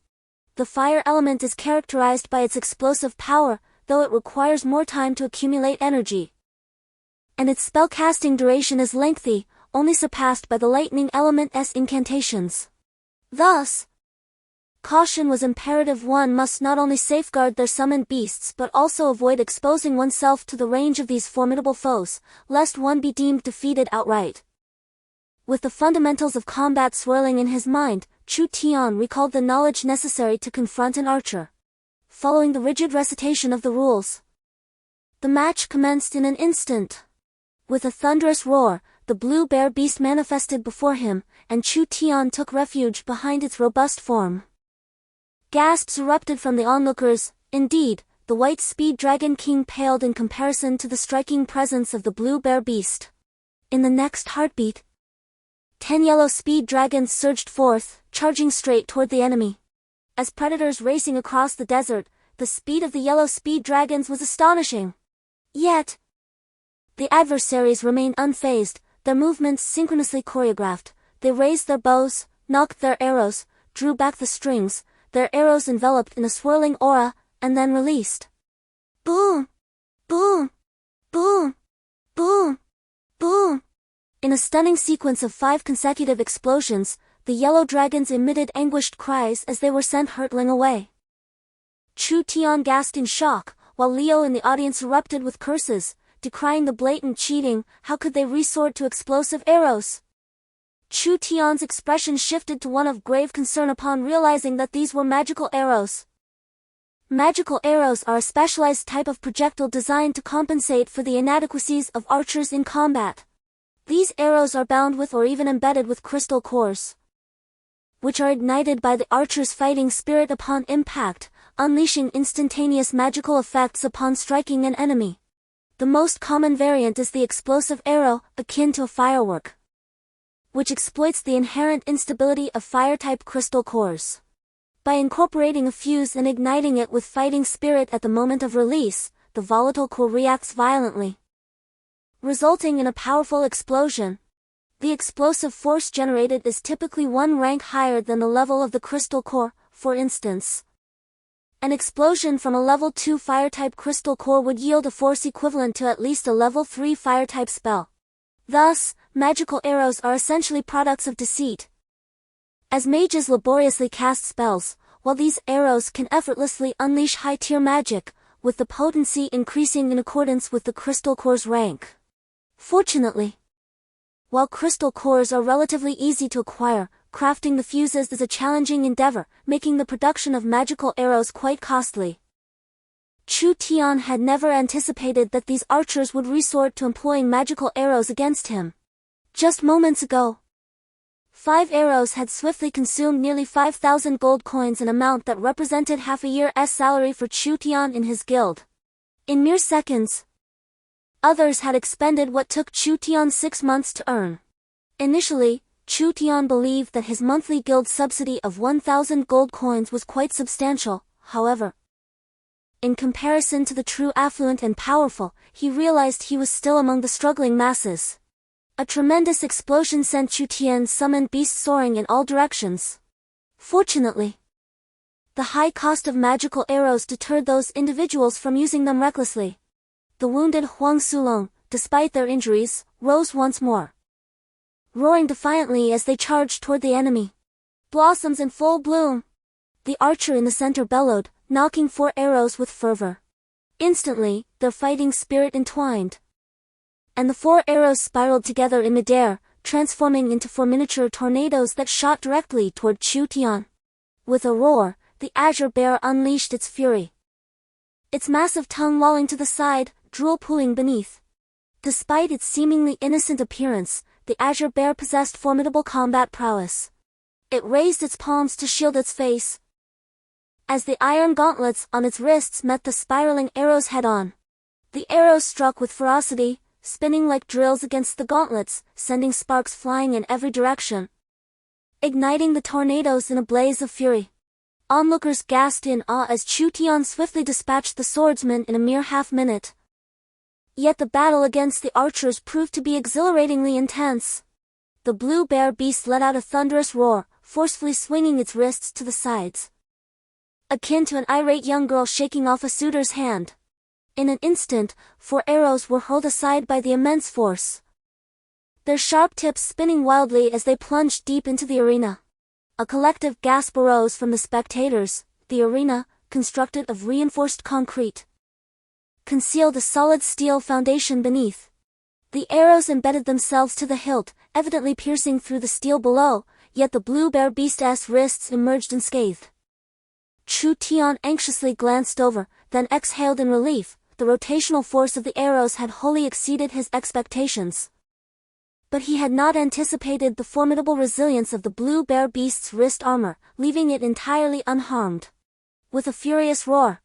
The fire element is characterized by its explosive power, though it requires more time to accumulate energy, and its spellcasting duration is lengthy, only surpassed by the lightning element's incantations. Thus, caution was imperative. One must not only safeguard their summoned beasts but also avoid exposing oneself to the range of these formidable foes, lest one be deemed defeated outright. With the fundamentals of combat swirling in his mind, Chu Tian recalled the knowledge necessary to confront an archer. Following the rigid recitation of the rules, the match commenced in an instant. With a thunderous roar, the blue bear beast manifested before him, and Chu Tian took refuge behind its robust form. Gasps erupted from the onlookers. Indeed, the White Speed Dragon King paled in comparison to the striking presence of the blue bear beast. In the next heartbeat, 10 yellow speed dragons surged forth, charging straight toward the enemy. As predators racing across the desert, the speed of the yellow speed dragons was astonishing. Yet, the adversaries remained unfazed, their movements synchronously choreographed. They raised their bows, knocked their arrows, drew back the strings, their arrows enveloped in a swirling aura, and then released. Boom! Boom! Boom! Boom! Boom! In a stunning sequence of 5 consecutive explosions, the yellow dragons emitted anguished cries as they were sent hurtling away. Chu Tian gasped in shock, while Leo in the audience erupted with curses, decrying the blatant cheating. How could they resort to explosive arrows? Chu Tian's expression shifted to one of grave concern upon realizing that these were magical arrows. Magical arrows are a specialized type of projectile designed to compensate for the inadequacies of archers in combat. These arrows are bound with or even embedded with crystal cores, which are ignited by the archer's fighting spirit upon impact, unleashing instantaneous magical effects upon striking an enemy. The most common variant is the explosive arrow, akin to a firework, which exploits the inherent instability of fire-type crystal cores. By incorporating a fuse and igniting it with fighting spirit at the moment of release, the volatile core reacts violently, resulting in a powerful explosion. The explosive force generated is typically one rank higher than the level of the crystal core. For instance, an explosion from a level 2 fire-type crystal core would yield a force equivalent to at least a level 3 fire-type spell. Thus, magical arrows are essentially products of deceit. As mages laboriously cast spells, while these arrows can effortlessly unleash high-tier magic, with the potency increasing in accordance with the crystal core's rank. Fortunately, while crystal cores are relatively easy to acquire, crafting the fuses is a challenging endeavor, making the production of magical arrows quite costly. Chu Tian had never anticipated that these archers would resort to employing magical arrows against him. Just moments ago, 5 arrows had swiftly consumed nearly 5,000 gold coins, an amount that represented half a year's salary for Chu Tian in his guild. In mere seconds, others had expended what took Chu Tian 6 months to earn. Initially, Chu Tian believed that his monthly guild subsidy of 1,000 gold coins was quite substantial. However, in comparison to the true affluent and powerful, he realized he was still among the struggling masses. A tremendous explosion sent Chu Tian's summoned beast soaring in all directions. Fortunately, the high cost of magical arrows deterred those individuals from using them recklessly. The wounded Huang Sulong, despite their injuries, rose once more, roaring defiantly as they charged toward the enemy. Blossoms in full bloom! The archer in the center bellowed, knocking 4 arrows with fervor. Instantly, their fighting spirit entwined, and the 4 arrows spiraled together in midair, transforming into 4 miniature tornadoes that shot directly toward Chu Tian. With a roar, the azure bear unleashed its fury, its massive tongue lolling to the side, drool pooling beneath. Despite its seemingly innocent appearance, the azure bear possessed formidable combat prowess. It raised its palms to shield its face, as the iron gauntlets on its wrists met the spiraling arrows head-on. The arrows struck with ferocity, spinning like drills against the gauntlets, sending sparks flying in every direction, igniting the tornadoes in a blaze of fury. Onlookers gasped in awe as Chu Tian swiftly dispatched the swordsman in a mere half-minute. Yet the battle against the archers proved to be exhilaratingly intense. The blue bear beast let out a thunderous roar, forcefully swinging its wrists to the sides, akin to an irate young girl shaking off a suitor's hand. In an instant, 4 arrows were hurled aside by the immense force, their sharp tips spinning wildly as they plunged deep into the arena. A collective gasp arose from the spectators. The arena, constructed of reinforced concrete, concealed a solid steel foundation beneath. The arrows embedded themselves to the hilt, evidently piercing through the steel below, yet the blue bear beast's wrists emerged unscathed. Chu Tian anxiously glanced over, then exhaled in relief. The rotational force of the arrows had wholly exceeded his expectations. But he had not anticipated the formidable resilience of the blue bear beast's wrist armor, leaving it entirely unharmed. With a furious roar,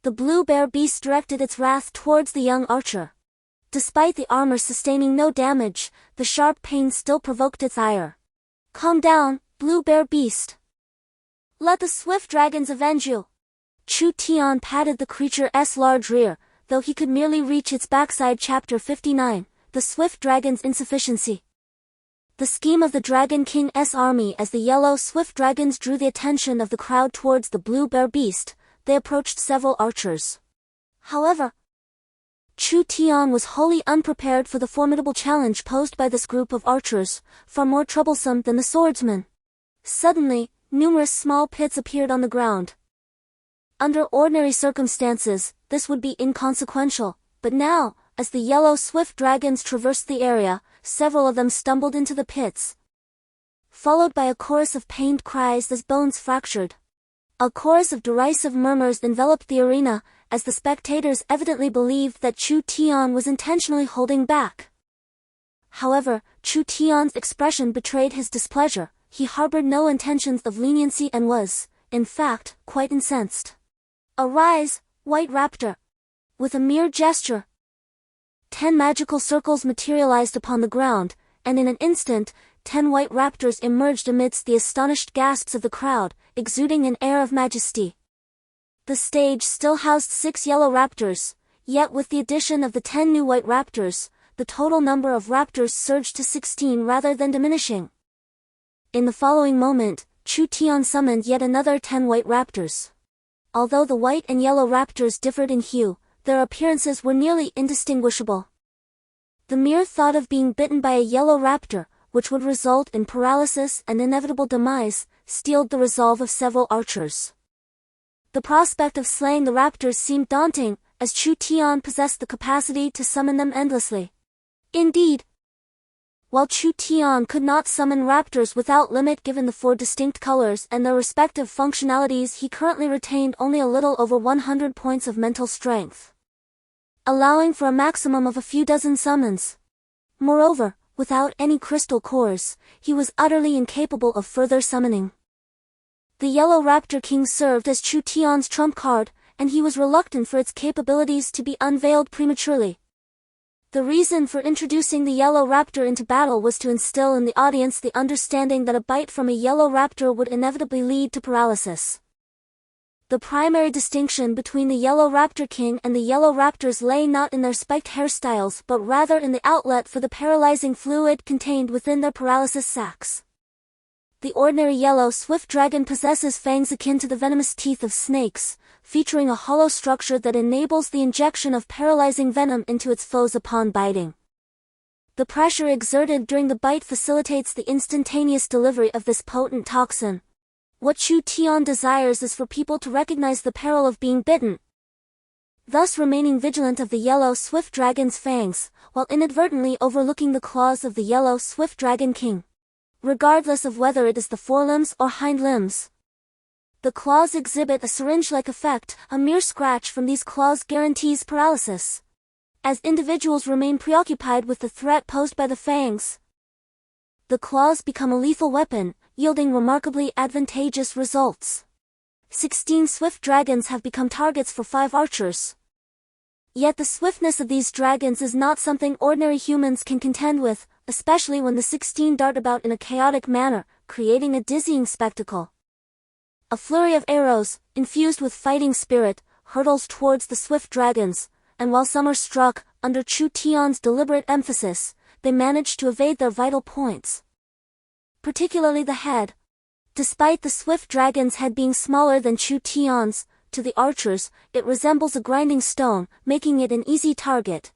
the blue bear beast directed its wrath towards the young archer. Despite the armor sustaining no damage, the sharp pain still provoked its ire. "Calm down, blue bear beast. Let the swift dragons avenge you." Chu Tian patted the creature's large rear, though he could merely reach its backside. Chapter 59, The Swift Dragon's Insufficiency. The scheme of the Dragon King's army. As the yellow swift dragons drew the attention of the crowd towards the blue bear beast, they approached several archers. However, Chu Tian was wholly unprepared for the formidable challenge posed by this group of archers, far more troublesome than the swordsman. Suddenly, numerous small pits appeared on the ground. Under ordinary circumstances, this would be inconsequential, but now, as the yellow swift dragons traversed the area, several of them stumbled into the pits, followed by a chorus of pained cries as bones fractured. A chorus of derisive murmurs enveloped the arena, as the spectators evidently believed that Chu Tian was intentionally holding back. However, Chu Tian's expression betrayed his displeasure. He harbored no intentions of leniency and was, in fact, quite incensed. "Arise, White Raptor!" With a mere gesture, 10 magical circles materialized upon the ground, and in an instant, 10 white raptors emerged amidst the astonished gasps of the crowd, exuding an air of majesty. The stage still housed 6 yellow raptors, Yet with the addition of the 10 new white raptors, the total number of raptors surged to 16 rather than diminishing. In the following moment, Chu Tian summoned yet another 10 white raptors. Although the white and yellow raptors differed in hue, their appearances were nearly indistinguishable. The mere thought of being bitten by a yellow raptor, which would result in paralysis and inevitable demise, steeled the resolve of several archers. The prospect of slaying the raptors seemed daunting, as Chu Tian possessed the capacity to summon them endlessly. Indeed, while Chu Tian could not summon raptors without limit given the 4 distinct colors and their respective functionalities, he currently retained only a little over 100 points of mental strength, allowing for a maximum of a few dozen summons. Moreover, without any crystal cores, he was utterly incapable of further summoning. The Yellow Raptor King served as Chu Tian's trump card, and he was reluctant for its capabilities to be unveiled prematurely. The reason for introducing the Yellow Raptor into battle was to instill in the audience the understanding that a bite from a Yellow Raptor would inevitably lead to paralysis. The primary distinction between the Yellow Raptor King and the Yellow Raptors lay not in their spiked hairstyles but rather in the outlet for the paralyzing fluid contained within their paralysis sacs. The ordinary yellow swift dragon possesses fangs akin to the venomous teeth of snakes, featuring a hollow structure that enables the injection of paralyzing venom into its foes upon biting. The pressure exerted during the bite facilitates the instantaneous delivery of this potent toxin. What Chu Tian desires is for people to recognize the peril of being bitten, thus remaining vigilant of the yellow swift dragon's fangs, while inadvertently overlooking the claws of the yellow swift dragon king, regardless of whether it is the forelimbs or hind limbs. The claws exhibit a syringe-like effect. A mere scratch from these claws guarantees paralysis, as individuals remain preoccupied with the threat posed by the fangs. The claws become a lethal weapon, yielding remarkably advantageous results. 16 swift dragons have become targets for 5 archers. Yet the swiftness of these dragons is not something ordinary humans can contend with, especially when the 16 dart about in a chaotic manner, creating a dizzying spectacle. A flurry of arrows, infused with fighting spirit, hurtles towards the swift dragons, and while some are struck, under Chu Tian's deliberate emphasis, they manage to evade their vital points. Particularly the head. Despite the swift dragon's head being smaller than Chu Tian's, to the archers, it resembles a grinding stone, making it an easy target.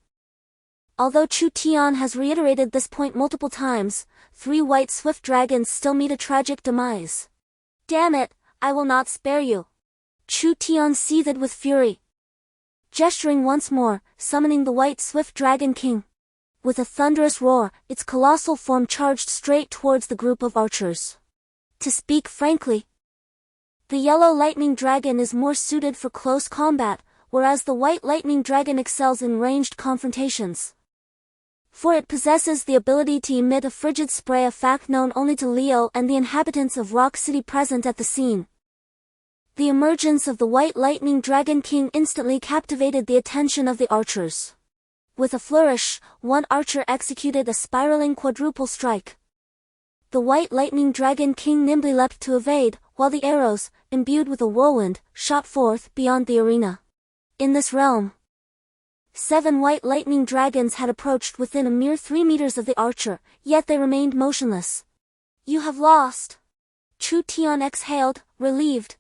Although Chu Tian has reiterated this point multiple times, 3 white swift dragons still meet a tragic demise. Damn it, I will not spare you. Chu Tian seethed with fury, gesturing once more, summoning the white swift dragon king. With a thunderous roar, its colossal form charged straight towards the group of archers. To speak frankly, the yellow lightning dragon is more suited for close combat, whereas the white lightning dragon excels in ranged confrontations. For it possesses the ability to emit a frigid spray, a fact known only to Leo and the inhabitants of Rock City present at the scene. The emergence of the white lightning dragon king instantly captivated the attention of the archers. With a flourish, one archer executed a spiraling quadruple strike. The white lightning dragon king nimbly leapt to evade, while the arrows, imbued with a whirlwind, shot forth beyond the arena. In this realm, 7 white lightning dragons had approached within a mere 3 meters of the archer, yet they remained motionless. You have lost. Chu Tian exhaled, relieved.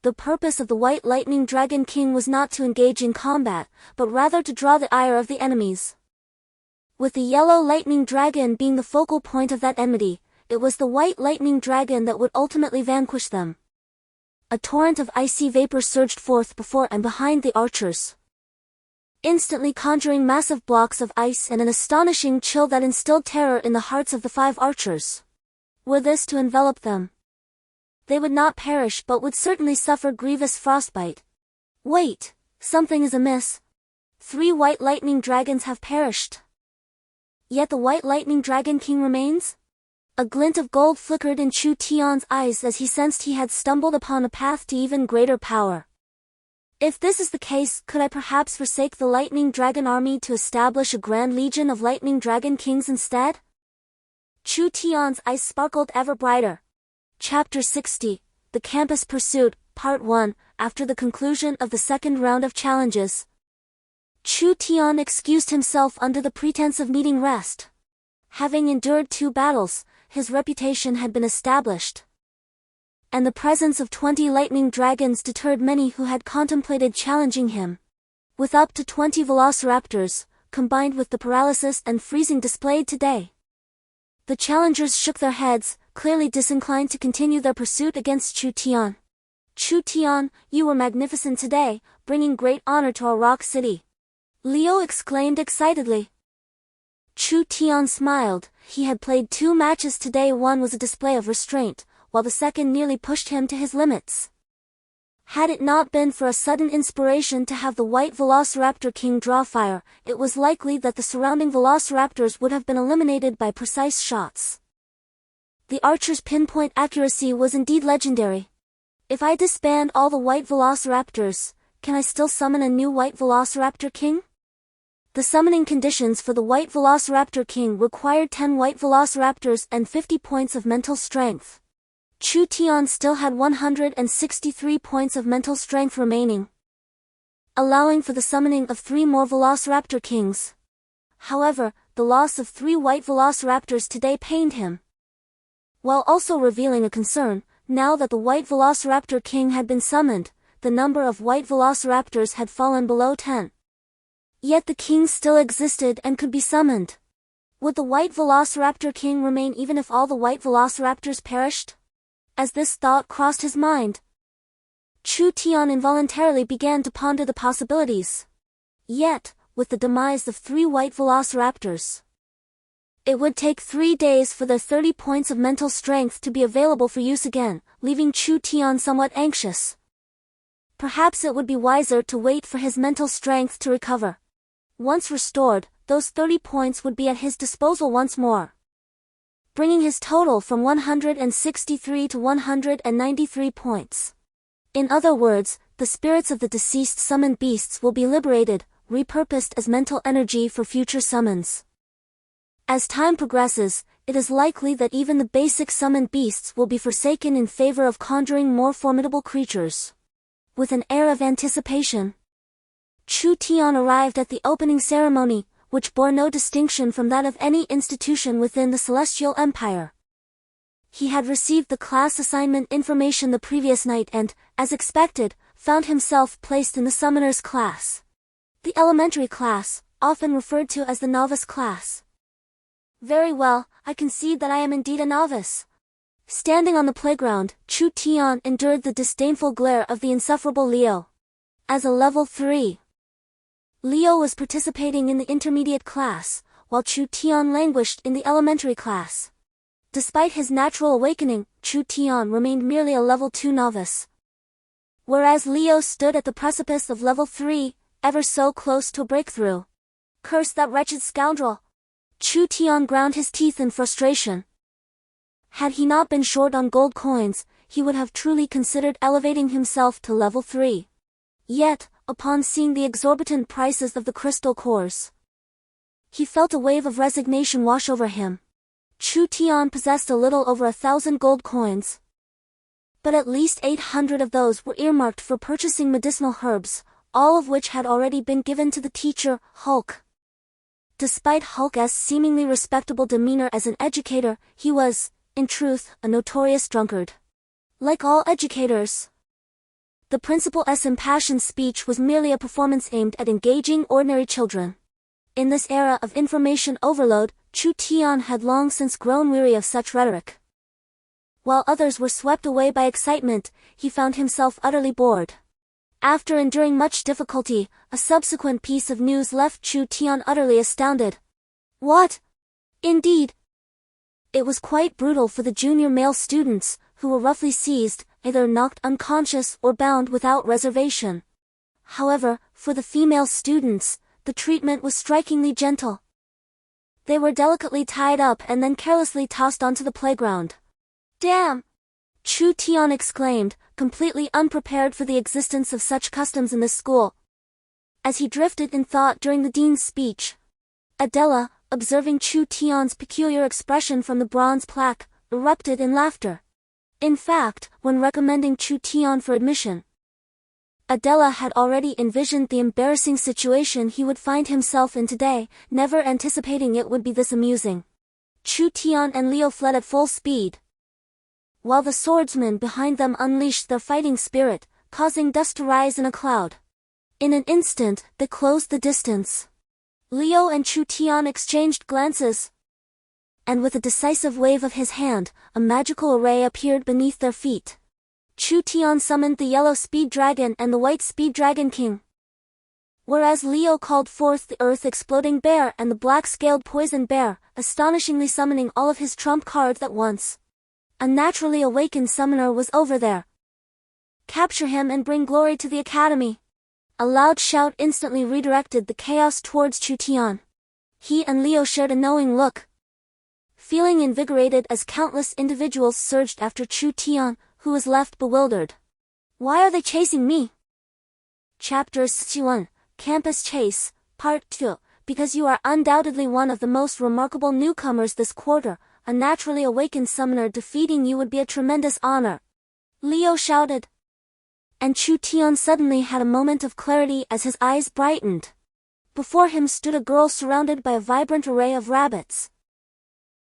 The purpose of the white lightning dragon king was not to engage in combat, but rather to draw the ire of the enemies. With the yellow lightning dragon being the focal point of that enmity, it was the white lightning dragon that would ultimately vanquish them. A torrent of icy vapor surged forth before and behind the archers, instantly conjuring massive blocks of ice and an astonishing chill that instilled terror in the hearts of the 5 archers. Were this to envelop them, they would not perish but would certainly suffer grievous frostbite. Wait, something is amiss. 3 white lightning dragons have perished. Yet the white lightning dragon king remains? A glint of gold flickered in Chu Tian's eyes as he sensed he had stumbled upon a path to even greater power. If this is the case, could I perhaps forsake the lightning dragon army to establish a grand legion of lightning dragon kings instead? Chu Tian's eyes sparkled ever brighter. Chapter 60, The Campus Pursuit, Part 1. After the conclusion of the second round of challenges, Chu Tian excused himself under the pretense of needing rest. Having endured 2 battles, his reputation had been established, and the presence of 20 lightning dragons deterred many who had contemplated challenging him. With up to 20 velociraptors, combined with the paralysis and freezing displayed today, the challengers shook their heads, clearly disinclined to continue their pursuit against Chu Tian. Chu Tian, you were magnificent today, bringing great honor to our rock city, Liu exclaimed excitedly. Chu Tian smiled. He had played 2 matches today. One was a display of restraint, while the second nearly pushed him to his limits. Had it not been for a sudden inspiration to have the white Velociraptor King draw fire, it was likely that the surrounding Velociraptors would have been eliminated by precise shots. The archer's pinpoint accuracy was indeed legendary. If I disband all the white Velociraptors, can I still summon a new white Velociraptor King? The summoning conditions for the white Velociraptor King required 10 white Velociraptors and 50 points of mental strength. Chu Tian still had 163 points of mental strength remaining, allowing for the summoning of 3 more Velociraptor Kings. However, the loss of 3 white Velociraptors today pained him, while also revealing a concern. Now that the white Velociraptor King had been summoned, the number of white Velociraptors had fallen below 10. Yet the king still existed and could be summoned. Would the white Velociraptor King remain even if all the white Velociraptors perished? As this thought crossed his mind, Chu Tian involuntarily began to ponder the possibilities. Yet, with the demise of 3 white Velociraptors, it would take 3 days for their 30 points of mental strength to be available for use again, leaving Chu Tian somewhat anxious. Perhaps it would be wiser to wait for his mental strength to recover. Once restored, those 30 points would be at his disposal once more, bringing his total from 163 to 193 points. In other words, the spirits of the deceased summoned beasts will be liberated, repurposed as mental energy for future summons. As time progresses, it is likely that even the basic summoned beasts will be forsaken in favor of conjuring more formidable creatures. With an air of anticipation, Chu Tian arrived at the opening ceremony, which bore no distinction from that of any institution within the Celestial Empire. He had received the class assignment information the previous night and, as expected, found himself placed in the Summoner's class, the elementary class, often referred to as the novice class. Very well, I concede that I am indeed a novice. Standing on the playground, Chu Tian endured the disdainful glare of the insufferable Leo. As a level 3, Leo was participating in the intermediate class, while Chu Tian languished in the elementary class. Despite his natural awakening, Chu Tian remained merely a level 2 novice, whereas Leo stood at the precipice of level 3, ever so close to a breakthrough. Curse that wretched scoundrel! Chu Tian ground his teeth in frustration. Had he not been short on gold coins, he would have truly considered elevating himself to level 3. Yet, upon seeing the exorbitant prices of the crystal cores, he felt a wave of resignation wash over him. Chu Tian possessed a little over 1,000 gold coins, but at least 800 of those were earmarked for purchasing medicinal herbs, all of which had already been given to the teacher, Hulk. Despite Hulk's seemingly respectable demeanor as an educator, he was, in truth, a notorious drunkard. Like all educators, the principal's impassioned speech was merely a performance aimed at engaging ordinary children. In this era of information overload, Chu Tian had long since grown weary of such rhetoric. While others were swept away by excitement, he found himself utterly bored. After enduring much difficulty, a subsequent piece of news left Chu Tian utterly astounded. What? Indeed. It was quite brutal for the junior male students, who were roughly seized, either knocked unconscious or bound without reservation. However, for the female students, the treatment was strikingly gentle. They were delicately tied up and then carelessly tossed onto the playground. Damn! Chu Tian exclaimed, completely unprepared for the existence of such customs in this school. As he drifted in thought during the dean's speech, Adela, observing Chu Tian's peculiar expression from the bronze plaque, erupted in laughter. In fact, when recommending Chu Tian for admission, Adela had already envisioned the embarrassing situation he would find himself in today, never anticipating it would be this amusing. Chu Tian and Leo fled at full speed, while the swordsmen behind them unleashed their fighting spirit, causing dust to rise in a cloud. In an instant, they closed the distance. Leo and Chu Tian exchanged glances, and with a decisive wave of his hand, a magical array appeared beneath their feet. Chu Tian summoned the yellow speed dragon and the white speed dragon king, whereas Leo called forth the earth-exploding bear and the black-scaled poison bear, astonishingly summoning all of his trump cards at once. A naturally awakened summoner was over there. Capture him and bring glory to the academy. A loud shout instantly redirected the chaos towards Chu Tian. He and Leo shared a knowing look, feeling invigorated as countless individuals surged after Chu Tian, who was left bewildered. Why are they chasing me? Chapter 61, Campus Chase, Part 2. Because you are undoubtedly one of the most remarkable newcomers this quarter, a naturally awakened summoner defeating you would be a tremendous honor. Leo shouted. And Chu Tian suddenly had a moment of clarity as his eyes brightened. Before him stood a girl surrounded by a vibrant array of rabbits,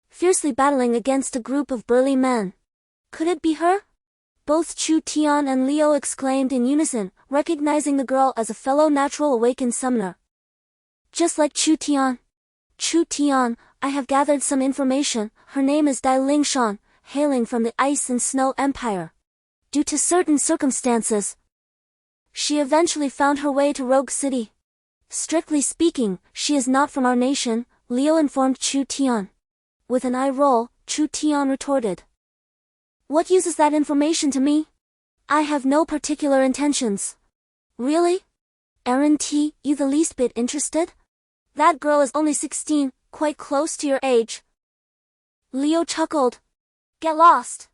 fiercely battling against a group of burly men. Could it be her? Both Chu Tian and Leo exclaimed in unison, recognizing the girl as a fellow natural awakened summoner. Just like Chu Tian. Chu Tian, I have gathered some information. Her name is Dai Lingshan, hailing from the Ice and Snow Empire. Due to certain circumstances, she eventually found her way to Rogue City. Strictly speaking, she is not from our nation, Leo informed Chu Tian. With an eye roll, Chu Tian retorted. What use is that information to me? I have no particular intentions. Really? Aren't you the least bit interested? That girl is only 16, quite close to your age. Leo chuckled. Get lost.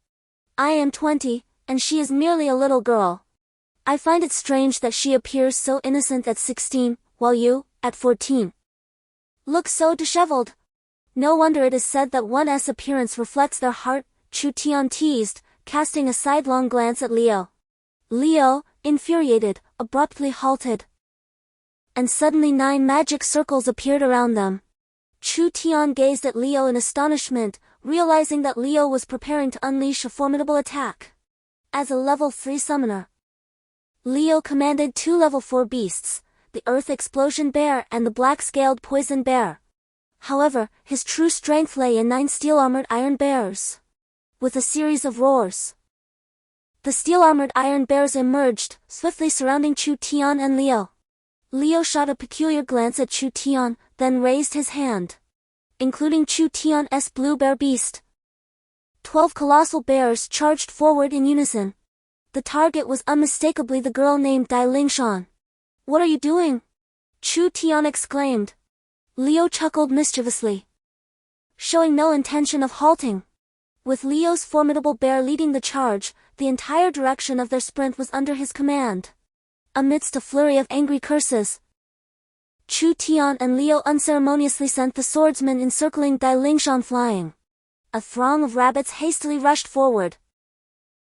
I am 20, and she is merely a little girl. I find it strange that she appears so innocent at 16, while you, at 14, look so disheveled. No wonder it is said that one's appearance reflects their heart, Chu Tian teased, casting a sidelong glance at Leo. Leo, infuriated, abruptly halted, and suddenly 9 magic circles appeared around them. Chu Tian gazed at Leo in astonishment, realizing that Leo was preparing to unleash a formidable attack. As a level 3 summoner, Leo commanded 2 level 4 beasts, the Earth Explosion Bear and the Black-Scaled Poison Bear. However, his true strength lay in 9 steel-armored iron bears. With a series of roars, the steel-armored iron bears emerged, swiftly surrounding Chu Tian and Leo. Leo shot a peculiar glance at Chu Tian, then raised his hand, including Chu Tian's blue bear beast. 12 colossal bears charged forward in unison. The target was unmistakably the girl named Dai Lingshan. What are you doing? Chu Tian exclaimed. Leo chuckled mischievously, showing no intention of halting. With Leo's formidable bear leading the charge, the entire direction of their sprint was under his command. Amidst a flurry of angry curses, Chu Tian and Leo unceremoniously sent the swordsmen encircling Dai Lingshan flying. A throng of rabbits hastily rushed forward,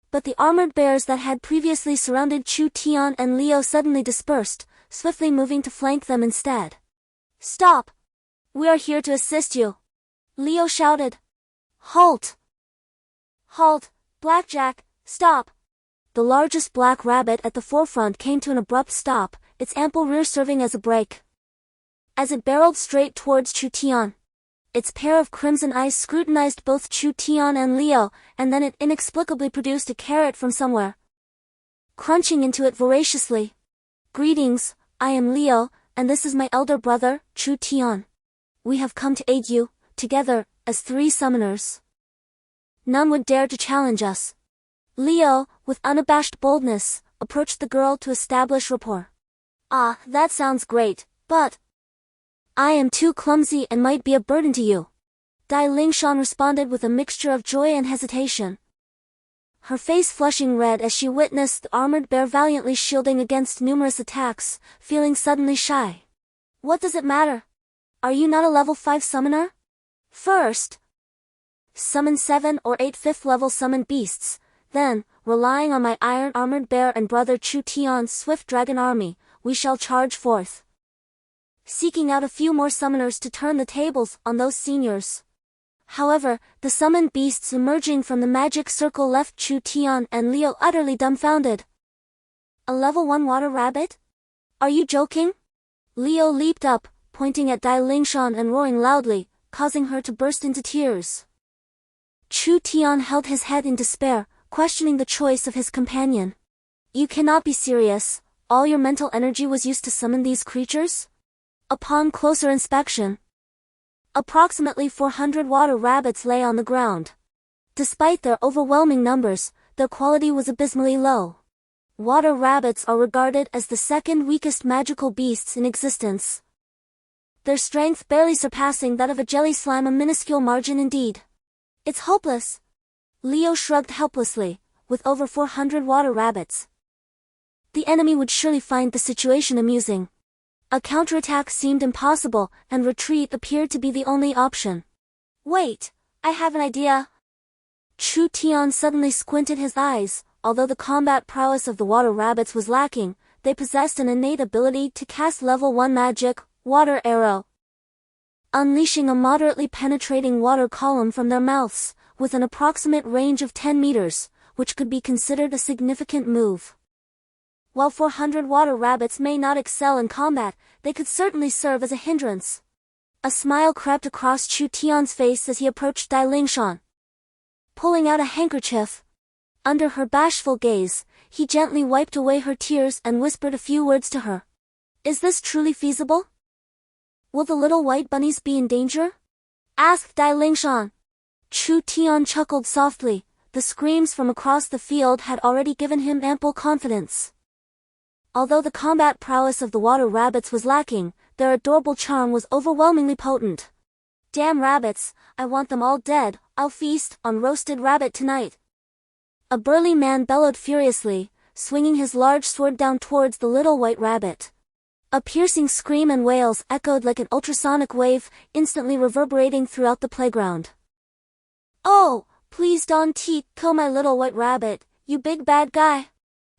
but the armored bears that had previously surrounded Chu Tian and Leo suddenly dispersed, swiftly moving to flank them instead. Stop! We are here to assist you, Leo shouted. Halt! Halt, Blackjack, stop! The largest black rabbit at the forefront came to an abrupt stop, its ample rear serving as a brake. As it barreled straight towards Chu Tian, its pair of crimson eyes scrutinized both Chu Tian and Leo, and then it inexplicably produced a carrot from somewhere, crunching into it voraciously. Greetings, I am Leo, and this is my elder brother, Chu Tian. We have come to aid you, together, as 3 summoners. None would dare to challenge us. Leo, with unabashed boldness, approached the girl to establish rapport. Ah, that sounds great, but I am too clumsy and might be a burden to you. Dai Lingshan responded with a mixture of joy and hesitation, her face flushing red as she witnessed the armored bear valiantly shielding against numerous attacks, feeling suddenly shy. What does it matter? Are you not a level 5 summoner? First, summon 7 or 8 5th level summoned beasts, Then, relying on my iron-armored bear and brother Chu Tian's swift dragon army, we shall charge forth, seeking out a few more summoners to turn the tables on those seniors. However, the summoned beasts emerging from the magic circle left Chu Tian and Leo utterly dumbfounded. A level 1 water rabbit? Are you joking? Leo leaped up, pointing at Dai Lingshan and roaring loudly, causing her to burst into tears. Chu Tian held his head in despair, questioning the choice of his companion. You cannot be serious, all your mental energy was used to summon these creatures? Upon closer inspection, approximately 400 water rabbits lay on the ground. Despite their overwhelming numbers, their quality was abysmally low. Water rabbits are regarded as the second weakest magical beasts in existence, their strength barely surpassing that of a jelly slime, a minuscule margin indeed. It's hopeless. Leo shrugged helplessly. With over 400 water rabbits, the enemy would surely find the situation amusing. A counterattack seemed impossible, and retreat appeared to be the only option. Wait, I have an idea. Chu Tian suddenly squinted his eyes. Although the combat prowess of the water rabbits was lacking, they possessed an innate ability to cast level 1 magic, water arrow, unleashing a moderately penetrating water column from their mouths, with an approximate range of 10 meters, which could be considered a significant move. While 400 water rabbits may not excel in combat, they could certainly serve as a hindrance. A smile crept across Chu Tian's face as he approached Dai Lingshan. Pulling out a handkerchief, under her bashful gaze, he gently wiped away her tears and whispered a few words to her. Is this truly feasible? Will the little white bunnies be in danger? Asked Dai Lingshan. Chu Tian chuckled softly. The screams from across the field had already given him ample confidence. Although the combat prowess of the water rabbits was lacking, their adorable charm was overwhelmingly potent. Damn rabbits, I want them all dead. I'll feast on roasted rabbit tonight. A burly man bellowed furiously, swinging his large sword down towards the little white rabbit. A piercing scream and wails echoed like an ultrasonic wave, instantly reverberating throughout the playground. Oh, please Don T, kill my little white rabbit, you big bad guy.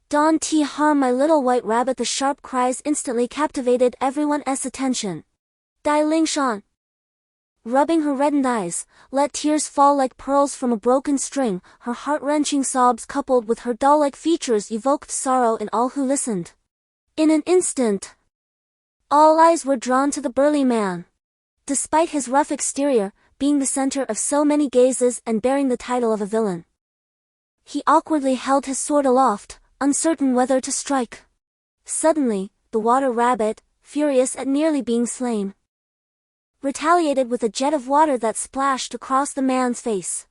Don T, harm my little white rabbit. The sharp cries instantly captivated everyone's attention. Dai Lingshan, rubbing her reddened eyes, let tears fall like pearls from a broken string. Her heart-wrenching sobs coupled with her doll-like features evoked sorrow in all who listened. In an instant, all eyes were drawn to the burly man. Despite his rough exterior, being the center of so many gazes and bearing the title of a villain, he awkwardly held his sword aloft, uncertain whether to strike. Suddenly, the water rabbit, furious at nearly being slain, retaliated with a jet of water that splashed across the man's face.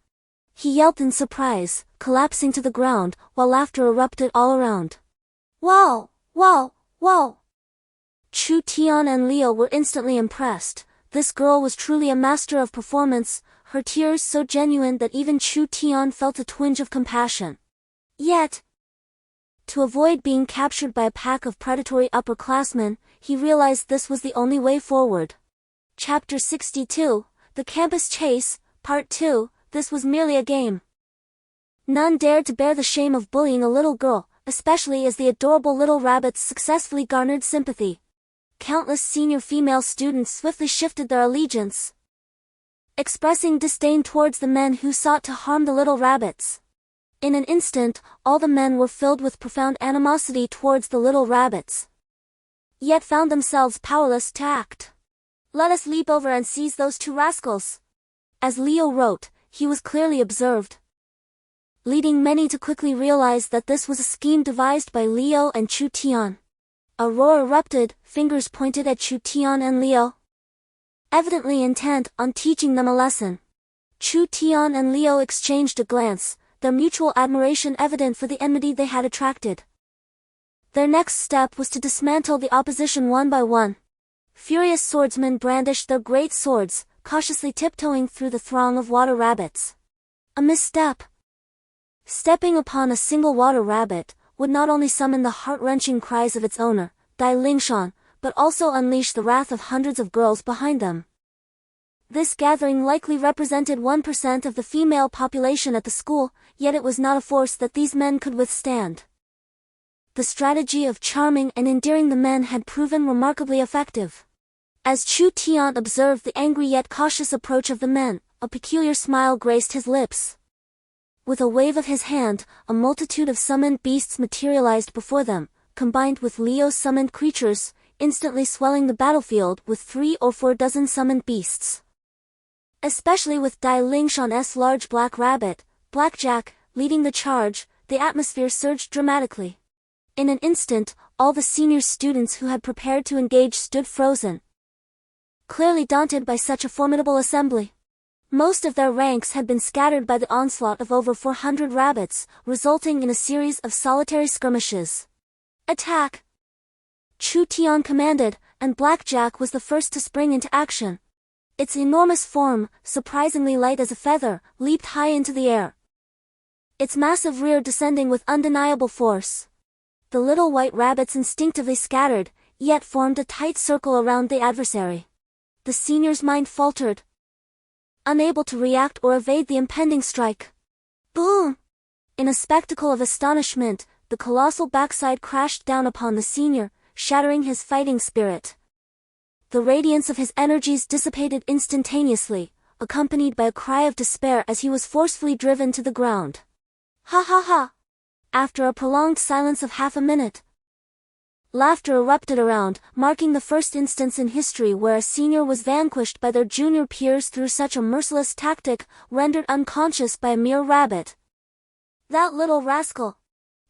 He yelped in surprise, collapsing to the ground, while laughter erupted all around. Wow! Wow! Wow! Chu Tian and Leo were instantly impressed. This girl was truly a master of performance, her tears so genuine that even Chu Tian felt a twinge of compassion. Yet, to avoid being captured by a pack of predatory upperclassmen, he realized this was the only way forward. Chapter 62, The Campus Chase, Part 2, This was merely a game. None dared to bear the shame of bullying a little girl, especially as the adorable little rabbits successfully garnered sympathy. Countless senior female students swiftly shifted their allegiance, expressing disdain towards the men who sought to harm the little rabbits. In an instant, all the men were filled with profound animosity towards the little rabbits, yet found themselves powerless to act. Let us leap over and seize those two rascals. As Leo wrote, he was clearly observed, leading many to quickly realize that this was a scheme devised by Leo and Chu Tian. A roar erupted, fingers pointed at Chu Tian and Leo, evidently intent on teaching them a lesson. Chu Tian and Leo exchanged a glance, their mutual admiration evident for the enmity they had attracted. Their next step was to dismantle the opposition one by one. Furious swordsmen brandished their great swords, cautiously tiptoeing through the throng of water rabbits. A misstep, stepping upon a single water rabbit, would not only summon the heart-wrenching cries of its owner, Dai Lingshan, but also unleash the wrath of hundreds of girls behind them. This gathering likely represented 1% of the female population at the school, yet it was not a force that these men could withstand. The strategy of charming and endearing the men had proven remarkably effective. As Chu Tian observed the angry yet cautious approach of the men, a peculiar smile graced his lips. With a wave of his hand, a multitude of summoned beasts materialized before them, combined with Leo's summoned creatures, instantly swelling the battlefield with 3 or 4 dozen summoned beasts. Especially with Dai Lingshan's large black rabbit, Blackjack, leading the charge, the atmosphere surged dramatically. In an instant, all the senior students who had prepared to engage stood frozen, clearly daunted by such a formidable assembly. Most of their ranks had been scattered by the onslaught of over 400 rabbits, resulting in a series of solitary skirmishes. Attack! Chu Tian commanded, and Blackjack was the first to spring into action. Its enormous form, surprisingly light as a feather, leaped high into the air, its massive rear descending with undeniable force. The little white rabbits instinctively scattered, yet formed a tight circle around the adversary. The senior's mind faltered, unable to react or evade the impending strike. Boom! In a spectacle of astonishment, the colossal backside crashed down upon the senior, shattering his fighting spirit. The radiance of his energies dissipated instantaneously, accompanied by a cry of despair as he was forcefully driven to the ground. Ha ha ha! After a prolonged silence of half a minute, laughter erupted around, marking the first instance in history where a senior was vanquished by their junior peers through such a merciless tactic, rendered unconscious by a mere rabbit. That little rascal!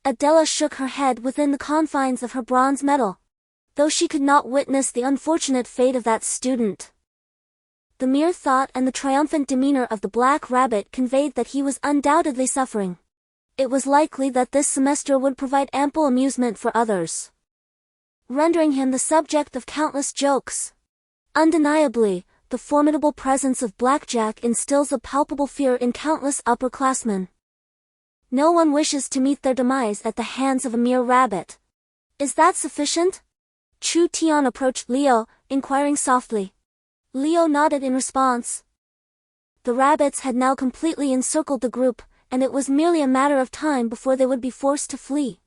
Adela shook her head within the confines of her bronze medal, though she could not witness the unfortunate fate of that student. The mere thought and the triumphant demeanor of the black rabbit conveyed that he was undoubtedly suffering. It was likely that this semester would provide ample amusement for others, rendering him the subject of countless jokes. Undeniably, the formidable presence of Blackjack instills a palpable fear in countless upperclassmen. No one wishes to meet their demise at the hands of a mere rabbit. Is that sufficient? Chu Tian approached Leo, inquiring softly. Leo nodded in response. The rabbits had now completely encircled the group, and it was merely a matter of time before they would be forced to flee.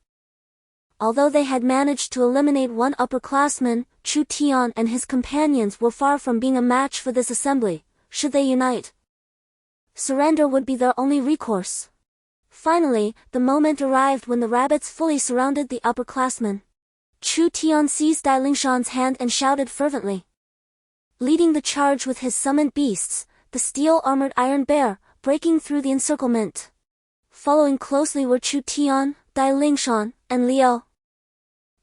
Although they had managed to eliminate one upperclassman, Chu Tian and his companions were far from being a match for this assembly. Should they unite, surrender would be their only recourse. Finally, the moment arrived when the rabbits fully surrounded the upperclassmen. Chu Tian seized Dai Lingshan's hand and shouted fervently. Leading the charge with his summoned beasts, the steel-armored Iron Bear, breaking through the encirclement. Following closely were Chu Tian, Dai Lingshan, and Liu,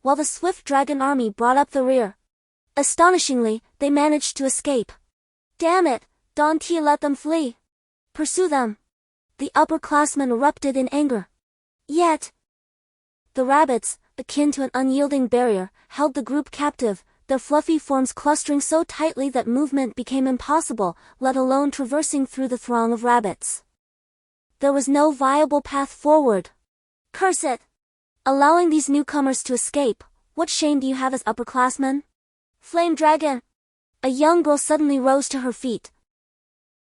while the swift dragon army brought up the rear. Astonishingly, they managed to escape. Damn it, Don T let them flee. Pursue them. The upperclassmen erupted in anger. Yet, the rabbits, akin to an unyielding barrier, held the group captive, their fluffy forms clustering so tightly that movement became impossible, let alone traversing through the throng of rabbits. There was no viable path forward. Curse it! Allowing these newcomers to escape, what shame do you have as upperclassmen? Flame Dragon! A young girl suddenly rose to her feet,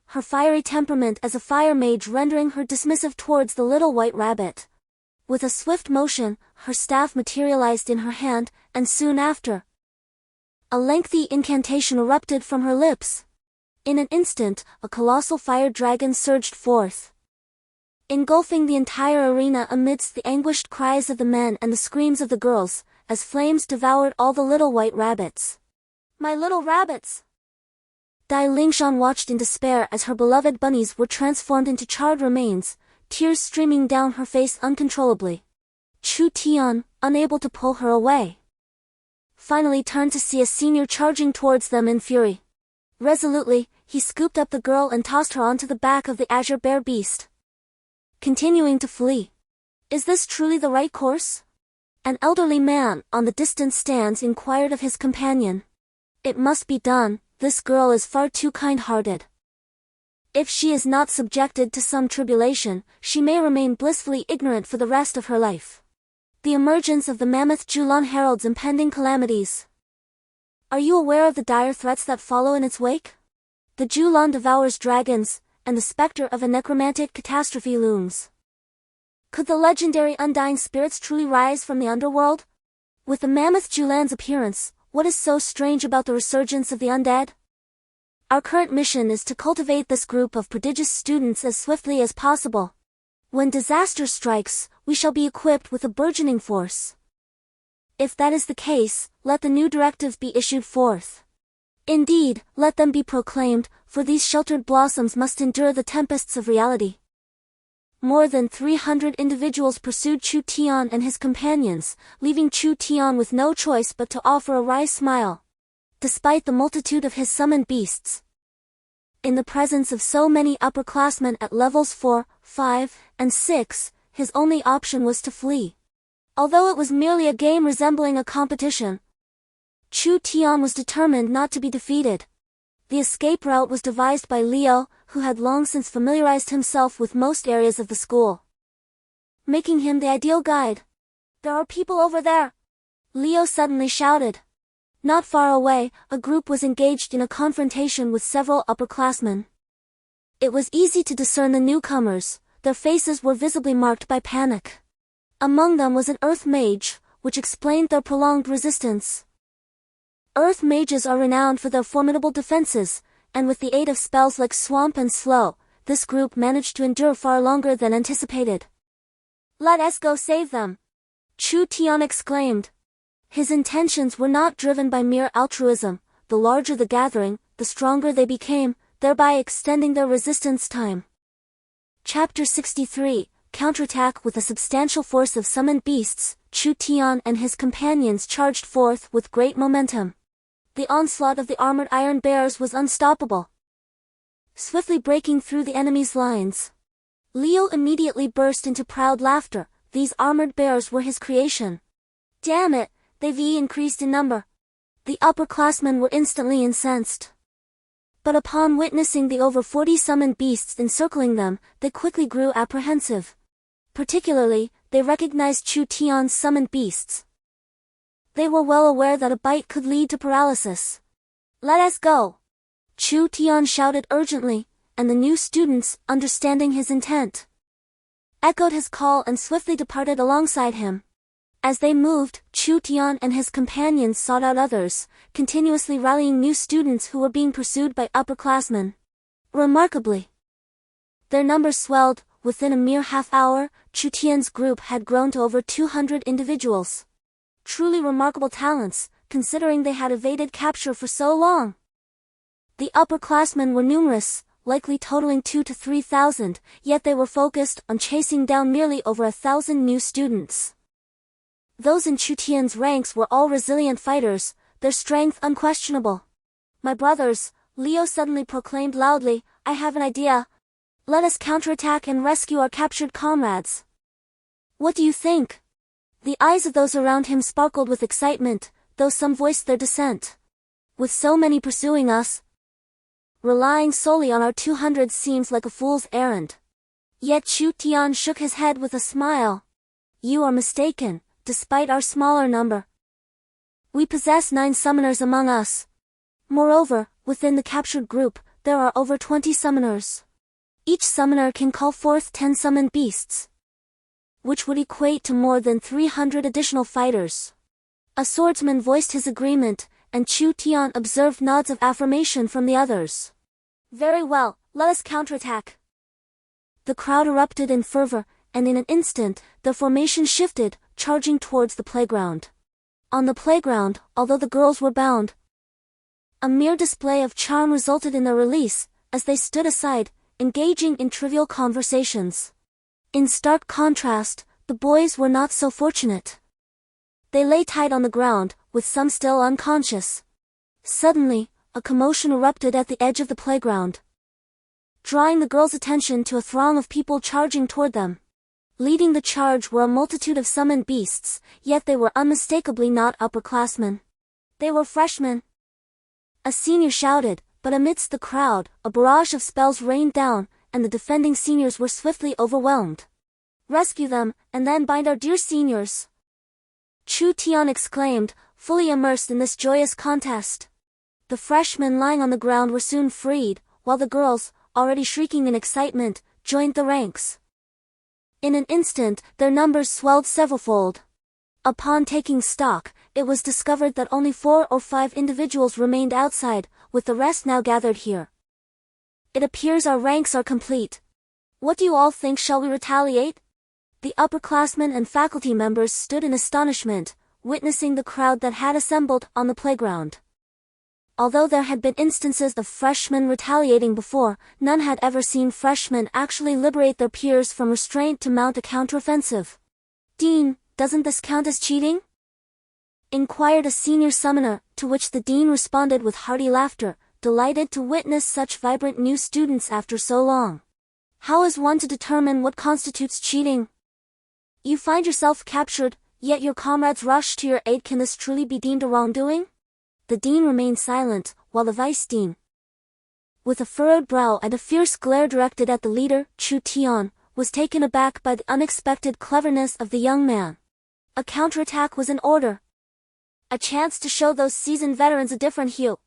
her fiery temperament as a fire mage rendering her dismissive towards the little white rabbit. With a swift motion, her staff materialized in her hand, and soon after, a lengthy incantation erupted from her lips. In an instant, a colossal fire dragon surged forth, engulfing the entire arena amidst the anguished cries of the men and the screams of the girls, as flames devoured all the little white rabbits. My little rabbits! Dai Lingshan watched in despair as her beloved bunnies were transformed into charred remains, tears streaming down her face uncontrollably. Chu Tian, unable to pull her away, finally turned to see a senior charging towards them in fury. Resolutely, he scooped up the girl and tossed her onto the back of the azure bear beast, continuing to flee. Is this truly the right course? An elderly man on the distant stands inquired of his companion. It must be done, this girl is far too kind-hearted. If she is not subjected to some tribulation, she may remain blissfully ignorant for the rest of her life. The emergence of the mammoth Julan heralds impending calamities. Are you aware of the dire threats that follow in its wake? The Julan devours dragons, and the specter of a necromantic catastrophe looms. Could the legendary undying spirits truly rise from the underworld? With the mammoth Julan's appearance, what is so strange about the resurgence of the undead? Our current mission is to cultivate this group of prodigious students as swiftly as possible. When disaster strikes, we shall be equipped with a burgeoning force. If that is the case, let the new directives be issued forth. Indeed, let them be proclaimed, for these sheltered blossoms must endure the tempests of reality. More than 300 individuals pursued Chu Tian and his companions, leaving Chu Tian with no choice but to offer a wry smile. Despite the multitude of his summoned beasts. In the presence of so many upperclassmen at levels 4, 5, and 6, his only option was to flee. Although it was merely a game resembling a competition, Chu Tian was determined not to be defeated. The escape route was devised by Leo, who had long since familiarized himself with most areas of the school, making him the ideal guide. "There are people over there!" Leo suddenly shouted. Not far away, a group was engaged in a confrontation with several upperclassmen. It was easy to discern the newcomers, their faces were visibly marked by panic. Among them was an earth mage, which explained their prolonged resistance. Earth mages are renowned for their formidable defenses, and with the aid of spells like Swamp and Slow, this group managed to endure far longer than anticipated. "Let us go save them!" Chu Tian exclaimed. His intentions were not driven by mere altruism. The larger the gathering, the stronger they became, thereby extending their resistance time. Chapter 63, Counterattack. With a substantial force of summoned beasts, Chu Tian and his companions charged forth with great momentum. The onslaught of the armored iron bears was unstoppable, swiftly breaking through the enemy's lines. Leo immediately burst into proud laughter. These armored bears were his creation. Damn it, they've increased in number. The upperclassmen were instantly incensed. But upon witnessing the over 40 summoned beasts encircling them, they quickly grew apprehensive. Particularly, they recognized Chu Tian's summoned beasts. They were well aware that a bite could lead to paralysis. "Let us go!" Chu Tian shouted urgently, and the new students, understanding his intent, echoed his call and swiftly departed alongside him. As they moved, Chu Tian and his companions sought out others, continuously rallying new students who were being pursued by upperclassmen. Remarkably, their numbers swelled. Within a mere half-hour, Chu Tian's group had grown to over 200 individuals. Truly remarkable talents, considering they had evaded capture for so long. The upperclassmen were numerous, likely totaling 2,000 to 3,000, yet they were focused on chasing down merely over 1,000 new students. Those in Chu Tian's ranks were all resilient fighters, their strength unquestionable. "My brothers," Leo suddenly proclaimed loudly, "I have an idea. Let us counterattack and rescue our captured comrades." "What do you think?" The eyes of those around him sparkled with excitement, though some voiced their dissent. "With so many pursuing us, relying solely on our 200 seems like a fool's errand." Yet Chu Tian shook his head with a smile. "You are mistaken. Despite our smaller number, we possess 9 summoners among us. Moreover, within the captured group, there are over 20 summoners. Each summoner can call forth 10 summoned beasts, which would equate to more than 300 additional fighters." A swordsman voiced his agreement, and Chu Tian observed nods of affirmation from the others. "Very well, let us counterattack." The crowd erupted in fervor, and in an instant, the formation shifted, charging towards the playground. On the playground, although the girls were bound, a mere display of charm resulted in their release, as they stood aside, engaging in trivial conversations. In stark contrast, the boys were not so fortunate. They lay tied on the ground, with some still unconscious. Suddenly, a commotion erupted at the edge of the playground, drawing the girls' attention to a throng of people charging toward them. Leading the charge were a multitude of summoned beasts, yet they were unmistakably not upperclassmen. They were freshmen. A senior shouted, but amidst the crowd, a barrage of spells rained down, and the defending seniors were swiftly overwhelmed. "Rescue them, and then bind our dear seniors!" Chu Tian exclaimed, fully immersed in this joyous contest. The freshmen lying on the ground were soon freed, while the girls, already shrieking in excitement, joined the ranks. In an instant, their numbers swelled severalfold. Upon taking stock, it was discovered that only 4 or 5 individuals remained outside, with the rest now gathered here. It appears our ranks are complete. What do you all think? Shall we retaliate? The upperclassmen and faculty members stood in astonishment, witnessing the crowd that had assembled on the playground. Although there had been instances of freshmen retaliating before, none had ever seen freshmen actually liberate their peers from restraint to mount a counteroffensive. "Dean, doesn't this count as cheating?" inquired a senior summoner, to which the dean responded with hearty laughter, delighted to witness such vibrant new students after so long. "How is one to determine what constitutes cheating? You find yourself captured, yet your comrades rush to your aid. Can this truly be deemed a wrongdoing?" The dean remained silent, while the vice dean, with a furrowed brow and a fierce glare directed at the leader, Chu Tiancheng, was taken aback by the unexpected cleverness of the young man. A counterattack was in order. A chance to show those seasoned veterans a different hue.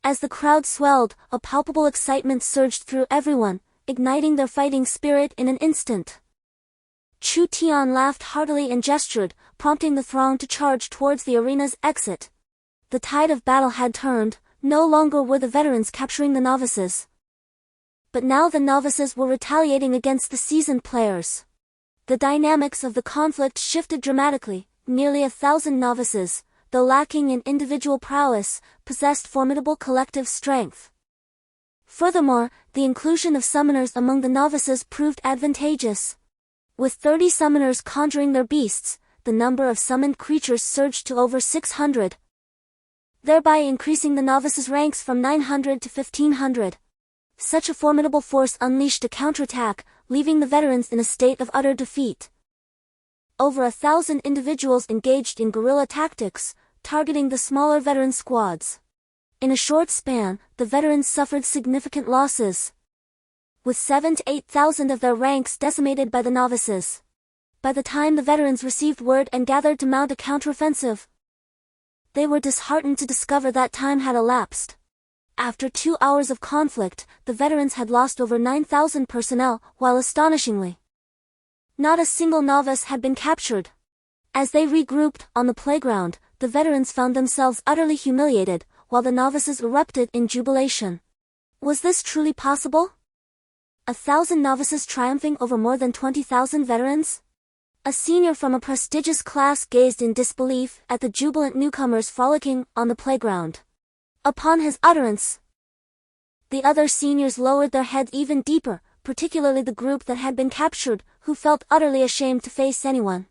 As the crowd swelled, a palpable excitement surged through everyone, igniting their fighting spirit in an instant. Chu Tiancheng laughed heartily and gestured, prompting the throng to charge towards the arena's exit. The tide of battle had turned. No longer were the veterans capturing the novices, but now the novices were retaliating against the seasoned players. The dynamics of the conflict shifted dramatically. Nearly 1,000 novices, though lacking in individual prowess, possessed formidable collective strength. Furthermore, the inclusion of summoners among the novices proved advantageous. With 30 summoners conjuring their beasts, the number of summoned creatures surged to over 600. Thereby increasing the novices' ranks from 900 to 1,500. Such a formidable force unleashed a counterattack, leaving the veterans in a state of utter defeat. Over 1,000 individuals engaged in guerrilla tactics, targeting the smaller veteran squads. In a short span, the veterans suffered significant losses, with 7,000 to 8,000 of their ranks decimated by the novices. By the time the veterans received word and gathered to mount a counteroffensive, they were disheartened to discover that time had elapsed. After 2 hours of conflict, the veterans had lost over 9,000 personnel, while astonishingly, not a single novice had been captured. As they regrouped on the playground, the veterans found themselves utterly humiliated, while the novices erupted in jubilation. Was this truly possible? 1,000 novices triumphing over more than 20,000 veterans? A senior from a prestigious class gazed in disbelief at the jubilant newcomers frolicking on the playground. Upon his utterance, the other seniors lowered their heads even deeper, particularly the group that had been captured, who felt utterly ashamed to face anyone.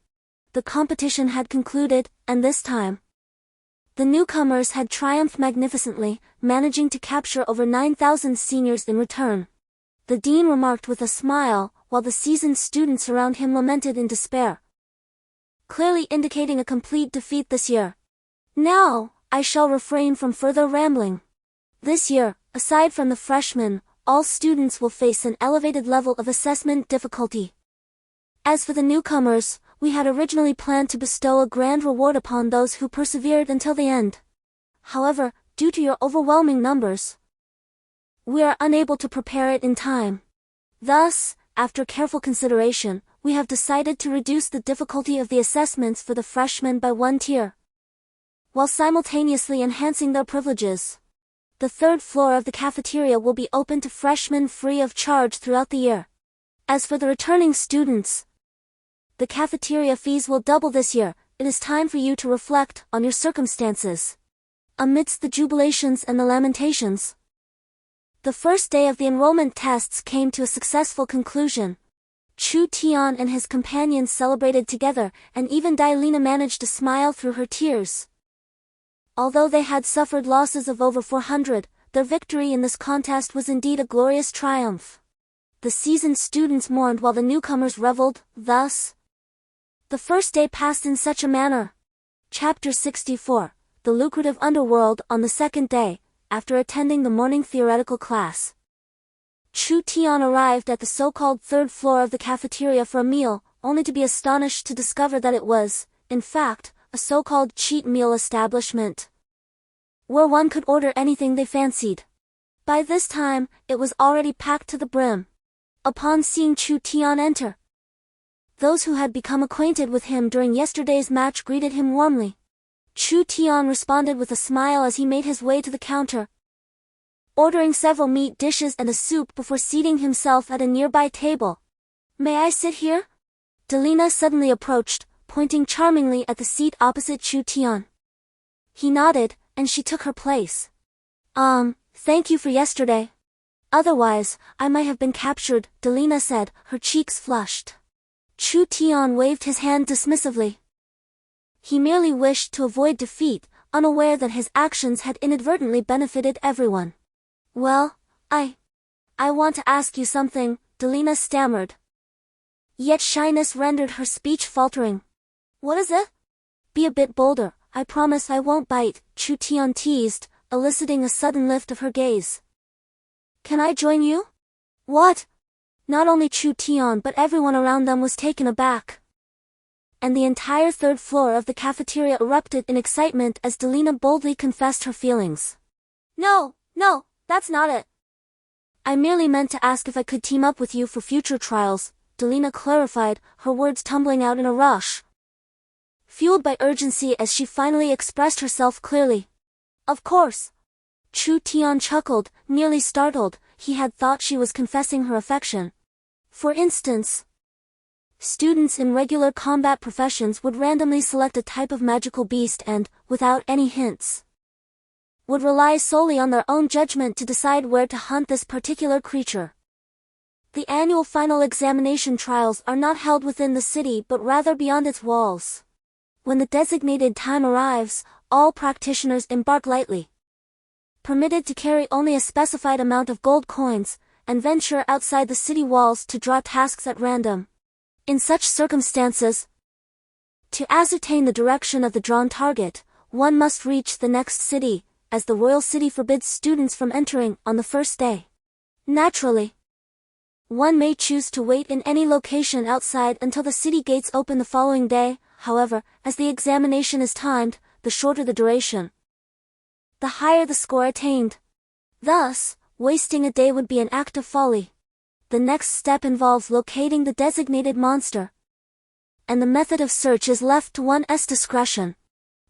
The competition had concluded, and this time, the newcomers had triumphed magnificently, managing to capture over 9,000 seniors in return. The dean remarked with a smile, while the seasoned students around him lamented in despair, clearly indicating a complete defeat this year. Now, I shall refrain from further rambling. This year, aside from the freshmen, all students will face an elevated level of assessment difficulty. As for the newcomers, we had originally planned to bestow a grand reward upon those who persevered until the end. However, due to your overwhelming numbers, we are unable to prepare it in time. Thus, after careful consideration, we have decided to reduce the difficulty of the assessments for the freshmen by 1 tier, while simultaneously enhancing their privileges. The 3rd floor of the cafeteria will be open to freshmen free of charge throughout the year. As for the returning students, the cafeteria fees will double this year. It is time for you to reflect on your circumstances. Amidst the jubilations and the lamentations, the first day of the enrollment tests came to a successful conclusion. Chu Tiancheng and his companions celebrated together, and even Dailina managed to smile through her tears. Although they had suffered losses of over 400, their victory in this contest was indeed a glorious triumph. The seasoned students mourned while the newcomers reveled. Thus, the first day passed in such a manner. Chapter 64, The Lucrative Underworld. On the second day, after attending the morning theoretical class, Chu Tiancheng arrived at the so-called 3rd floor of the cafeteria for a meal, only to be astonished to discover that it was, in fact, a so-called cheat meal establishment, where one could order anything they fancied. By this time, it was already packed to the brim. Upon seeing Chu Tian enter, those who had become acquainted with him during yesterday's match greeted him warmly. Chu Tian responded with a smile as he made his way to the counter, ordering several meat dishes and a soup before seating himself at a nearby table. "May I sit here?" Delina suddenly approached, pointing charmingly at the seat opposite Chu Tian. He nodded, and she took her place. Thank you for yesterday. Otherwise, I might have been captured," Delina said, her cheeks flushed. Chu Tian waved his hand dismissively. He merely wished to avoid defeat, unaware that his actions had inadvertently benefited everyone. "Well, I want to ask you something," Delina stammered. Yet shyness rendered her speech faltering. "What is it?" "Be a bit bolder, I promise I won't bite," Chu Tian teased, eliciting a sudden lift of her gaze. "Can I join you?" "What?" Not only Chu Tian but everyone around them was taken aback. And the entire third floor of the cafeteria erupted in excitement as Delina boldly confessed her feelings. No, that's not it. I merely meant to ask if I could team up with you for future trials," Delina clarified, her words tumbling out in a rush, fueled by urgency as she finally expressed herself clearly. "Of course." Chu Tian chuckled, nearly startled. He had thought she was confessing her affection. For instance, students in regular combat professions would randomly select a type of magical beast and, without any hints, would rely solely on their own judgment to decide where to hunt this particular creature. The annual final examination trials are not held within the city but rather beyond its walls. When the designated time arrives, all practitioners embark lightly, permitted to carry only a specified amount of gold coins, and venture outside the city walls to draw tasks at random. In such circumstances, to ascertain the direction of the drawn target, one must reach the next city, as the royal city forbids students from entering on the first day. Naturally, one may choose to wait in any location outside until the city gates open the following day. However, as the examination is timed, the shorter the duration, the higher the score attained. Thus, wasting a day would be an act of folly. The next step involves locating the designated monster, and the method of search is left to one's discretion.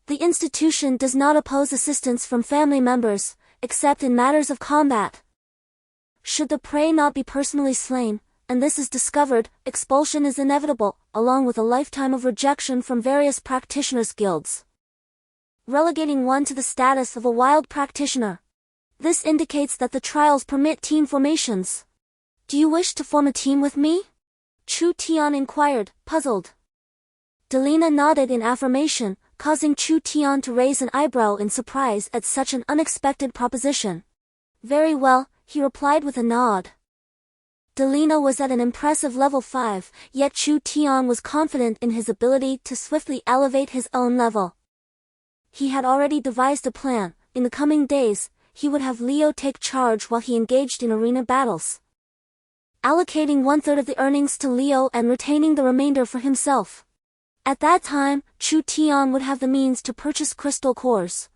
The institution does not oppose assistance from family members, except in matters of combat. Should the prey not be personally slain, and this is discovered, expulsion is inevitable, along with a lifetime of rejection from various practitioners' guilds, relegating one to the status of a wild practitioner. This indicates that the trials permit team formations. "Do you wish to form a team with me?" Chu Tian inquired, puzzled. Delina nodded in affirmation, causing Chu Tian to raise an eyebrow in surprise at such an unexpected proposition. "Very well," he replied with a nod. Delina was at an impressive level 5, yet Chu Tian was confident in his ability to swiftly elevate his own level. He had already devised a plan. In the coming days, he would have Leo take charge while he engaged in arena battles, allocating 1/3 of the earnings to Leo and retaining the remainder for himself. At that time, Chu Tian would have the means to purchase crystal cores,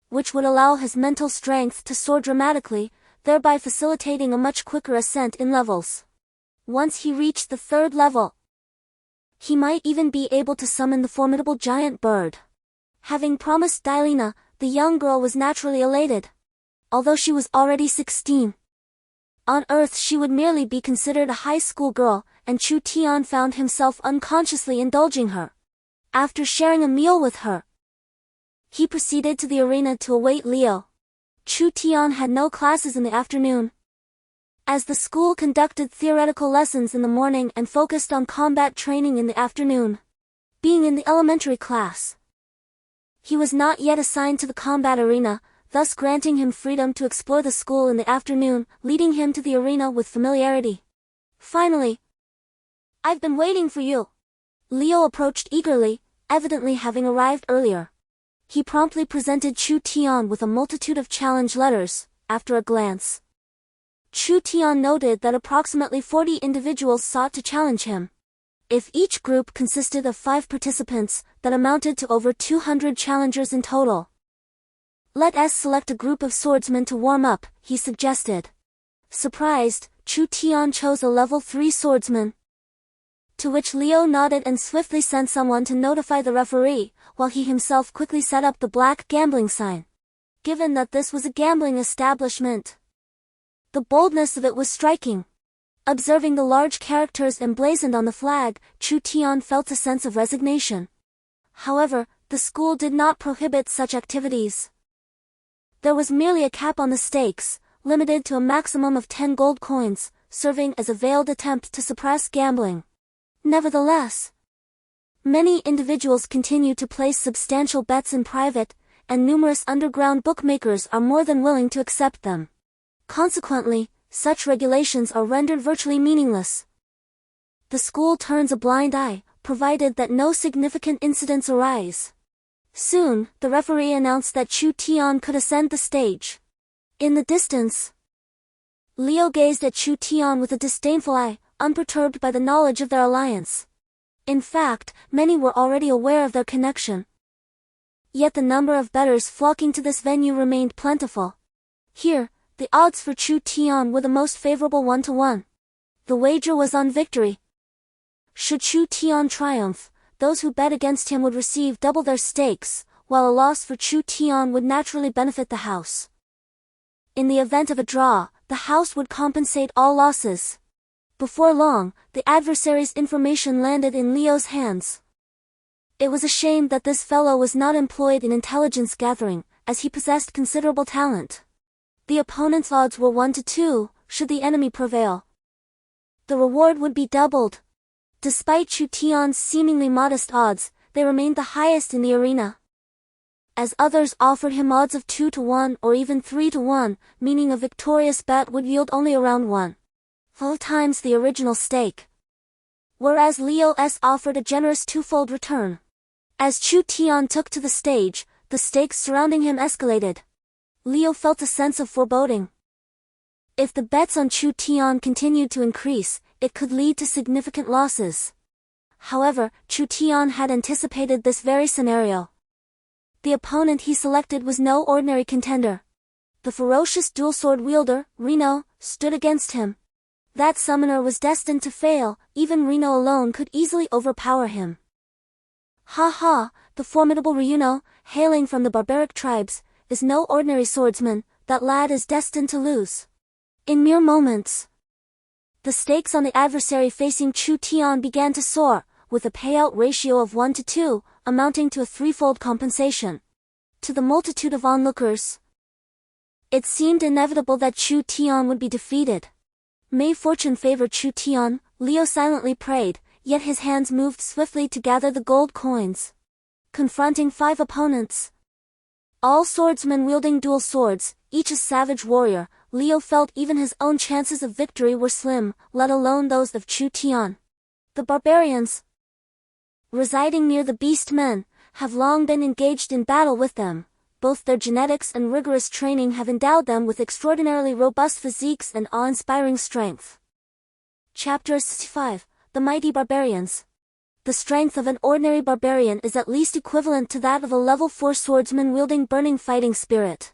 which would allow his mental strength to soar dramatically, thereby facilitating a much quicker ascent in levels. Once he reached the 3rd level, he might even be able to summon the formidable giant bird. Having promised Delina, the young girl was naturally elated. Although she was already 16, on Earth she would merely be considered a high school girl, and Chu Tian found himself unconsciously indulging her. After sharing a meal with her, he proceeded to the arena to await Leo. Chu Tian had no classes in the afternoon, as the school conducted theoretical lessons in the morning and focused on combat training in the afternoon. Being in the elementary class, he was not yet assigned to the combat arena, thus granting him freedom to explore the school in the afternoon, leading him to the arena with familiarity. "Finally, I've been waiting for you." Leo approached eagerly, evidently having arrived earlier. He promptly presented Chu Tian with a multitude of challenge letters. After a glance, Chu Tian noted that approximately 40 individuals sought to challenge him. If each group consisted of 5 participants, that amounted to over 200 challengers in total. Let us select a group of swordsmen to warm up, he suggested. Surprised, Chu Tian chose a level 3 swordsman. To which Liu nodded and swiftly sent someone to notify the referee, while he himself quickly set up the black gambling sign. Given that this was a gambling establishment, the boldness of it was striking. Observing the large characters emblazoned on the flag, Chu Tian felt a sense of resignation. However, the school did not prohibit such activities. There was merely a cap on the stakes, limited to a maximum of 10 gold coins, serving as a veiled attempt to suppress gambling. Nevertheless, many individuals continue to place substantial bets in private, and numerous underground bookmakers are more than willing to accept them. Consequently, such regulations are rendered virtually meaningless. The school turns a blind eye, provided that no significant incidents arise. Soon, the referee announced that Chu Tian could ascend the stage. In the distance, Liu gazed at Chu Tian with a disdainful eye, unperturbed by the knowledge of their alliance. In fact, many were already aware of their connection. Yet the number of bettors flocking to this venue remained plentiful. Here, the odds for Chu Tian were the most favorable 1-to-1. The wager was on victory. Should Chu Tian triumph, those who bet against him would receive double their stakes, while a loss for Chu Tian would naturally benefit the house. In the event of a draw, the house would compensate all losses. Before long, the adversary's information landed in Liu's hands. It was a shame that this fellow was not employed in intelligence gathering, as he possessed considerable talent. The opponent's odds were 1-to-2, should the enemy prevail. The reward would be doubled. Despite Chu Tian's seemingly modest odds, they remained the highest in the arena. As others offered him odds of 2-to-1 or even 3-to-1, meaning a victorious bet would yield only around 1.5 times the original stake. Whereas Liu's offered a generous twofold return. As Chu Tian took to the stage, the stakes surrounding him escalated. Liu felt a sense of foreboding. If the bets on Chu Tian continued to increase, it could lead to significant losses. However, Chu Tian had anticipated this very scenario. The opponent he selected was no ordinary contender. The ferocious dual sword wielder, Reno, stood against him. That summoner was destined to fail, even Reno alone could easily overpower him. Ha ha, the formidable Ryuno, hailing from the barbaric tribes, is no ordinary swordsman, that lad is destined to lose. In mere moments, the stakes on the adversary facing Chu Tian began to soar, with a payout ratio of 1-to-2, amounting to a threefold compensation. To the multitude of onlookers, it seemed inevitable that Chu Tian would be defeated. May fortune favor Chu Tian, Liu silently prayed, yet his hands moved swiftly to gather the gold coins. Confronting 5 opponents, all swordsmen wielding dual swords, each a savage warrior, Liu felt even his own chances of victory were slim, let alone those of Chu Tian. The barbarians, residing near the beast men, have long been engaged in battle with them. Both their genetics and rigorous training have endowed them with extraordinarily robust physiques and awe-inspiring strength. Chapter 65, The Mighty Barbarians. The strength of an ordinary barbarian is at least equivalent to that of a level 4 swordsman wielding burning fighting spirit.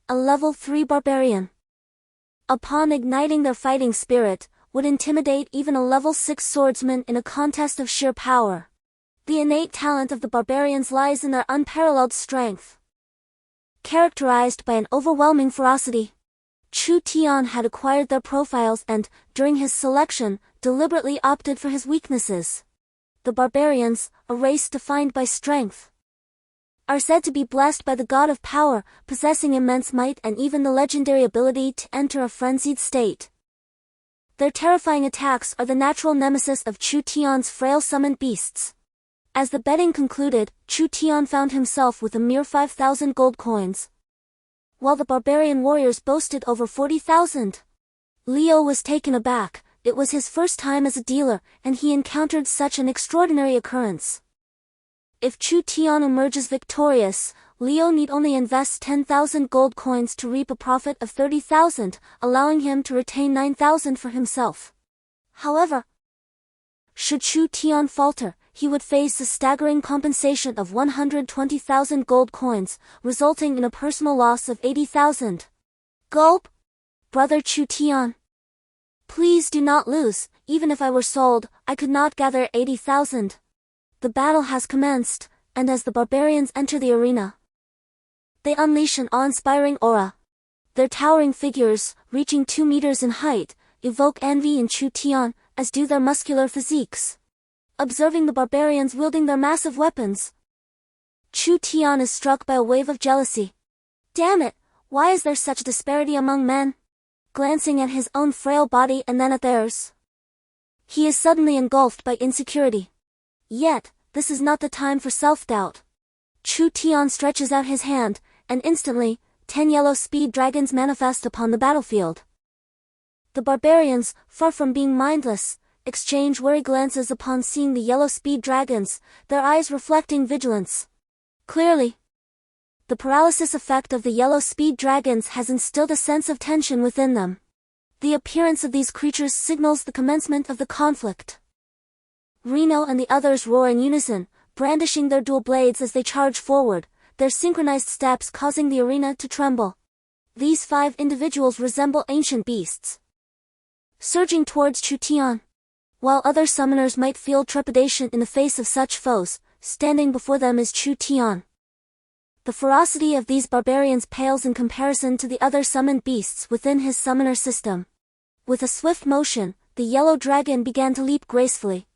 A level 3 barbarian, upon igniting their fighting spirit, would intimidate even a level 6 swordsman in a contest of sheer power. The innate talent of the barbarians lies in their unparalleled strength, characterized by an overwhelming ferocity. Chu Tian had acquired their profiles and, during his selection, deliberately opted for his weaknesses. The barbarians, a race defined by strength, are said to be blessed by the god of power, possessing immense might and even the legendary ability to enter a frenzied state. Their terrifying attacks are the natural nemesis of Chu Tian's frail summoned beasts. As the betting concluded, Chu Tian found himself with a mere 5,000 gold coins, while the barbarian warriors boasted over 40,000. Liu was taken aback. It was his first time as a dealer, and he encountered such an extraordinary occurrence. If Chu Tian emerges victorious, Liu need only invest 10,000 gold coins to reap a profit of 30,000, allowing him to retain 9,000 for himself. However, Should Chu Tian falter, he would face a staggering compensation of 120,000 gold coins, resulting in a personal loss of 80,000. Gulp! Brother Chu Tian. Please do not lose, even if I were sold, I could not gather 80,000. The battle has commenced, and as the barbarians enter the arena, they unleash an awe-inspiring aura. Their towering figures, reaching 2 meters in height, evoke envy in Chu Tian, as do their muscular physiques. Observing the barbarians wielding their massive weapons, Chu Tian is struck by a wave of jealousy. Damn it, why is there such disparity among men? Glancing at his own frail body and then at theirs, he is suddenly engulfed by insecurity. Yet, this is not the time for self-doubt. Chu Tian stretches out his hand, and instantly, 10 yellow speed dragons manifest upon the battlefield. The barbarians, far from being mindless, exchange wary glances upon seeing the yellow speed dragons, their eyes reflecting vigilance. Clearly, the paralysis effect of the yellow speed dragons has instilled a sense of tension within them. The appearance of these creatures signals the commencement of the conflict. Reno and the others roar in unison, brandishing their dual blades as they charge forward, their synchronized steps causing the arena to tremble. These 5 individuals resemble ancient beasts, surging towards Chu Tian. While other summoners might feel trepidation in the face of such foes, standing before them is Chu Tian. The ferocity of these barbarians pales in comparison to the other summoned beasts within his summoner system. With a swift motion, the yellow dragon began to leap gracefully,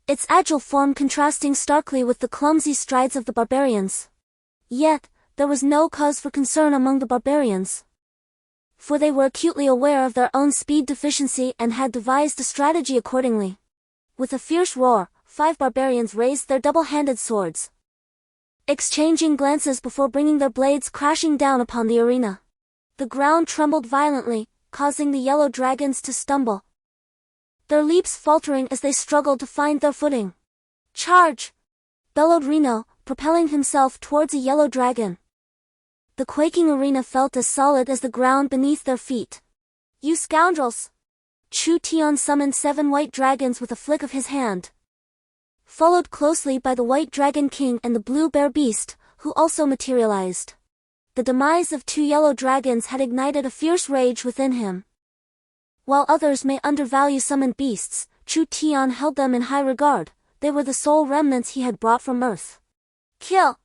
its agile form contrasting starkly with the clumsy strides of the barbarians. Yet, there was no cause for concern among the barbarians, for they were acutely aware of their own speed deficiency and had devised a strategy accordingly. With a fierce roar, 5 barbarians raised their double-handed swords, exchanging glances before bringing their blades crashing down upon the arena. The ground trembled violently, causing the yellow dragons to stumble, their leaps faltering as they struggled to find their footing. Charge! Bellowed Reno, propelling himself towards a yellow dragon. The quaking arena felt as solid as the ground beneath their feet. You scoundrels! Chu Tian summoned 7 white dragons with a flick of his hand, followed closely by the white dragon king and the blue bear beast, who also materialized. The demise of 2 yellow dragons had ignited a fierce rage within him. While others may undervalue summoned beasts, Chu Tian held them in high regard. They were the sole remnants he had brought from Earth. Kill!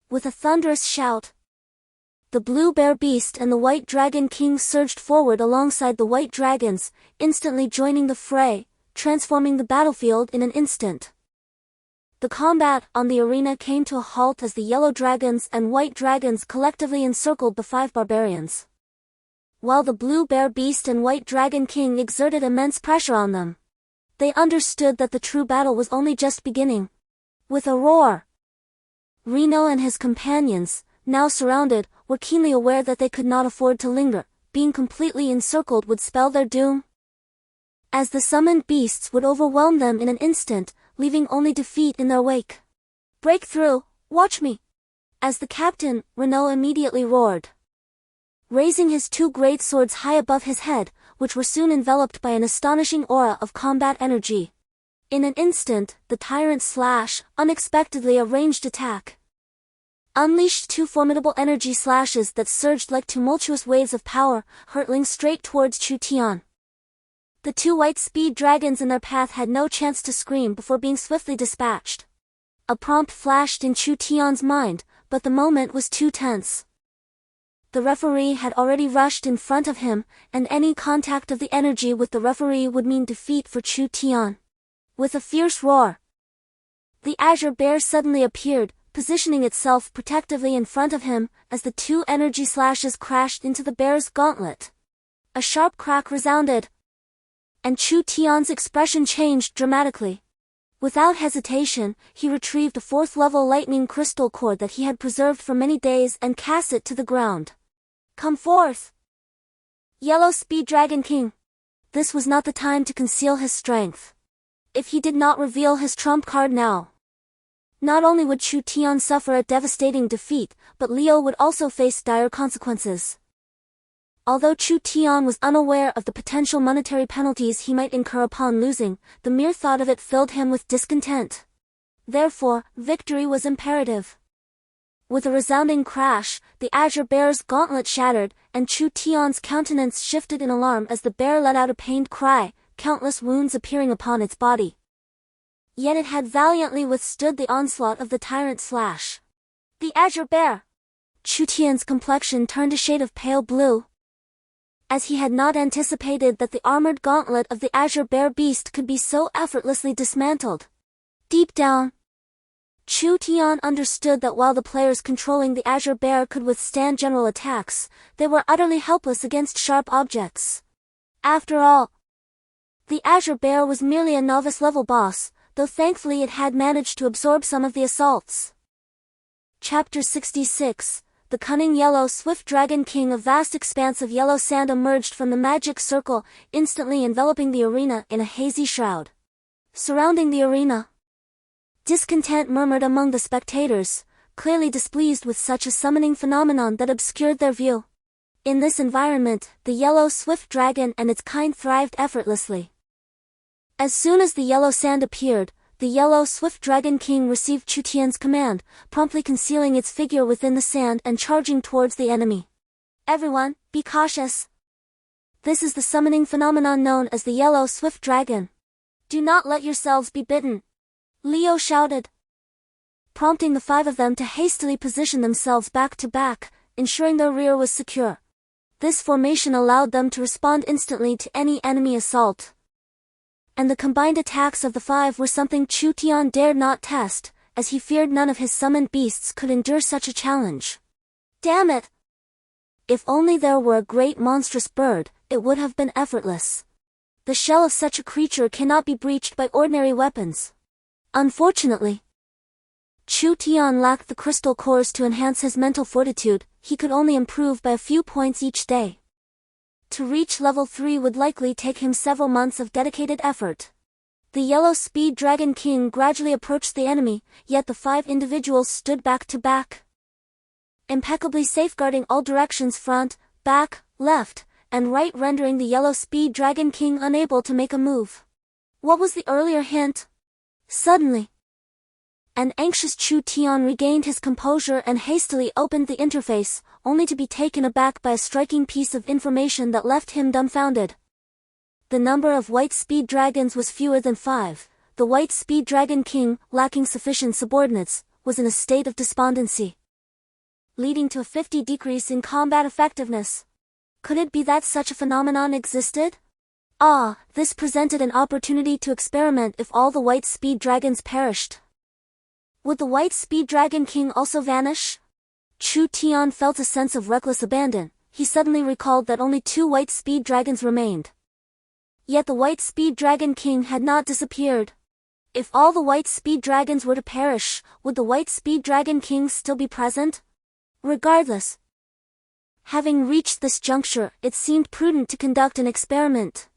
With a thunderous shout, the blue bear beast and the white dragon king surged forward alongside the white dragons, instantly joining the fray, transforming the battlefield in an instant. The combat on the arena came to a halt as the yellow dragons and white dragons collectively encircled the 5 barbarians, while the blue bear beast and white dragon king exerted immense pressure on them. They understood that the true battle was only just beginning. With a roar, Reno and his companions, now surrounded, were keenly aware that they could not afford to linger. Being completely encircled would spell their doom, as the summoned beasts would overwhelm them in an instant, leaving only defeat in their wake. Break through, watch me! As the captain, Reno immediately roared, raising his 2 great swords high above his head, which were soon enveloped by an astonishing aura of combat energy. In an instant, the tyrant slash, unexpectedly a ranged attack, unleashed 2 formidable energy slashes that surged like tumultuous waves of power, hurtling straight towards Chu Tian. The 2 white speed dragons in their path had no chance to scream before being swiftly dispatched. A prompt flashed in Chu Tian's mind, but the moment was too tense. The referee had already rushed in front of him, and any contact of the energy with the referee would mean defeat for Chu Tian. With a fierce roar, the azure bear suddenly appeared, positioning itself protectively in front of him, as the 2 energy slashes crashed into the bear's gauntlet. A sharp crack resounded, and Chu Tian's expression changed dramatically. Without hesitation, he retrieved a 4th-level lightning crystal core that he had preserved for many days and cast it to the ground. Come forth, Yellow Speed Dragon King! This was not the time to conceal his strength. If he did not reveal his trump card now, not only would Chu Tian suffer a devastating defeat, but Leo would also face dire consequences. Although Chu Tian was unaware of the potential monetary penalties he might incur upon losing, the mere thought of it filled him with discontent. Therefore, victory was imperative. With a resounding crash, the Azure Bear's gauntlet shattered, and Chu Tian's countenance shifted in alarm as the bear let out a pained cry, countless wounds appearing upon its body. Yet it had valiantly withstood the onslaught of the tyrant's slash. The Azure Bear! Chu Tian's complexion turned a shade of pale blue, as he had not anticipated that the armored gauntlet of the Azure Bear beast could be so effortlessly dismantled. Deep down, Chu Tian understood that while the players controlling the Azure Bear could withstand general attacks, they were utterly helpless against sharp objects. After all, the Azure Bear was merely a novice-level boss, though thankfully it had managed to absorb some of the assaults. Chapter 66. The cunning yellow swift dragon king. A vast expanse of yellow sand emerged from the magic circle, instantly enveloping the arena in a hazy shroud. Surrounding the arena, discontent murmured among the spectators, clearly displeased with such a summoning phenomenon that obscured their view. In this environment, the yellow swift dragon and its kind thrived effortlessly. As soon as the yellow sand appeared, the yellow swift dragon king received Chu Tian's command, promptly concealing its figure within the sand and charging towards the enemy. Everyone, be cautious. This is the summoning phenomenon known as the yellow swift dragon. Do not let yourselves be bitten. Leo shouted, prompting the 5 of them to hastily position themselves back to back, ensuring their rear was secure. This formation allowed them to respond instantly to any enemy assault. And the combined attacks of the 5 were something Chu Tian dared not test, as he feared none of his summoned beasts could endure such a challenge. Damn it! If only there were a great monstrous bird, it would have been effortless. The shell of such a creature cannot be breached by ordinary weapons. Unfortunately, Chu Tian lacked the crystal cores to enhance his mental fortitude. He could only improve by a few points each day. To reach level 3 would likely take him several months of dedicated effort. The yellow speed dragon king gradually approached the enemy, yet the 5 individuals stood back to back, impeccably safeguarding all directions: front, back, left, and right, rendering the yellow speed dragon king unable to make a move. What was the earlier hint? Suddenly, an anxious Chu Tian regained his composure and hastily opened the interface, only to be taken aback by a striking piece of information that left him dumbfounded. The number of white speed dragons was fewer than 5. The white speed dragon king, lacking sufficient subordinates, was in a state of despondency, leading to a 50 decrease in combat effectiveness. Could it be that such a phenomenon existed? This presented an opportunity to experiment. If all the white speed dragons perished, would the white speed dragon king also vanish? Chu Tian felt a sense of reckless abandon. He suddenly recalled that only 2 white speed dragons remained. Yet the white speed dragon king had not disappeared. If all the white speed dragons were to perish, would the white speed dragon king still be present? Regardless, having reached this juncture, it seemed prudent to conduct an experiment.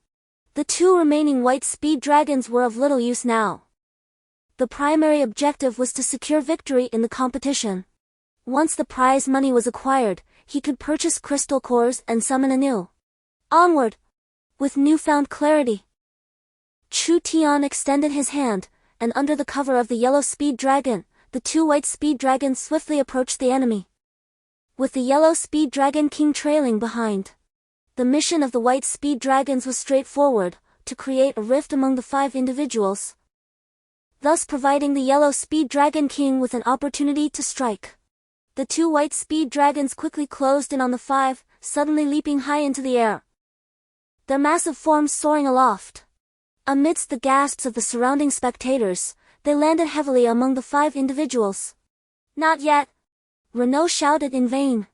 The 2 remaining white speed dragons were of little use now. The primary objective was to secure victory in the competition. Once the prize money was acquired, he could purchase crystal cores and summon anew. Onward! With newfound clarity, Chu Tian extended his hand, and under the cover of the yellow speed dragon, the 2 white speed dragons swiftly approached the enemy, with the yellow speed dragon king trailing behind. The mission of the white speed dragons was straightforward: to create a rift among the 5 individuals, thus providing the yellow speed dragon king with an opportunity to strike. The 2 white speed dragons quickly closed in on the 5, suddenly leaping high into the air, their massive forms soaring aloft. Amidst the gasps of the surrounding spectators, they landed heavily among the 5 individuals. Not yet! Renault shouted in vain,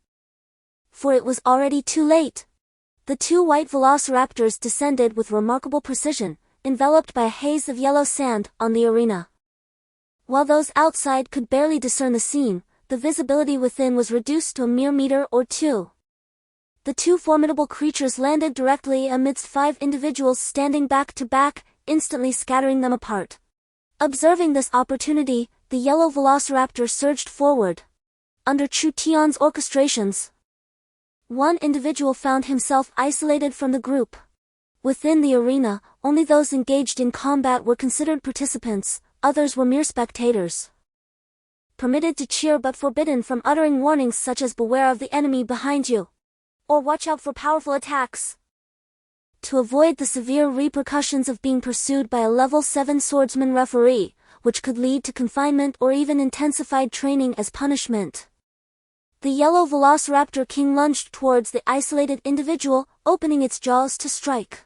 for it was already too late. The 2 white velociraptors descended with remarkable precision, enveloped by a haze of yellow sand, on the arena. While those outside could barely discern the scene, the visibility within was reduced to a mere meter or 2. The 2 formidable creatures landed directly amidst 5 individuals standing back to back, instantly scattering them apart. Observing this opportunity, the yellow velociraptor surged forward. Under Chu Tian's orchestrations, One individual found himself isolated from the group. Within the arena, only those engaged in combat were considered participants, others were mere spectators. Permitted to cheer but forbidden from uttering warnings such as beware of the enemy behind you, or watch out for powerful attacks. To avoid the severe repercussions of being pursued by a level 7 swordsman referee, which could lead to confinement or even intensified training as punishment. The yellow Velociraptor King lunged towards the isolated individual, opening its jaws to strike.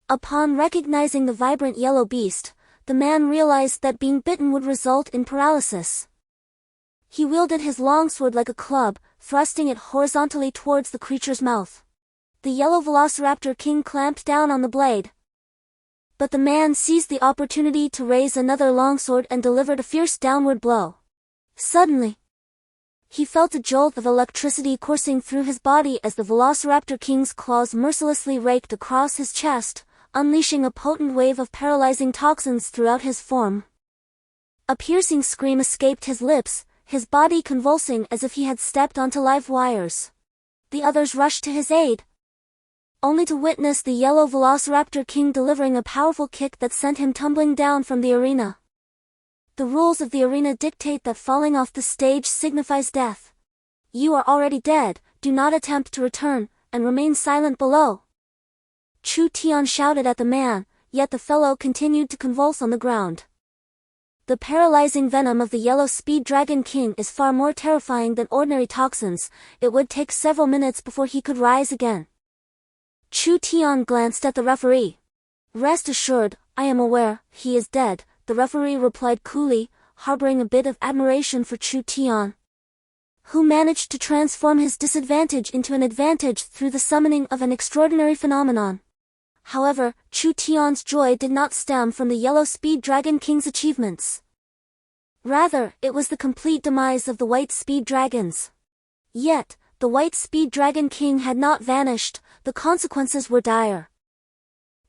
Upon recognizing the vibrant yellow beast, the man realized that being bitten would result in paralysis. He wielded his longsword like a club, thrusting it horizontally towards the creature's mouth. The yellow Velociraptor King clamped down on the blade. But the man seized the opportunity to raise another longsword and delivered a fierce downward blow. Suddenly, he felt a jolt of electricity coursing through his body as the Velociraptor King's claws mercilessly raked across his chest, unleashing a potent wave of paralyzing toxins throughout his form. A piercing scream escaped his lips, his body convulsing as if he had stepped onto live wires. The others rushed to his aid, only to witness the yellow Velociraptor King delivering a powerful kick that sent him tumbling down from the arena. The rules of the arena dictate that falling off the stage signifies death. You are already dead, do not attempt to return, and remain silent below. Chu Tiancheng shouted at the man, yet the fellow continued to convulse on the ground. The paralyzing venom of the yellow Speed Dragon King is far more terrifying than ordinary toxins. It would take several minutes before he could rise again. Chu Tiancheng glanced at the referee. Rest assured, I am aware, he is dead, the referee replied coolly, harboring a bit of admiration for Chu Tiancheng, who managed to transform his disadvantage into an advantage through the summoning of an extraordinary phenomenon. However, Chu Tiancheng's joy did not stem from the yellow Speed Dragon King's achievements. Rather, it was the complete demise of the white Speed Dragons. Yet, the white Speed Dragon King had not vanished, the consequences were dire.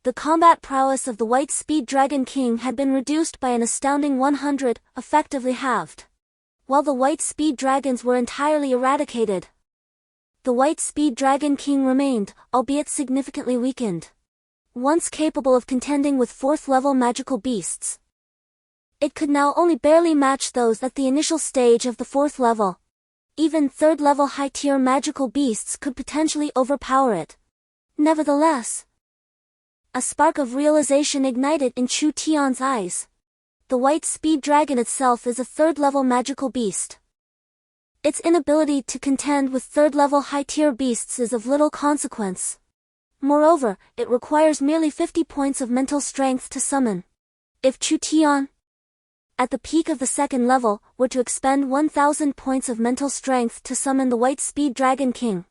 The combat prowess of the white Speed Dragon King had been reduced by an astounding 100, effectively halved. While the white Speed Dragons were entirely eradicated, the white Speed Dragon King remained, albeit significantly weakened. Once capable of contending with 4th-level magical beasts, it could now only barely match those at the initial stage of the 4th level. Even 3rd-level high-tier magical beasts could potentially overpower it. Nevertheless, a spark of realization ignited in Chu Tiancheng's eyes. The white Speed Dragon itself is a 3rd-level magical beast. Its inability to contend with 3rd-level high-tier beasts is of little consequence. Moreover, it requires merely 50 points of mental strength to summon. If Chu Tiancheng, at the peak of the 2nd level, were to expend 1,000 points of mental strength to summon the white Speed Dragon King,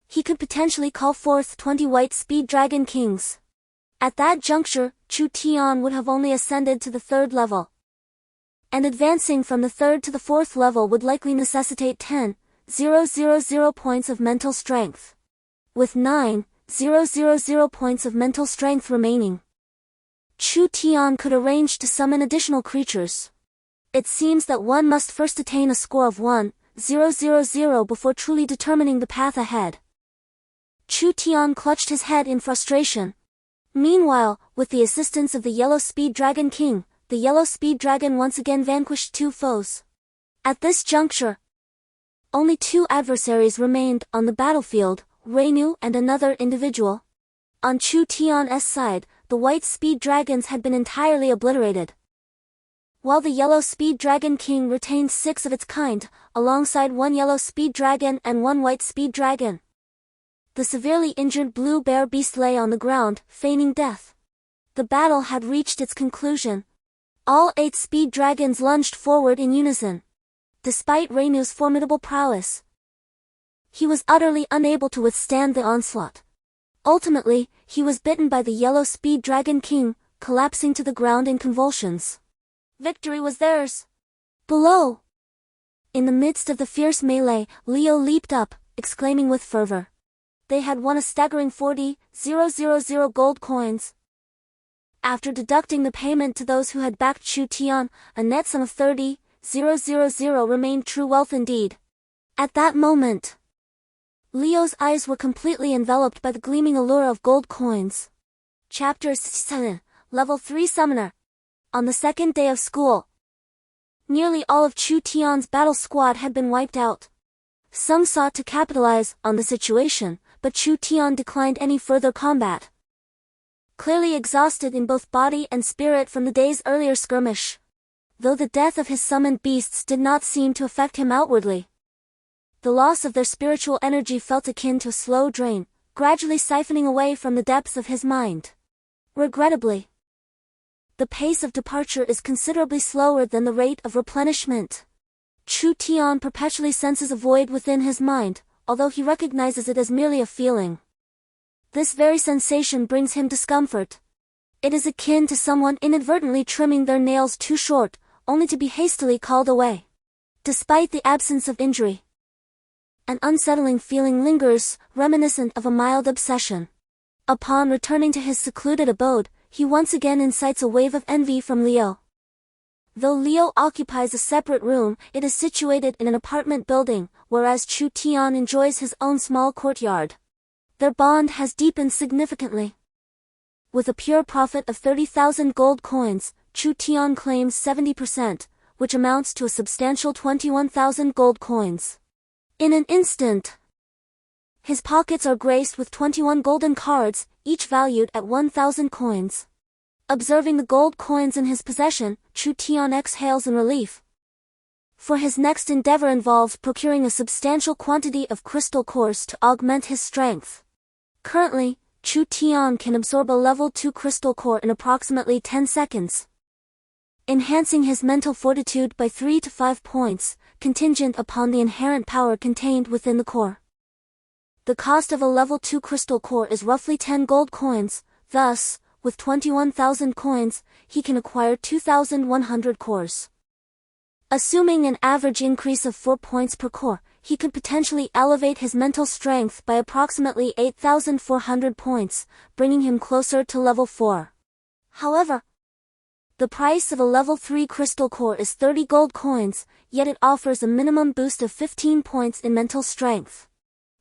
he could potentially call forth 20 white Speed Dragon Kings. At that juncture, Chu Tiancheng would have only ascended to the 3rd level. And advancing from the 3rd to the 4th level would likely necessitate 10,000 points of mental strength. With 9,000 points of mental strength remaining, Chu Tiancheng could arrange to summon additional creatures. It seems that one must first attain a score of 1,000 before truly determining the path ahead. Chu Tiancheng clutched his head in frustration. Meanwhile, with the assistance of the yellow Speed Dragon King, the yellow Speed Dragon once again vanquished 2 foes. At this juncture, only 2 adversaries remained on the battlefield, Reinu and another individual. On Chu Tiancheng's side, the white Speed Dragons had been entirely obliterated, while the yellow Speed Dragon King retained 6 of its kind, alongside 1 yellow Speed Dragon and 1 white Speed Dragon. The severely injured blue bear beast lay on the ground, feigning death. The battle had reached its conclusion. All 8 Speed Dragons lunged forward in unison. Despite Reinu's formidable prowess, he was utterly unable to withstand the onslaught. Ultimately, he was bitten by the yellow Speed Dragon King, collapsing to the ground in convulsions. Victory was theirs. Below, in the midst of the fierce melee, Leo leaped up, exclaiming with fervor. They had won a staggering 40,000 gold coins. After deducting the payment to those who had backed Chu Tiancheng, a net sum of 30,000 remained true wealth indeed. At that moment, Leo's eyes were completely enveloped by the gleaming allure of gold coins. Chapter 7, Level 3 Summoner. On the second day of school, nearly all of Chu Tian's battle squad had been wiped out. Some sought to capitalize on the situation, but Chu Tian declined any further combat. Clearly exhausted in both body and spirit from the day's earlier skirmish, though the death of his summoned beasts did not seem to affect him outwardly, the loss of their spiritual energy felt akin to a slow drain, gradually siphoning away from the depths of his mind. Regrettably, the pace of departure is considerably slower than the rate of replenishment. Chu Tian perpetually senses a void within his mind, although he recognizes it as merely a feeling. This very sensation brings him discomfort. It is akin to someone inadvertently trimming their nails too short, only to be hastily called away. Despite the absence of injury, an unsettling feeling lingers, reminiscent of a mild obsession. Upon returning to his secluded abode, he once again incites a wave of envy from Leo. Though Leo occupies a separate room, it is situated in an apartment building, whereas Chu Tian enjoys his own small courtyard. Their bond has deepened significantly. With a pure profit of 30,000 gold coins, Chu Tian claims 70%, which amounts to a substantial 21,000 gold coins. In an instant, his pockets are graced with 21 golden cards, each valued at 1,000 coins. Observing the gold coins in his possession, Chu Tian exhales in relief. For his next endeavor involves procuring a substantial quantity of crystal cores to augment his strength. Currently, Chu Tian can absorb a level 2 crystal core in approximately 10 seconds. Enhancing his mental fortitude by 3 to 5 points, contingent upon the inherent power contained within the core. The cost of a level 2 crystal core is roughly 10 gold coins, thus, with 21,000 coins, he can acquire 2,100 cores. Assuming an average increase of 4 points per core, he could potentially elevate his mental strength by approximately 8,400 points, bringing him closer to level 4. However, the price of a level 3 crystal core is 30 gold coins, yet it offers a minimum boost of 15 points in mental strength.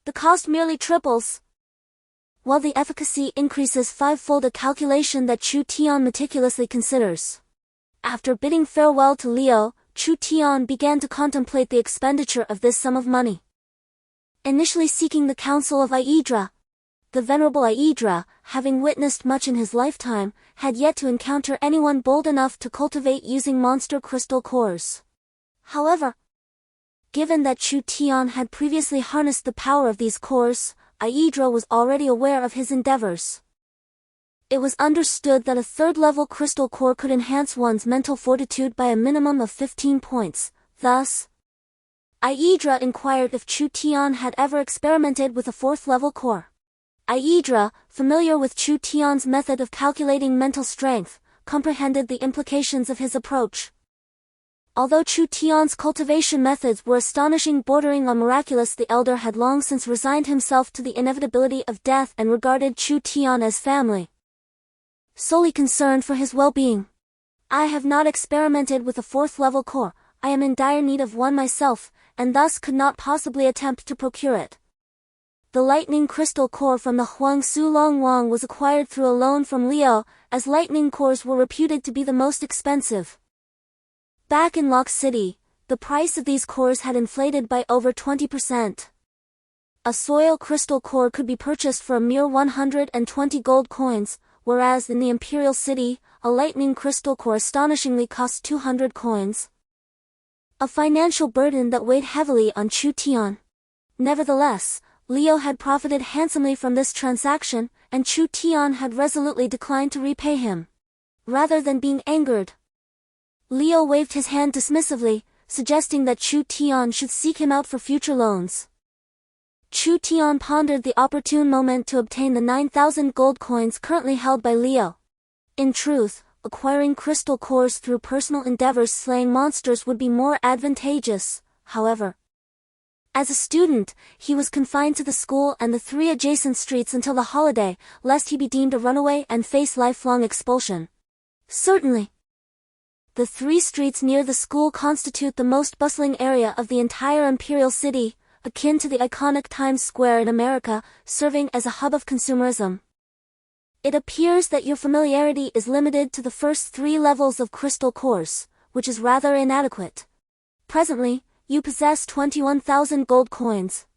The cost merely triples, while the efficacy increases fivefold, a calculation that Chu Tian meticulously considers. After bidding farewell to Leo, Chu Tian began to contemplate the expenditure of this sum of money. Initially seeking the counsel of Aedra, the venerable Aedra, having witnessed much in his lifetime, had yet to encounter anyone bold enough to cultivate using monster crystal cores. However, given that Chu Tian had previously harnessed the power of these cores, Aedra was already aware of his endeavors. It was understood that a third-level crystal core could enhance one's mental fortitude by a minimum of 15 points, thus, Aedra inquired if Chu Tian had ever experimented with a fourth-level core. Aedra, familiar with Chu Tian's method of calculating mental strength, comprehended the implications of his approach. Although Chu Tian's cultivation methods were astonishing, bordering on miraculous, the elder had long since resigned himself to the inevitability of death and regarded Chu Tian as family, solely concerned for his well-being. I have not experimented with a fourth-level core, I am in dire need of one myself, and thus could not possibly attempt to procure it. The lightning crystal core from the Huangsu Longwang was acquired through a loan from Leo, as lightning cores were reputed to be the most expensive. Back in Lock City, the price of these cores had inflated by over 20%. A soil crystal core could be purchased for a mere 120 gold coins, whereas in the Imperial City, a lightning crystal core astonishingly cost 200 coins. A financial burden that weighed heavily on Chu Tian. Nevertheless, Leo had profited handsomely from this transaction, and Chu Tian had resolutely declined to repay him. Rather than being angered, Leo waved his hand dismissively, suggesting that Chu Tian should seek him out for future loans. Chu Tian pondered the opportune moment to obtain the 9,000 gold coins currently held by Leo. In truth, acquiring crystal cores through personal endeavors slaying monsters would be more advantageous, however. As a student, he was confined to the school and the 3 adjacent streets until the holiday, lest he be deemed a runaway and face lifelong expulsion. Certainly, the 3 streets near the school constitute the most bustling area of the entire Imperial City, akin to the iconic Times Square in America, serving as a hub of consumerism. It appears that your familiarity is limited to the first 3 levels of crystal cores, which is rather inadequate. Presently, you possess 21,000 gold coins.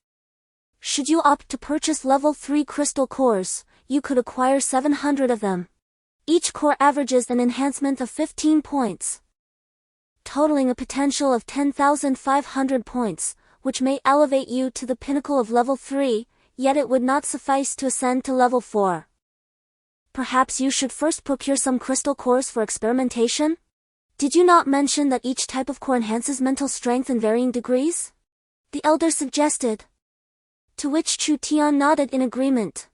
Should you opt to purchase level 3 crystal cores, you could acquire 700 of them. Each core averages an enhancement of 15 points, totaling a potential of 10,500 points, which may elevate you to the pinnacle of level 3, yet it would not suffice to ascend to level 4. Perhaps you should first procure some crystal cores for experimentation? Did you not mention that each type of core enhances mental strength in varying degrees? The elder suggested. To which Chu Tian nodded in agreement.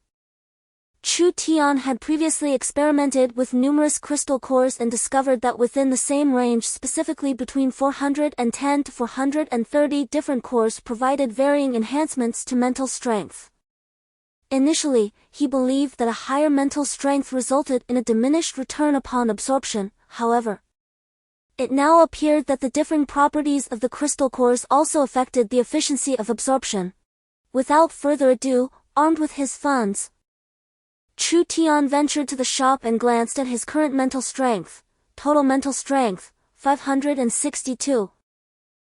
Chu Tian had previously experimented with numerous crystal cores and discovered that within the same range, specifically between 410 to 430 different cores provided varying enhancements to mental strength. Initially, he believed that a higher mental strength resulted in a diminished return upon absorption. However, it now appeared that the differing properties of the crystal cores also affected the efficiency of absorption. Without further ado, armed with his funds, Chu Tian ventured to the shop and glanced at his current mental strength. Total mental strength, 562.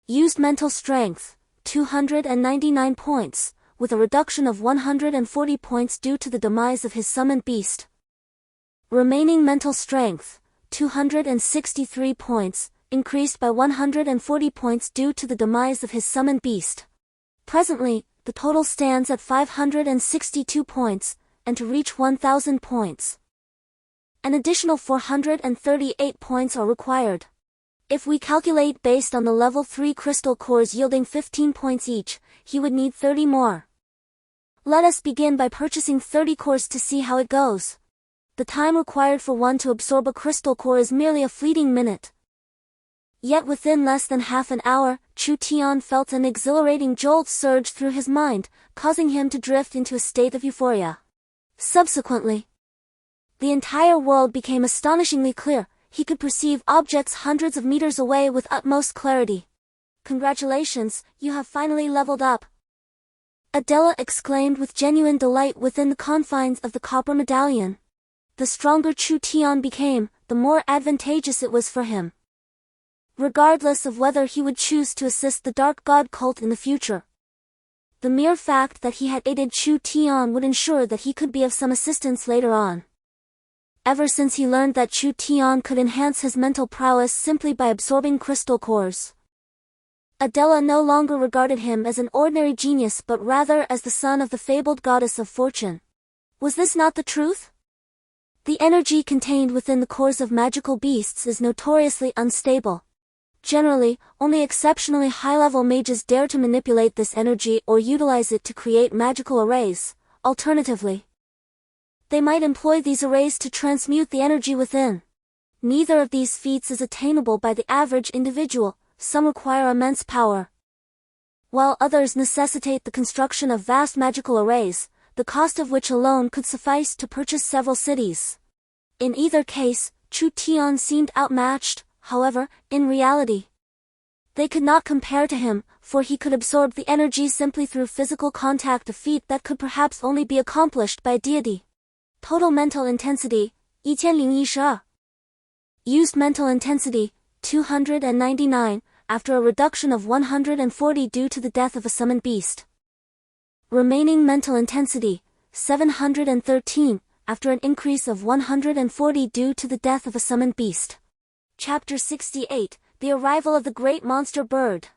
Used mental strength, 299 points, with a reduction of 140 points due to the demise of his summoned beast. Remaining mental strength, 263 points, increased by 140 points due to the demise of his summoned beast. Presently, the total stands at 562 points, and to reach 1,000 points, an additional 438 points are required. If we calculate based on the level 3 crystal cores yielding 15 points each, he would need 30 more. Let us begin by purchasing 30 cores to see how it goes. The time required for one to absorb a crystal core is merely a fleeting minute. Yet within less than half an hour, Chu Tian felt an exhilarating jolt surge through his mind, causing him to drift into a state of euphoria. Subsequently, the entire world became astonishingly clear. He could perceive objects hundreds of meters away with utmost clarity. Congratulations, you have finally leveled up, Adela exclaimed with genuine delight within the confines of the copper medallion. The stronger Chu Tian became, the more advantageous it was for him, regardless of whether he would choose to assist the Dark God cult in the future. The mere fact that he had aided Chu Tian would ensure that he could be of some assistance later on. Ever since he learned that Chu Tian could enhance his mental prowess simply by absorbing crystal cores, Adela no longer regarded him as an ordinary genius but rather as the son of the fabled goddess of fortune. Was this not the truth? The energy contained within the cores of magical beasts is notoriously unstable. Generally, only exceptionally high-level mages dare to manipulate this energy or utilize it to create magical arrays. Alternatively, they might employ these arrays to transmute the energy within. Neither of these feats is attainable by the average individual. Some require immense power, while others necessitate the construction of vast magical arrays, the cost of which alone could suffice to purchase several cities. In either case, Chu Tian seemed outmatched. However, in reality, they could not compare to him, for he could absorb the energy simply through physical contact, a feat that could perhaps only be accomplished by a deity. Total mental intensity, 1012. Used mental intensity, 299, after a reduction of 140 due to the death of a summoned beast. Remaining mental intensity, 713, after an increase of 140 due to the death of a summoned beast. Chapter 68, The Arrival of the Great Monster Bird.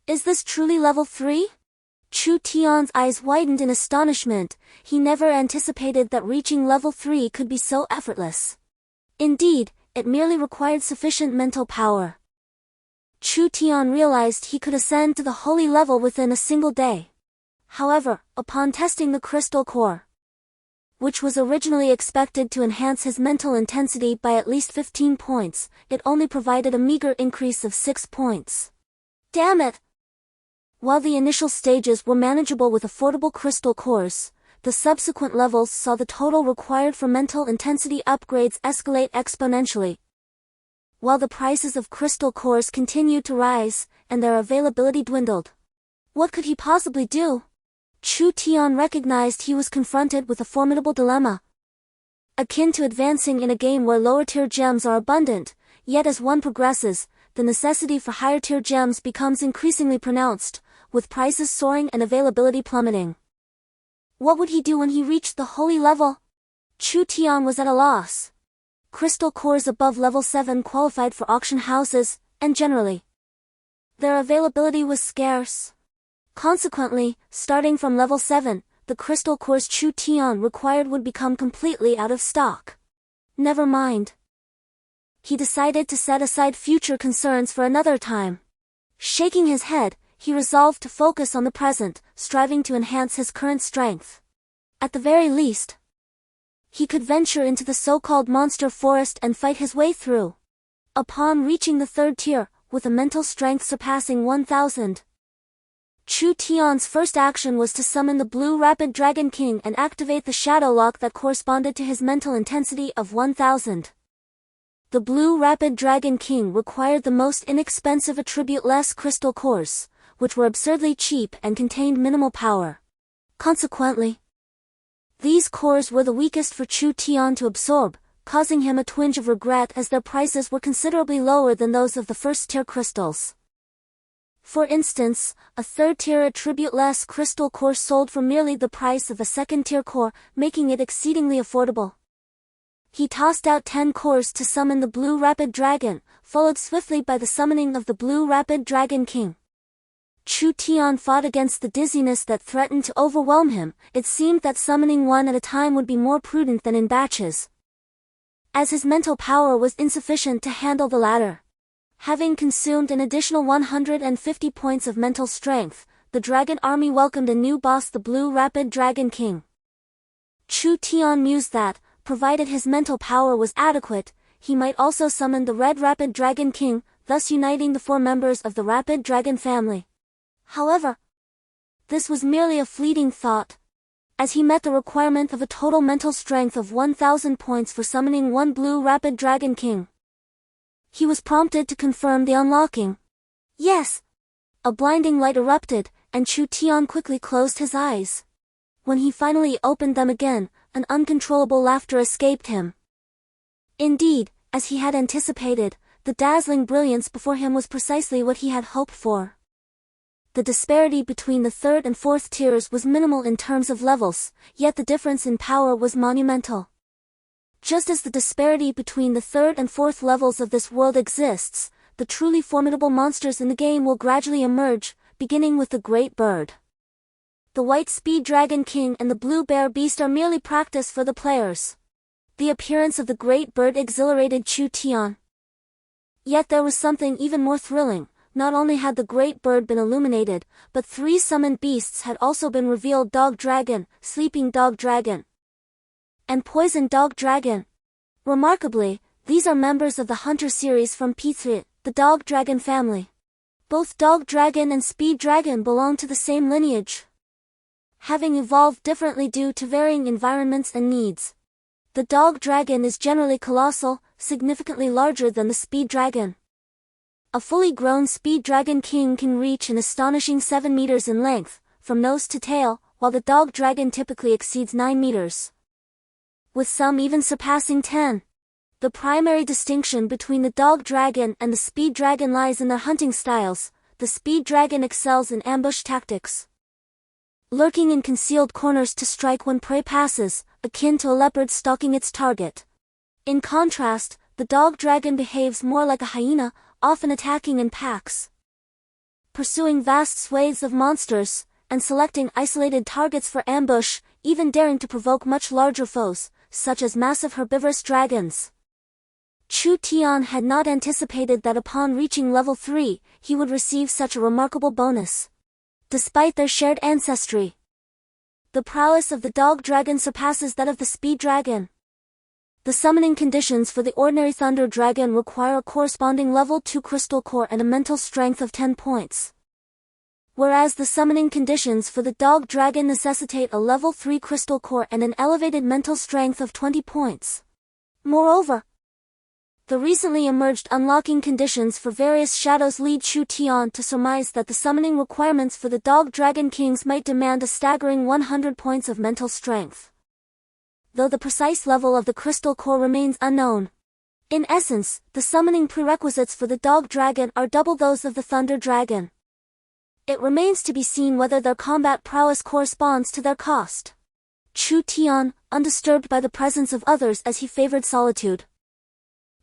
Is this truly level 3? Chu Tian's eyes widened in astonishment. He never anticipated that reaching level 3 could be so effortless. Indeed, it merely required sufficient mental power. Chu Tian realized he could ascend to the holy level within a single day. However, upon testing the crystal core, which was originally expected to enhance his mental intensity by at least 15 points, it only provided a meager increase of 6 points. Damn it! While the initial stages were manageable with affordable crystal cores, the subsequent levels saw the total required for mental intensity upgrades escalate exponentially. While the prices of crystal cores continued to rise, and their availability dwindled, What could he possibly do? Chu Tian recognized he was confronted with a formidable dilemma. Akin to advancing in a game where lower-tier gems are abundant, yet as one progresses, the necessity for higher-tier gems becomes increasingly pronounced, with prices soaring and availability plummeting. What would he do when he reached the holy level? Chu Tian was at a loss. Crystal cores above level 7 qualified for auction houses, and generally, their availability was scarce. Consequently, starting from level 7, the crystal cores Chu Tian required would become completely out of stock. Never mind. He decided to set aside future concerns for another time. Shaking his head, he resolved to focus on the present, striving to enhance his current strength. At the very least, he could venture into the so-called monster forest and fight his way through. Upon reaching the 3rd tier, with a mental strength surpassing 1000, Chu Tian's first action was to summon the Blue Rapid Dragon King and activate the shadow lock that corresponded to his mental intensity of 1000. The Blue Rapid Dragon King required the most inexpensive attribute-less crystal cores, which were absurdly cheap and contained minimal power. Consequently, these cores were the weakest for Chu Tian to absorb, causing him a twinge of regret as their prices were considerably lower than those of the first-tier crystals. For instance, a 3rd-tier attribute-less crystal core sold for merely the price of a 2nd-tier core, making it exceedingly affordable. He tossed out 10 cores to summon the Blue Rapid Dragon, followed swiftly by the summoning of the Blue Rapid Dragon King. Chu Tian fought against the dizziness that threatened to overwhelm him. It seemed that summoning one at a time would be more prudent than in batches, as his mental power was insufficient to handle the latter. Having consumed an additional 150 points of mental strength, the dragon army welcomed a new boss, the Blue Rapid Dragon King. Chu Tian mused that, provided his mental power was adequate, he might also summon the Red Rapid Dragon King, thus uniting the 4 members of the Rapid Dragon family. However, this was merely a fleeting thought, as he met the requirement of a total mental strength of 1000 points for summoning one Blue Rapid Dragon King. He was prompted to confirm the unlocking. Yes! A blinding light erupted, and Chu Tian quickly closed his eyes. When he finally opened them again, an uncontrollable laughter escaped him. Indeed, as he had anticipated, the dazzling brilliance before him was precisely what he had hoped for. The disparity between the 3rd and 4th tiers was minimal in terms of levels, yet the difference in power was monumental. Just as the disparity between the 3rd and 4th levels of this world exists, the truly formidable monsters in the game will gradually emerge, beginning with the Great Bird. The White Speed Dragon King and the Blue Bear Beast are merely practice for the players. The appearance of the Great Bird exhilarated Chu Tian. Yet there was something even more thrilling. Not only had the Great Bird been illuminated, but 3 summoned beasts had also been revealed: Dog Dragon, Sleeping Dog Dragon, and Poison Dog Dragon. Remarkably, these are members of the Hunter series from Pizzi, the Dog Dragon family. Both Dog Dragon and Speed Dragon belong to the same lineage, having evolved differently due to varying environments and needs. The Dog Dragon is generally colossal, significantly larger than the Speed Dragon. A fully grown Speed Dragon King can reach an astonishing 7 meters in length, from nose to tail, while the Dog Dragon typically exceeds 9 meters. With some even surpassing 10. The primary distinction between the Dog Dragon and the Speed Dragon lies in their hunting styles. The Speed Dragon excels in ambush tactics, lurking in concealed corners to strike when prey passes, akin to a leopard stalking its target. In contrast, the Dog Dragon behaves more like a hyena, often attacking in packs, pursuing vast swathes of monsters, and selecting isolated targets for ambush, even daring to provoke much larger foes, such as massive herbivorous dragons. Chu Tian had not anticipated that upon reaching level 3, he would receive such a remarkable bonus. Despite their shared ancestry, the prowess of the Dog Dragon surpasses that of the Speed Dragon. The summoning conditions for the ordinary Thunder Dragon require a corresponding level 2 crystal core and a mental strength of 10 points, whereas the summoning conditions for the Dog Dragon necessitate a level 3 crystal core and an elevated mental strength of 20 points. Moreover, The recently emerged unlocking conditions for various shadows lead Chu Tian to surmise that the summoning requirements for the Dog Dragon Kings might demand a staggering 100 points of mental strength, though the precise level of the crystal core remains unknown. In essence, the summoning prerequisites for the Dog Dragon are double those of the Thunder Dragon. It remains to be seen whether their combat prowess corresponds to their cost. Chu Tian, undisturbed by the presence of others as he favored solitude,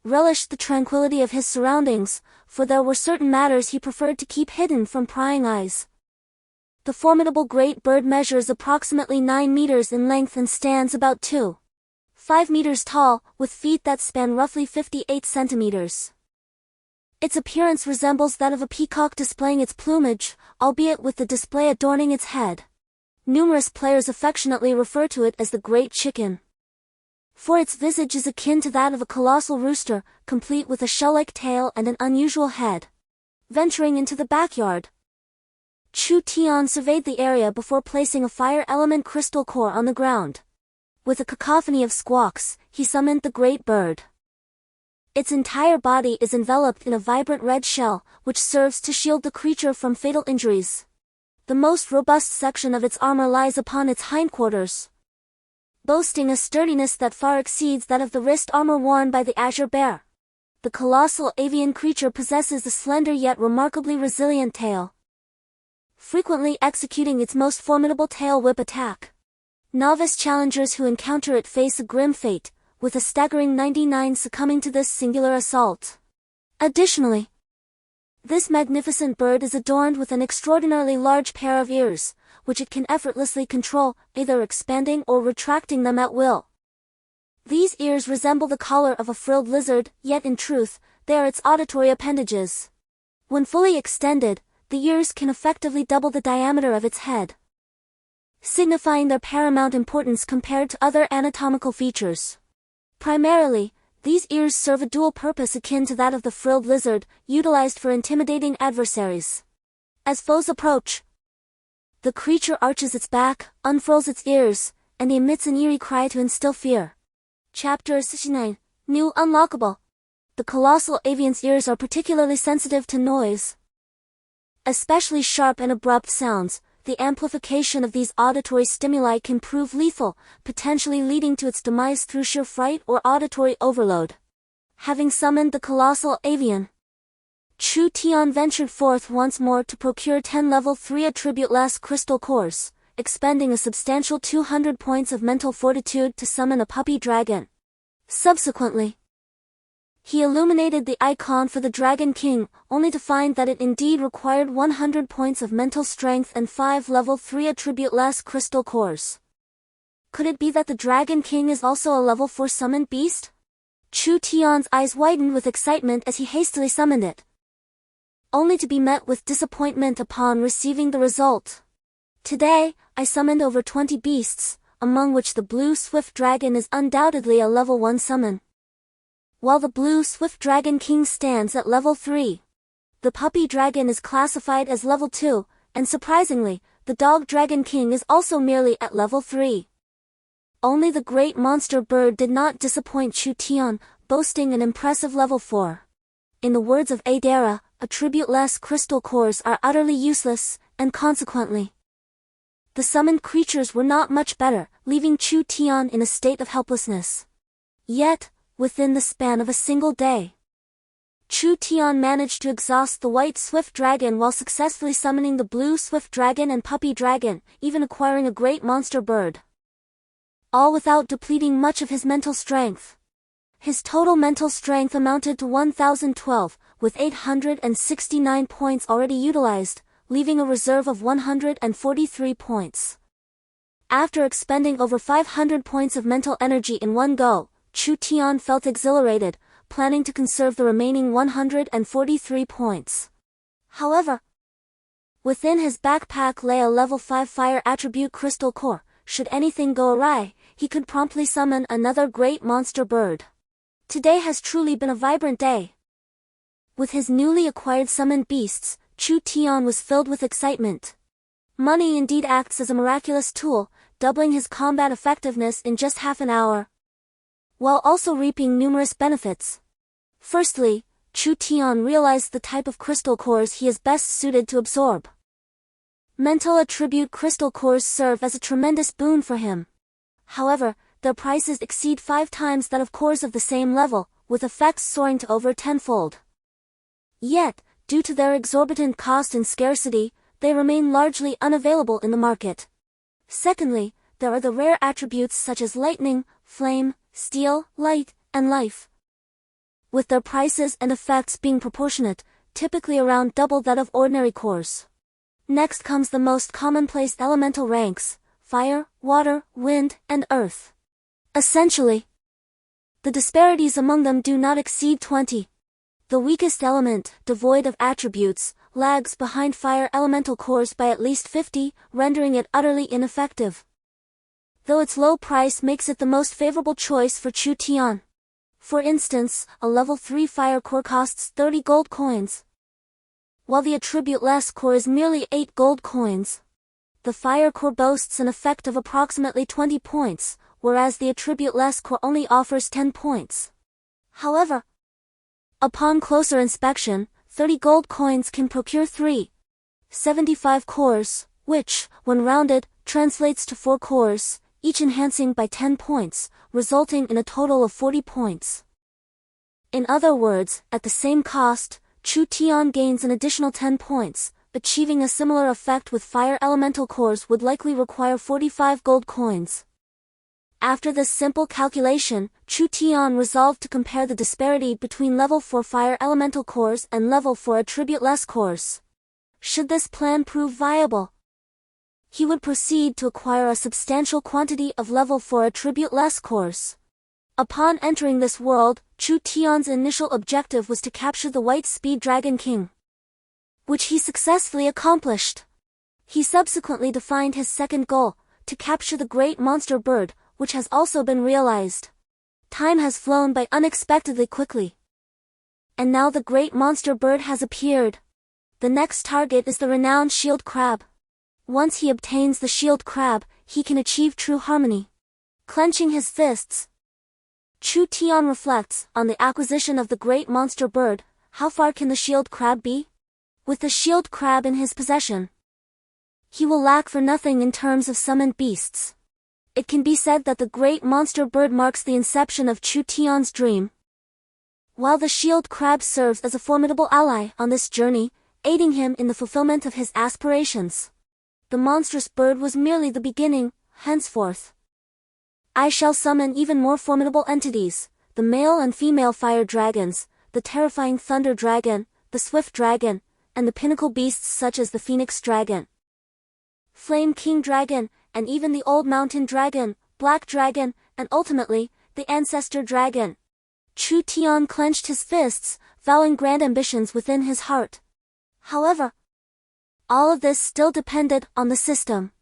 relished the tranquility of his surroundings, for there were certain matters he preferred to keep hidden from prying eyes. The formidable great bird measures approximately 9 meters in length and stands about 2.5 meters tall, with feet that span roughly 58 centimeters. Its appearance resembles that of a peacock displaying its plumage, albeit with the display adorning its head. Numerous players affectionately refer to it as the Great Chicken, for its visage is akin to that of a colossal rooster, complete with a shell-like tail and an unusual head. Venturing into the backyard, Chu Tian surveyed the area before placing a fire element crystal core on the ground. With a cacophony of squawks, he summoned the great bird. Its entire body is enveloped in a vibrant red shell, which serves to shield the creature from fatal injuries. The most robust section of its armor lies upon its hindquarters, boasting a sturdiness that far exceeds that of the wrist armor worn by the azure bear. The colossal avian creature possesses a slender yet remarkably resilient tail, frequently executing its most formidable tail whip attack. Novice challengers who encounter it face a grim fate, with a staggering 99 succumbing to this singular assault. Additionally, this magnificent bird is adorned with an extraordinarily large pair of ears, which it can effortlessly control, either expanding or retracting them at will. These ears resemble the collar of a frilled lizard, yet in truth, they are its auditory appendages. When fully extended, the ears can effectively double the diameter of its head, signifying their paramount importance compared to other anatomical features. Primarily, these ears serve a dual purpose akin to that of the frilled lizard, utilized for intimidating adversaries. As foes approach, the creature arches its back, unfurls its ears, and emits an eerie cry to instill fear. Chapter 69. New Unlockable. The colossal avian's ears are particularly sensitive to noise, especially sharp and abrupt sounds. The amplification of these auditory stimuli can prove lethal, potentially leading to its demise through sheer fright or auditory overload. Having summoned the colossal avian, Chu Tian ventured forth once more to procure 10 level 3 attribute-less crystal cores, expending a substantial 200 points of mental fortitude to summon a puppy dragon. Subsequently, he illuminated the icon for the Dragon King, only to find that it indeed required 100 points of mental strength and 5 level 3 attribute-less crystal cores. Could it be that the Dragon King is also a level 4 summoned beast? Chu Tian's eyes widened with excitement as he hastily summoned it, only to be met with disappointment upon receiving the result. Today, I summoned over 20 beasts, among which the Blue Swift Dragon is undoubtedly a level 1 summon, while the Blue Swift Dragon King stands at level 3. The Puppy Dragon is classified as level 2, and surprisingly, the Dog Dragon King is also merely at level 3. Only the Great Monster Bird did not disappoint Chu Tian, boasting an impressive level 4. In the words of Adara, attribute-less crystal cores are utterly useless, and consequently, the summoned creatures were not much better, leaving Chu Tian in a state of helplessness. Yet, within the span of a single day, Chu Tian managed to exhaust the White Swift Dragon while successfully summoning the Blue Swift Dragon and Puppy Dragon, even acquiring a Great Monster Bird, all without depleting much of his mental strength. His total mental strength amounted to 1012, with 869 points already utilized, leaving a reserve of 143 points. After expending over 500 points of mental energy in one go, Chu Tian felt exhilarated, planning to conserve the remaining 143 points. However, within his backpack lay a level 5 fire attribute crystal core. Should anything go awry, he could promptly summon another Great Monster Bird. Today has truly been a vibrant day. With his newly acquired summoned beasts, Chu Tian was filled with excitement. Money indeed acts as a miraculous tool, doubling his combat effectiveness in just half an hour, while also reaping numerous benefits. Firstly, Chu Tian realized the type of crystal cores he is best suited to absorb. Mental attribute crystal cores serve as a tremendous boon for him. However, their prices exceed 5 times that of cores of the same level, with effects soaring to over 10-fold. Yet, due to their exorbitant cost and scarcity, they remain largely unavailable in the market. Secondly, there are the rare attributes such as lightning, flame, steel, light, and life, with their prices and effects being proportionate, typically around double that of ordinary cores. Next comes the most commonplace elemental ranks: fire, water, wind, and earth. Essentially, the disparities among them do not exceed 20. The weakest element, devoid of attributes, lags behind fire elemental cores by at least 50, rendering it utterly ineffective, though its low price makes it the most favorable choice for Chu Tian. For instance, a level 3 fire core costs 30 gold coins, while the attribute-less core is merely 8 gold coins. The fire core boasts an effect of approximately 20 points, whereas the attribute-less core only offers 10 points. However, upon closer inspection, 30 gold coins can procure 375 cores, which, when rounded, translates to 4 cores, each enhancing by 10 points, resulting in a total of 40 points. In other words, at the same cost, Chu Tian gains an additional 10 points. Achieving a similar effect with fire elemental cores would likely require 45 gold coins. After this simple calculation, Chu Tian resolved to compare the disparity between level 4 fire elemental cores and level 4 attribute-less cores. Should this plan prove viable, he would proceed to acquire a substantial quantity of level 4 attribute-less cores. Upon entering this world, Chu Tian's initial objective was to capture the White Speed Dragon King, which he successfully accomplished. He subsequently defined his second goal, to capture the Great Monster Bird, which has also been realized. Time has flown by unexpectedly quickly, and now the Great Monster Bird has appeared. The next target is the renowned Shield Crab. Once he obtains the Shield Crab, he can achieve true harmony. Clenching his fists, Chu Tian reflects on the acquisition of the Great Monster Bird. How far can the Shield Crab be? With the Shield Crab in his possession, he will lack for nothing in terms of summoned beasts. It can be said that the Great Monster Bird marks the inception of Chu Tian's dream, while the Shield Crab serves as a formidable ally on this journey, aiding him in the fulfillment of his aspirations. The monstrous bird was merely the beginning. Henceforth, I shall summon even more formidable entities: the male and female fire dragons, the terrifying thunder dragon, the swift dragon, and the pinnacle beasts such as the phoenix dragon, flame king dragon, and even the old mountain dragon, black dragon, and ultimately, the ancestor dragon. Chu Tian clenched his fists, vowing grand ambitions within his heart. However, all of this still depended on the system.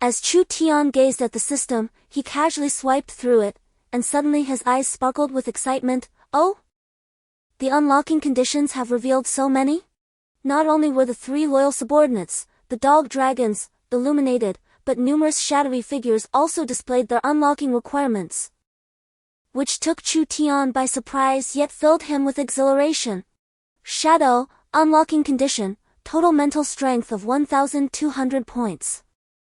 As Chu Tian gazed at the system, he casually swiped through it, and suddenly his eyes sparkled with excitement. Oh! The unlocking conditions have revealed so many? Not only were the 3 loyal subordinates, the dog dragons, illuminated, but numerous shadowy figures also displayed their unlocking requirements, which took Chu Tian by surprise yet filled him with exhilaration. Shadow, unlocking condition, total mental strength of 1,200 points.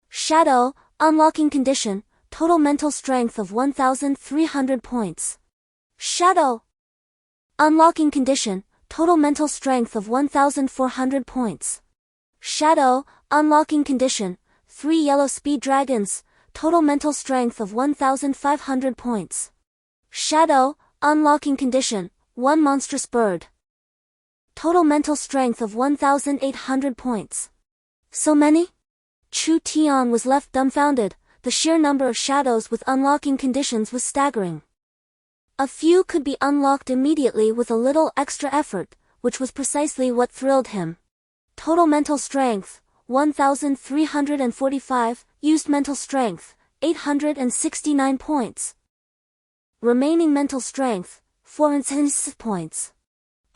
Shadow, unlocking condition, total mental strength of 1,300 points. Shadow, unlocking condition, total mental strength of 1,400 points. Shadow, unlocking condition, 3 yellow speed dragons, total mental strength of 1,500 points. Shadow, unlocking condition, 1 monstrous bird, total mental strength of 1,800 points. So many? Chu Tian was left dumbfounded. The sheer number of shadows with unlocking conditions was staggering. A few could be unlocked immediately with a little extra effort, which was precisely what thrilled him. Total mental strength, 1,345, used mental strength, 869 points. Remaining mental strength, 406 points.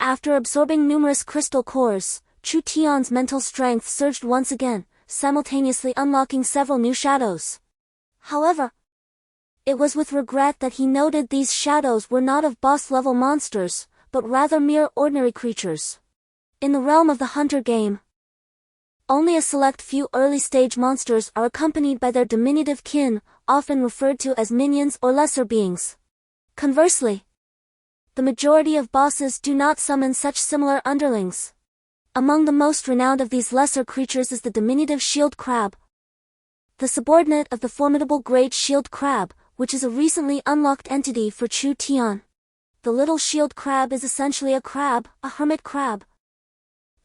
After absorbing numerous crystal cores, Chu Tian's mental strength surged once again, simultaneously unlocking several new shadows. However, it was with regret that he noted these shadows were not of boss-level monsters, but rather mere ordinary creatures. In the realm of the hunter game, only a select few early-stage monsters are accompanied by their diminutive kin, often referred to as minions or lesser beings. Conversely, the majority of bosses do not summon such similar underlings. Among the most renowned of these lesser creatures is the diminutive shield crab, the subordinate of the formidable great shield crab, which is a recently unlocked entity for Chu Tian. The little shield crab is essentially a crab, a hermit crab,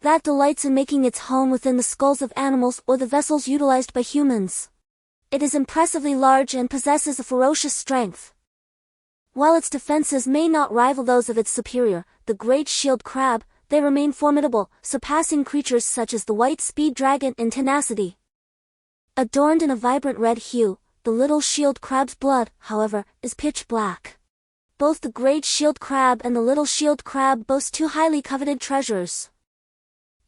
that delights in making its home within the skulls of animals or the vessels utilized by humans. It is impressively large and possesses a ferocious strength. While its defenses may not rival those of its superior, the great shield crab, they remain formidable, surpassing creatures such as the white speed dragon in tenacity. Adorned in a vibrant red hue, the little shield crab's blood, however, is pitch black. Both the great shield crab and the little shield crab boast two highly coveted treasures.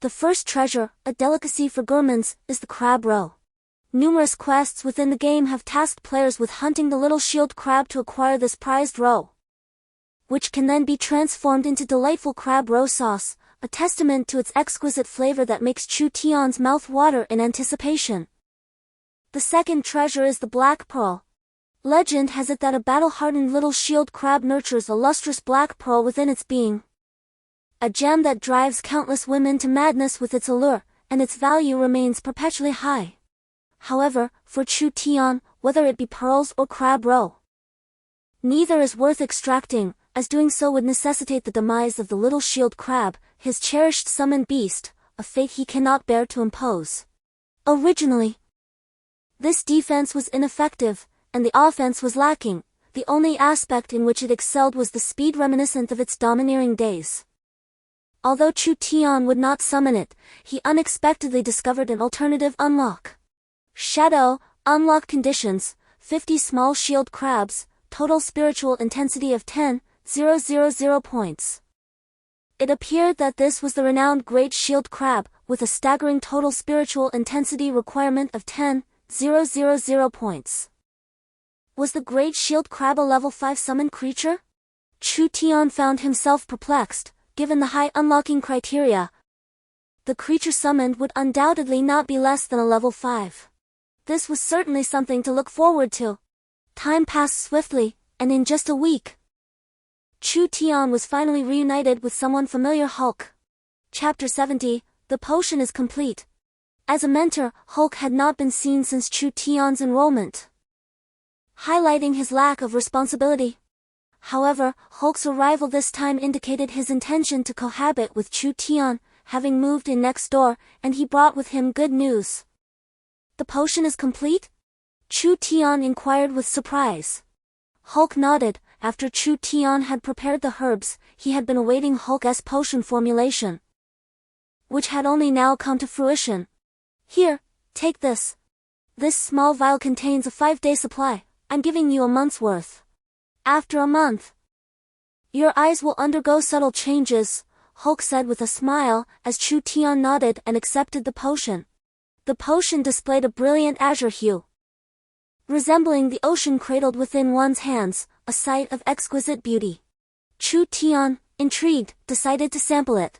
The first treasure, a delicacy for gourmands, is the crab roe. Numerous quests within the game have tasked players with hunting the little shield crab to acquire this prized roe, which can then be transformed into delightful crab roe sauce, a testament to its exquisite flavor that makes Chu Tian's mouth water in anticipation. The second treasure is the black pearl. Legend has it that a battle-hardened little shield crab nurtures a lustrous black pearl within its being, a gem that drives countless women to madness with its allure, and its value remains perpetually high. However, for Chu Tian, whether it be pearls or crab roe, neither is worth extracting, as doing so would necessitate the demise of the little shield crab, his cherished summoned beast, a fate he cannot bear to impose. Originally, this defense was ineffective, and the offense was lacking. The only aspect in which it excelled was the speed reminiscent of its domineering days. Although Chu Tian would not summon it, he unexpectedly discovered an alternative unlock. Shadow, unlock conditions, 50 small shield crabs, total spiritual intensity of 10,000 points. It appeared that this was the renowned great shield crab, with a staggering total spiritual intensity requirement of 10,000 points. Was the great shield crab a level 5 summoned creature? Chu Tian found himself perplexed. Given the high unlocking criteria, the creature summoned would undoubtedly not be less than a level 5. This was certainly something to look forward to. Time passed swiftly, and in just a week, Chu Tian was finally reunited with someone familiar. Hulk. Chapter 70, The Potion is complete. As a mentor, Hulk had not been seen since Chu Tian's enrollment, highlighting his lack of responsibility. However, Hulk's arrival this time indicated his intention to cohabit with Chu Tian, having moved in next door, and he brought with him good news. The potion is complete? Chu Tian inquired with surprise. Hulk nodded. After Chu Tian had prepared the herbs, he had been awaiting Hulk's potion formulation, which had only now come to fruition. Here, take this. This small vial contains a 5-day supply. I'm giving you a month's worth. After a month, your eyes will undergo subtle changes, Hulk said with a smile, as Chu Tian nodded and accepted the potion. The potion displayed a brilliant azure hue, resembling the ocean cradled within one's hands, a sight of exquisite beauty. Chu Tian, intrigued, decided to sample it.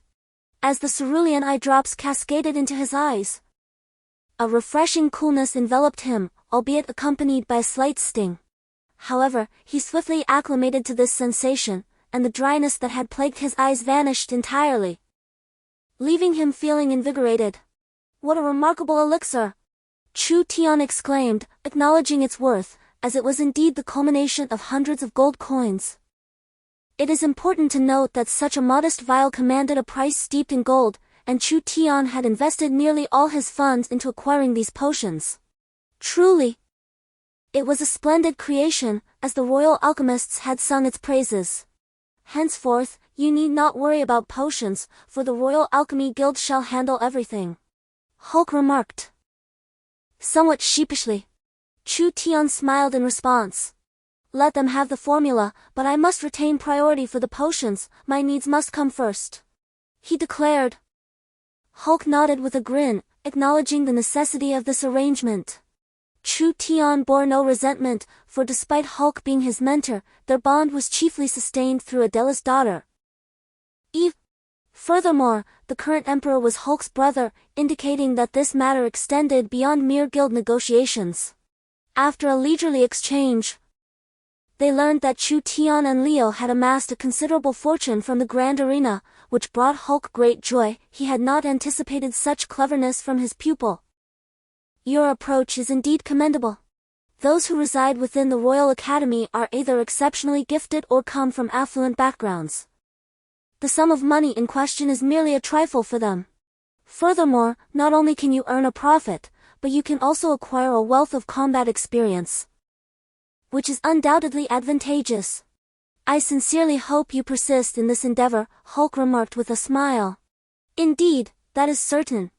As the cerulean eye drops cascaded into his eyes, a refreshing coolness enveloped him, albeit accompanied by a slight sting. However, he swiftly acclimated to this sensation, and the dryness that had plagued his eyes vanished entirely, leaving him feeling invigorated. What a remarkable elixir! Chu Tian exclaimed, acknowledging its worth, as it was indeed the culmination of hundreds of gold coins. It is important to note that such a modest vial commanded a price steeped in gold, and Chu Tian had invested nearly all his funds into acquiring these potions. Truly, it was a splendid creation, as the royal alchemists had sung its praises. Henceforth, you need not worry about potions, for the Royal Alchemy Guild shall handle everything, Hulk remarked, somewhat sheepishly. Chu Tian smiled in response. Let them have the formula, but I must retain priority for the potions, my needs must come first, he declared. Hulk nodded with a grin, acknowledging the necessity of this arrangement. Chu Tian bore no resentment, for despite Hulk being his mentor, their bond was chiefly sustained through Adela's daughter. Furthermore, the current emperor was Hulk's brother, indicating that this matter extended beyond mere guild negotiations. After a leisurely exchange, they learned that Chu Tian and Leo had amassed a considerable fortune from the Grand Arena, which brought Hulk great joy. He had not anticipated such cleverness from his pupil. Your approach is indeed commendable. Those who reside within the Royal Academy are either exceptionally gifted or come from affluent backgrounds. The sum of money in question is merely a trifle for them. Furthermore, not only can you earn a profit, but you can also acquire a wealth of combat experience, which is undoubtedly advantageous. I sincerely hope you persist in this endeavor, Hulk remarked with a smile. Indeed, that is certain.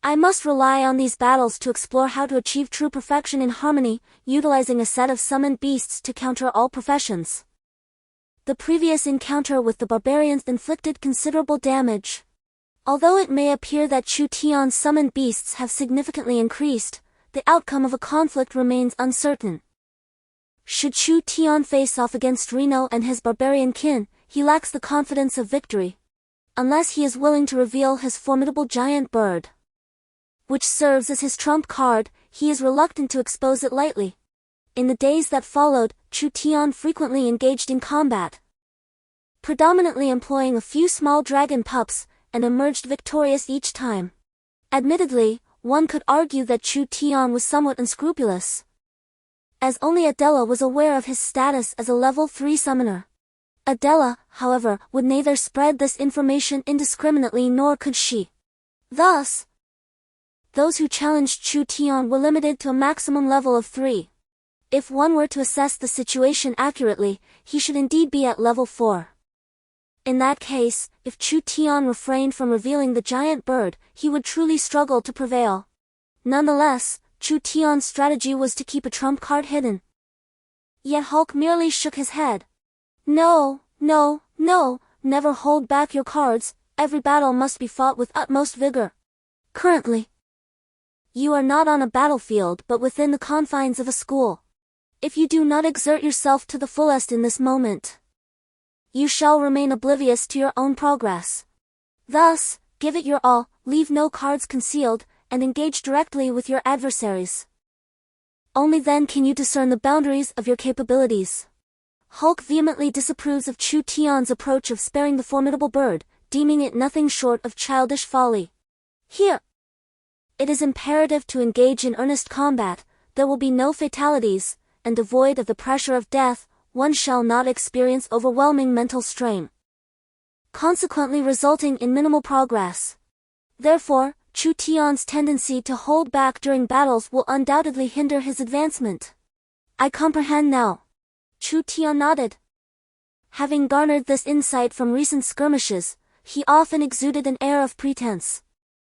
I must rely on these battles to explore how to achieve true perfection in harmony, utilizing a set of summoned beasts to counter all professions. The previous encounter with the barbarians inflicted considerable damage. Although it may appear that Chu Tian's summoned beasts have significantly increased, the outcome of a conflict remains uncertain. Should Chu Tian face off against Reno and his barbarian kin, he lacks the confidence of victory, unless he is willing to reveal his formidable giant bird, which serves as his trump card. He is reluctant to expose it lightly. In the days that followed, Chu Tian frequently engaged in combat, predominantly employing a few small dragon pups, and emerged victorious each time. Admittedly, one could argue that Chu Tian was somewhat unscrupulous, as only Adela was aware of his status as a level 3 summoner. Adela, however, would neither spread this information indiscriminately nor could she. Thus, those who challenged Chu Tian were limited to a maximum level of 3. If one were to assess the situation accurately, he should indeed be at level 4. In that case, if Chu Tian refrained from revealing the giant bird, he would truly struggle to prevail. Nonetheless, Chu Tian's strategy was to keep a trump card hidden. Yet Hulk merely shook his head. No, never hold back your cards, every battle must be fought with utmost vigor. Currently, you are not on a battlefield but within the confines of a school. If you do not exert yourself to the fullest in this moment, you shall remain oblivious to your own progress. Thus, give it your all, leave no cards concealed, and engage directly with your adversaries. Only then can you discern the boundaries of your capabilities. Hulk vehemently disapproves of Chu Tian's approach of sparing the formidable bird, deeming it nothing short of childish folly. Here, it is imperative to engage in earnest combat. There will be no fatalities, and devoid of the pressure of death, one shall not experience overwhelming mental strain, consequently resulting in minimal progress. Therefore, Chu Tian's tendency to hold back during battles will undoubtedly hinder his advancement. I comprehend now. Chu Tian nodded. Having garnered this insight from recent skirmishes, he often exuded an air of pretense.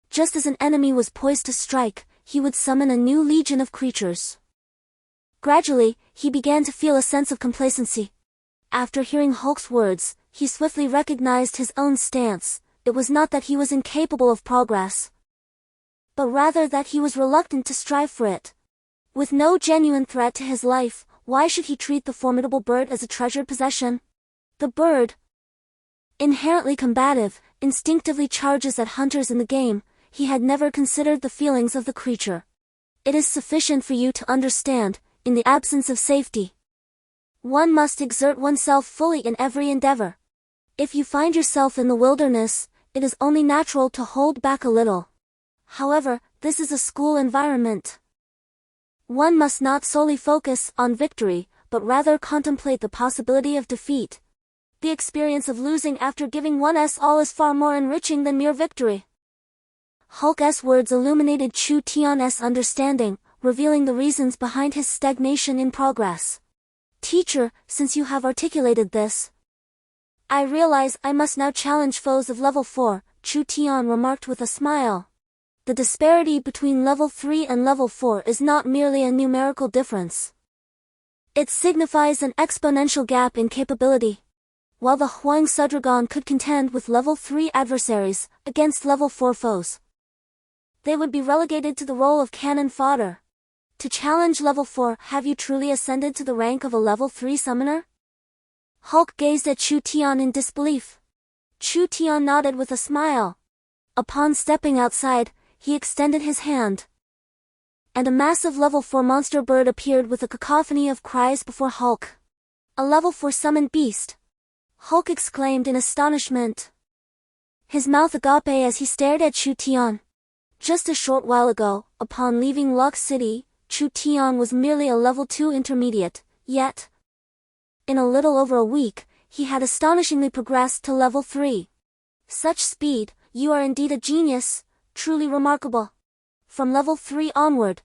Just as an enemy was poised to strike, he would summon a new legion of creatures. Gradually, he began to feel a sense of complacency. After hearing Hulk's words, he swiftly recognized his own stance. It was not that he was incapable of progress, but rather that he was reluctant to strive for it. With no genuine threat to his life, why should he treat the formidable bird as a treasured possession? The bird, inherently combative, instinctively charges at hunters in the game. He had never considered the feelings of the creature. It is sufficient for you to understand, in the absence of safety, one must exert oneself fully in every endeavor. If you find yourself in the wilderness, it is only natural to hold back a little. However, this is a school environment. One must not solely focus on victory, but rather contemplate the possibility of defeat. The experience of losing after giving one's all is far more enriching than mere victory. Hulk's words illuminated Chu Tian's understanding, revealing the reasons behind his stagnation in progress. Teacher, since you have articulated this, I realize I must now challenge foes of level 4, Chu Tian remarked with a smile. The disparity between level 3 and level 4 is not merely a numerical difference. It signifies an exponential gap in capability. While the Huang Sudragon could contend with level 3 adversaries against level 4 foes, they would be relegated to the role of cannon fodder. To challenge level 4, have you truly ascended to the rank of a level 3 summoner? Hulk gazed at Chu Tian in disbelief. Chu Tian nodded with a smile. Upon stepping outside, he extended his hand. And a massive level 4 monster bird appeared with a cacophony of cries before Hulk. A level 4 summoned beast. Hulk exclaimed in astonishment. His mouth agape as he stared at Chu Tian. Just a short while ago, upon leaving Lock City, Chu Tian was merely a level 2 intermediate, yet, in a little over a week, he had astonishingly progressed to level 3. Such speed, you are indeed a genius, truly remarkable. From level 3 onward,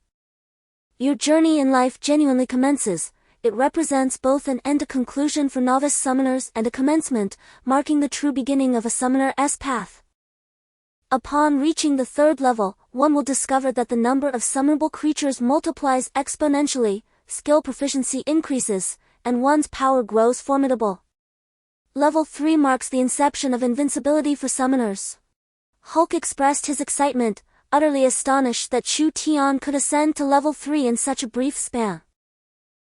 your journey in life genuinely commences. It represents both an end to conclusion for novice summoners and a commencement, marking the true beginning of a summoner's path. Upon reaching the 3rd level, one will discover that the number of summonable creatures multiplies exponentially, skill proficiency increases, and one's power grows formidable. Level 3 marks the inception of invincibility for summoners. Hulk expressed his excitement, utterly astonished that Chu Tian could ascend to level 3 in such a brief span.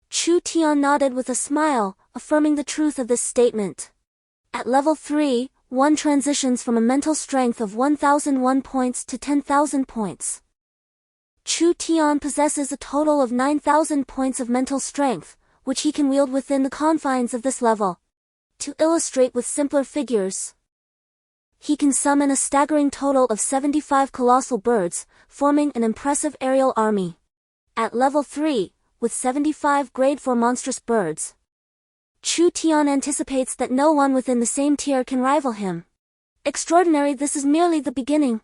Chu Tian nodded with a smile, affirming the truth of this statement. At level 3, one transitions from a mental strength of 1001 points to 10,000 points. Chu Tian possesses a total of 9,000 points of mental strength, which he can wield within the confines of this level. To illustrate with simpler figures, he can summon a staggering total of 75 colossal birds, forming an impressive aerial army. At level 3, with 75 grade 4 monstrous birds, Chu Tian anticipates that no one within the same tier can rival him. Extraordinary, this is merely the beginning.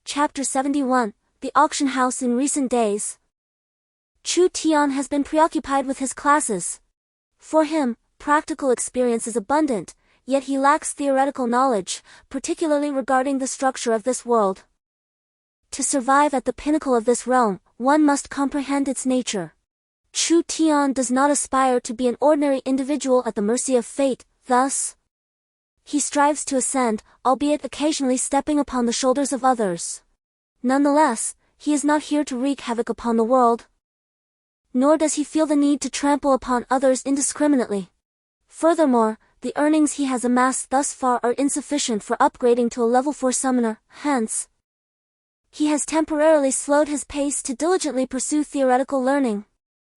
Chapter 71, The Auction House in recent days. Chu Tian has been preoccupied with his classes. For him, practical experience is abundant, yet he lacks theoretical knowledge, particularly regarding the structure of this world. To survive at the pinnacle of this realm, one must comprehend its nature. Chu Tian does not aspire to be an ordinary individual at the mercy of fate, thus, he strives to ascend, albeit occasionally stepping upon the shoulders of others. Nonetheless, he is not here to wreak havoc upon the world. Nor does he feel the need to trample upon others indiscriminately. Furthermore, the earnings he has amassed thus far are insufficient for upgrading to a level 4 summoner, hence, he has temporarily slowed his pace to diligently pursue theoretical learning.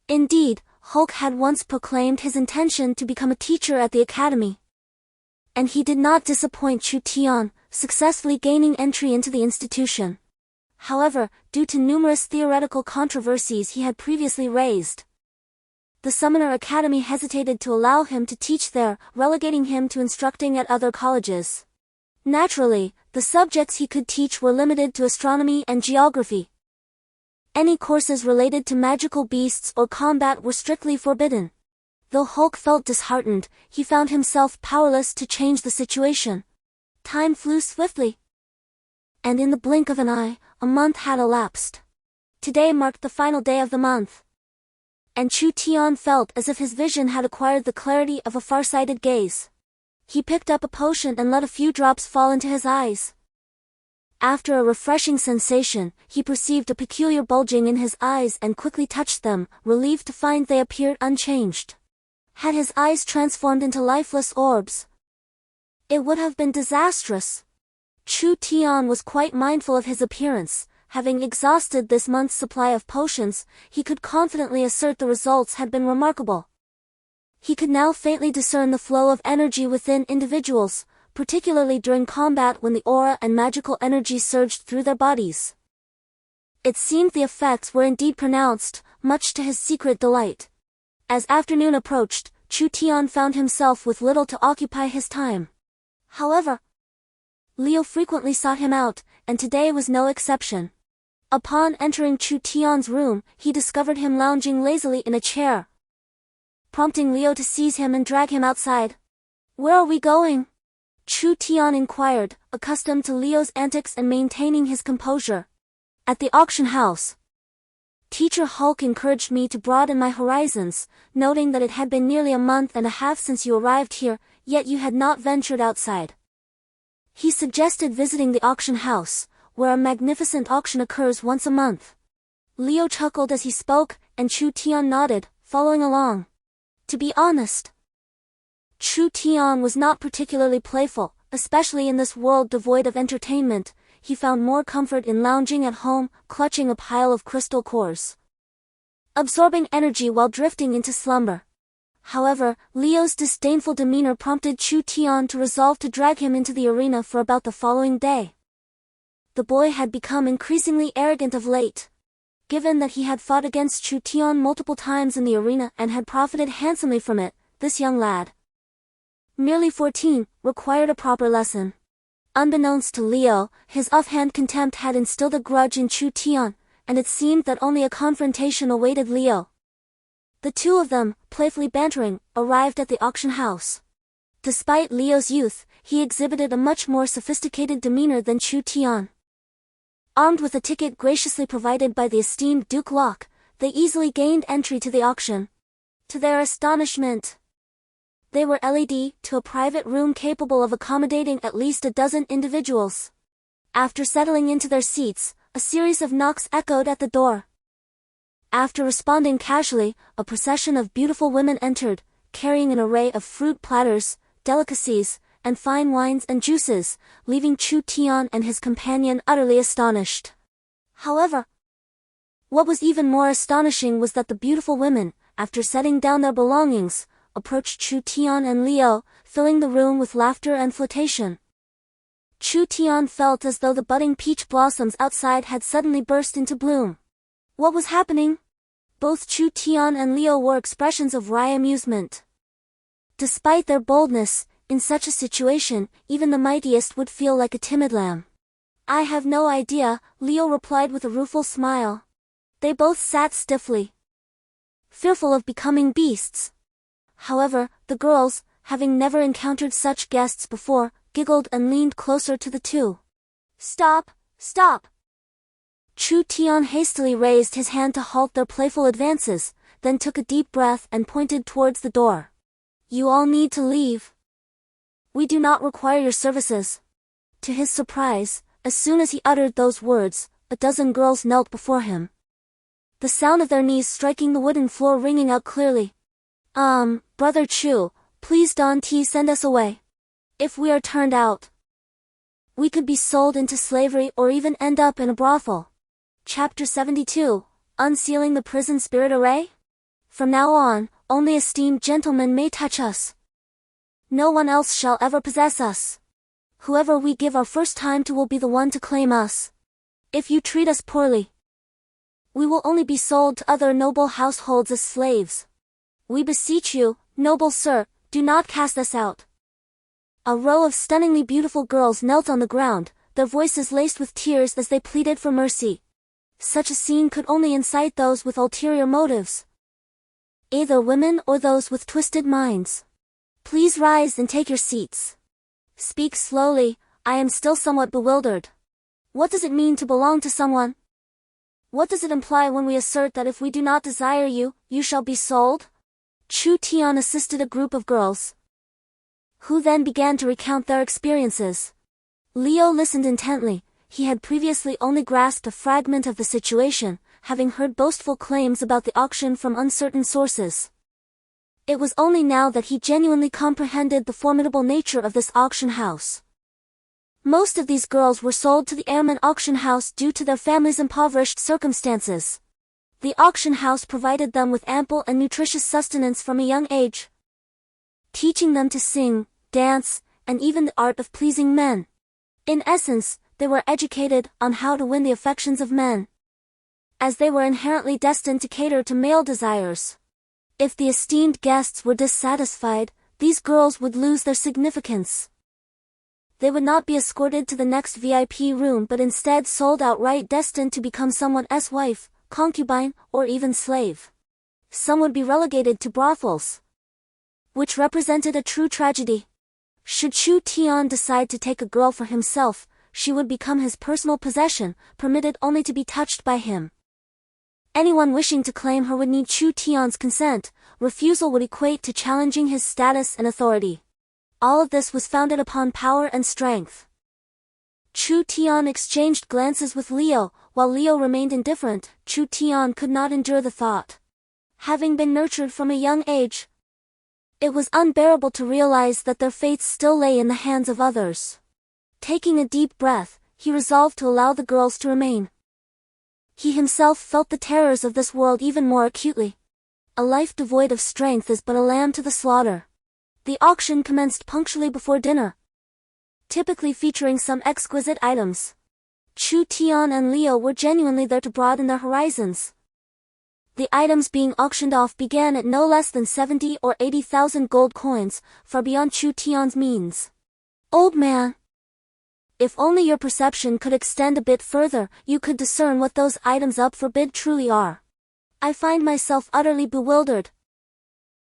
Indeed, Hulk had once proclaimed his intention to become a teacher at the academy. And he did not disappoint Chu Tian, successfully gaining entry into the institution. However, due to numerous theoretical controversies he had previously raised, the Summoner Academy hesitated to allow him to teach there, relegating him to instructing at other colleges. Naturally, the subjects he could teach were limited to astronomy and geography. Any courses related to magical beasts or combat were strictly forbidden. Though Hulk felt disheartened, he found himself powerless to change the situation. Time flew swiftly. And in the blink of an eye, a month had elapsed. Today marked the final day of the month. And Chu Tian felt as if his vision had acquired the clarity of a far-sighted gaze. He picked up a potion and let a few drops fall into his eyes. After a refreshing sensation, he perceived a peculiar bulging in his eyes and quickly touched them, relieved to find they appeared unchanged. Had his eyes transformed into lifeless orbs? It would have been disastrous. Chu Tian was quite mindful of his appearance. Having exhausted this month's supply of potions, he could confidently assert the results had been remarkable. He could now faintly discern the flow of energy within individuals, particularly during combat when the aura and magical energy surged through their bodies. It seemed the effects were indeed pronounced, much to his secret delight. As afternoon approached, Chu Tian found himself with little to occupy his time. However, Leo frequently sought him out, and today was no exception. Upon entering Chu Tian's room, he discovered him lounging lazily in a chair, prompting Leo to seize him and drag him outside. "Where are we going?" Chu Tian inquired, accustomed to Leo's antics and maintaining his composure. "At the auction house. Teacher Hulk encouraged me to broaden my horizons, noting that it had been nearly a month and a half since you arrived here, yet you had not ventured outside. He suggested visiting the auction house, where a magnificent auction occurs once a month." Leo chuckled as he spoke, and Chu Tian nodded, following along. To be honest, Chu Tian was not particularly playful, especially in this world devoid of entertainment, he found more comfort in lounging at home, clutching a pile of crystal cores, absorbing energy while drifting into slumber. However, Leo's disdainful demeanor prompted Chu Tian to resolve to drag him into the arena for about the following day. The boy had become increasingly arrogant of late. Given that he had fought against Chu Tian multiple times in the arena and had profited handsomely from it, this young lad, merely 14, required a proper lesson. Unbeknownst to Leo, his offhand contempt had instilled a grudge in Chu Tian, and it seemed that only a confrontation awaited Leo. The two of them, playfully bantering, arrived at the auction house. Despite Leo's youth, he exhibited a much more sophisticated demeanor than Chu Tian. Armed with a ticket graciously provided by the esteemed Duke Locke, they easily gained entry to the auction. To their astonishment, they were led to a private room capable of accommodating at least a dozen individuals. After settling into their seats, a series of knocks echoed at the door. After responding casually, a procession of beautiful women entered, carrying an array of fruit platters, delicacies, and fine wines and juices, leaving Chu Tian and his companion utterly astonished. However, what was even more astonishing was that the beautiful women, after setting down their belongings, approached Chu Tian and Leo, filling the room with laughter and flirtation. Chu Tian felt as though the budding peach blossoms outside had suddenly burst into bloom. What was happening? Both Chu Tian and Leo wore expressions of wry amusement. Despite their boldness, in such a situation, even the mightiest would feel like a timid lamb. I have no idea, Leo replied with a rueful smile. They both sat stiffly, fearful of becoming beasts. However, the girls, having never encountered such guests before, giggled and leaned closer to the two. Stop, stop! Chu Tian hastily raised his hand to halt their playful advances, then took a deep breath and pointed towards the door. You all need to leave. We do not require your services. To his surprise, as soon as he uttered those words, a dozen girls knelt before him, the sound of their knees striking the wooden floor ringing out clearly. Brother Chu, please don't send us away. If we are turned out, we could be sold into slavery or even end up in a brothel. Chapter 72, Unsealing the Prison Spirit Array? From now on, only esteemed gentlemen may touch us. No one else shall ever possess us. Whoever we give our first time to will be the one to claim us. If you treat us poorly, we will only be sold to other noble households as slaves. We beseech you, noble sir, do not cast us out. A row of stunningly beautiful girls knelt on the ground, their voices laced with tears as they pleaded for mercy. Such a scene could only incite those with ulterior motives, either women or those with twisted minds. Please rise and take your seats. Speak slowly, I am still somewhat bewildered. What does it mean to belong to someone? What does it imply when we assert that if we do not desire you, you shall be sold? Chu Tian assisted a group of girls, who then began to recount their experiences. Leo listened intently. He had previously only grasped a fragment of the situation, having heard boastful claims about the auction from uncertain sources. It was only now that he genuinely comprehended the formidable nature of this auction house. Most of these girls were sold to the airman auction house due to their families' impoverished circumstances. The auction house provided them with ample and nutritious sustenance from a young age, teaching them to sing, dance, and even the art of pleasing men. In essence, they were educated on how to win the affections of men, as they were inherently destined to cater to male desires. If the esteemed guests were dissatisfied, these girls would lose their significance. They would not be escorted to the next VIP room but instead sold outright, destined to become someone's wife, concubine, or even slave. Some would be relegated to brothels, which represented a true tragedy. Should Chu Tian decide to take a girl for himself, she would become his personal possession, permitted only to be touched by him. Anyone wishing to claim her would need Chu Tian's consent. Refusal would equate to challenging his status and authority. All of this was founded upon power and strength. Chu Tian exchanged glances with Leo, while Leo remained indifferent. Chu Tian could not endure the thought. Having been nurtured from a young age, It was unbearable to realize that their fates still lay in the hands of others. Taking a deep breath, he resolved to allow the girls to remain. He himself felt the terrors of this world even more acutely. A life devoid of strength is but a lamb to the slaughter. The auction commenced punctually before dinner, typically featuring some exquisite items. Chu Tian and Leo were genuinely there to broaden their horizons. The items being auctioned off began at no less than 70 or 80,000 gold coins, far beyond Chu Tian's means. Old man, if only your perception could extend a bit further, you could discern what those items up for bid truly are. I find myself utterly bewildered,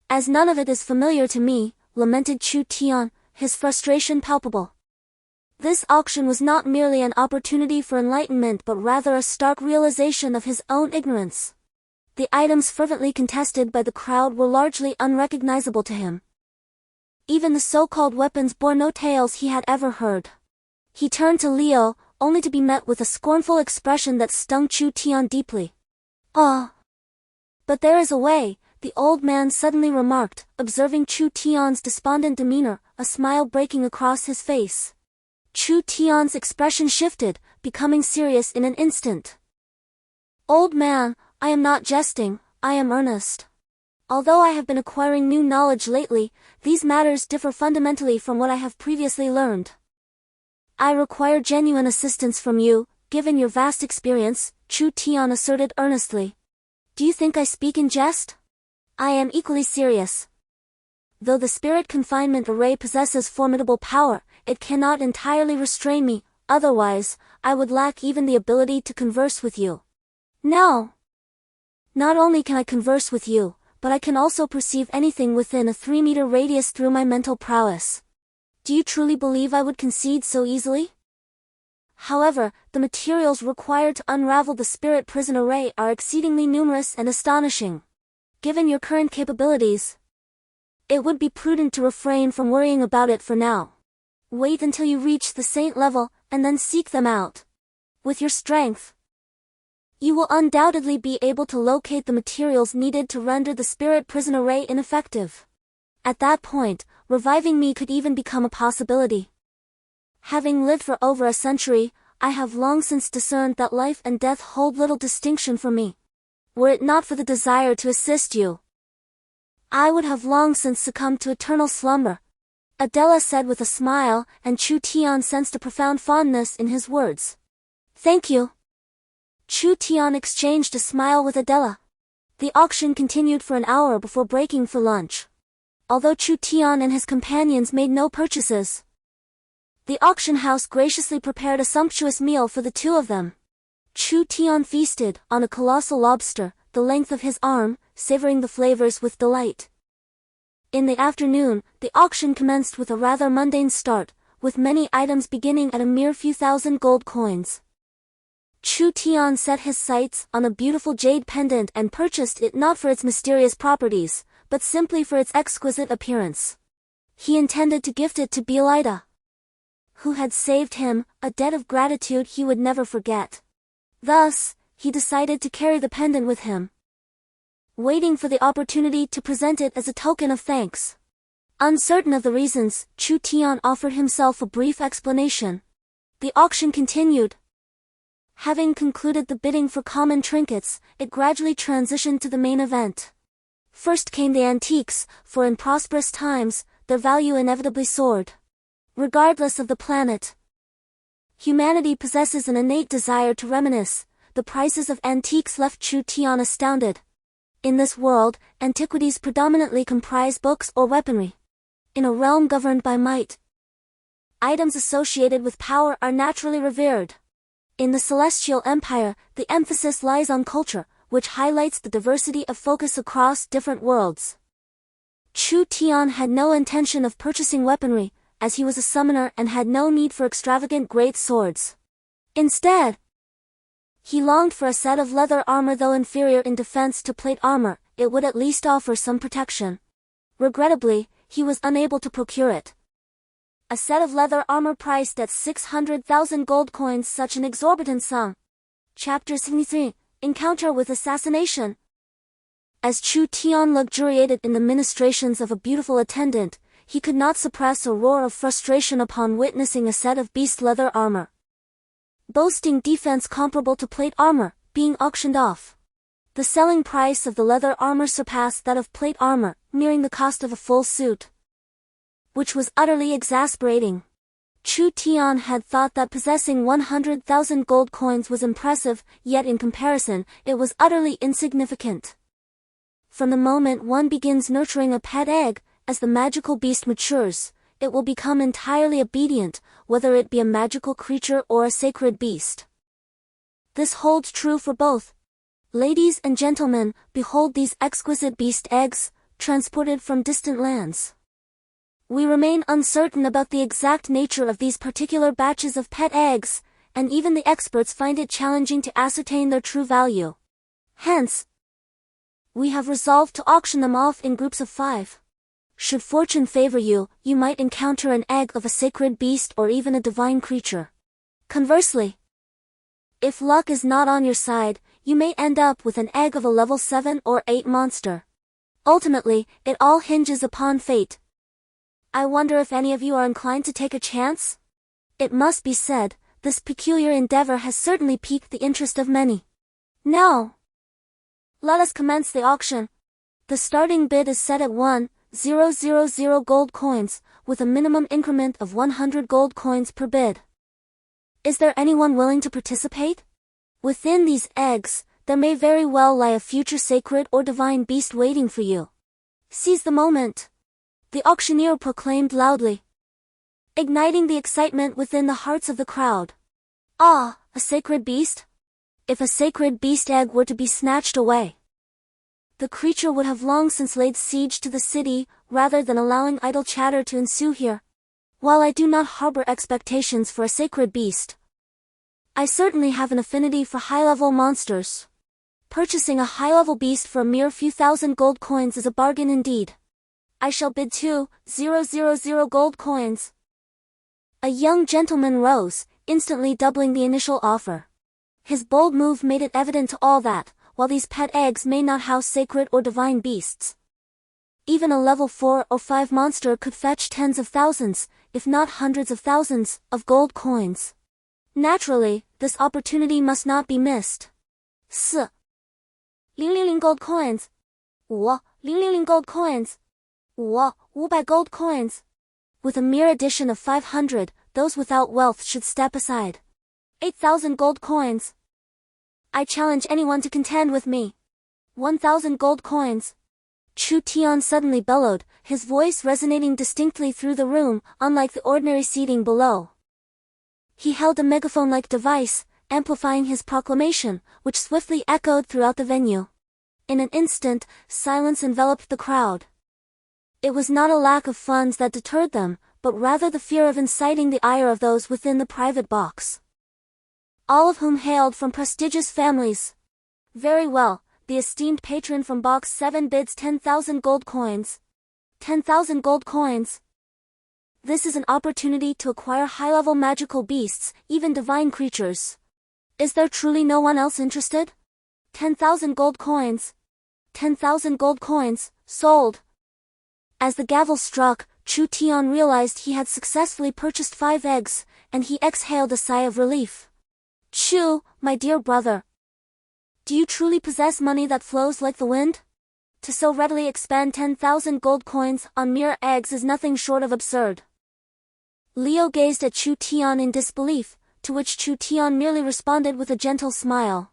as none of it is familiar to me, lamented Chu Tian, his frustration palpable. This auction was not merely an opportunity for enlightenment but rather a stark realization of his own ignorance. The items fervently contested by the crowd were largely unrecognizable to him. Even the so-called weapons bore no tales he had ever heard. He turned to Leo, only to be met with a scornful expression that stung Chu Tian deeply. "Ah! But there is a way," the old man suddenly remarked, observing Chu Tian's despondent demeanor, a smile breaking across his face. Chu Tian's expression shifted, becoming serious in an instant. "Old man, I am not jesting, I am earnest. Although I have been acquiring new knowledge lately, these matters differ fundamentally from what I have previously learned. I require genuine assistance from you, given your vast experience," Chu Tian asserted earnestly. "Do you think I speak in jest? I am equally serious. Though the spirit confinement array possesses formidable power, it cannot entirely restrain me, otherwise, I would lack even the ability to converse with you. Now, not only can I converse with you, but I can also perceive anything within a 3-meter radius through my mental prowess. Do you truly believe I would concede so easily? However, the materials required to unravel the spirit prison array are exceedingly numerous and astonishing. Given your current capabilities, it would be prudent to refrain from worrying about it for now. Wait until you reach the saint level, and then seek them out. With your strength, you will undoubtedly be able to locate the materials needed to render the spirit prison array ineffective. At that point, reviving me could even become a possibility. Having lived for over a century, I have long since discerned that life and death hold little distinction for me. Were it not for the desire to assist you, I would have long since succumbed to eternal slumber," Adela said with a smile, and Chu Tian sensed a profound fondness in his words. "Thank you." Chu Tian exchanged a smile with Adela. The auction continued for an hour before breaking for lunch. Although Chu Tian and his companions made no purchases, the auction house graciously prepared a sumptuous meal for the two of them. Chu Tian feasted on a colossal lobster, the length of his arm, savoring the flavors with delight. In the afternoon, the auction commenced with a rather mundane start, with many items beginning at a mere few thousand gold coins. Chu Tian set his sights on a beautiful jade pendant and purchased it not for its mysterious properties, but simply for its exquisite appearance. He intended to gift it to Belida, who had saved him, a debt of gratitude he would never forget. Thus, he decided to carry the pendant with him, waiting for the opportunity to present it as a token of thanks. Uncertain of the reasons, Chu Tian offered himself a brief explanation. The auction continued. Having concluded the bidding for common trinkets, it gradually transitioned to the main event. First came the antiques, for in prosperous times, their value inevitably soared. Regardless of the planet, humanity possesses an innate desire to reminisce. The prices of antiques left Chu Tian astounded. In this world, antiquities predominantly comprise books or weaponry. In a realm governed by might, items associated with power are naturally revered. In the Celestial Empire, the emphasis lies on culture, which highlights the diversity of focus across different worlds. Chu Tian had no intention of purchasing weaponry, as he was a summoner and had no need for extravagant great swords. Instead, he longed for a set of leather armor. Though inferior in defense to plate armor, it would at least offer some protection. Regrettably, he was unable to procure it. A set of leather armor priced at 600,000 gold coins, such an exorbitant sum. Chapter 73, Encounter with Assassination. As Chu Tian luxuriated in the ministrations of a beautiful attendant, he could not suppress a roar of frustration upon witnessing a set of beast leather armor, boasting defense comparable to plate armor, being auctioned off. The selling price of the leather armor surpassed that of plate armor, nearing the cost of a full suit, which was utterly exasperating. Chu Tian had thought that possessing 100,000 gold coins was impressive, yet in comparison, it was utterly insignificant. From the moment one begins nurturing a pet egg, as the magical beast matures, it will become entirely obedient, whether it be a magical creature or a sacred beast. This holds true for both. Ladies and gentlemen, behold these exquisite beast eggs, transported from distant lands. We remain uncertain about the exact nature of these particular batches of pet eggs, and even the experts find it challenging to ascertain their true value. Hence, we have resolved to auction them off in groups of 5. Should fortune favor you, you might encounter an egg of a sacred beast or even a divine creature. Conversely, if luck is not on your side, you may end up with an egg of a level 7 or 8 monster. Ultimately, it all hinges upon fate. I wonder if any of you are inclined to take a chance? It must be said, this peculiar endeavor has certainly piqued the interest of many. Now, let us commence the auction. The starting bid is set at 1,000 gold coins, with a minimum increment of 100 gold coins per bid. Is there anyone willing to participate? Within these eggs, there may very well lie a future sacred or divine beast waiting for you. Seize the moment, the auctioneer proclaimed loudly, igniting the excitement within the hearts of the crowd. Ah, a sacred beast? If a sacred beast egg were to be snatched away, the creature would have long since laid siege to the city, rather than allowing idle chatter to ensue here. While I do not harbor expectations for a sacred beast, I certainly have an affinity for high-level monsters. Purchasing a high-level beast for a mere few thousand gold coins is a bargain indeed. I shall bid 2,000 gold coins. A young gentleman rose, instantly doubling the initial offer. His bold move made it evident to all that, while these pet eggs may not house sacred or divine beasts, even a level 4 or 5 monster could fetch tens of thousands, if not hundreds of thousands, of gold coins. Naturally, this opportunity must not be missed. 4,000 gold coins. 5,000 gold coins. 500 gold coins. With a mere addition of 500, those without wealth should step aside. 8,000 gold coins. I challenge anyone to contend with me. 1,000 gold coins. Chu Tian suddenly bellowed, his voice resonating distinctly through the room, unlike the ordinary seating below. He held a megaphone-like device, amplifying his proclamation, which swiftly echoed throughout the venue. In an instant, silence enveloped the crowd. It was not a lack of funds that deterred them, but rather the fear of inciting the ire of those within the private box, all of whom hailed from prestigious families. Very well, the esteemed patron from box 7 bids 10,000 gold coins. 10,000 gold coins. This is an opportunity to acquire high-level magical beasts, even divine creatures. Is there truly no one else interested? 10,000 gold coins. 10,000 gold coins, sold. As the gavel struck, Chu Tian realized he had successfully purchased 5 eggs, and he exhaled a sigh of relief. Chu, my dear brother, do you truly possess money that flows like the wind? To so readily expend 10,000 gold coins on mere eggs is nothing short of absurd. Liu gazed at Chu Tian in disbelief, to which Chu Tian merely responded with a gentle smile.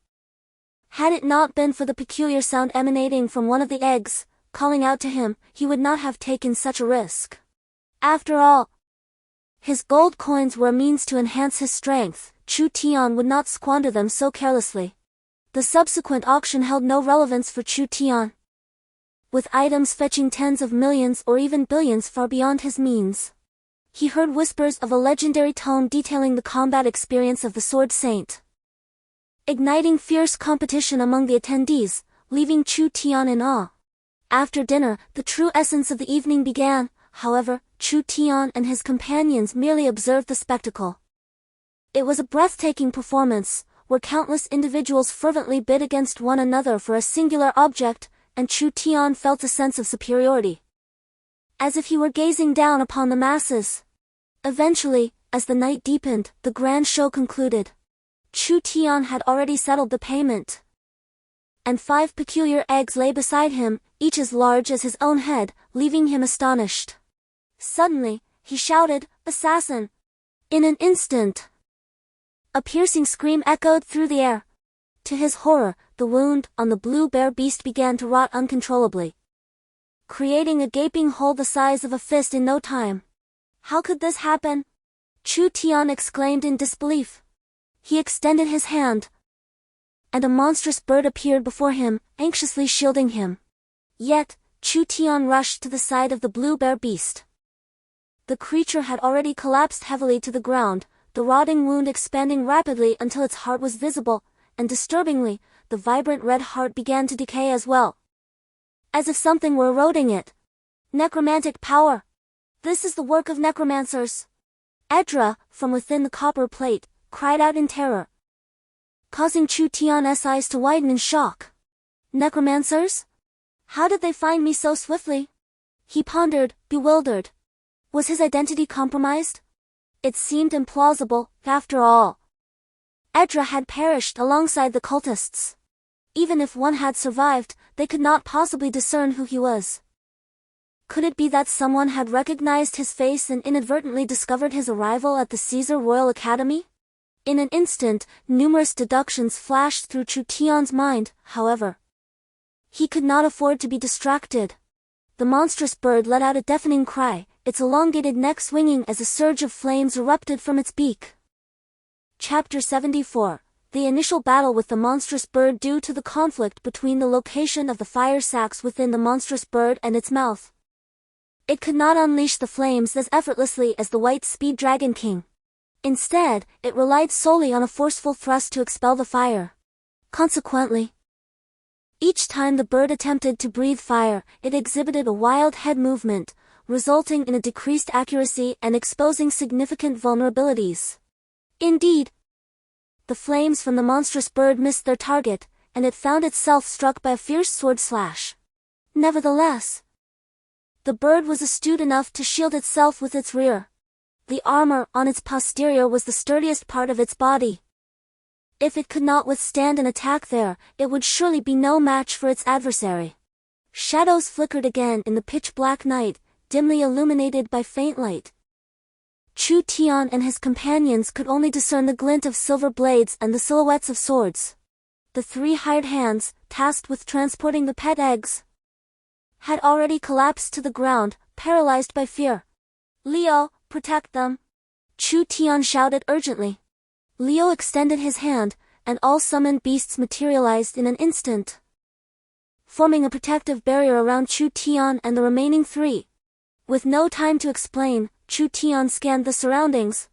Had it not been for the peculiar sound emanating from one of the eggs, calling out to him, he would not have taken such a risk. After all, his gold coins were a means to enhance his strength. Chu Tian would not squander them so carelessly. The subsequent auction held no relevance for Chu Tian, with items fetching tens of millions or even billions far beyond his means. He heard whispers of a legendary tome detailing the combat experience of the Sword Saint, igniting fierce competition among the attendees, leaving Chu Tian in awe. After dinner, the true essence of the evening began. However, Chu Tian and his companions merely observed the spectacle. It was a breathtaking performance, where countless individuals fervently bid against one another for a singular object, and Chu Tian felt a sense of superiority. As if he were gazing down upon the masses. Eventually, as the night deepened, the grand show concluded. Chu Tian had already settled the payment. And 5 peculiar eggs lay beside him, each as large as his own head, leaving him astonished. Suddenly, he shouted, "Assassin!" In an instant, a piercing scream echoed through the air. To his horror, the wound on the blue bear beast began to rot uncontrollably, creating a gaping hole the size of a fist in no time. How could this happen? Chu Tian exclaimed in disbelief. He extended his hand, and a monstrous bird appeared before him, anxiously shielding him. Yet, Chu Tian rushed to the side of the blue bear beast. The creature had already collapsed heavily to the ground, the rotting wound expanding rapidly until its heart was visible, and disturbingly, the vibrant red heart began to decay as well. As if something were eroding it. Necromantic power! This is the work of necromancers! Edra, from within the copper plate, cried out in terror, causing Chu Tian's eyes to widen in shock. Necromancers? How did they find me so swiftly? He pondered, bewildered. Was his identity compromised? It seemed implausible, after all. Edra had perished alongside the cultists. Even if one had survived, they could not possibly discern who he was. Could it be that someone had recognized his face and inadvertently discovered his arrival at the Caesar Royal Academy? In an instant, numerous deductions flashed through Chu Tian's mind, however. He could not afford to be distracted. The monstrous bird let out a deafening cry, its elongated neck swinging as a surge of flames erupted from its beak. Chapter 74. The initial battle with the monstrous bird due to the conflict between the location of the fire sacs within the monstrous bird and its mouth. It could not unleash the flames as effortlessly as the white speed dragon king. Instead, it relied solely on a forceful thrust to expel the fire. Consequently, each time the bird attempted to breathe fire, it exhibited a wild head movement, resulting in a decreased accuracy and exposing significant vulnerabilities. Indeed, the flames from the monstrous bird missed their target, and it found itself struck by a fierce sword slash. Nevertheless, the bird was astute enough to shield itself with its rear. The armor on its posterior was the sturdiest part of its body. If it could not withstand an attack there, it would surely be no match for its adversary. Shadows flickered again in the pitch-black night, dimly illuminated by faint light. Chu Tian and his companions could only discern the glint of silver blades and the silhouettes of swords. The 3 hired hands, tasked with transporting the pet eggs, had already collapsed to the ground, paralyzed by fear. "Leo, protect them!" Chu Tian shouted urgently. Leo extended his hand, and all summoned beasts materialized in an instant, forming a protective barrier around Chu Tian and the remaining 3. With no time to explain, Chu Tian scanned the surroundings,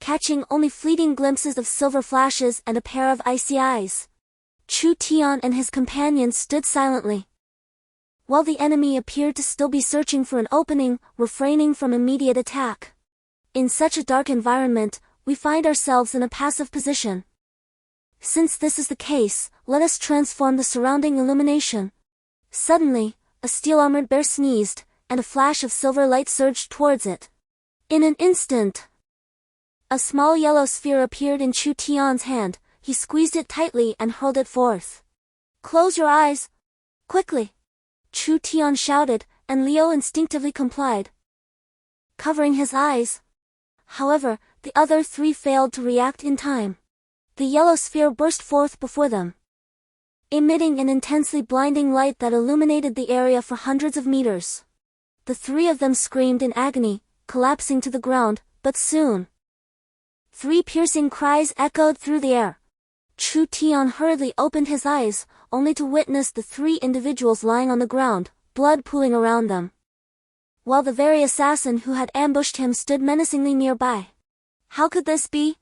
catching only fleeting glimpses of silver flashes and a pair of icy eyes. Chu Tian and his companions stood silently, while the enemy appeared to still be searching for an opening, refraining from immediate attack. In such a dark environment, we find ourselves in a passive position. Since this is the case, let us transform the surrounding illumination. Suddenly, a steel-armored bear sneezed, and a flash of silver light surged towards it. In an instant, a small yellow sphere appeared in Chu Tian's hand. He squeezed it tightly and hurled it forth. "Close your eyes! Quickly!" Chu Tian shouted, and Leo instinctively complied, covering his eyes. However, the other 3 failed to react in time. The yellow sphere burst forth before them, emitting an intensely blinding light that illuminated the area for hundreds of meters. The 3 of them screamed in agony, collapsing to the ground, but soon 3 piercing cries echoed through the air. Chu Tian hurriedly opened his eyes, only to witness the 3 individuals lying on the ground, blood pooling around them, while the very assassin who had ambushed him stood menacingly nearby. How could this be?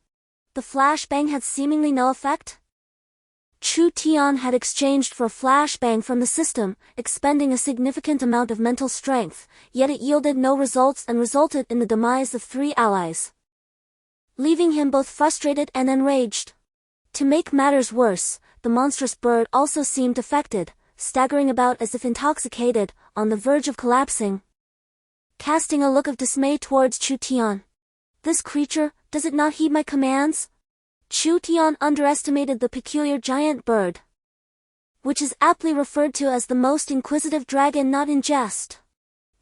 The flashbang had seemingly no effect? Chu Tian had exchanged for a flashbang from the system, expending a significant amount of mental strength, yet it yielded no results and resulted in the demise of 3 allies, leaving him both frustrated and enraged. To make matters worse, the monstrous bird also seemed affected, staggering about as if intoxicated, on the verge of collapsing. Casting a look of dismay towards Chu Tian. This creature, does it not heed my commands? Chu Tian underestimated the peculiar giant bird, which is aptly referred to as the most inquisitive dragon, not in jest.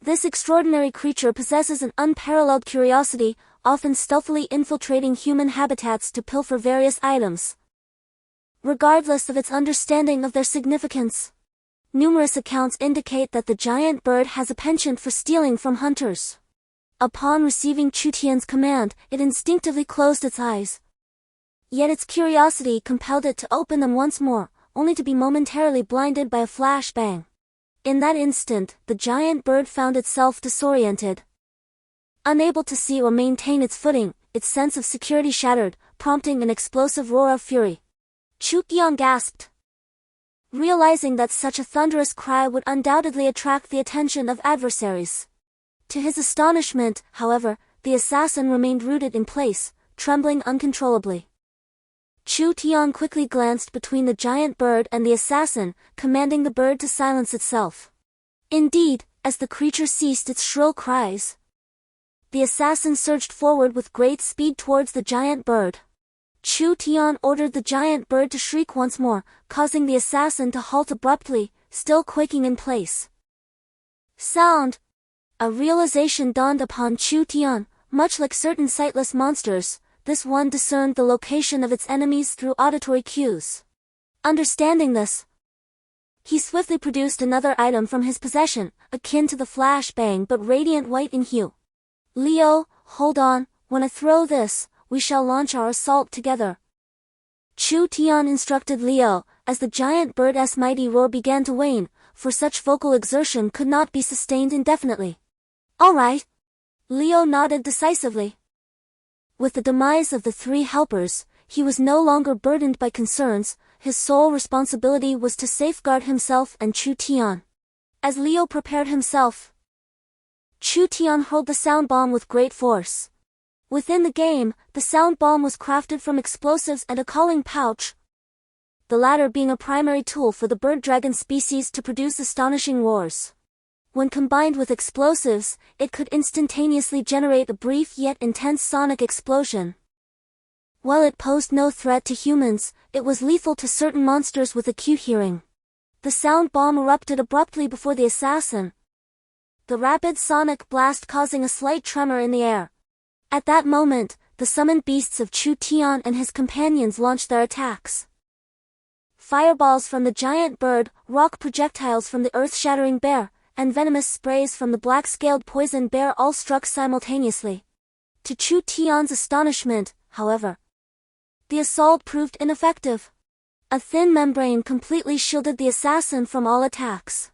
This extraordinary creature possesses an unparalleled curiosity, often stealthily infiltrating human habitats to pilfer various items, regardless of its understanding of their significance. Numerous accounts indicate that the giant bird has a penchant for stealing from hunters. Upon receiving Chu Tian's command, it instinctively closed its eyes. Yet its curiosity compelled it to open them once more, only to be momentarily blinded by a flash bang. In that instant, the giant bird found itself disoriented. Unable to see or maintain its footing, its sense of security shattered, prompting an explosive roar of fury. Chu Tian gasped, realizing that such a thunderous cry would undoubtedly attract the attention of adversaries. To his astonishment, however, the assassin remained rooted in place, trembling uncontrollably. Chu Tian quickly glanced between the giant bird and the assassin, commanding the bird to silence itself. Indeed, as the creature ceased its shrill cries, the assassin surged forward with great speed towards the giant bird. Chu Tian ordered the giant bird to shriek once more, causing the assassin to halt abruptly, still quaking in place. Sound! A realization dawned upon Chu Tian. Much like certain sightless monsters, this one discerned the location of its enemies through auditory cues. Understanding this, he swiftly produced another item from his possession, akin to the flash bang but radiant white in hue. Leo, hold on, when I throw this, we shall launch our assault together. Chu Tian instructed Leo, as the giant bird's mighty roar began to wane, for such vocal exertion could not be sustained indefinitely. All right. Leo nodded decisively. With the demise of the three helpers, he was no longer burdened by concerns. His sole responsibility was to safeguard himself and Chu Tian. As Leo prepared himself, Chu Tian hurled the sound bomb with great force. Within the game, the sound bomb was crafted from explosives and a calling pouch, the latter being a primary tool for the bird dragon species to produce astonishing roars. When combined with explosives, it could instantaneously generate a brief yet intense sonic explosion. While it posed no threat to humans, it was lethal to certain monsters with acute hearing. The sound bomb erupted abruptly before the assassin, the rapid sonic blast causing a slight tremor in the air. At that moment, the summoned beasts of Chu Tian and his companions launched their attacks. Fireballs from the giant bird, rock projectiles from the earth-shattering bear, and venomous sprays from the black-scaled poison bear all struck simultaneously. To Chu Tian's astonishment, however, the assault proved ineffective. A thin membrane completely shielded the assassin from all attacks.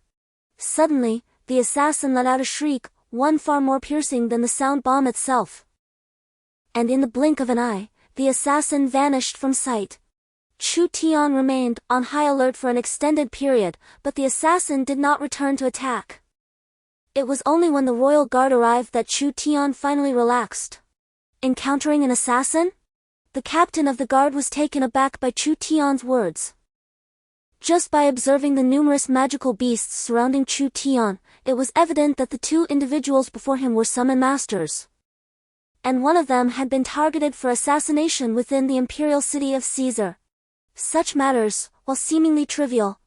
Suddenly, the assassin let out a shriek, one far more piercing than the sound bomb itself. And in the blink of an eye, the assassin vanished from sight. Chu Tian remained on high alert for an extended period, but the assassin did not return to attack. It was only when the royal guard arrived that Chu Tian finally relaxed. Encountering an assassin? The captain of the guard was taken aback by Chu Tian's words. Just by observing the numerous magical beasts surrounding Chu Tian, it was evident that the two individuals before him were summon masters, and one of them had been targeted for assassination within the imperial city of Caesar. Such matters, while seemingly trivial,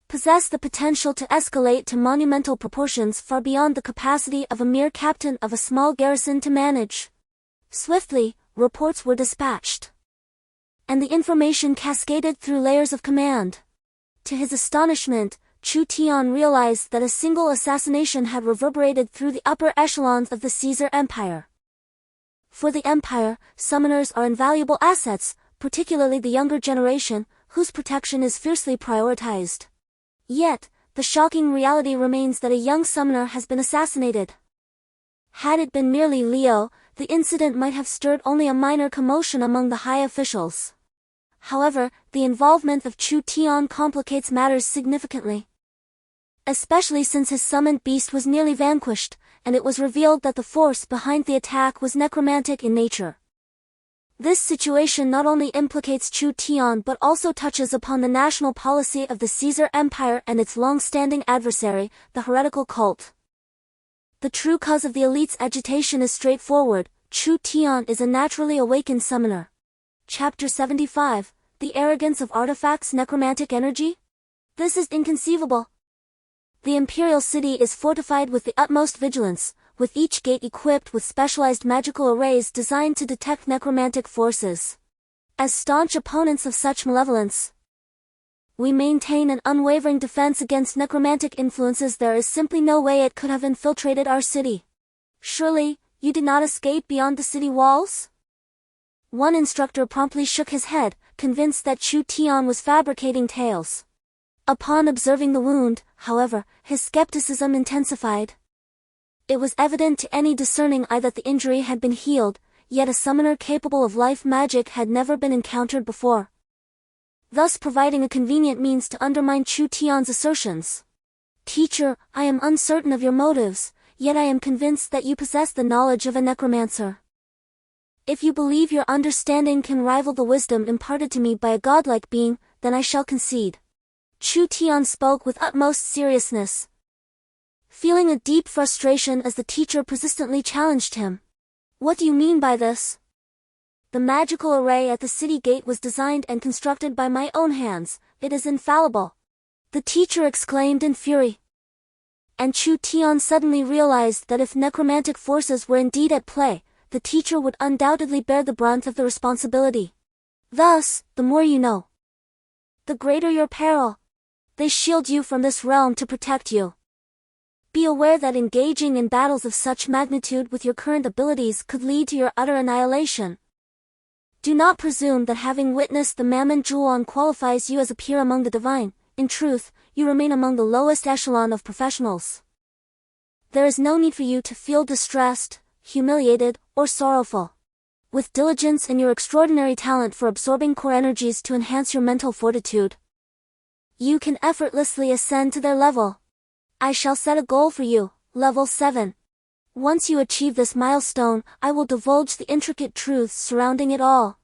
possess the potential to escalate to monumental proportions far beyond the capacity of a mere captain of a small garrison to manage. Swiftly, reports were dispatched, and the information cascaded through layers of command. To his astonishment, Chu Tian realized that a single assassination had reverberated through the upper echelons of the Caesar Empire. For the Empire, summoners are invaluable assets, particularly the younger generation, whose protection is fiercely prioritized. Yet, the shocking reality remains that a young summoner has been assassinated. Had it been merely Leo, the incident might have stirred only a minor commotion among the high officials. However, the involvement of Chu Tian complicates matters significantly, especially since his summoned beast was nearly vanquished, and it was revealed that the force behind the attack was necromantic in nature. This situation not only implicates Chu Tian but also touches upon the national policy of the Caesar Empire and its long-standing adversary, the heretical cult. The true cause of the elite's agitation is straightforward. Chu Tian is a naturally awakened summoner. Chapter 75, The Arrogance of Artifacts' Necromantic Energy? This is inconceivable. The imperial city is fortified with the utmost vigilance, with each gate equipped with specialized magical arrays designed to detect necromantic forces. As staunch opponents of such malevolence, we maintain an unwavering defense against necromantic influences. There is simply no way it could have infiltrated our city. Surely, you did not escape beyond the city walls? One instructor promptly shook his head, convinced that Chu Tian was fabricating tales. Upon observing the wound, however, his skepticism intensified. It was evident to any discerning eye that the injury had been healed, yet a summoner capable of life magic had never been encountered before, thus providing a convenient means to undermine Chu Tian's assertions. Teacher, I am uncertain of your motives, yet I am convinced that you possess the knowledge of a necromancer. If you believe your understanding can rival the wisdom imparted to me by a godlike being, then I shall concede. Chu Tian spoke with utmost seriousness, feeling a deep frustration as the teacher persistently challenged him. What do you mean by this? The magical array at the city gate was designed and constructed by my own hands. It is infallible, the teacher exclaimed in fury. And Chu Tian suddenly realized that if necromantic forces were indeed at play, the teacher would undoubtedly bear the brunt of the responsibility. Thus, the more you know, the greater your peril. They shield you from this realm to protect you. Be aware that engaging in battles of such magnitude with your current abilities could lead to your utter annihilation. Do not presume that having witnessed the Mammon Jewel unqualifies you as a peer among the divine. In truth, you remain among the lowest echelon of professionals. There is no need for you to feel distressed, humiliated, or sorrowful. With diligence and your extraordinary talent for absorbing core energies to enhance your mental fortitude, you can effortlessly ascend to their level. I shall set a goal for you, level 7. Once you achieve this milestone, I will divulge the intricate truths surrounding it all.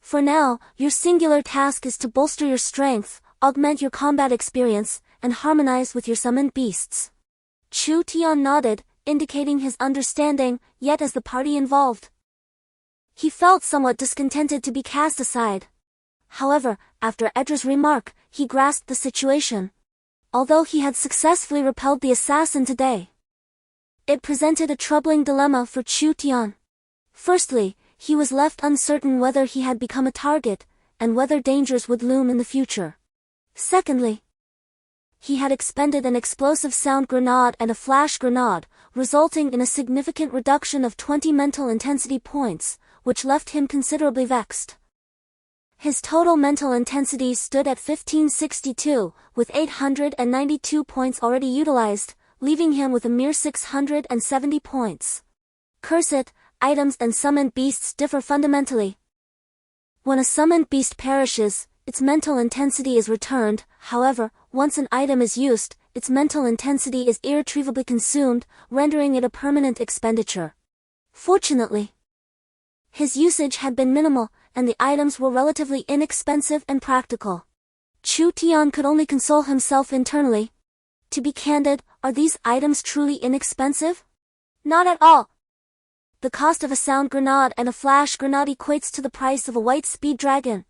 For now, your singular task is to bolster your strength, augment your combat experience, and harmonize with your summoned beasts. Chu Tian nodded, indicating his understanding, yet as the party involved, he felt somewhat discontented to be cast aside. However, after Edra's remark, he grasped the situation. Although he had successfully repelled the assassin today, it presented a troubling dilemma for Chu Tian. Firstly, he was left uncertain whether he had become a target, and whether dangers would loom in the future. Secondly, he had expended an explosive sound grenade and a flash grenade, resulting in a significant reduction of 20 mental intensity points, which left him considerably vexed. His total mental intensity stood at 1562, with 892 points already utilized, leaving him with a mere 670 points. Curse it, items and summoned beasts differ fundamentally. When a summoned beast perishes, its mental intensity is returned. However, once an item is used, its mental intensity is irretrievably consumed, rendering it a permanent expenditure. Fortunately, his usage had been minimal, and the items were relatively inexpensive and practical. Chu Tian could only console himself internally. To be candid, are these items truly inexpensive? Not at all. The cost of a sound grenade and a flash grenade equates to the price of a white speed dragon.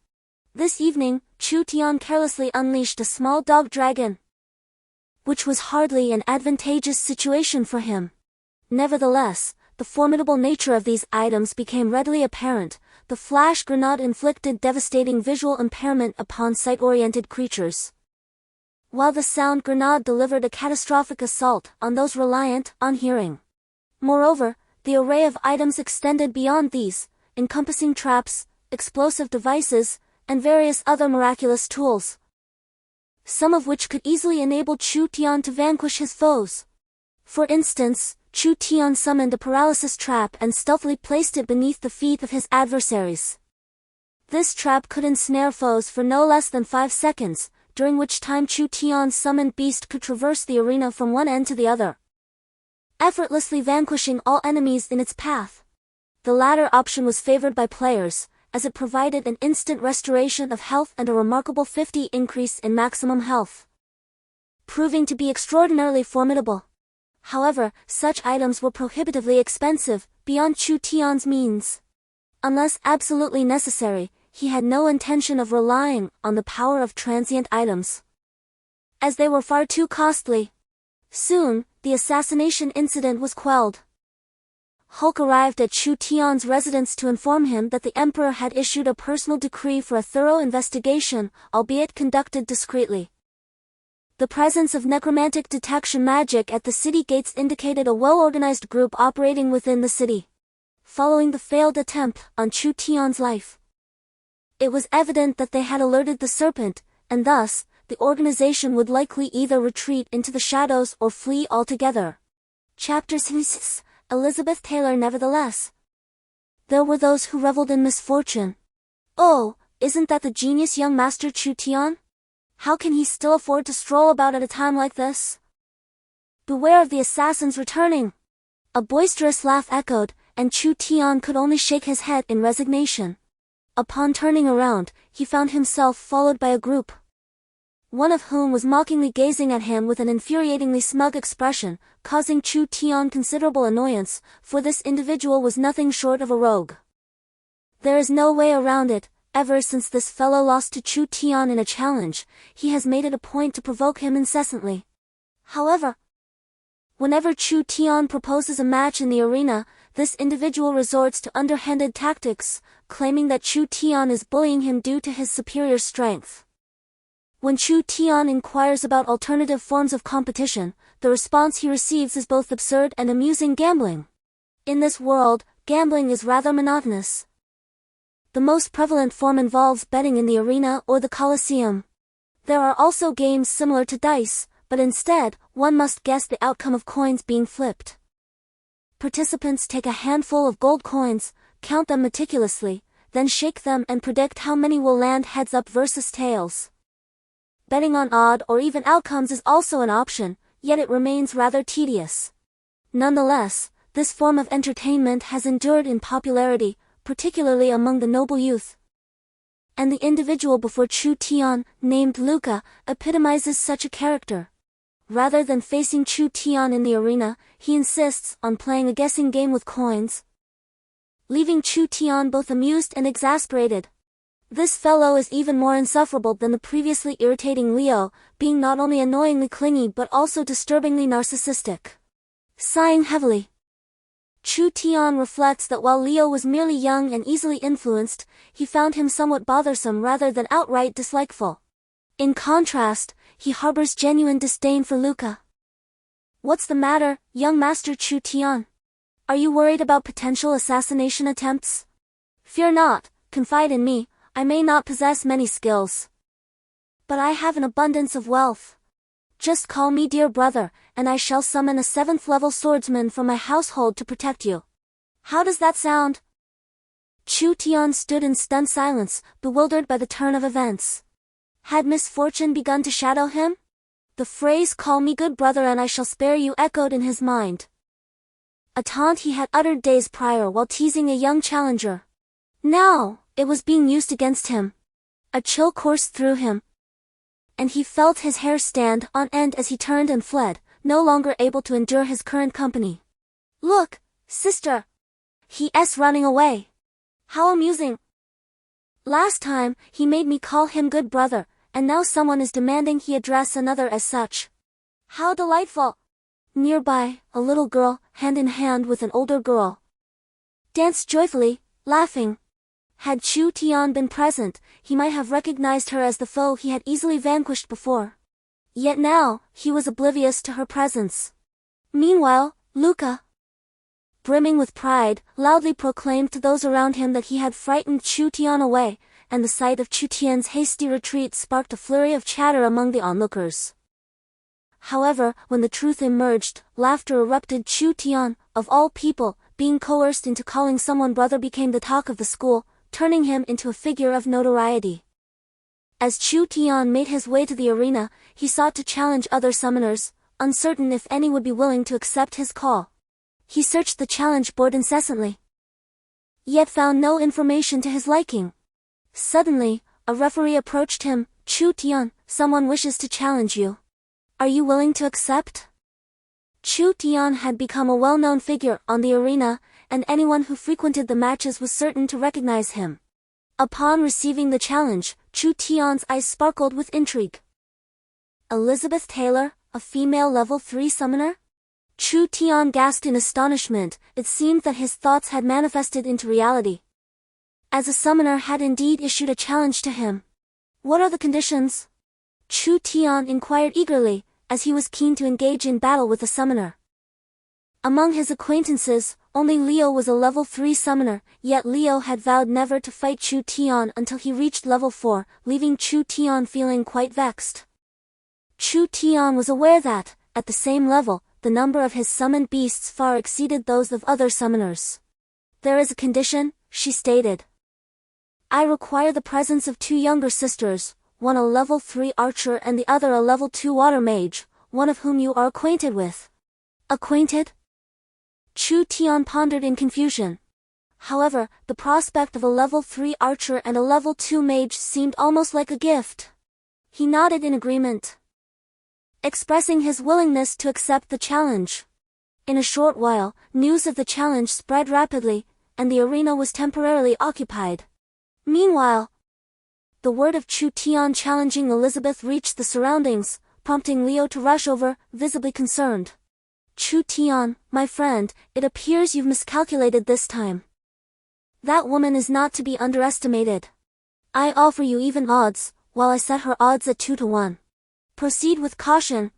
This evening, Chu Tian carelessly unleashed a small dog dragon, which was hardly an advantageous situation for him. Nevertheless, the formidable nature of these items became readily apparent. The flash grenade inflicted devastating visual impairment upon sight-oriented creatures, while the sound grenade delivered a catastrophic assault on those reliant on hearing. Moreover, the array of items extended beyond these, encompassing traps, explosive devices, and various other miraculous tools, some of which could easily enable Chu Tian to vanquish his foes. For instance, Chu Tian summoned a paralysis trap and stealthily placed it beneath the feet of his adversaries. This trap could ensnare foes for no less than 5 seconds, during which time Chu Tian's summoned beast could traverse the arena from one end to the other, effortlessly vanquishing all enemies in its path. The latter option was favored by players, as it provided an instant restoration of health and a remarkable 50 increase in maximum health, proving to be extraordinarily formidable. However, such items were prohibitively expensive, beyond Chu Tian's means. Unless absolutely necessary, he had no intention of relying on the power of transient items, as they were far too costly. Soon, the assassination incident was quelled. Hulk arrived at Chu Tian's residence to inform him that the emperor had issued a personal decree for a thorough investigation, albeit conducted discreetly. The presence of necromantic detection magic at the city gates indicated a well-organized group operating within the city, following the failed attempt on Chu Tian's life. It was evident that they had alerted the serpent, and thus, the organization would likely either retreat into the shadows or flee altogether. Chapter 6. Elizabeth Taylor. Nevertheless, there were those who reveled in misfortune. Oh, isn't that the genius young master Chu Tian? How can he still afford to stroll about at a time like this? Beware of the assassins returning! A boisterous laugh echoed, and Chu Tian could only shake his head in resignation. Upon turning around, he found himself followed by a group, one of whom was mockingly gazing at him with an infuriatingly smug expression, causing Chu Tian considerable annoyance, for this individual was nothing short of a rogue. There is no way around it. Ever since this fellow lost to Chu Tian in a challenge, he has made it a point to provoke him incessantly. However, whenever Chu Tian proposes a match in the arena, this individual resorts to underhanded tactics, claiming that Chu Tian is bullying him due to his superior strength. When Chu Tian inquires about alternative forms of competition, the response he receives is both absurd and amusing. Gambling. In this world, gambling is rather monotonous. The most prevalent form involves betting in the arena or the Colosseum. There are also games similar to dice, but instead, one must guess the outcome of coins being flipped. Participants take a handful of gold coins, count them meticulously, then shake them and predict how many will land heads up versus tails. Betting on odd or even outcomes is also an option, yet it remains rather tedious. Nonetheless, this form of entertainment has endured in popularity, particularly among the noble youth. And the individual before Chu Tian, named Luca, epitomizes such a character. Rather than facing Chu Tian in the arena, he insists on playing a guessing game with coins, leaving Chu Tian both amused and exasperated. This fellow is even more insufferable than the previously irritating Leo, being not only annoyingly clingy but also disturbingly narcissistic. Sighing heavily, Chu Tian reflects that while Leo was merely young and easily influenced, he found him somewhat bothersome rather than outright dislikeful. In contrast, he harbors genuine disdain for Luca. What's the matter, young master Chu Tian? Are you worried about potential assassination attempts? Fear not, confide in me. I may not possess many skills, but I have an abundance of wealth. Just call me dear brother, and I shall summon a 7th level swordsman from my household to protect you. How does that sound? Chu Tian stood in stunned silence, bewildered by the turn of events. Had misfortune begun to shadow him? The phrase "call me good brother and I shall spare you" echoed in his mind, a taunt he had uttered days prior while teasing a young challenger. Now, it was being used against him. A chill coursed through him, and he felt his hair stand on end as he turned and fled, no longer able to endure his current company. Look, sister! He's running away. How amusing! Last time, he made me call him good brother, and now someone is demanding he address another as such. How delightful! Nearby, a little girl, hand in hand with an older girl, danced joyfully, laughing. Had Chu Tian been present, he might have recognized her as the foe he had easily vanquished before. Yet now, he was oblivious to her presence. Meanwhile, Luca, brimming with pride, loudly proclaimed to those around him that he had frightened Chu Tian away, and the sight of Chu Tian's hasty retreat sparked a flurry of chatter among the onlookers. However, when the truth emerged, laughter erupted. Chu Tian, of all people, being coerced into calling someone brother became the talk of the school, turning him into a figure of notoriety. As Chu Tian made his way to the arena, he sought to challenge other summoners, uncertain if any would be willing to accept his call. He searched the challenge board incessantly, yet found no information to his liking. Suddenly, a referee approached him. Chu Tian, someone wishes to challenge you. Are you willing to accept? Chu Tian had become a well-known figure on the arena, and anyone who frequented the matches was certain to recognize him. Upon receiving the challenge, Chu Tian's eyes sparkled with intrigue. Elizabeth Taylor, a female level 3 summoner? Chu Tian gasped in astonishment. It seemed that his thoughts had manifested into reality. As a summoner had indeed issued a challenge to him. What are the conditions? Chu Tian inquired eagerly, as he was keen to engage in battle with a summoner. Among his acquaintances, only Leo was a level 3 summoner, yet Leo had vowed never to fight Chu Tian until he reached level 4, leaving Chu Tian feeling quite vexed. Chu Tian was aware that, at the same level, the number of his summoned beasts far exceeded those of other summoners. There is a condition, she stated. I require the presence of 2 younger sisters, one a level 3 archer and the other a level 2 water mage, one of whom you are acquainted with. Acquainted? Chu Tian pondered in confusion. However, the prospect of a level 3 archer and a level 2 mage seemed almost like a gift. He nodded in agreement, expressing his willingness to accept the challenge. In a short while, news of the challenge spread rapidly, and the arena was temporarily occupied. Meanwhile, the word of Chu Tian challenging Elizabeth reached the surroundings, prompting Leo to rush over, visibly concerned. Chu Tian, my friend, it appears you've miscalculated this time. That woman is not to be underestimated. I offer you even odds, while I set her odds at 2 to 1. Proceed with caution.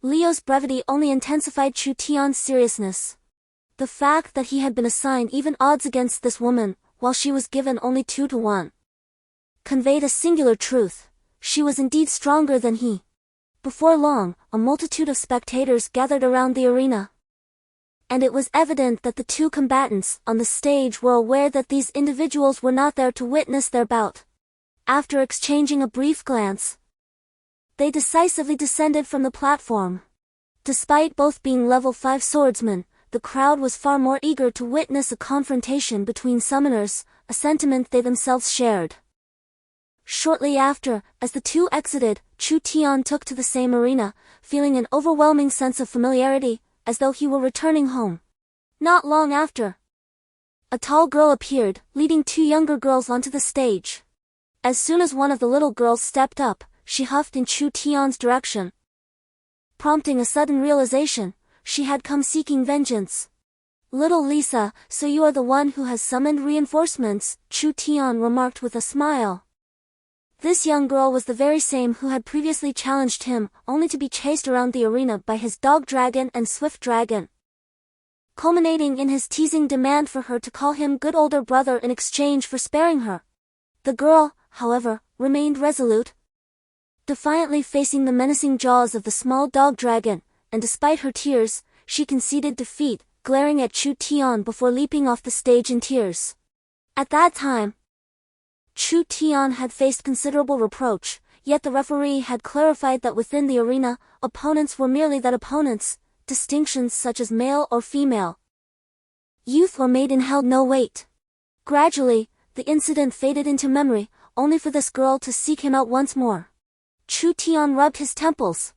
Leo's brevity only intensified Chu Tian's seriousness. The fact that he had been assigned even odds against this woman, while she was given only 2 to 1, conveyed a singular truth. She was indeed stronger than he. Before long, a multitude of spectators gathered around the arena. And it was evident that the 2 combatants on the stage were aware that these individuals were not there to witness their bout. After exchanging a brief glance, they decisively descended from the platform. Despite both being level 5 swordsmen, the crowd was far more eager to witness a confrontation between summoners, a sentiment they themselves shared. Shortly after, as the 2 exited, Chu Tian took to the same arena, feeling an overwhelming sense of familiarity, as though he were returning home. Not long after, a tall girl appeared, leading 2 younger girls onto the stage. As soon as one of the little girls stepped up, she huffed in Chu Tian's direction, prompting a sudden realization. She had come seeking vengeance. Little Lisa, so you are the one who has summoned reinforcements, Chu Tian remarked with a smile. This young girl was the very same who had previously challenged him, only to be chased around the arena by his dog dragon and swift dragon, culminating in his teasing demand for her to call him good older brother in exchange for sparing her. The girl, however, remained resolute, defiantly facing the menacing jaws of the small dog dragon, and despite her tears, she conceded defeat, glaring at Chu Tian before leaping off the stage in tears. At that time, Chu Tian had faced considerable reproach, yet the referee had clarified that within the arena, opponents were merely that opponents, distinctions such as male or female, youth or maiden held no weight. Gradually, the incident faded into memory, only for this girl to seek him out once more. Chu Tian rubbed his temples.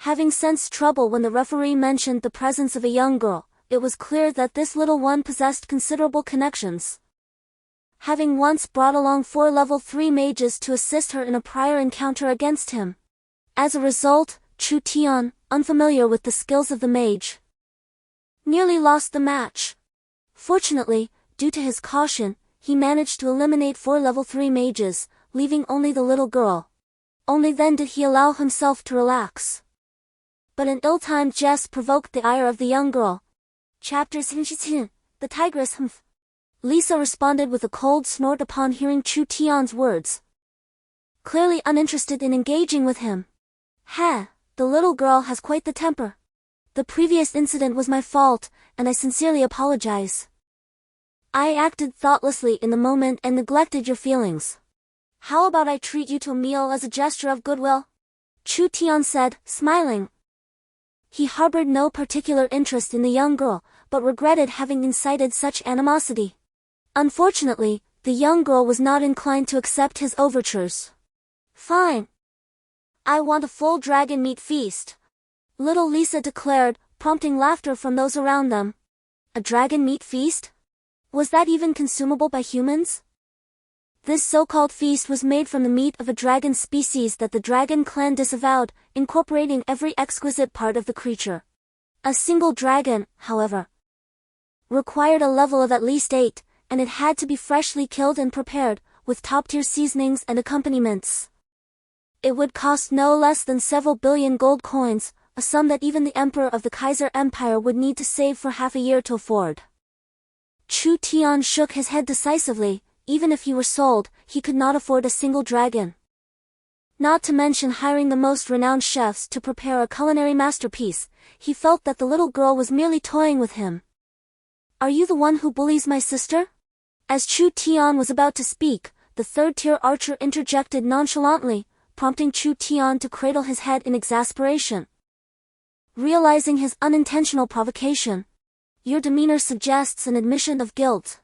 Having sensed trouble when the referee mentioned the presence of a young girl, it was clear that this little one possessed considerable connections, having once brought along 4 level 3 mages to assist her in a prior encounter against him. As a result, Chu Tian, unfamiliar with the skills of the mage, nearly lost the match. Fortunately, due to his caution, he managed to eliminate 4 level 3 mages, leaving only the little girl. Only then did he allow himself to relax. But an ill-timed jest provoked the ire of the young girl. Chapter 17, The Tigress. Lisa responded with a cold snort upon hearing Chu Tian's words, clearly uninterested in engaging with him. The little girl has quite the temper. The previous incident was my fault, and I sincerely apologize. I acted thoughtlessly in the moment and neglected your feelings. How about I treat you to a meal as a gesture of goodwill? Chu Tian said, smiling. He harbored no particular interest in the young girl, but but regretted having incited such animosity. Unfortunately, the young girl was not inclined to accept his overtures. Fine. I want a full dragon meat feast, little Lisa declared, prompting laughter from those around them. A dragon meat feast? Was that even consumable by humans? This so-called feast was made from the meat of a dragon species that the dragon clan disavowed, incorporating every exquisite part of the creature. A single dragon, however, required a level of at least 8, and it had to be freshly killed and prepared, with top-tier seasonings and accompaniments. It would cost no less than several billion gold coins, a sum that even the emperor of the Kaiser Empire would need to save for half a year to afford. Chu Tian shook his head decisively. Even if he were sold, he could not afford a single dragon. Not to mention hiring the most renowned chefs to prepare a culinary masterpiece, he felt that the little girl was merely toying with him. Are you the one who bullies my sister? As Chu Tian was about to speak, the third-tier archer interjected nonchalantly, prompting Chu Tian to cradle his head in exasperation. Realizing his unintentional provocation, your demeanor suggests an admission of guilt.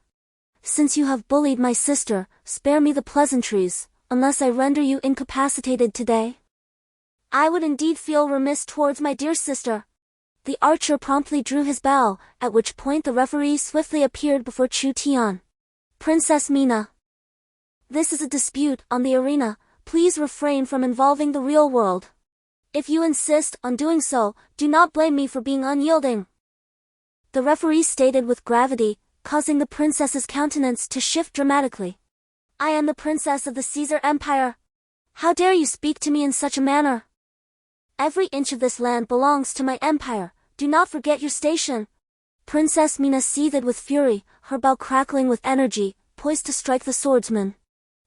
Since you have bullied my sister, spare me the pleasantries, unless I render you incapacitated today. I would indeed feel remiss towards my dear sister. The archer promptly drew his bow, at which point the referee swiftly appeared before Chu Tian. Princess Mina. This is a dispute on the arena, please refrain from involving the real world. If you insist on doing so, do not blame me for being unyielding. The referee stated with gravity, causing the princess's countenance to shift dramatically. I am the princess of the Caesar Empire. How dare you speak to me in such a manner? Every inch of this land belongs to my empire, do not forget your station. Princess Mina seethed with fury, her bow crackling with energy, poised to strike the swordsman.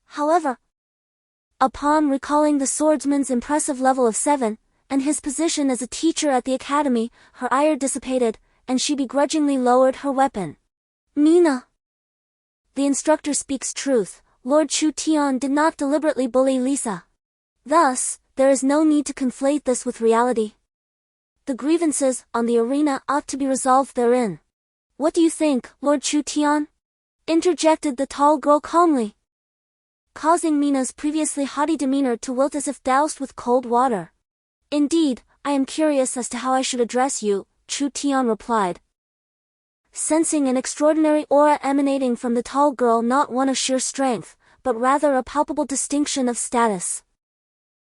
However, upon recalling the swordsman's impressive level of 7, and his position as a teacher at the academy, her ire dissipated, and she begrudgingly lowered her weapon. Mina. The instructor speaks truth, Lord Chu Tian did not deliberately bully Lisa. Thus, there is no need to conflate this with reality. The grievances on the arena ought to be resolved therein. What do you think, Lord Chu Tian? Interjected the tall girl calmly, causing Mina's previously haughty demeanor to wilt as if doused with cold water. Indeed, I am curious as to how I should address you, Chu Tian replied, sensing an extraordinary aura emanating from the tall girl, not one of sheer strength, but rather a palpable distinction of status.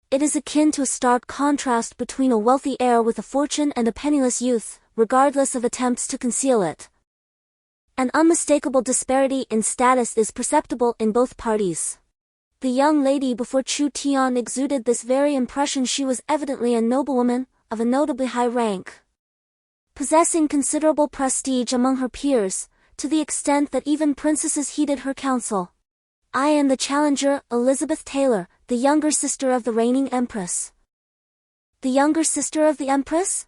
It is akin to a stark contrast between a wealthy heir with a fortune and a penniless youth, regardless of attempts to conceal it. An unmistakable disparity in status is perceptible in both parties. The young lady before Chu Tian exuded this very impression. She was evidently a noblewoman, of a notably high rank, possessing considerable prestige among her peers, to the extent that even princesses heeded her counsel. I am the challenger, Elizabeth Taylor, the younger sister of the reigning empress. The younger sister of the empress?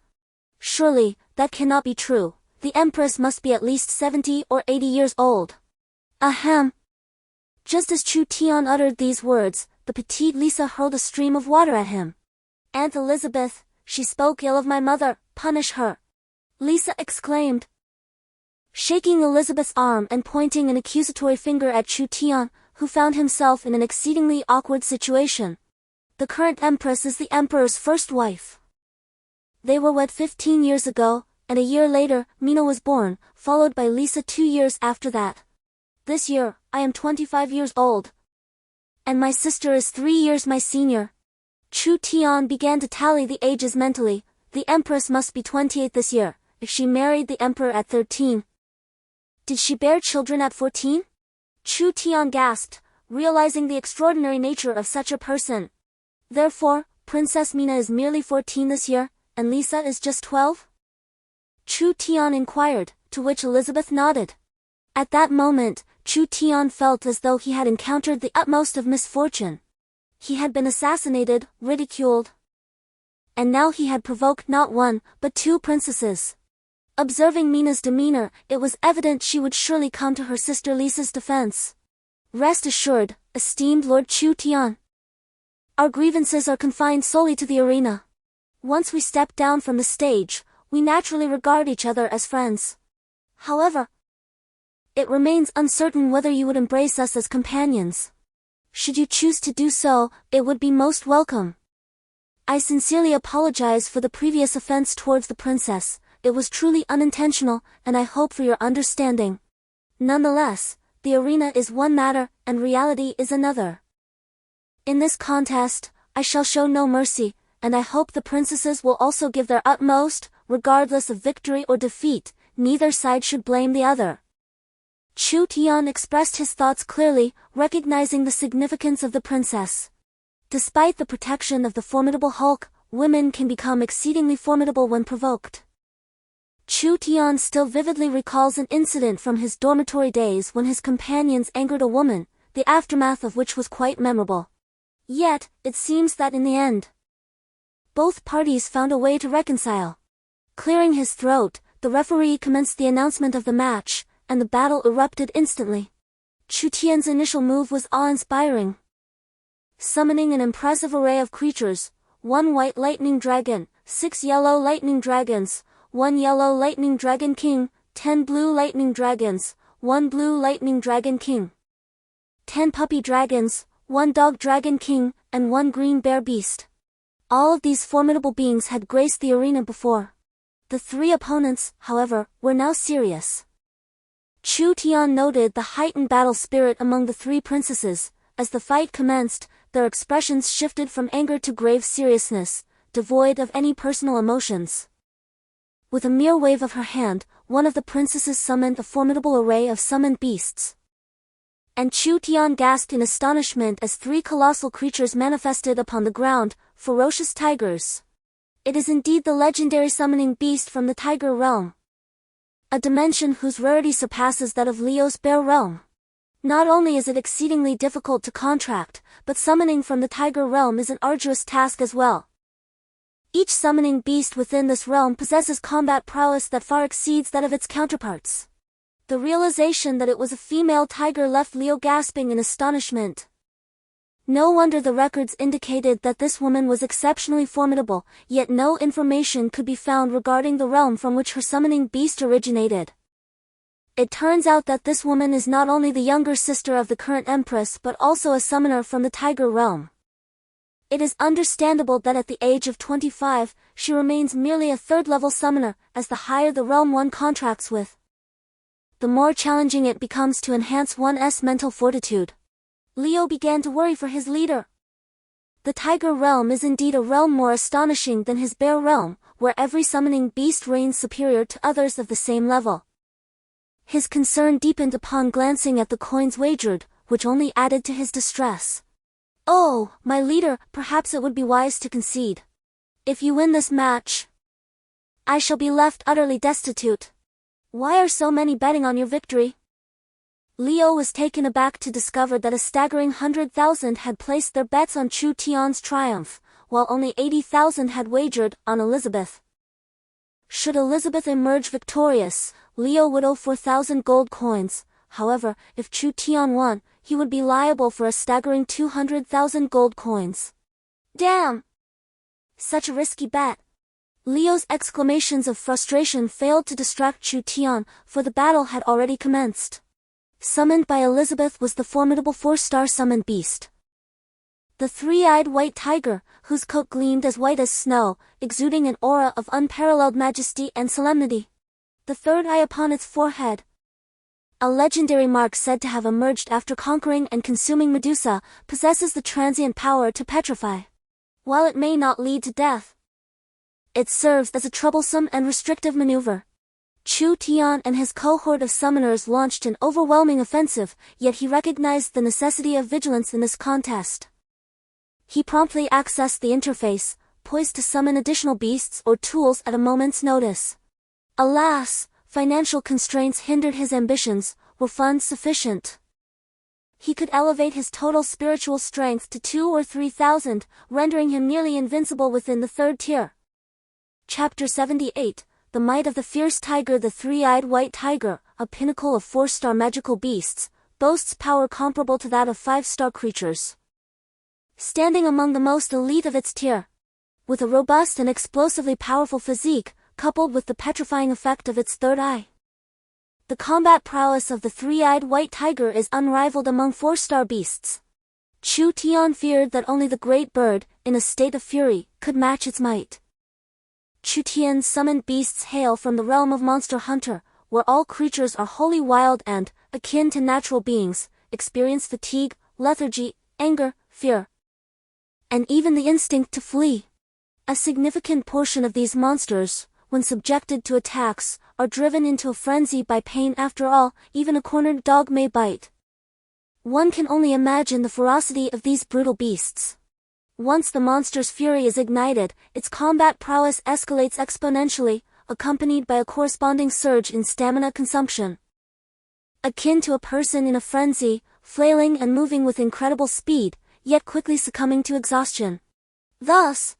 Surely, that cannot be true. The empress must be at least 70 or 80 years old. Ahem. Just as Chu Tian uttered these words, the petite Lisa hurled a stream of water at him. Aunt Elizabeth, she spoke ill of my mother, punish her. Lisa exclaimed, shaking Elizabeth's arm and pointing an accusatory finger at Chu Tian, who found himself in an exceedingly awkward situation. The current empress is the emperor's first wife. They were wed 15 years ago, and a year later, Mina was born, followed by Lisa 2 years after that. This year, I am 25 years old. And my sister is 3 years my senior. Chu Tian began to tally the ages mentally. The empress must be 28 this year, if she married the emperor at 13. Did she bear children at 14? Chu Tian gasped, realizing the extraordinary nature of such a person. Therefore, Princess Mina is merely 14 this year, and Lisa is just 12? Chu Tian inquired, to which Elizabeth nodded. At that moment, Chu Tian felt as though he had encountered the utmost of misfortune. He had been assassinated, ridiculed, and now he had provoked not one, but 2 princesses. Observing Mina's demeanor, it was evident she would surely come to her sister Lisa's defense. Rest assured, esteemed Lord Chu Tian. Our grievances are confined solely to the arena. Once we step down from the stage, we naturally regard each other as friends. However, it remains uncertain whether you would embrace us as companions. Should you choose to do so, it would be most welcome. I sincerely apologize for the previous offense towards the princess. It was truly unintentional, and I hope for your understanding. Nonetheless, the arena is one matter, and reality is another. In this contest, I shall show no mercy, and I hope the princesses will also give their utmost, regardless of victory or defeat. Neither side should blame the other. Chu Tian expressed his thoughts clearly, recognizing the significance of the princess. Despite the protection of the formidable Hulk, women can become exceedingly formidable when provoked. Chu Tian still vividly recalls an incident from his dormitory days when his companions angered a woman, the aftermath of which was quite memorable. Yet, it seems that in the end, both parties found a way to reconcile. Clearing his throat, the referee commenced the announcement of the match, and the battle erupted instantly. Chu Tian's initial move was awe-inspiring. Summoning an impressive array of creatures, 1 white lightning dragon, 6 yellow lightning dragons, 1 yellow lightning dragon king, 10 blue lightning dragons, 1 blue lightning dragon king, 10 puppy dragons, 1 dog dragon king, and 1 green bear beast. All of these formidable beings had graced the arena before. The 3 opponents, however, were now serious. Chu Tian noted the heightened battle spirit among the 3 princesses. As the fight commenced, their expressions shifted from anger to grave seriousness, devoid of any personal emotions. With a mere wave of her hand, one of the princesses summoned a formidable array of summoned beasts. And Chu Tian gasped in astonishment as 3 colossal creatures manifested upon the ground, ferocious tigers. It is indeed the legendary summoning beast from the tiger realm, a dimension whose rarity surpasses that of Leo's bear realm. Not only is it exceedingly difficult to contract, but summoning from the tiger realm is an arduous task as well. Each summoning beast within this realm possesses combat prowess that far exceeds that of its counterparts. The realization that it was a female tiger left Leo gasping in astonishment. No wonder the records indicated that this woman was exceptionally formidable, yet no information could be found regarding the realm from which her summoning beast originated. It turns out that this woman is not only the younger sister of the current empress but also a summoner from the tiger realm. It is understandable that at the age of 25, she remains merely a 3rd-level summoner, as the higher the realm one contracts with, the more challenging it becomes to enhance one's mental fortitude. Leo began to worry for his leader. The tiger realm is indeed a realm more astonishing than his bear realm, where every summoning beast reigns superior to others of the same level. His concern deepened upon glancing at the coins wagered, which only added to his distress. Oh, my leader, perhaps it would be wise to concede. If you win this match, I shall be left utterly destitute. Why are so many betting on your victory? Leo was taken aback to discover that a staggering 100,000 had placed their bets on Chu Tian's triumph, while only 80,000 had wagered on Elizabeth. Should Elizabeth emerge victorious, Leo would owe 4,000 gold coins. However, if Chu Tian won, he would be liable for a staggering 200,000 gold coins. Damn! Such a risky bet. Leo's exclamations of frustration failed to distract Chu Tian, for the battle had already commenced. Summoned by Elizabeth was the formidable 4-star summoned beast, the 3-eyed white tiger, whose coat gleamed as white as snow, exuding an aura of unparalleled majesty and solemnity. The 3rd eye upon its forehead, a legendary mark said to have emerged after conquering and consuming Medusa, possesses the transient power to petrify. While it may not lead to death, it serves as a troublesome and restrictive maneuver. Chu Tian and his cohort of summoners launched an overwhelming offensive, yet he recognized the necessity of vigilance in this contest. He promptly accessed the interface, poised to summon additional beasts or tools at a moment's notice. Alas, financial constraints hindered his ambitions. Were funds sufficient, he could elevate his total spiritual strength to 2,000 or 3,000, rendering him nearly invincible within the 3rd tier. Chapter 78, The Might of the Fierce Tiger. The 3-eyed white tiger, a pinnacle of 4-star magical beasts, boasts power comparable to that of 5-star creatures, standing among the most elite of its tier. With a robust and explosively powerful physique, coupled with the petrifying effect of its 3rd eye, The combat prowess of the three-eyed white tiger is unrivaled among four-star beasts. Chu Tian feared that only the great bird, in a state of fury, could match its might. Chu Tian's summoned beasts hail from the realm of Monster Hunter, where all creatures are wholly wild and, akin to natural beings, experience fatigue, lethargy, anger, fear, and even the instinct to flee. A significant portion of these monsters, when subjected to attacks, are driven into a frenzy by pain. After all, even a cornered dog may bite. One can only imagine the ferocity of these brutal beasts. Once the monster's fury is ignited, its combat prowess escalates exponentially, accompanied by a corresponding surge in stamina consumption. Akin to a person in a frenzy, flailing and moving with incredible speed, yet quickly succumbing to exhaustion. Thus,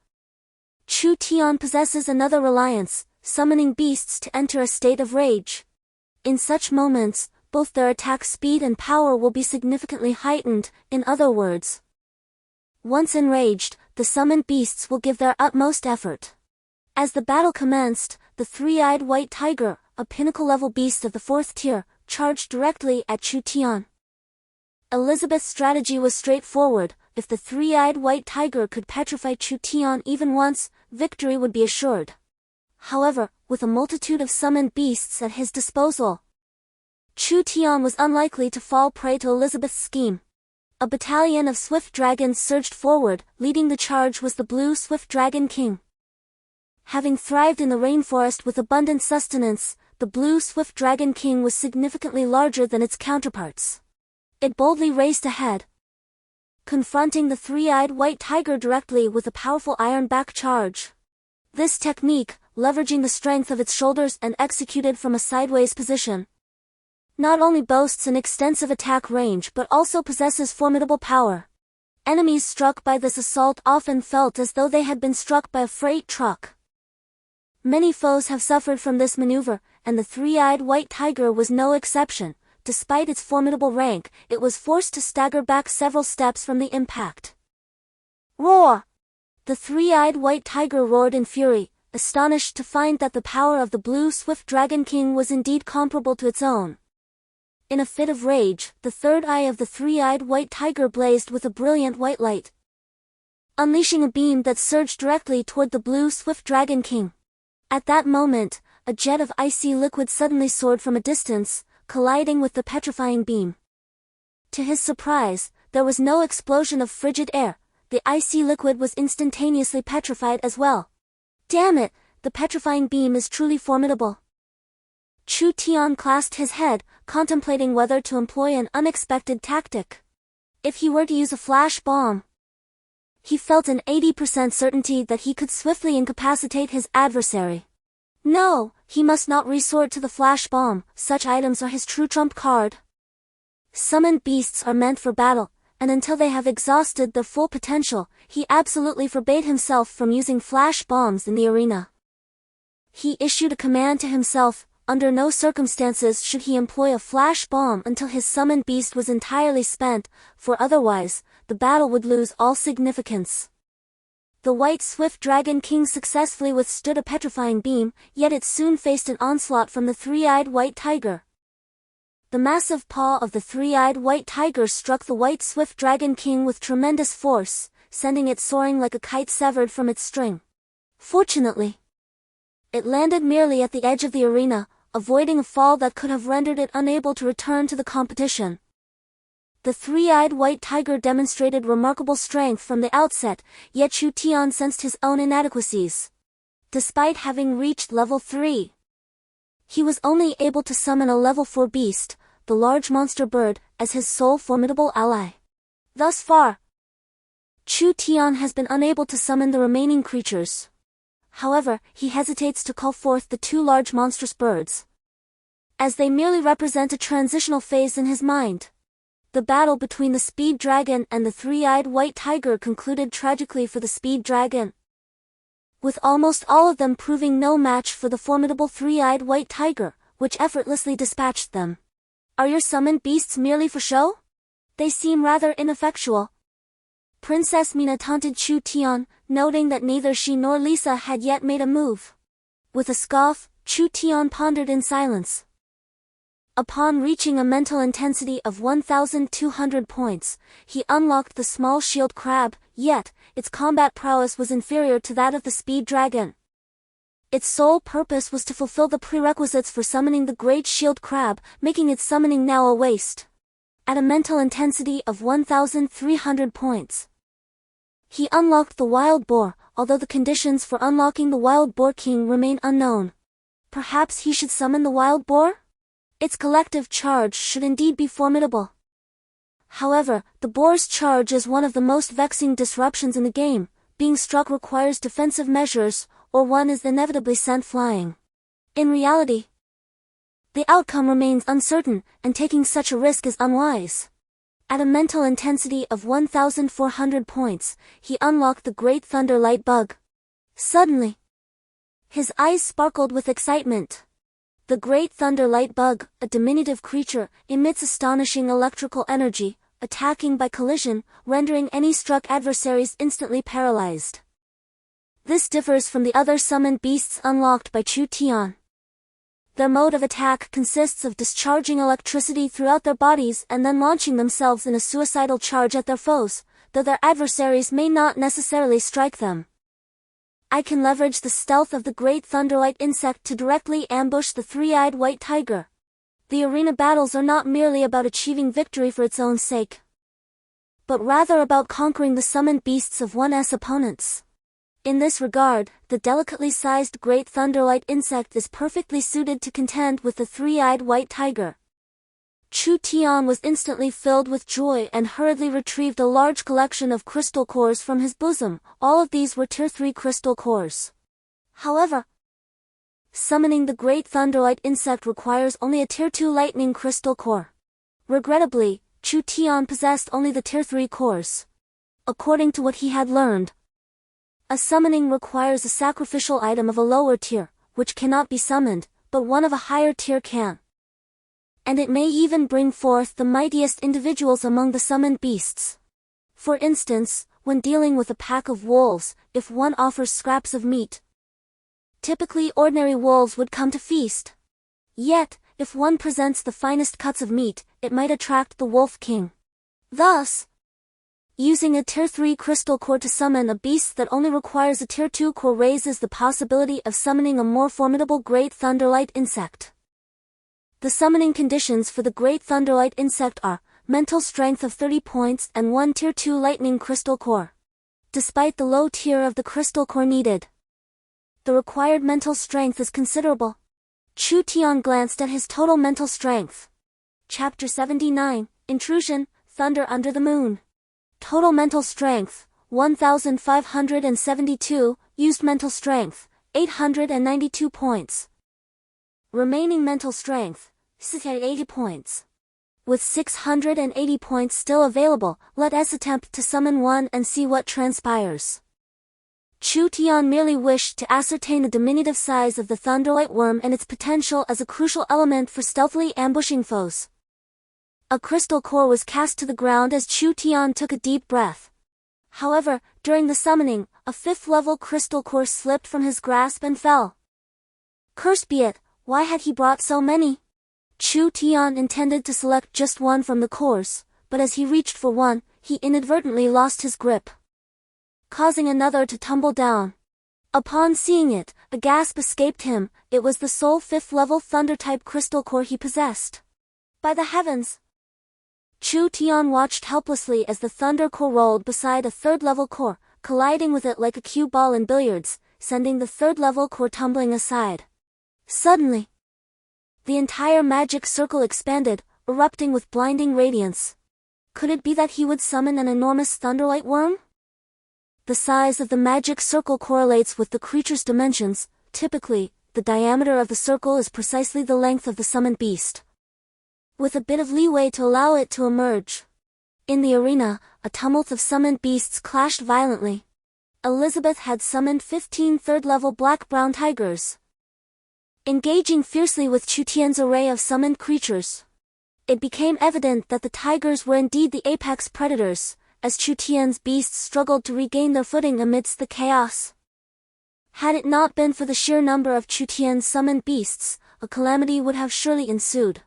Chu Tian possesses another reliance, summoning beasts to enter a state of rage. In such moments, both their attack speed and power will be significantly heightened. In other words, once enraged, the summoned beasts will give their utmost effort. As the battle commenced, the three-eyed white tiger, a pinnacle-level beast of the fourth tier, charged directly at Chu Tian. Elizabeth's strategy was straightforward. If the three-eyed white tiger could petrify Chu Tian even once, victory would be assured. However, with a multitude of summoned beasts at his disposal, Chu Tian was unlikely to fall prey to Elizabeth's scheme. A battalion of swift dragons surged forward. Leading the charge was the blue swift dragon king. Having thrived in the rainforest with abundant sustenance, the blue swift dragon king was significantly larger than its counterparts. It boldly raced ahead, confronting the three-eyed white tiger directly with a powerful iron-back charge. This technique, leveraging the strength of its shoulders and executed from a sideways position, not only boasts an extensive attack range but also possesses formidable power. Enemies struck by this assault often felt as though they had been struck by a freight truck. Many foes have suffered from this maneuver, and the three-eyed white tiger was no exception. Despite its formidable rank, it was forced to stagger back several steps from the impact. Roar! The three-eyed white tiger roared in fury, astonished to find that the power of the blue swift dragon king was indeed comparable to its own. In a fit of rage, the third eye of the three-eyed white tiger blazed with a brilliant white light, unleashing a beam that surged directly toward the blue swift dragon king. At that moment, a jet of icy liquid suddenly soared from a distance, colliding with the petrifying beam. To his surprise, there was no explosion of frigid air. The icy liquid was instantaneously petrified as well. Damn it, the petrifying beam is truly formidable. Chu Tian clasped his head, contemplating whether to employ an unexpected tactic. If he were to use a flash bomb, he felt an 80% certainty that he could swiftly incapacitate his adversary. No, he must not resort to the flash bomb. Such items are his true trump card. Summoned beasts are meant for battle, and until they have exhausted their full potential, he absolutely forbade himself from using flash bombs in the arena. He issued a command to himself: under no circumstances should he employ a flash bomb until his summoned beast was entirely spent, for otherwise, the battle would lose all significance. The white swift dragon king successfully withstood a petrifying beam, yet it soon faced an onslaught from the three-eyed white tiger. The massive paw of the three-eyed white tiger struck the white swift dragon king with tremendous force, sending it soaring like a kite severed from its string. Fortunately, it landed merely at the edge of the arena, avoiding a fall that could have rendered it unable to return to the competition. The three-eyed white tiger demonstrated remarkable strength from the outset, yet Chu Tian sensed his own inadequacies. Despite having reached level 3, he was only able to summon a level 4 beast, the large monster bird, as his sole formidable ally. Thus far, Chu Tian has been unable to summon the remaining creatures. However, he hesitates to call forth the two large monstrous birds, as they merely represent a transitional phase in his mind. The battle between the speed dragon and the three-eyed white tiger concluded tragically for the speed dragon, with almost all of them proving no match for the formidable three-eyed white tiger, which effortlessly dispatched them. Are your summoned beasts merely for show? They seem rather ineffectual. Princess Mina taunted Chu Tian, noting that neither she nor Lisa had yet made a move. With a scoff, Chu Tian pondered in silence. Upon reaching a mental intensity of 1,200 points, he unlocked the small shield crab, yet, its combat prowess was inferior to that of the speed dragon. Its sole purpose was to fulfill the prerequisites for summoning the great shield crab, making its summoning now a waste. At a mental intensity of 1,300 points, he unlocked the wild boar, although the conditions for unlocking the wild boar king remain unknown. Perhaps he should summon the wild boar? Its collective charge should indeed be formidable. However, the boar's charge is one of the most vexing disruptions in the game. Being struck requires defensive measures, or one is inevitably sent flying. In reality, the outcome remains uncertain, and taking such a risk is unwise. At a mental intensity of 1,400 points, he unlocked the Great Thunder Light Bug. Suddenly, his eyes sparkled with excitement. The Great Thunder Light Bug, a diminutive creature, emits astonishing electrical energy, attacking by collision, rendering any struck adversaries instantly paralyzed. This differs from the other summoned beasts unlocked by Chu Tian. Their mode of attack consists of discharging electricity throughout their bodies and then launching themselves in a suicidal charge at their foes, though their adversaries may not necessarily strike them. I can leverage the stealth of the Great Thunderlight insect to directly ambush the three-eyed white tiger. The arena battles are not merely about achieving victory for its own sake, but rather about conquering the summoned beasts of one's opponents. In this regard, the delicately sized Great Thunderlight insect is perfectly suited to contend with the three-eyed white tiger. Chu Tian was instantly filled with joy and hurriedly retrieved a large collection of crystal cores from his bosom. All of these were Tier 3 crystal cores. However, summoning the Great Thunderlight insect requires only a Tier 2 lightning crystal core. Regrettably, Chu Tian possessed only the Tier 3 cores. According to what he had learned, a summoning requires a sacrificial item of a lower tier, which cannot be summoned, but one of a higher tier can. And it may even bring forth the mightiest individuals among the summoned beasts. For instance, when dealing with a pack of wolves, if one offers scraps of meat, typically ordinary wolves would come to feast. Yet, if one presents the finest cuts of meat, it might attract the wolf king. Thus, using a Tier 3 crystal core to summon a beast that only requires a Tier 2 core raises the possibility of summoning a more formidable Great Thunderlight insect. The summoning conditions for the Great Thunderlight insect are mental strength of 30 points and 1 Tier 2 lightning crystal core. Despite the low tier of the crystal core needed, the required mental strength is considerable. Chu Tian glanced at his total mental strength. Chapter 79, Intrusion, Thunder Under the Moon. Total mental strength, 1,572, used mental strength, 892 points. Remaining mental strength, 680 points. With 680 points still available, let us attempt to summon one and see what transpires. Chu Tian merely wished to ascertain the diminutive size of the Thunderlight worm and its potential as a crucial element for stealthily ambushing foes. A crystal core was cast to the ground as Chu Tian took a deep breath. However, during the summoning, a 5th-level crystal core slipped from his grasp and fell. Cursed be it, why had he brought so many? Chu Tian intended to select just one from the cores, but as he reached for one, he inadvertently lost his grip, causing another to tumble down. Upon seeing it, a gasp escaped him. It was the sole 5th-level Thunder-type crystal core he possessed. By the heavens! Chu Tian watched helplessly as the Thunder core rolled beside a 3rd-level core, colliding with it like a cue ball in billiards, sending the 3rd-level core tumbling aside. Suddenly, the entire magic circle expanded, erupting with blinding radiance. Could it be that he would summon an enormous Thunderlight worm? The size of the magic circle correlates with the creature's dimensions. Typically, the diameter of the circle is precisely the length of the summoned beast, with a bit of leeway to allow it to emerge. In the arena, a tumult of summoned beasts clashed violently. Elizabeth had summoned 15 3rd-level black-brown tigers, engaging fiercely with Chu Tian's array of summoned creatures. It became evident that the tigers were indeed the apex predators, as Chu Tian's beasts struggled to regain their footing amidst the chaos. Had it not been for the sheer number of Chu Tian's summoned beasts, a calamity would have surely ensued.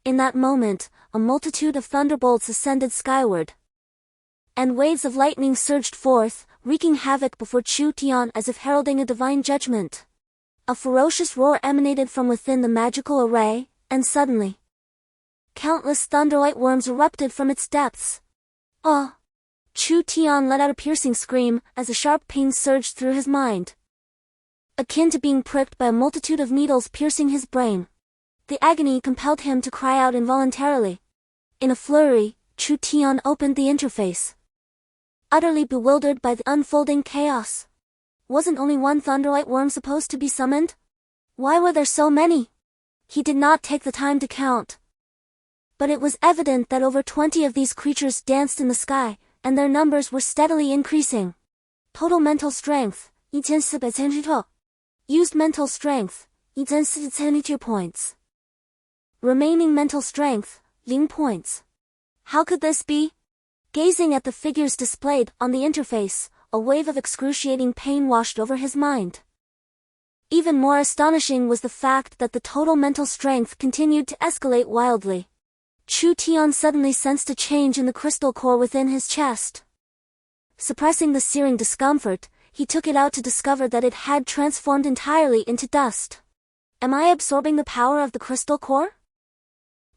In that moment, a multitude of thunderbolts ascended skyward, and waves of lightning surged forth, wreaking havoc before Chu Tian as if heralding a divine judgment. A ferocious roar emanated from within the magical array, and suddenly, countless thunderlight worms erupted from its depths. Ah! Chu Tian let out a piercing scream as a sharp pain surged through his mind, akin to being pricked by a multitude of needles piercing his brain. The agony compelled him to cry out involuntarily. In a flurry, Chu Tian opened the interface, utterly bewildered by the unfolding chaos. Wasn't only one thunderlight worm supposed to be summoned? Why were there so many? He did not take the time to count, but it was evident that over 20 of these creatures danced in the sky, and their numbers were steadily increasing. Total mental strength, 1432. Used mental strength, 1472 points. Remaining mental strength, 0 points. How could this be? Gazing at the figures displayed on the interface, a wave of excruciating pain washed over his mind. Even more astonishing was the fact that the total mental strength continued to escalate wildly. Chu Tian suddenly sensed a change in the crystal core within his chest. Suppressing the searing discomfort, he took it out to discover that it had transformed entirely into dust. Am I absorbing the power of the crystal core?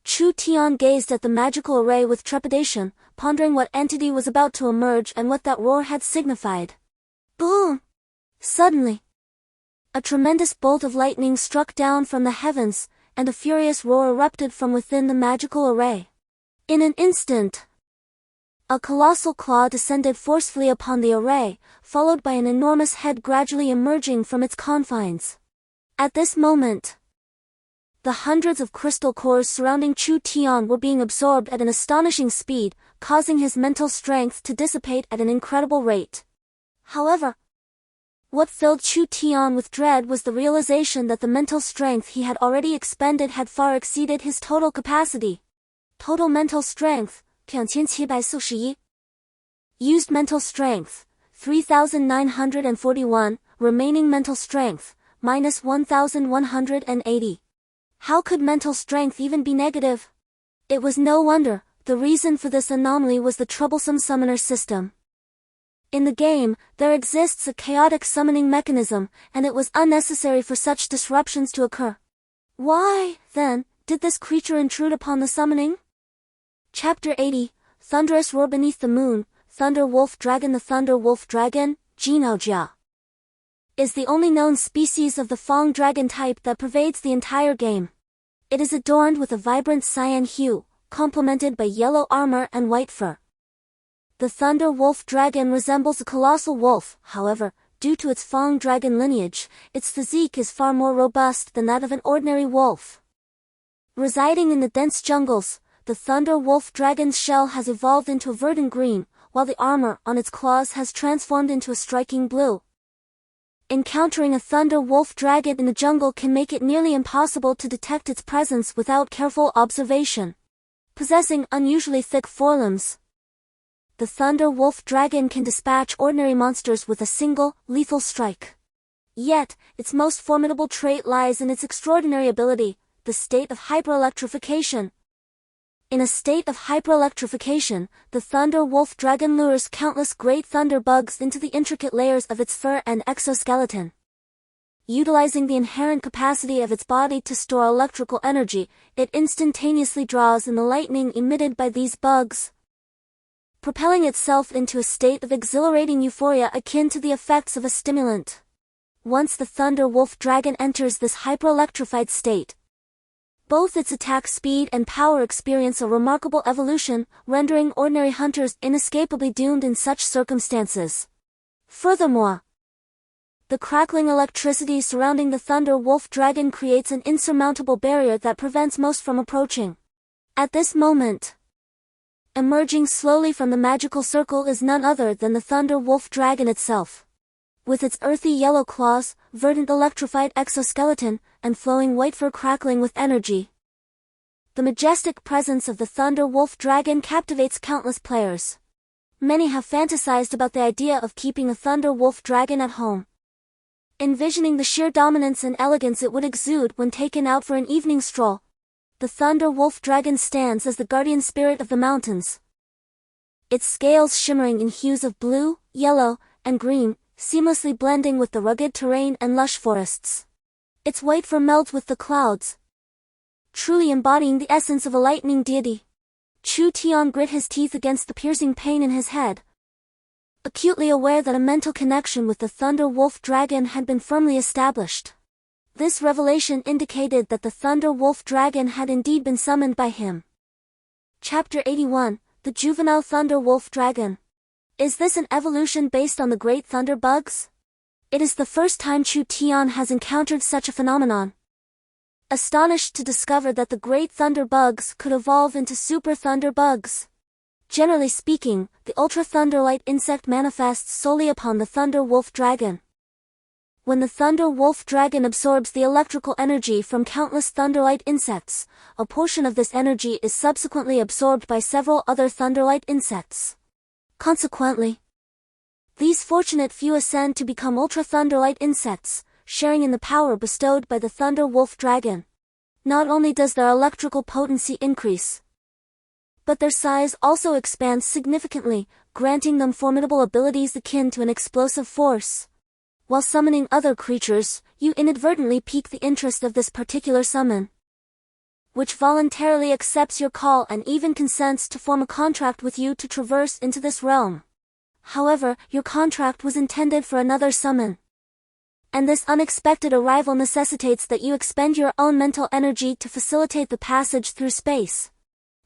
Chu Tian gazed at the magical array with trepidation, pondering what entity was about to emerge and what that roar had signified. Boom! Suddenly, a tremendous bolt of lightning struck down from the heavens, and a furious roar erupted from within the magical array. In an instant, a colossal claw descended forcefully upon the array, followed by an enormous head gradually emerging from its confines. At this moment, the hundreds of crystal cores surrounding Chu Tian were being absorbed at an astonishing speed, causing his mental strength to dissipate at an incredible rate. However, what filled Chu Tian with dread was the realization that the mental strength he had already expended had far exceeded his total capacity. Total mental strength, 2741. Used mental strength, 3941, remaining mental strength, minus 1180. How could mental strength even be negative? It was no wonder. The reason for this anomaly was the troublesome summoner system. In the game, there exists a chaotic summoning mechanism, and it was unnecessary for such disruptions to occur. Why, then, did this creature intrude upon the summoning? Chapter 80, Thunderous Roar Beneath the Moon, Thunder Wolf Dragon. The Thunder Wolf Dragon, Jinaojia, is the only known species of the Fang dragon type that pervades the entire game. It is adorned with a vibrant cyan hue, complemented by yellow armor and white fur. The Thunder Wolf Dragon resembles a colossal wolf, however, due to its Fang dragon lineage, its physique is far more robust than that of an ordinary wolf. Residing in the dense jungles, the Thunder Wolf Dragon's shell has evolved into a verdant green, while the armor on its claws has transformed into a striking blue. Encountering a Thunder Wolf Dragon in the jungle can make it nearly impossible to detect its presence without careful observation. Possessing unusually thick forelimbs, the Thunder Wolf Dragon can dispatch ordinary monsters with a single, lethal strike. Yet, its most formidable trait lies in its extraordinary ability, the state of hyperelectrification. In a state of hyperelectrification, the Thunder Wolf Dragon lures countless great thunder bugs into the intricate layers of its fur and exoskeleton. Utilizing the inherent capacity of its body to store electrical energy, it instantaneously draws in the lightning emitted by these bugs, propelling itself into a state of exhilarating euphoria akin to the effects of a stimulant. Once the Thunder Wolf Dragon enters this hyperelectrified state, both its attack speed and power experience a remarkable evolution, rendering ordinary hunters inescapably doomed in such circumstances. Furthermore, the crackling electricity surrounding the Thunder Wolf Dragon creates an insurmountable barrier that prevents most from approaching. At this moment, emerging slowly from the magical circle is none other than the Thunder Wolf Dragon itself. With its earthy yellow claws, verdant electrified exoskeleton, and flowing white fur crackling with energy, the majestic presence of the Thunder Wolf Dragon captivates countless players. Many have fantasized about the idea of keeping a Thunder Wolf Dragon at home, envisioning the sheer dominance and elegance it would exude when taken out for an evening stroll. The thunder wolf dragon stands as the guardian spirit of the mountains. Its scales shimmering in hues of blue, yellow, and green, seamlessly blending with the rugged terrain and lush forests. Its white fur melds with the clouds, truly embodying the essence of a lightning deity. Chu Tian grit his teeth against the piercing pain in his head, acutely aware that a mental connection with the thunder wolf dragon had been firmly established. This revelation indicated that the thunder wolf dragon had indeed been summoned by him. Chapter 81, The Juvenile Thunder Wolf Dragon. Is this an evolution based on the great thunder bugs? It is the first time Chu Tian has encountered such a phenomenon. Astonished to discover that the great thunder bugs could evolve into super thunder bugs. Generally speaking, the ultra thunderlight insect manifests solely upon the thunder wolf dragon. When the thunder wolf dragon absorbs the electrical energy from countless thunderlight insects, a portion of this energy is subsequently absorbed by several other thunderlight insects. Consequently, these fortunate few ascend to become ultra thunderlight insects, sharing in the power bestowed by the thunder wolf dragon. Not only does their electrical potency increase, but their size also expands significantly, granting them formidable abilities akin to an explosive force. While summoning other creatures, you inadvertently pique the interest of this particular summon, which voluntarily accepts your call and even consents to form a contract with you to traverse into this realm. However, your contract was intended for another summon, and this unexpected arrival necessitates that you expend your own mental energy to facilitate the passage through space.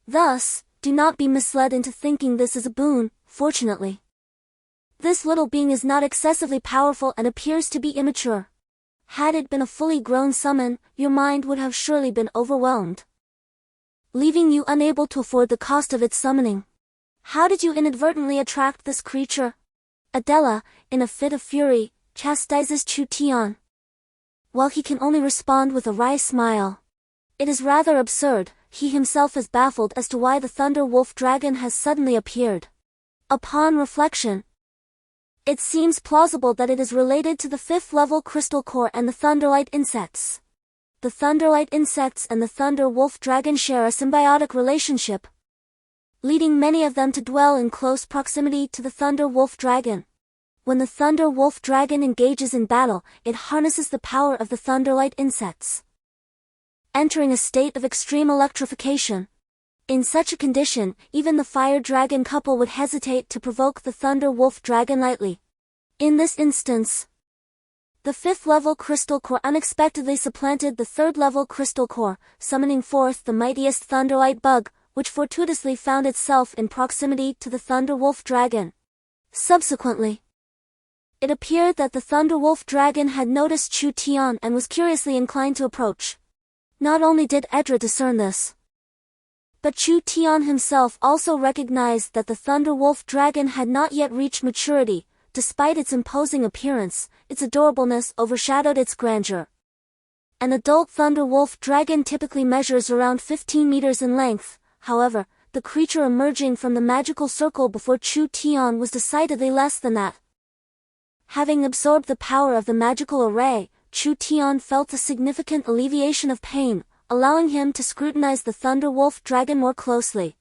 Thus, do not be misled into thinking this is a boon. Fortunately, this little being is not excessively powerful and appears to be immature. Had it been a fully grown summon, your mind would have surely been overwhelmed, leaving you unable to afford the cost of its summoning. How did you inadvertently attract this creature? Adela, in a fit of fury, chastises Chu Tian, while he can only respond with a wry smile. It is rather absurd. He himself is baffled as to why the thunder wolf dragon has suddenly appeared. Upon reflection, it seems plausible that it is related to the 5th level crystal core and the thunderlight insects. The thunderlight insects and the thunder wolf dragon share a symbiotic relationship, leading many of them to dwell in close proximity to the thunder wolf dragon. When the thunder wolf dragon engages in battle, it harnesses the power of the thunderlight insects, entering a state of extreme electrification. In such a condition, even the fire dragon couple would hesitate to provoke the thunder wolf dragon lightly. In this instance, the 5th level crystal core unexpectedly supplanted the 3rd level crystal core, summoning forth the mightiest thunderlight bug, which fortuitously found itself in proximity to the thunder wolf dragon. Subsequently, it appeared that the thunder wolf dragon had noticed Chu Tian and was curiously inclined to approach. Not only did Edra discern this, but Chu Tian himself also recognized that the thunder wolf dragon had not yet reached maturity. Despite its imposing appearance, its adorableness overshadowed its grandeur. An adult thunder wolf dragon typically measures around 15 meters in length. However, the creature emerging from the magical circle before Chu Tian was decidedly less than that. Having absorbed the power of the magical array, Chu Tian felt a significant alleviation of pain, allowing him to scrutinize the thunder wolf dragon more closely.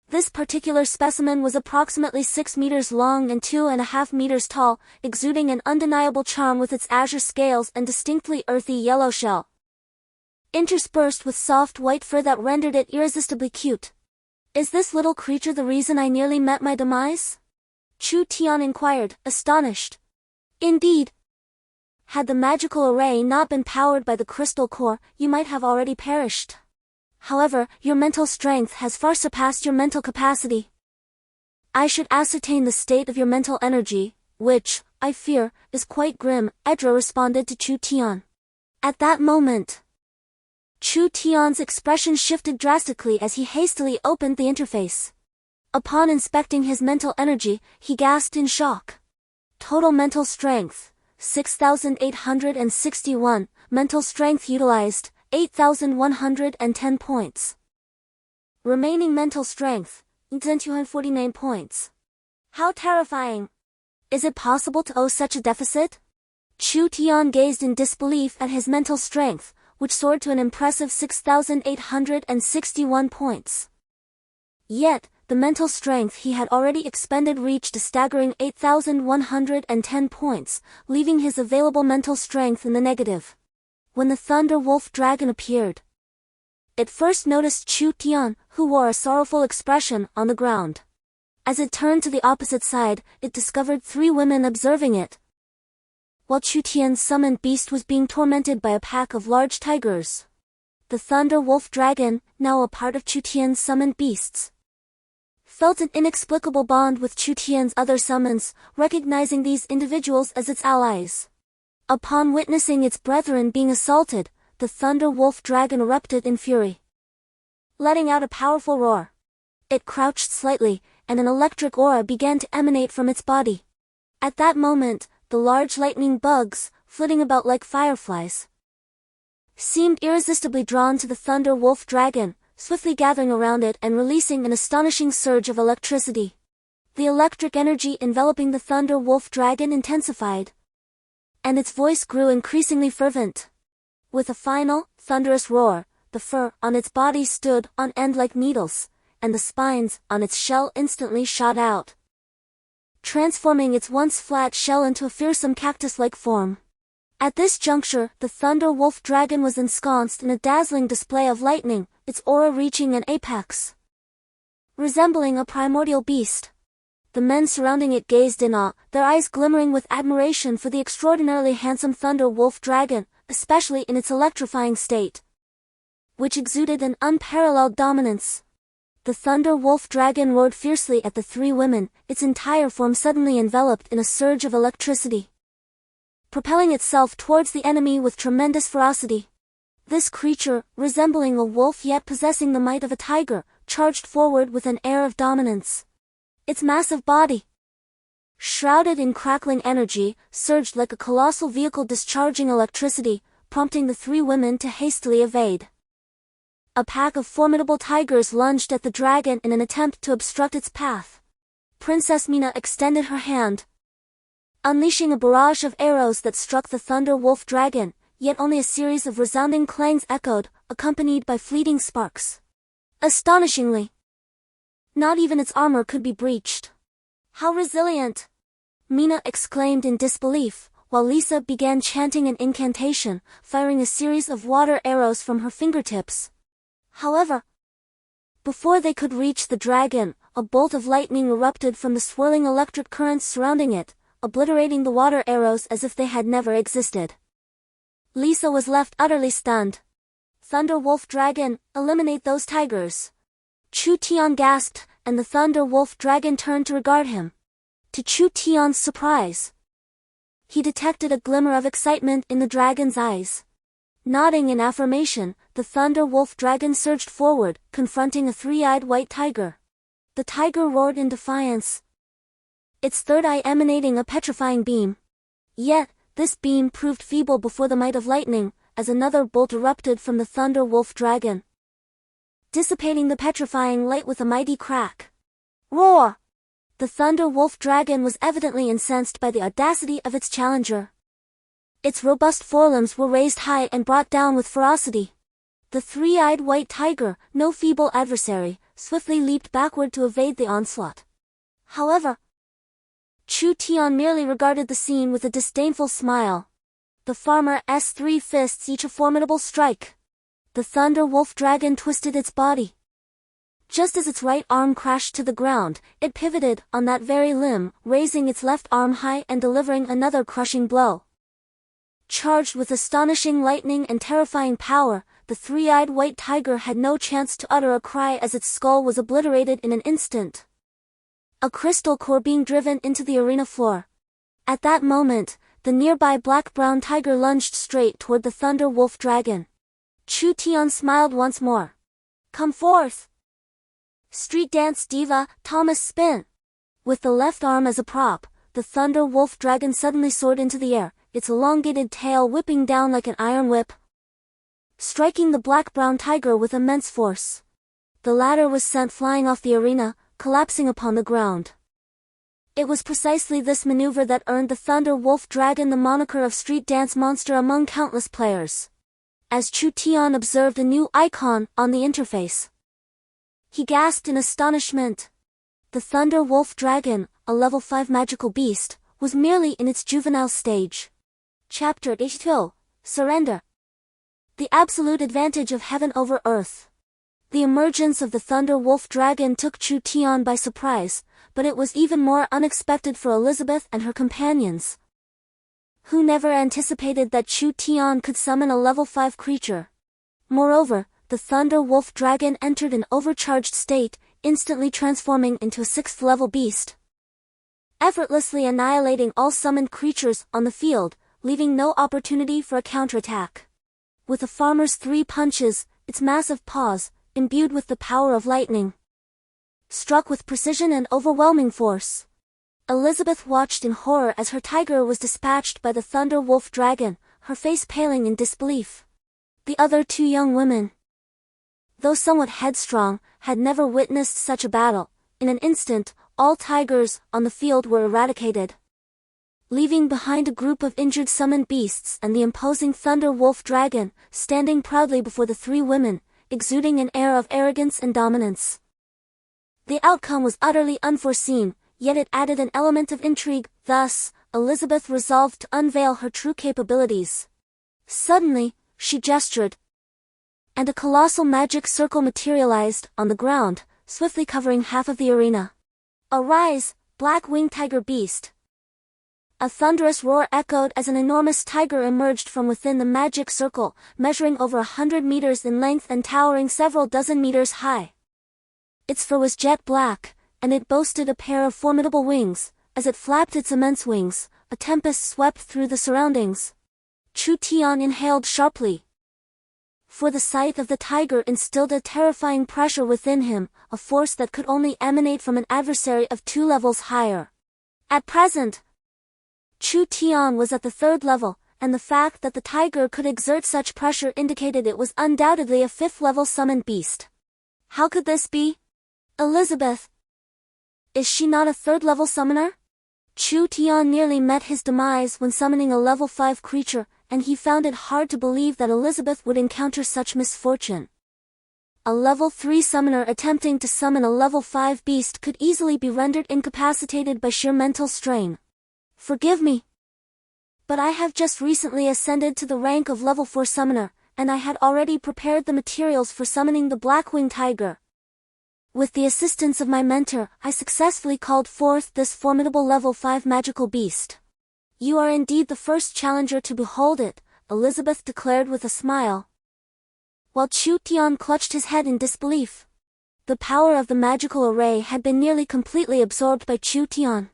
This particular specimen was approximately 6 meters long and 2.5 meters tall, exuding an undeniable charm with its azure scales and distinctly earthy yellow shell, interspersed with soft white fur that rendered it irresistibly cute. Is this little creature the reason I nearly met my demise? Chu Tian inquired, astonished. Indeed. Had the magical array not been powered by the crystal core, you might have already perished. However, your mental strength has far surpassed your mental capacity. I should ascertain the state of your mental energy, which, I fear, is quite grim, Edra responded to Chu Tian. At that moment, Chu Tian's expression shifted drastically as he hastily opened the interface. Upon inspecting his mental energy, he gasped in shock. Total mental strength, 6,861, mental strength utilized, 8,110 points. Remaining mental strength, 249 points. How terrifying! Is it possible to owe such a deficit? Chu Tian gazed in disbelief at his mental strength, which soared to an impressive 6,861 points. Yet, the mental strength he had already expended reached a staggering 8,110 points, leaving his available mental strength in the negative. When the Thunder Wolf Dragon appeared, it first noticed Chu Tian, who wore a sorrowful expression, on the ground. As it turned to the opposite side, it discovered 3 women observing it, while Chu Tian's summoned beast was being tormented by a pack of large tigers. The Thunder Wolf Dragon, now a part of Chu Tian's summoned beasts, felt an inexplicable bond with Chu Tian's other summons, recognizing these individuals as its allies. Upon witnessing its brethren being assaulted, the Thunder Wolf Dragon erupted in fury, letting out a powerful roar. It crouched slightly, and an electric aura began to emanate from its body. At that moment, the large lightning bugs, flitting about like fireflies, seemed irresistibly drawn to the Thunder Wolf Dragon, swiftly gathering around it and releasing an astonishing surge of electricity. The electric energy enveloping the Thunder Wolf Dragon intensified, and its voice grew increasingly fervent. With a final, thunderous roar, the fur on its body stood on end like needles, and the spines on its shell instantly shot out, transforming its once flat shell into a fearsome cactus-like form. At this juncture, the Thunder Wolf Dragon was ensconced in a dazzling display of lightning, its aura reaching an apex, resembling a primordial beast. The men surrounding it gazed in awe, their eyes glimmering with admiration for the extraordinarily handsome Thunder Wolf Dragon, especially in its electrifying state, which exuded an unparalleled dominance. The Thunder Wolf Dragon roared fiercely at the 3 women, its entire form suddenly enveloped in a surge of electricity, propelling itself towards the enemy with tremendous ferocity. This creature, resembling a wolf yet possessing the might of a tiger, charged forward with an air of dominance. Its massive body, shrouded in crackling energy, surged like a colossal vehicle discharging electricity, prompting the 3 women to hastily evade. A pack of formidable tigers lunged at the dragon in an attempt to obstruct its path. Princess Mina extended her hand, unleashing a barrage of arrows that struck the Thunder Wolf Dragon, yet only a series of resounding clangs echoed, accompanied by fleeting sparks. Astonishingly, not even its armor could be breached. How resilient! Mina exclaimed in disbelief, while Lisa began chanting an incantation, firing a series of water arrows from her fingertips. However, before they could reach the dragon, a bolt of lightning erupted from the swirling electric currents surrounding it, obliterating the water arrows as if they had never existed. Lisa was left utterly stunned. Thunder Wolf Dragon, eliminate those tigers! Chu Tian gasped, and the Thunder Wolf Dragon turned to regard him. To Chu Tian's surprise, he detected a glimmer of excitement in the dragon's eyes. Nodding in affirmation, the Thunder Wolf Dragon surged forward, confronting a 3-eyed white tiger. The tiger roared in defiance, its third eye emanating a petrifying beam. Yet, this beam proved feeble before the might of lightning, as another bolt erupted from the Thunder Wolf Dragon, dissipating the petrifying light with a mighty crack. Roar! The Thunder Wolf Dragon was evidently incensed by the audacity of its challenger. Its robust forelimbs were raised high and brought down with ferocity. The 3-eyed white tiger, no feeble adversary, swiftly leaped backward to evade the onslaught. However, Chu Tian merely regarded the scene with a disdainful smile. The farmer's 3 fists each a formidable strike. The Thunder Wolf Dragon twisted its body. Just as its right arm crashed to the ground, it pivoted on that very limb, raising its left arm high and delivering another crushing blow. Charged with astonishing lightning and terrifying power, the 3-eyed white tiger had no chance to utter a cry as its skull was obliterated in an instant, a crystal core being driven into the arena floor. At that moment, the nearby black-brown tiger lunged straight toward the Thunder Wolf Dragon. Chu Tian smiled once more. Come forth! Street dance diva, Thomas Spin! With the left arm as a prop, the Thunder Wolf Dragon suddenly soared into the air, its elongated tail whipping down like an iron whip, striking the black-brown tiger with immense force. The latter was sent flying off the arena, collapsing upon the ground. It was precisely this maneuver that earned the Thunder Wolf Dragon the moniker of street dance monster among countless players. as Chu Tian observed a new icon on the interface. He gasped in astonishment. The Thunder Wolf Dragon, a level 5 magical beast, was merely in its juvenile stage. Chapter 82, Surrender. The absolute advantage of heaven over earth. The emergence of the Thunder Wolf Dragon took Chu Tian by surprise, but it was even more unexpected for Elizabeth and her companions, who never anticipated that Chu Tian could summon a level 5 creature. Moreover, the Thunder Wolf Dragon entered an overcharged state, instantly transforming into a 6th level beast, effortlessly annihilating all summoned creatures on the field, leaving no opportunity for a counterattack. With a farmer's 3 punches, its massive paws, imbued with the power of lightning, struck with precision and overwhelming force. Elizabeth watched in horror as her tiger was dispatched by the Thunder Wolf Dragon, her face paling in disbelief. The other 2 young women, though somewhat headstrong, had never witnessed such a battle. In an instant, all tigers on the field were eradicated, leaving behind a group of injured summoned beasts and the imposing Thunder Wolf Dragon, standing proudly before the 3 women, exuding an air of arrogance and dominance. The outcome was utterly unforeseen, yet it added an element of intrigue. Thus, Elizabeth resolved to unveil her true capabilities. Suddenly, she gestured, and a colossal magic circle materialized on the ground, swiftly covering half of the arena. "Arise, black-winged tiger beast!" A thunderous roar echoed as an enormous tiger emerged from within the magic circle, measuring over 100 meters in length and towering several dozen meters high. Its fur was jet black, and it boasted a pair of formidable wings. As it flapped its immense wings, a tempest swept through the surroundings. Chu Tian inhaled sharply, for the sight of the tiger instilled a terrifying pressure within him, a force that could only emanate from an adversary of 2 levels higher. At present, Chu Tian was at the 3rd level, and the fact that the tiger could exert such pressure indicated it was undoubtedly a 5th level summoned beast. How could this be? Elizabeth, is she not a 3rd level summoner? Chu Tian nearly met his demise when summoning a level 5 creature, and he found it hard to believe that Elizabeth would encounter such misfortune. A level 3 summoner attempting to summon a level 5 beast could easily be rendered incapacitated by sheer mental strain. "Forgive me, but I have just recently ascended to the rank of level 4 summoner, and I had already prepared the materials for summoning the black-winged tiger. With the assistance of my mentor, I successfully called forth this formidable level 5 magical beast. You are indeed the first challenger to behold it," Elizabeth declared with a smile, while Chu Tian clutched his head in disbelief. The power of the magical array had been nearly completely absorbed by Chu Tian,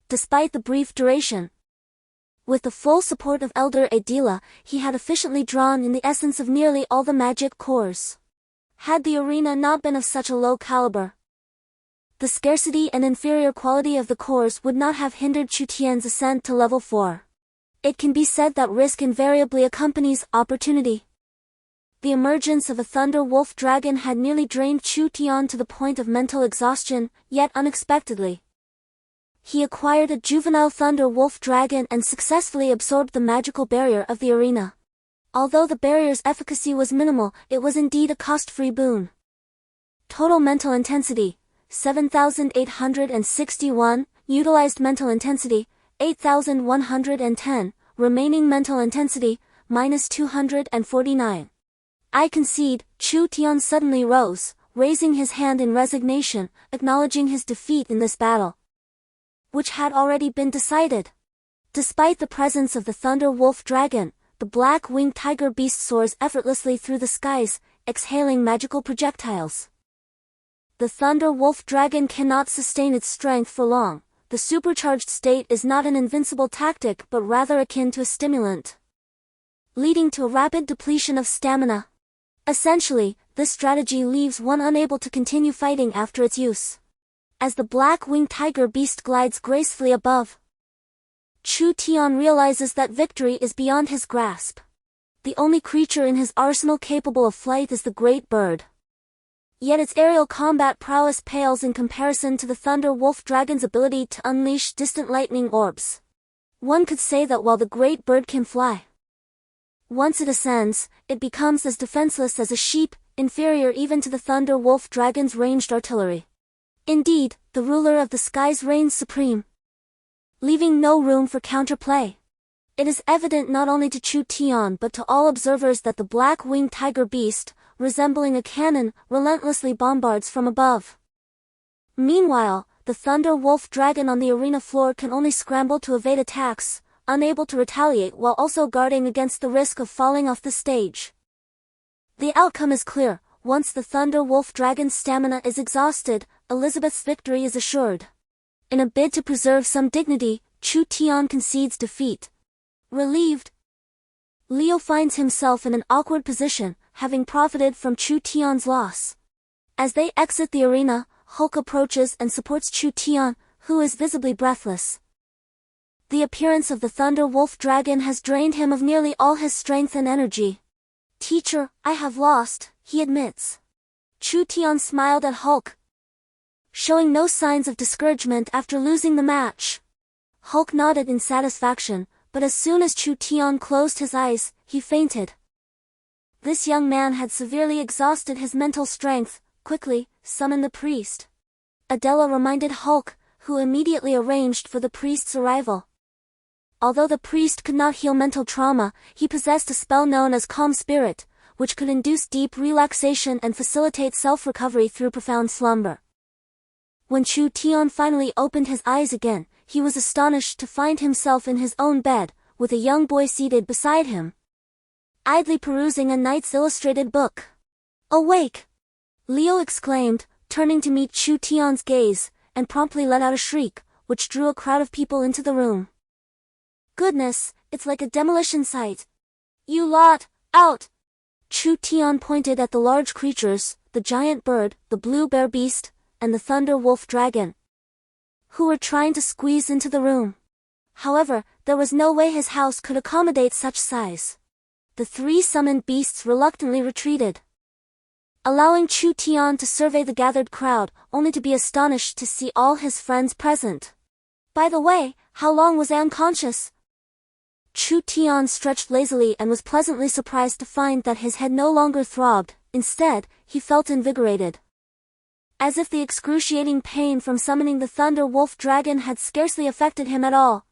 despite the brief duration. With the full support of Elder Adela, he had efficiently drawn in the essence of nearly all the magic cores. Had the arena not been of such a low caliber, the scarcity and inferior quality of the cores would not have hindered Chu Tian's ascent to level 4. It can be said that risk invariably accompanies opportunity. The emergence of a Thunder Wolf Dragon had nearly drained Chu Tian to the point of mental exhaustion, yet unexpectedly, he acquired a juvenile Thunder Wolf Dragon and successfully absorbed the magical barrier of the arena. Although the barrier's efficacy was minimal, it was indeed a cost-free boon. Total mental intensity, 7,861, utilized mental intensity, 8,110, remaining mental intensity, -249. "I concede," Chu Tian suddenly rose, raising his hand in resignation, acknowledging his defeat in this battle, which had already been decided. Despite the presence of the Thunder Wolf Dragon, the black-winged tiger beast soars effortlessly through the skies, exhaling magical projectiles. The Thunder Wolf Dragon cannot sustain its strength for long. The supercharged state is not an invincible tactic but rather akin to a stimulant, leading to a rapid depletion of stamina. Essentially, this strategy leaves one unable to continue fighting after its use. As the black-winged tiger beast glides gracefully above, Chu Tian realizes that victory is beyond his grasp. The only creature in his arsenal capable of flight is the great bird. Yet its aerial combat prowess pales in comparison to the Thunder Wolf Dragon's ability to unleash distant lightning orbs. One could say that while the great bird can fly, Once it ascends, it becomes as defenseless as a sheep, inferior even to the Thunder Wolf Dragon's ranged artillery. Indeed, the ruler of the skies reigns supreme, leaving no room for counterplay. It is evident not only to Chu Tian but to all observers that the black-winged tiger beast, resembling a cannon, relentlessly bombards from above. Meanwhile, the Thunder Wolf Dragon on the arena floor can only scramble to evade attacks, unable to retaliate while also guarding against the risk of falling off the stage. The outcome is clear. Once the Thunder Wolf Dragon's stamina is exhausted, Elizabeth's victory is assured. In a bid to preserve some dignity, Chu Tian concedes defeat. Relieved, Leo finds himself in an awkward position, having profited from Chu Tian's loss. As they exit the arena, Hulk approaches and supports Chu Tian, who is visibly breathless. The appearance of the Thunder Wolf Dragon has drained him of nearly all his strength and energy. "Teacher, I have lost," he admits. Chu Tian smiled at Hulk, showing no signs of discouragement after losing the match. Hulk nodded in satisfaction, but as soon as Chu Tian closed his eyes, he fainted. This young man had severely exhausted his mental strength. Quickly, summon the priest. Adela reminded Hulk, who immediately arranged for the priest's arrival. Although the priest could not heal mental trauma, he possessed a spell known as Calm Spirit, which could induce deep relaxation and facilitate self-recovery through profound slumber. When Chu Tian finally opened his eyes again, he was astonished to find himself in his own bed, with a young boy seated beside him, idly perusing a knight's illustrated book. "Awake!" Leo exclaimed, turning to meet Chu Tian's gaze, and promptly let out a shriek, which drew a crowd of people into the room. "Goodness, it's like a demolition site. You lot, out!" Chu Tian pointed at the large creatures, the giant bird, the blue bear beast, and the Thunder Wolf Dragon, who were trying to squeeze into the room. However, there was no way his house could accommodate such size. The three summoned beasts reluctantly retreated, allowing Chu Tian to survey the gathered crowd, only to be astonished to see all his friends present. "By the way, how long was I unconscious?" Chu Tian stretched lazily and was pleasantly surprised to find that his head no longer throbbed. Instead, he felt invigorated, as if the excruciating pain from summoning the Thunder Wolf Dragon had scarcely affected him at all.